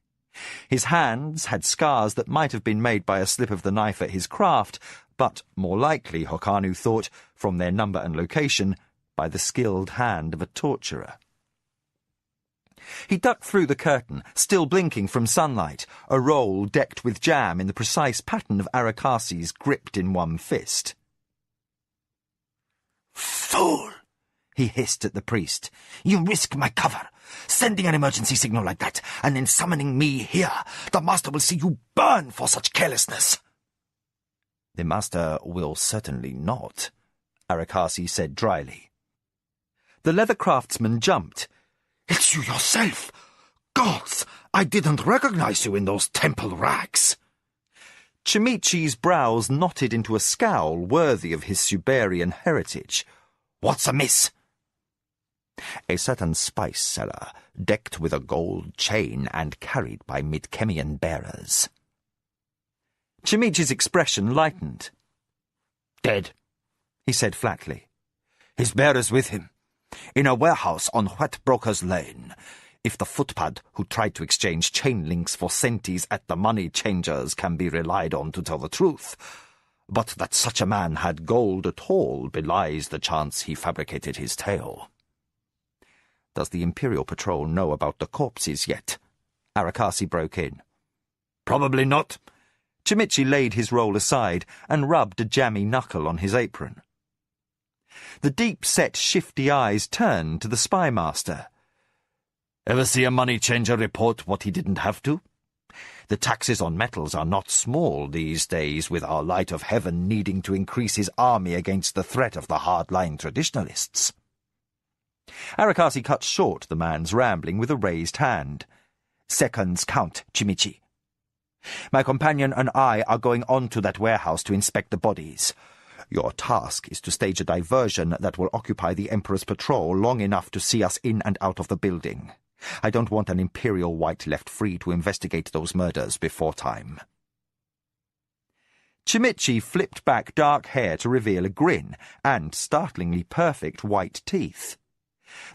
[SPEAKER 1] His hands had scars that might have been made by a slip of the knife at his craft, but, more likely, Hokanu thought, from their number and location, by the skilled hand of a torturer. He ducked through the curtain, still blinking from sunlight, a roll decked with jam in the precise pattern of Arakasi's gripped in one fist.
[SPEAKER 3] "Fool!"
[SPEAKER 4] he hissed at the priest. "You risk my cover, sending an emergency signal like that, and then summoning me here. The master will see you burn for such carelessness."
[SPEAKER 1] "The master will certainly not," Arakasi said dryly. The leather craftsman jumped.
[SPEAKER 3] "It's you yourself! Gods, I didn't recognize you in those temple rags."
[SPEAKER 1] Chimichi's brows knotted into a scowl worthy of his Suberian heritage.
[SPEAKER 4] "What's amiss?"
[SPEAKER 5] "A certain spice seller, decked with a gold chain and carried by Midkemian bearers."
[SPEAKER 1] Chimichi's expression lightened.
[SPEAKER 4] "Dead,"
[SPEAKER 1] he said flatly.
[SPEAKER 4] "His bearers with him, in a warehouse on Whetbroker's Lane. If the footpad who tried to exchange chain links for centis at the money changers can be relied on to tell the truth. But that such a man had gold at all belies the chance he fabricated his tale."
[SPEAKER 5] "Does the Imperial Patrol know about the corpses yet?" Arakasi broke in.
[SPEAKER 4] "Probably not."
[SPEAKER 1] Chimichi laid his roll aside and rubbed a jammy knuckle on his apron. The deep-set, shifty eyes turned to the spymaster.
[SPEAKER 4] "Ever see a money changer report what he didn't have to? The taxes on metals are not small these days, with our light of heaven needing to increase his army against the threat of the hard-line traditionalists."
[SPEAKER 1] Arakasi cut short the man's rambling with a raised hand.
[SPEAKER 4] "Seconds count, Chimichi. My companion and I are going on to that warehouse to inspect the bodies. Your task is to stage a diversion that will occupy the Emperor's patrol long enough to see us in and out of the building. I don't want an Imperial White left free to investigate those murders before time."
[SPEAKER 1] Chimichi flipped back dark hair to reveal a grin and startlingly perfect white teeth.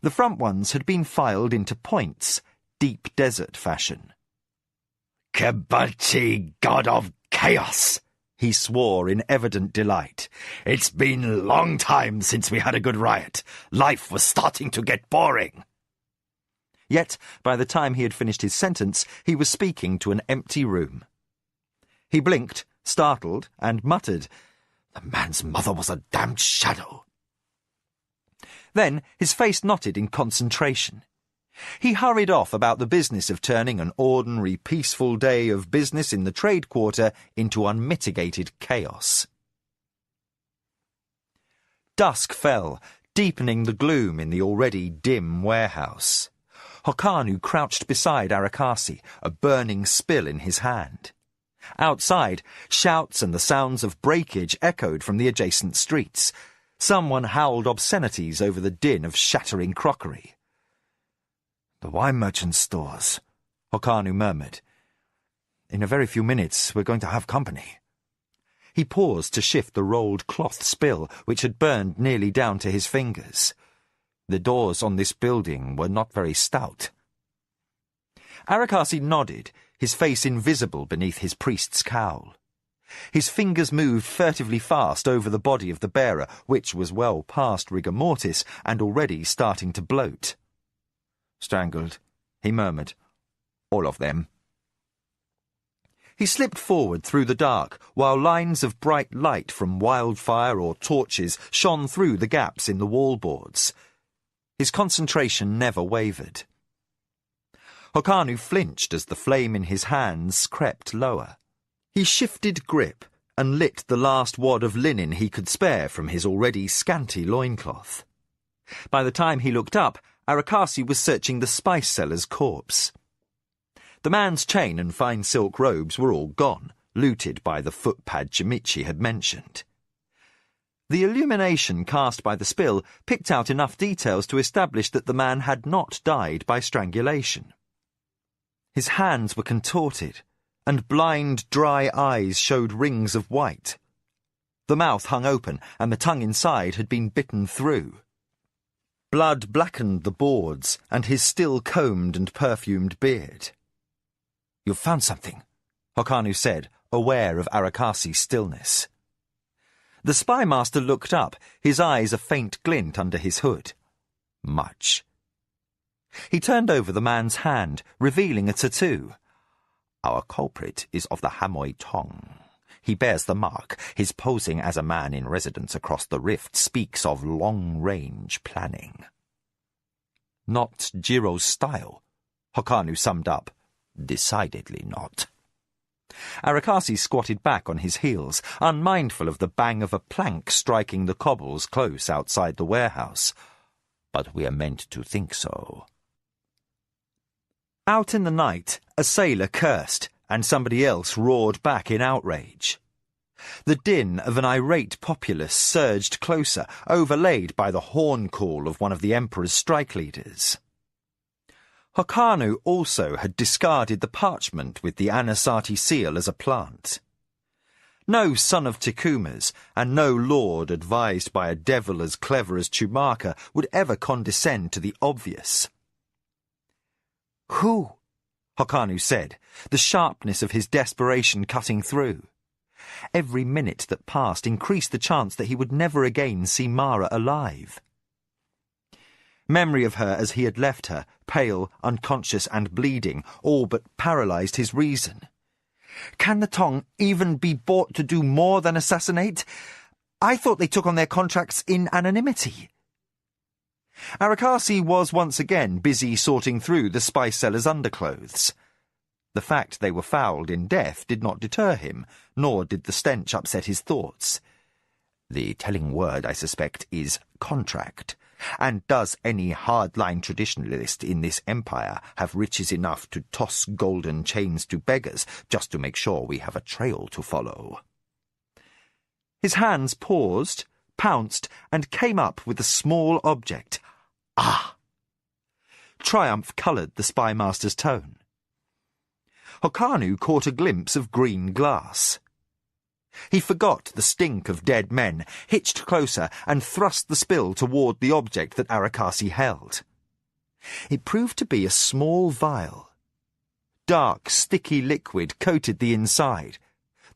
[SPEAKER 1] The front ones had been filed into points, deep desert fashion.
[SPEAKER 3] "Kebachi, god of chaos!" he swore in evident delight. "It's been a long time since we had a good riot. Life was starting to get boring."
[SPEAKER 1] Yet, by the time he had finished his sentence, he was speaking to an empty room. He blinked, startled, and muttered,
[SPEAKER 3] "The man's mother was a damned shadow."
[SPEAKER 1] Then his face knotted in concentration. He hurried off about the business of turning an ordinary, peaceful day of business in the trade quarter into unmitigated chaos. Dusk fell, deepening the gloom in the already dim warehouse. Hokanu crouched beside Arakasi, a burning spill in his hand. Outside, shouts and the sounds of breakage echoed from the adjacent streets. Someone howled obscenities over the din of shattering crockery.
[SPEAKER 3] "The wine merchant's stores,"
[SPEAKER 1] Hokanu murmured.
[SPEAKER 3] "In a very few minutes we're going to have company."
[SPEAKER 1] He paused to shift the rolled cloth spill, which had burned nearly down to his fingers.
[SPEAKER 3] The doors on this building were not very stout.
[SPEAKER 1] Arakasi nodded, his face invisible beneath his priest's cowl. His fingers moved furtively fast over the body of the bearer, which was well past rigor mortis and already starting to bloat.
[SPEAKER 3] "Strangled," he murmured. "All of them."
[SPEAKER 1] He slipped forward through the dark, while lines of bright light from wildfire or torches shone through the gaps in the wallboards. His concentration never wavered. Hokanu flinched as the flame in his hands crept lower. He shifted grip and lit the last wad of linen he could spare from his already scanty loincloth. By the time he looked up, Arakasi was searching the spice seller's corpse. The man's chain and fine silk robes were all gone, looted by the footpad Chimichi had mentioned. The illumination cast by the spill picked out enough details to establish that the man had not died by strangulation. His hands were contorted, and blind, dry eyes showed rings of white. The mouth hung open, and the tongue inside had been bitten through. Blood blackened the boards and his still combed and perfumed beard.
[SPEAKER 3] "You've found something,"
[SPEAKER 1] Hokanu said, aware of Arakasi's stillness. The spymaster looked up, his eyes a faint glint under his hood.
[SPEAKER 3] "Much."
[SPEAKER 1] He turned over the man's hand, revealing a tattoo.
[SPEAKER 5] "Our culprit is of the Hamoy tongue.
[SPEAKER 1] He bears the mark. His posing as a man in residence across the rift speaks of long-range planning. Not Jiro's style, Hokanu summed up. Decidedly not. Arakasi squatted back on his heels, unmindful of the bang of a plank striking the cobbles close outside the warehouse. But we are meant to think so. Out in the night, a sailor cursed, and somebody else roared back in outrage. The din of an irate populace surged closer, overlaid by the horn call of one of the Emperor's strike leaders. Hokanu also had discarded the parchment with the Anasati seal as a plant. No son of Tekuma's, and no lord advised by a devil as clever as Chumaka, would ever condescend to the obvious. "Who?" Hokanu said, the sharpness of his desperation cutting through. Every minute that passed increased the chance that he would never again see Mara alive. Memory of her as he had left her, pale, unconscious and bleeding, all but paralysed his reason. Can the Tong even be bought to do more than assassinate? I thought they took on their contracts in anonymity. Arakasi was once again busy sorting through the spice seller's underclothes. The fact they were fouled in death did not deter him, nor did the stench upset his thoughts. The telling word, I suspect, is contract. And does any hardline traditionalist in this empire have riches enough to toss golden chains to beggars just to make sure we have a trail to follow? His hands paused, pounced, and came up with a small object. Ah! Triumph coloured the spymaster's tone. Hokanu caught a glimpse of green glass. He forgot the stink of dead men, hitched closer, and thrust the spill toward the object that Arakasi held. It proved to be a small vial. Dark, sticky liquid coated the inside.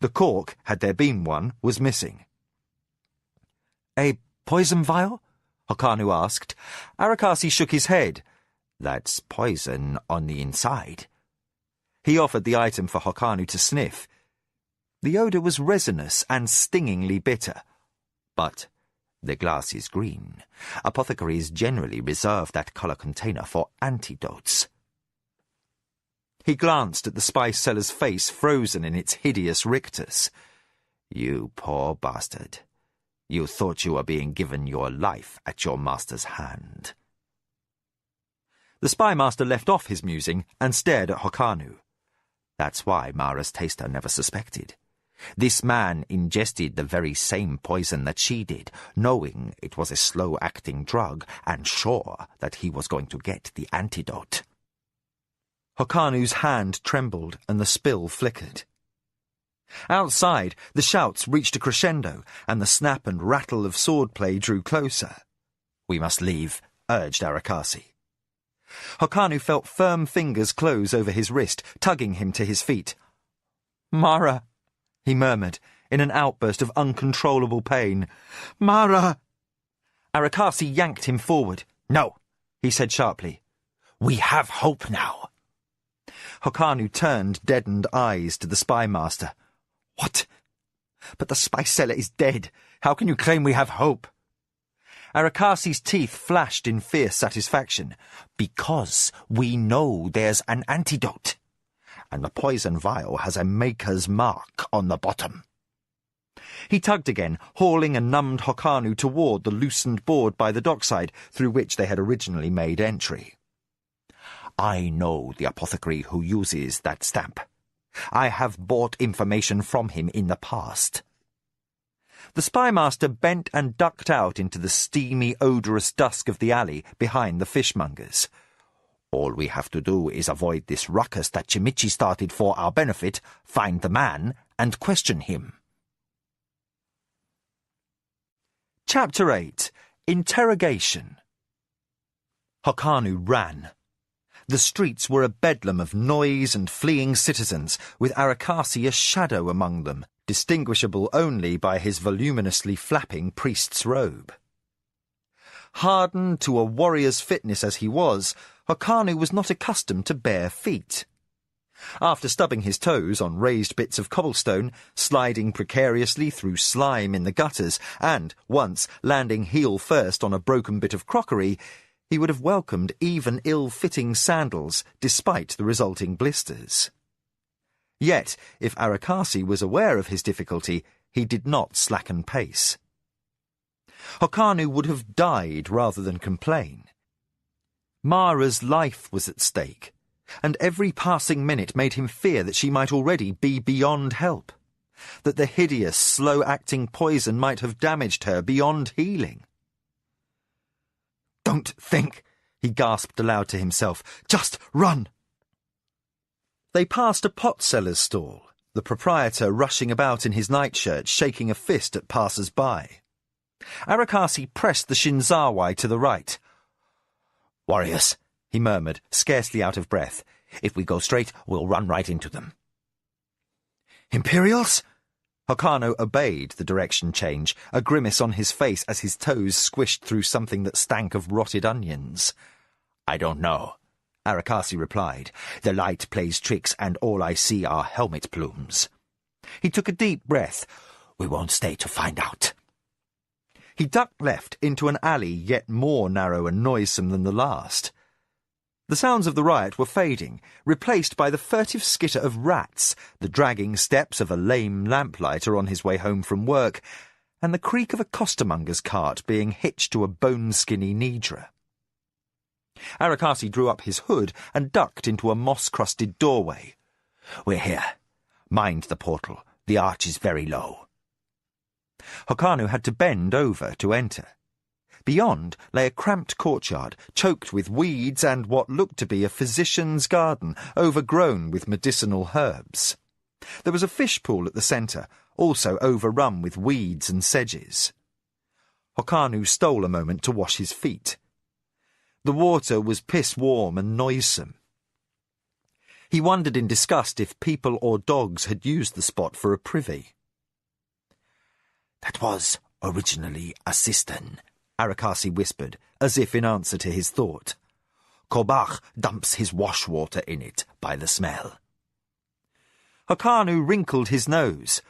[SPEAKER 1] The cork, had there been one, was missing. "A poison vial?" Hokanu asked. Arakasi shook his head. "That's poison on the inside." He offered the item for Hokanu to sniff. The odour was resinous and stingingly bitter. But the glass is green. Apothecaries generally reserve that colour container for antidotes. He glanced at the spice seller's face frozen in its hideous rictus. "You poor bastard. You thought you were being given your life at your master's hand." The spymaster left off his musing and stared at Hokanu. That's why Mara's taster never suspected. This man ingested the very same poison that she did, knowing it was a slow-acting drug, and sure that he was going to get the antidote. Hokanu's hand trembled, and the spill flickered. Outside, the shouts reached a crescendo, and the snap and rattle of swordplay drew closer. "We must leave," urged Arakasi. Hokanu felt firm fingers close over his wrist, tugging him to his feet. "Mara," he murmured, in an outburst of uncontrollable pain. "Mara!" Arakasi yanked him forward. "No," he said sharply. "We have hope now." Hokanu turned deadened eyes to the spymaster. "What? But the spice seller is dead. How can you claim we have hope?" Arakasi's teeth flashed in fierce satisfaction. "Because we know there's an antidote. And the poison vial has a maker's mark on the bottom." He tugged again, hauling a numbed Hokanu toward the loosened board by the dockside through which they had originally made entry. "I know the apothecary who uses that stamp. I have bought information from him in the past." The spymaster bent and ducked out into the steamy, odorous dusk of the alley behind the fishmongers. "All we have to do is avoid this ruckus that Chimichi started for our benefit, find the man, and question him." Chapter 8. Interrogation. Hokanu ran. The streets were a bedlam of noise and fleeing citizens, with Arakasi a shadow among them, distinguishable only by his voluminously flapping priest's robe. Hardened to a warrior's fitness as he was, Hokanu was not accustomed to bare feet. After stubbing his toes on raised bits of cobblestone, sliding precariously through slime in the gutters, and, once, landing heel first on a broken bit of crockery, he would have welcomed even ill-fitting sandals, despite the resulting blisters. Yet, if Arakasi was aware of his difficulty, he did not slacken pace. Hokanu would have died rather than complain. Mara's life was at stake, and every passing minute made him fear that she might already be beyond help, that the hideous, slow-acting poison might have damaged her beyond healing. "Don't think," he gasped aloud to himself. "Just run!" They passed a pot-seller's stall, the proprietor rushing about in his nightshirt, shaking a fist at passers-by. Arakasi pressed the shinzawai to the right. "Warriors," he murmured, scarcely out of breath. "If we go straight, we'll run right into them." "Imperials?" Hokano obeyed the direction change, a grimace on his face as his toes squished through something that stank of rotted onions. "I don't know," Arakasi replied. "The light plays tricks, and all I see are helmet plumes." He took a deep breath. "We won't stay to find out." He ducked left into an alley yet more narrow and noisome than the last. The sounds of the riot were fading, replaced by the furtive skitter of rats, the dragging steps of a lame lamplighter on his way home from work, and the creak of a costermonger's cart being hitched to a bone-skinny Nidra. Arakasi drew up his hood and ducked into a moss-crusted doorway. "We're here. Mind the portal. The arch is very low." Hokanu had to bend over to enter. Beyond lay a cramped courtyard, choked with weeds and what looked to be a physician's garden, overgrown with medicinal herbs. There was a fish pool at the centre, also overrun with weeds and sedges. Hokanu stole a moment to wash his feet. The water was piss-warm and noisome. He wondered in disgust if people or dogs had used the spot for a privy. "That was originally a cistern," Arakasi whispered, as if in answer to his thought. "Kobach dumps his wash-water in it by the smell." Hokanu wrinkled his nose.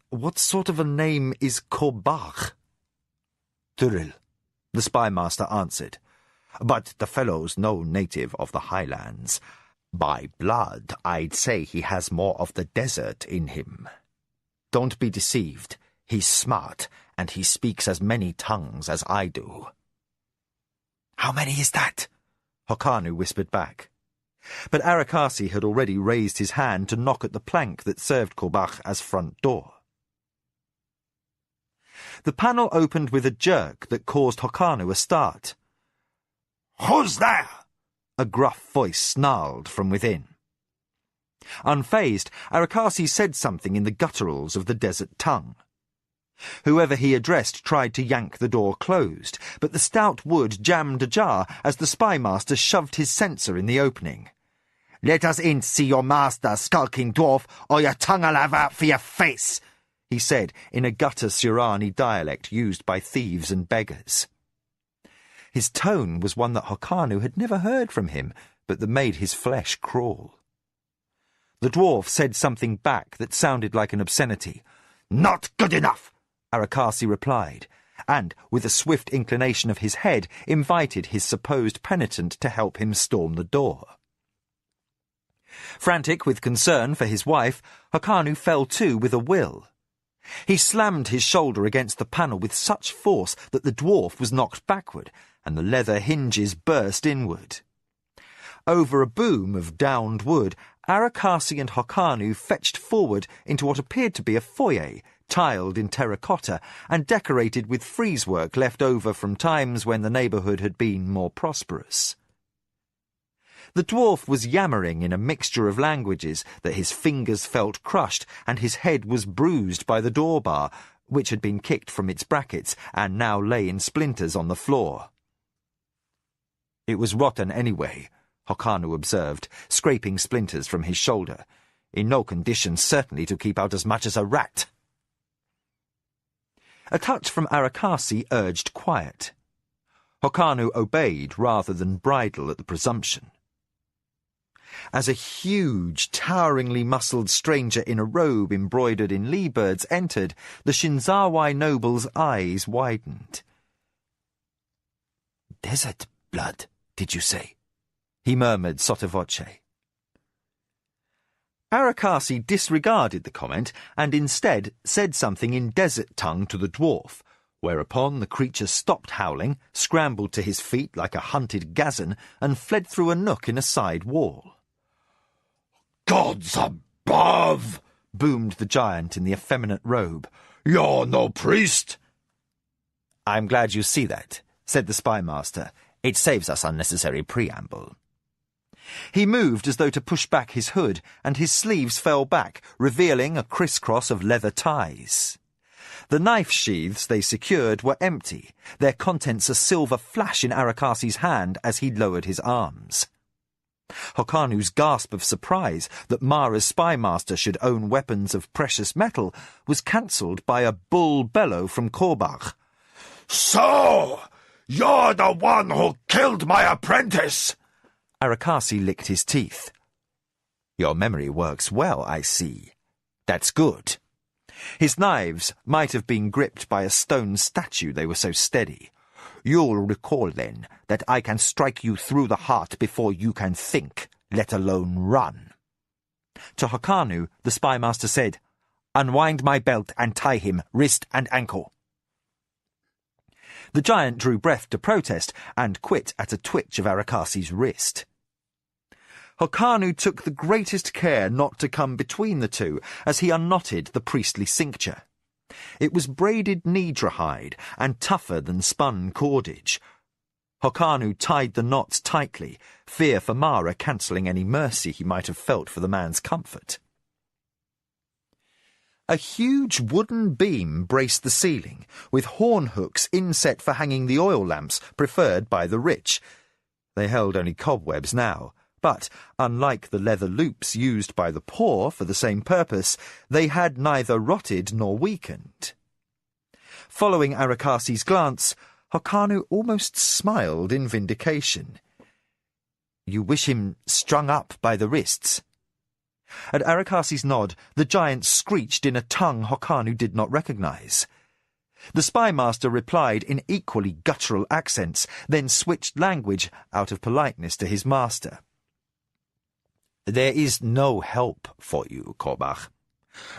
[SPEAKER 1] "What sort of a name is Kobach?" "Turil," the spymaster answered. "But the fellow's no native of the highlands. By blood, I'd say he has more of the desert in him. Don't be deceived. He's smart, and he speaks as many tongues as I do." "How many is that?" Hokanu whispered back. But Arakasi had already raised his hand to knock at the plank that served Kobach as front door. The panel opened with a jerk that caused Hokanu a start.
[SPEAKER 3] "Who's there?"
[SPEAKER 1] A gruff voice snarled from within. Unfazed, Arakasi said something in the gutturals of the desert tongue. Whoever he addressed tried to yank the door closed, but the stout wood jammed ajar as the spymaster shoved his censer in the opening. "Let us in to see your master, skulking dwarf, or your tongue'll have out for your face," he said in a gutter Surani dialect used by thieves and beggars. His tone was one that Hokanu had never heard from him, but that made his flesh crawl. The dwarf said something back that sounded like an obscenity. "Not good enough," Arakasi replied, and, with a swift inclination of his head, invited his supposed penitent to help him storm the door. Frantic with concern for his wife, Hokanu fell to with a will. He slammed his shoulder against the panel with such force that the dwarf was knocked backward, and the leather hinges burst inward. Over a boom of downed wood, Arakasi and Hokanu fetched forward into what appeared to be a foyer, tiled in terracotta and decorated with frieze-work left over from times when the neighbourhood had been more prosperous. The dwarf was yammering in a mixture of languages that his fingers felt crushed and his head was bruised by the door bar, which had been kicked from its brackets and now lay in splinters on the floor. "It was rotten anyway," Hokanu observed, scraping splinters from his shoulder. "In no condition certainly to keep out as much as a rat." A touch from Arakasi urged quiet. Hokanu obeyed rather than bridle at the presumption. As a huge, toweringly muscled stranger in a robe embroidered in lee-birds entered, the Shinzawai noble's eyes widened.
[SPEAKER 2] "Desert blood, did you say?"
[SPEAKER 1] he murmured sotto voce. Arakasi disregarded the comment and instead said something in desert tongue to the dwarf, whereupon the creature stopped howling, scrambled to his feet like a hunted gazan, and fled through a nook in a side wall.
[SPEAKER 3] "Gods above!"
[SPEAKER 1] boomed the giant in the effeminate robe.
[SPEAKER 3] "You're no priest!"
[SPEAKER 1] "I'm glad you see that," said the spymaster.
[SPEAKER 2] "It saves us unnecessary preamble."
[SPEAKER 1] He moved as though to push back his hood, and his sleeves fell back, revealing a crisscross of leather ties. The knife sheaths they secured were empty, their contents a silver flash in Arakasi's hand as he lowered his arms. Hokanu's gasp of surprise that Mara's spymaster should own weapons of precious metal was cancelled by a bull bellow from Korbach.
[SPEAKER 3] "So, you're the one who killed my apprentice!"
[SPEAKER 1] Arakasi licked his teeth. "Your memory works well, I see. That's good." His knives might have been gripped by a stone statue, they were so steady.
[SPEAKER 7] "You'll recall, then, that I can strike you through the heart before you can think, let alone run."
[SPEAKER 1] To Hokanu, the spymaster said, "Unwind my belt and tie him, wrist and ankle." The giant drew breath to protest and quit at a twitch of Arakasi's wrist. Hokanu took the greatest care not to come between the two as he unknotted the priestly cincture. It was braided Nidra hide and tougher than spun cordage. Hokanu tied the knots tightly, fear for Mara cancelling any mercy he might have felt for the man's comfort. A huge wooden beam braced the ceiling, with horn hooks inset for hanging the oil lamps preferred by the rich. They held only cobwebs now, but, unlike the leather loops used by the poor for the same purpose, they had neither rotted nor weakened. Following Arakasi's glance, Hokanu almost smiled in vindication. "You wish him strung up by the wrists?" At Arakasi's nod, the giant screeched in a tongue Hokanu did not recognize. The spymaster replied in equally guttural accents, then switched language out of politeness to his master. "There is no help for you, Korbach.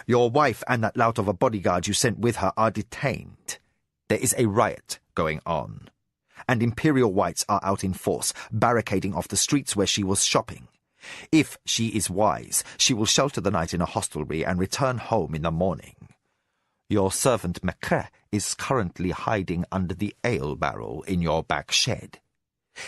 [SPEAKER 1] Your wife and that lout of a bodyguard you sent with her are detained. There is a riot going on, and Imperial Whites are out in force, barricading off the streets where she was shopping. If she is wise, she will shelter the night in a hostelry and return home in the morning. Your servant Mekre is currently hiding under the ale barrel in your back shed.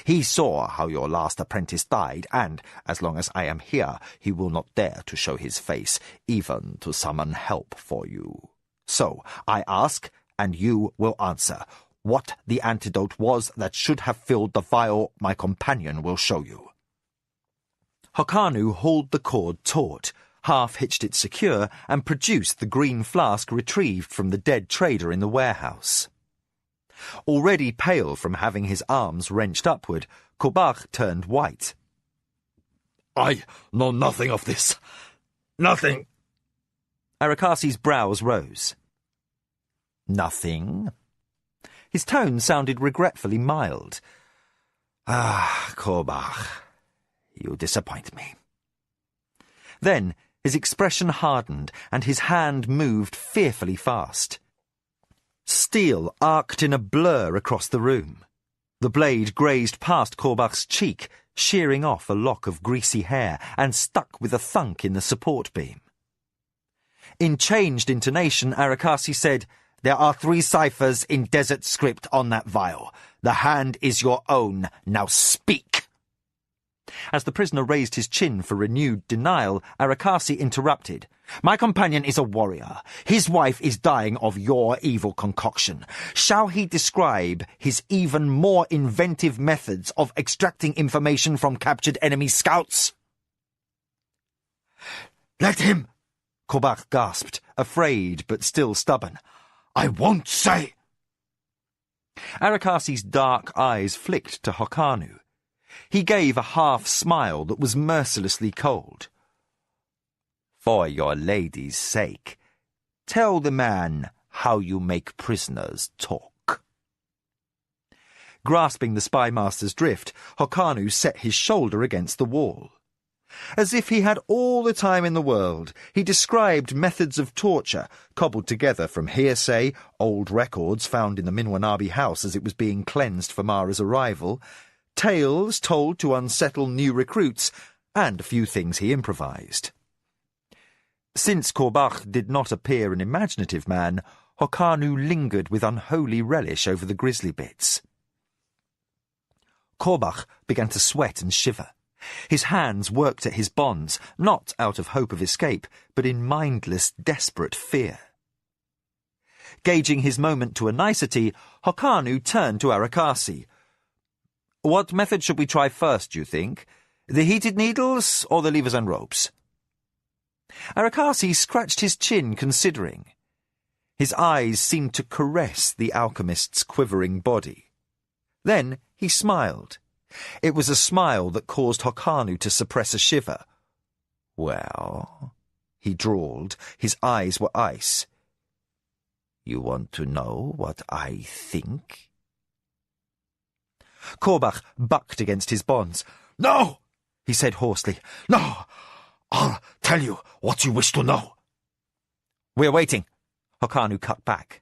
[SPEAKER 1] He saw how your last apprentice died, and, as long as I am here, he will not dare to show his face, even to summon help for you. So, I ask, and you will answer, what the antidote was that should have filled the vial my companion will show you." Hokanu hauled the cord taut, half-hitched it secure, and produced the green flask retrieved from the dead trader in the warehouse. Already pale from having his arms wrenched upward, Korbach turned white.
[SPEAKER 3] "I know nothing of this. Nothing."
[SPEAKER 1] Arakasi's brows rose.
[SPEAKER 2] "Nothing?"
[SPEAKER 1] His tone sounded regretfully mild.
[SPEAKER 2] "Ah, Korbach, you disappoint me."
[SPEAKER 1] Then his expression hardened, and his hand moved fearfully fast. Steel arced in a blur across the room. The blade grazed past Korbach's cheek, shearing off a lock of greasy hair, and stuck with a thunk in the support beam. In changed intonation, Arakasi said, "There are 3 ciphers in desert script on that vial. The hand is your own. Now speak." As the prisoner raised his chin for renewed denial, Arakasi interrupted. "My companion is a warrior. His wife is dying of your evil concoction. Shall he describe his even more inventive methods of extracting information from captured enemy scouts?"
[SPEAKER 3] "Let him!"
[SPEAKER 1] Korbach gasped, afraid but still stubborn.
[SPEAKER 3] "I won't say!"
[SPEAKER 1] Arakasi's dark eyes flicked to Hokanu. He gave a half-smile that was mercilessly cold.
[SPEAKER 5] For your lady's sake, tell the man how you make prisoners talk.
[SPEAKER 1] Grasping the spymaster's drift, Hokanu set his shoulder against the wall. As if he had all the time in the world, he described methods of torture, cobbled together from hearsay, old records found in the Minwanabi house as it was being cleansed for Mara's arrival, tales told to unsettle new recruits, and a few things he improvised. Since Korbach did not appear an imaginative man, Hokanu lingered with unholy relish over the grisly bits. Korbach began to sweat and shiver. His hands worked at his bonds, not out of hope of escape, but in mindless, desperate fear. Gauging his moment to a nicety, Hokanu turned to Arakasi. "What method should we try first, do you think? The heated needles or the levers and ropes?" Arakasi scratched his chin, considering. His eyes seemed to caress the alchemist's quivering body. Then he smiled. It was a smile that caused Hokanu to suppress a shiver.
[SPEAKER 5] "Well,"
[SPEAKER 1] he drawled. His eyes were ice.
[SPEAKER 5] "You want to know what I think?"
[SPEAKER 1] Korbach bucked against his bonds.
[SPEAKER 3] "No!"
[SPEAKER 1] he said hoarsely.
[SPEAKER 3] "No! I'll tell you what you wish to know."
[SPEAKER 1] "We're waiting," Hokanu cut back.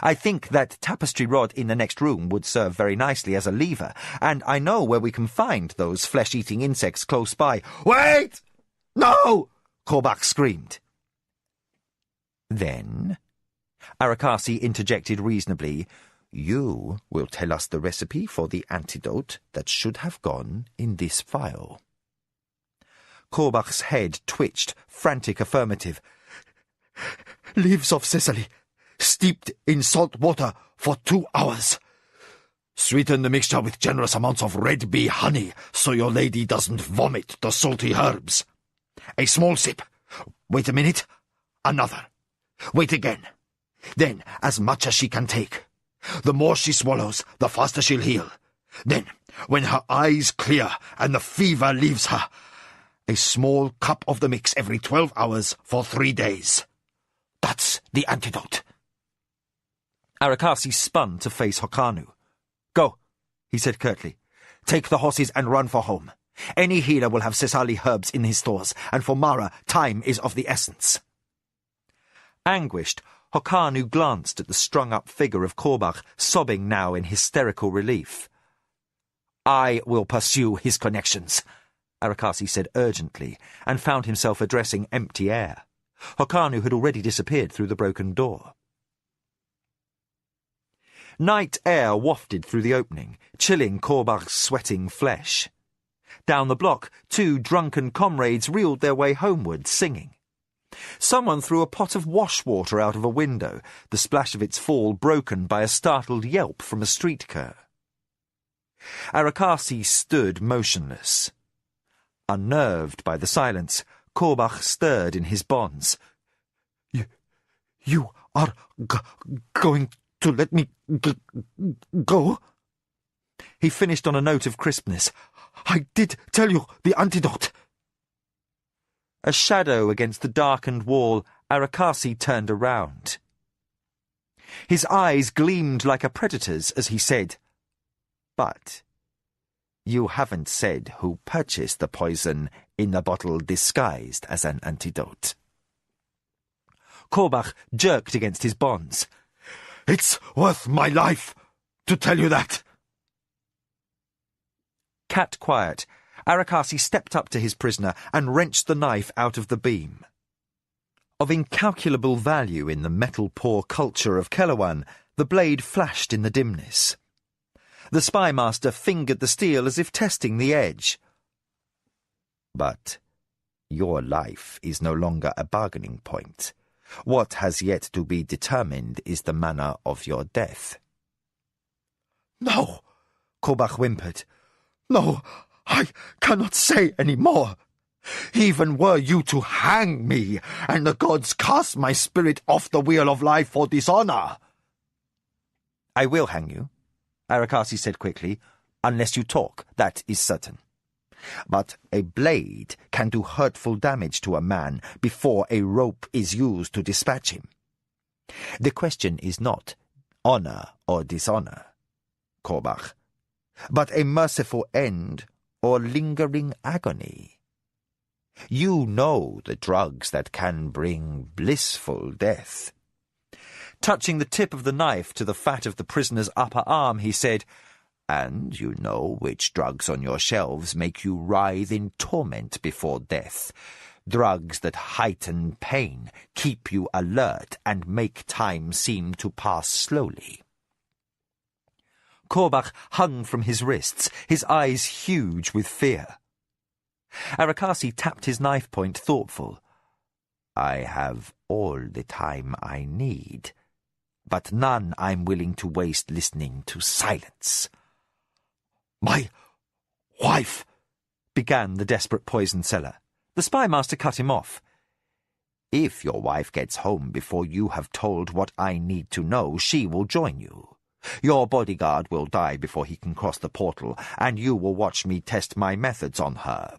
[SPEAKER 1] "I think that tapestry rod in the next room would serve very nicely as a lever, and I know where we can find those flesh-eating insects close by."
[SPEAKER 3] "Wait! No!"
[SPEAKER 1] Korbach screamed.
[SPEAKER 5] "Then,"
[SPEAKER 1] Arakasi interjected reasonably,
[SPEAKER 5] "you will tell us the recipe for the antidote that should have gone in this vial."
[SPEAKER 1] Korbach's head twitched, frantic affirmative.
[SPEAKER 3] "Leaves of sesame, steeped in salt water for 2 hours. Sweeten the mixture with generous amounts of red bee honey so your lady doesn't vomit the salty herbs. A small sip. Wait a minute. Another. Wait again. Then as much as she can take. The more she swallows, the faster she'll heal. Then, when her eyes clear and the fever leaves her, a small cup of the mix every 12 hours for 3 days. That's the antidote."
[SPEAKER 1] Arakasi spun to face Hokanu. "Go," he said curtly. "Take the horses and run for home. Any healer will have Sesali herbs in his stores, and for Mara, time is of the essence." Anguished, Hokanu glanced at the strung-up figure of Korbach, sobbing now in hysterical relief. "I will pursue his connections," Arakasi said urgently, and found himself addressing empty air. Hokanu had already disappeared through the broken door. Night air wafted through the opening, chilling Korbach's sweating flesh. Down the block, 2 drunken comrades reeled their way homeward, singing. Someone threw a pot of wash-water out of a window, the splash of its fall broken by a startled yelp from a street cur. Arakasi stood motionless. Unnerved by the silence, Korbach stirred in his bonds.
[SPEAKER 3] You are going to let me go?"
[SPEAKER 1] He finished on a note of crispness.
[SPEAKER 3] "I did tell you the antidote."
[SPEAKER 1] A shadow against the darkened wall, Arakasi turned around. His eyes gleamed like a predator's as he said,
[SPEAKER 5] "But you haven't said who purchased the poison in the bottle disguised as an antidote."
[SPEAKER 1] Korbach jerked against his bonds.
[SPEAKER 3] "It's worth my life to tell you that."
[SPEAKER 1] Cat quiet, Arakasi stepped up to his prisoner and wrenched the knife out of the beam. Of incalculable value in the metal-poor culture of Kelawan, the blade flashed in the dimness. The spymaster fingered the steel as if testing the edge.
[SPEAKER 5] "But your life is no longer a bargaining point. What has yet to be determined is the manner of your death."
[SPEAKER 3] "No,"
[SPEAKER 1] Korbach whimpered.
[SPEAKER 3] "No, I cannot say any more. Even were you to hang me, and the gods cast my spirit off the wheel of life for dishonor."
[SPEAKER 1] "I will hang you," Arakasi said quickly, unless you talk, that is certain. But a blade can do hurtful damage to a man before a rope is used to dispatch him. The question is not honor or dishonor, Korbach, but a merciful end or lingering agony. You know the drugs that can bring blissful death. Touching the tip of the knife to the fat of the prisoner's upper arm, he said, And you know which drugs on your shelves make you writhe in torment before death. Drugs that heighten pain, keep you alert, and make time seem to pass slowly. Korbach hung from his wrists, his eyes huge with fear. Arakasi tapped his knife point, thoughtful. I have all the time I need, but none I'm willing to waste listening to silence.
[SPEAKER 2] My wife,
[SPEAKER 1] began the desperate poison seller. The spymaster cut him off.
[SPEAKER 7] If your wife gets home before you have told what I need to know, she will join you. Your bodyguard will die before he can cross the portal, and you will watch me test my methods on her.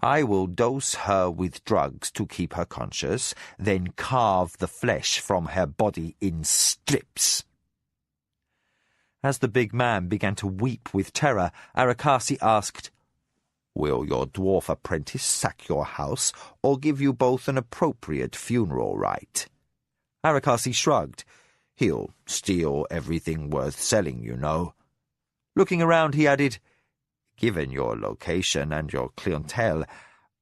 [SPEAKER 7] I will dose her with drugs to keep her conscious, then carve the flesh from her body in strips.
[SPEAKER 1] As the big man began to weep with terror, Arakasi asked,
[SPEAKER 7] Will your dwarf apprentice sack your house, or give you both an appropriate funeral rite?
[SPEAKER 1] Arakasi shrugged.
[SPEAKER 7] He'll steal everything worth selling, you know.
[SPEAKER 1] Looking around, he added,
[SPEAKER 7] Given your location and your clientele,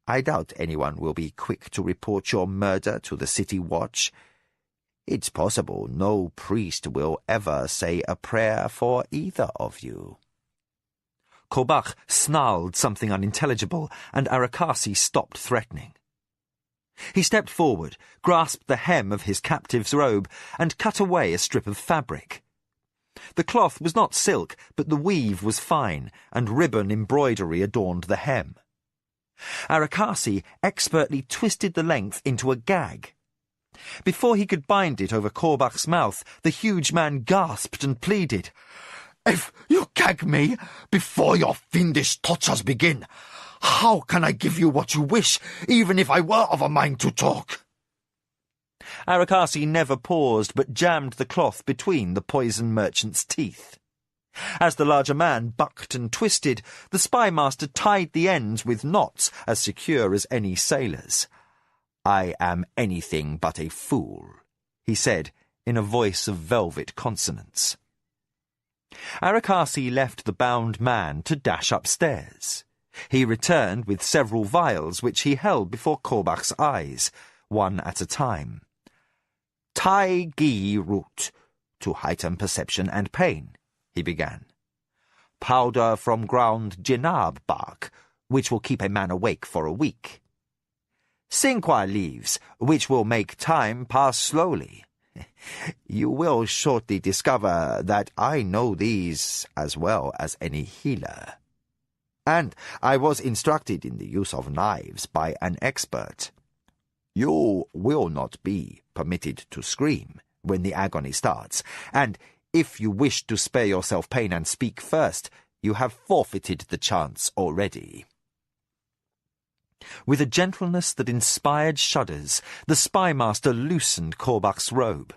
[SPEAKER 7] I doubt anyone will be quick to report your murder to the City Watch. It's possible no priest will ever say a prayer for either of you.
[SPEAKER 1] Korbach snarled something unintelligible, and Arakasi stopped threatening. He stepped forward, grasped the hem of his captive's robe, and cut away a strip of fabric. The cloth was not silk, but the weave was fine, and ribbon embroidery adorned the hem. Arakasi expertly twisted the length into a gag. Before he could bind it over Korbach's mouth, the huge man gasped and pleaded,
[SPEAKER 4] If you gag me before your fiendish tortures begin, how can I give you what you wish, even if I were of a mind to talk?
[SPEAKER 1] Arakasi never paused, but jammed the cloth between the poison merchant's teeth. As the larger man bucked and twisted, the spymaster tied the ends with knots as secure as any sailor's.
[SPEAKER 7] I am anything but a fool, he said, in a voice of velvet consonants.
[SPEAKER 1] Arakasi left the bound man to dash upstairs. He returned with several vials which he held before Korbach's eyes, one at a time.
[SPEAKER 7] Tai Gi root, to heighten perception and pain, he began. Powder from ground jinnab bark, which will keep a man awake for a week. Sinqua leaves, which will make time pass slowly. You will shortly discover that I know these as well as any healer. And I was instructed in the use of knives by an expert. You will not be permitted to scream when the agony starts, and if you wish to spare yourself pain and speak first, you have forfeited the chance already.
[SPEAKER 1] With a gentleness that inspired shudders, the spymaster loosened Korbach's robe.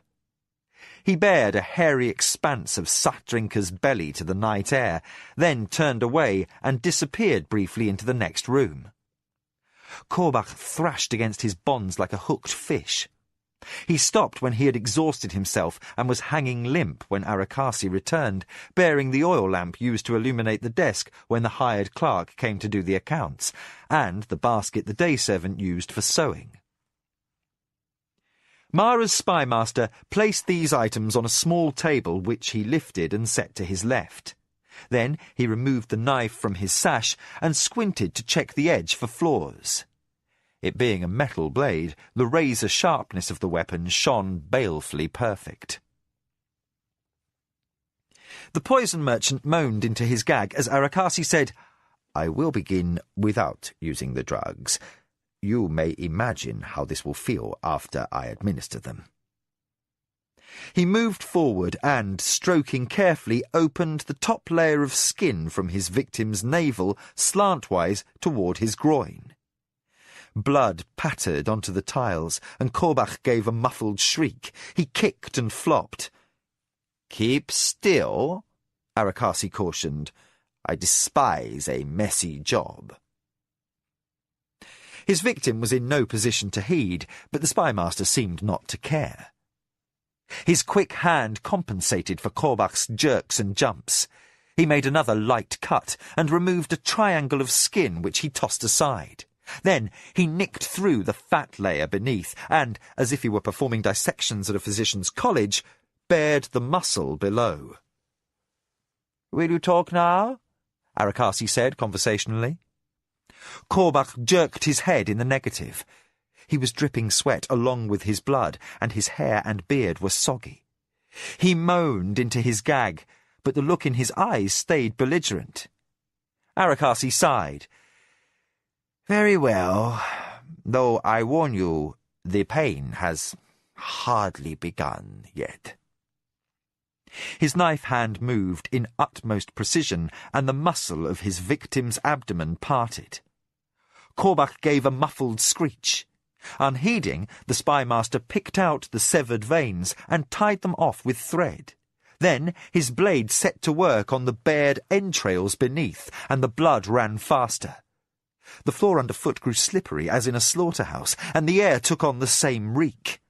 [SPEAKER 1] He bared a hairy expanse of Sattdrinker's belly to the night air, then turned away and disappeared briefly into the next room. Korbach thrashed against his bonds like a hooked fish. He stopped when he had exhausted himself and was hanging limp when Arakasi returned, bearing the oil lamp used to illuminate the desk when the hired clerk came to do the accounts, and the basket the day servant used for sewing. Mara's spymaster placed these items on a small table which he lifted and set to his left. Then he removed the knife from his sash and squinted to check the edge for flaws. It being a metal blade, the razor sharpness of the weapon shone balefully perfect. The poison merchant moaned into his gag as Arakasi said,
[SPEAKER 7] I will begin without using the drugs. You may imagine how this will feel after I administer them.
[SPEAKER 1] He moved forward and, stroking carefully, opened the top layer of skin from his victim's navel slantwise toward his groin. Blood pattered onto the tiles, and Korbach gave a muffled shriek. He kicked and flopped.
[SPEAKER 7] "Keep still," Arakasi cautioned. "I despise a messy job."
[SPEAKER 1] His victim was in no position to heed, but the spymaster seemed not to care. His quick hand compensated for Korbach's jerks and jumps. He made another light cut and removed a triangle of skin which he tossed aside. Then he nicked through the fat layer beneath and, as if he were performing dissections at a physician's college, bared the muscle below.
[SPEAKER 7] "Will you talk now?" Arakasi said conversationally.
[SPEAKER 1] Korbach jerked his head in the negative. He was dripping sweat along with his blood, and his hair and beard were soggy. He moaned into his gag, but the look in his eyes stayed belligerent. Arakasi sighed.
[SPEAKER 7] "Very well, though I warn you, the pain has hardly begun yet."
[SPEAKER 1] His knife hand moved in utmost precision, and the muscle of his victim's abdomen parted. Korbach gave a muffled screech. Unheeding, the spymaster picked out the severed veins and tied them off with thread. Then his blade set to work on the bared entrails beneath, and the blood ran faster. The floor underfoot grew slippery as in a slaughterhouse, and the air took on the same reek.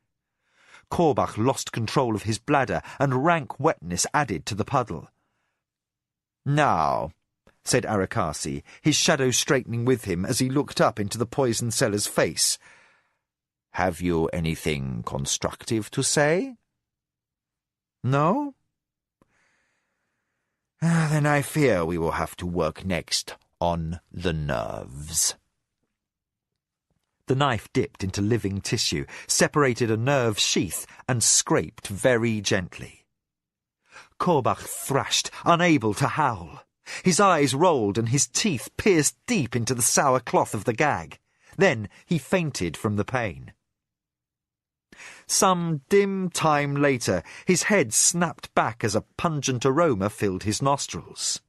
[SPEAKER 1] Korbach lost control of his bladder, and rank wetness added to the puddle.
[SPEAKER 7] "Now,"
[SPEAKER 1] said Arakasi, his shadow straightening with him as he looked up into the poison seller's face,
[SPEAKER 7] "have you anything constructive to say?"
[SPEAKER 1] "No?"
[SPEAKER 7] "Then I fear we will have to work next on the nerves."
[SPEAKER 1] The knife dipped into living tissue, separated a nerve sheath, and scraped very gently. Korbach thrashed, unable to howl. His eyes rolled and his teeth pierced deep into the sour cloth of the gag. Then he fainted from the pain. Some dim time later, his head snapped back as a pungent aroma filled his nostrils.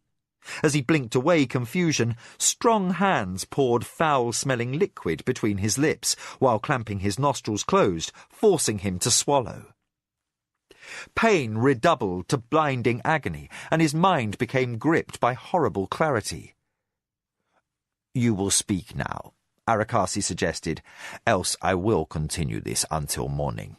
[SPEAKER 1] As he blinked away confusion, strong hands poured foul-smelling liquid between his lips, while clamping his nostrils closed, forcing him to swallow. Pain redoubled to blinding agony, and his mind became gripped by horrible clarity.
[SPEAKER 7] "You will speak now," Arakasi suggested, "else I will continue this until morning."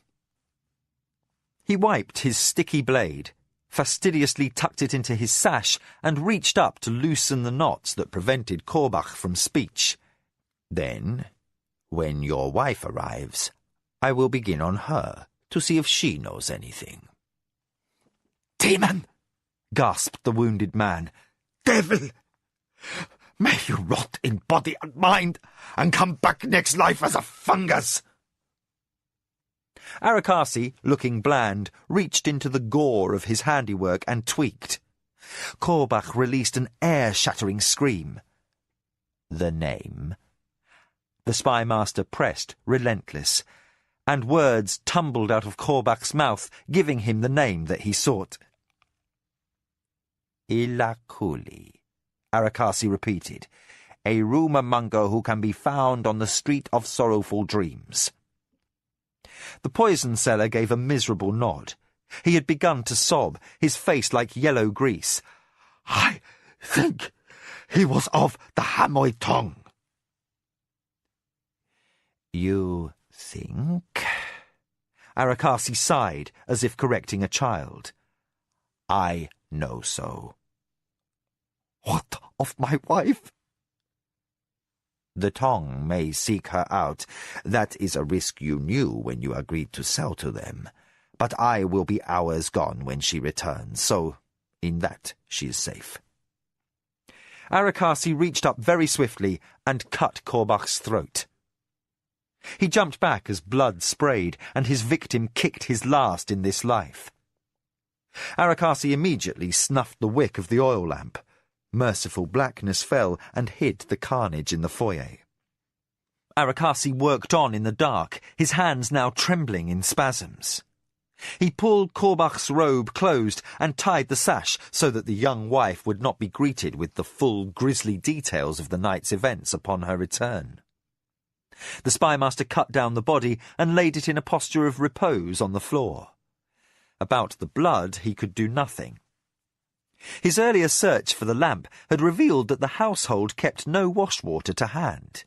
[SPEAKER 1] He wiped his sticky blade, fastidiously tucked it into his sash, and reached up to loosen the knots that prevented Korbach from speech.
[SPEAKER 7] "Then, when your wife arrives, I will begin on her to see if she knows anything."
[SPEAKER 4] "Demon!"
[SPEAKER 1] gasped the wounded man.
[SPEAKER 4] "Devil! May you rot in body and mind, and come back next life as a fungus!"
[SPEAKER 1] Arakasi, looking bland, reached into the gore of his handiwork and tweaked. Korbach released an air-shattering scream.
[SPEAKER 7] "The name?"
[SPEAKER 1] The spymaster pressed, relentless, and words tumbled out of Korbach's mouth, giving him the name that he sought.
[SPEAKER 7] "Ilakuli," Arakasi repeated, "a rumour-monger who can be found on the Street of Sorrowful Dreams."
[SPEAKER 1] The poison seller gave a miserable nod. He had begun to sob, his face like yellow grease.
[SPEAKER 4] "I think he was of the Hamoy tongue."
[SPEAKER 7] "You think?"
[SPEAKER 1] Arakasi sighed, as if correcting a child.
[SPEAKER 7] "I know so."
[SPEAKER 4] "What of my wife?"
[SPEAKER 7] "The Tong may seek her out. That is a risk you knew when you agreed to sell to them. But I will be hours gone when she returns, so in that she is safe."
[SPEAKER 1] Arakasi reached up very swiftly and cut Korbach's throat. He jumped back as blood sprayed, and his victim kicked his last in this life. Arakasi immediately snuffed the wick of the oil lamp. Merciful blackness fell and hid the carnage in the foyer. Arakasi worked on in the dark, his hands now trembling in spasms. He pulled Korbach's robe closed and tied the sash so that the young wife would not be greeted with the full grisly details of the night's events upon her return. The spymaster cut down the body and laid it in a posture of repose on the floor. About the blood he could do nothing. His earlier search for the lamp had revealed that the household kept no washwater to hand.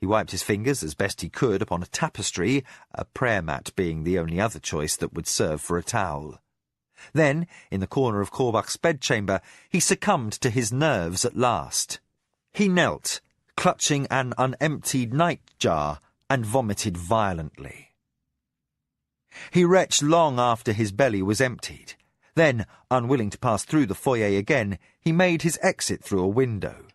[SPEAKER 1] He wiped his fingers as best he could upon a tapestry, a prayer mat being the only other choice that would serve for a towel. Then, in the corner of Korbach's bedchamber, he succumbed to his nerves at last. He knelt, clutching an unemptied nightjar, and vomited violently. He retched long after his belly was emptied. Then, unwilling to pass through the foyer again, he made his exit through a window.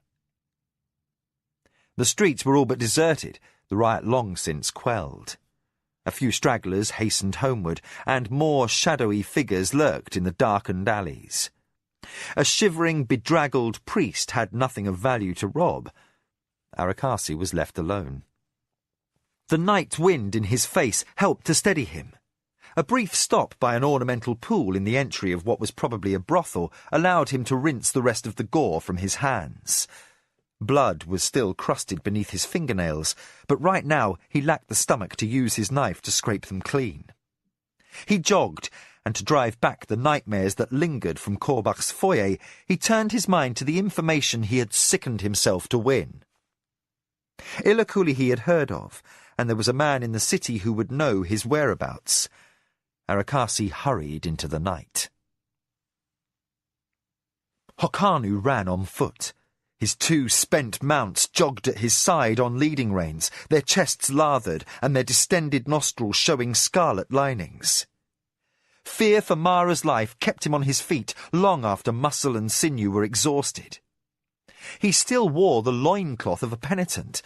[SPEAKER 1] The streets were all but deserted, the riot long since quelled. A few stragglers hastened homeward, and more shadowy figures lurked in the darkened alleys. A shivering, bedraggled priest had nothing of value to rob. Arakasi was left alone. The night wind in his face helped to steady him. A brief stop by an ornamental pool in the entry of what was probably a brothel allowed him to rinse the rest of the gore from his hands. Blood was still crusted beneath his fingernails, but right now he lacked the stomach to use his knife to scrape them clean. He jogged, and to drive back the nightmares that lingered from Korbach's foyer, he turned his mind to the information he had sickened himself to win. Ilakuli he had heard of, and there was a man in the city who would know his whereabouts. Arakasi hurried into the night. Hokanu ran on foot. His 2 spent mounts jogged at his side on leading reins, their chests lathered and their distended nostrils showing scarlet linings. Fear for Mara's life kept him on his feet long after muscle and sinew were exhausted. He still wore the loincloth of a penitent.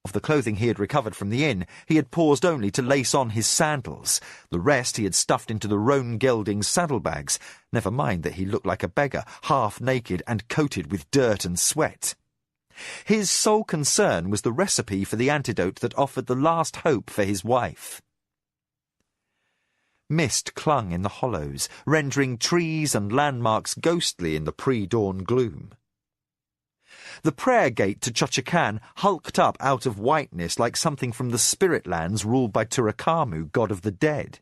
[SPEAKER 1] Of the clothing he had recovered from the inn, he had paused only to lace on his sandals. The rest he had stuffed into the roan gelding's saddlebags. Never mind that he looked like a beggar, half naked and coated with dirt and sweat. His sole concern was the recipe for the antidote that offered the last hope for his wife. Mist clung in the hollows, rendering trees and landmarks ghostly in the pre-dawn gloom. The prayer gate to Chochikan hulked up out of whiteness like something from the spirit lands ruled by Turakamu, god of the dead.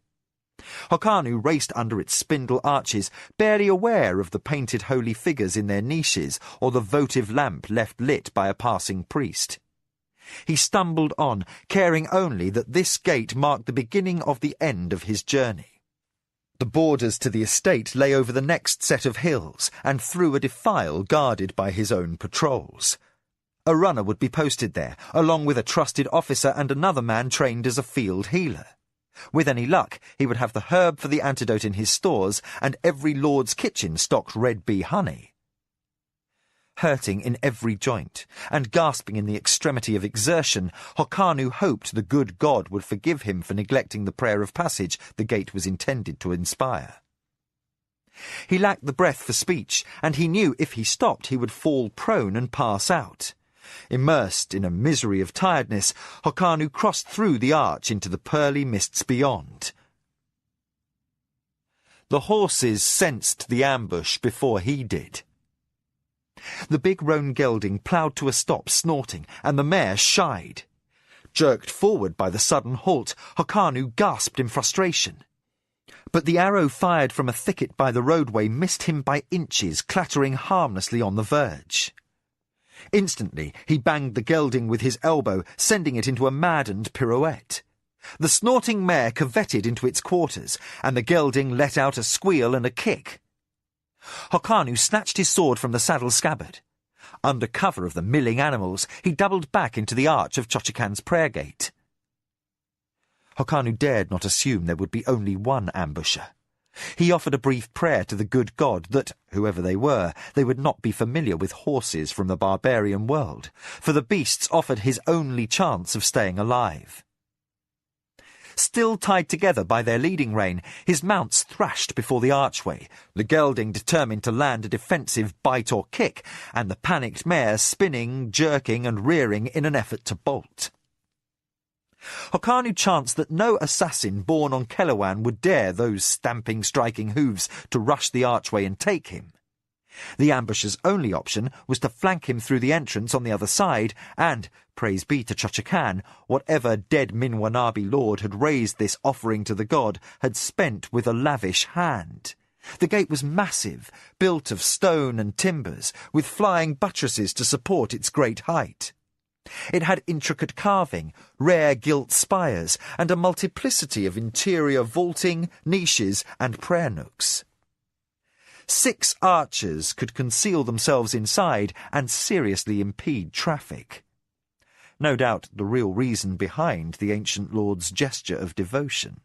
[SPEAKER 1] Hokanu raced under its spindle arches, barely aware of the painted holy figures in their niches or the votive lamp left lit by a passing priest. He stumbled on, caring only that this gate marked the beginning of the end of his journey. The borders to the estate lay over the next set of hills and through a defile guarded by his own patrols. A runner would be posted there, along with a trusted officer and another man trained as a field healer. With any luck, he would have the herb for the antidote in his stores, and every lord's kitchen stocked red bee honey. Hurting in every joint, and gasping in the extremity of exertion, Hokanu hoped the good God would forgive him for neglecting the prayer of passage the gate was intended to inspire. He lacked the breath for speech, and he knew if he stopped he would fall prone and pass out. Immersed in a misery of tiredness, Hokanu crossed through the arch into the pearly mists beyond. The horses sensed the ambush before he did. The big roan gelding ploughed to a stop, snorting, and the mare shied. Jerked forward by the sudden halt, Hokanu gasped in frustration. But the arrow fired from a thicket by the roadway missed him by inches, clattering harmlessly on the verge. Instantly, he banged the gelding with his elbow, sending it into a maddened pirouette. The snorting mare curvetted into its quarters, and the gelding let out a squeal and a kick. Hokanu snatched his sword from the saddle scabbard. Under cover of the milling animals, he doubled back into the arch of Chochikan's prayer gate. Hokanu dared not assume there would be only one ambusher. He offered a brief prayer to the good God that, whoever they were, they would not be familiar with horses from the barbarian world, for the beasts offered his only chance of staying alive. Still tied together by their leading rein, his mounts thrashed before the archway, the gelding determined to land a defensive bite or kick, and the panicked mare spinning, jerking, and rearing in an effort to bolt. Hokanu chanced that no assassin born on Kellowan would dare those stamping, striking hooves to rush the archway and take him. The ambusher's only option was to flank him through the entrance on the other side, and, praise be to Chochakan, whatever dead Minwanabi lord had raised this offering to the god had spent with a lavish hand. The gate was massive, built of stone and timbers, with flying buttresses to support its great height. It had intricate carving, rare gilt spires, and a multiplicity of interior vaulting, niches, and prayer nooks. 6 archers could conceal themselves inside and seriously impede traffic. No doubt the real reason behind the ancient lord's gesture of devotion.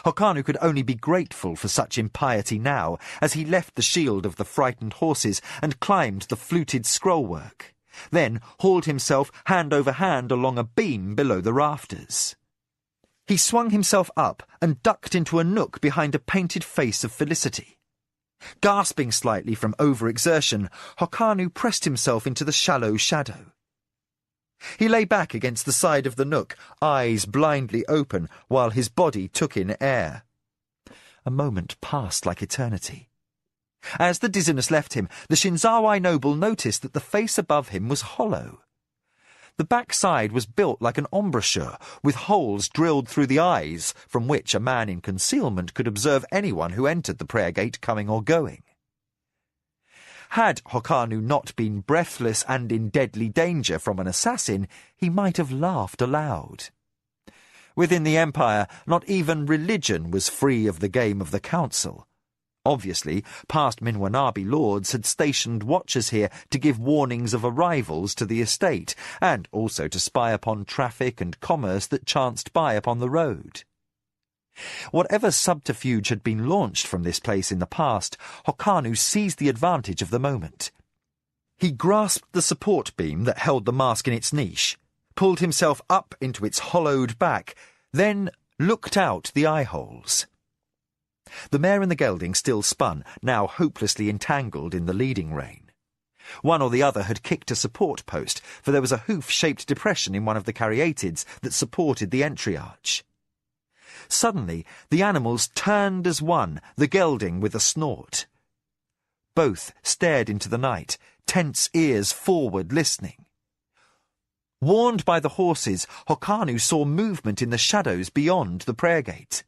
[SPEAKER 1] Hokanu could only be grateful for such impiety now, as he left the shield of the frightened horses and climbed the fluted scrollwork, then hauled himself hand over hand along a beam below the rafters. He swung himself up and ducked into a nook behind a painted face of felicity. Gasping slightly from overexertion, Hokanu pressed himself into the shallow shadow. He lay back against the side of the nook, eyes blindly open, while his body took in air. A moment passed like eternity. As the dizziness left him, the Shinzawai noble noticed that the face above him was hollow. The backside was built like an embrasure, with holes drilled through the eyes, from which a man in concealment could observe anyone who entered the prayer gate coming or going. Had Hokanu not been breathless and in deadly danger from an assassin, he might have laughed aloud. Within the Empire, not even religion was free of the game of the Council. Obviously, past Minwanabi lords had stationed watchers here to give warnings of arrivals to the estate, and also to spy upon traffic and commerce that chanced by upon the road. Whatever subterfuge had been launched from this place in the past, Hokanu seized the advantage of the moment. He grasped the support beam that held the mask in its niche, pulled himself up into its hollowed back, then looked out the eye-holes. The mare and the gelding still spun, now hopelessly entangled in the leading rein. One or the other had kicked a support post, for there was a hoof-shaped depression in one of the caryatids that supported the entry arch. Suddenly, the animals turned as one, the gelding with a snort. Both stared into the night, tense ears forward listening. Warned by the horses, Hokanu saw movement in the shadows beyond the prayer gate.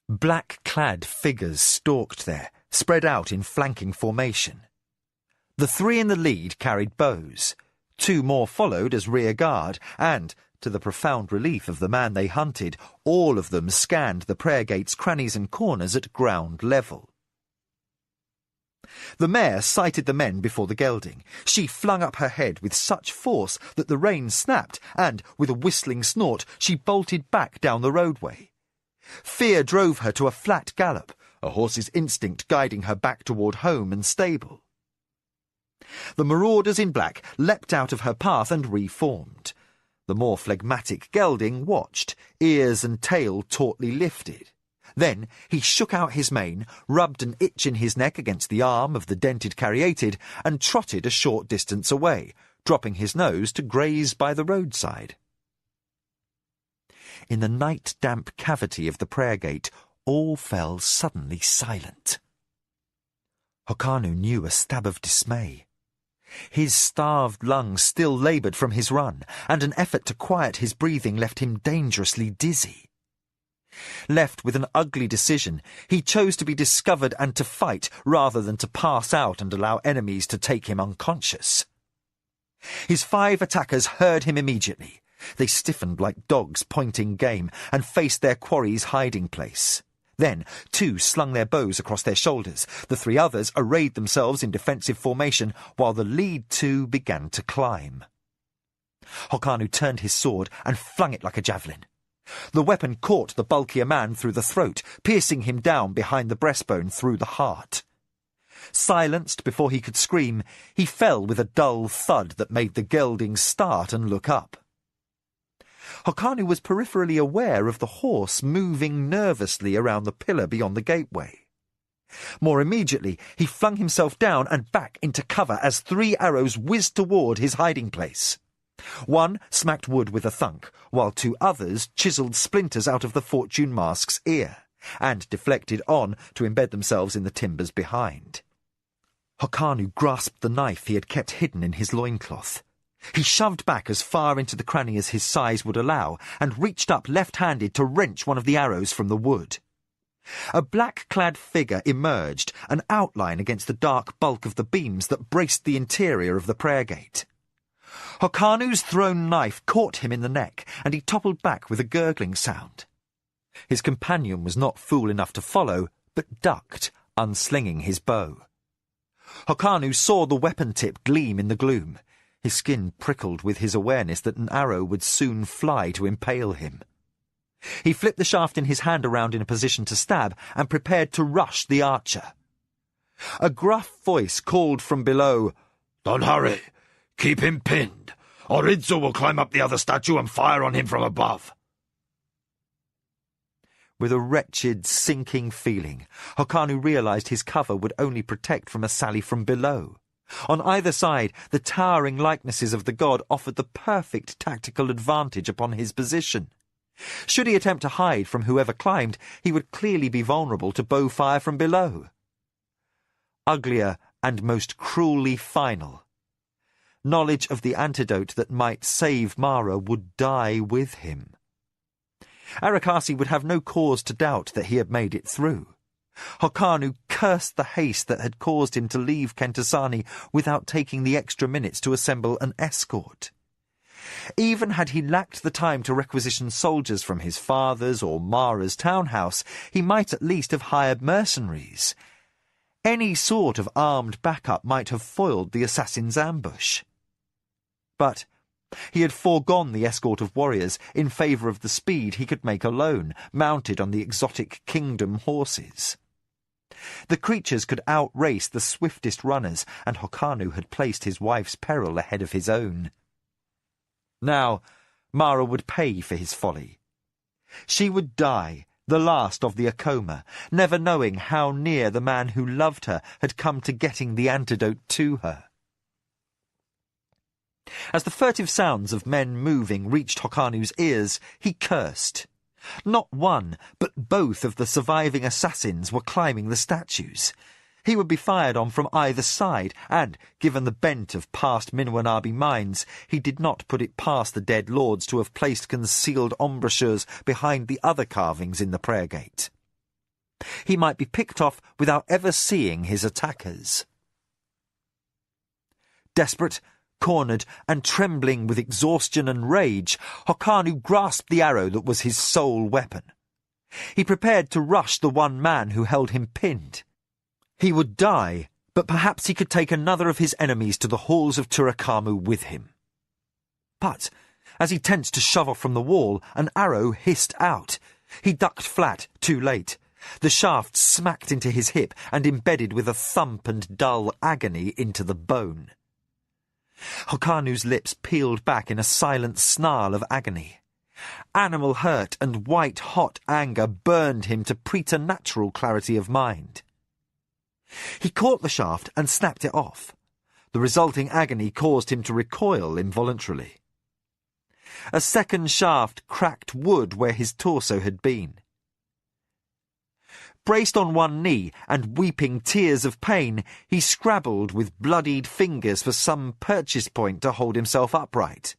[SPEAKER 1] Black-clad figures stalked there, spread out in flanking formation. The 3 in the lead carried bows. 2 more followed as rear guard, and, to the profound relief of the man they hunted, all of them scanned the prayer gate's crannies and corners at ground level. The mare sighted the men before the gelding. She flung up her head with such force that the rein snapped, and, with a whistling snort, she bolted back down the roadway. Fear drove her to a flat gallop, a horse's instinct guiding her back toward home and stable. The marauders in black leapt out of her path and reformed. The more phlegmatic gelding watched, ears and tail tautly lifted. Then he shook out his mane, rubbed an itch in his neck against the arm of the dented caryatid, and trotted a short distance away, dropping his nose to graze by the roadside. In the night-damp cavity of the prayer gate, all fell suddenly silent. Hokanu knew a stab of dismay. His starved lungs still laboured from his run, and an effort to quiet his breathing left him dangerously dizzy. Left with an ugly decision, he chose to be discovered and to fight rather than to pass out and allow enemies to take him unconscious. His 5 attackers heard him immediately. They stiffened like dogs pointing game and faced their quarry's hiding place. Then 2 slung their bows across their shoulders. The 3 others arrayed themselves in defensive formation, while the lead 2 began to climb. Hokanu turned his sword and flung it like a javelin. The weapon caught the bulkier man through the throat, piercing him down behind the breastbone through the heart. Silenced before he could scream, he fell with a dull thud that made the gelding start and look up. Hokanu was peripherally aware of the horse moving nervously around the pillar beyond the gateway. More immediately, he flung himself down and back into cover as 3 arrows whizzed toward his hiding place. One smacked wood with a thunk, while 2 others chiselled splinters out of the fortune mask's ear, and deflected on to embed themselves in the timbers behind. Hokanu grasped the knife he had kept hidden in his loincloth. He shoved back as far into the cranny as his size would allow, and reached up left-handed to wrench one of the arrows from the wood. A black-clad figure emerged, an outline against the dark bulk of the beams that braced the interior of the prayer gate. Hokanu's thrown knife caught him in the neck, and he toppled back with a gurgling sound. His companion was not fool enough to follow, but ducked, unslinging his bow. Hokanu saw the weapon tip gleam in the gloom. His skin prickled with his awareness that an arrow would soon fly to impale him. He flipped the shaft in his hand around in a position to stab and prepared to rush the archer. A gruff voice called from below,
[SPEAKER 3] "Don't hurry. Keep him pinned, or Idzu will climb up the other statue and fire on him from above."
[SPEAKER 1] With a wretched, sinking feeling, Hokanu realized his cover would only protect from a sally from below. On either side, the towering likenesses of the god offered the perfect tactical advantage upon his position. Should he attempt to hide from whoever climbed, he would clearly be vulnerable to bow fire from below. Uglier and most cruelly final. Knowledge of the antidote that might save Mara would die with him. Arakasi would have no cause to doubt that he had made it through. Hokanu cursed the haste that had caused him to leave Kentasani without taking the extra minutes to assemble an escort. Even had he lacked the time to requisition soldiers from his father's or Mara's townhouse, he might at least have hired mercenaries. Any sort of armed backup might have foiled the assassin's ambush. But he had foregone the escort of warriors in favour of the speed he could make alone, mounted on the exotic kingdom horses. The creatures could outrace the swiftest runners, and Hokanu had placed his wife's peril ahead of his own. Now, Mara would pay for his folly. She would die, the last of the Akoma, never knowing how near the man who loved her had come to getting the antidote to her. As the furtive sounds of men moving reached Hokanu's ears, he cursed. Not one, but both of the surviving assassins were climbing the statues. He would be fired on from either side, and, given the bent of past Minwanabi minds, he did not put it past the dead lords to have placed concealed embrasures behind the other carvings in the prayer gate. He might be picked off without ever seeing his attackers. Desperate, cornered, and trembling with exhaustion and rage, Hokanu grasped the arrow that was his sole weapon. He prepared to rush the one man who held him pinned. He would die, but perhaps he could take another of his enemies to the halls of Turakamu with him. But, as he tensed to shove off from the wall, an arrow hissed out. He ducked flat, too late. The shaft smacked into his hip and embedded with a thump and dull agony into the bone. Hokanu's lips peeled back in a silent snarl of agony. Animal hurt and white-hot anger burned him to preternatural clarity of mind. He caught the shaft and snapped it off. The resulting agony caused him to recoil involuntarily. A second shaft cracked wood where his torso had been. Braced on one knee and weeping tears of pain, he scrabbled with bloodied fingers for some purchase point to hold himself upright.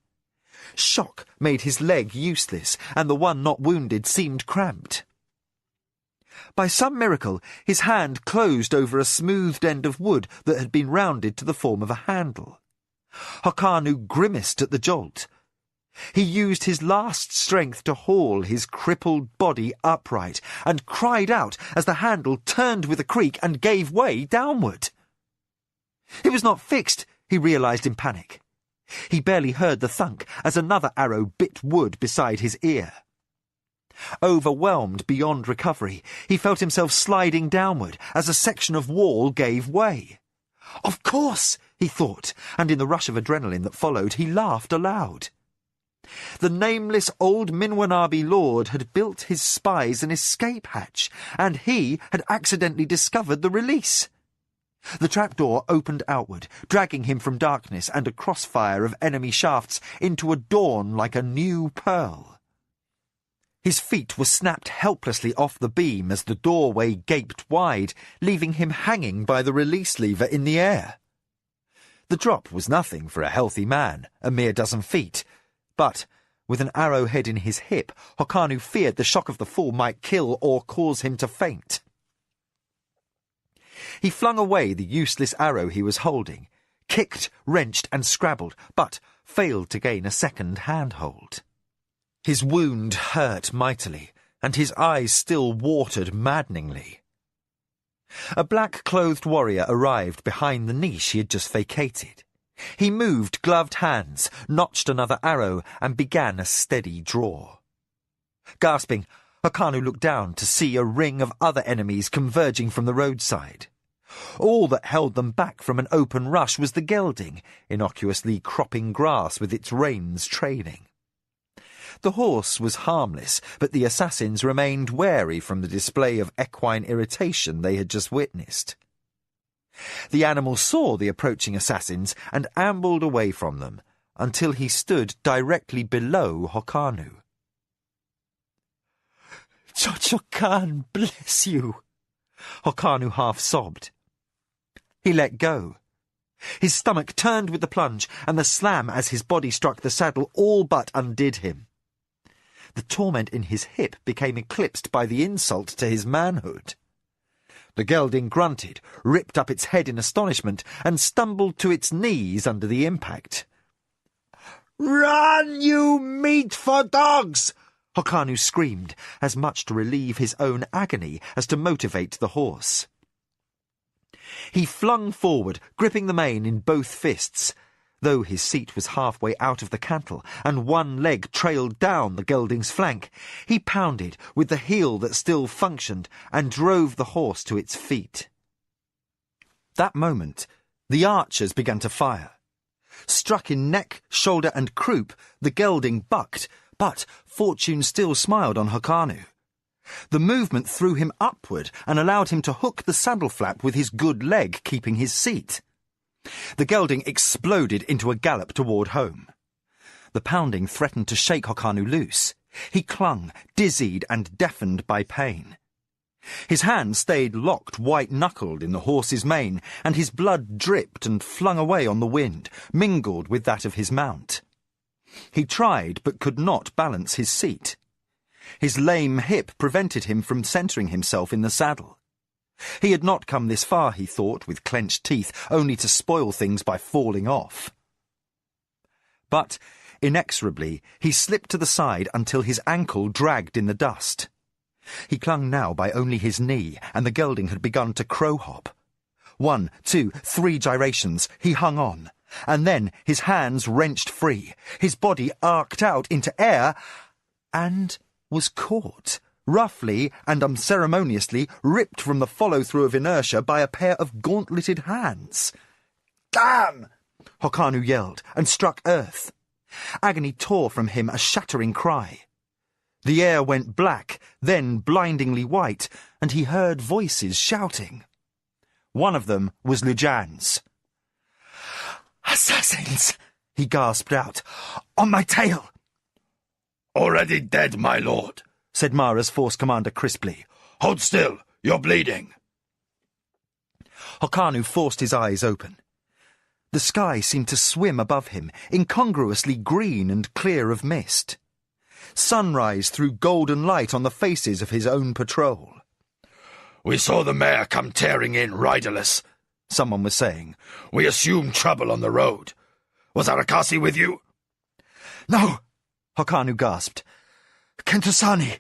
[SPEAKER 1] Shock made his leg useless, and the one not wounded seemed cramped. By some miracle, his hand closed over a smoothed end of wood that had been rounded to the form of a handle. Hokanu grimaced at the jolt. He used his last strength to haul his crippled body upright, and cried out as the handle turned with a creak and gave way downward. It was not fixed, he realized in panic. He barely heard the thunk as another arrow bit wood beside his ear. Overwhelmed beyond recovery, he felt himself sliding downward as a section of wall gave way. Of course, he thought, and in the rush of adrenaline that followed, he laughed aloud. The nameless old Minwanabi lord had built his spies an escape hatch, and he had accidentally discovered the release. The trapdoor opened outward, dragging him from darkness and a crossfire of enemy shafts into a dawn like a new pearl. His feet were snapped helplessly off the beam as the doorway gaped wide, leaving him hanging by the release lever in the air. The drop was nothing for a healthy man, a mere dozen feet, but with an arrowhead in his hip, Hokanu feared the shock of the fall might kill or cause him to faint. He flung away the useless arrow he was holding, kicked, wrenched and scrabbled, but failed to gain a second handhold. His wound hurt mightily, and his eyes still watered maddeningly. A black-clothed warrior arrived behind the niche he had just vacated. He moved gloved hands, notched another arrow, and began a steady draw. Gasping, Hokanu looked down to see a ring of other enemies converging from the roadside. All that held them back from an open rush was the gelding, innocuously cropping grass with its reins trailing. The horse was harmless, but the assassins remained wary from the display of equine irritation they had just witnessed. The animal saw the approaching assassins and ambled away from them, until he stood directly below Hokanu.
[SPEAKER 4] "Chocho-kan, bless you,"
[SPEAKER 1] Hokanu half sobbed. He let go. His stomach turned with the plunge, and the slam as his body struck the saddle all but undid him. The torment in his hip became eclipsed by the insult to his manhood. The gelding grunted, ripped up its head in astonishment, and stumbled to its knees under the impact.
[SPEAKER 4] "Run, you meat for dogs!"
[SPEAKER 1] Hokanu screamed, as much to relieve his own agony as to motivate the horse. He flung forward, gripping the mane in both fists. Though his seat was halfway out of the cantle and one leg trailed down the gelding's flank, he pounded with the heel that still functioned and drove the horse to its feet. That moment, the archers began to fire. Struck in neck, shoulder and croup, the gelding bucked, but fortune still smiled on Hokanu. The movement threw him upward and allowed him to hook the saddle flap with his good leg, keeping his seat. The gelding exploded into a gallop toward home. The pounding threatened to shake Hokanu loose. He clung, dizzied and deafened by pain. His hand stayed locked white-knuckled in the horse's mane, and his blood dripped and flung away on the wind, mingled with that of his mount. He tried but could not balance his seat. His lame hip prevented him from centering himself in the saddle. He had not come this far, he thought, with clenched teeth, only to spoil things by falling off. But, inexorably, he slipped to the side until his ankle dragged in the dust. He clung now by only his knee, and the gelding had begun to crow-hop. 1, 2, 3 gyrations, he hung on, and then his hands wrenched free, his body arced out into air, and was caught, roughly and unceremoniously ripped from the follow-through of inertia by a pair of gauntleted hands. "Damn!" Hokanu yelled, and struck earth. Agony tore from him a shattering cry. The air went black, then blindingly white, and he heard voices shouting. One of them was Lujan's.
[SPEAKER 4] "Assassins!" he gasped out. "On my tail!"
[SPEAKER 3] "Already dead, my lord,"
[SPEAKER 1] said Mara's force commander crisply.
[SPEAKER 3] "Hold still, you're bleeding."
[SPEAKER 1] Hokanu forced his eyes open. The sky seemed to swim above him, incongruously green and clear of mist. Sunrise threw golden light on the faces of his own patrol.
[SPEAKER 3] "We saw the mare come tearing in riderless," someone was saying. "We assumed trouble on the road. Was Arakasi with you?"
[SPEAKER 4] "No,"
[SPEAKER 1] Hokanu gasped.
[SPEAKER 4] "Kentosani.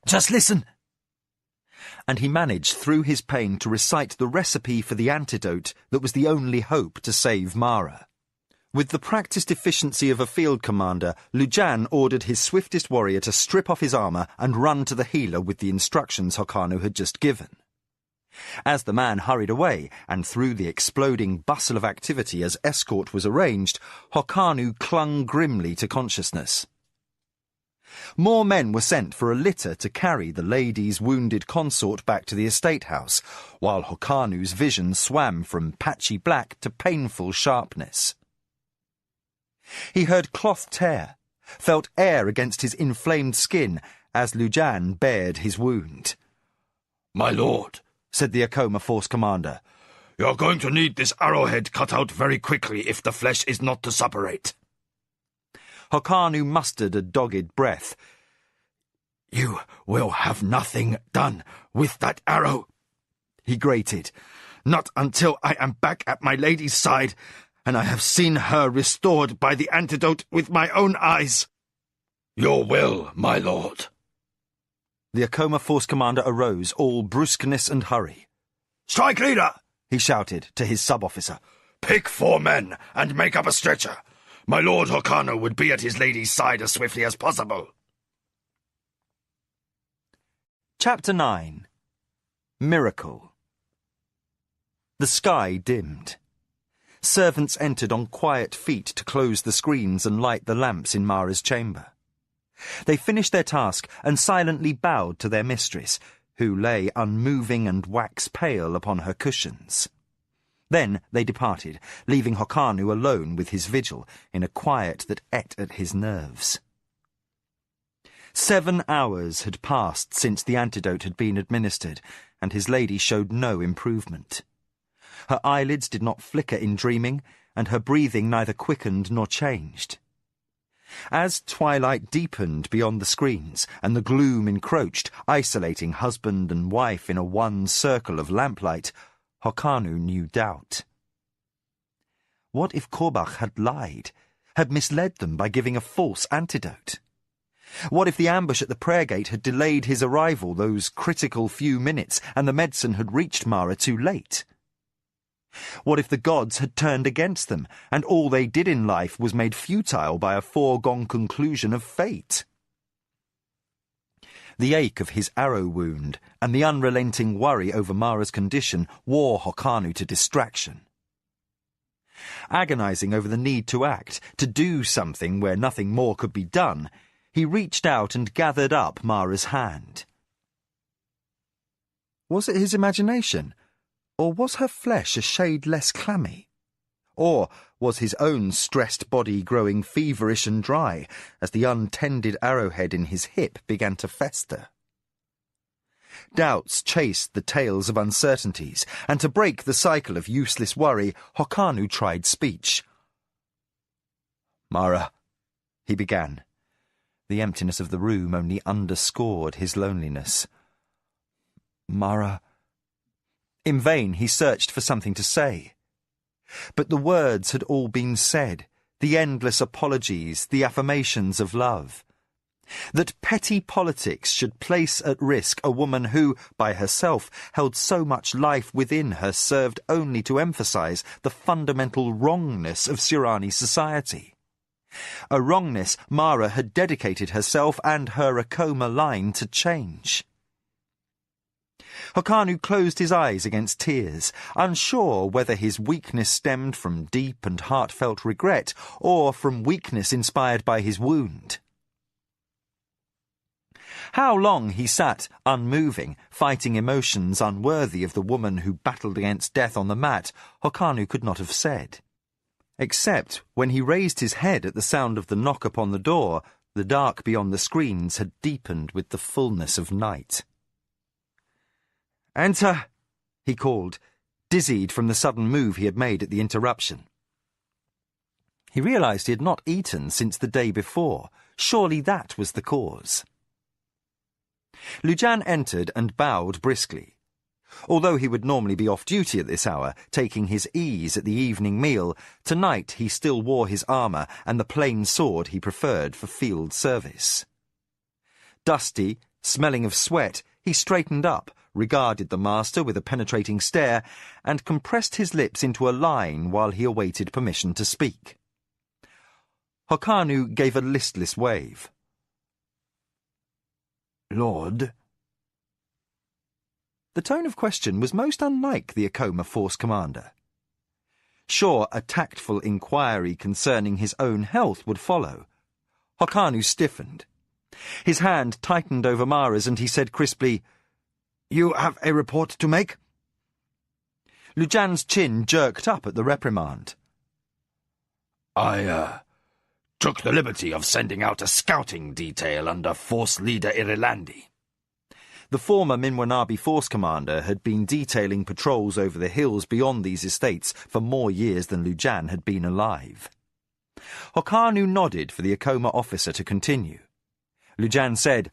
[SPEAKER 4] Just listen."
[SPEAKER 1] And he managed through his pain to recite the recipe for the antidote that was the only hope to save Mara. With the practiced efficiency of a field commander, Lujan ordered his swiftest warrior to strip off his armour and run to the healer with the instructions Hokanu had just given. As the man hurried away, and through the exploding bustle of activity as escort was arranged, Hokanu clung grimly to consciousness. More men were sent for a litter to carry the lady's wounded consort back to the estate house, while Hokanu's vision swam from patchy black to painful sharpness. He heard cloth tear, felt air against his inflamed skin as Lujan bared his wound.
[SPEAKER 3] "My lord,"
[SPEAKER 1] said the Akoma Force commander,
[SPEAKER 3] "you're going to need this arrowhead cut out very quickly if the flesh is not to suppurate."
[SPEAKER 1] Hokanu mustered a dogged breath.
[SPEAKER 3] "You will have nothing done with that arrow," he grated. "Not until I am back at my lady's side, and I have seen her restored by the antidote with my own eyes." "Your will, my lord."
[SPEAKER 1] The Akoma Force commander arose, all brusqueness and hurry.
[SPEAKER 3] "Strike leader!"
[SPEAKER 1] he shouted to his sub-officer.
[SPEAKER 3] "Pick 4 men and make up a stretcher. My lord Hokano would be at his lady's side as swiftly as possible."
[SPEAKER 1] Chapter 9. Miracle. The sky dimmed. Servants entered on quiet feet to close the screens and light the lamps in Mara's chamber. They finished their task and silently bowed to their mistress, who lay unmoving and wax-pale upon her cushions. Then they departed, leaving Hokanu alone with his vigil in a quiet that ate at his nerves. 7 hours had passed since the antidote had been administered, and his lady showed no improvement. Her eyelids did not flicker in dreaming, and her breathing neither quickened nor changed. As twilight deepened beyond the screens, and the gloom encroached, isolating husband and wife in a one circle of lamplight, Hokanu knew doubt. What if Korbach had lied, had misled them by giving a false antidote? What if the ambush at the prayer gate had delayed his arrival those critical few minutes, and the medicine had reached Mara too late? What if the gods had turned against them, and all they did in life was made futile by a foregone conclusion of fate? The ache of his arrow wound and the unrelenting worry over Mara's condition wore Hokanu to distraction. Agonizing over the need to act, to do something where nothing more could be done, he reached out and gathered up Mara's hand. Was it his imagination, or was her flesh a shade less clammy? Or was his own stressed body growing feverish and dry as the untended arrowhead in his hip began to fester? Doubts chased the tails of uncertainties, and to break the cycle of useless worry, Hokanu tried speech. "Mara," he began. The emptiness of the room only underscored his loneliness. "Mara." In vain he searched for something to say. But the words had all been said, the endless apologies, the affirmations of love. That petty politics should place at risk a woman who, by herself, held so much life within her served only to emphasize the fundamental wrongness of Sirani society. A wrongness Mara had dedicated herself and her Akoma line to change. Hokanu closed his eyes against tears, unsure whether his weakness stemmed from deep and heartfelt regret or from weakness inspired by his wound. How long he sat, unmoving, fighting emotions unworthy of the woman who battled against death on the mat, Hokanu could not have said. Except when he raised his head at the sound of the knock upon the door, the dark beyond the screens had deepened with the fullness of night. "Enter," he called, dizzied from the sudden move he had made at the interruption. He realized he had not eaten since the day before. Surely that was the cause. Lujan entered and bowed briskly. Although he would normally be off duty at this hour, taking his ease at the evening meal, tonight he still wore his armour and the plain sword he preferred for field service. Dusty, smelling of sweat, he straightened up, regarded the master with a penetrating stare, and compressed his lips into a line while he awaited permission to speak. Hokanu gave a listless wave. "Lord?" The tone of question was most unlike the Akoma Force commander. Sure, a tactful inquiry concerning his own health would follow. Hokanu stiffened. His hand tightened over Mara's and he said crisply,
[SPEAKER 2] "You have a report to make?"
[SPEAKER 1] Lujan's chin jerked up at the reprimand.
[SPEAKER 3] I took the liberty of sending out a scouting detail under Force Leader Irilandi.
[SPEAKER 1] The former Minwanabi force commander had been detailing patrols over the hills beyond these estates for more years than Lujan had been alive. Hokanu nodded for the Akoma officer to continue. Lujan said,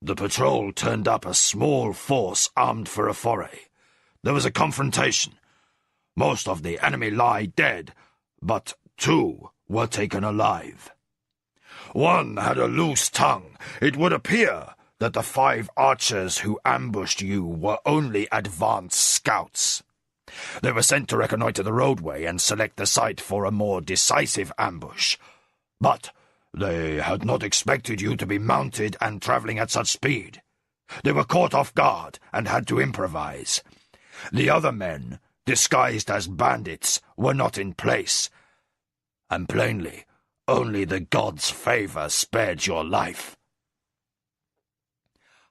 [SPEAKER 3] "The patrol turned up a small force armed for a foray. There was a confrontation. Most of the enemy lie dead, but 2 were taken alive. One had a loose tongue. It would appear that the 5 archers who ambushed you were only advanced scouts. They were sent to reconnoiter the roadway and select the site for a more decisive ambush. But they had not expected you to be mounted and traveling at such speed. They were caught off guard and had to improvise. The other men, disguised as bandits, were not in place. And plainly, only the gods' favor spared your life."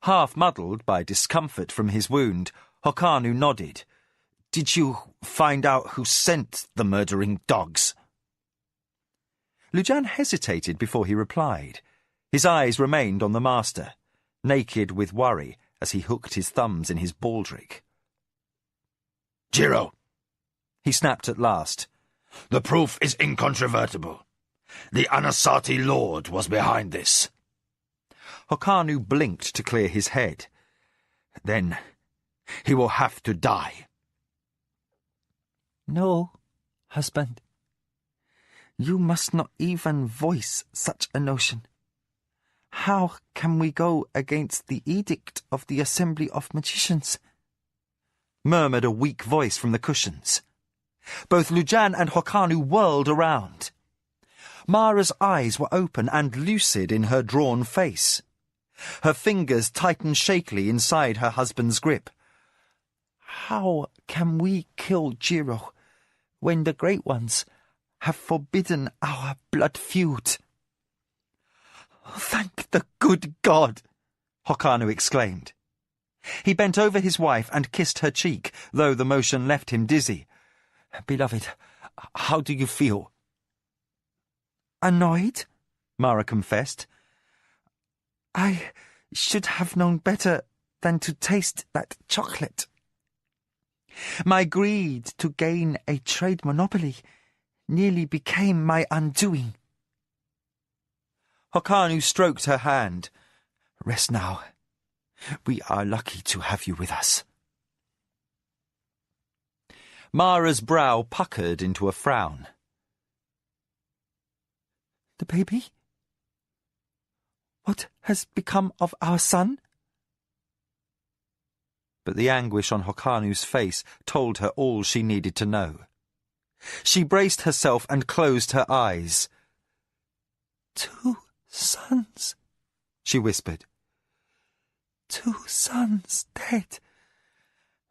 [SPEAKER 1] Half muddled by discomfort from his wound, Hokanu nodded. "Did you find out who sent the murdering dogs?" Lujan hesitated before he replied. His eyes remained on the master, naked with worry as he hooked his thumbs in his baldric.
[SPEAKER 3] "Jiro,"
[SPEAKER 1] he snapped at last,
[SPEAKER 3] "the proof is incontrovertible. The Anasati Lord was behind this."
[SPEAKER 1] Hokanu blinked to clear his head. "Then he will have to die."
[SPEAKER 4] "No, husband. You must not even voice such a notion. How can we go against the edict of the Assembly of Magicians?"
[SPEAKER 1] murmured a weak voice from the cushions. Both Lujan and Hokanu whirled around. Mara's eyes were open and lucid in her drawn face. Her fingers tightened shakily inside her husband's grip.
[SPEAKER 4] "How can we kill Jiro when the Great Ones have forbidden our blood feud?"
[SPEAKER 1] "Thank the good God!" Hokanu exclaimed. He bent over his wife and kissed her cheek, though the motion left him dizzy. "Beloved, how do you feel?"
[SPEAKER 4] "Annoyed,"
[SPEAKER 1] Mara confessed.
[SPEAKER 4] "I should have known better than to taste that chocolate. My greed to gain a trade monopoly nearly became my undoing."
[SPEAKER 1] Hokanu stroked her hand.
[SPEAKER 4] "Rest now. We are lucky to have you with us."
[SPEAKER 1] Mara's brow puckered into a frown.
[SPEAKER 4] "The baby? What has become of our son?"
[SPEAKER 1] But the anguish on Hokanu's face told her all she needed to know. She braced herself and closed her eyes.
[SPEAKER 4] 2 sons,
[SPEAKER 1] she whispered.
[SPEAKER 4] 2 sons dead,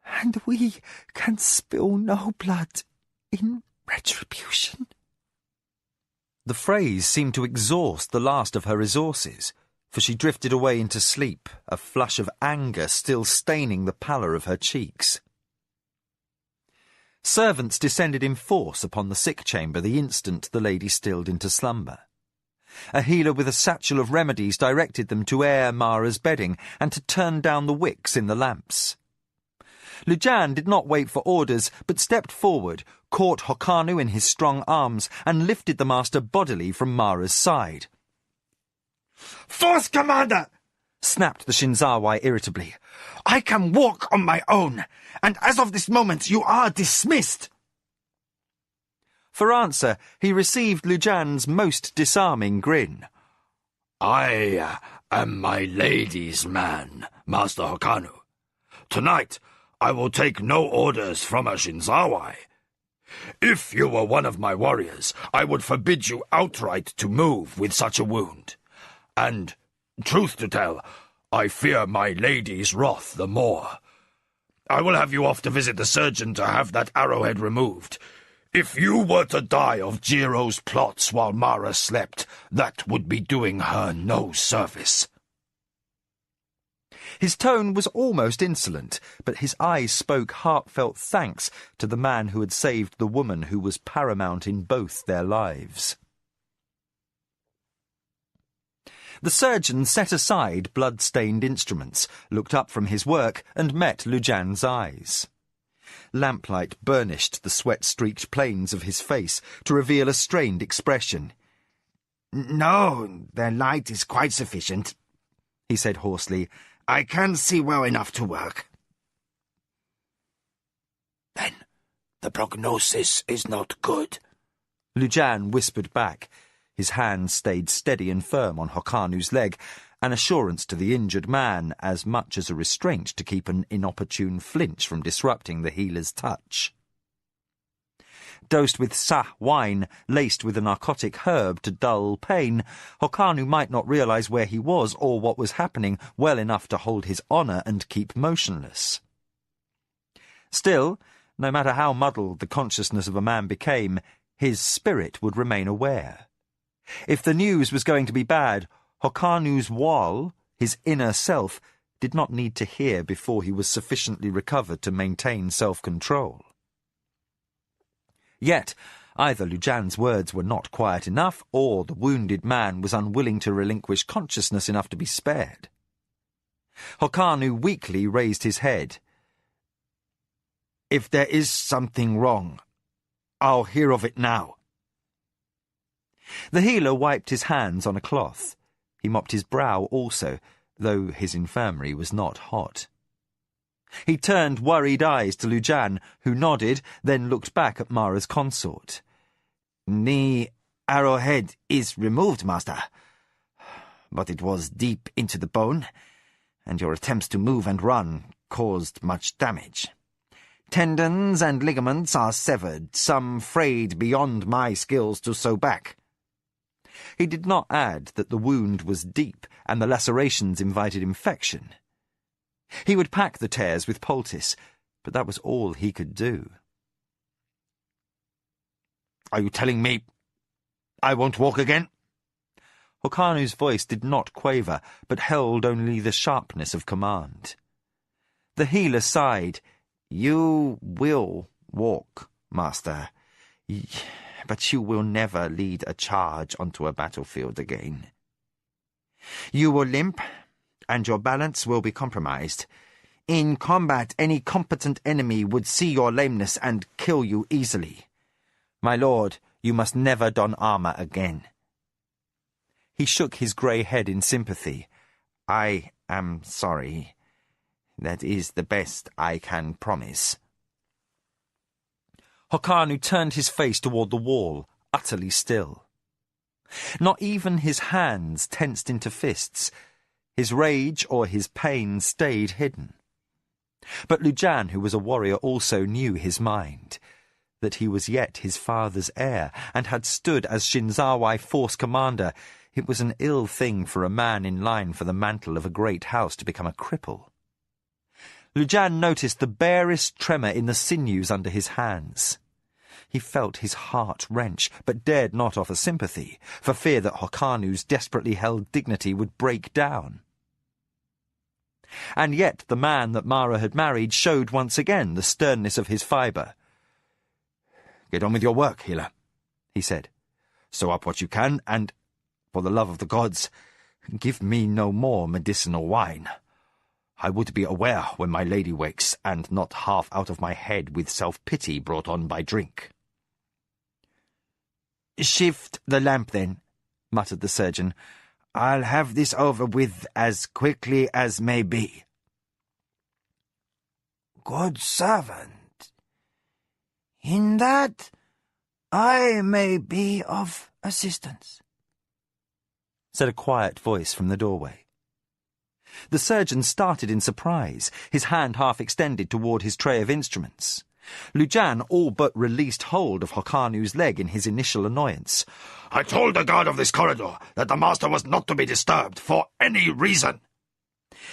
[SPEAKER 4] and we can spill no blood in retribution.
[SPEAKER 1] The phrase seemed to exhaust the last of her resources, for she drifted away into sleep, a flush of anger still staining the pallor of her cheeks. Servants descended in force upon the sick chamber the instant the lady stilled into slumber. A healer with a satchel of remedies directed them to air Mara's bedding and to turn down the wicks in the lamps. Lujan did not wait for orders, but stepped forward, caught Hokanu in his strong arms, and lifted the master bodily from Mara's side.
[SPEAKER 3] "Force Commander!"
[SPEAKER 1] snapped the Shinzawai irritably.
[SPEAKER 3] "I can walk on my own, and as of this moment you are dismissed."
[SPEAKER 1] For answer, he received Lujan's most disarming grin.
[SPEAKER 3] "I am my lady's man, Master Hokanu. Tonight I will take no orders from a Shinzawai. If you were one of my warriors, I would forbid you outright to move with such a wound. And, truth to tell, I fear my lady's wrath the more. I will have you off to visit the surgeon to have that arrowhead removed. If you were to die of Jiro's plots while Mara slept, that would be doing her no service.
[SPEAKER 1] His tone was almost insolent, but his eyes spoke heartfelt thanks to the man who had saved the woman who was paramount in both their lives. The surgeon set aside blood-stained instruments, looked up from his work, and met Lujan's eyes. Lamplight burnished the sweat-streaked planes of his face to reveal a strained expression.
[SPEAKER 4] "No, the light is quite sufficient," he said hoarsely. "I can see well enough to work."
[SPEAKER 3] Then the prognosis is not good,
[SPEAKER 1] Lujan whispered back. His hand stayed steady and firm on Hokkanu's leg, an assurance to the injured man as much as a restraint to keep an inopportune flinch from disrupting the healer's touch. Dosed with sa wine, laced with a narcotic herb to dull pain, Hokkanu might not realize where he was or what was happening well enough to hold his honor and keep motionless. Still, no matter how muddled the consciousness of a man became, his spirit would remain aware. If the news was going to be bad, Hokkanu's wal, his inner self, did not need to hear before he was sufficiently recovered to maintain self-control. Yet, either Lujan's words were not quiet enough, or the wounded man was unwilling to relinquish consciousness enough to be spared. Hokkanu weakly raised his head.
[SPEAKER 4] "If there is something wrong, I'll hear of it now."
[SPEAKER 1] The healer wiped his hands on a cloth. He mopped his brow also, though his infirmary was not hot. He turned worried eyes to Lujan, who nodded, then looked back at Mara's consort.
[SPEAKER 4] "The arrowhead is removed, master, but it was deep into the bone, and your attempts to move and run caused much damage. Tendons and ligaments are severed, some frayed beyond my skills to sew back."
[SPEAKER 1] He did not add that the wound was deep and the lacerations invited infection. He would pack the tears with poultice, but that was all he could do.
[SPEAKER 4] "Are you telling me I won't walk again?"
[SPEAKER 1] Hokkanu's voice did not quaver, but held only the sharpness of command. The healer sighed. "You will walk, master, but you will never lead a charge onto a battlefield again. You will limp, and your balance will be compromised. In combat, any competent enemy would see your lameness and kill you easily. My lord, you must never don armor again." He shook his grey head in sympathy. "I am sorry. That is the best I can promise." Hokkanu turned his face toward the wall, utterly still. Not even his hands tensed into fists. His rage or his pain stayed hidden. But Lujan, who was a warrior, also knew his mind, that he was yet his father's heir, and had stood as Shinzawai force commander. It was an ill thing for a man in line for the mantle of a great house to become a cripple. Lujan noticed the barest tremor in the sinews under his hands. He felt his heart wrench, but dared not offer sympathy, for fear that Hokkanu's desperately held dignity would break down. And yet the man that Mara had married showed once again the sternness of his fibre.
[SPEAKER 2] "Get on with your work, healer," he said. "Sew up what you can, and, for the love of the gods, give me no more medicinal wine. I would be aware when my lady wakes, and not half out of my head with self-pity brought on by drink."
[SPEAKER 4] "Shift the lamp, then," muttered the surgeon. "I'll have this over with as quickly as may be." "Good servant. In that I may be of assistance,"
[SPEAKER 1] said a quiet voice from the doorway. The surgeon started in surprise, his hand half extended toward his tray of instruments. Lujan all but released hold of Hokkanu's leg in his initial annoyance.
[SPEAKER 3] "I told the guard of this corridor that the master was not to be disturbed for any reason."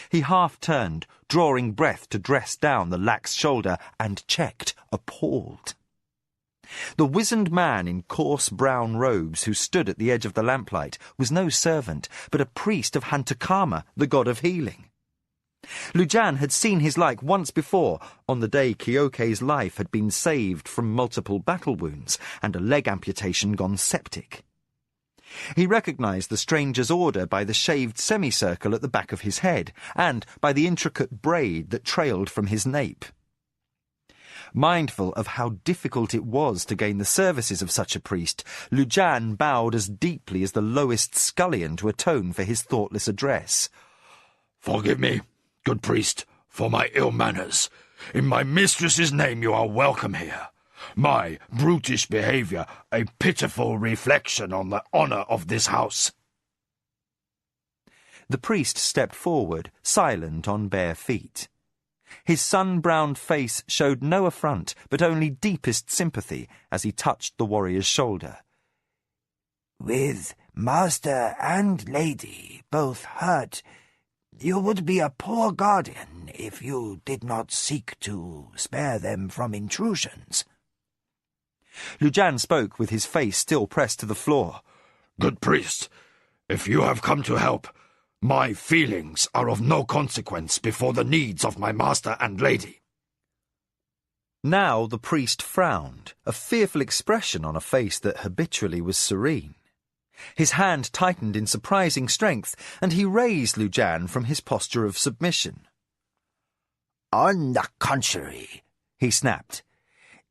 [SPEAKER 1] He half turned, drawing breath to dress down the lax shoulder, and checked, appalled. The wizened man in coarse brown robes who stood at the edge of the lamplight was no servant, but a priest of Hantakama, the god of healing. Lujan had seen his like once before, on the day Kyoke's life had been saved from multiple battle wounds and a leg amputation gone septic. He recognized the stranger's order by the shaved semicircle at the back of his head, and by the intricate braid that trailed from his nape. Mindful of how difficult it was to gain the services of such a priest, Lujan bowed as deeply as the lowest scullion to atone for his thoughtless address.
[SPEAKER 3] "Forgive me, good priest, for my ill manners. In my mistress's name you are welcome here. My brutish behaviour a pitiful reflection on the honour of this house."
[SPEAKER 1] The priest stepped forward, silent on bare feet. His sun-browned face showed no affront, but only deepest sympathy as he touched the warrior's shoulder.
[SPEAKER 7] "With master and lady both hurt, you would be a poor guardian if you did not seek to spare them from intrusions."
[SPEAKER 1] Lujan spoke with his face still pressed to the floor.
[SPEAKER 3] "Good priest, if you have come to help, my feelings are of no consequence before the needs of my master and lady."
[SPEAKER 1] Now the priest frowned, a fearful expression on a face that habitually was serene. His hand tightened in surprising strength, and he raised Lujan from his posture of submission.
[SPEAKER 7] "On the contrary," he snapped,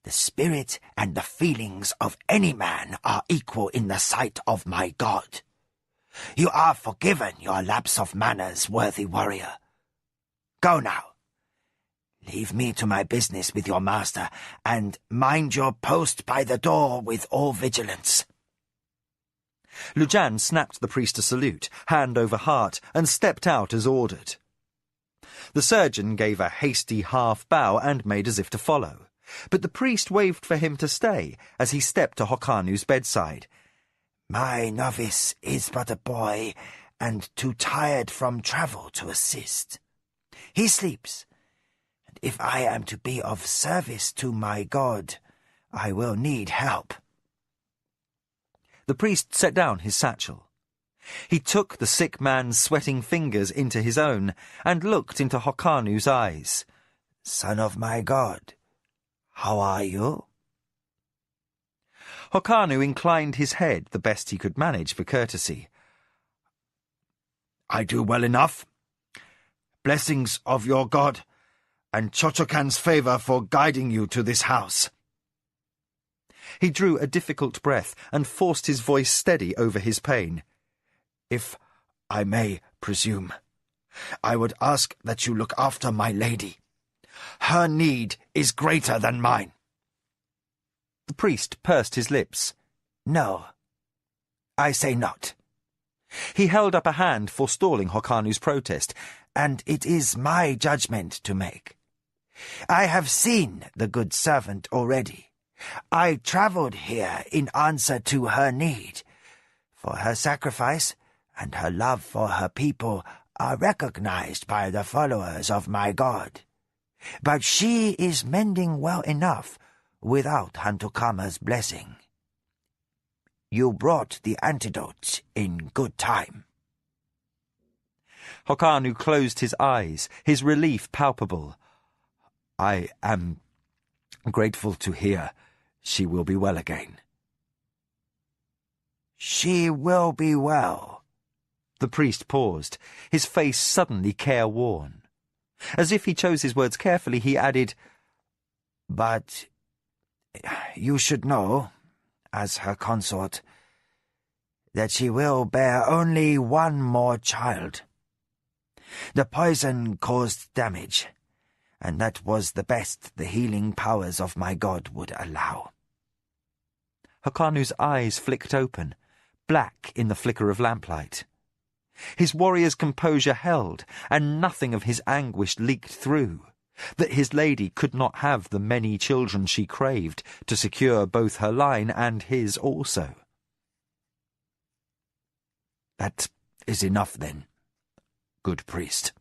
[SPEAKER 7] "the spirit and the feelings of any man are equal in the sight of my God. You are forgiven your lapse of manners, worthy warrior. Go now. Leave me to my business with your master, and mind your post by the door with all vigilance."
[SPEAKER 1] Lujan snapped the priest a salute, hand over heart, and stepped out as ordered. The surgeon gave a hasty half-bow and made as if to follow, but the priest waved for him to stay as he stepped to Hokanu's bedside.
[SPEAKER 7] "My novice is but a boy, and too tired from travel to assist. He sleeps, and if I am to be of service to my God, I will need help."
[SPEAKER 1] The priest set down his satchel. He took the sick man's sweating fingers into his own and looked into Hokanu's eyes.
[SPEAKER 7] "Son of my God, how are you?"
[SPEAKER 1] Hokanu inclined his head the best he could manage for courtesy.
[SPEAKER 3] "I do well enough. Blessings of your God, and Chochokan's favour for guiding you to this house."
[SPEAKER 1] He drew a difficult breath and forced his voice steady over his pain.
[SPEAKER 3] "If I may presume, I would ask that you look after my lady. Her need is greater than mine."
[SPEAKER 1] The priest pursed his lips.
[SPEAKER 7] "No, I say not."
[SPEAKER 1] He held up a hand forestalling Hokanu's protest.
[SPEAKER 7] "And it is my judgment to make. I have seen the good servant already. I travelled here in answer to her need, for her sacrifice and her love for her people are recognized by the followers of my God. But she is mending well enough without Hantukama's blessing. You brought the antidote in good time."
[SPEAKER 1] Hokanu closed his eyes, his relief palpable.
[SPEAKER 3] "I am grateful to hear she will be well again."
[SPEAKER 7] "She will be well."
[SPEAKER 1] The priest paused, his face suddenly careworn. As if he chose his words carefully, he added,
[SPEAKER 7] "But you should know, as her consort, that she will bear only one more child. The poison caused damage, and that was the best the healing powers of my God would allow."
[SPEAKER 1] Hokanu's eyes flicked open, black in the flicker of lamplight. His warrior's composure held, and nothing of his anguish leaked through. That his lady could not have the many children she craved to secure both her line and his also.
[SPEAKER 3] "That is enough, then, good priest."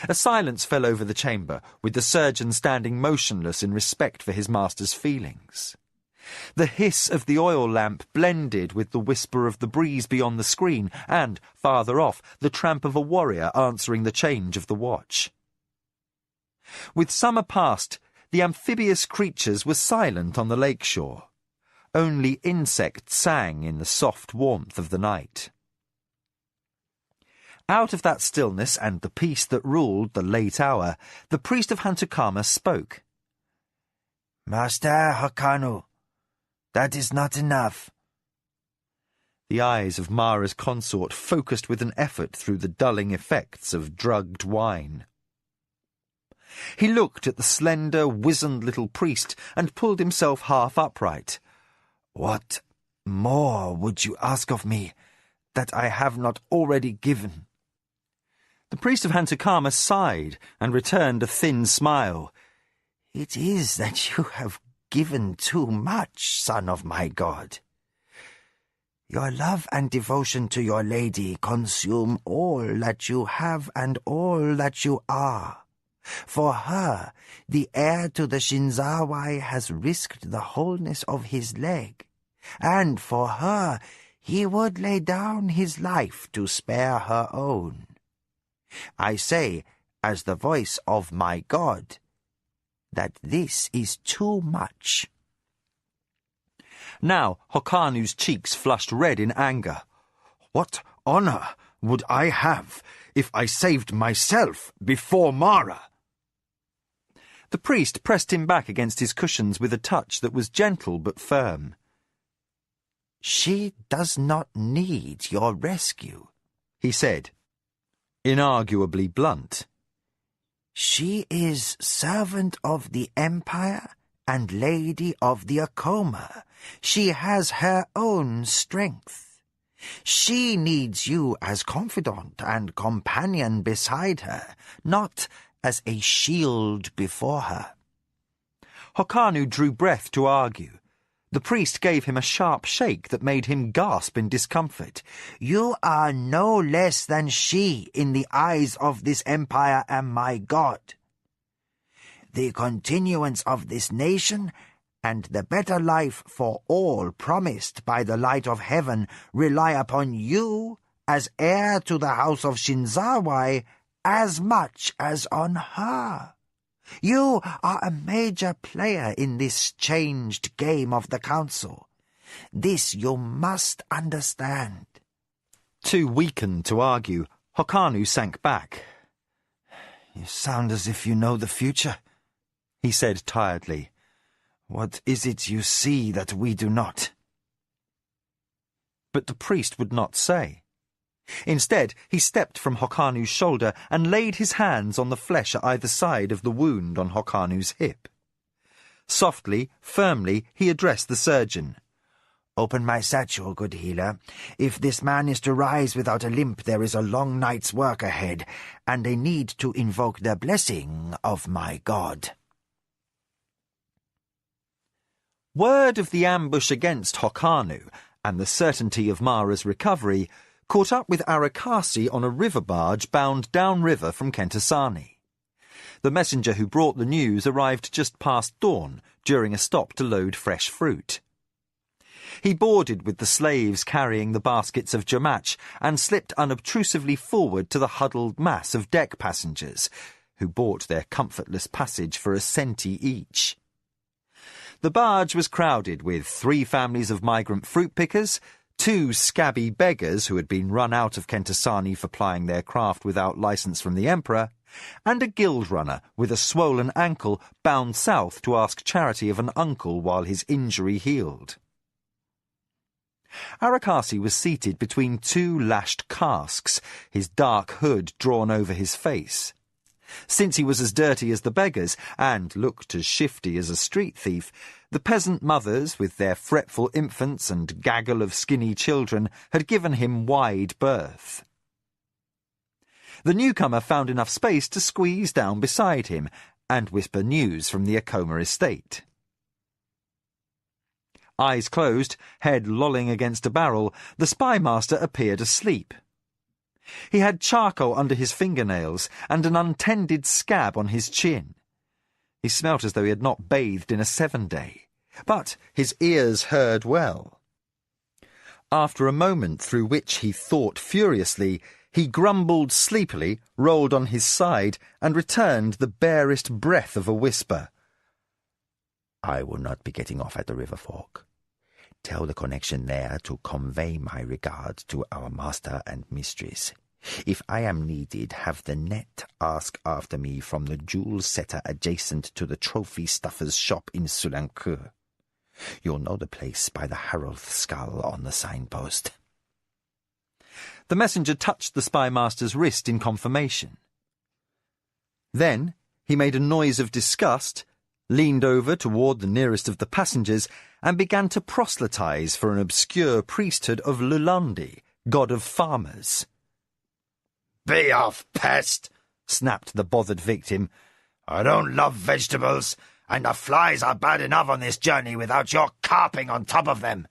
[SPEAKER 1] A silence fell over the chamber, with the surgeon standing motionless in respect for his master's feelings. The hiss of the oil lamp blended with the whisper of the breeze beyond the screen, and, farther off, the tramp of a warrior answering the change of the watch. With summer past, the amphibious creatures were silent on the lake shore. Only insects sang in the soft warmth of the night. Out of that stillness and the peace that ruled the late hour, the priest of Hantukama spoke.
[SPEAKER 4] Master Hokanu, that is not enough.
[SPEAKER 1] The eyes of Mara's consort focused with an effort through the dulling effects of drugged wine. He looked at the slender, wizened little priest and pulled himself half upright.
[SPEAKER 4] What more would you ask of me that I have not already given?
[SPEAKER 1] The priest of Hantukama sighed and returned a thin smile.
[SPEAKER 4] It is that you have given too much, son of my god. Your love and devotion to your lady consume all that you have and all that you are. For her, the heir to the Shinzawai has risked the wholeness of his leg, and for her he would lay down his life to spare her own. I say, as the voice of my god, that this is too much.
[SPEAKER 1] Now Hokanu's cheeks flushed red in anger.
[SPEAKER 3] What honor would I have if I saved myself before Mara?
[SPEAKER 1] The priest pressed him back against his cushions with a touch that was gentle but firm.
[SPEAKER 4] She does not need your rescue,
[SPEAKER 1] he said, inarguably blunt.
[SPEAKER 4] She is servant of the Empire and lady of the Akoma. She has her own strength. She needs you as confidant and companion beside her, not as a shield before her.
[SPEAKER 1] Hokanu drew breath to argue. The priest gave him a sharp shake that made him gasp in discomfort.
[SPEAKER 4] You are no less than she in the eyes of this empire and my god. The continuance of this nation and the better life for all promised by the light of heaven rely upon you as heir to the house of Shinzawai as much as on her. You are a major player in this changed game of the council. This you must understand.
[SPEAKER 1] Too weakened to argue, Hokanu sank back.
[SPEAKER 4] You sound as if you know the future, he said tiredly. What is it you see that we do not?
[SPEAKER 1] But the priest would not say. Instead, he stepped from Hokanu's shoulder and laid his hands on the flesh at either side of the wound on Hokanu's hip. Softly, firmly, he addressed the surgeon.
[SPEAKER 4] Open my satchel, good healer. If this man is to rise without a limp, there is a long night's work ahead, and a need to invoke the blessing of my god.
[SPEAKER 1] Word of the ambush against Hokanu and the certainty of Mara's recovery caught up with Arakasi on a river barge bound downriver from Kentasani. The messenger who brought the news arrived just past dawn during a stop to load fresh fruit. He boarded with the slaves carrying the baskets of jamach and slipped unobtrusively forward to the huddled mass of deck passengers, who bought their comfortless passage for a centi each. The barge was crowded with 3 families of migrant fruit pickers, 2 scabby beggars who had been run out of Kentasani for plying their craft without license from the Emperor, and a guild runner with a swollen ankle bound south to ask charity of an uncle while his injury healed. Arakasi was seated between 2 lashed casks, his dark hood drawn over his face. Since he was as dirty as the beggars, and looked as shifty as a street thief, the peasant mothers, with their fretful infants and gaggle of skinny children, had given him wide berth. The newcomer found enough space to squeeze down beside him and whisper news from the Akoma estate. Eyes closed, head lolling against a barrel, the spy master appeared asleep. He had charcoal under his fingernails and an untended scab on his chin. He smelt as though he had not bathed in a 7-day, but his ears heard well. After a moment through which he thought furiously, he grumbled sleepily, rolled on his side, and returned the barest breath of a whisper.
[SPEAKER 7] I will not be getting off at the river fork. Tell the connection there to convey my regards to our master and mistress. If I am needed, have the net ask after me from the jewel setter adjacent to the trophy stuffer's shop in Soulancourt. You'll know the place by the Harolth skull on the signpost.
[SPEAKER 1] The messenger touched the spymaster's wrist in confirmation. Then he made a noise of disgust, leaned over toward the nearest of the passengers, and began to proselytize for an obscure priesthood of Lulandi, god of farmers.
[SPEAKER 3] "Be off, pest!"
[SPEAKER 1] snapped the bothered victim.
[SPEAKER 3] "I don't love vegetables, and the flies are bad enough on this journey without your carping on top of them."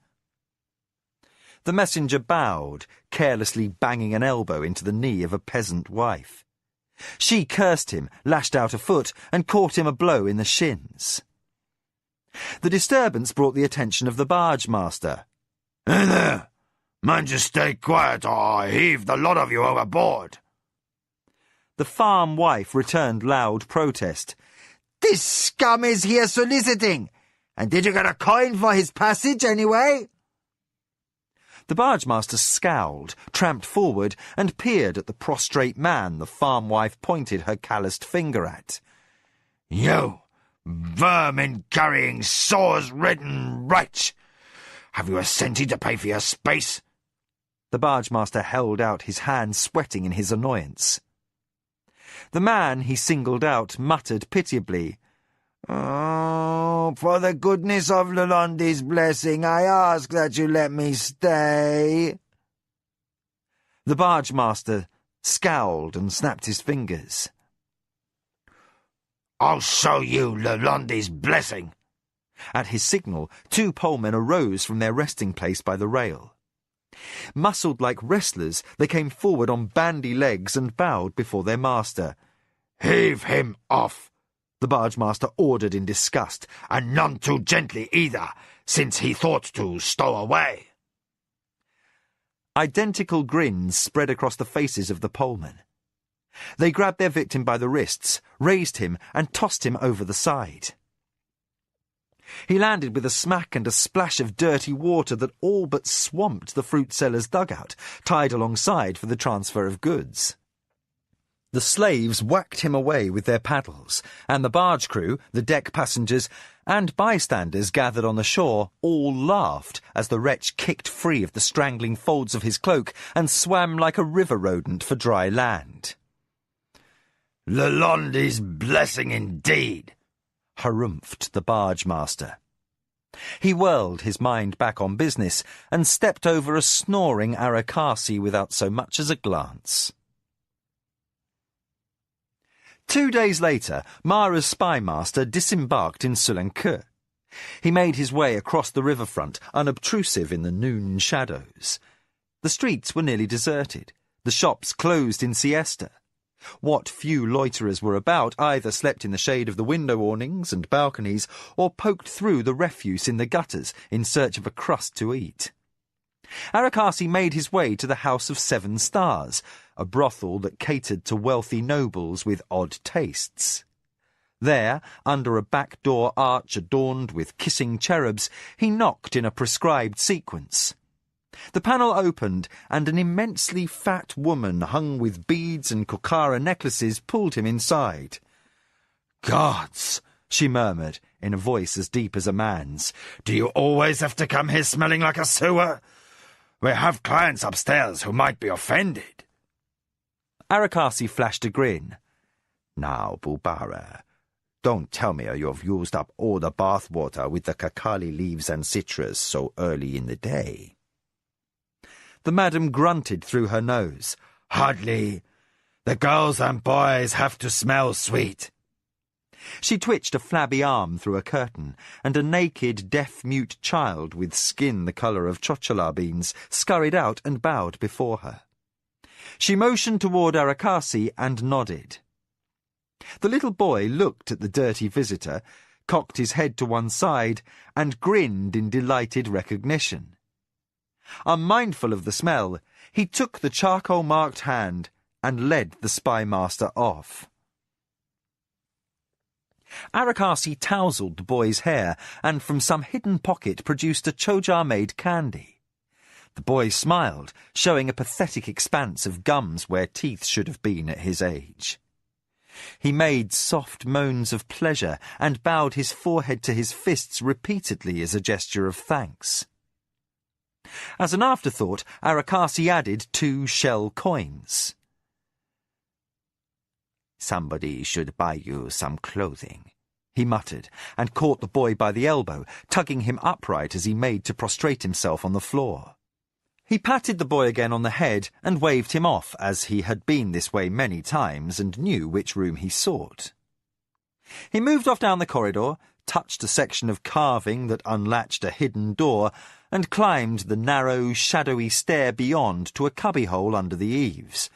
[SPEAKER 1] The messenger bowed, carelessly banging an elbow into the knee of a peasant wife. She cursed him, lashed out a foot, and caught him a blow in the shins. The disturbance brought the attention of the barge master.
[SPEAKER 3] "Hey there! Mind you stay quiet, or I'll heave the lot of you overboard."
[SPEAKER 1] The farm wife returned loud protest.
[SPEAKER 4] This scum is here soliciting. And did you get a coin for his passage, anyway?
[SPEAKER 1] The barge master scowled, tramped forward, and peered at the prostrate man the farm wife pointed her calloused finger at.
[SPEAKER 3] "You, vermin-carrying, sores-ridden wretch! Have you a centie to pay for your space?"
[SPEAKER 1] The barge master held out his hand, sweating in his annoyance. The man he singled out muttered pitiably,
[SPEAKER 4] "Oh, for the goodness of Lulandi's blessing, I ask that you let me stay."
[SPEAKER 1] The barge master scowled and snapped his fingers.
[SPEAKER 3] "I'll show you Lulandi's blessing."
[SPEAKER 1] At his signal, 2 polemen arose from their resting place by the rail. Muscled like wrestlers, they came forward on bandy legs and bowed before their master.
[SPEAKER 3] "Heave him off,"
[SPEAKER 1] the barge master ordered in disgust.
[SPEAKER 3] "and none too gently either, since he thought to stow away."
[SPEAKER 1] Identical grins spread across the faces of the polemen. They grabbed their victim by the wrists, raised him, and tossed him over the side. He landed with a smack and a splash of dirty water that all but swamped the fruit seller's dugout, tied alongside for the transfer of goods. The slaves whacked him away with their paddles, and the barge crew, the deck passengers, and bystanders gathered on the shore all laughed as the wretch kicked free of the strangling folds of his cloak and swam like a river rodent for dry land.
[SPEAKER 3] "Lulandi's blessing indeed,"
[SPEAKER 1] harumphed the barge master. He whirled his mind back on business and stepped over a snoring Arakasi without so much as a glance. 2 days later, Mara's spymaster disembarked in Soulancourt. He made his way across the riverfront, unobtrusive in the noon shadows. The streets were nearly deserted, the shops closed in siesta. What few loiterers were about either slept in the shade of the window awnings and balconies or poked through the refuse in the gutters in search of a crust to eat. Arakasi made his way to the House of 7 Stars, a brothel that catered to wealthy nobles with odd tastes. There, under a back-door arch adorned with kissing cherubs, he knocked in a prescribed sequence. The panel opened, and an immensely fat woman hung with beads and kokara necklaces pulled him inside.
[SPEAKER 3] "Gods,"
[SPEAKER 1] she murmured, in a voice as deep as a man's,
[SPEAKER 3] "do you always have to come here smelling like a sewer? We have clients upstairs who might be offended."
[SPEAKER 1] Arakasi flashed a grin.
[SPEAKER 7] "Now, Bubara, don't tell me you've used up all the bath water with the kakali leaves and citrus so early in the day."
[SPEAKER 1] The madam grunted through her nose.
[SPEAKER 3] "Hardly. The girls and boys have to smell sweet."
[SPEAKER 1] She twitched a flabby arm through a curtain, and a naked, deaf-mute child with skin the colour of chochola beans scurried out and bowed before her. She motioned toward Arakasi and nodded. The little boy looked at the dirty visitor, cocked his head to one side, and grinned in delighted recognition. Unmindful of the smell, he took the charcoal-marked hand and led the spy master off. Arakasi tousled the boy's hair and from some hidden pocket produced a chojar-made candy. The boy smiled, showing a pathetic expanse of gums where teeth should have been at his age. He made soft moans of pleasure and bowed his forehead to his fists repeatedly as a gesture of thanks. As an afterthought, Arakasi added 2 shell coins.
[SPEAKER 7] "Somebody should buy you some clothing,"
[SPEAKER 1] he muttered, and caught the boy by the elbow, tugging him upright as he made to prostrate himself on the floor. He patted the boy again on the head and waved him off, as he had been this way many times and knew which room he sought. He moved off down the corridor, touched a section of carving that unlatched a hidden door, and climbed the narrow, shadowy stair beyond to a cubbyhole under the eaves,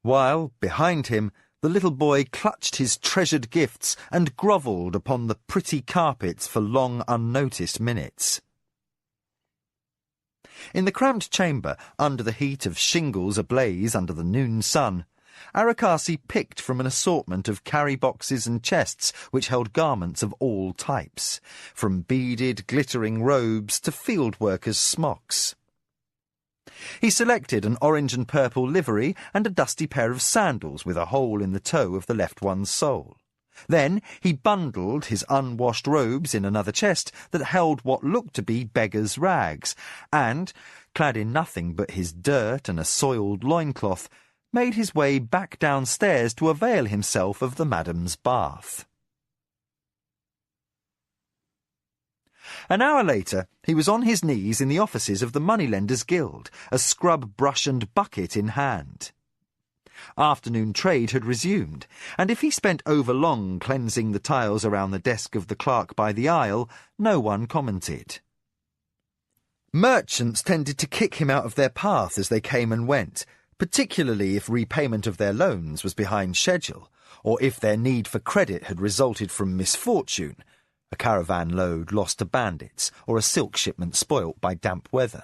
[SPEAKER 1] while, behind him, the little boy clutched his treasured gifts and grovelled upon the pretty carpets for long unnoticed minutes. In the cramped chamber, under the heat of shingles ablaze under the noon sun, Arakasi picked from an assortment of carry-boxes and chests which held garments of all types, from beaded, glittering robes to field workers' smocks. He selected an orange and purple livery and a dusty pair of sandals with a hole in the toe of the left one's sole. Then he bundled his unwashed robes in another chest that held what looked to be beggar's rags, and, clad in nothing but his dirt and a soiled loincloth, made his way back downstairs to avail himself of the madam's bath. An hour later, he was on his knees in the offices of the Moneylenders' Guild, a scrub brush and bucket in hand. Afternoon trade had resumed, and if he spent overlong cleansing the tiles around the desk of the clerk by the aisle, no one commented. Merchants tended to kick him out of their path as they came and went, particularly if repayment of their loans was behind schedule, or if their need for credit had resulted from misfortune, a caravan load lost to bandits, or a silk shipment spoilt by damp weather.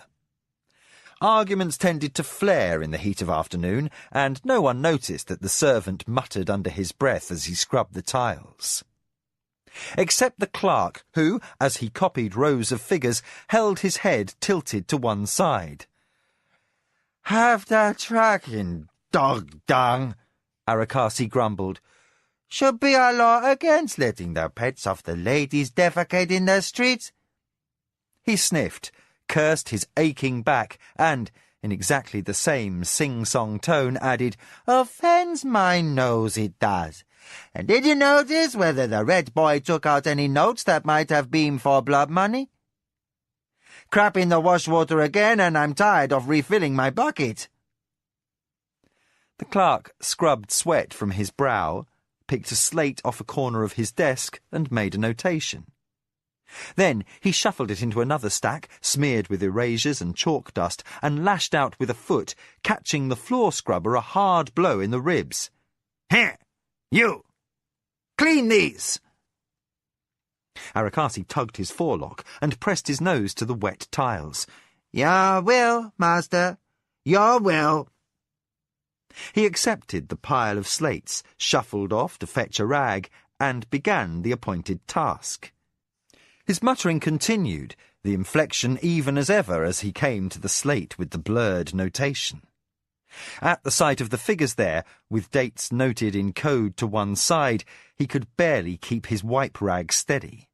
[SPEAKER 1] Arguments tended to flare in the heat of afternoon, and no one noticed that the servant muttered under his breath as he scrubbed the tiles. Except the clerk, who, as he copied rows of figures, held his head tilted to one side.
[SPEAKER 4] "Have that tracking, dog dung," Arakasi grumbled. "Should be a law against letting the pets of the ladies defecate in the streets."
[SPEAKER 1] He sniffed, cursed his aching back, and, in exactly the same sing-song tone, added,
[SPEAKER 4] "Offends my nose, it does. And did you notice whether the red boy took out any notes that might have been for blood money? Crap in the washwater again, and I'm tired of refilling my bucket."
[SPEAKER 1] The clerk scrubbed sweat from his brow, picked a slate off a corner of his desk, and made a notation. Then he shuffled it into another stack, smeared with erasures and chalk dust, and lashed out with a foot, catching the floor scrubber a hard blow in the ribs.
[SPEAKER 3] "Here, you! Clean these!"
[SPEAKER 1] Arakasi tugged his forelock and pressed his nose to the wet tiles.
[SPEAKER 4] "Your will, master, your will."
[SPEAKER 1] He accepted the pile of slates, shuffled off to fetch a rag, and began the appointed task. His muttering continued, the inflection even as ever as he came to the slate with the blurred notation. At the sight of the figures there, with dates noted in code to one side, he could barely keep his wipe rag steady.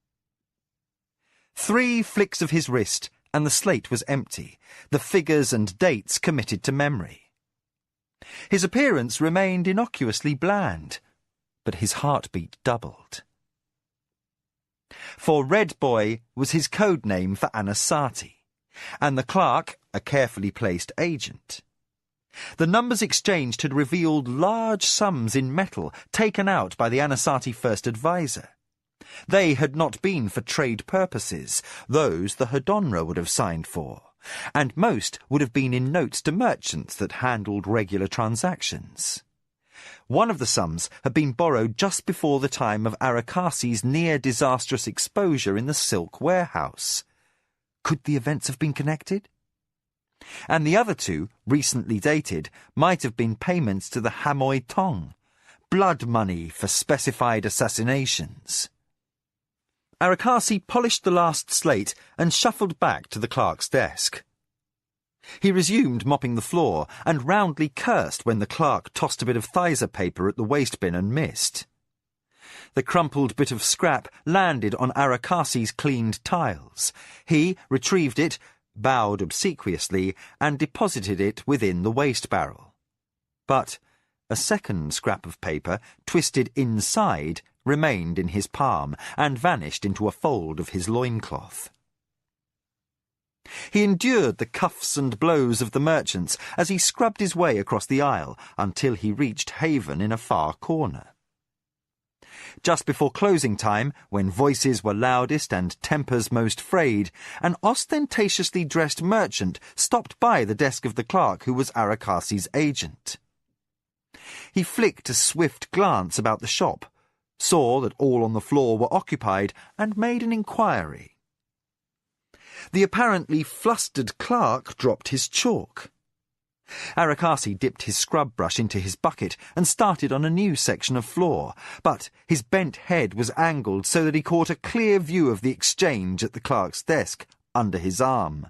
[SPEAKER 1] 3 flicks of his wrist, and the slate was empty, the figures and dates committed to memory. His appearance remained innocuously bland, but his heartbeat doubled. For Red Boy was his code name for Anasati, and the clerk a carefully placed agent. The numbers exchanged had revealed large sums in metal taken out by the Anasati first advisor. They had not been for trade purposes, those the Hedonra would have signed for, and most would have been in notes to merchants that handled regular transactions. One of the sums had been borrowed just before the time of Arakasi's near-disastrous exposure in the silk warehouse. Could the events have been connected? And the other two, recently dated, might have been payments to the Hamoy Tong, blood money for specified assassinations. Arakasi polished the last slate and shuffled back to the clerk's desk. He resumed mopping the floor and roundly cursed when the clerk tossed a bit of Thizer paper at the waste bin and missed. The crumpled bit of scrap landed on Arakasi's cleaned tiles. He retrieved it, bowed obsequiously, and deposited it within the waste barrel. But a second scrap of paper, twisted inside, remained in his palm and vanished into a fold of his loincloth. He endured the cuffs and blows of the merchants as he scrubbed his way across the aisle until he reached haven in a far corner. Just before closing time, when voices were loudest and tempers most frayed, an ostentatiously dressed merchant stopped by the desk of the clerk who was Arakasi's agent. He flicked a swift glance about the shop, saw that all on the floor were occupied, and made an inquiry. The apparently flustered clerk dropped his chalk. Arakasi dipped his scrub brush into his bucket and started on a new section of floor, but his bent head was angled so that he caught a clear view of the exchange at the clerk's desk under his arm.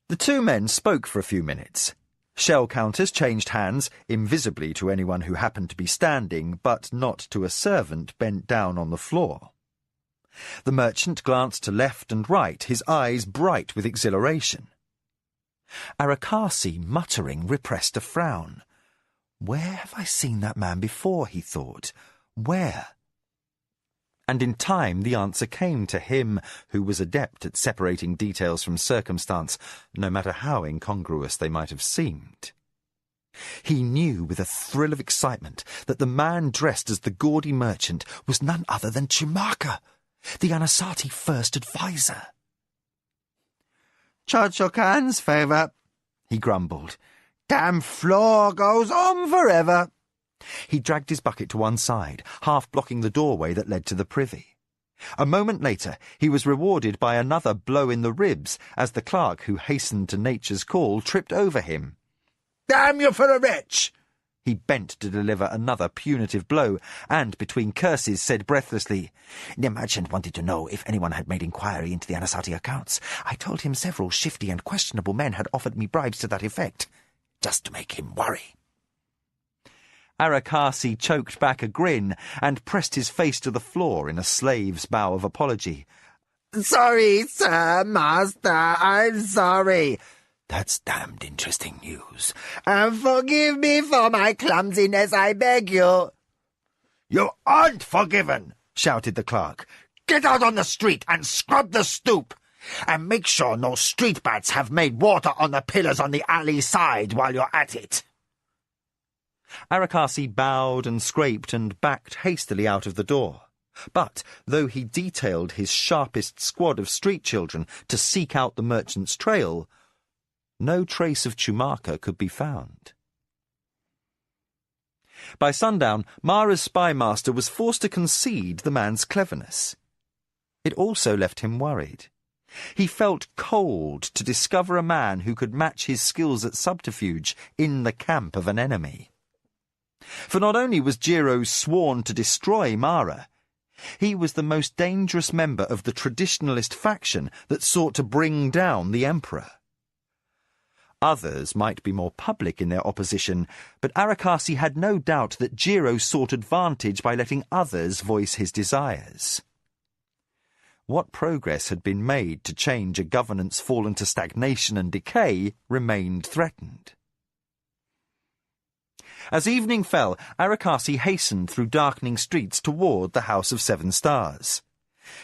[SPEAKER 1] The two men spoke for a few minutes. Shell counters changed hands, invisibly to anyone who happened to be standing, but not to a servant bent down on the floor. The merchant glanced to left and right, his eyes bright with exhilaration. Arakasi, muttering, repressed a frown. "Where have I seen that man before?" he thought. "Where?" And in time the answer came to him, who was adept at separating details from circumstance, no matter how incongruous they might have seemed. He knew with a thrill of excitement that the man dressed as the gaudy merchant was none other than Chimaka, the Anasati first adviser.
[SPEAKER 4] "Chochokan's favour," he grumbled. "Damn floor goes on forever."
[SPEAKER 1] He dragged his bucket to one side, half blocking the doorway that led to the privy. A moment later, he was rewarded by another blow in the ribs as the clerk who hastened to nature's call tripped over him.
[SPEAKER 4] "Damn you for a wretch!"
[SPEAKER 1] He bent to deliver another punitive blow, and, between curses, said breathlessly,
[SPEAKER 7] "The merchant wanted to know if anyone had made inquiry into the Anasati accounts. I told him several shifty and questionable men had offered me bribes to that effect, just to make him worry."
[SPEAKER 1] Arakasi choked back a grin and pressed his face to the floor in a slave's bow of apology.
[SPEAKER 4] "Sorry, sir, master, I'm sorry."
[SPEAKER 7] "That's damned interesting news."
[SPEAKER 4] "And forgive me for my clumsiness, I beg you."
[SPEAKER 3] You aren't forgiven,
[SPEAKER 4] shouted the clerk.
[SPEAKER 3] Get out on the street and scrub the stoop. And make sure no street bats have made water on the pillars on the alley side while you're at it.
[SPEAKER 1] Arakasi bowed and scraped and backed hastily out of the door. But, though he detailed his sharpest squad of street children to seek out the merchant's trail, no trace of Chumaka could be found. By sundown, Mara's spymaster was forced to concede the man's cleverness. It also left him worried. He felt cold to discover a man who could match his skills at subterfuge in the camp of an enemy. For not only was Jiro sworn to destroy Mara, he was the most dangerous member of the traditionalist faction that sought to bring down the emperor. Others might be more public in their opposition, but Arakasi had no doubt that Jiro sought advantage by letting others voice his desires. What progress had been made to change a governance fallen to stagnation and decay remained threatened. As evening fell, Arakasi hastened through darkening streets toward the House of Seven Stars.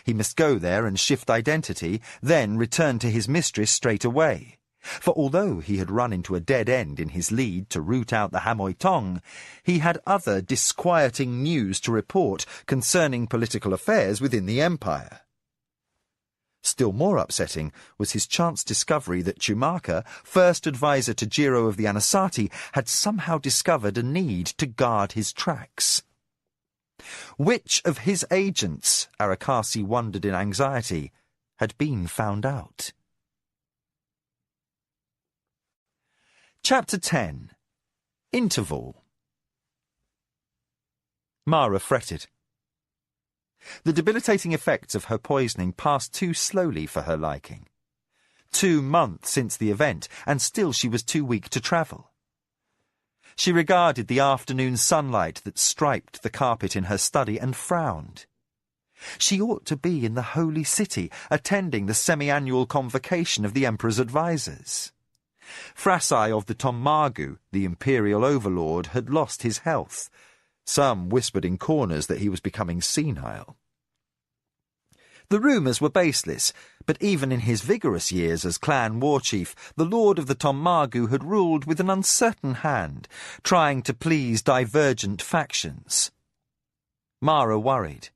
[SPEAKER 1] He must go there and shift identity, then return to his mistress straight away. For although he had run into a dead end in his lead to root out the Hamoy Tong, he had other disquieting news to report concerning political affairs within the empire. Still more upsetting was his chance discovery that Chumaka, first advisor to Jiro of the Anasati, had somehow discovered a need to guard his tracks. Which of his agents, Arakasi wondered in anxiety, had been found out? Chapter 10. Interval. Mara fretted. The debilitating effects of her poisoning passed too slowly for her liking. 2 months since the event, and still she was too weak to travel. She regarded the afternoon sunlight that striped the carpet in her study and frowned. She ought to be in the Holy City, attending the semi-annual convocation of the Emperor's advisers. Frasai of the Tommagu, the imperial overlord, had lost his health. Some whispered in corners that he was becoming senile. The rumours were baseless, but even in his vigorous years as clan war chief, the lord of the Tommagu had ruled with an uncertain hand, trying to please divergent factions. Mara worried.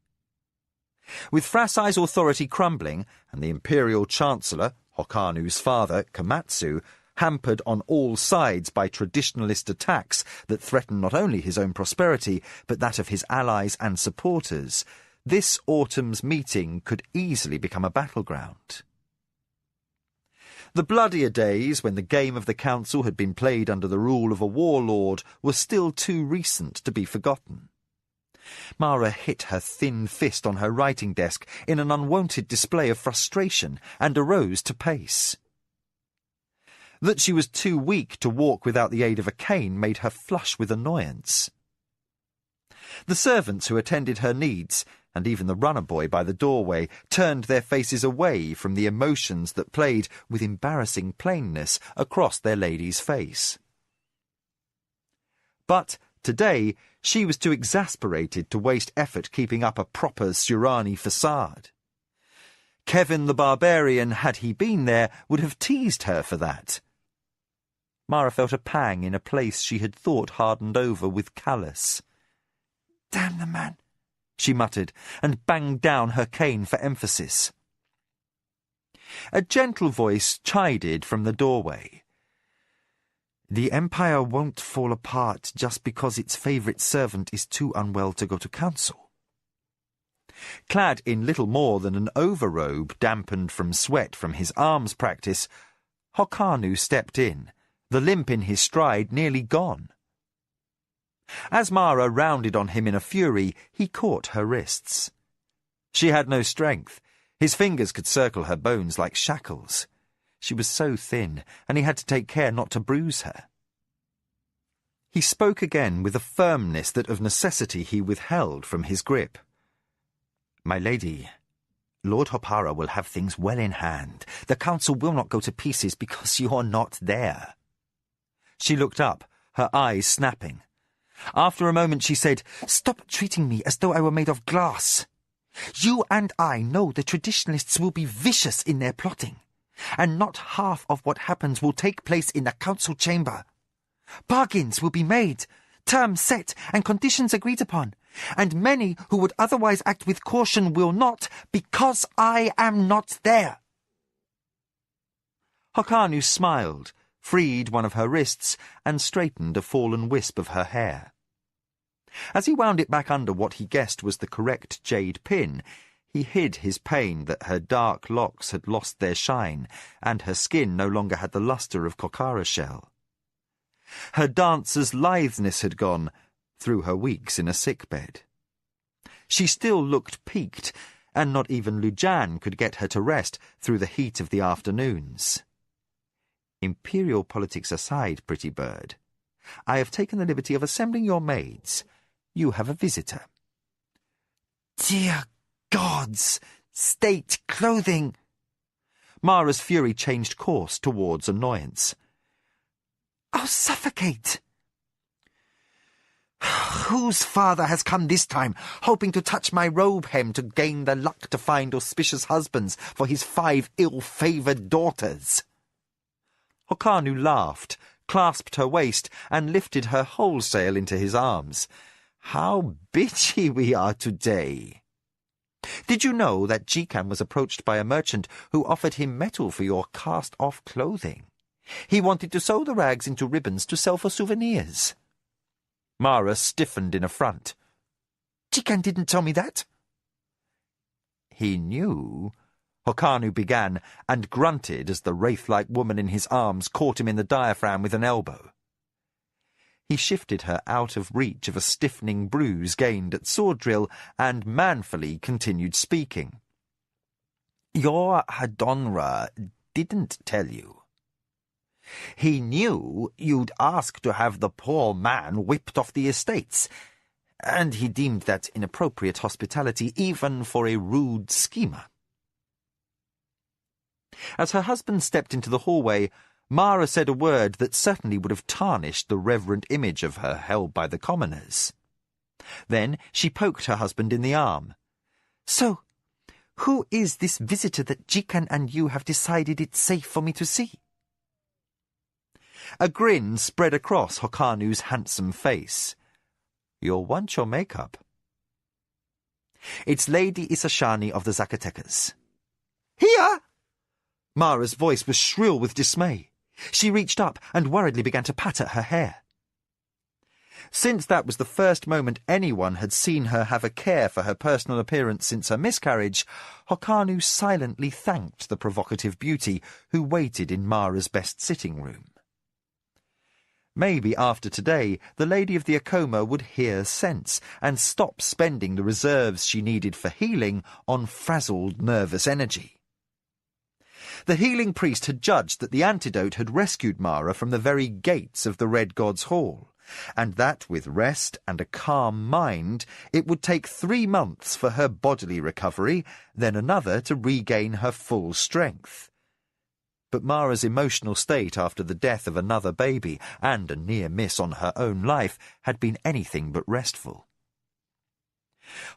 [SPEAKER 1] With Frasai's authority crumbling, and the imperial chancellor, Hokanu's father, Komatsu, hampered on all sides by traditionalist attacks that threatened not only his own prosperity, but that of his allies and supporters, this autumn's meeting could easily become a battleground. The bloodier days when the game of the council had been played under the rule of a warlord were still too recent to be forgotten. Mara hit her thin fist on her writing desk in an unwonted display of frustration and arose to pace. That she was too weak to walk without the aid of a cane made her flush with annoyance. The servants who attended her needs, and even the runner boy by the doorway, turned their faces away from the emotions that played with embarrassing plainness across their lady's face. But today she was too exasperated to waste effort keeping up a proper Surani facade. Kevin the Barbarian, had he been there, would have teased her for that. Mara felt a pang in a place she had thought hardened over with callous. "Damn the man," she muttered, and banged down her cane for emphasis. A gentle voice chided from the doorway. "The Empire won't fall apart just because its favourite servant is too unwell to go to council." Clad in little more than an overrobe dampened from sweat from his arms practice, Hokanu stepped in, the limp in his stride nearly gone. As Mara rounded on him in a fury, he caught her wrists. She had no strength. His fingers could circle her bones like shackles. She was so thin, and he had to take care not to bruise her. He spoke again with a firmness that of necessity he withheld from his grip. "My lady, Lord Hopara will have things well in hand. The council will not go to pieces because you're not there." She looked up, her eyes snapping. After a moment she said, "Stop treating me as though I were made of glass. You and I know the traditionalists will be vicious in their plotting, and not half of what happens will take place in the council chamber. Bargains will be made, terms set, and conditions agreed upon, and many who would otherwise act with caution will not, because I am not there." Hokanu smiled, freed one of her wrists, and straightened a fallen wisp of her hair. As he wound it back under what he guessed was the correct jade pin, he hid his pain that her dark locks had lost their shine, and her skin no longer had the lustre of Kokara shell. Her dancer's litheness had gone, through her weeks in a sickbed. She still looked peaked, and not even Lujan could get her to rest through the heat of the afternoons. "Imperial politics aside, pretty bird, I have taken the liberty of assembling your maids. You have a visitor." "Dear gods! State clothing!" Mara's fury changed course towards annoyance. "I'll suffocate!" "Whose father has come this time, hoping to touch my robe hem to gain the luck to find auspicious husbands for his 5 ill-favoured daughters?" Hokanu laughed, clasped her waist, and lifted her wholesale into his arms. "How bitchy we are today!" Did you know that Jikan was approached by a merchant who offered him metal for your cast-off clothing? He wanted to sew the rags into ribbons to sell for souvenirs. Mara stiffened in affront. Jikan didn't tell me that. He knew, Hokanu began, and grunted as the wraith-like woman in his arms caught him in the diaphragm with an elbow. He shifted her out of reach of a stiffening bruise gained at sword drill and manfully continued speaking. Your Hadonra didn't tell you. He knew you'd ask to have the poor man whipped off the estates, and he deemed that inappropriate hospitality even for a rude schemer. As her husband stepped into the hallway, Mara said a word that certainly would have tarnished the reverent image of her held by the commoners. Then she poked her husband in the arm. So, who is this visitor that Jikan and you have decided it's safe for me to see? A grin spread across Hokanu's handsome face. You'll want your makeup. It's Lady Isashani of the Zacatecas. Here! Mara's voice was shrill with dismay. She reached up and worriedly began to pat at her hair. Since that was the first moment anyone had seen her have a care for her personal appearance since her miscarriage, Hokanu silently thanked the provocative beauty who waited in Mara's best sitting room. Maybe after today, the Lady of the Akoma would hear sense and stop spending the reserves she needed for healing on frazzled nervous energy. The healing priest had judged that the antidote had rescued Mara from the very gates of the Red God's Hall, and that with rest and a calm mind it would take 3 months for her bodily recovery, then another to regain her full strength. But Mara's emotional state after the death of another baby and a near miss on her own life had been anything but restful.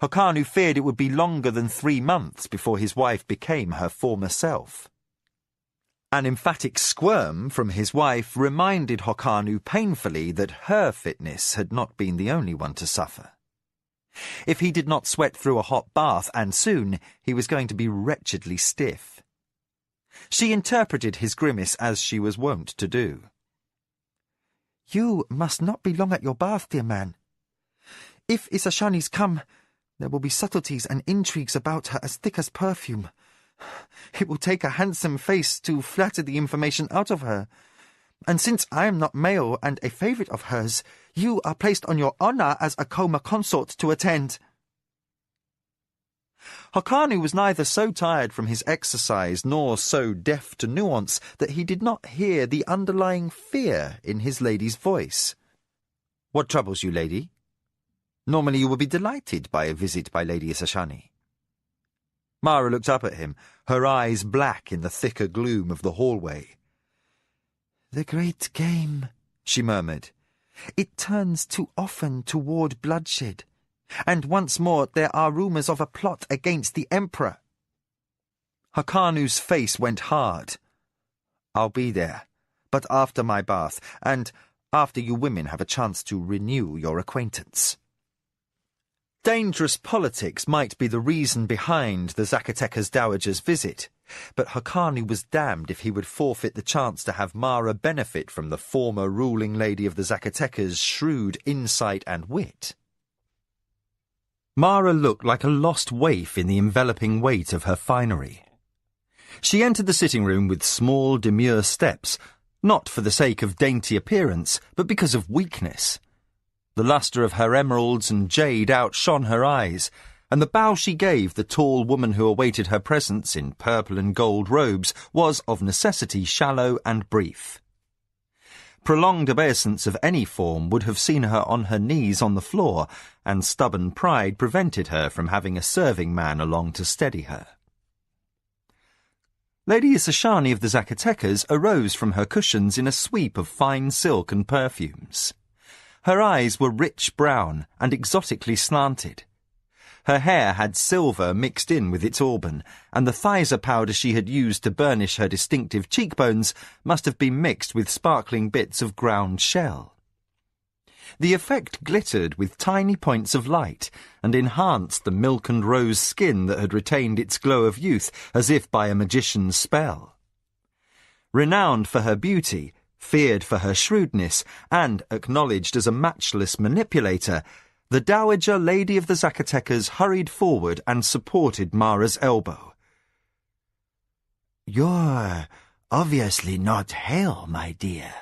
[SPEAKER 1] Hokanu feared it would be longer than 3 months before his wife became her former self. An emphatic squirm from his wife reminded Hokanu painfully that her fitness had not been the only one to suffer. If he did not sweat through a hot bath, and soon, he was going to be wretchedly stiff. She interpreted his grimace as she was wont to do. You must not be long at your bath, dear man. If Isashani's come, there will be subtleties and intrigues about her as thick as perfume. It will take a handsome face to flatter the information out of her. And since I am not male and a favourite of hers, you are placed on your honour as a Akoma consort to attend. Hokanu was neither so tired from his exercise nor so deaf to nuance that he did not hear the underlying fear in his lady's voice. What troubles you, lady? Normally you would be delighted by a visit by Lady Isashani. Mara looked up at him, her eyes black in the thicker gloom of the hallway. The great game, she murmured. It turns too often toward bloodshed, and once more there are rumours of a plot against the Emperor. Hakanu's face went hard. I'll be there, but after my bath, and after you women have a chance to renew your acquaintance. Dangerous politics might be the reason behind the Zacatecas Dowager's visit, but Hokanu was damned if he would forfeit the chance to have Mara benefit from the former ruling lady of the Zacatecas' shrewd insight and wit. Mara looked like a lost waif in the enveloping weight of her finery. She entered the sitting room with small, demure steps, not for the sake of dainty appearance, but because of weakness. The lustre of her emeralds and jade outshone her eyes, and the bow she gave the tall woman who awaited her presence in purple and gold robes was of necessity shallow and brief. Prolonged obeisance of any form would have seen her on her knees on the floor, and stubborn pride prevented her from having a serving man along to steady her. Lady Isashani of the Zacatecas arose from her cushions in a sweep of fine silk and perfumes. Her eyes were rich brown and exotically slanted. Her hair had silver mixed in with its auburn, and the Thizer powder she had used to burnish her distinctive cheekbones must have been mixed with sparkling bits of ground shell. The effect glittered with tiny points of light and enhanced the milk and rose skin that had retained its glow of youth as if by a magician's spell. Renowned for her beauty, feared for her shrewdness, and acknowledged as a matchless manipulator, the Dowager Lady of the Zacatecas hurried forward and supported Mara's elbow.
[SPEAKER 7] "You're obviously not hale, my dear."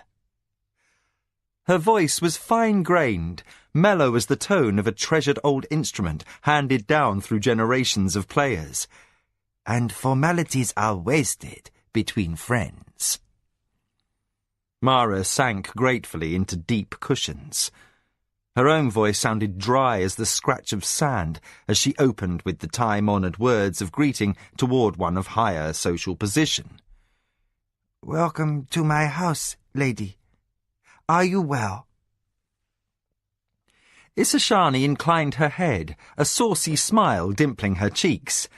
[SPEAKER 1] Her voice was fine-grained, mellow as the tone of a treasured old instrument handed down through generations of players.
[SPEAKER 7] "And formalities are wasted between friends."
[SPEAKER 1] Mara sank gratefully into deep cushions. Her own voice sounded dry as the scratch of sand as she opened with the time-honoured words of greeting toward one of higher social position.
[SPEAKER 7] "Welcome to my house, lady. Are you well?"
[SPEAKER 1] Isashani inclined her head, a saucy smile dimpling her cheeks.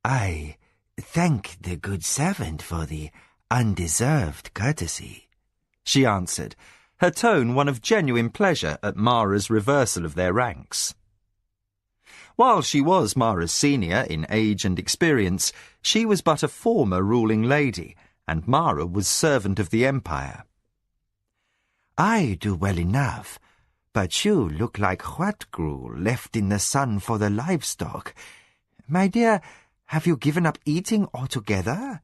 [SPEAKER 7] "I thank the good servant for the undeserved courtesy,"
[SPEAKER 1] she answered, her tone one of genuine pleasure at Mara's reversal of their ranks. While she was Mara's senior in age and experience, she was but a former ruling lady, and Mara was servant of the Empire.
[SPEAKER 7] "I do well enough, but you look like wheat gruel left in the sun for the livestock. My dear, have you given up eating altogether?"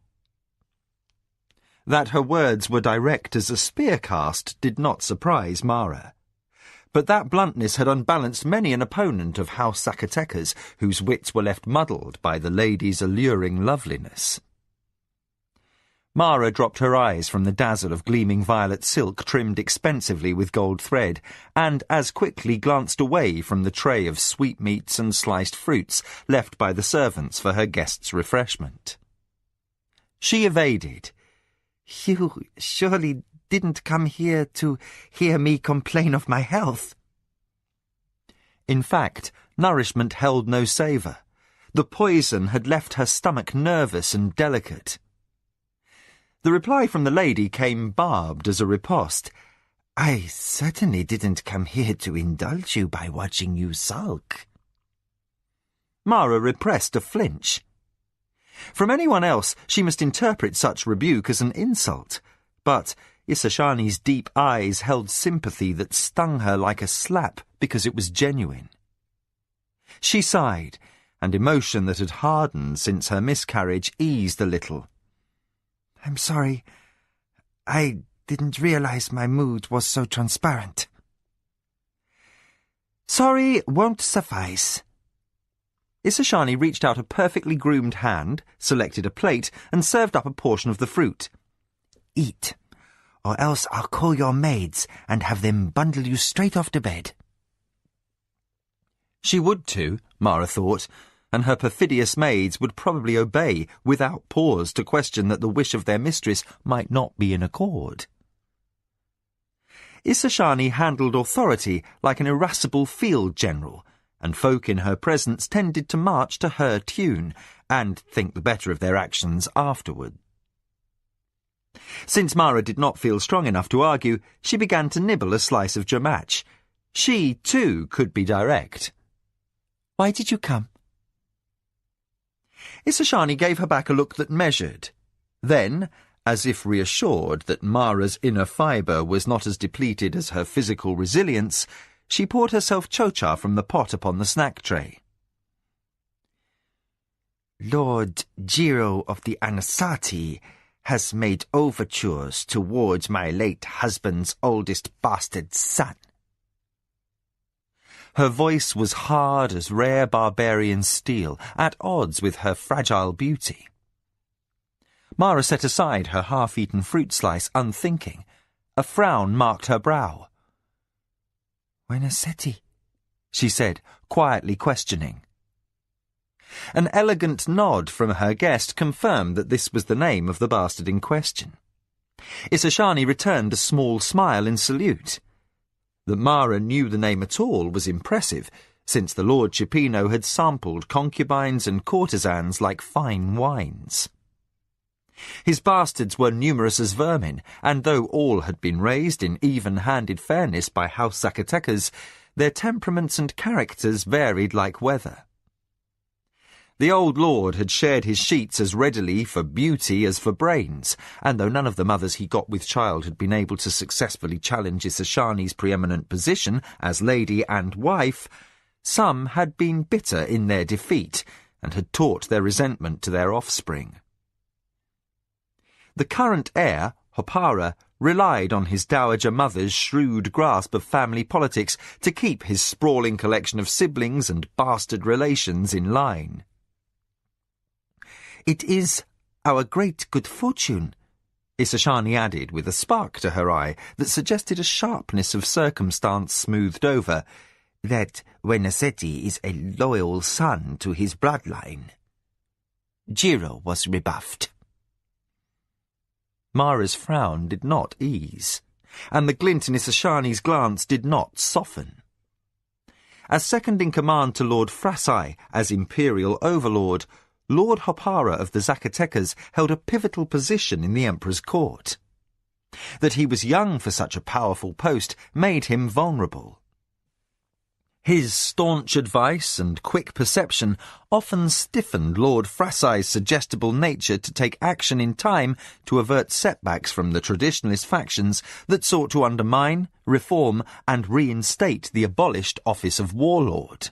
[SPEAKER 1] That her words were direct as a spear cast did not surprise Mara. But that bluntness had unbalanced many an opponent of House Zacatecas whose wits were left muddled by the lady's alluring loveliness. Mara dropped her eyes from the dazzle of gleaming violet silk trimmed expensively with gold thread, and as quickly glanced away from the tray of sweetmeats and sliced fruits left by the servants for her guests' refreshment. She evaded.
[SPEAKER 7] "You surely didn't come here to hear me complain of my health."
[SPEAKER 1] In fact, nourishment held no savour. The poison had left her stomach nervous and delicate. The reply from the lady came barbed as a riposte.
[SPEAKER 7] "I certainly didn't come here to indulge you by watching you sulk."
[SPEAKER 1] Mara repressed a flinch. From anyone else, she must interpret such rebuke as an insult, but Isashani's deep eyes held sympathy that stung her like a slap because it was genuine. She sighed, and emotion that had hardened since her miscarriage eased a little.
[SPEAKER 7] "I'm sorry. I didn't realize my mood was so transparent."
[SPEAKER 1] "Sorry won't suffice." Isashani reached out a perfectly groomed hand, selected a plate, and served up a portion of the fruit.
[SPEAKER 7] "Eat, or else I'll call your maids and have them bundle you straight off to bed."
[SPEAKER 1] She would too, Mara thought, and her perfidious maids would probably obey without pause to question that the wish of their mistress might not be in accord. Isashani handled authority like an irascible field general, and folk in her presence tended to march to her tune and think the better of their actions afterward. Since Mara did not feel strong enough to argue, she began to nibble a slice of jamach. She, too, could be direct.
[SPEAKER 7] "Why did you come?"
[SPEAKER 1] Isashani gave her back a look that measured. Then, as if reassured that Mara's inner fibre was not as depleted as her physical resilience, she poured herself chocha from the pot upon the snack tray.
[SPEAKER 7] "Lord Jiro of the Anasati has made overtures towards my late husband's oldest bastard son."
[SPEAKER 1] Her voice was hard as rare barbarian steel, at odds with her fragile beauty. Mara set aside her half-eaten fruit slice, unthinking. A frown marked her brow.
[SPEAKER 7] "Buenaseti,"
[SPEAKER 1] she said, quietly questioning. An elegant nod from her guest confirmed that this was the name of the bastard in question. Isashani returned a small smile in salute. That Mara knew the name at all was impressive, since the Lord Cipino had sampled concubines and courtesans like fine wines. His bastards were numerous as vermin, and though all had been raised in even-handed fairness by House Zacatecas, their temperaments and characters varied like weather. The old lord had shared his sheets as readily for beauty as for brains, and though none of the mothers he got with child had been able to successfully challenge Isashani's preeminent position as lady and wife, some had been bitter in their defeat and had taught their resentment to their offspring. The current heir, Hopara, relied on his dowager mother's shrewd grasp of family politics to keep his sprawling collection of siblings and bastard relations in line. "It is our great good fortune," Isashani added with a spark to her eye that suggested a sharpness of circumstance smoothed over, "that Wenaseti is a loyal son to his bloodline." Jiro was rebuffed. Mara's frown did not ease, and the glint in Isashani's glance did not soften. As second-in-command to Lord Frasai as Imperial Overlord, Lord Hopara of the Zacatecas held a pivotal position in the Emperor's court. That he was young for such a powerful post made him vulnerable. His staunch advice and quick perception often stiffened Lord Frasai's suggestible nature to take action in time to avert setbacks from the traditionalist factions that sought to undermine, reform, and reinstate the abolished office of warlord.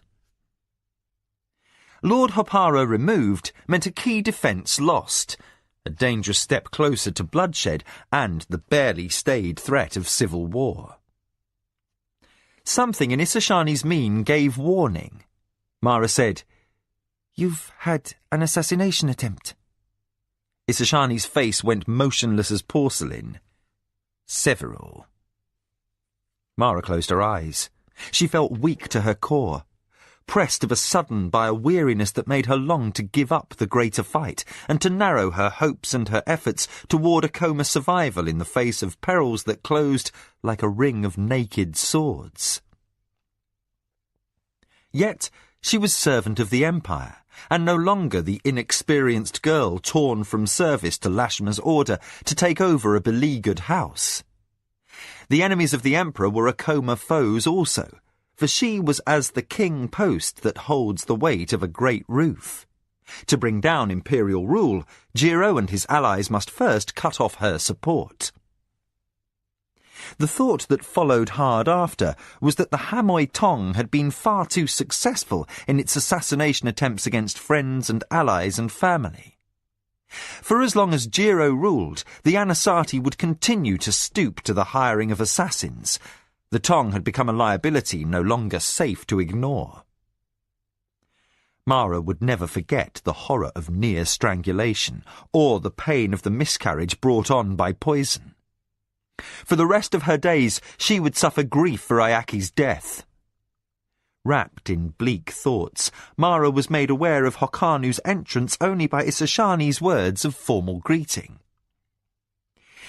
[SPEAKER 1] Lord Hopara removed meant a key defence lost, a dangerous step closer to bloodshed and the barely stayed threat of civil war. Something in Isashani's mien gave warning. Mara said, "You've had an assassination attempt." Isashani's face went motionless as porcelain. "Several." Mara closed her eyes. She felt weak to her core, pressed of a sudden by a weariness that made her long to give up the greater fight and to narrow her hopes and her efforts toward a coma survival in the face of perils that closed like a ring of naked swords. Yet she was servant of the Empire, and no longer the inexperienced girl torn from service to Lashmar's order to take over a beleaguered house. The enemies of the Emperor were Akoma foes also, for she was as the king post that holds the weight of a great roof. To bring down imperial rule, Jiro and his allies must first cut off her support. The thought that followed hard after was that the Hamoy Tong had been far too successful in its assassination attempts against friends and allies and family. For as long as Jiro ruled, the Anasati would continue to stoop to the hiring of assassins. The Tong had become a liability no longer safe to ignore. Mara would never forget the horror of near strangulation, or the pain of the miscarriage brought on by poison. For the rest of her days, she would suffer grief for Ayaki's death. Wrapped in bleak thoughts, Mara was made aware of Hokanu's entrance only by Isashani's words of formal greeting.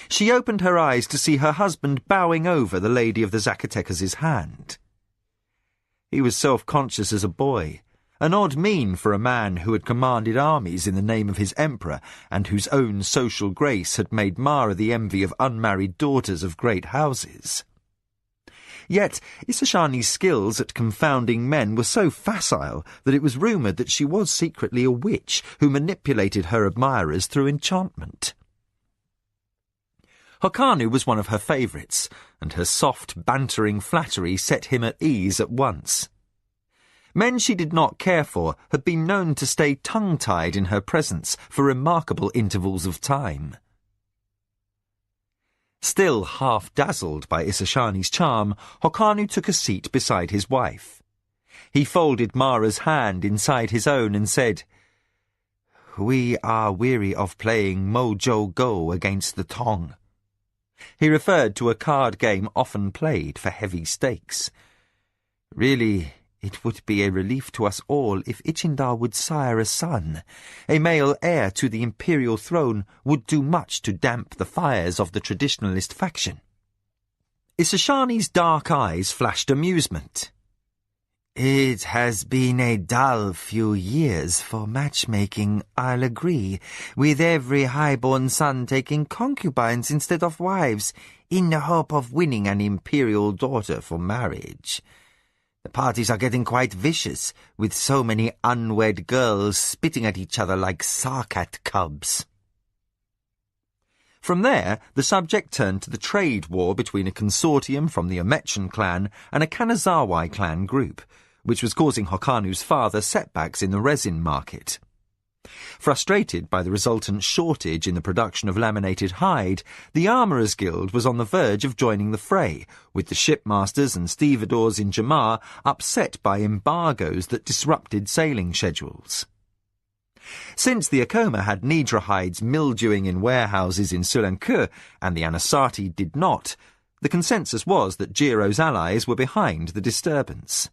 [SPEAKER 1] She opened her eyes to see her husband bowing over the lady of the Zacatecas' hand. He was self-conscious as a boy, an odd mien for a man who had commanded armies in the name of his emperor and whose own social grace had made Mara the envy of unmarried daughters of great houses. Yet Isashani's skills at confounding men were so facile that it was rumoured that she was secretly a witch who manipulated her admirers through enchantment. Hokanu was one of her favourites, and her soft, bantering flattery set him at ease at once. Men she did not care for had been known to stay tongue-tied in her presence for remarkable intervals of time. Still half-dazzled by Isashani's charm, Hokanu took a seat beside his wife. He folded Mara's hand inside his own and said, "We are weary of playing Mojo Go against the Tong." He referred to a card game often played for heavy stakes. "Really, it would be a relief to us all if Ichindar would sire a son. A male heir to the imperial throne would do much to damp the fires of the traditionalist faction." Isashani's dark eyes flashed amusement.
[SPEAKER 4] It has been a dull few years for matchmaking, I'll agree, with every high-born son taking concubines instead of wives, in the hope of winning an imperial daughter for marriage. The parties are getting quite vicious, with so many unwed girls spitting at each other like sarcat cubs.
[SPEAKER 1] From there, the subject turned to the trade war between a consortium from the Omechian clan and a Kanazawa clan group, which was causing Hokanu's father setbacks in the resin market. Frustrated by the resultant shortage in the production of laminated hide, the Armourers Guild was on the verge of joining the fray, with the shipmasters and stevedores in Jamar upset by embargoes that disrupted sailing schedules. Since the Akoma had Nidra hides mildewing in warehouses in Sulanku and the Anasati did not, the consensus was that Jiro's allies were behind the disturbance.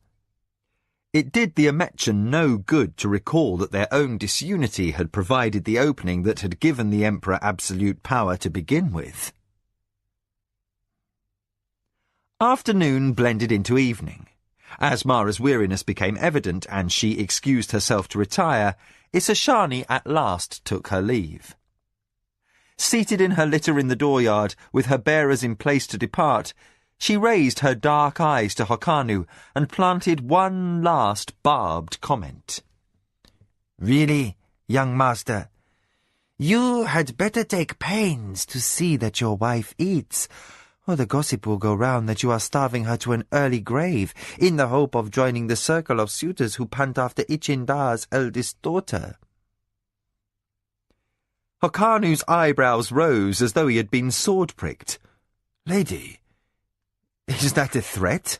[SPEAKER 1] It did the Omechian no good to recall that their own disunity had provided the opening that had given the Emperor absolute power to begin with. Afternoon blended into evening. As Mara's weariness became evident and she excused herself to retire, Isashani at last took her leave. Seated in her litter in the dooryard, with her bearers in place to depart, she raised her dark eyes to Hokanu and planted one last barbed comment.
[SPEAKER 4] Really, young master, you had better take pains to see that your wife eats, or the gossip will go round that you are starving her to an early grave in the hope of joining the circle of suitors who pant after Ichindar's eldest daughter.
[SPEAKER 1] Hokanu's eyebrows rose as though he had been sword-pricked.
[SPEAKER 4] Lady, is that a threat?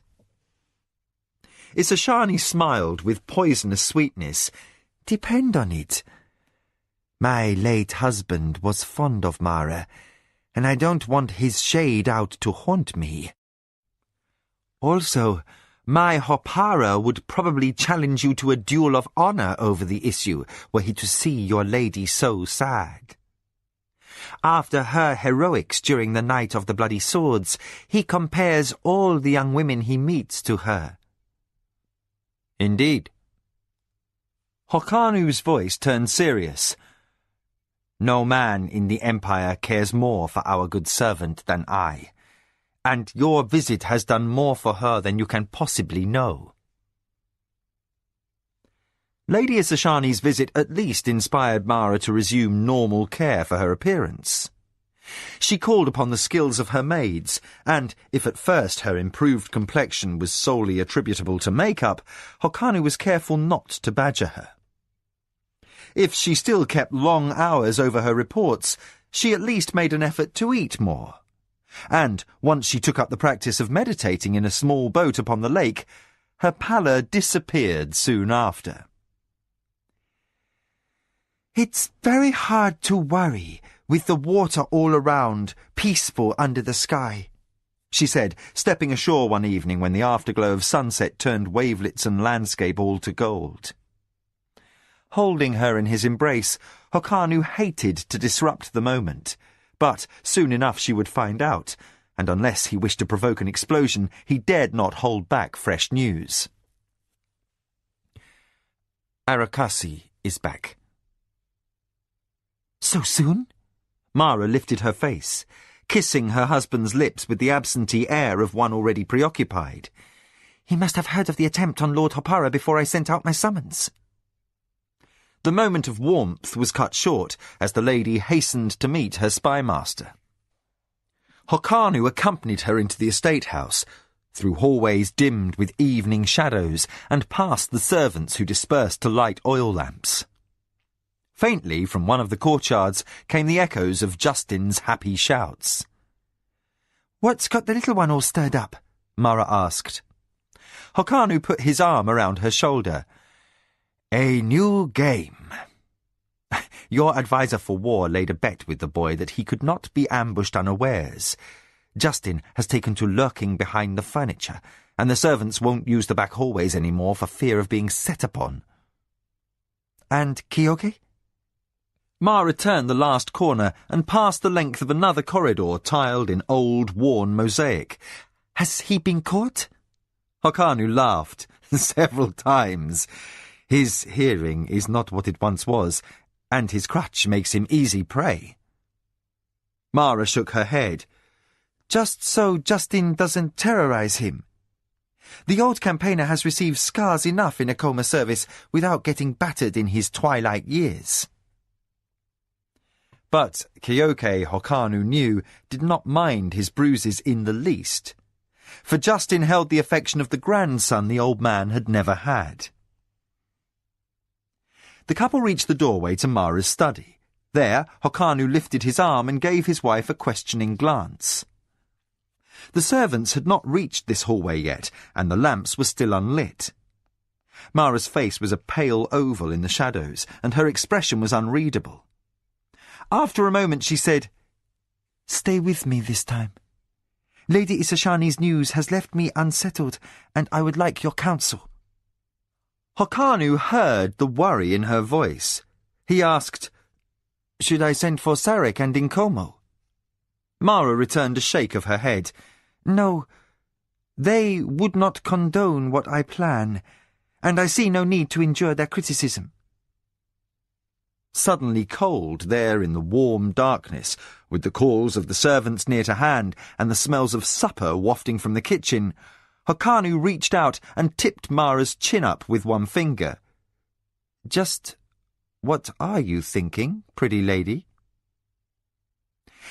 [SPEAKER 1] Isashani smiled with poisonous sweetness.
[SPEAKER 4] Depend on it. My late husband was fond of Mara, and I don't want his shade out to haunt me. Also, my Hopara would probably challenge you to a duel of honor over the issue, were he to see your lady so sad. After her heroics during the Night of the Bloody Swords, he compares all the young women he meets to her.
[SPEAKER 1] Indeed. Hokanu's voice turned serious.
[SPEAKER 4] No man in the Empire cares more for our good servant than I, and your visit has done more for her than you can possibly know.
[SPEAKER 1] Lady Isashani's visit at least inspired Mara to resume normal care for her appearance. She called upon the skills of her maids, and if at first her improved complexion was solely attributable to makeup, Hokanu was careful not to badger her. If she still kept long hours over her reports, she at least made an effort to eat more. And once she took up the practice of meditating in a small boat upon the lake, her pallor disappeared soon after.
[SPEAKER 4] It's very hard to worry, with the water all around, peaceful under the sky,
[SPEAKER 1] she said, stepping ashore one evening when the afterglow of sunset turned wavelets and landscape all to gold. Holding her in his embrace, Hokanu hated to disrupt the moment, but soon enough she would find out, and unless he wished to provoke an explosion, he dared not hold back fresh news.
[SPEAKER 4] Arakasi is back.
[SPEAKER 1] So soon? Mara lifted her face, kissing her husband's lips with the absentee air of one already preoccupied.
[SPEAKER 4] He must have heard of the attempt on Lord Hopara before I sent out my summons.
[SPEAKER 1] The moment of warmth was cut short as the lady hastened to meet her spymaster. Hokanu accompanied her into the estate house, through hallways dimmed with evening shadows, and past the servants who dispersed to light oil lamps. Faintly from one of the courtyards came the echoes of Justin's happy shouts.
[SPEAKER 4] "What's got the little one all stirred up?"
[SPEAKER 1] Mara asked. Hokanu put his arm around her shoulder. "A new game. Your advisor for war laid a bet with the boy that he could not be ambushed unawares. Justin has taken to lurking behind the furniture, and the servants won't use the back hallways any more for fear of being set upon."
[SPEAKER 4] "And Kyoke?"
[SPEAKER 1] Mara turned the last corner and passed the length of another corridor tiled in old, worn mosaic.
[SPEAKER 4] "Has he been caught?"
[SPEAKER 1] Hokanu laughed. several times. His hearing is not what it once was, and his crutch makes him easy prey. Mara shook her head. Just so Justin doesn't terrorize him. The old campaigner has received scars enough in a coma service without getting battered in his twilight years. But Kyoke Hokanu knew did not mind his bruises in the least, for Justin held the affection of the grandson the old man had never had. The couple reached the doorway to Mara's study. There, Hokanu lifted his arm and gave his wife a questioning glance. The servants had not reached this hallway yet, and the lamps were still unlit. Mara's face was a pale oval in the shadows, and her expression was unreadable. After a moment she said, "Stay with me this time. Lady Isashani's news has left me unsettled, and I would like your counsel." Hokanu heard the worry in her voice. He asked, "Should I send for Sarek and Inkomo?" Mara returned a shake of her head. "No, they would not condone what I plan, and I see no need to endure their criticism." Suddenly cold there in the warm darkness, with the calls of the servants near to hand and the smells of supper wafting from the kitchen, Hokanu reached out and tipped Mara's chin up with one finger. "Just what are you thinking, pretty lady?"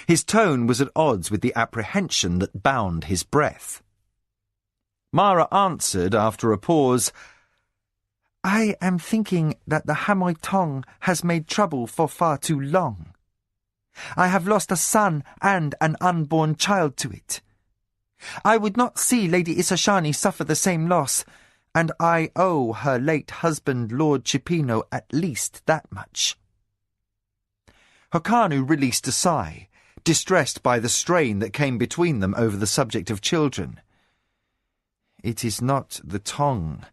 [SPEAKER 1] His tone was at odds with the apprehension that bound his breath. Mara answered after a pause, "I am thinking that the Hamoy Tong has made trouble for far too long. I have lost a son and an unborn child to it. I would not see Lady Isashani suffer the same loss, and I owe her late husband Lord Chipino at least that much." Hokanu released a sigh, distressed by the strain that came between them over the subject of children. "It is not the Tong,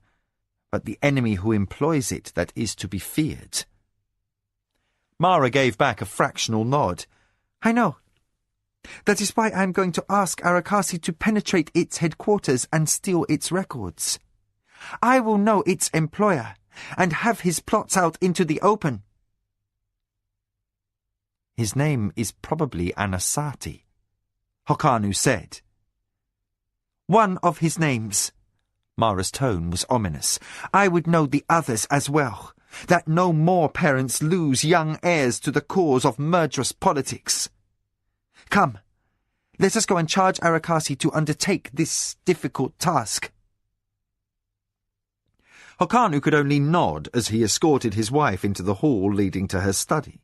[SPEAKER 1] but the enemy who employs it that is to be feared." Mara gave back a fractional nod. "I know. That is why I am going to ask Arakasi to penetrate its headquarters and steal its records. I will know its employer and have his plots out into the open." "His name is probably Anasati," Hokanu said. "One of his names." Mara's tone was ominous. "I would know the others as well, that no more parents lose young heirs to the cause of murderous politics. Come, let us go and charge Arakasi to undertake this difficult task." Hokanu could only nod as he escorted his wife into the hall leading to her study.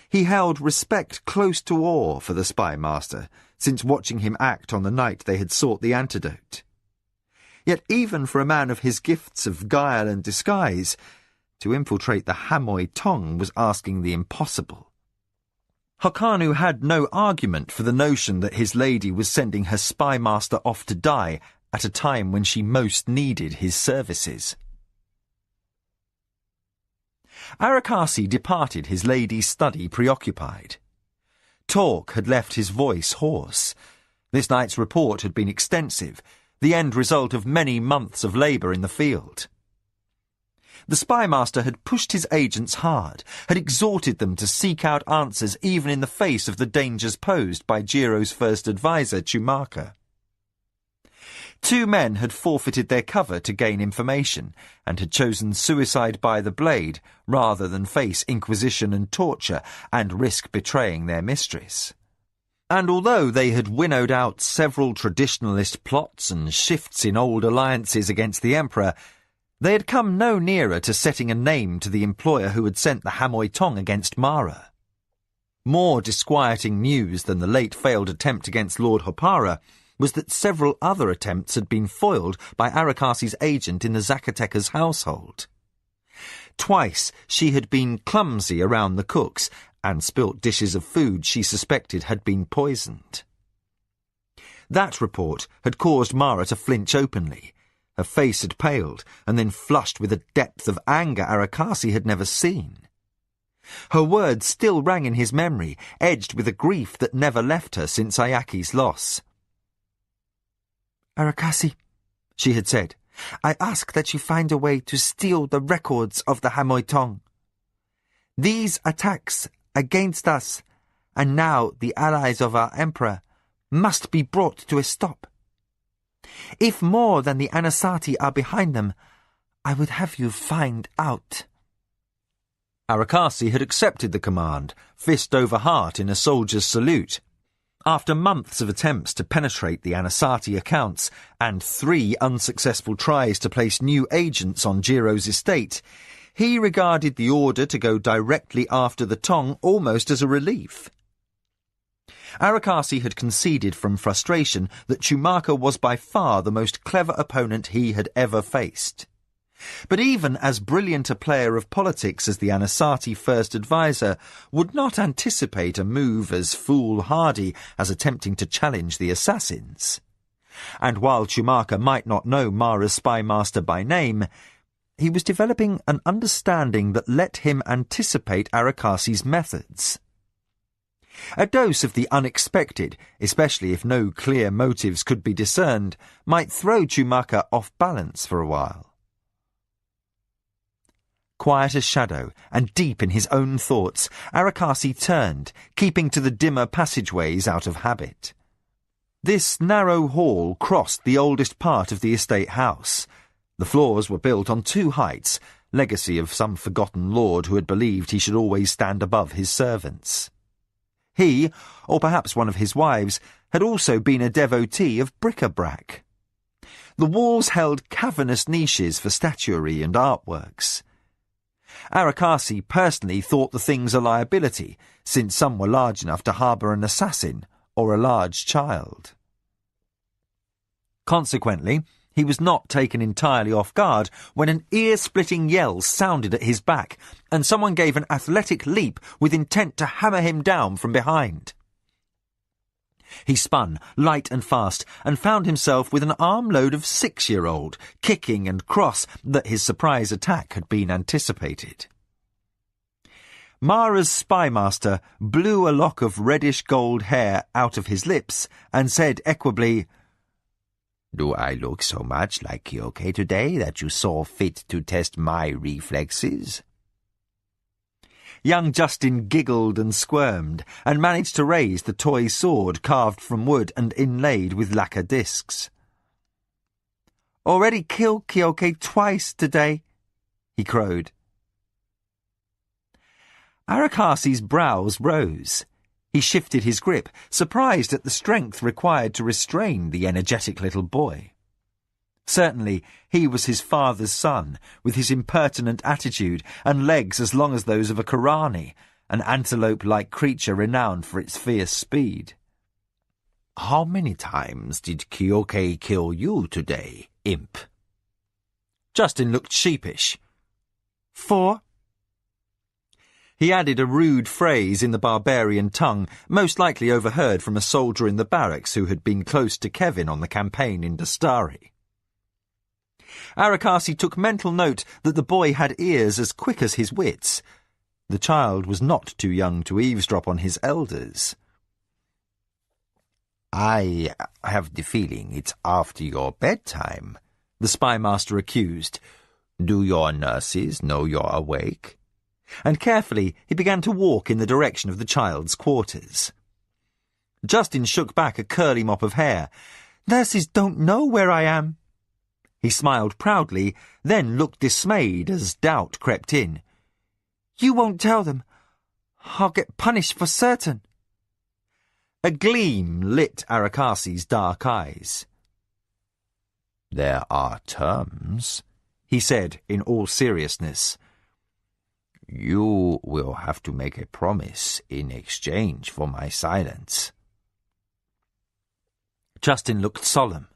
[SPEAKER 1] He held respect close to awe for the spy master, since watching him act on the night they had sought the antidote. Yet even for a man of his gifts of guile and disguise, to infiltrate the Hamoy Tong was asking the impossible. Hokanu had no argument for the notion that his lady was sending her spy master off to die at a time when she most needed his services. Arakasi departed his lady's study preoccupied. Talk had left his voice hoarse. This night's report had been extensive, the end result of many months of labour in the field. The spy master had pushed his agents hard, had exhorted them to seek out answers even in the face of the dangers posed by Jiro's first advisor, Chumaka. 2 men had forfeited their cover to gain information, and had chosen suicide by the blade rather than face inquisition and torture and risk betraying their mistress. And although they had winnowed out several traditionalist plots and shifts in old alliances against the Emperor, they had come no nearer to setting a name to the employer who had sent the Hamoy Tong against Mara. More disquieting news than the late failed attempt against Lord Hopara was that several other attempts had been foiled by Arakasi's agent in the Zacatecas household. Twice she had been clumsy around the cooks and spilt dishes of food she suspected had been poisoned. That report had caused Mara to flinch openly. Her face had paled and then flushed with a depth of anger Arakasi had never seen. Her words still rang in his memory, edged with a grief that never left her since Ayaki's loss. "Arakasi," she had said,
[SPEAKER 4] I ask that you find a way to steal the records of the Hamoy Tong. These attacks against us, and now the allies of our emperor, must be brought to a stop. If more than the Anasati are behind them, I would have you find out.
[SPEAKER 1] Arakasi had accepted the command, fist over heart in a soldier's salute. After months of attempts to penetrate the Anasati accounts and 3 unsuccessful tries to place new agents on Jiro's estate, he regarded the order to go directly after the Tong almost as a relief. Arakasi had conceded from frustration that Chumaka was by far the most clever opponent he had ever faced. But even as brilliant a player of politics as the Anasati first advisor would not anticipate a move as foolhardy as attempting to challenge the assassins. And while Chumaka might not know Mara's spy master by name, he was developing an understanding that let him anticipate Arakasi's methods. A dose of the unexpected, especially if no clear motives could be discerned, might throw Chumaka off balance for a while. Quiet as shadow and deep in his own thoughts, Arakasi turned, keeping to the dimmer passageways out of habit. This narrow hall crossed the oldest part of the estate house. The floors were built on 2 heights, legacy of some forgotten lord who had believed he should always stand above his servants. He, or perhaps one of his wives, had also been a devotee of bric-a-brac. The walls held cavernous niches for statuary and artworks. Arakasi personally thought the things a liability, since some were large enough to harbour an assassin or a large child. Consequently, he was not taken entirely off guard when an ear-splitting yell sounded at his back, and someone gave an athletic leap with intent to hammer him down from behind. He spun, light and fast, and found himself with an armload of 6-year-old, kicking and cross that his surprise attack had been anticipated. Mara's spymaster blew a lock of reddish-gold hair out of his lips and said equably,
[SPEAKER 5] "Do I look so much like Kyoke today that you saw fit to test my reflexes?"
[SPEAKER 1] Young Justin giggled and squirmed, and managed to raise the toy sword carved from wood and inlaid with lacquer discs.
[SPEAKER 4] "Already killed Kyoke twice today," he crowed.
[SPEAKER 1] Arakasi's brows rose. He shifted his grip, surprised at the strength required to restrain the energetic little boy. Certainly, he was his father's son, with his impertinent attitude and legs as long as those of a Karani, an antelope-like creature renowned for its fierce speed.
[SPEAKER 5] "How many times did Kyoke kill you today, imp?"
[SPEAKER 1] Justin looked sheepish.
[SPEAKER 4] 4.
[SPEAKER 1] He added a rude phrase in the barbarian tongue, most likely overheard from a soldier in the barracks who had been close to Kevin on the campaign in Dastari. Arakasi took mental note that the boy had ears as quick as his wits. The child was not too young to eavesdrop on his elders.
[SPEAKER 5] "I have the feeling it's after your bedtime,"
[SPEAKER 1] the spymaster accused.
[SPEAKER 5] "Do your nurses know you're awake?"
[SPEAKER 1] And carefully he began to walk in the direction of the child's quarters. Justin shook back a curly mop of hair.
[SPEAKER 4] "Nurses don't know where I am."
[SPEAKER 1] He smiled proudly, then looked dismayed as doubt crept in.
[SPEAKER 4] "You won't tell them. I'll get punished for certain."
[SPEAKER 1] A gleam lit Arakasi's dark eyes.
[SPEAKER 5] "There are terms,"
[SPEAKER 1] he said in all seriousness.
[SPEAKER 5] "You will have to make a promise in exchange for my silence."
[SPEAKER 1] Justin looked solemn.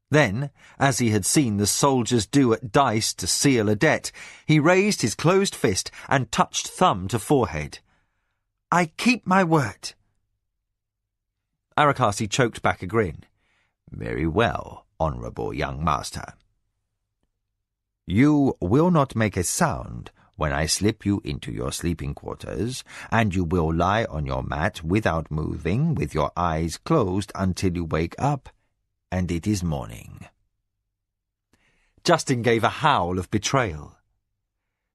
[SPEAKER 1] Then, as he had seen the soldiers do at dice to seal a debt, he raised his closed fist and touched thumb to forehead.
[SPEAKER 4] "I keep my word."
[SPEAKER 1] Arakasi choked back a grin.
[SPEAKER 5] "Very well, honourable young master. You will not make a sound when I slip you into your sleeping quarters, and you will lie on your mat without moving, with your eyes closed until you wake up, and it is morning."
[SPEAKER 1] Justin gave a howl of betrayal.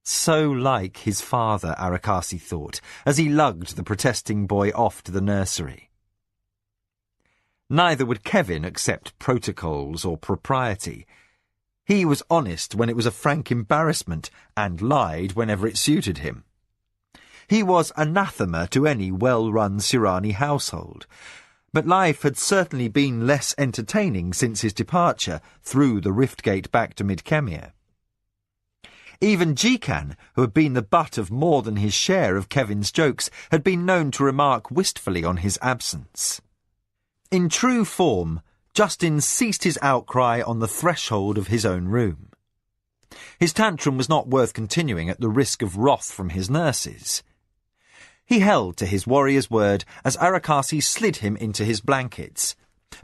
[SPEAKER 1] So like his father, Arakasi thought, as he lugged the protesting boy off to the nursery. Neither would Kevin accept protocols or propriety. He was honest when it was a frank embarrassment, and lied whenever it suited him. He was anathema to any well-run Sirani household, but life had certainly been less entertaining since his departure through the rift gate back to Midkemia. Even Jikan, who had been the butt of more than his share of Kevin's jokes, had been known to remark wistfully on his absence. In true form, Justin ceased his outcry on the threshold of his own room. His tantrum was not worth continuing at the risk of wrath from his nurses. He held to his warrior's word as Arakasi slid him into his blankets,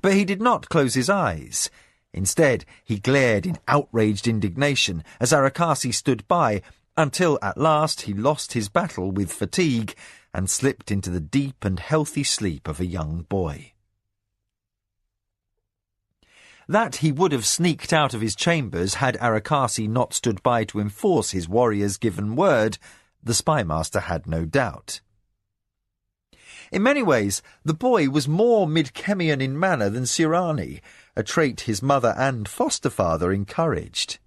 [SPEAKER 1] but he did not close his eyes. Instead, he glared in outraged indignation as Arakasi stood by, until at last he lost his battle with fatigue and slipped into the deep and healthy sleep of a young boy. That he would have sneaked out of his chambers had Arakasi not stood by to enforce his warrior's given word, the spymaster had no doubt. In many ways, the boy was more Midkemian in manner than Sirani, a trait his mother and foster-father encouraged.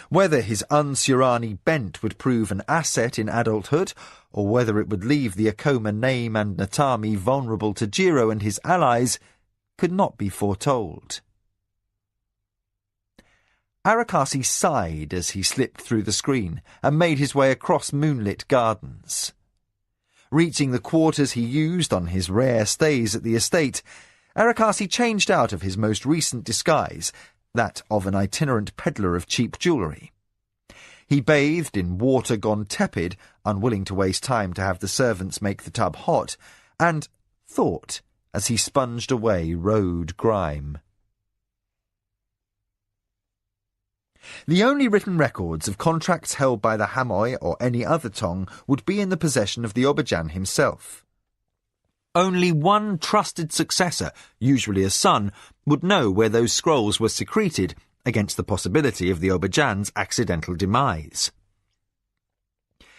[SPEAKER 1] Whether his un-Sirani bent would prove an asset in adulthood, or whether it would leave the Akoma name and Natami vulnerable to Jiro and his allies, could not be foretold. Arakasi sighed as he slipped through the screen and made his way across moonlit gardens. Reaching the quarters he used on his rare stays at the estate, Arakasi changed out of his most recent disguise, that of an itinerant peddler of cheap jewellery. He bathed in water gone tepid, unwilling to waste time to have the servants make the tub hot, and thought as he sponged away road grime. The only written records of contracts held by the Hamoy or any other Tong would be in the possession of the Obajan himself. Only one trusted successor, usually a son, would know where those scrolls were secreted, against the possibility of the Obajan's accidental demise.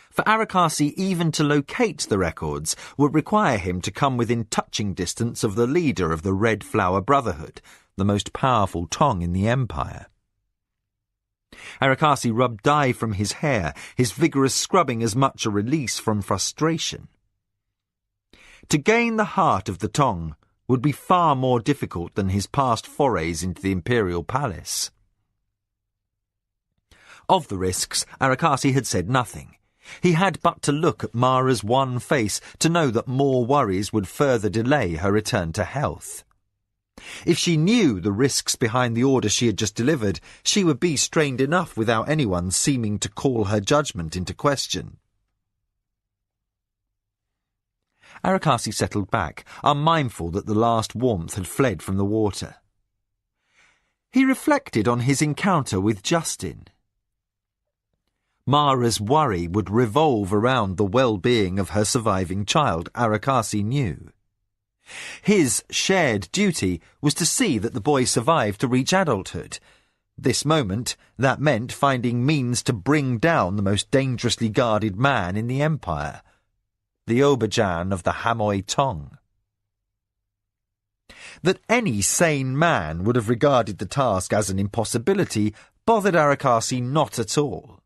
[SPEAKER 1] For Arakasi even to locate the records would require him to come within touching distance of the leader of the Red Flower Brotherhood, the most powerful Tong in the Empire. Arakasi rubbed dye from his hair, his vigorous scrubbing as much a release from frustration. To gain the heart of the Tong would be far more difficult than his past forays into the imperial palace. Of the risks, Arakasi had said nothing. He had but to look at Mara's wan face to know that more worries would further delay her return to health. If she knew the risks behind the order she had just delivered, she would be strained enough without anyone seeming to call her judgment into question. Arakasi settled back, unmindful that the last warmth had fled from the water. He reflected on his encounter with Justin. Mara's worry would revolve around the well-being of her surviving child, Arakasi knew. His shared duty was to see that the boy survived to reach adulthood. This moment, that meant finding means to bring down the most dangerously guarded man in the Empire, the Obajan of the Hamoy Tong. That any sane man would have regarded the task as an impossibility bothered Arakasi not at all.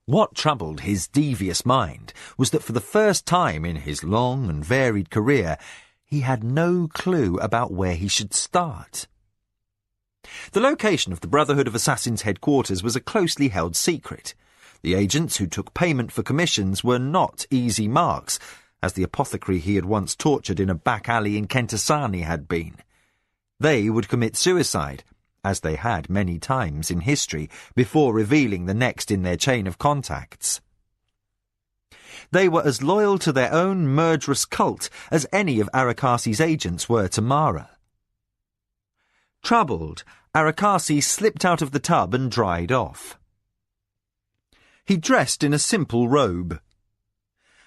[SPEAKER 1] What troubled his devious mind was that for the first time in his long and varied career, he had no clue about where he should start. The location of the Brotherhood of Assassins' headquarters was a closely held secret. The agents who took payment for commissions were not easy marks, as the apothecary he had once tortured in a back alley in Kentasani had been. They would commit suicide, as they had many times in history, before revealing the next in their chain of contacts. They were as loyal to their own murderous cult as any of Arakasi's agents were to Mara. Troubled, Arakasi slipped out of the tub and dried off. He dressed in a simple robe.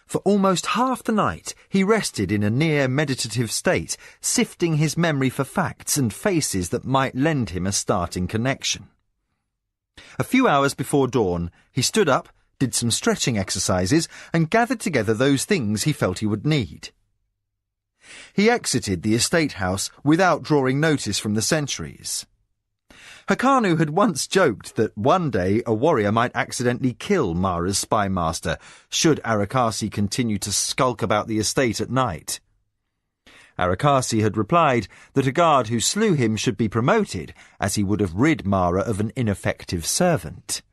[SPEAKER 1] For almost half the night he rested in a near-meditative state, sifting his memory for facts and faces that might lend him a starting connection. A few hours before dawn, he stood up, did some stretching exercises, and gathered together those things he felt he would need. He exited the estate house without drawing notice from the sentries. Hakanu had once joked that one day a warrior might accidentally kill Mara's spy master, should Arakasi continue to skulk about the estate at night. Arakasi had replied that a guard who slew him should be promoted, as he would have rid Mara of an ineffective servant.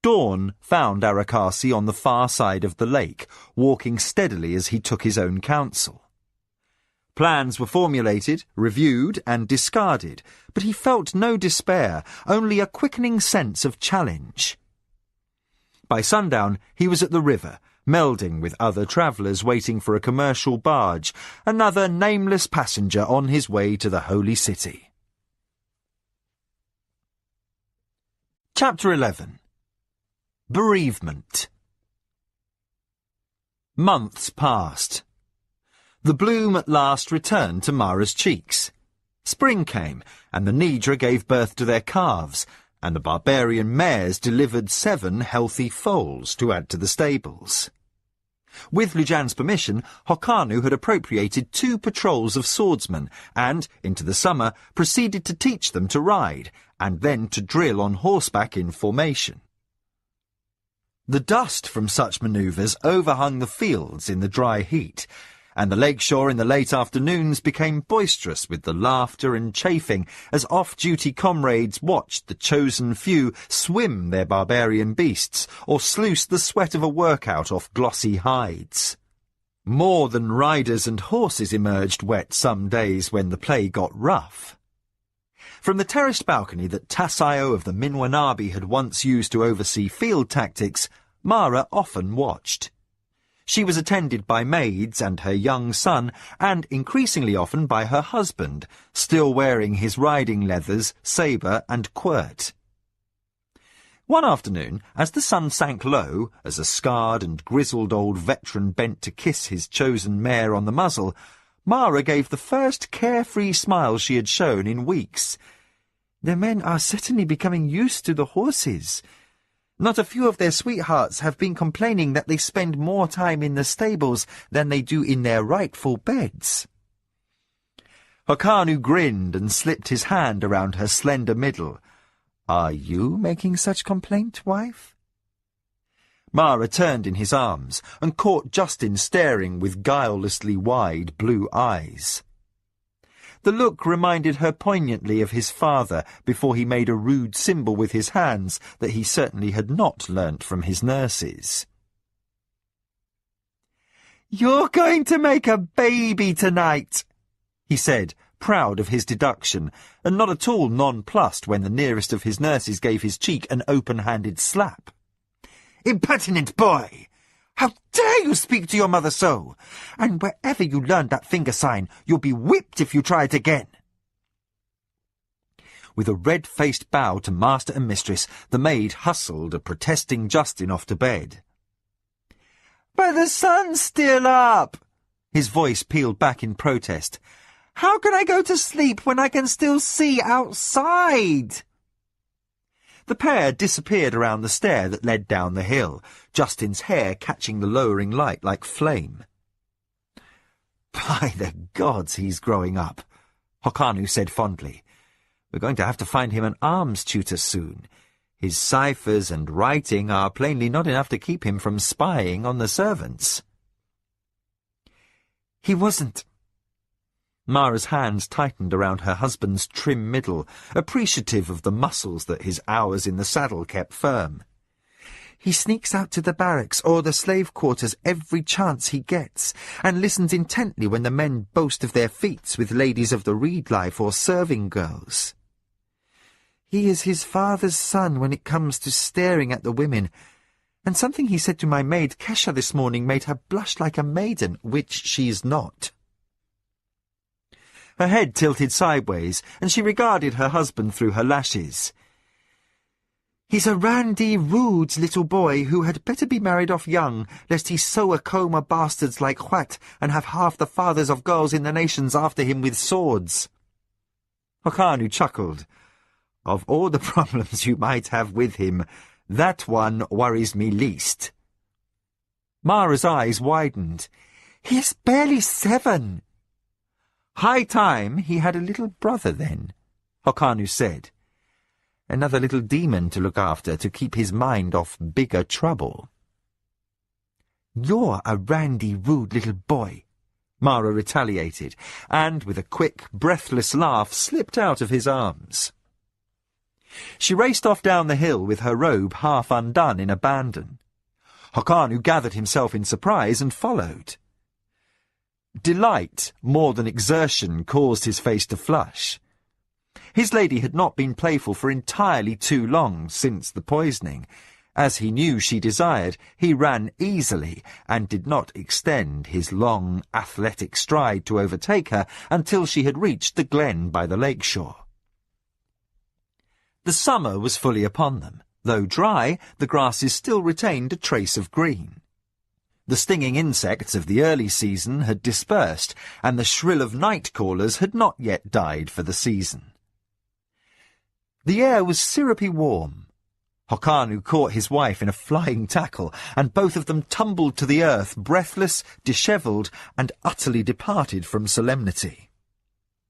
[SPEAKER 1] Dawn found Arakasi on the far side of the lake, walking steadily as he took his own counsel. Plans were formulated, reviewed, and discarded, but he felt no despair, only a quickening sense of challenge. By sundown, he was at the river, melding with other travellers waiting for a commercial barge, another nameless passenger on his way to the Holy City. Chapter 11. Bereavement. Months passed. The bloom at last returned to Mara's cheeks. Spring came, and the Nidra gave birth to their calves, and the barbarian mares delivered 7 healthy foals to add to the stables. With Lujan's permission, Hokanu had appropriated 2 patrols of swordsmen, and, into the summer, proceeded to teach them to ride, and then to drill on horseback in formation. The dust from such manoeuvres overhung the fields in the dry heat, and the lakeshore in the late afternoons became boisterous with the laughter and chaffing as off-duty comrades watched the chosen few swim their barbarian beasts or sluice the sweat of a workout off glossy hides. More than riders and horses emerged wet some days when the play got rough. From the terraced balcony that Tasayo of the Minwanabi had once used to oversee field tactics, Mara often watched. She was attended by maids and her young son, and increasingly often by her husband, still wearing his riding leathers, sabre and quirt. One afternoon, as the sun sank low, as a scarred and grizzled old veteran bent to kiss his chosen mare on the muzzle, Mara gave the first carefree smile she had shown in weeks. "The men are certainly becoming used to the horses. Not a few of their sweethearts have been complaining that they spend more time in the stables than they do in their rightful beds." Hokanu grinned and slipped his hand around her slender middle. "Are you making such complaint, wife?" Mara turned in his arms and caught Justin staring with guilelessly wide blue eyes. The look reminded her poignantly of his father before he made a rude symbol with his hands that he certainly had not learnt from his nurses. "You're going to make a baby tonight," he said, proud of his deduction, and not at all nonplussed when the nearest of his nurses gave his cheek an open-handed slap. "Impertinent boy! How dare you speak to your mother so? And wherever you learned that finger sign, you'll be whipped if you try it again." With a red-faced bow to master and mistress, the maid hustled a protesting Justin off to bed. "But the sun's still up!" His voice pealed back in protest. "How can I go to sleep when I can still see outside?" The pair disappeared around the stair that led down the hill, Justin's hair catching the lowering light like flame. "By the gods, he's growing up," Hokanu said fondly. "We're going to have to find him an arms tutor soon. His ciphers and writing are plainly not enough to keep him from spying on the servants." "He wasn't." Mara's hands tightened around her husband's trim middle, appreciative of the muscles that his hours in the saddle kept firm. "He sneaks out to the barracks or the slave quarters every chance he gets, and listens intently when the men boast of their feats with ladies of the reed life or serving girls. He is his father's son when it comes to staring at the women, and something he said to my maid Kesha this morning made her blush like a maiden, which she's not." Her head tilted sideways, and she regarded her husband through her lashes. "He's a randy, rude little boy who had better be married off young, lest he sow a coma bastards like Huat and have half the fathers of girls in the nations after him with swords." Hokanu chuckled. Of all the problems you might have with him, that one worries me least. Mara's eyes widened.
[SPEAKER 4] He is barely 7.
[SPEAKER 1] High time he had a little brother then, Hokanu said. Another little demon to look after to keep his mind off bigger trouble.
[SPEAKER 4] You're a randy, rude little boy,
[SPEAKER 1] Mara retaliated, and with a quick, breathless laugh slipped out of his arms. She raced off down the hill with her robe half undone in abandon. Hokanu gathered himself in surprise and followed. Delight more than exertion caused his face to flush. His lady had not been playful for entirely too long since the poisoning. As he knew she desired, he ran easily and did not extend his long, athletic stride to overtake her until she had reached the glen by the lake shore. The summer was fully upon them. Though dry, the grasses still retained a trace of green. The stinging insects of the early season had dispersed, and the shrill of night callers had not yet died for the season. The air was syrupy warm. Hokanu caught his wife in a flying tackle, and both of them tumbled to the earth, breathless, dishevelled, and utterly departed from solemnity.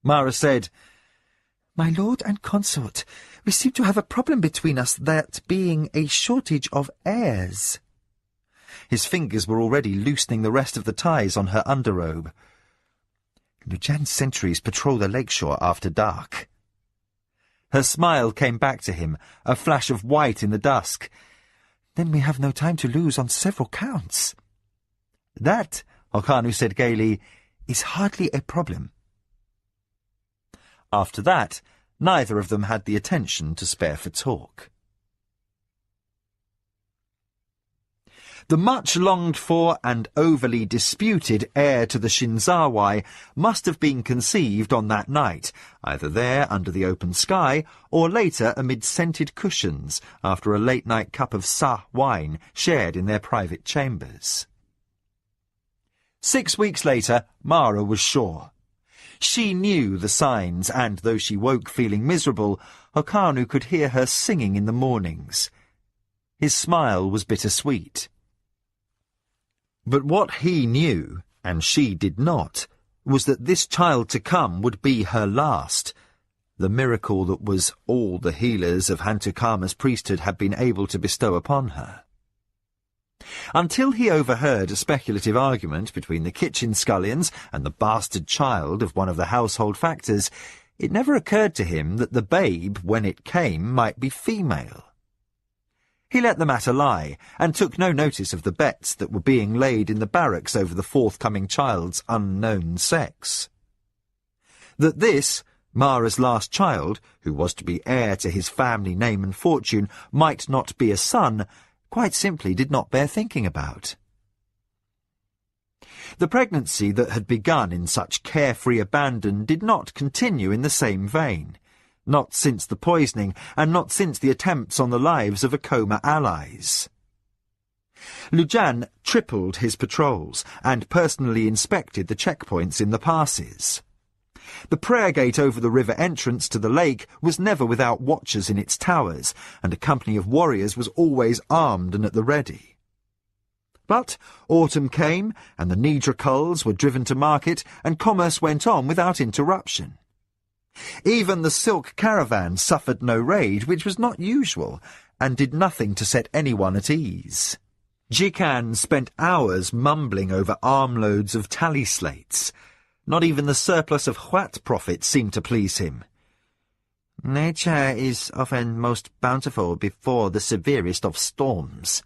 [SPEAKER 1] Mara said,
[SPEAKER 4] My lord and consort, we seem to have a problem between us, that being a shortage of heirs.
[SPEAKER 1] His fingers were already loosening the rest of the ties on her underrobe. Lujan's sentries patrol the lakeshore after dark. Her smile came back to him, a flash of white in the dusk.
[SPEAKER 4] Then we have no time to lose on several counts.
[SPEAKER 1] That, Hokanu said gaily, is hardly a problem. After that, neither of them had the attention to spare for talk. The much-longed-for and overly disputed heir to the Shinzawai must have been conceived on that night, either there under the open sky, or later amid scented cushions after a late-night cup of sa wine shared in their private chambers. 6 weeks later, Mara was sure. She knew the signs, and though she woke feeling miserable, Hokanu could hear her singing in the mornings. His smile was bittersweet. But what he knew, and she did not, was that this child to come would be her last, the miracle that was all the healers of Hantukama's priesthood had been able to bestow upon her. Until he overheard a speculative argument between the kitchen scullions and the bastard child of one of the household factors, it never occurred to him that the babe, when it came, might be female. He let the matter lie, and took no notice of the bets that were being laid in the barracks over the forthcoming child's unknown sex. That this, Mara's last child, who was to be heir to his family name and fortune, might not be a son, quite simply did not bear thinking about. The pregnancy that had begun in such carefree abandon did not continue in the same vein. Not since the poisoning, and not since the attempts on the lives of Akoma allies. Lujan tripled his patrols, and personally inspected the checkpoints in the passes. The prayer gate over the river entrance to the lake was never without watchers in its towers, and a company of warriors was always armed and at the ready. But autumn came, and the Nidra culls were driven to market, and commerce went on without interruption. Even the silk caravan suffered no raid, which was not usual, and did nothing to set anyone at ease. Jikan spent hours mumbling over armloads of tally slates. Not even the surplus of Huat profit seemed to please him.
[SPEAKER 7] Nature is often most bountiful before the severest of storms,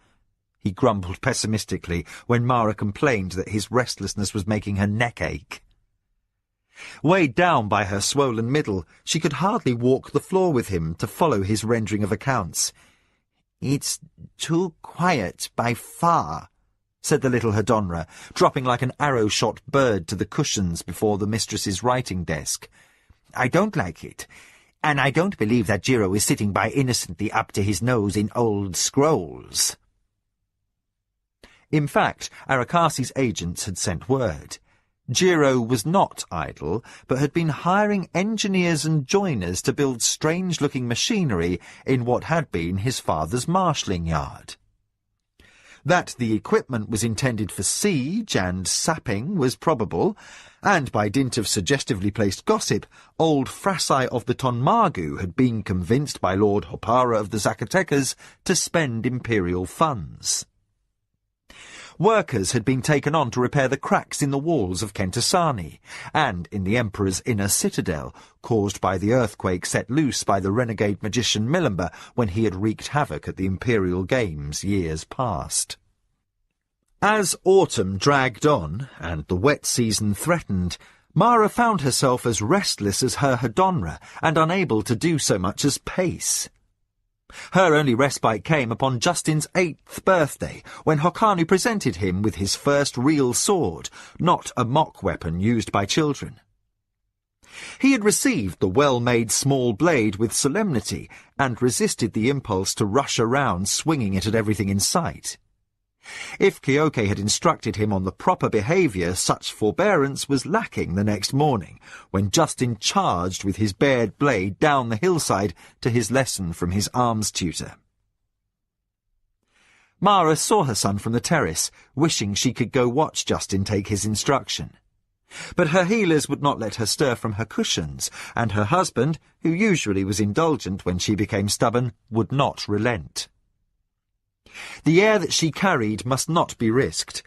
[SPEAKER 1] he grumbled pessimistically when Mara complained that his restlessness was making her neck ache. Weighed down by her swollen middle, she could hardly walk the floor with him to follow his rendering of accounts.
[SPEAKER 7] "It's too quiet by far,"
[SPEAKER 1] said the little Hadonra, dropping like an arrow-shot bird to the cushions before the mistress's writing desk.
[SPEAKER 7] "I don't like it, and I don't believe that Jiro is sitting by innocently up to his nose in old scrolls."
[SPEAKER 1] In fact, Arakasi's agents had sent word. Jiro was not idle, but had been hiring engineers and joiners to build strange-looking machinery in what had been his father's marshalling yard. That the equipment was intended for siege and sapping was probable, and by dint of suggestively placed gossip, old Frasai of the Tonmagu had been convinced by Lord Hopara of the Zacatecas to spend imperial funds. Workers had been taken on to repair the cracks in the walls of Kentasani, and in the Emperor's inner citadel, caused by the earthquake set loose by the renegade magician Milimba when he had wreaked havoc at the Imperial Games years past. As autumn dragged on, and the wet season threatened, Mara found herself as restless as her Hedonra, and unable to do so much as pace. Her only respite came upon Justin's 8th birthday, when Hokanu presented him with his first real sword, not a mock weapon used by children. He had received the well-made small blade with solemnity, and resisted the impulse to rush around swinging it at everything in sight. If Kyoke had instructed him on the proper behaviour, such forbearance was lacking the next morning, when Justin charged with his bared blade down the hillside to his lesson from his arms tutor. Mara saw her son from the terrace, wishing she could go watch Justin take his instruction. But her healers would not let her stir from her cushions, and her husband, who usually was indulgent when she became stubborn, would not relent. The air that she carried must not be risked.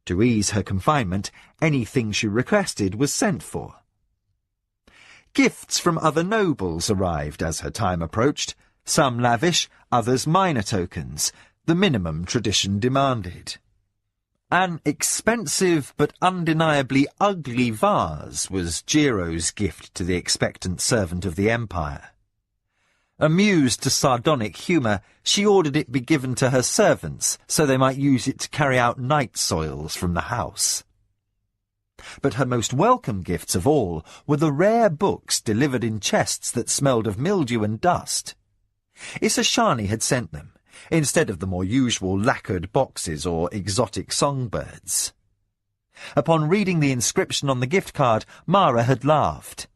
[SPEAKER 1] To ease her confinement, anything she requested was sent for. Gifts from other nobles arrived as her time approached, some lavish, others minor tokens, the minimum tradition demanded. An expensive but undeniably ugly vase was Jiro's gift to the expectant servant of the Empire. Amused to sardonic humour, she ordered it be given to her servants so they might use it to carry out night soils from the house. But her most welcome gifts of all were the rare books delivered in chests that smelled of mildew and dust. Isashani had sent them, instead of the more usual lacquered boxes or exotic songbirds. Upon reading the inscription on the gift card, Mara had laughed.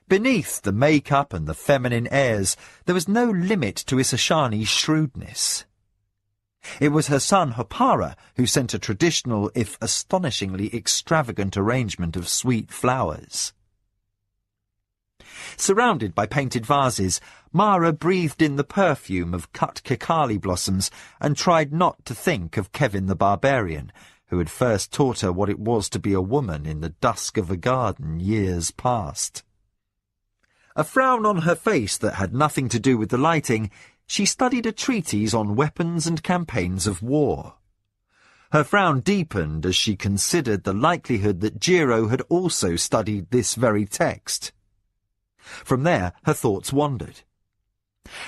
[SPEAKER 1] Beneath the make-up and the feminine airs, there was no limit to Isashani's shrewdness. It was her son Hopara who sent a traditional, if astonishingly extravagant arrangement of sweet flowers. Surrounded by painted vases, Mara breathed in the perfume of cut kikali blossoms and tried not to think of Kevin the Barbarian, who had first taught her what it was to be a woman in the dusk of a garden years past. A frown on her face that had nothing to do with the lighting, she studied a treatise on weapons and campaigns of war. Her frown deepened as she considered the likelihood that Jiro had also studied this very text. From there, her thoughts wandered.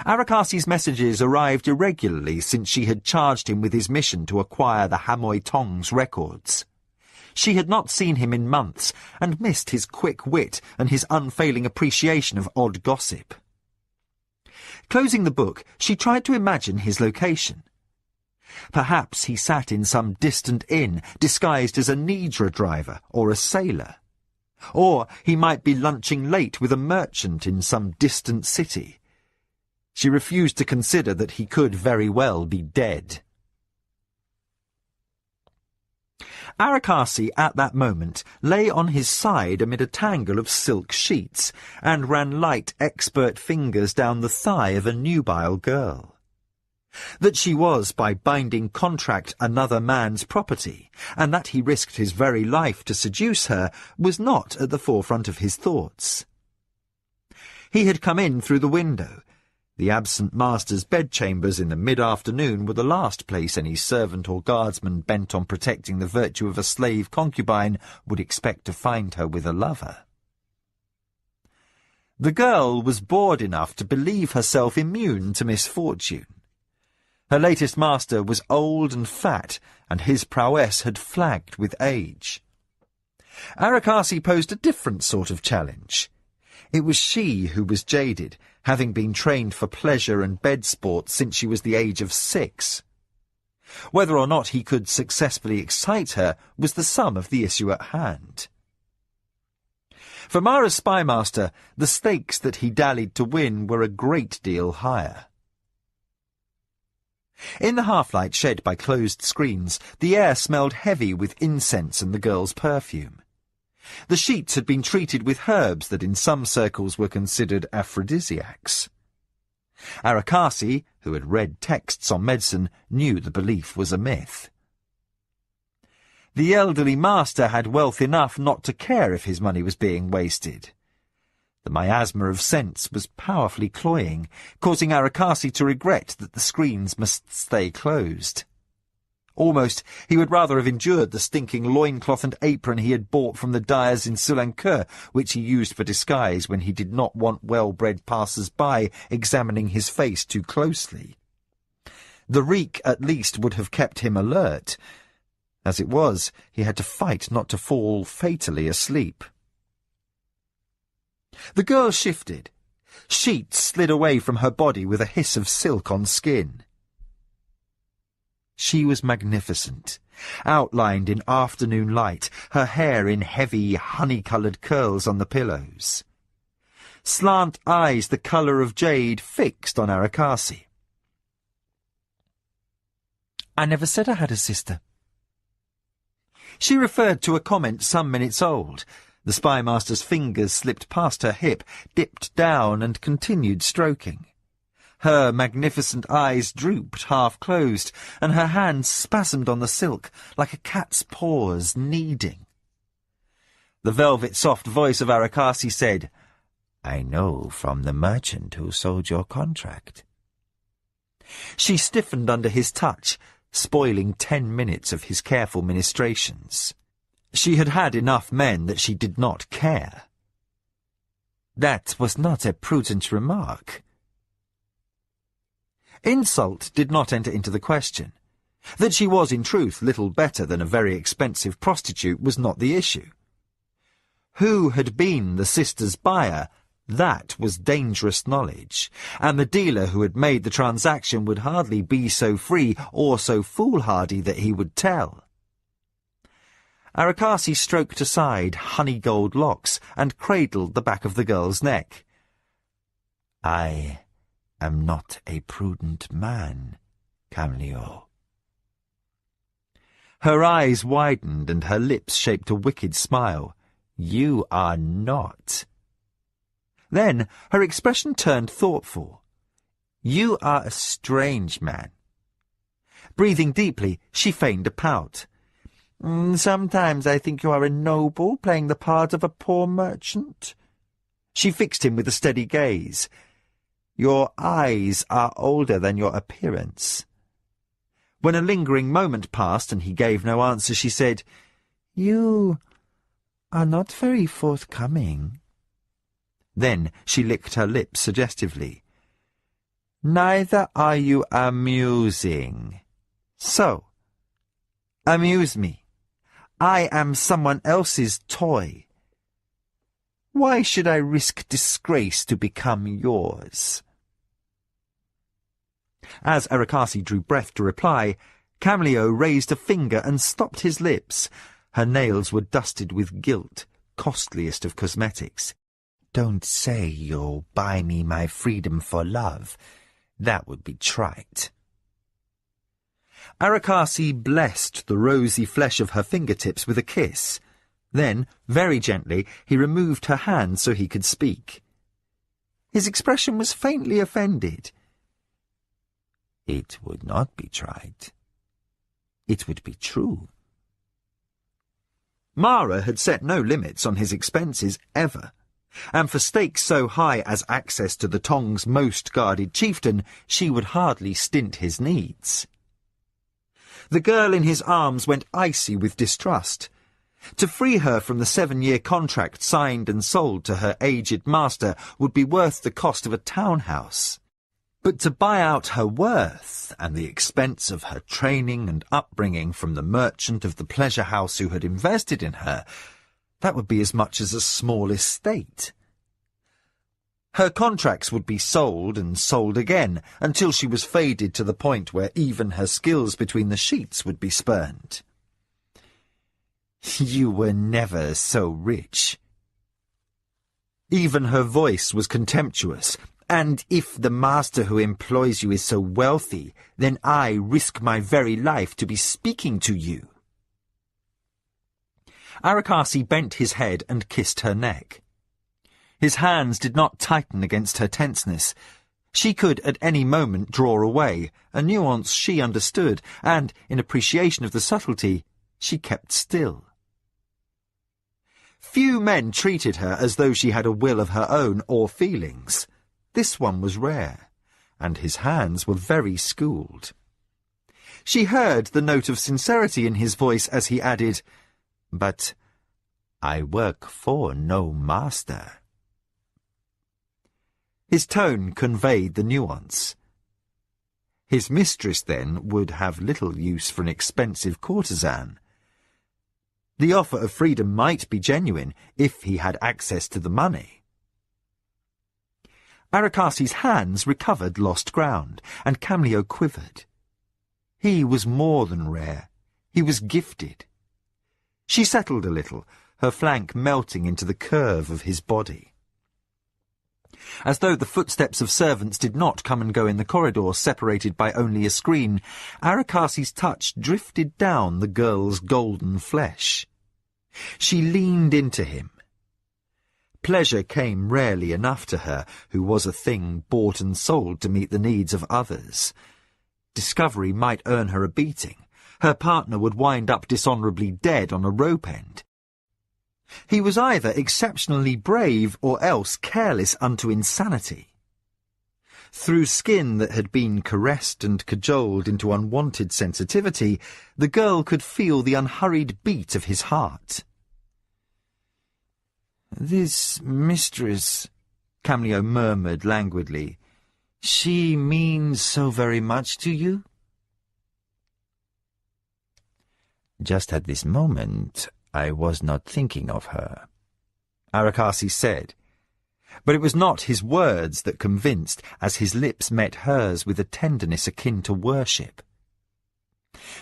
[SPEAKER 1] Arakasi's messages arrived irregularly since she had charged him with his mission to acquire the Hamoy Tong's records. She had not seen him in months, and missed his quick wit and his unfailing appreciation of odd gossip. Closing the book, she tried to imagine his location. Perhaps he sat in some distant inn, disguised as a Nidra driver or a sailor. Or he might be lunching late with a merchant in some distant city. She refused to consider that he could very well be dead. Arakasi at that moment lay on his side amid a tangle of silk sheets, and ran light, expert fingers down the thigh of a nubile girl. That she was, by binding contract, another man's property, and that he risked his very life to seduce her, was not at the forefront of his thoughts. He had come in through the window. The absent master's bedchambers in the mid-afternoon were the last place any servant or guardsman bent on protecting the virtue of a slave concubine would expect to find her with a lover. The girl was bored enough to believe herself immune to misfortune. Her latest master was old and fat, and his prowess had flagged with age. Arakasi posed a different sort of challenge. It was she who was jaded, having been trained for pleasure and bed sport since she was the age of 6. Whether or not he could successfully excite her was the sum of the issue at hand. For Mara's spymaster, the stakes that he dallied to win were a great deal higher. In the half-light shed by closed screens, the air smelled heavy with incense and the girl's perfume. The sheets had been treated with herbs that in some circles were considered aphrodisiacs. Arakasi, who had read texts on medicine, knew the belief was a myth. The elderly master had wealth enough not to care if his money was being wasted. The miasma of scents was powerfully cloying, causing Arakasi to regret that the screens must stay closed. Almost, he would rather have endured the stinking loincloth and apron he had bought from the dyers in Sulankur, which he used for disguise when he did not want well-bred passers-by examining his face too closely. The reek at least would have kept him alert. As it was, he had to fight not to fall fatally asleep. The girl shifted. Sheets slid away from her body with a hiss of silk on skin. She was magnificent, outlined in afternoon light, her hair in heavy, honey-coloured curls on the pillows. Slant eyes the colour of jade fixed on Arakasi.
[SPEAKER 4] I never said I had a sister.
[SPEAKER 1] She referred to a comment some minutes old. The spymaster's fingers slipped past her hip, dipped down and continued stroking. Her magnificent eyes drooped, half-closed, and her hands spasmed on the silk, like a cat's paws, kneading. The velvet-soft voice of Arakasi said,
[SPEAKER 5] I know from the merchant who sold your contract.
[SPEAKER 1] She stiffened under his touch, spoiling 10 minutes of his careful ministrations. She had had enough men that she did not care.
[SPEAKER 5] That was not a prudent remark.
[SPEAKER 1] Insult did not enter into the question. That she was in truth little better than a very expensive prostitute was not the issue. Who had been the sister's buyer? That was dangerous knowledge, and the dealer who had made the transaction would hardly be so free or so foolhardy that he would tell. Arakasi stroked aside honey-gold locks and cradled the back of the girl's neck.
[SPEAKER 5] I am not a prudent man, Camleo.
[SPEAKER 1] Her eyes widened and her lips shaped a wicked smile.
[SPEAKER 5] You are not.
[SPEAKER 1] Then her expression turned thoughtful.
[SPEAKER 5] You are a strange man.
[SPEAKER 1] Breathing deeply, she feigned a pout.
[SPEAKER 4] Sometimes I think you are a noble playing the part of a poor merchant.
[SPEAKER 1] She fixed him with a steady gaze.
[SPEAKER 4] Your eyes are older than your appearance.
[SPEAKER 1] When a lingering moment passed and he gave no answer, she said,
[SPEAKER 4] You are not very forthcoming.
[SPEAKER 1] Then she licked her lips suggestively.
[SPEAKER 4] Neither are you amusing. So, amuse me. I am someone else's toy. Why should I risk disgrace to become yours?
[SPEAKER 1] As Arakasi drew breath to reply, Camleo raised a finger and stopped his lips. Her nails were dusted with gilt, costliest of cosmetics.
[SPEAKER 5] Don't say you'll buy me my freedom for love. That would be trite.
[SPEAKER 1] Arakasi blessed the rosy flesh of her fingertips with a kiss. Then, very gently, he removed her hand so he could speak. His expression was faintly offended.
[SPEAKER 5] It would not be trite. It would be true.
[SPEAKER 1] Mara had set no limits on his expenses ever, and for stakes so high as access to the Tong's most guarded chieftain, she would hardly stint his needs. The girl in his arms went icy with distrust. To free her from the 7-year contract signed and sold to her aged master would be worth the cost of a townhouse. But to buy out her worth and the expense of her training and upbringing from the merchant of the pleasure house who had invested in her, that would be as much as a small estate. Her contracts would be sold and sold again until she was faded to the point where even her skills between the sheets would be spurned. You were never so rich. Even her voice was contemptuous. And if the master who employs you is so wealthy, then I risk my very life to be speaking to you. Arakasi bent his head and kissed her neck. His hands did not tighten against her tenseness. She could at any moment draw away, a nuance she understood, and, in appreciation of the subtlety, she kept still. Few men treated her as though she had a will of her own or feelings. This one was rare, and his hands were very schooled. She heard the note of sincerity in his voice as he added, "But I work for no master." His tone conveyed the nuance. His mistress, then, would have little use for an expensive courtesan. The offer of freedom might be genuine if he had access to the money. Arakasi's hands recovered lost ground, and Camleo quivered. He was more than rare. He was gifted. She settled a little, her flank melting into the curve of his body. As though the footsteps of servants did not come and go in the corridor separated by only a screen, Arakasi's touch drifted down the girl's golden flesh. She leaned into him. Pleasure came rarely enough to her, who was a thing bought and sold to meet the needs of others. Discovery might earn her a beating. Her partner would wind up dishonourably dead on a rope end. He was either exceptionally brave or else careless unto insanity. Through skin that had been caressed and cajoled into unwanted sensitivity, the girl could feel the unhurried beat of his heart. "This mistress," Camleo murmured languidly, "she means so very much to you?" "Just at this moment, I was not thinking of her," Arakasi said. But it was not his words that convinced, as his lips met hers with a tenderness akin to worship.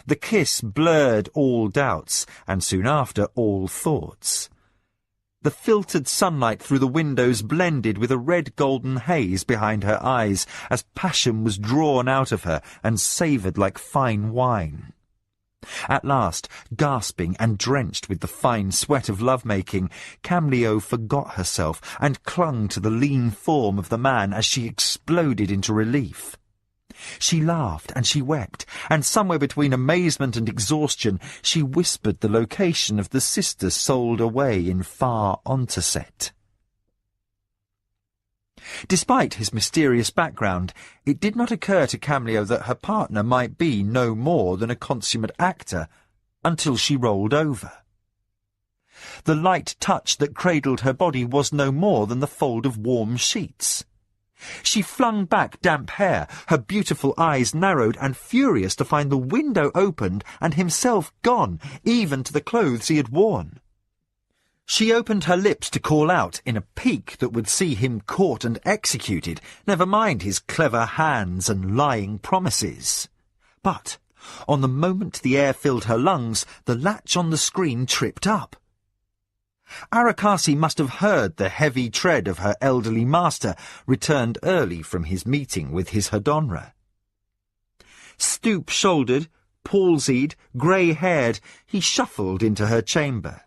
[SPEAKER 1] The kiss blurred all doubts, and soon after all thoughts. The filtered sunlight through the windows blended with a red-golden haze behind her eyes, as passion was drawn out of her and savoured like fine wine. At last, gasping and drenched with the fine sweat of love-making, Camleo forgot herself and clung to the lean form of the man as she exploded into relief. She laughed and she wept, and somewhere between amazement and exhaustion she whispered the location of the sister sold away in far Onterset. Despite his mysterious background, it did not occur to Camleo that her partner might be no more than a consummate actor, until she rolled over. The light touch that cradled her body was no more than the fold of warm sheets. She flung back damp hair, her beautiful eyes narrowed and furious to find the window opened and himself gone, even to the clothes he had worn. She opened her lips to call out in a pique that would see him caught and executed, never mind his clever hands and lying promises. But, on the moment the air filled her lungs, the latch on the screen tripped up. Arakasi must have heard the heavy tread of her elderly master, returned early from his meeting with his Hadonra. Stoop-shouldered, palsied, grey-haired, he shuffled into her chamber.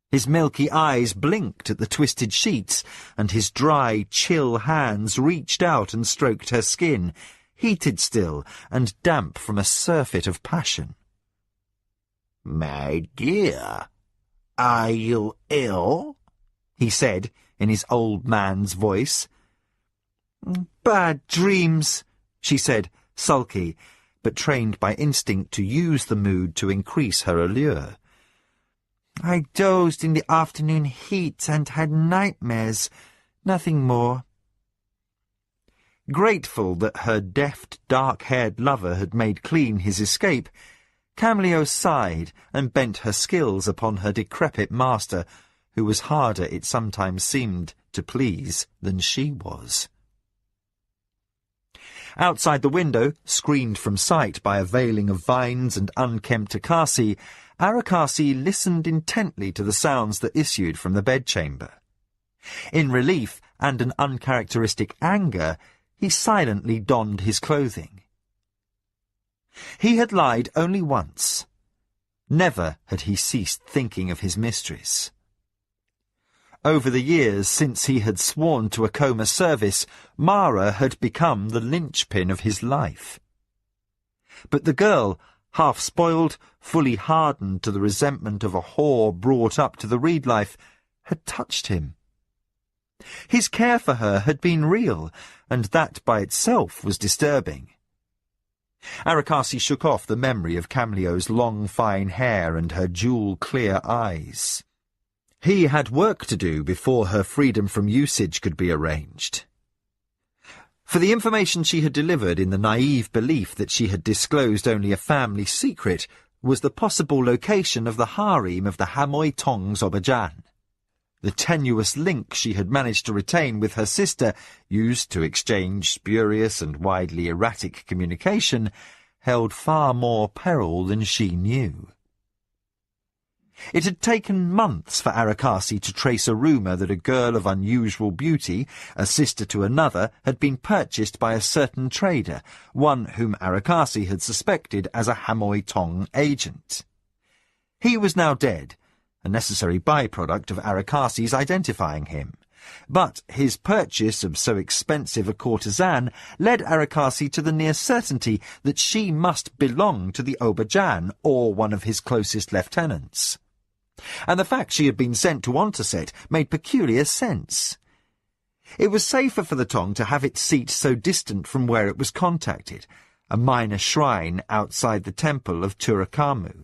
[SPEAKER 1] His milky eyes blinked at the twisted sheets, and his dry, chill hands reached out and stroked her skin, heated still and damp from a surfeit of passion.
[SPEAKER 7] "My dear, are you ill?"
[SPEAKER 1] he said in his old man's voice. "Bad dreams," she said, sulky, but trained by instinct to use the mood to increase her allure. "I dozed in the afternoon heat and had nightmares, nothing more." Grateful that her deft, dark-haired lover had made clean his escape, Camleo sighed and bent her skills upon her decrepit master, who was harder, it sometimes seemed, to please than she was. Outside the window, screened from sight by a veiling of vines and unkempt acacia, Arakasi listened intently to the sounds that issued from the bedchamber. In relief and an uncharacteristic anger, he silently donned his clothing. He had lied only once. Never had he ceased thinking of his mistress. Over the years since he had sworn to Akoma service, Mara had become the linchpin of his life. But the girl, half-spoiled, fully hardened to the resentment of a whore brought up to the reed life, had touched him. His care for her had been real, and that by itself was disturbing. Arakasi shook off the memory of Camleo's long fine hair and her jewel-clear eyes. He had work to do before her freedom from usage could be arranged. For the information she had delivered in the naive belief that she had disclosed only a family secret was the possible location of the harem of the Hamoy Tongs Obajan. The tenuous link she had managed to retain with her sister, used to exchange spurious and widely erratic communication, held far more peril than she knew. It had taken months for Arakasi to trace a rumour that a girl of unusual beauty, a sister to another, had been purchased by a certain trader, one whom Arakasi had suspected as a Hamoy Tong agent. He was now dead, a necessary byproduct of Arakasi's identifying him. But his purchase of so expensive a courtesan led Arakasi to the near certainty that she must belong to the Obajan or one of his closest lieutenants. And the fact she had been sent to Ontoset made peculiar sense. It was safer for the Tong to have its seat so distant from where it was contacted, a minor shrine outside the temple of Turakamu.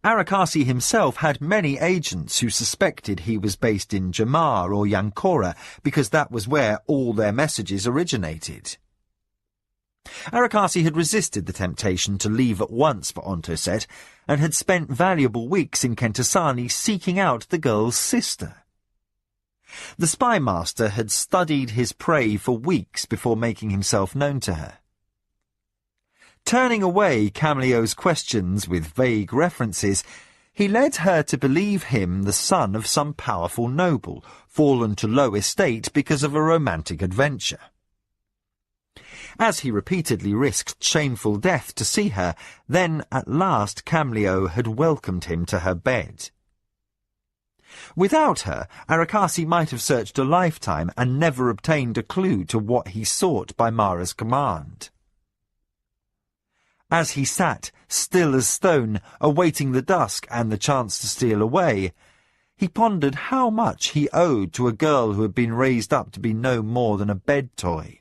[SPEAKER 1] Arakasi himself had many agents who suspected he was based in Jamar or Yankora because that was where all their messages originated. Arakasi had resisted the temptation to leave at once for Ontoset and had spent valuable weeks in Kentasani seeking out the girl's sister. The spy master had studied his prey for weeks before making himself known to her. Turning away Camleo's questions with vague references, he led her to believe him the son of some powerful noble, fallen to low estate because of a romantic adventure. As he repeatedly risked shameful death to see her, then at last Camleo had welcomed him to her bed. Without her, Arakasi might have searched a lifetime and never obtained a clue to what he sought by Mara's command. As he sat, still as stone, awaiting the dusk and the chance to steal away, he pondered how much he owed to a girl who had been raised up to be no more than a bed toy.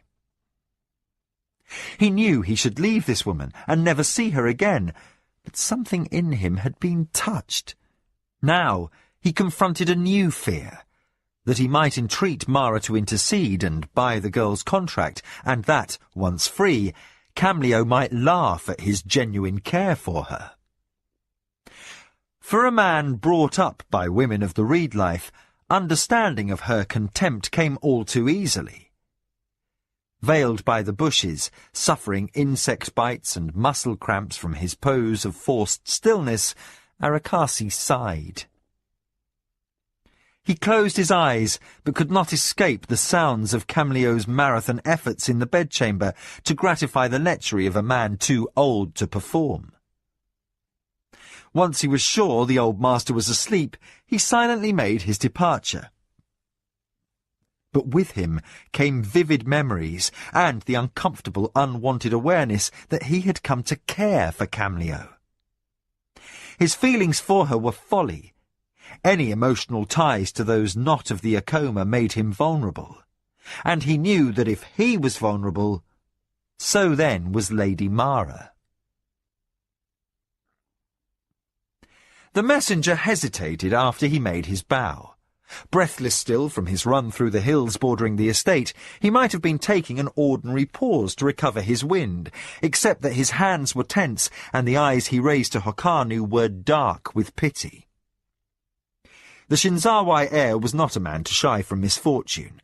[SPEAKER 1] He knew he should leave this woman and never see her again, but something in him had been touched. Now he confronted a new fear, that he might entreat Mara to intercede and buy the girl's contract, and that, once free, Camleo might laugh at his genuine care for her. For a man brought up by women of the reed life, understanding of her contempt came all too easily. Veiled by the bushes, suffering insect bites and muscle cramps from his pose of forced stillness, Arakasi sighed. He closed his eyes, but could not escape the sounds of Camleo's marathon efforts in the bedchamber to gratify the lechery of a man too old to perform. Once he was sure the old master was asleep, he silently made his departure. But with him came vivid memories and the uncomfortable, unwanted awareness that he had come to care for Camleo. His feelings for her were folly. Any emotional ties to those not of the Akoma made him vulnerable, and he knew that if he was vulnerable, so then was Lady Mara. The messenger hesitated after he made his bow. Breathless still from his run through the hills bordering the estate, he might have been taking an ordinary pause to recover his wind, except that his hands were tense and the eyes he raised to Hokanu were dark with pity. The Shinzawai heir was not a man to shy from misfortune.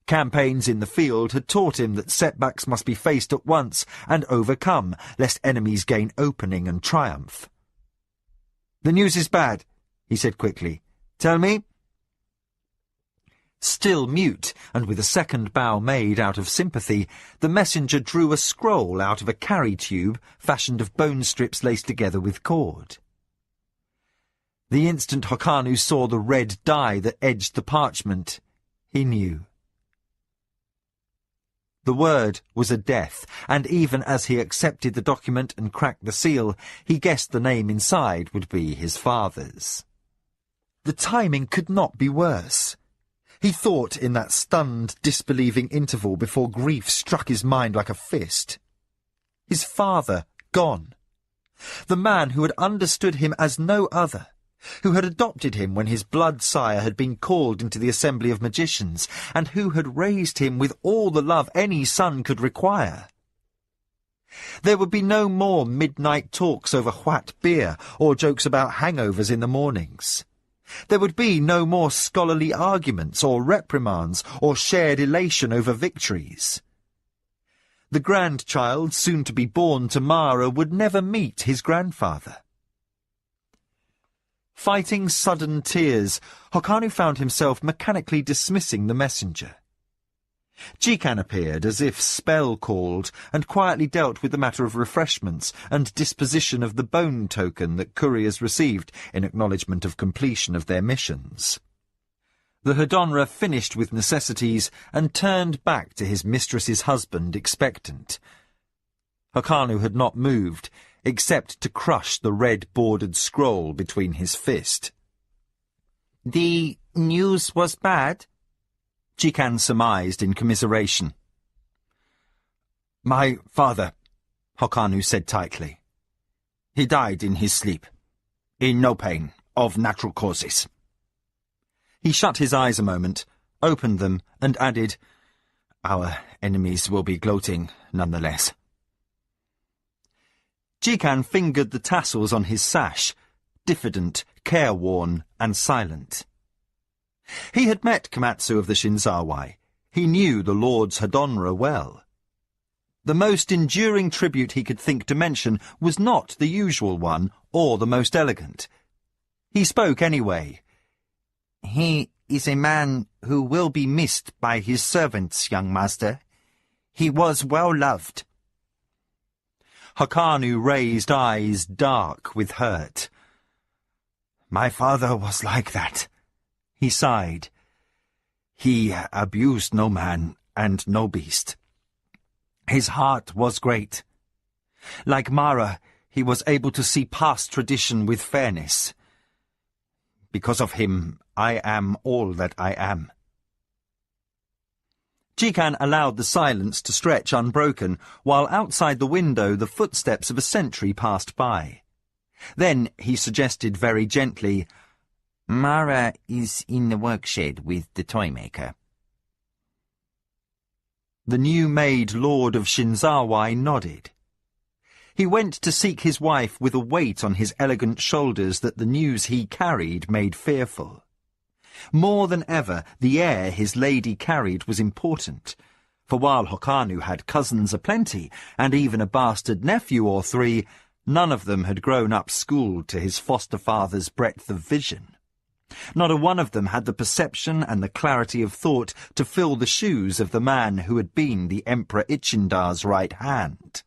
[SPEAKER 1] Campaigns in the field had taught him that setbacks must be faced at once and overcome, lest enemies gain opening and triumph. "The news is bad," he said quickly. "Tell me." Still mute, and with a second bow made out of sympathy, the messenger drew a scroll out of a carry tube fashioned of bone strips laced together with cord. The instant Hokanu saw the red dye that edged the parchment, he knew. The word was a death, and even as he accepted the document and cracked the seal, he guessed the name inside would be his father's. The timing could not be worse. He thought in that stunned, disbelieving interval before grief struck his mind like a fist. His father gone. The man who had understood him as no other, who had adopted him when his blood sire had been called into the assembly of magicians, and who had raised him with all the love any son could require. There would be no more midnight talks over white beer or jokes about hangovers in the mornings. There would be no more scholarly arguments or reprimands or shared elation over victories. The grandchild soon to be born to Mara would never meet his grandfather. Fighting sudden tears, Hokanu found himself mechanically dismissing the messenger. Jikan appeared as if spell-called and quietly dealt with the matter of refreshments and disposition of the bone token that couriers received in acknowledgement of completion of their missions. The Hedonra finished with necessities and turned back to his mistress's husband expectant. Hokanu had not moved, except to crush the red-bordered scroll between his fist.
[SPEAKER 7] "The news was bad?"
[SPEAKER 1] Jikan surmised in commiseration.
[SPEAKER 2] "My father," Hokanu said tightly. "He died in his sleep, in no pain, of natural causes."
[SPEAKER 1] He shut his eyes a moment, opened them, and added,
[SPEAKER 2] "Our enemies will be gloating nonetheless."
[SPEAKER 1] Jikan fingered the tassels on his sash, diffident, careworn, and silent. He had met Komatsu of the Shinzawai. He knew the Lord's Hedonra well. The most enduring tribute he could think to mention was not the usual one or the most elegant. He spoke anyway.
[SPEAKER 7] "He is a man who will be missed by his servants, young master. He was well loved."
[SPEAKER 1] Hokanu raised eyes dark with hurt.
[SPEAKER 2] "My father was like that,"
[SPEAKER 1] he sighed.
[SPEAKER 2] "He abused no man and no beast. His heart was great. Like Mara, he was able to see past tradition with fairness. Because of him, I am all that I am."
[SPEAKER 1] Jikan allowed the silence to stretch unbroken, while outside the window the footsteps of a sentry passed by. Then he suggested very gently,
[SPEAKER 7] "Mara is in the workshed with the toy-maker."
[SPEAKER 1] The new-made Lord of Shinzawai nodded. He went to seek his wife with a weight on his elegant shoulders that the news he carried made fearful. More than ever, the heir his lady carried was important, for while Hokanu had cousins aplenty, and even a bastard nephew or three, none of them had grown up schooled to his foster-father's breadth of vision. Not a one of them had the perception and the clarity of thought to fill the shoes of the man who had been the Emperor Ichindar's right hand.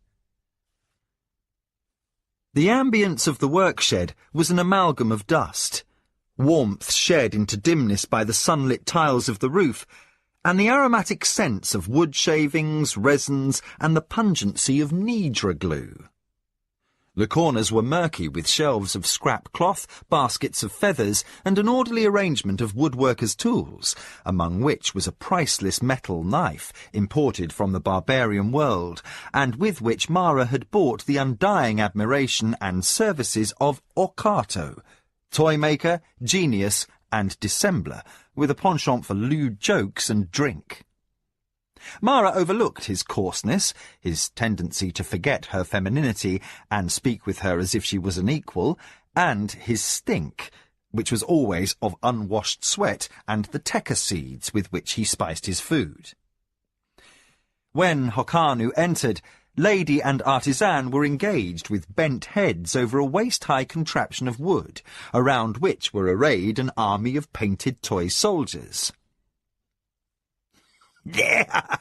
[SPEAKER 1] The ambience of the workshed was an amalgam of dust, warmth shed into dimness by the sunlit tiles of the roof, and the aromatic scents of wood shavings, resins, and the pungency of Nidra glue. The corners were murky with shelves of scrap cloth, baskets of feathers, and an orderly arrangement of woodworkers' tools, among which was a priceless metal knife imported from the barbarian world, and with which Mara had bought the undying admiration and services of Okato, toy-maker, genius, and dissembler, with a penchant for lewd jokes and drink. Mara overlooked his coarseness, his tendency to forget her femininity and speak with her as if she was an equal, and his stink, which was always of unwashed sweat, and the teka seeds with which he spiced his food. When Hokanu entered, lady and artisan were engaged with bent heads over a waist-high contraption of wood, around which were arrayed an army of painted toy soldiers.
[SPEAKER 7] "There,"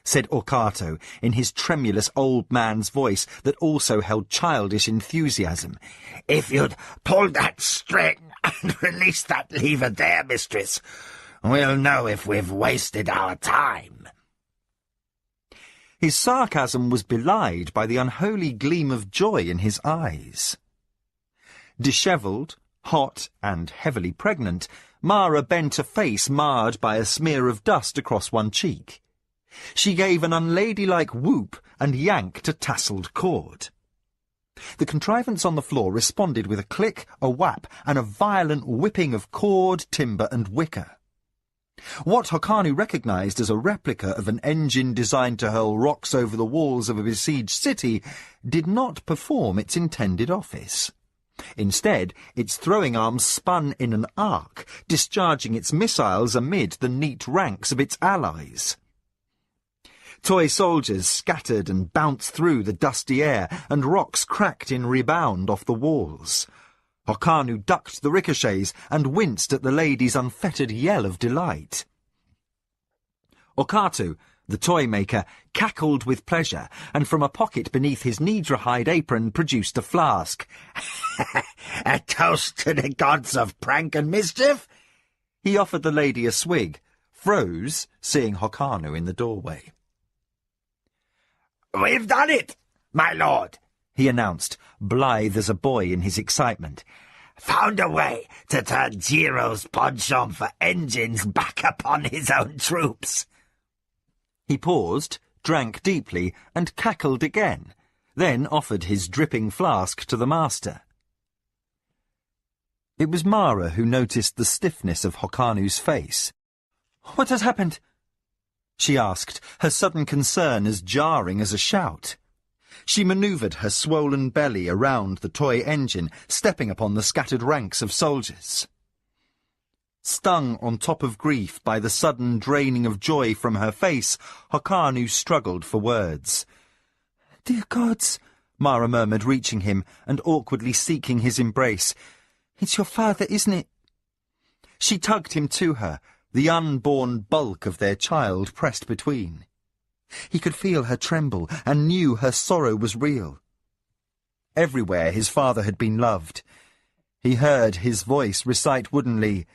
[SPEAKER 1] said Okato in his tremulous old man's voice that also held childish enthusiasm.
[SPEAKER 7] "If you'd pull that string and release that lever there, mistress, we'll know if we've wasted our time."
[SPEAKER 1] His sarcasm was belied by the unholy gleam of joy in his eyes. Dishevelled, hot, and heavily pregnant, Mara bent a face marred by a smear of dust across one cheek. She gave an unladylike whoop and yanked a tasselled cord. The contrivance on the floor responded with a click, a whap, and a violent whipping of cord, timber, and wicker. What Hokanu recognised as a replica of an engine designed to hurl rocks over the walls of a besieged city did not perform its intended office. Instead, its throwing arm spun in an arc, discharging its missiles amid the neat ranks of its allies. Toy soldiers scattered and bounced through the dusty air, and rocks cracked in rebound off the walls. Hokanu ducked the ricochets and winced at the lady's unfettered yell of delight. Okatu, the toy maker, cackled with pleasure, and from a pocket beneath his Nidra-hide apron produced a flask.
[SPEAKER 7] "A toast to the gods of prank and mischief?"
[SPEAKER 1] He offered the lady a swig, froze, seeing Hokanu in the doorway.
[SPEAKER 7] "We've done it, my lord,"
[SPEAKER 1] he announced, blithe as a boy in his excitement.
[SPEAKER 7] "Found a way to turn Jiro's penchant for engines back upon his own troops."
[SPEAKER 1] He paused, drank deeply, and cackled again, then offered his dripping flask to the master. It was Mara who noticed the stiffness of Hokanu's face. "What has happened?" she asked, her sudden concern as jarring as a shout. She manoeuvred her swollen belly around the toy engine, stepping upon the scattered ranks of soldiers. Stung on top of grief by the sudden draining of joy from her face, Hokanu struggled for words. "Dear gods," Mara murmured, reaching him and awkwardly seeking his embrace. "It's your father, isn't it?" She tugged him to her, the unborn bulk of their child pressed between. He could feel her tremble and knew her sorrow was real. Everywhere his father had been loved. He heard his voice recite woodenly,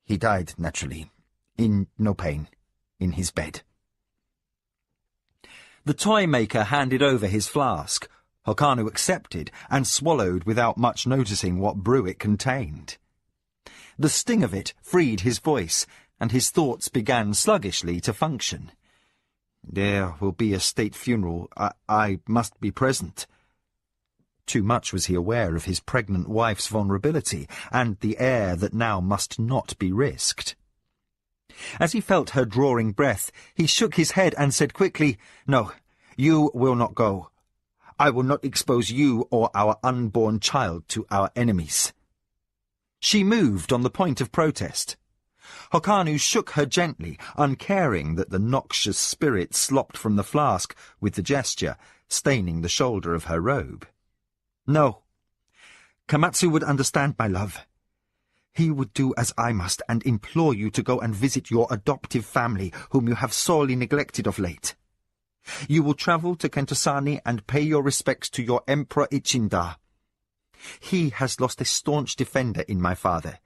[SPEAKER 1] "He died naturally, in no pain, in his bed." The toy maker handed over his flask. Hokanu accepted and swallowed without much noticing what brew it contained. The sting of it freed his voice, and his thoughts began sluggishly to function. "There will be a state funeral. I must be present." Too much was he aware of his pregnant wife's vulnerability, and the heir that now must not be risked. As he felt her drawing breath, he shook his head and said quickly, "No, you will not go. I will not expose you or our unborn child to our enemies." She moved on the point of protest. Hokanu shook her gently, uncaring that the noxious spirit slopped from the flask with the gesture, staining the shoulder of her robe. "No. Kamatsu would understand, my love. He would do as I must and implore you to go and visit your adoptive family, whom you have sorely neglected of late. You will travel to Kentosani and pay your respects to your Emperor Ichinda. He has lost a staunch defender in my father.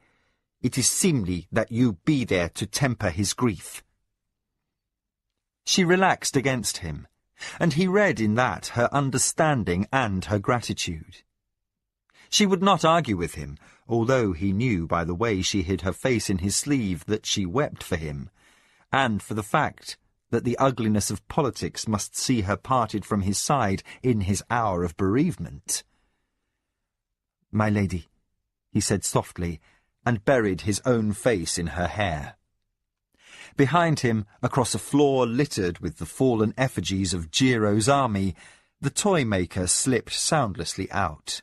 [SPEAKER 1] It is seemly that you be there to temper his grief." She relaxed against him, and he read in that her understanding and her gratitude. She would not argue with him, although he knew by the way she hid her face in his sleeve that she wept for him, and for the fact that the ugliness of politics must see her parted from his side in his hour of bereavement. "My lady," he said softly, and buried his own face in her hair. Behind him, across a floor littered with the fallen effigies of Jiro's army, the toy maker slipped soundlessly out.